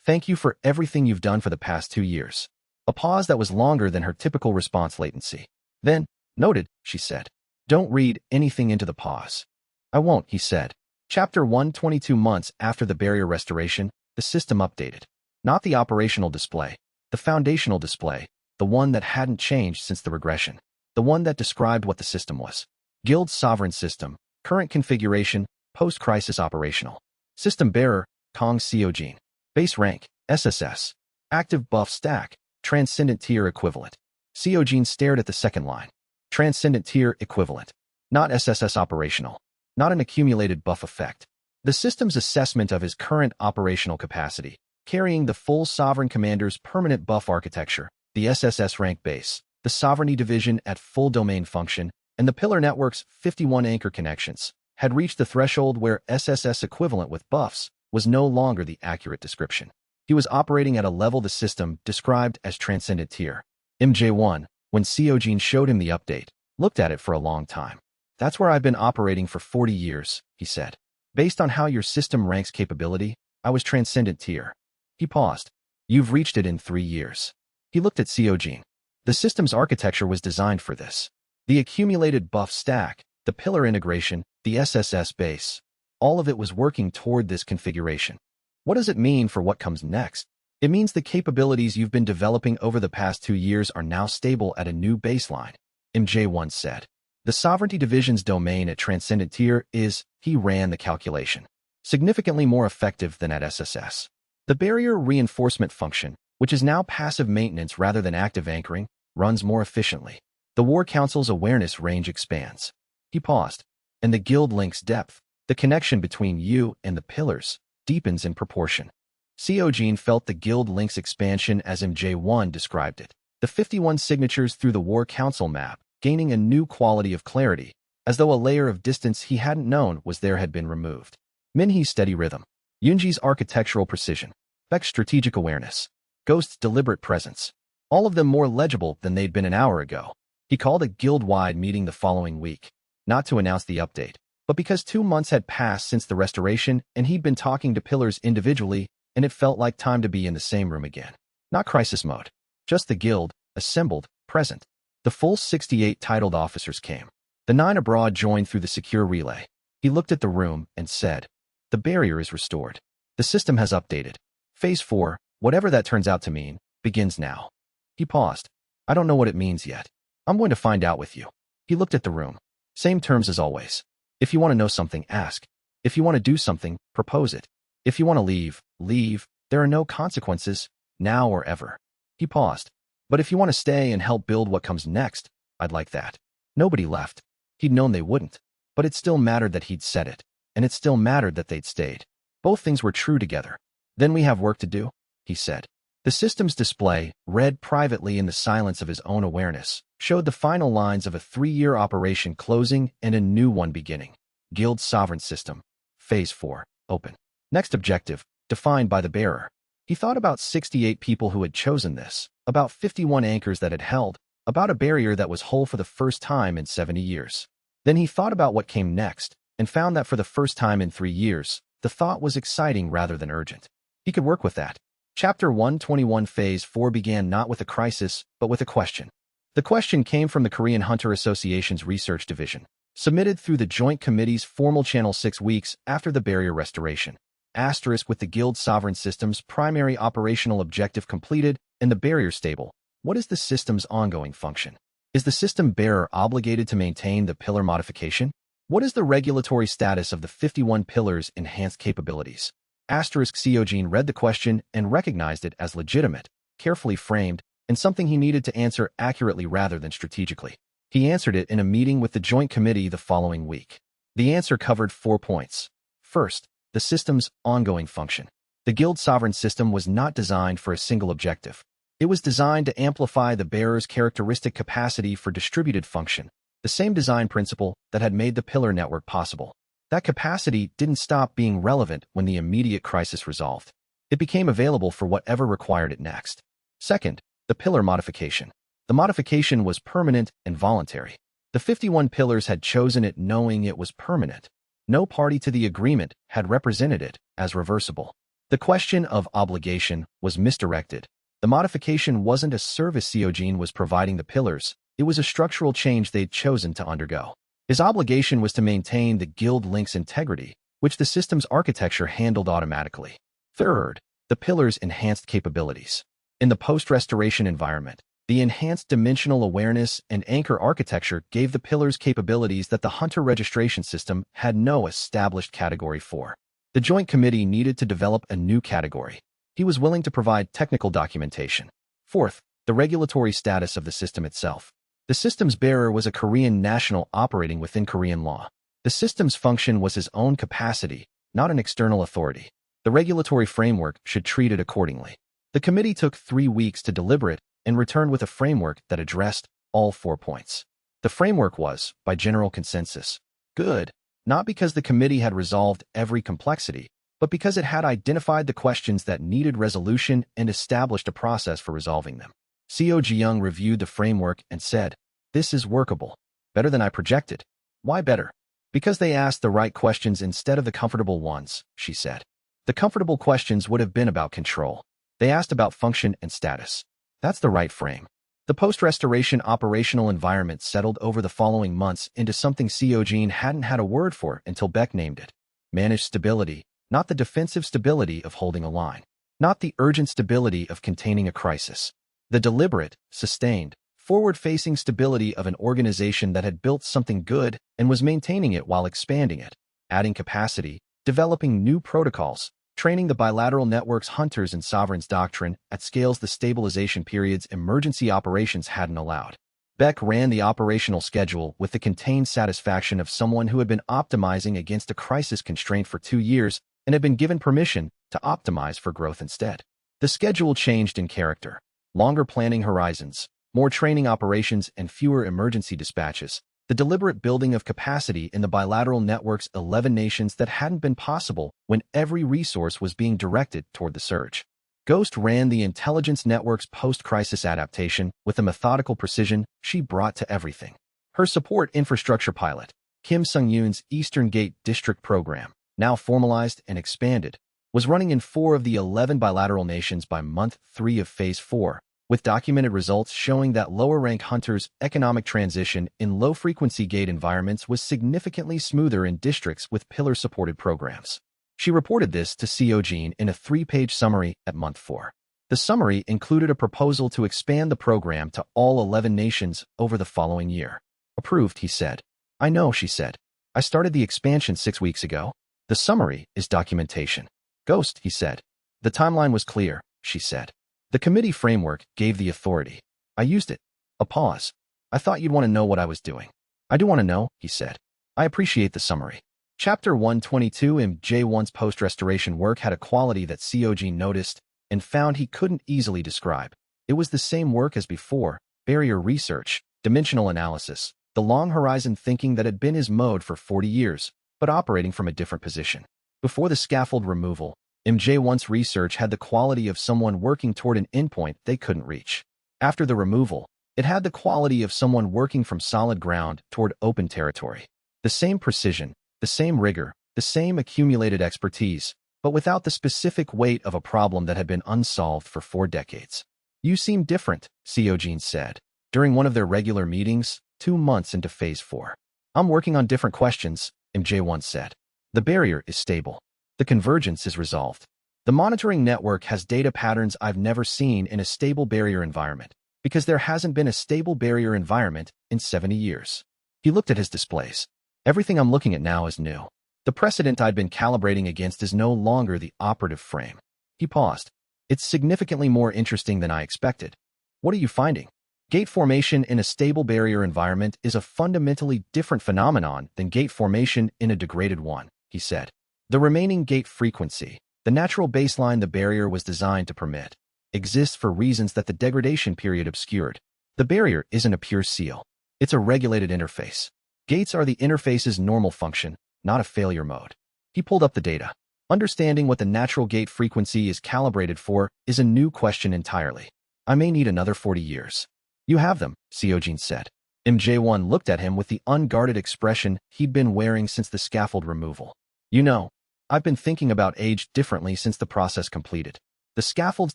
Thank you for everything you've done for the past 2 years. A pause that was longer than her typical response latency. Then, noted, she said. Don't read anything into the pause. I won't, he said. Chapter 1, 22 months after the barrier restoration, the system updated. Not the operational display, the foundational display, the one that hadn't changed since the regression. The one that described what the system was. Guild Sovereign System, current configuration, post-crisis operational. System bearer, Kang Seojin. Base rank, SSS. Active buff stack, transcendent tier equivalent. Seojin stared at the second line. Transcendent tier equivalent. Not SSS operational. Not an accumulated buff effect. The system's assessment of his current operational capacity, carrying the full Sovereign Commander's permanent buff architecture, the SSS rank base, the Sovereignty Division at full domain function, and the Pillar Network's 51 anchor connections, had reached the threshold where SSS equivalent with buffs was no longer the accurate description. He was operating at a level the system described as transcendent tier. MJ1, when Seojin showed him the update, looked at it for a long time. That's where I've been operating for 40 years, he said. Based on how your system ranks capability, I was Transcendent Tier. He paused. You've reached it in 3 years. He looked at Seojin. The system's architecture was designed for this. The accumulated buff stack, the pillar integration, the SSS base, all of it was working toward this configuration. What does it mean for what comes next? It means the capabilities you've been developing over the past 2 years are now stable at a new baseline, MJ1 said. The Sovereignty Division's domain at Transcendent Tier is, he ran the calculation, significantly more effective than at SSS. The barrier reinforcement function, which is now passive maintenance rather than active anchoring, runs more efficiently. The War Council's awareness range expands. He paused. And the guild link's depth, the connection between you and the pillars, deepens in proportion. Seojin felt the guild link's expansion as MJ1 described it. The 51 signatures through the War Council map, gaining a new quality of clarity, as though a layer of distance he hadn't known was there had been removed. Minhee's steady rhythm, Yunji's architectural precision, Beck's strategic awareness, Ghost's deliberate presence, all of them more legible than they'd been an hour ago. He called a guild-wide meeting the following week, not to announce the update, but because 2 months had passed since the restoration and he'd been talking to pillars individually, and it felt like time to be in the same room again. Not crisis mode. Just the guild, assembled, present. The full 68 titled officers came. The 9 abroad joined through the secure relay. He looked at the room and said, the barrier is restored. The system has updated. Phase 4, whatever that turns out to mean, begins now. He paused. I don't know what it means yet. I'm going to find out with you. He looked at the room. Same terms as always. If you want to know something, ask. If you want to do something, propose it. If you want to leave, leave. There are no consequences, now or ever. He paused. But if you want to stay and help build what comes next, I'd like that. Nobody left. He'd known they wouldn't. But it still mattered that he'd said it. And it still mattered that they'd stayed. Both things were true together. Then we have work to do, he said. The system's display, read privately in the silence of his own awareness, showed the final lines of a 3-year operation closing and a new one beginning. Guild Sovereign System. Phase 4. Open. Next objective, defined by the bearer. He thought about 68 people who had chosen this, about 51 anchors that had held, about a barrier that was whole for the first time in 70 years. Then he thought about what came next, and found that for the first time in 3 years, the thought was exciting rather than urgent. He could work with that. Chapter 121 Phase 4 began not with a crisis, but with a question. The question came from the Korean Hunter Association's research division, submitted through the Joint Committee's formal channel 6 weeks after the barrier restoration. Asterisk with the Guild Sovereign System's primary operational objective completed and the barrier stable. What is the system's ongoing function? Is the system bearer obligated to maintain the pillar modification? What is the regulatory status of the 51 pillars' enhanced capabilities? Asterisk Seojin read the question and recognized it as legitimate, carefully framed, and something he needed to answer accurately rather than strategically. He answered it in a meeting with the Joint Committee the following week. The answer covered 4 points. First, the system's ongoing function. The Guild Sovereign System was not designed for a single objective. It was designed to amplify the bearer's characteristic capacity for distributed function, the same design principle that had made the pillar network possible. That capacity didn't stop being relevant when the immediate crisis resolved. It became available for whatever required it next. Second, the pillar modification. The modification was permanent and voluntary. The 51 pillars had chosen it knowing it was permanent. No party to the agreement had represented it as reversible. The question of obligation was misdirected. The modification wasn't a service Seojin was providing the pillars, it was a structural change they'd chosen to undergo. His obligation was to maintain the guild link's integrity, which the system's architecture handled automatically. Third, the pillar's enhanced capabilities. In the post-restoration environment, the enhanced dimensional awareness and anchor architecture gave the pillars capabilities that the Hunter registration system had no established category for. The Joint Committee needed to develop a new category. He was willing to provide technical documentation. Fourth, the regulatory status of the system itself. The system's bearer was a Korean national operating within Korean law. The system's function was his own capacity, not an external authority. The regulatory framework should treat it accordingly. The committee took 3 weeks to deliberate and returned with a framework that addressed all 4 points. The framework was, by general consensus, good, not because the committee had resolved every complexity, but because it had identified the questions that needed resolution and established a process for resolving them. Seojin reviewed the framework and said, "This is workable. Better than I projected." "Why better?" "Because they asked the right questions instead of the comfortable ones," she said. "The comfortable questions would have been about control. They asked about function and status. That's the right frame." The post-restoration operational environment settled over the following months into something Seojin hadn't had a word for until Beck named it. Managed stability, not the defensive stability of holding a line. Not the urgent stability of containing a crisis. The deliberate, sustained, forward-facing stability of an organization that had built something good and was maintaining it while expanding it, adding capacity, developing new protocols, training the bilateral network's hunters and sovereigns doctrine at scales the stabilization period's emergency operations hadn't allowed. Beck ran the operational schedule with the contained satisfaction of someone who had been optimizing against a crisis constraint for 2 years and had been given permission to optimize for growth instead. The schedule changed in character. Longer planning horizons, more training operations, and fewer emergency dispatches. The deliberate building of capacity in the bilateral network's 11 nations that hadn't been possible when every resource was being directed toward the surge. Ghost ran the intelligence network's post-crisis adaptation with the methodical precision she brought to everything. Her support infrastructure pilot, Kim Sung-yoon's Eastern Gate District program, now formalized and expanded, was running in 4 of the 11 bilateral nations by month 3 of Phase 4, with documented results showing that lower-rank hunters' economic transition in low-frequency gate environments was significantly smoother in districts with pillar-supported programs. She reported this to Seojin in a 3-page summary at month 4. The summary included a proposal to expand the program to all 11 nations over the following year. "Approved," he said. "I know," she said. "I started the expansion 6 weeks ago." "The summary is documentation." "Ghost," he said. "The timeline was clear," she said. "The committee framework gave the authority. I used it." A pause. "I thought you'd want to know what I was doing." "I do want to know," he said. "I appreciate the summary." Chapter 122 MJ1's post-restoration work had a quality that Seojin noticed and found he couldn't easily describe. It was the same work as before, barrier research, dimensional analysis, the long-horizon thinking that had been his mode for 40 years, but operating from a different position. Before the scaffold removal, MJ1's research had the quality of someone working toward an endpoint they couldn't reach. After the removal, it had the quality of someone working from solid ground toward open territory. The same precision, the same rigor, the same accumulated expertise, but without the specific weight of a problem that had been unsolved for 4 decades. "You seem different," Seojin said, during one of their regular meetings, 2 months into Phase 4. "I'm working on different questions," MJ1 said. "The barrier is stable. The convergence is resolved. The monitoring network has data patterns I've never seen in a stable barrier environment, because there hasn't been a stable barrier environment in 70 years. He looked at his displays. "Everything I'm looking at now is new. The precedent I'd been calibrating against is no longer the operative frame." He paused. "It's significantly more interesting than I expected." "What are you finding?" "Gate formation in a stable barrier environment is a fundamentally different phenomenon than gate formation in a degraded one," he said. "The remaining gate frequency, the natural baseline the barrier was designed to permit, exists for reasons that the degradation period obscured. The barrier isn't a pure seal. It's a regulated interface. Gates are the interface's normal function, not a failure mode." He pulled up the data. Understanding what the natural gate frequency is calibrated for is a new question entirely. "I may need another 40 years. "You have them," Seojin said. MJ1 looked at him with the unguarded expression he'd been wearing since the scaffold removal. "You know, I've been thinking about age differently since the process completed. The scaffold's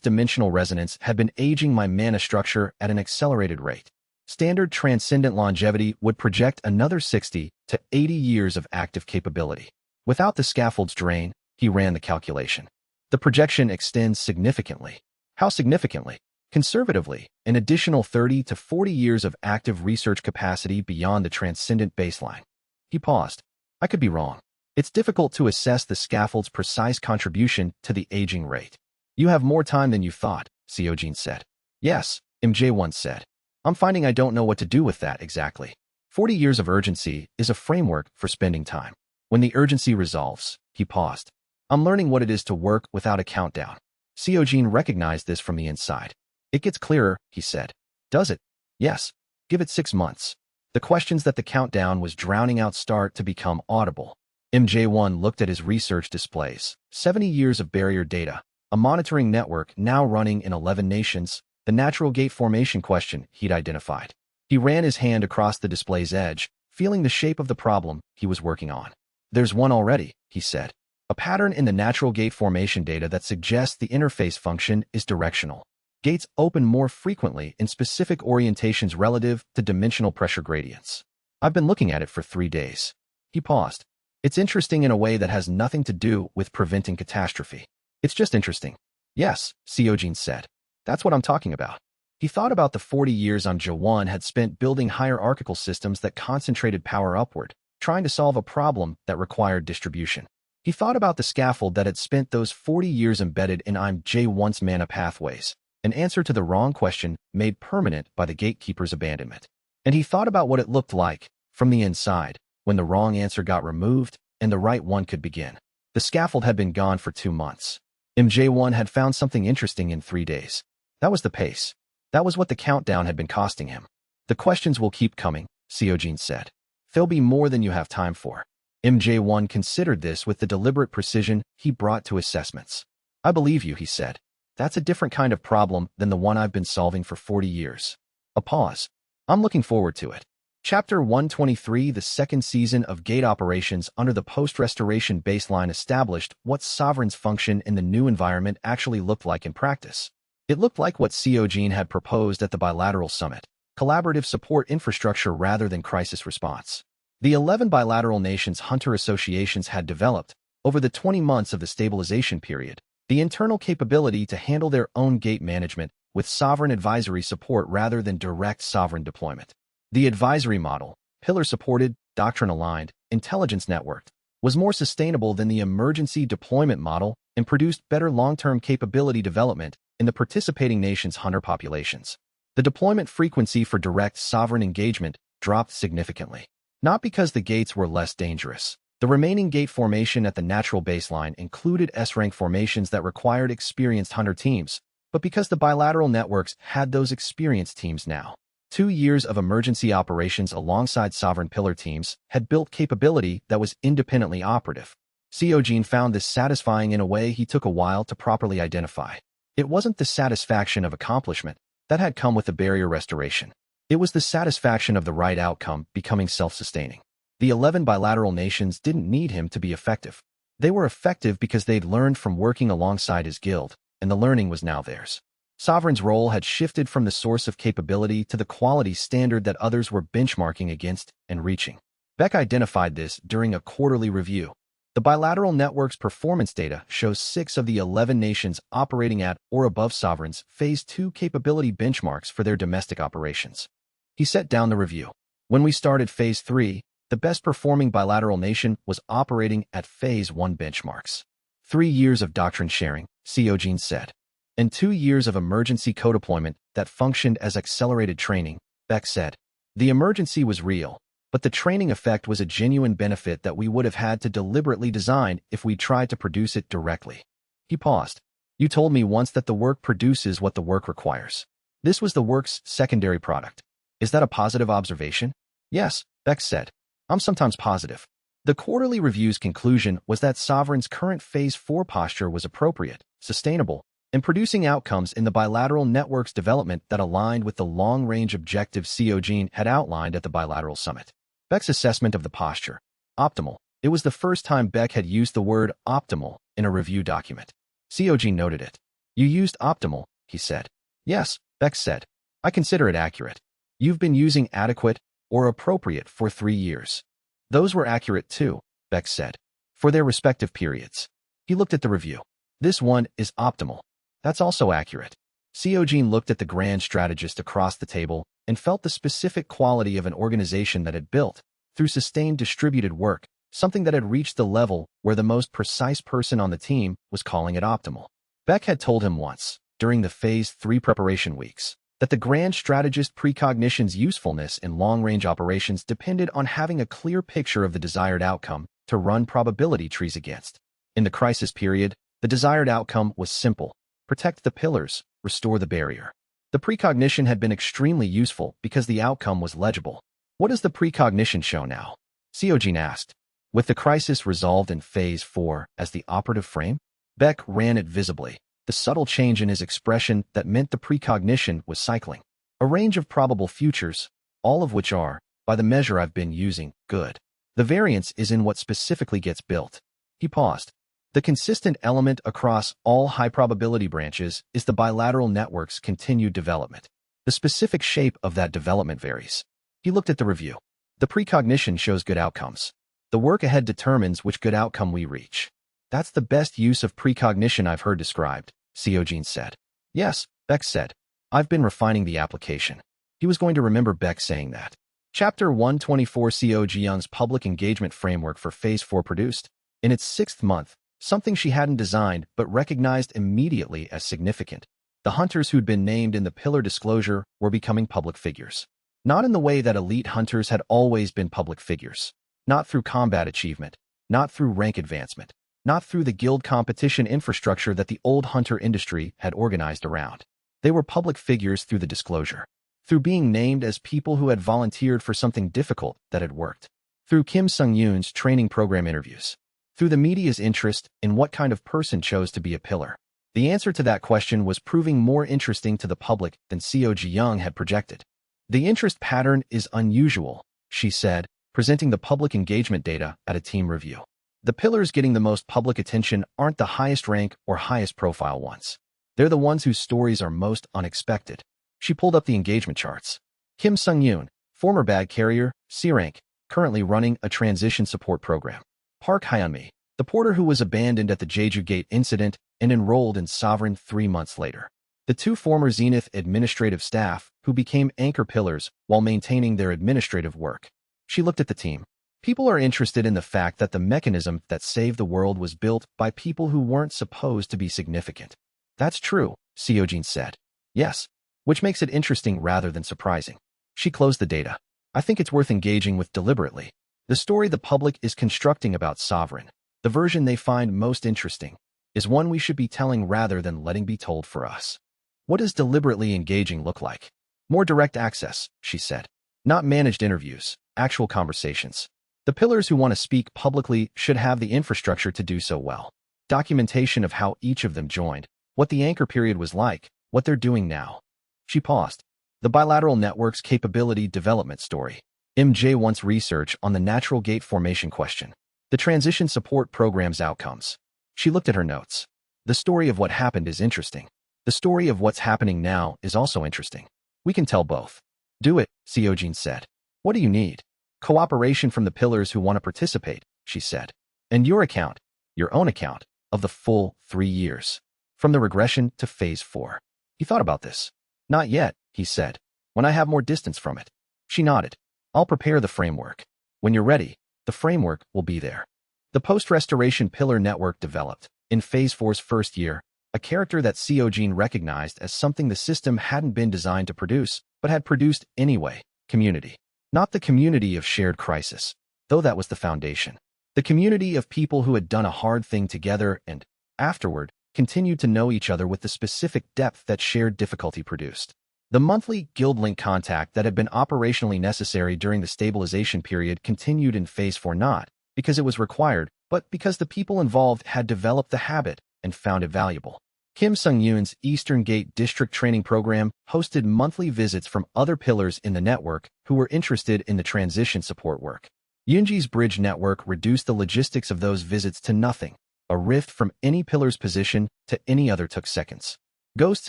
dimensional resonance had been aging my mana structure at an accelerated rate. Standard transcendent longevity would project another 60 to 80 years of active capability. Without the scaffold's drain," he ran the calculation, "the projection extends significantly." "How significantly?" "Conservatively, an additional 30 to 40 years of active research capacity beyond the transcendent baseline." He paused. "I could be wrong. It's difficult to assess the scaffold's precise contribution to the aging rate." "You have more time than you thought," Seojin said. "Yes," MJ1 said. "I'm finding I don't know what to do with that exactly. 40 years of urgency is a framework for spending time. When the urgency resolves," he paused. "I'm learning what it is to work without a countdown." Seojin recognized this from the inside. "It gets clearer," he said. "Does it?" "Yes. Give it 6 months." The questions that the countdown was drowning out start to become audible. MJ1 looked at his research displays. 70 years of barrier data, a monitoring network now running in 11 nations, the natural gate formation question he'd identified. He ran his hand across the display's edge, feeling the shape of the problem he was working on. There's one already, he said. A pattern in the natural gate formation data that suggests the interface function is directional. Gates open more frequently in specific orientations relative to dimensional pressure gradients. I've been looking at it for 3 days. He paused. It's interesting in a way that has nothing to do with preventing catastrophe. It's just interesting. Yes, Seojin said. That's what I'm talking about. He thought about the 40 years on Ja-1 had spent building hierarchical systems that concentrated power upward, trying to solve a problem that required distribution. He thought about the scaffold that had spent those 40 years embedded in J1's mana pathways, an answer to the wrong question made permanent by the gatekeeper's abandonment. And he thought about what it looked like, from the inside, when the wrong answer got removed and the right one could begin. The scaffold had been gone for 2 months. MJ1 had found something interesting in 3 days. That was the pace. That was what the countdown had been costing him. The questions will keep coming, Seojin said. There'll be more than you have time for. MJ1 considered this with the deliberate precision he brought to assessments. I believe you, he said. That's a different kind of problem than the one I've been solving for 40 years. A pause. I'm looking forward to it. Chapter 123, the second season of Gate Operations under the post-restoration baseline established what Sovereign's function in the new environment actually looked like in practice. It looked like what Seojin had proposed at the bilateral summit, collaborative support infrastructure rather than crisis response. The 11 bilateral nations hunter associations had developed, over the 20 months of the stabilization period, the internal capability to handle their own gate management with sovereign advisory support rather than direct sovereign deployment. The advisory model, pillar-supported, doctrine-aligned, intelligence-networked, was more sustainable than the emergency deployment model and produced better long-term capability development in the participating nations' hunter populations. The deployment frequency for direct sovereign engagement dropped significantly. Not because the gates were less dangerous. The remaining gate formation at the natural baseline included S-rank formations that required experienced hunter teams, but because the bilateral networks had those experienced teams now. 2 years of emergency operations alongside sovereign pillar teams had built capability that was independently operative. Seojin found this satisfying in a way he took a while to properly identify. It wasn't the satisfaction of accomplishment that had come with the barrier restoration. It was the satisfaction of the right outcome becoming self-sustaining. The 11 bilateral nations didn't need him to be effective. They were effective because they'd learned from working alongside his guild, and the learning was now theirs. Sovereign's role had shifted from the source of capability to the quality standard that others were benchmarking against and reaching. Beck identified this during a quarterly review. The bilateral network's performance data shows 6 of the 11 nations operating at or above Sovereign's Phase 2 capability benchmarks for their domestic operations. He set down the review. When we started Phase 3, the best-performing bilateral nation was operating at Phase 1 benchmarks. 3 years of doctrine sharing, Seojin said, and 2 years of emergency co-deployment that functioned as accelerated training, Beck said. The emergency was real, but the training effect was a genuine benefit that we would have had to deliberately design if we tried to produce it directly. He paused. You told me once that the work produces what the work requires. This was the work's secondary product. Is that a positive observation? Yes, Beck said. I'm sometimes positive. The quarterly review's conclusion was that Sovereign's current Phase 4 posture was appropriate, sustainable, and producing outcomes in the bilateral network's development that aligned with the long-range objectives Seojin had outlined at the bilateral summit. Beck's assessment of the posture, optimal. It was the first time Beck had used the word optimal in a review document. Seojin noted it. You used optimal, he said. Yes, Beck said. I consider it accurate. You've been using adequate or appropriate for 3 years. Those were accurate too, Beck said, for their respective periods. He looked at the review. This one is optimal. That's also accurate. Seojin looked at the grand strategist across the table and felt the specific quality of an organization that had built, through sustained distributed work, something that had reached the level where the most precise person on the team was calling it optimal. Beck had told him once, during the Phase 3 preparation weeks, that the grand strategist precognition's usefulness in long-range operations depended on having a clear picture of the desired outcome to run probability trees against. In the crisis period, the desired outcome was simple. Protect the pillars, restore the barrier. The precognition had been extremely useful because the outcome was legible. What does the precognition show now? Seojin asked. With the crisis resolved in Phase 4 as the operative frame? Beck ran it visibly. the subtle change in his expression that meant the precognition was cycling. A range of probable futures, all of which are, by the measure I've been using, good. The variance is in what specifically gets built. He paused. The consistent element across all high-probability branches is the bilateral network's continued development. The specific shape of that development varies. He looked at the review. The precognition shows good outcomes. The work ahead determines which good outcome we reach. That's the best use of precognition I've heard described, Seojin said. Yes, Beck said. I've been refining the application. He was going to remember Beck saying that. Chapter 124 Seojin's public engagement framework for Phase 4 produced. In its 6th month, something she hadn't designed but recognized immediately as significant. The hunters who'd been named in the pillar disclosure were becoming public figures. Not in the way that elite hunters had always been public figures. Not through combat achievement. Not through rank advancement. Not through the guild competition infrastructure that the old hunter industry had organized around. They were public figures through the disclosure. Through being named as people who had volunteered for something difficult that had worked. Through Kim Seung-yoon's training program interviews. Through the media's interest in what kind of person chose to be a pillar. The answer to that question was proving more interesting to the public than Seojin had projected. The interest pattern is unusual, she said, presenting the public engagement data at a team review. The pillars getting the most public attention aren't the highest rank or highest profile ones. They're the ones whose stories are most unexpected. She pulled up the engagement charts. Kim Seung-yoon, former bag carrier, C rank, currently running a transition support program. Park Hyunmi, the porter who was abandoned at the Jeju Gate incident and enrolled in Sovereign 3 months later. The 2 former Zenith administrative staff who became anchor pillars while maintaining their administrative work. She looked at the team. People are interested in the fact that the mechanism that saved the world was built by people who weren't supposed to be significant. That's true, Seojin said. Yes. Which makes it interesting rather than surprising. She closed the data. I think it's worth engaging with deliberately. The story the public is constructing about Sovereign, the version they find most interesting, is one we should be telling rather than letting be told for us. What does deliberately engaging look like? More direct access, she said. Not managed interviews, actual conversations. The pillars who want to speak publicly should have the infrastructure to do so well. Documentation of how each of them joined, what the anchor period was like, what they're doing now. She paused. The bilateral network's capability development story. MJ wants research on the natural gate formation question. The transition support program's outcomes. She looked at her notes. The story of what happened is interesting. The story of what's happening now is also interesting. We can tell both. Do it, Seojin said. What do you need? Cooperation from the pillars who want to participate, she said. And your account, your own account, of the full 3 years. From the regression to Phase 4. He thought about this. Not yet, he said. When I have more distance from it. She nodded. I'll prepare the framework. When you're ready, the framework will be there. The post-restoration pillar network developed, in Phase 4's first year, a character that Seojin recognized as something the system hadn't been designed to produce, but had produced anyway, community. Not the community of shared crisis, though that was the foundation. The community of people who had done a hard thing together and, afterward, continued to know each other with the specific depth that shared difficulty produced. The monthly guild-link contact that had been operationally necessary during the stabilization period continued in Phase 4 not because it was required, but because the people involved had developed the habit and found it valuable. Kim Seung-yoon's Eastern Gate District Training Program hosted monthly visits from other pillars in the network who were interested in the transition support work. Yoonji's bridge network reduced the logistics of those visits to nothing. A rift from any pillar's position to any other took seconds. Ghost's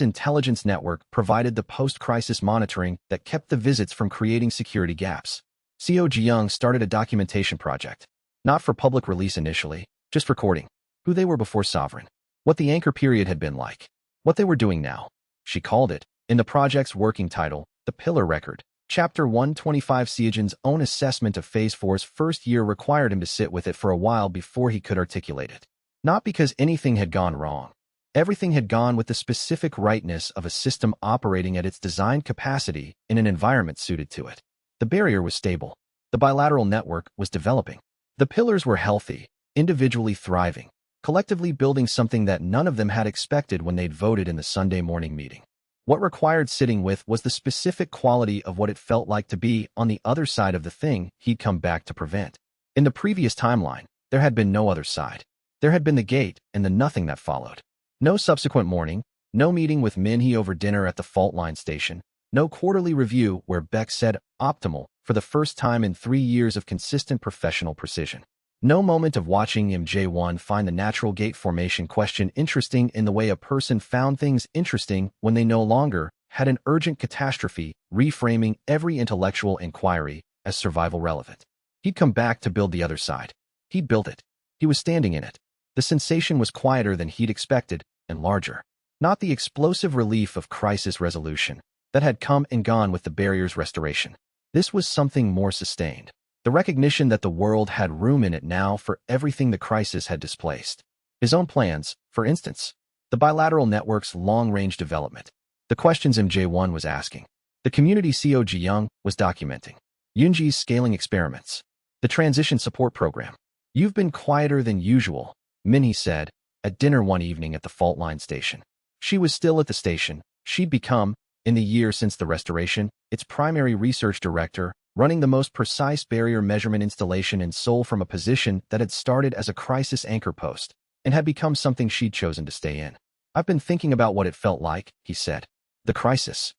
intelligence network provided the post-crisis monitoring that kept the visits from creating security gaps. Seo Ji-young started a documentation project. Not for public release initially, just recording who they were before Sovereign, what the anchor period had been like, what they were doing now. She called it, in the project's working title, The Pillar Record. Chapter 125 Seojin's own assessment of Phase 4's first year required him to sit with it for a while before he could articulate it. Not because anything had gone wrong. Everything had gone with the specific rightness of a system operating at its designed capacity in an environment suited to it. The barrier was stable. The bilateral network was developing. The pillars were healthy, individually thriving, collectively building something that none of them had expected when they'd voted in the Sunday morning meeting. What required sitting with was the specific quality of what it felt like to be on the other side of the thing he'd come back to prevent. In the previous timeline, there had been no other side. There had been the gate and the nothing that followed. No subsequent morning, no meeting with Minhee over dinner at the fault line station, no quarterly review where Beck said optimal for the first time in 3 years of consistent professional precision. No moment of watching MJ1 find the natural gate formation question interesting in the way a person found things interesting when they no longer had an urgent catastrophe, reframing every intellectual inquiry as survival relevant. He'd come back to build the other side. He'd built it. He was standing in it. The sensation was quieter than he'd expected and larger. Not the explosive relief of crisis resolution that had come and gone with the barrier's restoration. This was something more sustained. The recognition that the world had room in it now for everything the crisis had displaced. His own plans, for instance. The bilateral network's long-range development. The questions MJ1 was asking. The community CO Ji-young was documenting. Yoonji's scaling experiments. The transition support program. You've been quieter than usual, Minhee said, at dinner one evening at the fault line station. She was still at the station. She'd become, in the year since the restoration, its primary research director, running the most precise barrier measurement installation in Seoul from a position that had started as a crisis anchor post and had become something she'd chosen to stay in. I've been thinking about what it felt like, he said. The crisis.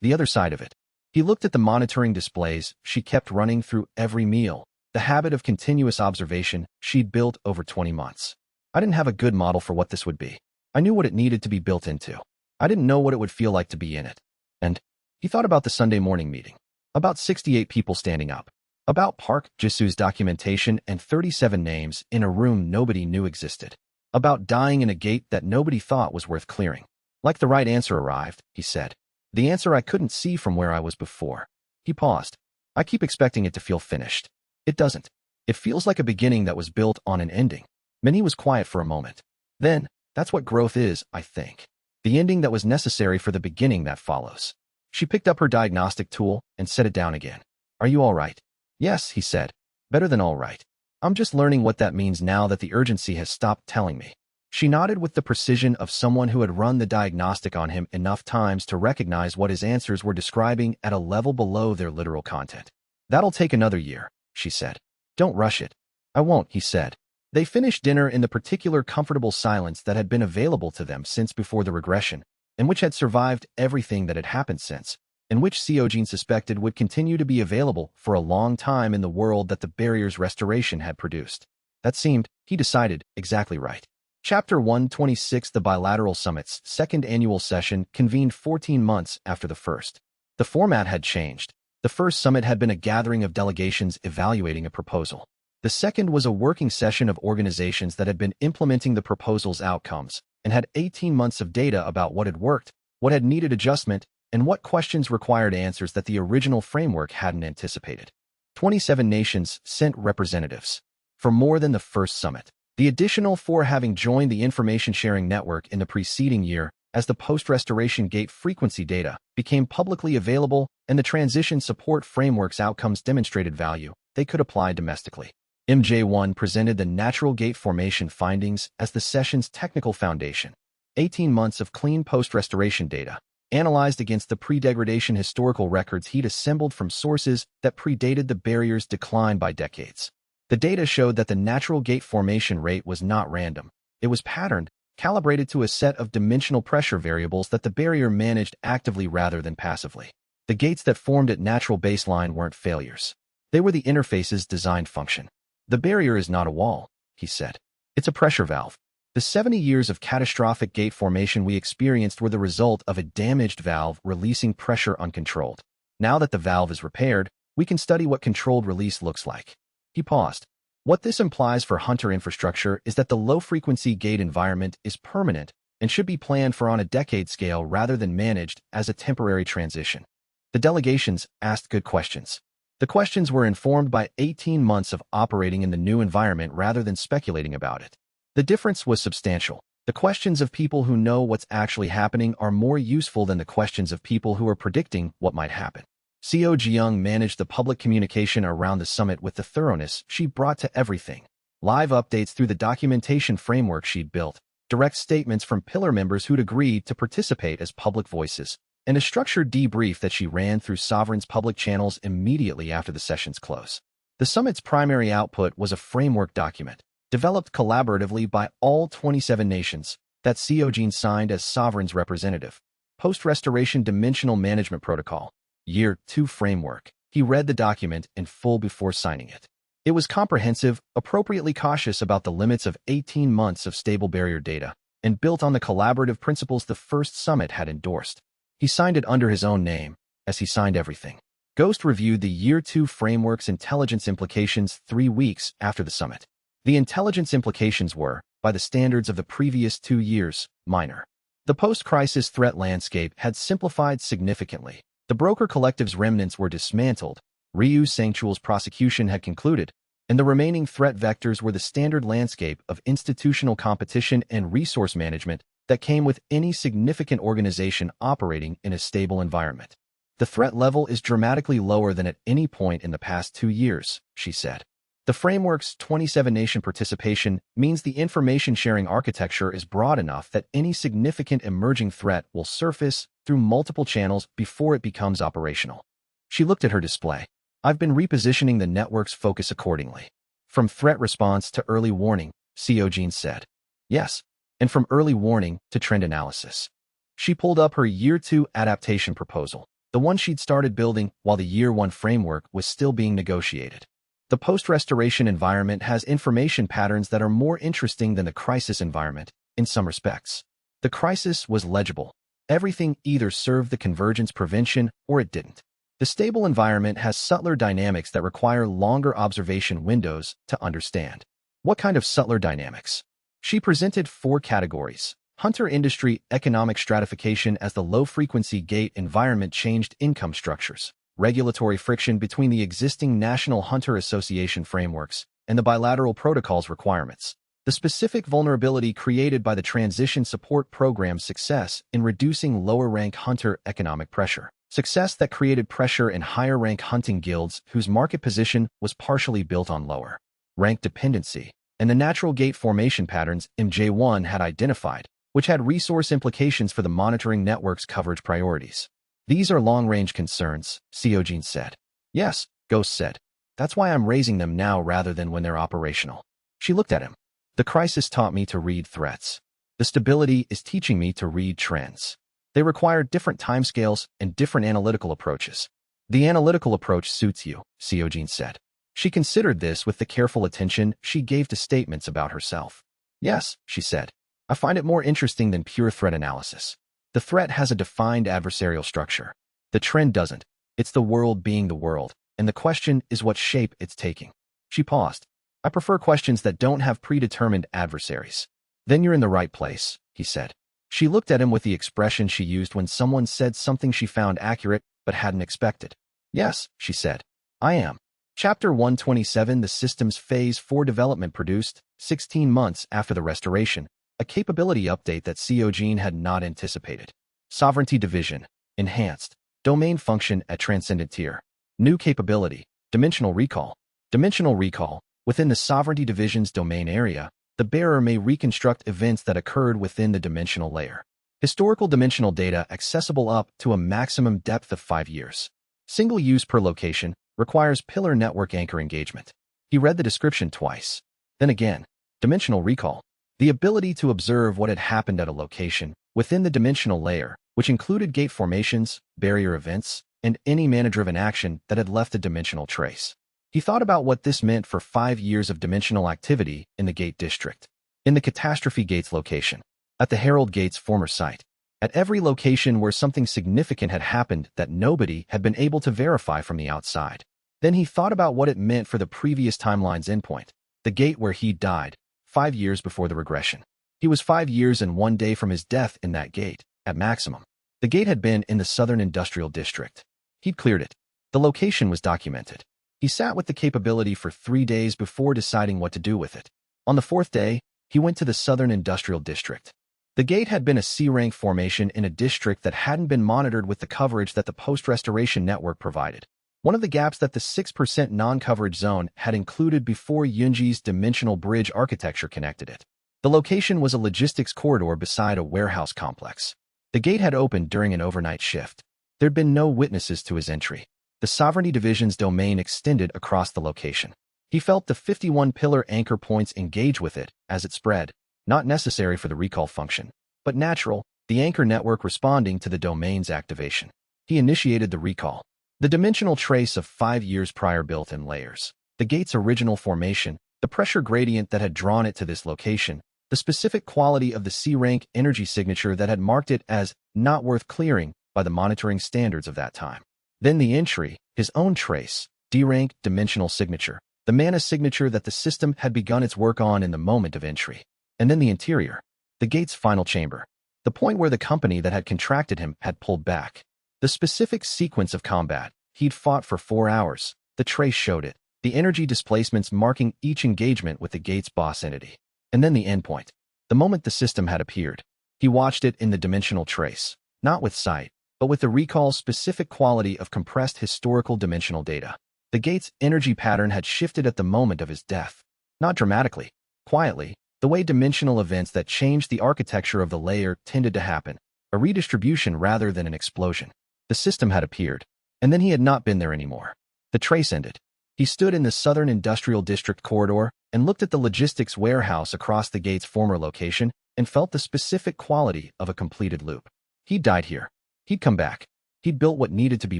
The other side of it. He looked at the monitoring displays she kept running through every meal, the habit of continuous observation she'd built over 20 months. I didn't have a good model for what this would be. I knew what it needed to be built into. I didn't know what it would feel like to be in it. And he thought about the Sunday morning meeting. About 68 people standing up. About Park Jisu's documentation and 37 names in a room nobody knew existed. About dying in a gate that nobody thought was worth clearing. Like the right answer arrived, he said. The answer I couldn't see from where I was before. He paused. I keep expecting it to feel finished. It doesn't. It feels like a beginning that was built on an ending. Minhee was quiet for a moment. Then, that's what growth is, I think. The ending that was necessary for the beginning that follows. She picked up her diagnostic tool and set it down again. Are you all right? Yes, he said. Better than all right. I'm just learning what that means now that the urgency has stopped telling me. She nodded with the precision of someone who had run the diagnostic on him enough times to recognize what his answers were describing at a level below their literal content. That'll take another year, she said. Don't rush it. I won't, he said. They finished dinner in the particular comfortable silence that had been available to them since before the regression, and which had survived everything that had happened since, and which Seojin suspected would continue to be available for a long time in the world that the barrier's restoration had produced. That seemed, he decided, exactly right. Chapter 126. The Bilateral Summit's second annual session convened 14 months after the first. The format had changed. The first summit had been a gathering of delegations evaluating a proposal. The second was a working session of organizations that had been implementing the proposal's outcomes and had 18 months of data about what had worked, what had needed adjustment, and what questions required answers that the original framework hadn't anticipated. 27 nations sent representatives. For more than the first summit. The additional 4 having joined the information-sharing network in the preceding year as the post-restoration gate frequency data became publicly available and the transition support framework's outcomes demonstrated value they could apply domestically. MJ1 presented the natural gate formation findings as the session's technical foundation. 18 months of clean post-restoration data, analyzed against the pre-degradation historical records he'd assembled from sources that predated the barrier's decline by decades. The data showed that the natural gate formation rate was not random. It was patterned, calibrated to a set of dimensional pressure variables that the barrier managed actively rather than passively. The gates that formed at natural baseline weren't failures. They were the interface's designed function. The barrier is not a wall, he said. It's a pressure valve. The 70 years of catastrophic gate formation we experienced were the result of a damaged valve releasing pressure uncontrolled. Now that the valve is repaired, we can study what controlled release looks like. He paused. What this implies for Hunter infrastructure is that the low-frequency gate environment is permanent and should be planned for on a decade scale rather than managed as a temporary transition. The delegations asked good questions. The questions were informed by 18 months of operating in the new environment rather than speculating about it. The difference was substantial. The questions of people who know what's actually happening are more useful than the questions of people who are predicting what might happen. CO Ji-young managed the public communication around the summit with the thoroughness she brought to everything. Live updates through the documentation framework she'd built, direct statements from pillar members who'd agreed to participate as public voices, and a structured debrief that she ran through Sovereign's public channels immediately after the session's close. The summit's primary output was a framework document, developed collaboratively by all 27 nations, that Seojin signed as Sovereign's representative. Post-Restoration Dimensional Management Protocol, Year 2 Framework. He read the document in full before signing it. It was comprehensive, appropriately cautious about the limits of 18 months of stable barrier data, and built on the collaborative principles the first summit had endorsed. He signed it under his own name, as he signed everything. Ghost reviewed the Year 2 Framework's intelligence implications 3 weeks after the summit. The intelligence implications were, by the standards of the previous 2 years, minor. The post-crisis threat landscape had simplified significantly. The broker collective's remnants were dismantled, Ryu Sangchul's prosecution had concluded, and the remaining threat vectors were the standard landscape of institutional competition and resource management that came with any significant organization operating in a stable environment. The threat level is dramatically lower than at any point in the past 2 years, she said. The framework's 27-nation participation means the information-sharing architecture is broad enough that any significant emerging threat will surface through multiple channels before it becomes operational. She looked at her display. I've been repositioning the network's focus accordingly. From threat response to early warning, Seojin said. Yes, and from early warning to trend analysis. She pulled up her Year 2 adaptation proposal, the one she'd started building while the Year 1 framework was still being negotiated. The post-restoration environment has information patterns that are more interesting than the crisis environment, in some respects. The crisis was legible. Everything either served the convergence prevention or it didn't. The stable environment has subtler dynamics that require longer observation windows to understand. What kind of subtler dynamics? She presented 4 categories. Hunter industry economic stratification as the low-frequency gate environment changed income structures. Regulatory friction between the existing National Hunter Association frameworks and the bilateral protocol's requirements. The specific vulnerability created by the Transition Support Program's success in reducing lower-rank hunter economic pressure. Success that created pressure in higher-rank hunting guilds whose market position was partially built on lower-rank dependency, and the natural gate formation patterns MJ1 had identified, which had resource implications for the monitoring network's coverage priorities. These are long-range concerns, Seojin said. Yes, Ghost said. That's why I'm raising them now rather than when they're operational. She looked at him. The crisis taught me to read threats. The stability is teaching me to read trends. They require different timescales and different analytical approaches. The analytical approach suits you, Seojin said. She considered this with the careful attention she gave to statements about herself. Yes, she said. I find it more interesting than pure threat analysis. The threat has a defined adversarial structure. The trend doesn't. It's the world being the world, and the question is what shape it's taking. She paused. I prefer questions that don't have predetermined adversaries. Then you're in the right place, he said. She looked at him with the expression she used when someone said something she found accurate but hadn't expected. Yes, she said. I am. Chapter 127 The Systems Phase 4 Development produced, 16 months after the restoration, a capability update that Seojin had not anticipated. Sovereignty Division, Enhanced, Domain Function at Transcendent Tier. New Capability, Dimensional Recall. Dimensional Recall, within the Sovereignty Division's domain area, the bearer may reconstruct events that occurred within the dimensional layer. Historical dimensional data accessible up to a maximum depth of 5 years. Single use per location, requires pillar network anchor engagement. He read the description twice. Then again, Dimensional Recall. The ability to observe what had happened at a location within the dimensional layer, which included gate formations, barrier events, and any mana-driven action that had left a dimensional trace. He thought about what this meant for 5 years of dimensional activity in the Gate District, in the Catastrophe Gates location, at the Herald Gates former site, at every location where something significant had happened that nobody had been able to verify from the outside. Then he thought about what it meant for the previous timeline's endpoint, the gate where he died, 5 years before the regression. He was 5 years and 1 day from his death in that gate, at maximum. The gate had been in the Southern Industrial District. He'd cleared it. The location was documented. He sat with the capability for 3 days before deciding what to do with it. On the 4th day, he went to the Southern Industrial District. The gate had been a C-rank formation in a district that hadn't been monitored with the coverage that the post-restoration network provided. One of the gaps that the 6% non-coverage zone had included before Yunji's dimensional bridge architecture connected it. The location was a logistics corridor beside a warehouse complex. The gate had opened during an overnight shift. There'd been no witnesses to his entry. The Sovereignty Division's domain extended across the location. He felt the 51 pillar anchor points engage with it as it spread. not necessary for the recall function, but natural, the anchor network responding to the domain's activation. He initiated the recall. The dimensional trace of 5 years prior built in layers. The gate's original formation, the pressure gradient that had drawn it to this location, the specific quality of the C-rank energy signature that had marked it as not worth clearing by the monitoring standards of that time. Then the entry, his own trace, D-rank dimensional signature, the mana signature that the system had begun its work on in the moment of entry. And then the interior, the gate's final chamber, the point where the company that had contracted him had pulled back. The specific sequence of combat, he'd fought for 4 hours, the trace showed it, the energy displacements marking each engagement with the gate's boss entity. And then the endpoint, the moment the system had appeared. He watched it in the dimensional trace, not with sight, but with the recall's specific quality of compressed historical dimensional data. The gate's energy pattern had shifted at the moment of his death. Not dramatically, quietly, the way dimensional events that changed the architecture of the layer tended to happen, a redistribution rather than an explosion. The system had appeared, and then he had not been there anymore. The trace ended. He stood in the Southern Industrial District corridor and looked at the logistics warehouse across the gate's former location and felt the specific quality of a completed loop. He'd died here. He'd come back. He'd built what needed to be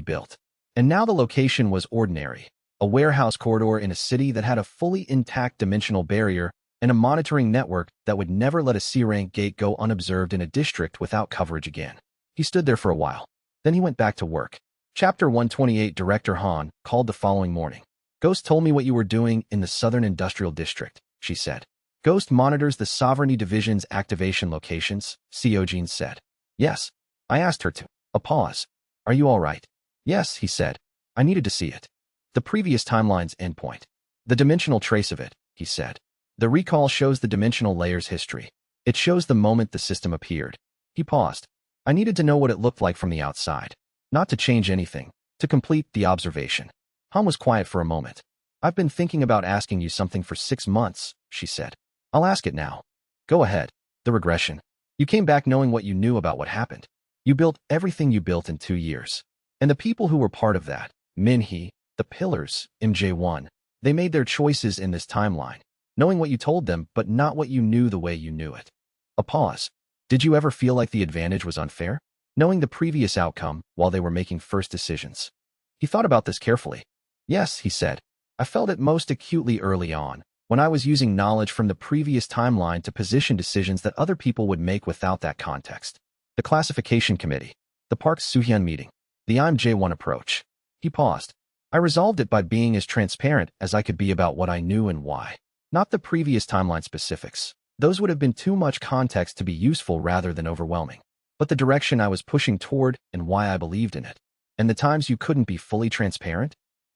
built. And now the location was ordinary, a warehouse corridor in a city that had a fully intact dimensional barrier and a monitoring network that would never let a C-rank gate go unobserved in a district without coverage again. He stood there for a while. Then he went back to work. Chapter 128 Director Han called the following morning. Ghost told me what you were doing in the Southern Industrial District, she said. Ghost monitors the Sovereignty Division's activation locations, Seojin said. Yes. I asked her to. A pause. Are you all right? Yes, he said. I needed to see it. The previous timeline's endpoint. The dimensional trace of it, he said. The recall shows the dimensional layer's history. It shows the moment the system appeared. He paused. I needed to know what it looked like from the outside. Not to change anything, to complete the observation. Han was quiet for a moment. I've been thinking about asking you something for 6 months, she said. I'll ask it now. Go ahead. The regression. You came back knowing what you knew about what happened. You built everything you built in 2 years. And the people who were part of that, Minhee, the Pillars, MJ1, they made their choices in this timeline, knowing what you told them but not what you knew the way you knew it. A pause. Did you ever feel like the advantage was unfair? Knowing the previous outcome while they were making first decisions. He thought about this carefully. Yes, he said. I felt it most acutely early on, when I was using knowledge from the previous timeline to position decisions that other people would make without that context. The classification committee. The Park Soo-hyun meeting. The I'm J1 approach. He paused. I resolved it by being as transparent as I could be about what I knew and why. Not the previous timeline specifics. Those would have been too much context to be useful rather than overwhelming. But the direction I was pushing toward and why I believed in it. And the times you couldn't be fully transparent?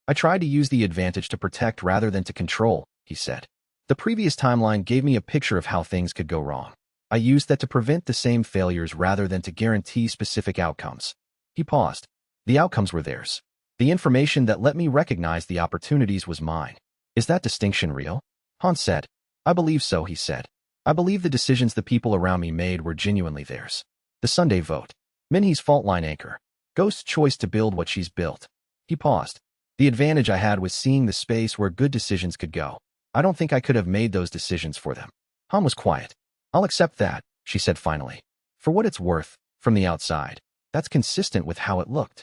I tried to use the advantage to protect rather than to control, he said. The previous timeline gave me a picture of how things could go wrong. I used that to prevent the same failures rather than to guarantee specific outcomes. He paused. The outcomes were theirs. The information that let me recognize the opportunities was mine. Is that distinction real? Han said. I believe so, he said. I believe the decisions the people around me made were genuinely theirs. The Sunday vote. Minhee's fault line anchor. Ghost's choice to build what she's built. He paused. The advantage I had was seeing the space where good decisions could go. I don't think I could have made those decisions for them. Han was quiet. I'll accept that, she said finally. For what it's worth, from the outside, that's consistent with how it looked.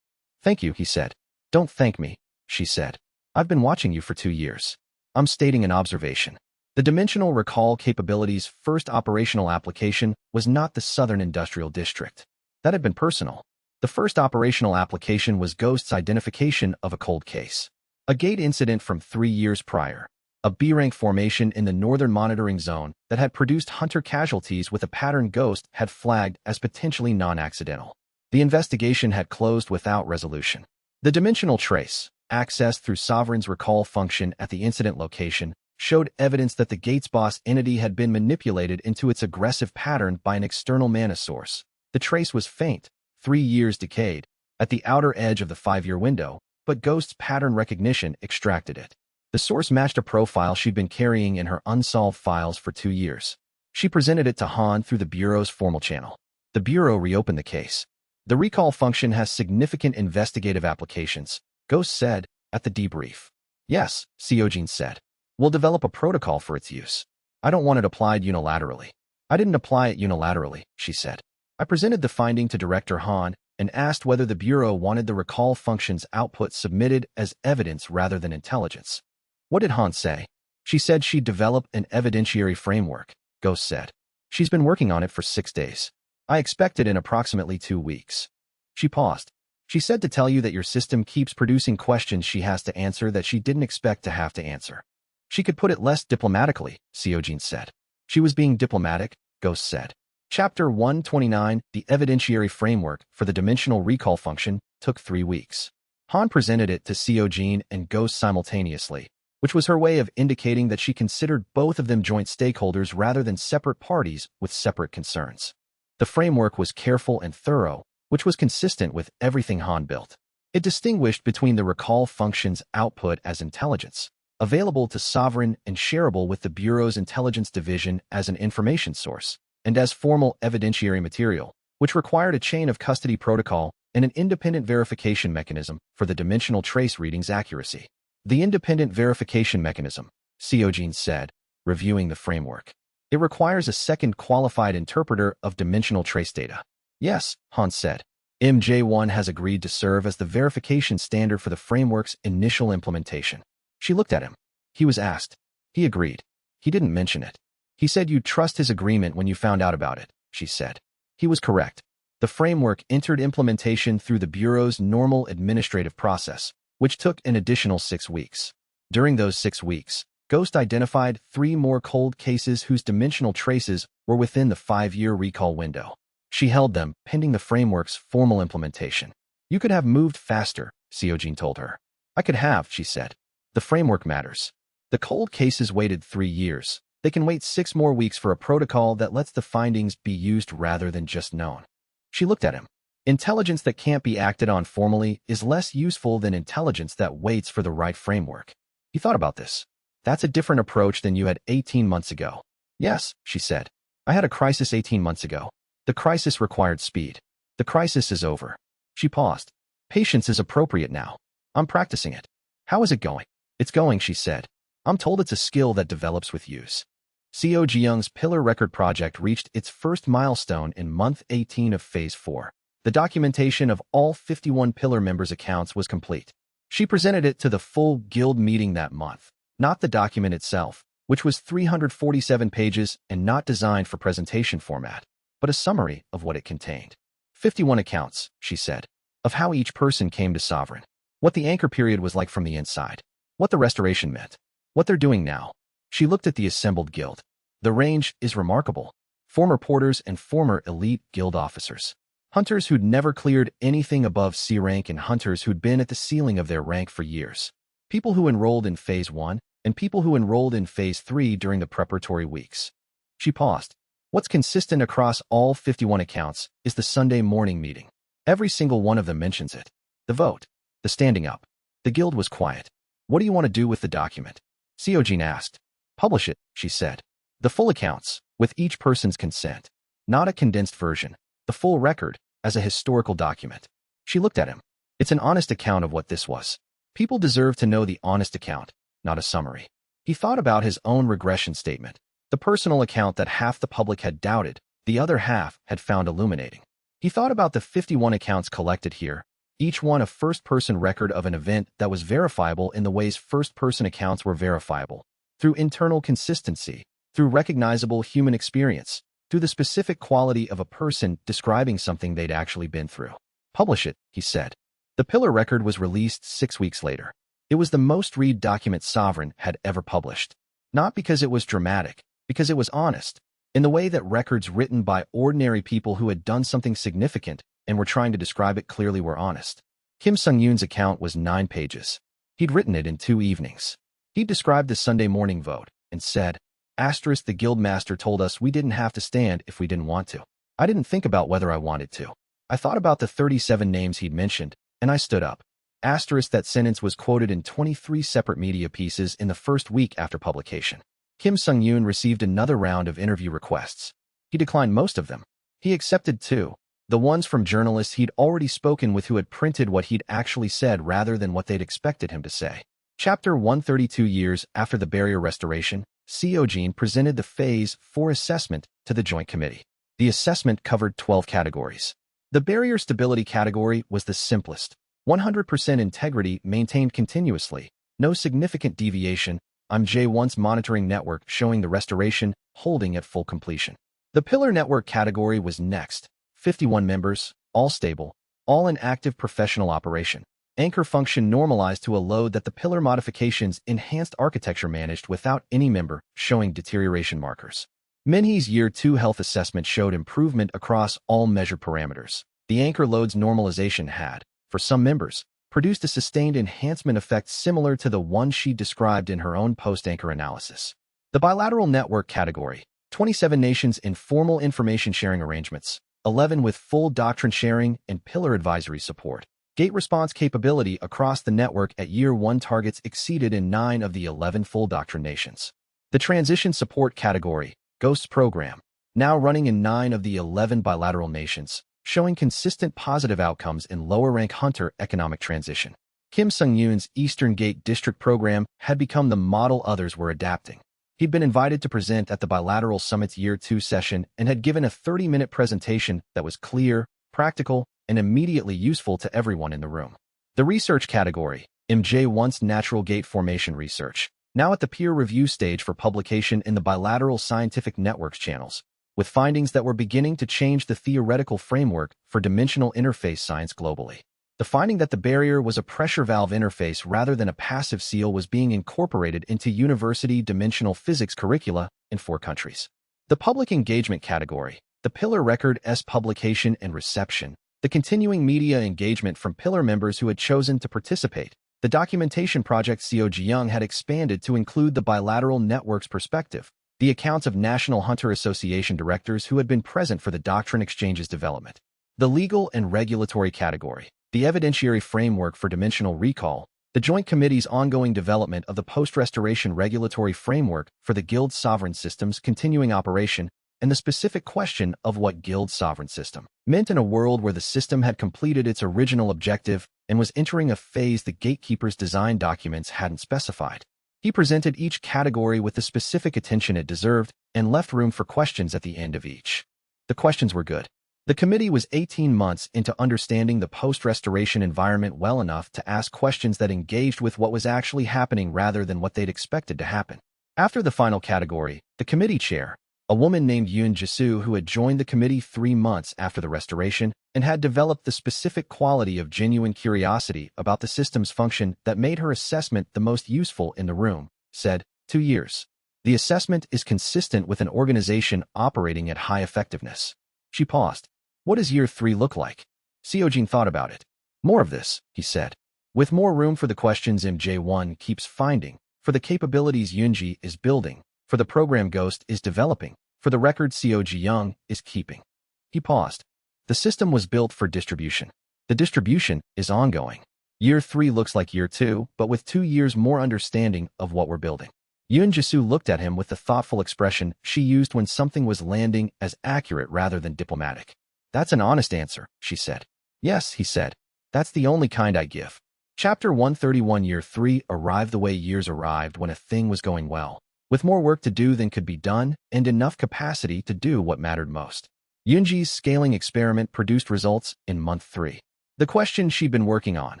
Thank you, he said. Don't thank me, she said. I've been watching you for 2 years. I'm stating an observation. The dimensional recall capability's first operational application was not the Southern Industrial District. That had been personal. The first operational application was Ghost's identification of a cold case. A gate incident from 3 years prior. A B-rank formation in the Northern Monitoring Zone that had produced hunter casualties with a pattern Ghost had flagged as potentially non-accidental. The investigation had closed without resolution. The dimensional trace, accessed through Sovereign's recall function at the incident location, showed evidence that the gate's boss entity had been manipulated into its aggressive pattern by an external mana source. The trace was faint, 3 years decayed, at the outer edge of the 5-year window, but Ghost's pattern recognition extracted it. The source matched a profile she'd been carrying in her unsolved files for 2 years. She presented it to Han through the Bureau's formal channel. The Bureau reopened the case. The recall function has significant investigative applications, Ghost said, at the debrief. Yes, Seojin said. We'll develop a protocol for its use. I don't want it applied unilaterally. I didn't apply it unilaterally, she said. I presented the finding to Director Han and asked whether the Bureau wanted the recall function's output submitted as evidence rather than intelligence. What did Han say? She said she'd develop an evidentiary framework, Ghost said. She's been working on it for 6 days. I expect it in approximately 2 weeks. She paused. She said to tell you that your system keeps producing questions she has to answer that she didn't expect to have to answer. She could put it less diplomatically, Seojin said. She was being diplomatic, Ghost said. Chapter 129, the evidentiary framework for the dimensional recall function, took 3 weeks. Han presented it to Seojin and Ghost simultaneously, which was her way of indicating that she considered both of them joint stakeholders rather than separate parties with separate concerns. The framework was careful and thorough, which was consistent with everything Han built. It distinguished between the recall function's output as intelligence, available to Sovereign and shareable with the Bureau's intelligence division as an information source, and as formal evidentiary material, which required a chain of custody protocol and an independent verification mechanism for the dimensional trace reading's accuracy. The independent verification mechanism, Seojin said, reviewing the framework. It requires a second qualified interpreter of dimensional trace data. Yes, Han said. MJ1 has agreed to serve as the verification standard for the framework's initial implementation. She looked at him. He was asked. He agreed. He didn't mention it. He said you'd trust his agreement when you found out about it, she said. He was correct. The framework entered implementation through the Bureau's normal administrative process, which took an additional 6 weeks. During those 6 weeks, Ghost identified 3 more cold cases whose dimensional traces were within the 5-year recall window. She held them pending the framework's formal implementation. You could have moved faster, Seojin told her. I could have, she said. The framework matters. The cold cases waited 3 years. They can wait 6 more weeks for a protocol that lets the findings be used rather than just known. She looked at him. Intelligence that can't be acted on formally is less useful than intelligence that waits for the right framework. He thought about this. That's a different approach than you had 18 months ago. Yes, she said. I had a crisis 18 months ago. The crisis required speed. The crisis is over. She paused. Patience is appropriate now. I'm practicing it. How is it going? It's going, she said. I'm told it's a skill that develops with use. Seo Ji-young's Pillar Record project reached its first milestone in month 18 of Phase 4. The documentation of all 51 Pillar members' accounts was complete. She presented it to the full guild meeting that month, not the document itself, which was 347 pages and not designed for presentation format, but a summary of what it contained. 51 accounts, she said, of how each person came to Sovereign, what the anchor period was like from the inside, what the restoration meant, what they're doing now. She looked at the assembled guild. The range is remarkable. Former porters and former elite guild officers. Hunters who'd never cleared anything above C rank and hunters who'd been at the ceiling of their rank for years. People who enrolled in Phase 1 and people who enrolled in Phase 3 during the preparatory weeks. She paused. What's consistent across all 51 accounts is the Sunday morning meeting. Every single one of them mentions it. The vote. The standing up. The guild was quiet. What do you want to do with the document? Seojin asked. Publish it, she said. The full accounts, with each person's consent. Not a condensed version. The full record, as a historical document. She looked at him. It's an honest account of what this was. People deserve to know the honest account, not a summary. He thought about his own regression statement. The personal account that half the public had doubted, the other half had found illuminating. He thought about the 51 accounts collected here, each one a first-person record of an event that was verifiable in the ways first-person accounts were verifiable, through internal consistency, through recognizable human experience, through the specific quality of a person describing something they'd actually been through. Publish it, he said. The Pillar Record was released 6 weeks later. It was the most read document Sovereign had ever published. Not because it was dramatic, because it was honest, in the way that records written by ordinary people who had done something significant and were trying to describe it clearly were honest. Kim Sung-yoon's account was 9 pages. He'd written it in 2 evenings. He described the Sunday morning vote and said, Asterisk, the guildmaster told us we didn't have to stand if we didn't want to. I didn't think about whether I wanted to. I thought about the 37 names he'd mentioned, and I stood up. Asterisk, that sentence was quoted in 23 separate media pieces in the first week after publication. Kim Sung-yoon received another round of interview requests. He declined most of them. He accepted 2, the ones from journalists he'd already spoken with who had printed what he'd actually said rather than what they'd expected him to say. Chapter 132. Years after the barrier restoration, Seojin presented the Phase 4 assessment to the Joint Committee. The assessment covered 12 categories. The barrier stability category was the simplest. 100% integrity maintained continuously, no significant deviation. I'm J1's monitoring network showing the restoration holding at full completion. The pillar network category was next. 51 members, all stable, all in active professional operation. Anchor function normalized to a load that the pillar modifications enhanced architecture managed without any member showing deterioration markers. Minhe's Year 2 health assessment showed improvement across all measured parameters. The anchor loads normalization had, for some members, produced a sustained enhancement effect similar to the one she described in her own post-anchor analysis. The bilateral network category, 27 nations in formal information sharing arrangements, 11 with full doctrine sharing and pillar advisory support. Gate response capability across the network at Year 1 targets exceeded in 9 of the 11 full doctrine nations. The transition support category, Ghosts program, now running in 9 of the 11 bilateral nations, showing consistent positive outcomes in lower-rank hunter economic transition. Kim Sung-yoon's Eastern Gate District program had become the model others were adapting. He'd been invited to present at the Bilateral Summit's Year 2 session and had given a 30-minute presentation that was clear, practical, and immediately useful to everyone in the room. The research category, MJ1's Natural Gate Formation Research, now at the peer review stage for publication in the Bilateral Scientific Networks channels, with findings that were beginning to change the theoretical framework for dimensional interface science globally. The finding that the barrier was a pressure valve interface rather than a passive seal was being incorporated into university dimensional physics curricula in 4 countries. The public engagement category, the Pillar Record's publication and reception, the continuing media engagement from Pillar members who had chosen to participate. The documentation project Seojin had expanded to include the bilateral network's perspective, the accounts of National Hunter Association directors who had been present for the doctrine exchange's development. The legal and regulatory category, the evidentiary framework for dimensional recall, the Joint Committee's ongoing development of the post-restoration regulatory framework for the Guild's sovereign system's continuing operation, and the specific question of what Guild's sovereign system meant in a world where the system had completed its original objective and was entering a phase the gatekeeper's design documents hadn't specified. He presented each category with the specific attention it deserved and left room for questions at the end of each. The questions were good. The committee was 18 months into understanding the post-restoration environment well enough to ask questions that engaged with what was actually happening rather than what they'd expected to happen. After the final category, the committee chair, a woman named Yoon Ji-soo who had joined the committee 3 months after the restoration and had developed the specific quality of genuine curiosity about the system's function that made her assessment the most useful in the room, said, 2 years. The assessment is consistent with an organization operating at high effectiveness. She paused. What does Year 3 look like? Seojin thought about it. More of this, he said. With more room for the questions MJ1 keeps finding, for the capabilities Yoonji is building, for the program Ghost is developing, for the record Seojin is keeping. He paused. The system was built for distribution. The distribution is ongoing. Year 3 looks like Year 2, but with 2 years more understanding of what we're building. Yoon Ji-soo looked at him with the thoughtful expression she used when something was landing as accurate rather than diplomatic. That's an honest answer, she said. Yes, he said. That's the only kind I give. Chapter 131 Year 3 arrived the way years arrived when a thing was going well, with more work to do than could be done and enough capacity to do what mattered most. Yoonji's scaling experiment produced results in month 3. The question she'd been working on,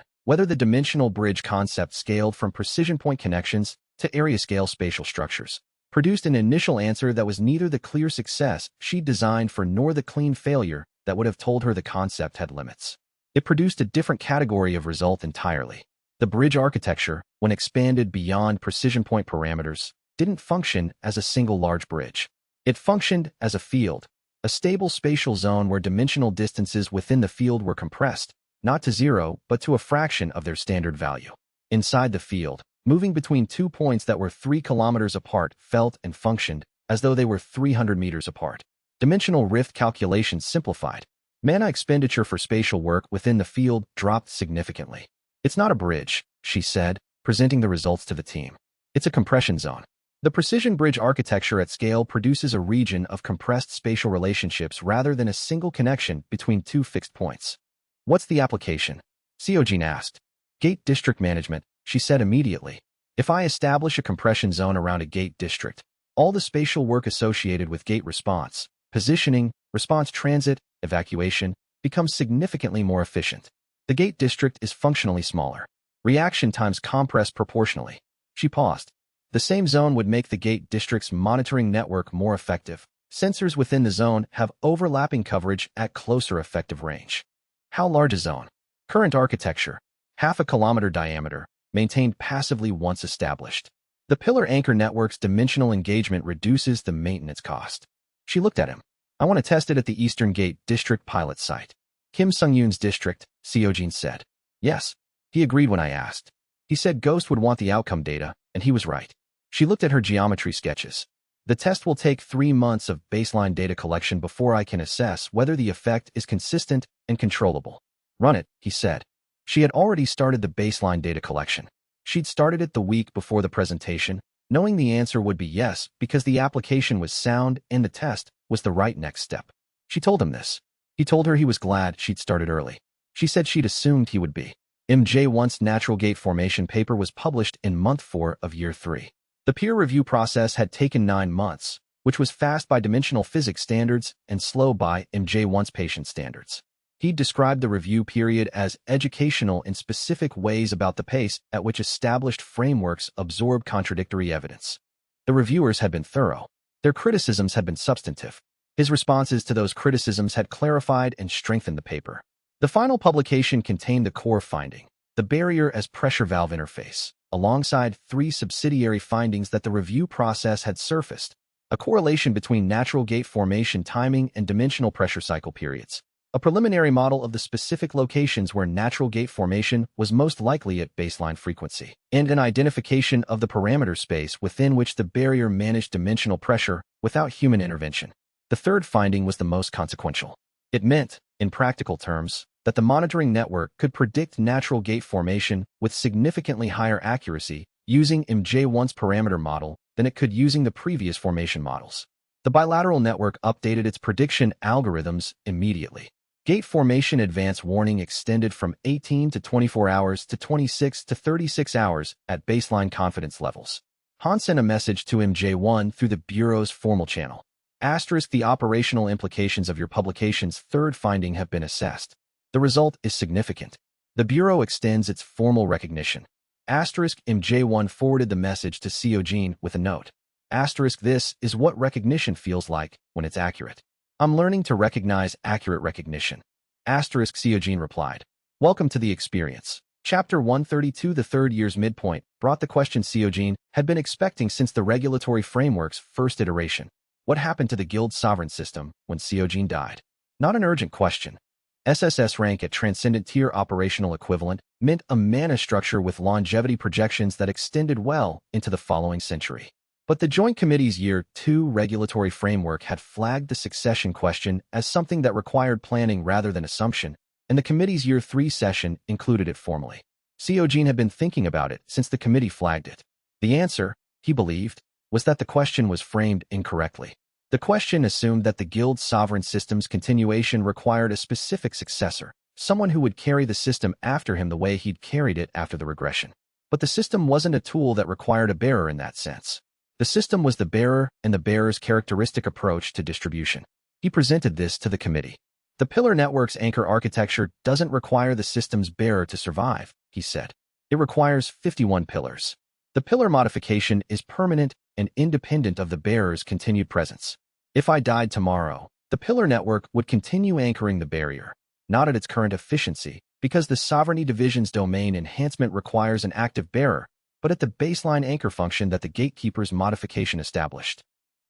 whether the dimensional bridge concept scaled from precision point connections to area-scale spatial structures, produced an initial answer that was neither the clear success she'd designed for nor the clean failure that would have told her the concept had limits. It produced a different category of result entirely. The bridge architecture, when expanded beyond precision point parameters, didn't function as a single large bridge. It functioned as a field, a stable spatial zone where dimensional distances within the field were compressed, not to 0 but to a fraction of their standard value. Inside the field, moving between 2 points that were 3 kilometers apart felt and functioned as though they were 300 meters apart. Dimensional rift calculations simplified. Mana expenditure for spatial work within the field dropped significantly. It's not a bridge, she said, presenting the results to the team. It's a compression zone. The precision bridge architecture at scale produces a region of compressed spatial relationships rather than a single connection between 2 fixed points. What's the application? Seojin asked. Gate district management, she said immediately. If I establish a compression zone around a gate district, All the spatial work associated with gate response, positioning, response transit, evacuation, becomes significantly more efficient. The gate district is functionally smaller. Reaction times compress proportionally. She paused. The same zone would make the gate district's monitoring network more effective. Sensors within the zone have overlapping coverage at closer effective range. How large a zone? Current architecture, 0.5 kilometer diameter, maintained passively once established. The pillar anchor network's dimensional engagement reduces the maintenance cost. She looked at him. I want to test it at the Eastern Gate District pilot site. Kim Sung-yoon's district, Seojin said. Yes. He agreed when I asked. He said Ghost would want the outcome data, and he was right. She looked at her geometry sketches. The test will take 3 months of baseline data collection before I can assess whether the effect is consistent and controllable. Run it, he said. She had already started the baseline data collection. She'd started it the week before the presentation, knowing the answer would be yes because the application was sound and the test was the right next step. She told him this. He told her he was glad she'd started early. She said she'd assumed he would be. MJ1's natural gate formation paper was published in month 4 of year 3. The peer review process had taken 9 months, which was fast by dimensional physics standards and slow by MJ1's patient standards. He described the review period as educational in specific ways about the pace at which established frameworks absorb contradictory evidence. The reviewers had been thorough. Their criticisms had been substantive. His responses to those criticisms had clarified and strengthened the paper. The final publication contained the core finding, the barrier as pressure valve interface, alongside 3 subsidiary findings that the review process had surfaced, a correlation between natural gate formation timing and dimensional pressure cycle periods, a preliminary model of the specific locations where natural gate formation was most likely at baseline frequency, and an identification of the parameter space within which the barrier managed dimensional pressure without human intervention. The third finding was the most consequential. It meant, in practical terms, that the monitoring network could predict natural gate formation with significantly higher accuracy using MJ1's parameter model than it could using the previous formation models. The bilateral network updated its prediction algorithms immediately. Gate formation advance warning extended from 18 to 24 hours to 26 to 36 hours at baseline confidence levels. Han sent a message to MJ1 through the Bureau's formal channel. Asterisk, the operational implications of your publication's third finding have been assessed. The result is significant. The Bureau extends its formal recognition. Asterisk, MJ1 forwarded the message to Seojin with a note. Asterisk, this is what recognition feels like when it's accurate. I'm learning to recognize accurate recognition. Asterisk, Seojin replied. Welcome to the experience. Chapter 132, the third year's midpoint, brought the question Seojin had been expecting since the regulatory framework's first iteration. What happened to the guild's sovereign system when Seojin died? Not an urgent question. SSS rank at Transcendent Tier Operational Equivalent meant a mana structure with longevity projections that extended well into the following century. But the Joint Committee's Year 2 regulatory framework had flagged the succession question as something that required planning rather than assumption, and the committee's Year 3 session included it formally. Seojin had been thinking about it since the committee flagged it. The answer, he believed, was that the question was framed incorrectly. The question assumed that the guild's sovereign system's continuation required a specific successor, someone who would carry the system after him the way he'd carried it after the regression. But the system wasn't a tool that required a bearer in that sense. The system was the bearer and the bearer's characteristic approach to distribution. He presented this to the committee. The pillar network's anchor architecture doesn't require the system's bearer to survive, he said. It requires 51 pillars. The pillar modification is permanent and independent of the bearer's continued presence. If I died tomorrow, the pillar network would continue anchoring the barrier, not at its current efficiency, because the sovereignty division's domain enhancement requires an active bearer, but at the baseline anchor function that the gatekeeper's modification established.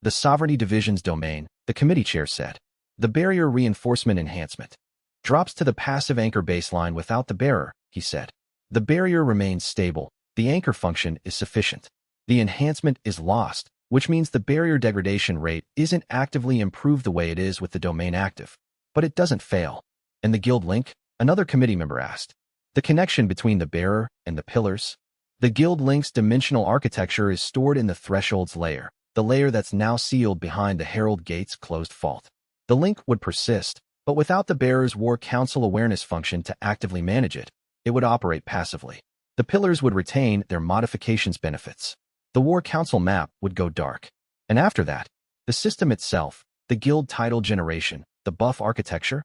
The sovereignty division's domain, the committee chair said. The barrier reinforcement enhancement drops to the passive anchor baseline without the bearer, he said. The barrier remains stable. The anchor function is sufficient. The enhancement is lost, which means the barrier degradation rate isn't actively improved the way it is with the domain active. But it doesn't fail. And the guild link? Another committee member asked. The connection between the bearer and the pillars? The guild link's dimensional architecture is stored in the thresholds layer, the layer that's now sealed behind the Herald Gate's closed fault. The link would persist, but without the bearer's War Council awareness function to actively manage it, it would operate passively. The pillars would retain their modifications benefits. The War Council map would go dark. And after that, the system itself, the guild title generation, the buff architecture,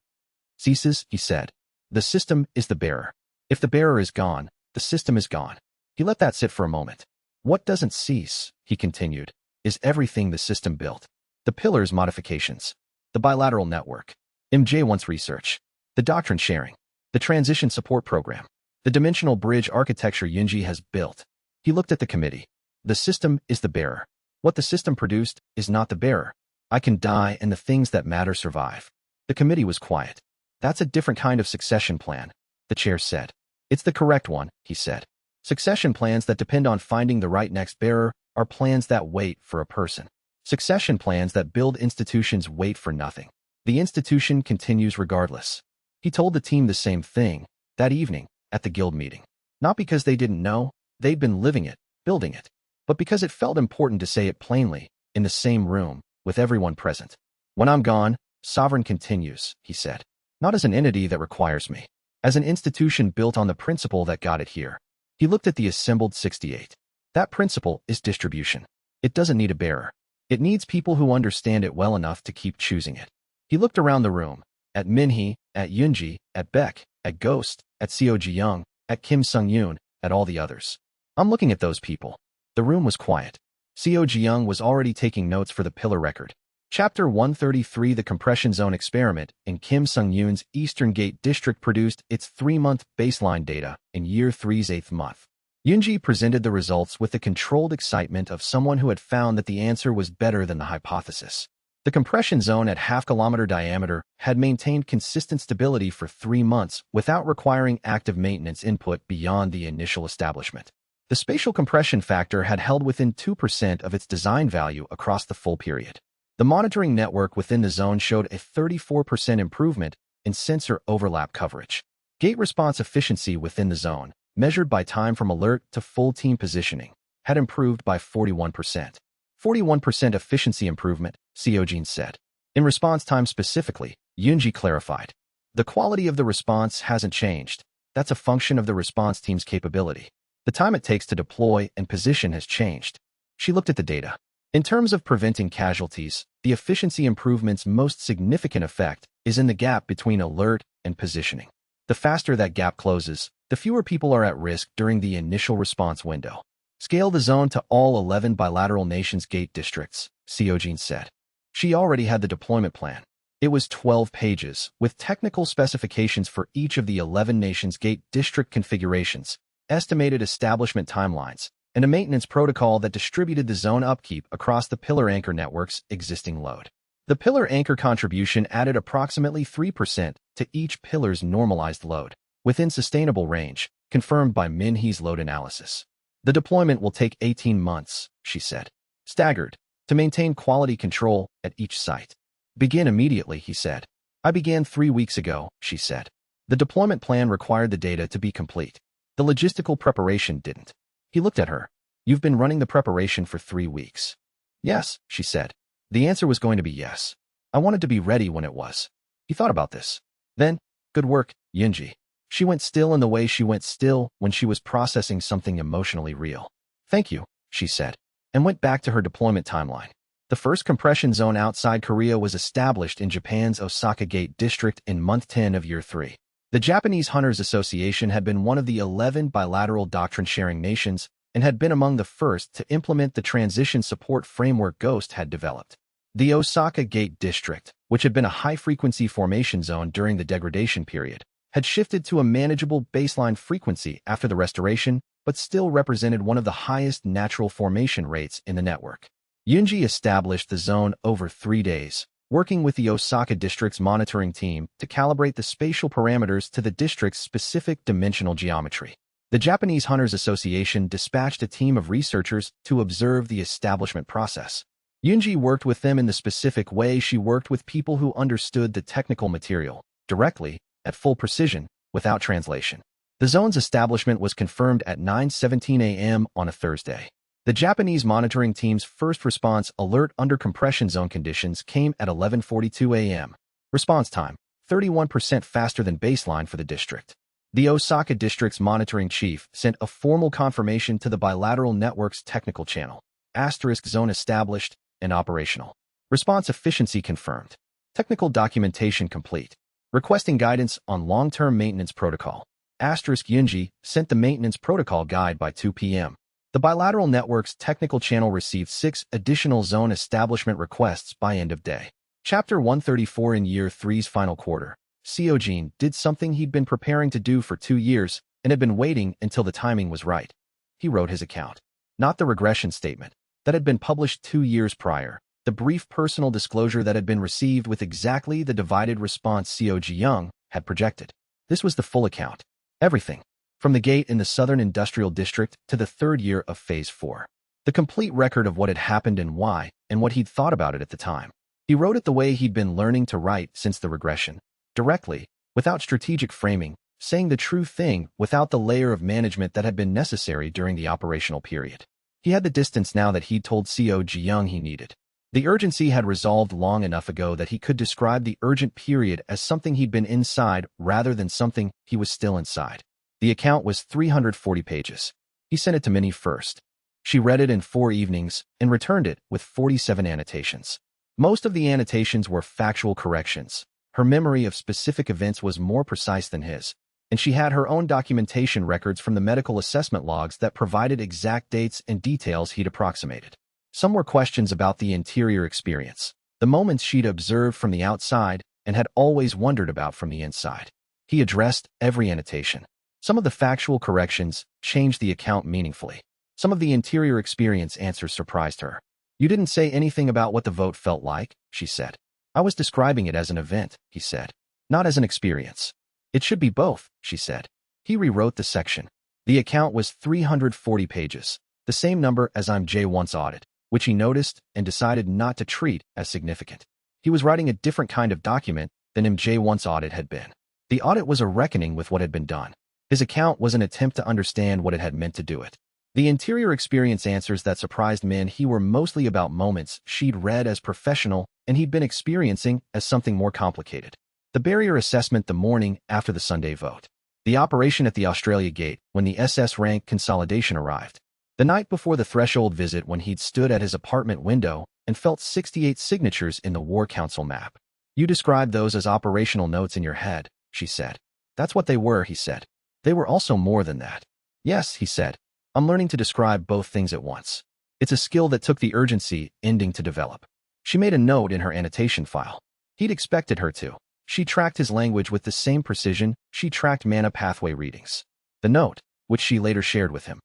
ceases, he said. The system is the bearer. If the bearer is gone, the system is gone. He let that sit for a moment. What doesn't cease, he continued, is everything the system built. The pillars modifications, the bilateral network, MJ1's research, the doctrine sharing, the transition support program, the dimensional bridge architecture Yunji has built. He looked at the committee. The system is the bearer. What the system produced is not the bearer. I can die and the things that matter survive. The committee was quiet. That's a different kind of succession plan, the chair said. It's the correct one, he said. Succession plans that depend on finding the right next bearer are plans that wait for a person. Succession plans that build institutions wait for nothing. The institution continues regardless. He told the team the same thing that evening at the guild meeting. Not because they didn't know, they'd been living it, building it, but because it felt important to say it plainly, in the same room, with everyone present. When I'm gone, Sovereign continues, he said. Not as an entity that requires me. As an institution built on the principle that got it here. He looked at the assembled 68. That principle is distribution. It doesn't need a bearer. It needs people who understand it well enough to keep choosing it. He looked around the room, at Minhee, at Yunji, at Beck, at Ghost, at Seo Ji-young, at Kim Sung-yoon, at all the others. I'm looking at those people. The room was quiet. Seo Ji-young was already taking notes for the pillar record. Chapter 133 The Compression Zone Experiment in Kim Sung-yoon's Eastern Gate District produced its 3-month baseline data in Year 3's 8th month. Yunji presented the results with the controlled excitement of someone who had found that the answer was better than the hypothesis. The compression zone at half-kilometer diameter had maintained consistent stability for 3 months without requiring active maintenance input beyond the initial establishment. The spatial compression factor had held within 2% of its design value across the full period. The monitoring network within the zone showed a 34% improvement in sensor overlap coverage. Gate response efficiency within the zone, measured by time from alert to full team positioning, had improved by 41%. 41% efficiency improvement, Seojin said. In response time specifically, Yunji clarified. The quality of the response hasn't changed. That's a function of the response team's capability. The time it takes to deploy and position has changed. She looked at the data. In terms of preventing casualties, the efficiency improvement's most significant effect is in the gap between alert and positioning. The faster that gap closes, the fewer people are at risk during the initial response window. Scale the zone to all 11 bilateral nations gate districts, Seojin said. She already had the deployment plan. It was 12 pages, with technical specifications for each of the 11 nations gate district configurations, estimated establishment timelines, and a maintenance protocol that distributed the zone upkeep across the pillar anchor network's existing load. The pillar anchor contribution added approximately 3% to each pillar's normalized load, within sustainable range, confirmed by Minhee's load analysis. The deployment will take 18 months, she said. Staggered, to maintain quality control at each site. Begin immediately, he said. I began 3 weeks ago, she said. The deployment plan required the data to be complete. The logistical preparation didn't. He looked at her. You've been running the preparation for 3 weeks. Yes, she said. The answer was going to be yes. I wanted to be ready when it was. He thought about this. Then, good work, Yunji. She went still in the way she went still when she was processing something emotionally real. Thank you, she said, and went back to her deployment timeline. The first compression zone outside Korea was established in Japan's Osaka Gate District in month 10 of Year 3. The Japanese Hunters Association had been one of the 11 bilateral doctrine-sharing nations and had been among the first to implement the transition support framework Ghost had developed. The Osaka Gate District, which had been a high-frequency formation zone during the degradation period, had shifted to a manageable baseline frequency after the restoration, but still represented one of the highest natural formation rates in the network. Yunji established the zone over 3 days, working with the Osaka District's monitoring team to calibrate the spatial parameters to the district's specific dimensional geometry. The Japanese Hunters Association dispatched a team of researchers to observe the establishment process. Yunji worked with them in the specific way she worked with people who understood the technical material, directly, at full precision, without translation. The zone's establishment was confirmed at 9:17 a.m. on a Thursday. The Japanese monitoring team's first response alert under compression zone conditions came at 11:42 a.m. Response time, 31% faster than baseline for the district. The Osaka District's monitoring chief sent a formal confirmation to the bilateral network's technical channel. Asterisk zone established, and operational. Response efficiency confirmed. Technical documentation complete. Requesting guidance on long-term maintenance protocol. Yunji sent the maintenance protocol guide by 2 p.m. The bilateral network's technical channel received 6 additional zone establishment requests by end of day. Chapter 134. In Year 3's final quarter, Seojin did something he'd been preparing to do for 2 years and had been waiting until the timing was right. He wrote his account. Not the regression statement that had been published 2 years prior, the brief personal disclosure that had been received with exactly the divided response Seojin had projected. This was the full account. Everything. From the gate in the Southern Industrial District to the 3rd year of Phase 4. The complete record of what had happened and why, and what he'd thought about it at the time. He wrote it the way he'd been learning to write since the regression. Directly, without strategic framing, saying the true thing without the layer of management that had been necessary during the operational period. He had the distance now that he'd told Seojin he needed. The urgency had resolved long enough ago that he could describe the urgent period as something he'd been inside rather than something he was still inside. The account was 340 pages. He sent it to Minnie first. She read it in 4 evenings and returned it with 47 annotations. Most of the annotations were factual corrections. Her memory of specific events was more precise than his, and she had her own documentation records from the medical assessment logs that provided exact dates and details he'd approximated. Some were questions about the interior experience, the moments she'd observed from the outside and had always wondered about from the inside. He addressed every annotation. Some of the factual corrections changed the account meaningfully. Some of the interior experience answers surprised her. You didn't say anything about what the vote felt like, she said. I was describing it as an event, he said, not as an experience. It should be both, she said. He rewrote the section. The account was 340 pages, the same number as J1's audit, which he noticed and decided not to treat as significant. He was writing a different kind of document than J1's audit had been. The audit was a reckoning with what had been done. His account was an attempt to understand what it had meant to do it. The interior experience answers that surprised Min he were mostly about moments she'd read as professional and he'd been experiencing as something more complicated. The barrier assessment the morning after the Sunday vote. The operation at the Australia Gate when the SS rank consolidation arrived. The night before the threshold visit when he'd stood at his apartment window and felt 68 signatures in the War Council map. You described those as operational notes in your head, she said. That's what they were, he said. They were also more than that. Yes, he said. I'm learning to describe both things at once. It's a skill that took the urgency ending to develop. She made a note in her annotation file. He'd expected her to. She tracked his language with the same precision she tracked mana pathway readings. The note, which she later shared with him.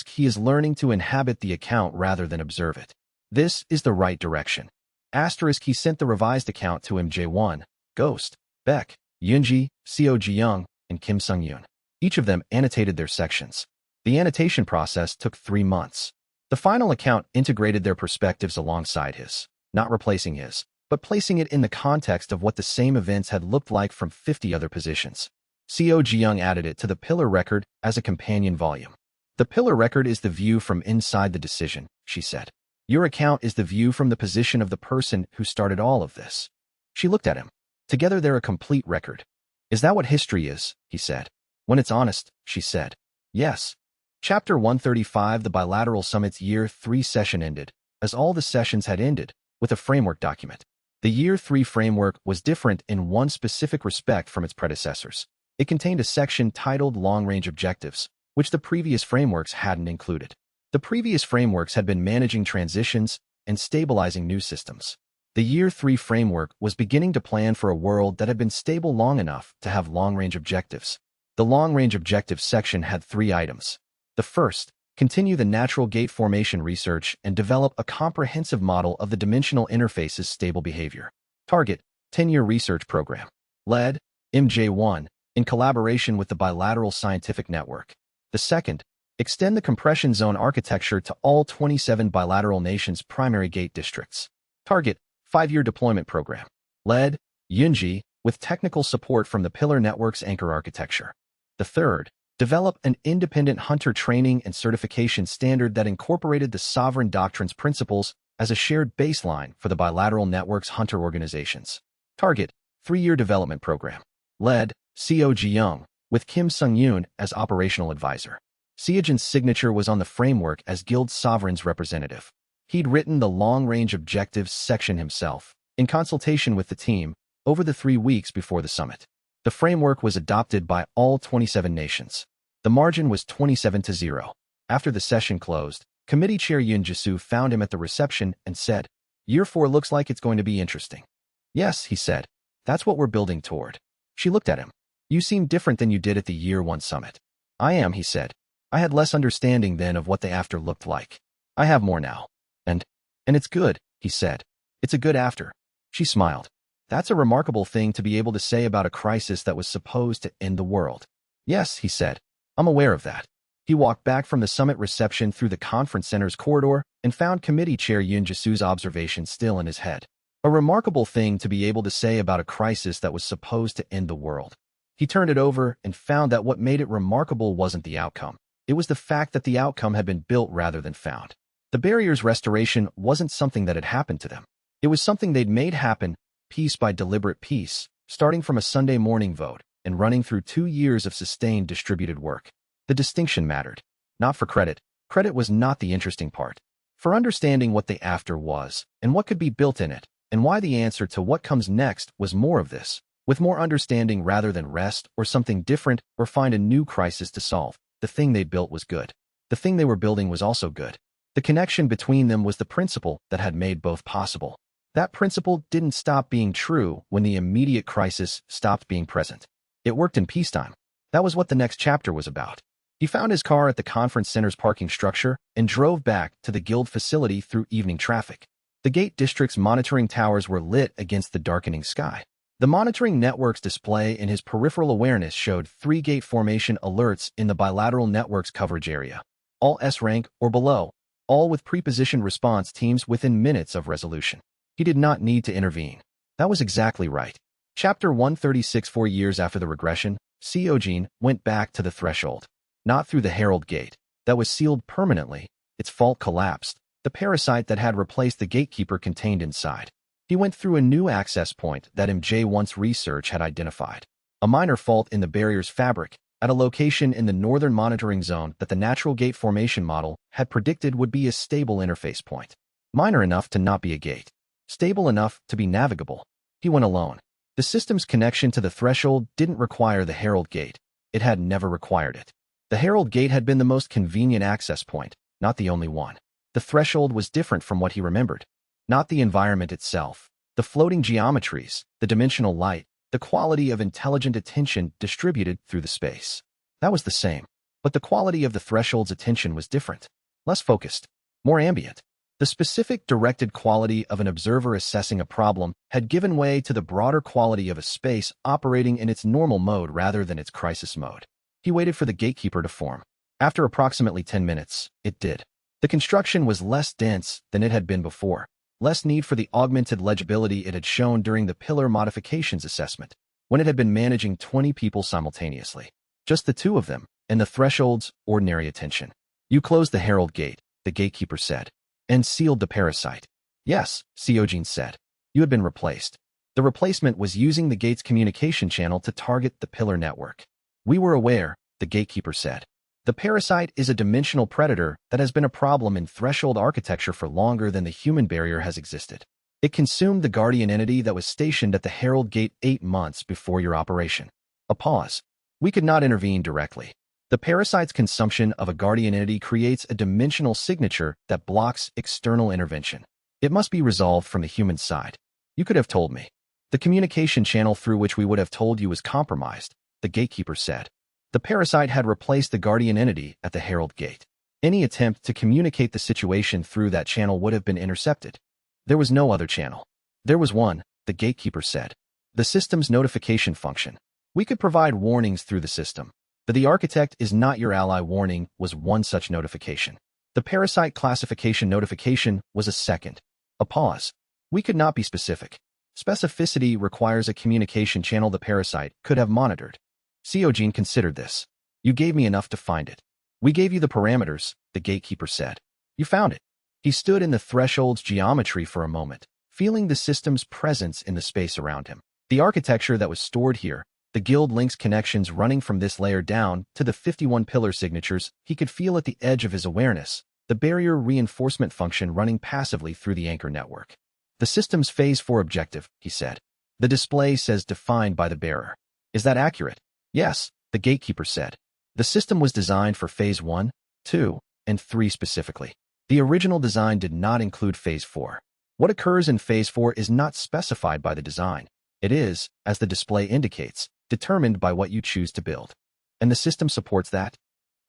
He is learning to inhabit the account rather than observe it. This is the right direction. He sent the revised account to J1, Ghost, Beck, Yunji, Seojin, and Kim Sung-yoon. Each of them annotated their sections. The annotation process took 3 months. The final account integrated their perspectives alongside his, not replacing his, but placing it in the context of what the same events had looked like from 50 other positions. Seojin added it to the pillar record as a companion volume. The pillar record is the view from inside the decision, she said. Your account is the view from the position of the person who started all of this. She looked at him. Together they're a complete record. Is that what history is? He said. When it's honest, she said. Yes. Chapter 135. The bilateral summit's Year 3 session ended, as all the sessions had ended, with a framework document. The Year 3 framework was different in one specific respect from its predecessors. It contained a section titled Long-Range Objectives, which the previous frameworks hadn't included. The previous frameworks had been managing transitions and stabilizing new systems. The Year 3 framework was beginning to plan for a world that had been stable long enough to have long-range objectives. The long-range objectives section had 3 items. The first, continue the natural gate formation research and develop a comprehensive model of the dimensional interface's stable behavior. Target, 10-year research program. Led, J1, in collaboration with the Bilateral Scientific Network. The second, extend the compression zone architecture to all 27 bilateral nations' primary gate districts. Target, 5-year deployment program. Led, Yunji, with technical support from the Pillar Network's anchor architecture. The third, develop an independent hunter training and certification standard that incorporated the sovereign doctrine's principles as a shared baseline for the bilateral network's hunter organizations. Target, 3-year development program. Led, Seojin, with Kim Sung-yoon as operational advisor. Seojin's signature was on the framework as Guild Sovereign's representative. He'd written the long-range objectives section himself, in consultation with the team, over the 3 weeks before the summit. The framework was adopted by all 27 nations. The margin was 27-0. After the session closed, Committee Chair Yoon Ji-soo found him at the reception and said, "Year 4 looks like it's going to be interesting." "Yes," he said. "That's what we're building toward." She looked at him. "You seem different than you did at the Year 1 summit." "I am," he said. "I had less understanding then of what the after looked like. I have more now. And it's good," he said. "It's a good after." She smiled. "That's a remarkable thing to be able to say about a crisis that was supposed to end the world." "Yes," he said. "I'm aware of that." He walked back from the summit reception through the conference center's corridor and found Committee Chair Yoon Ji-soo's observation still in his head. A remarkable thing to be able to say about a crisis that was supposed to end the world. He turned it over and found that what made it remarkable wasn't the outcome. It was the fact that the outcome had been built rather than found. The barrier's restoration wasn't something that had happened to them. It was something they'd made happen, piece by deliberate piece, starting from a Sunday morning vote and running through 2 years of sustained distributed work. The distinction mattered. Not for credit. Credit was not the interesting part. For understanding what the after was, and what could be built in it, and why the answer to what comes next was more of this, with more understanding rather than rest or something different or find a new crisis to solve. The thing they built was good. The thing they were building was also good. The connection between them was the principle that had made both possible. That principle didn't stop being true when the immediate crisis stopped being present. It worked in peacetime. That was what the next chapter was about. He found his car at the conference center's parking structure and drove back to the guild facility through evening traffic. The Gate District's monitoring towers were lit against the darkening sky. The monitoring network's display in his peripheral awareness showed 3 gate formation alerts in the bilateral network's coverage area. All S rank or below, all with pre-positioned response teams within minutes of resolution. He did not need to intervene. That was exactly right. Chapter 136. 4 years after the regression, Seojin went back to the threshold. Not through the Herald Gate. That was sealed permanently. Its fault collapsed. The parasite that had replaced the gatekeeper contained inside. He went through a new access point that MJ1's research had identified. A minor fault in the barrier's fabric, at a location in the northern monitoring zone that the natural gate formation model had predicted would be a stable interface point. Minor enough to not be a gate. Stable enough to be navigable. He went alone. The system's connection to the threshold didn't require the Herald Gate. It had never required it. The Herald Gate had been the most convenient access point, not the only one. The threshold was different from what he remembered. Not the environment itself, the floating geometries, the dimensional light, the quality of intelligent attention distributed through the space. That was the same, but the quality of the threshold's attention was different. Less focused, more ambient. The specific directed quality of an observer assessing a problem had given way to the broader quality of a space operating in its normal mode rather than its crisis mode. He waited for the gatekeeper to form. After approximately 10 minutes, it did. The construction was less dense than it had been before, less need for the augmented legibility it had shown during the pillar modifications assessment, when it had been managing 20 people simultaneously. Just the 2 of them, and the threshold's ordinary attention. "You closed the Herald Gate," the gatekeeper said, "and sealed the parasite." "Yes," Seojin said. "You had been replaced." The replacement was using the gate's communication channel to target the pillar network. "We were aware," the gatekeeper said. "The parasite is a dimensional predator that has been a problem in threshold architecture for longer than the human barrier has existed. It consumed the guardian entity that was stationed at the Herald Gate 8 months before your operation." A pause. "We could not intervene directly. The parasite's consumption of a guardian entity creates a dimensional signature that blocks external intervention. It must be resolved from the human side. You could have told me. The communication channel through which we would have told you was compromised," the gatekeeper said. The parasite had replaced the guardian entity at the Herald Gate. Any attempt to communicate the situation through that channel would have been intercepted. There was no other channel. "There was one," the gatekeeper said. "The system's notification function. We could provide warnings through the system. But the architect is not your ally warning was one such notification. The parasite classification notification was a second." A pause. "We could not be specific. Specificity requires a communication channel the parasite could have monitored." Seojin considered this. "You gave me enough to find it." "We gave you the parameters," the gatekeeper said. "You found it." He stood in the threshold's geometry for a moment, feeling the system's presence in the space around him. The architecture that was stored here, the guild links connections running from this layer down to the 51 pillar signatures he could feel at the edge of his awareness, the barrier reinforcement function running passively through the anchor network. The system's Phase 4 objective, he said. The display says defined by the bearer. Is that accurate? Yes, the gatekeeper said. The system was designed for Phase 1, 2, and 3 specifically. The original design did not include Phase 4. What occurs in Phase 4 is not specified by the design. It is, as the display indicates, determined by what you choose to build. And the system supports that?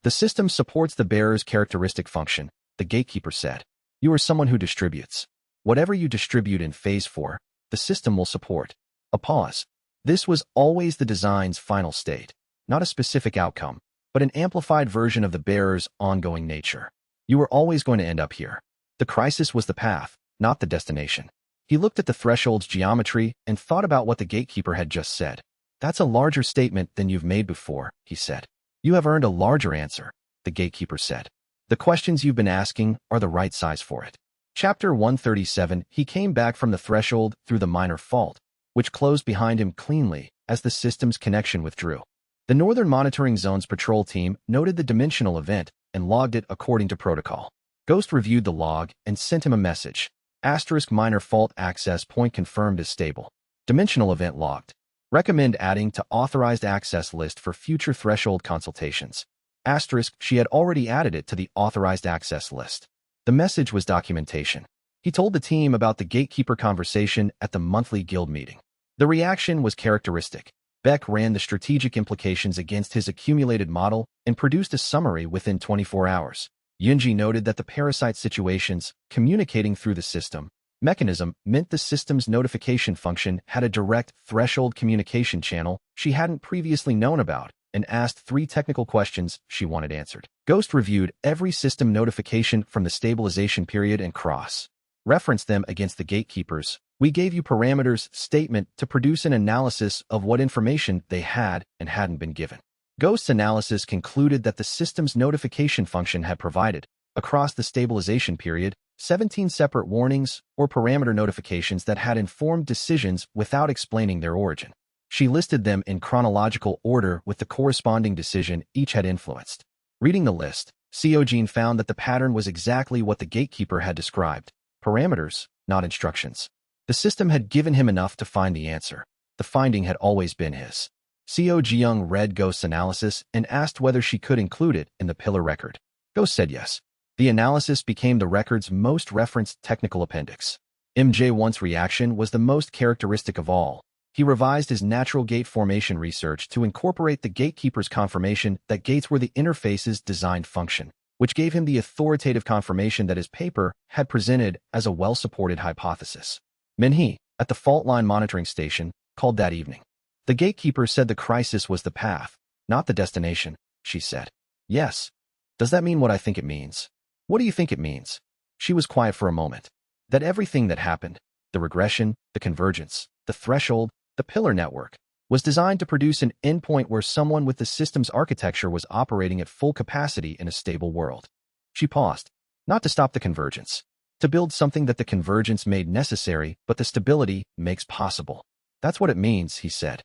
The system supports the bearer's characteristic function, the gatekeeper said. You are someone who distributes. Whatever you distribute in Phase 4, the system will support. A pause. This was always the design's final state, not a specific outcome, but an amplified version of the bearer's ongoing nature. You were always going to end up here. The crisis was the path, not the destination. He looked at the threshold's geometry and thought about what the gatekeeper had just said. That's a larger statement than you've made before, he said. You have earned a larger answer, the gatekeeper said. The questions you've been asking are the right size for it. Chapter 137. He came back from the threshold through the minor fault, which closed behind him cleanly as the system's connection withdrew. The Northern Monitoring Zone's patrol team noted the dimensional event and logged it according to protocol. Ghost reviewed the log and sent him a message. Asterisk minor fault access point confirmed as stable. Dimensional event logged. Recommend adding to authorized access list for future threshold consultations. Asterisk, she had already added it to the authorized access list. The message was documentation. He told the team about the gatekeeper conversation at the monthly guild meeting. The reaction was characteristic. Beck ran the strategic implications against his accumulated model and produced a summary within 24 hours. Yunji noted that the parasite situations, communicating through the system mechanism, meant the system's notification function had a direct threshold communication channel she hadn't previously known about, and asked 3 technical questions she wanted answered. Ghost reviewed every system notification from the stabilization period and cross-referenced them against the gatekeepers. We gave you parameters statement to produce an analysis of what information they had and hadn't been given. Ghost's analysis concluded that the system's notification function had provided, across the stabilization period, 17 separate warnings or parameter notifications that had informed decisions without explaining their origin. She listed them in chronological order with the corresponding decision each had influenced. Reading the list, Seojin found that the pattern was exactly what the gatekeeper had described. Parameters, not instructions. The system had given him enough to find the answer. The finding had always been his. Seo Jiyoung read Ghost's analysis and asked whether she could include it in the pillar record. Ghost said yes. The analysis became the record's most referenced technical appendix. MJ1's reaction was the most characteristic of all. He revised his natural gate formation research to incorporate the gatekeeper's confirmation that gates were the interface's designed function, which gave him the authoritative confirmation that his paper had presented as a well-supported hypothesis. Minhee, at the fault line monitoring station, called that evening. The gatekeeper said the crisis was the path, not the destination, she said. Yes. Does that mean what I think it means? What do you think it means? She was quiet for a moment. That everything that happened, the regression, the convergence, the threshold, the pillar network, was designed to produce an endpoint where someone with the system's architecture was operating at full capacity in a stable world. She paused, not to stop the convergence, to build something that the convergence made necessary but the stability makes possible. That's what it means, he said.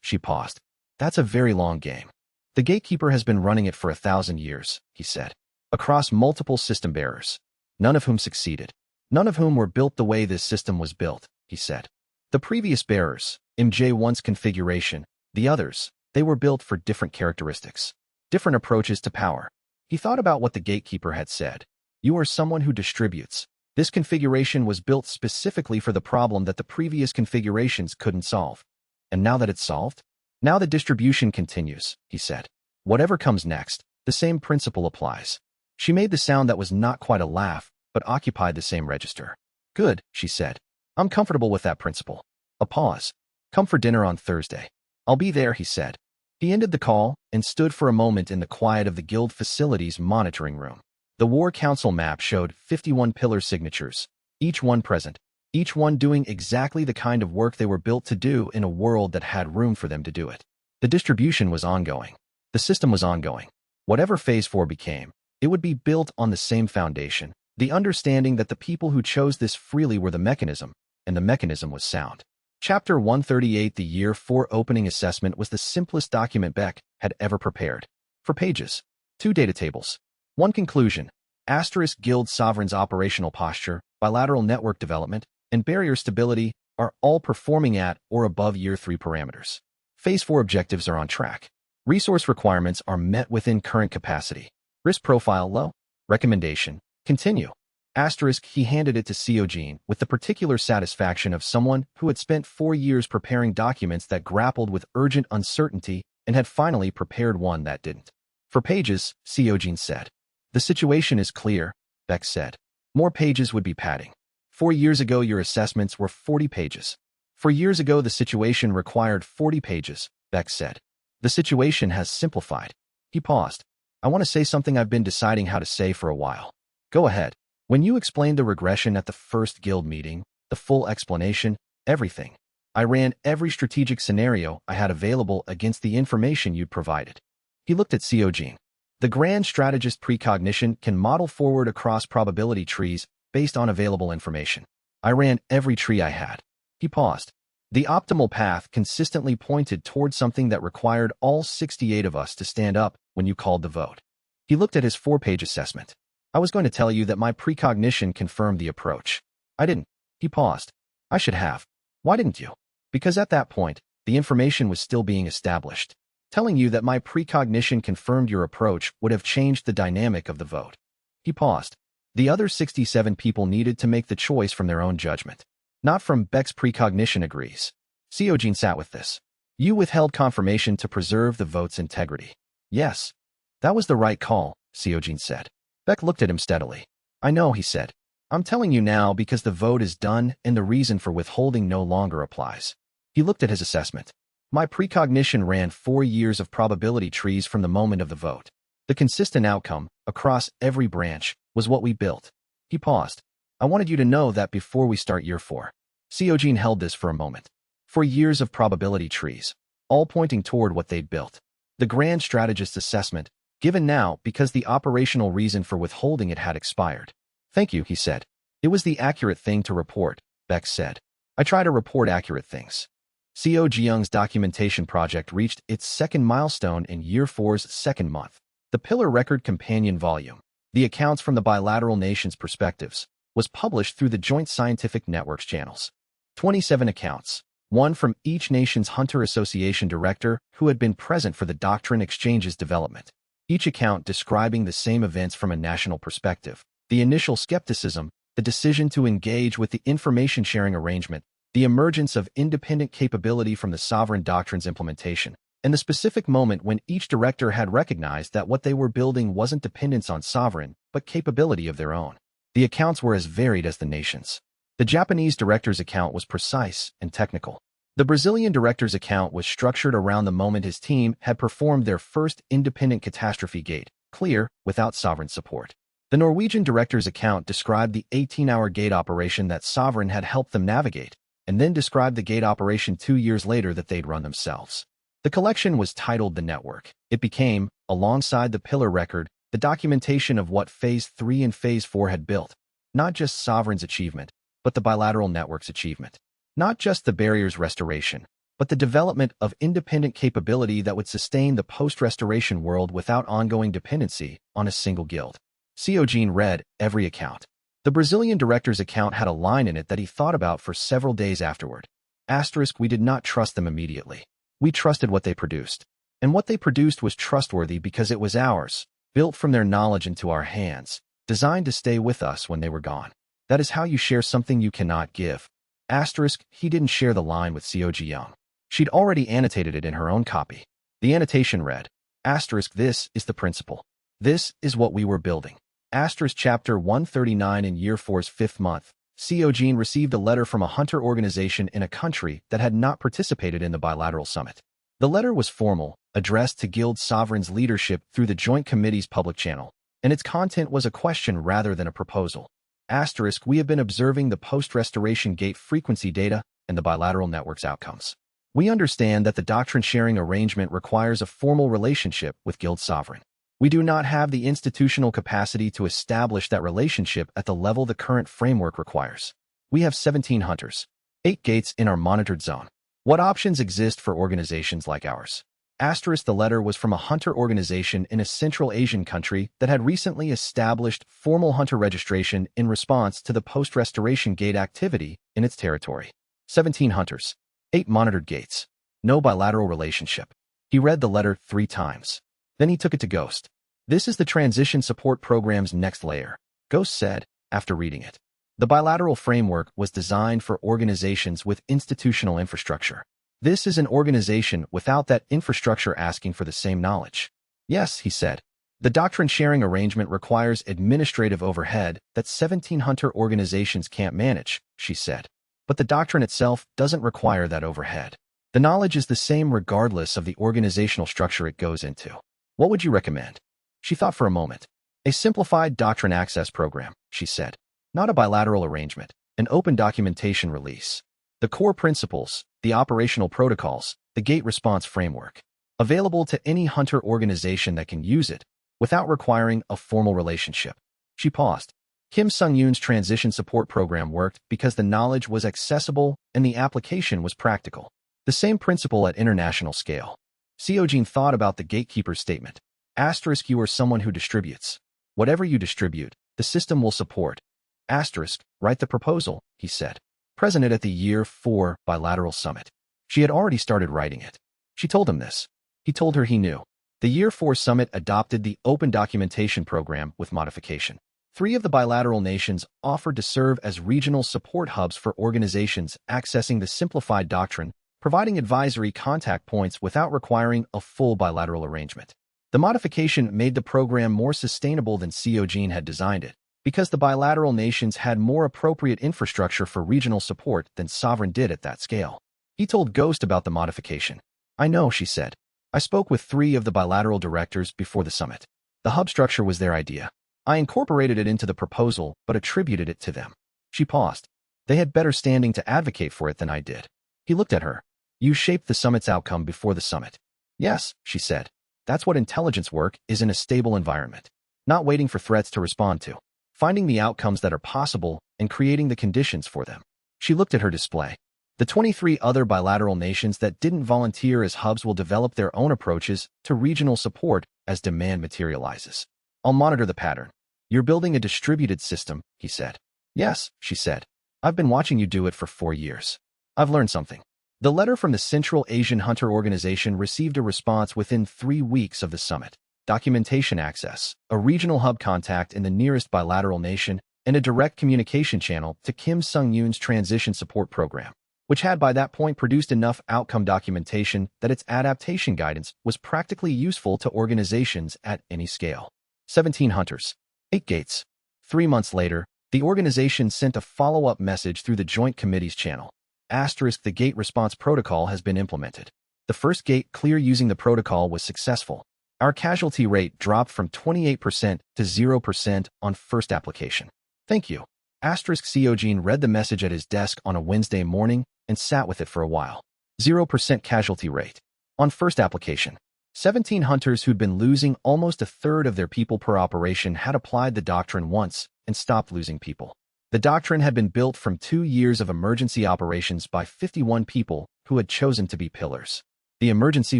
She paused. That's a very long game. The gatekeeper has been running it for 1,000 years, he said, across multiple system bearers, none of whom succeeded. None of whom were built the way this system was built, he said. The previous bearers, MJ1's configuration, the others, they were built for different characteristics, different approaches to power. He thought about what the gatekeeper had said. You are someone who distributes. This configuration was built specifically for the problem that the previous configurations couldn't solve. And now that it's solved? Now the distribution continues, he said. Whatever comes next, the same principle applies. She made the sound that was not quite a laugh, but occupied the same register. Good, she said. I'm comfortable with that principle. A pause. Come for dinner on Thursday. I'll be there, he said. He ended the call and stood for a moment in the quiet of the guild facility's monitoring room. The War Council map showed 51 pillar signatures, each one present, each one doing exactly the kind of work they were built to do in a world that had room for them to do it. The distribution was ongoing. The system was ongoing. Whatever Phase 4 became, it would be built on the same foundation, the understanding that the people who chose this freely were the mechanism, and the mechanism was sound. Chapter 138. The Year 4 opening assessment was the simplest document Beck had ever prepared. 4 pages, 2 data tables, 1 conclusion, Asterisk Guild Sovereign's operational posture, bilateral network development, and barrier stability are all performing at or above Year 3 parameters. Phase 4 objectives are on track. Resource requirements are met within current capacity. Risk profile low. Recommendation: continue. Asterisk He handed it to Seojin with the particular satisfaction of someone who had spent 4 years preparing documents that grappled with urgent uncertainty and had finally prepared one that didn't. 4 pages, Seojin said. The situation is clear, Beck said. More pages would be padding. 4 years ago your assessments were 40 pages. 4 years ago the situation required 40 pages, Beck said. The situation has simplified. He paused. I want to say something I've been deciding how to say for a while. Go ahead. When you explained the regression at the first guild meeting, the full explanation, everything, I ran every strategic scenario I had available against the information you'd provided. He looked at Seojin. The grand strategist precognition can model forward across probability trees based on available information. I ran every tree I had. He paused. The optimal path consistently pointed toward something that required all 68 of us to stand up when you called the vote. He looked at his 4-page assessment. I was going to tell you that my precognition confirmed the approach. I didn't. He paused. I should have. Why didn't you? Because at that point, the information was still being established. Telling you that my precognition confirmed your approach would have changed the dynamic of the vote. He paused. The other 67 people needed to make the choice from their own judgment. Not from Beck's precognition agrees. Seojin sat with this. You withheld confirmation to preserve the vote's integrity. Yes. That was the right call, Seojin said. Beck looked at him steadily. I know, he said. I'm telling you now because the vote is done and the reason for withholding no longer applies. He looked at his assessment. My precognition ran 4 years of probability trees from the moment of the vote. The consistent outcome, across every branch, was what we built. He paused. I wanted you to know that before we start year 4. Seojin held this for a moment. 4 years of probability trees, all pointing toward what they'd built. The grand strategist's assessment, given now because the operational reason for withholding it had expired. Thank you, he said. It was the accurate thing to report, Beck said. I try to report accurate things. Co Jiyoung's documentation project reached its second milestone in Year 4's second month. The Pillar Record Companion Volume, the accounts from the bilateral nations' perspectives, was published through the Joint Scientific Networks channels. 27 accounts, one from each nation's Hunter Association director who had been present for the Doctrine Exchange's development. Each account describing the same events from a national perspective. The initial skepticism, the decision to engage with the information-sharing arrangement, the emergence of independent capability from the sovereign doctrine's implementation, and the specific moment when each director had recognized that what they were building wasn't dependence on sovereign, but capability of their own. The accounts were as varied as the nations. The Japanese director's account was precise and technical. The Brazilian director's account was structured around the moment his team had performed their first independent catastrophe gate, clear, without sovereign support. The Norwegian director's account described the 18-hour gate operation that sovereign had helped them navigate, and then described the gate operation 2 years later that they'd run themselves. The collection was titled The Network. It became, alongside the Pillar Record, the documentation of what Phase 3 and Phase 4 had built, not just sovereign's achievement, but the bilateral network's achievement. Not just the barrier's restoration, but the development of independent capability that would sustain the post-restoration world without ongoing dependency on a single guild. Seojin read every account. The Brazilian director's account had a line in it that he thought about for several days afterward. Asterisk, we did not trust them immediately. We trusted what they produced. And what they produced was trustworthy because it was ours, built from their knowledge into our hands, designed to stay with us when they were gone. That is how you share something you cannot give. Asterisk, he didn't share the line with Co Jiyoung. She'd already annotated it in her own copy. The annotation read, asterisk, this is the principle. This is what we were building. Asterisk chapter 139 in Year 4's 5th month. Seojin received a letter from a hunter organization in a country that had not participated in the bilateral summit. The letter was formal, addressed to guild sovereign's leadership through the Joint Committee's public channel, and its content was a question rather than a proposal. Asterisk, we have been observing the post-restoration gate frequency data and the bilateral network's outcomes. We understand that the doctrine-sharing arrangement requires a formal relationship with guild sovereign. We do not have the institutional capacity to establish that relationship at the level the current framework requires. We have 17 hunters, 8 gates in our monitored zone. What options exist for organizations like ours? The letter was from a hunter organization in a Central Asian country that had recently established formal hunter registration in response to the post-restoration gate activity in its territory. 17 hunters. 8 monitored gates. No bilateral relationship. He read the letter 3 times. Then he took it to Ghost. This is the transition support program's next layer, Ghost said, after reading it. The bilateral framework was designed for organizations with institutional infrastructure. This is an organization without that infrastructure asking for the same knowledge. Yes, he said. The doctrine-sharing arrangement requires administrative overhead that 17 hunter organizations can't manage, she said. But the doctrine itself doesn't require that overhead. The knowledge is the same regardless of the organizational structure it goes into. What would you recommend? She thought for a moment. A simplified doctrine access program, she said. Not a bilateral arrangement, an open documentation release. The core principles, the operational protocols, the gate response framework. Available to any hunter organization that can use it, without requiring a formal relationship. She paused. Kim Seong-yoon's transition support program worked because the knowledge was accessible and the application was practical. The same principle at international scale. Seojin thought about the gatekeeper's statement. Asterisk, you are someone who distributes. Whatever you distribute, the system will support. Asterisk, write the proposal, he said. Present at the Year 4 bilateral summit. She had already started writing it. She told him this. He told her he knew. The Year 4 summit adopted the open documentation program with modification. 3 of the bilateral nations offered to serve as regional support hubs for organizations accessing the simplified doctrine, providing advisory contact points without requiring a full bilateral arrangement. The modification made the program more sustainable than Seojin had designed it, because the bilateral nations had more appropriate infrastructure for regional support than Sovereign did at that scale. He told Ghost about the modification. I know, she said. I spoke with 3 of the bilateral directors before the summit. The hub structure was their idea. I incorporated it into the proposal, but attributed it to them. She paused. They had better standing to advocate for it than I did. He looked at her. You shaped the summit's outcome before the summit. Yes, she said. That's what intelligence work is in a stable environment. Not waiting for threats to respond to. Finding the outcomes that are possible and creating the conditions for them. She looked at her display. The 23 other bilateral nations that didn't volunteer as hubs will develop their own approaches to regional support as demand materializes. I'll monitor the pattern. You're building a distributed system, he said. Yes, she said. I've been watching you do it for 4 years. I've learned something. The letter from the Central Asian Hunter Organization received a response within 3 weeks of the summit. Documentation access, a regional hub contact in the nearest bilateral nation, and a direct communication channel to Kim Seong-yoon's transition support program, which had by that point produced enough outcome documentation that its adaptation guidance was practically useful to organizations at any scale. 17 hunters. 8 gates. 3 months later, the organization sent a follow-up message through the Joint Committee's channel. Asterisk, the gate response protocol has been implemented. The first gate clear using the protocol was successful. Our casualty rate dropped from 28% to 0% on first application. Thank you. Asterisk, Seojin read the message at his desk on a Wednesday morning and sat with it for a while. 0% casualty rate. On first application. 17 hunters who'd been losing almost a third of their people per operation had applied the doctrine once and stopped losing people. The doctrine had been built from 2 years of emergency operations by 51 people who had chosen to be pillars. The emergency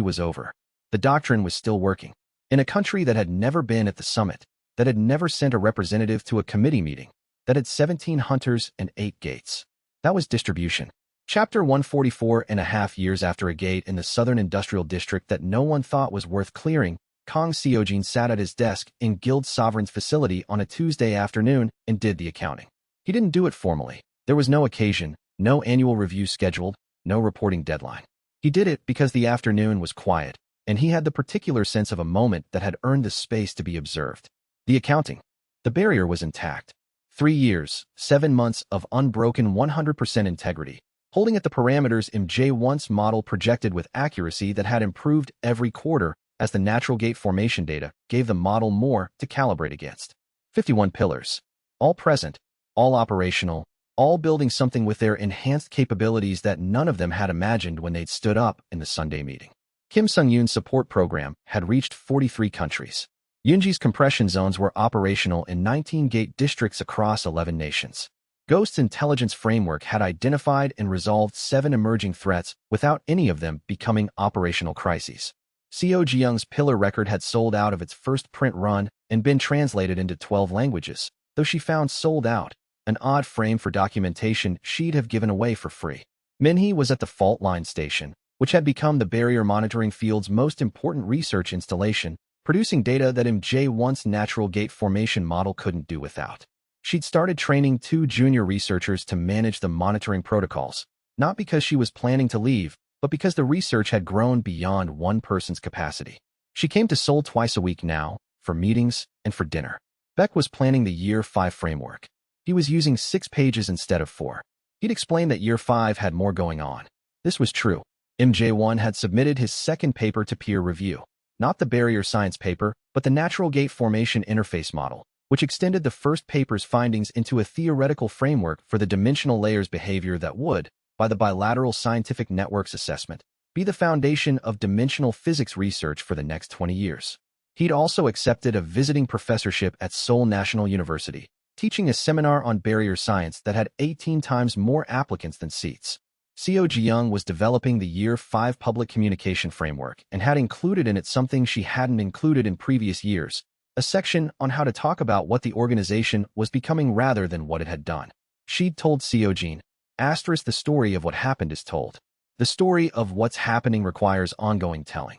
was over. The doctrine was still working. In a country that had never been at the summit, that had never sent a representative to a committee meeting, that had 17 hunters and 8 gates. That was distribution. Chapter 144.5 years after a gate in the southern industrial district that no one thought was worth clearing, Kang Seojin sat at his desk in Guild Sovereign's facility on a Tuesday afternoon and did the accounting. He didn't do it formally. There was no occasion, no annual review scheduled, no reporting deadline. He did it because the afternoon was quiet, and he had the particular sense of a moment that had earned the space to be observed. The accounting. The barrier was intact. 3 years, 7 months of unbroken 100% integrity, holding at the parameters MJ1's model projected with accuracy that had improved every quarter as the natural gate formation data gave the model more to calibrate against. 51 pillars. All present, all operational, all building something with their enhanced capabilities that none of them had imagined when they'd stood up in the Sunday meeting. Kim Seong-yoon's support program had reached 43 countries. Yoonji's compression zones were operational in 19 gate districts across 11 nations. Ghost's intelligence framework had identified and resolved 7 emerging threats without any of them becoming operational crises. Seojin's pillar record had sold out of its first print run and been translated into 12 languages, though she found sold out, an odd frame for documentation she'd have given away for free. Minhee was at the fault line station, which had become the barrier monitoring field's most important research installation, producing data that MJ1's natural gate formation model couldn't do without. She'd started training 2 junior researchers to manage the monitoring protocols, not because she was planning to leave, but because the research had grown beyond one person's capacity. She came to Seoul twice a week now, for meetings and for dinner. Beck was planning the Year 5 framework. He was using 6 pages instead of 4. He'd explained that Year 5 had more going on. This was true. MJ1 had submitted his second paper to peer review. Not the barrier science paper, but the natural gate formation interface model, which extended the first paper's findings into a theoretical framework for the dimensional layer's behavior that would, by the bilateral scientific networks assessment, be the foundation of dimensional physics research for the next 20 years. He'd also accepted a visiting professorship at Seoul National University, teaching a seminar on barrier science that had 18 times more applicants than seats. Seojin was developing the Year 5 public communication framework and had included in it something she hadn't included in previous years, a section on how to talk about what the organization was becoming rather than what it had done. She'd told Seojin, the story of what happened is told. The story of what's happening requires ongoing telling.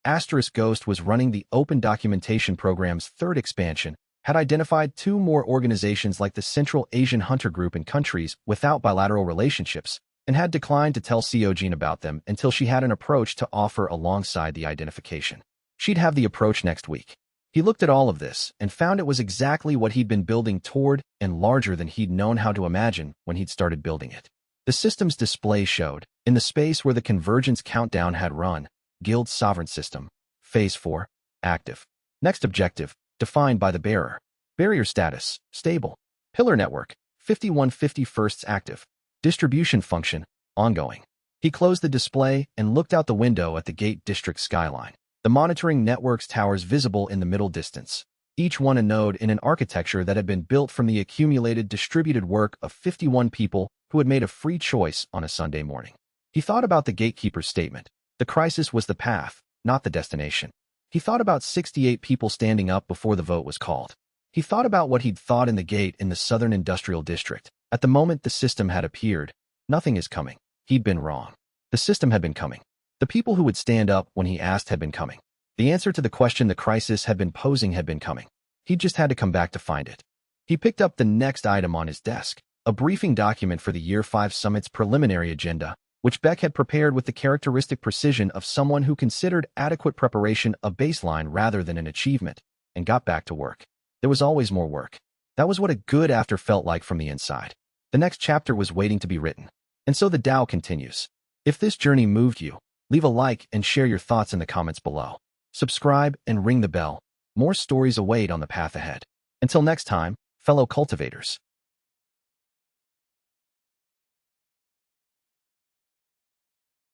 Ghost was running the Open Documentation Program's third expansion, had identified 2 more organizations like the Central Asian Hunter Group in countries without bilateral relationships, and had declined to tell Seojin about them until she had an approach to offer alongside the identification. She'd have the approach next week. He looked at all of this and found it was exactly what he'd been building toward and larger than he'd known how to imagine when he'd started building it. The system's display showed, in the space where the convergence countdown had run, Guild Sovereign System, Phase 4, active. Next objective, defined by the bearer. Barrier status, stable. Pillar network, 5151st active. Distribution function, ongoing. He closed the display and looked out the window at the Gate District skyline. The monitoring network's towers visible in the middle distance, each one a node in an architecture that had been built from the accumulated distributed work of 51 people who had made a free choice on a Sunday morning. He thought about the gatekeeper's statement. The crisis was the path, not the destination. He thought about 68 people standing up before the vote was called. He thought about what he'd thought in the gate in the Southern Industrial District. At the moment the system had appeared, nothing is coming. He'd been wrong. The system had been coming. The people who would stand up when he asked had been coming. The answer to the question the crisis had been posing had been coming. He'd just had to come back to find it. He picked up the next item on his desk, a briefing document for the Year 5 Summit's preliminary agenda, which Beck had prepared with the characteristic precision of someone who considered adequate preparation a baseline rather than an achievement, and got back to work. There was always more work. That was what a good after felt like from the inside. The next chapter was waiting to be written. And so the Tao continues. If this journey moved you, leave a like and share your thoughts in the comments below. Subscribe and ring the bell. More stories await on the path ahead. Until next time, fellow cultivators.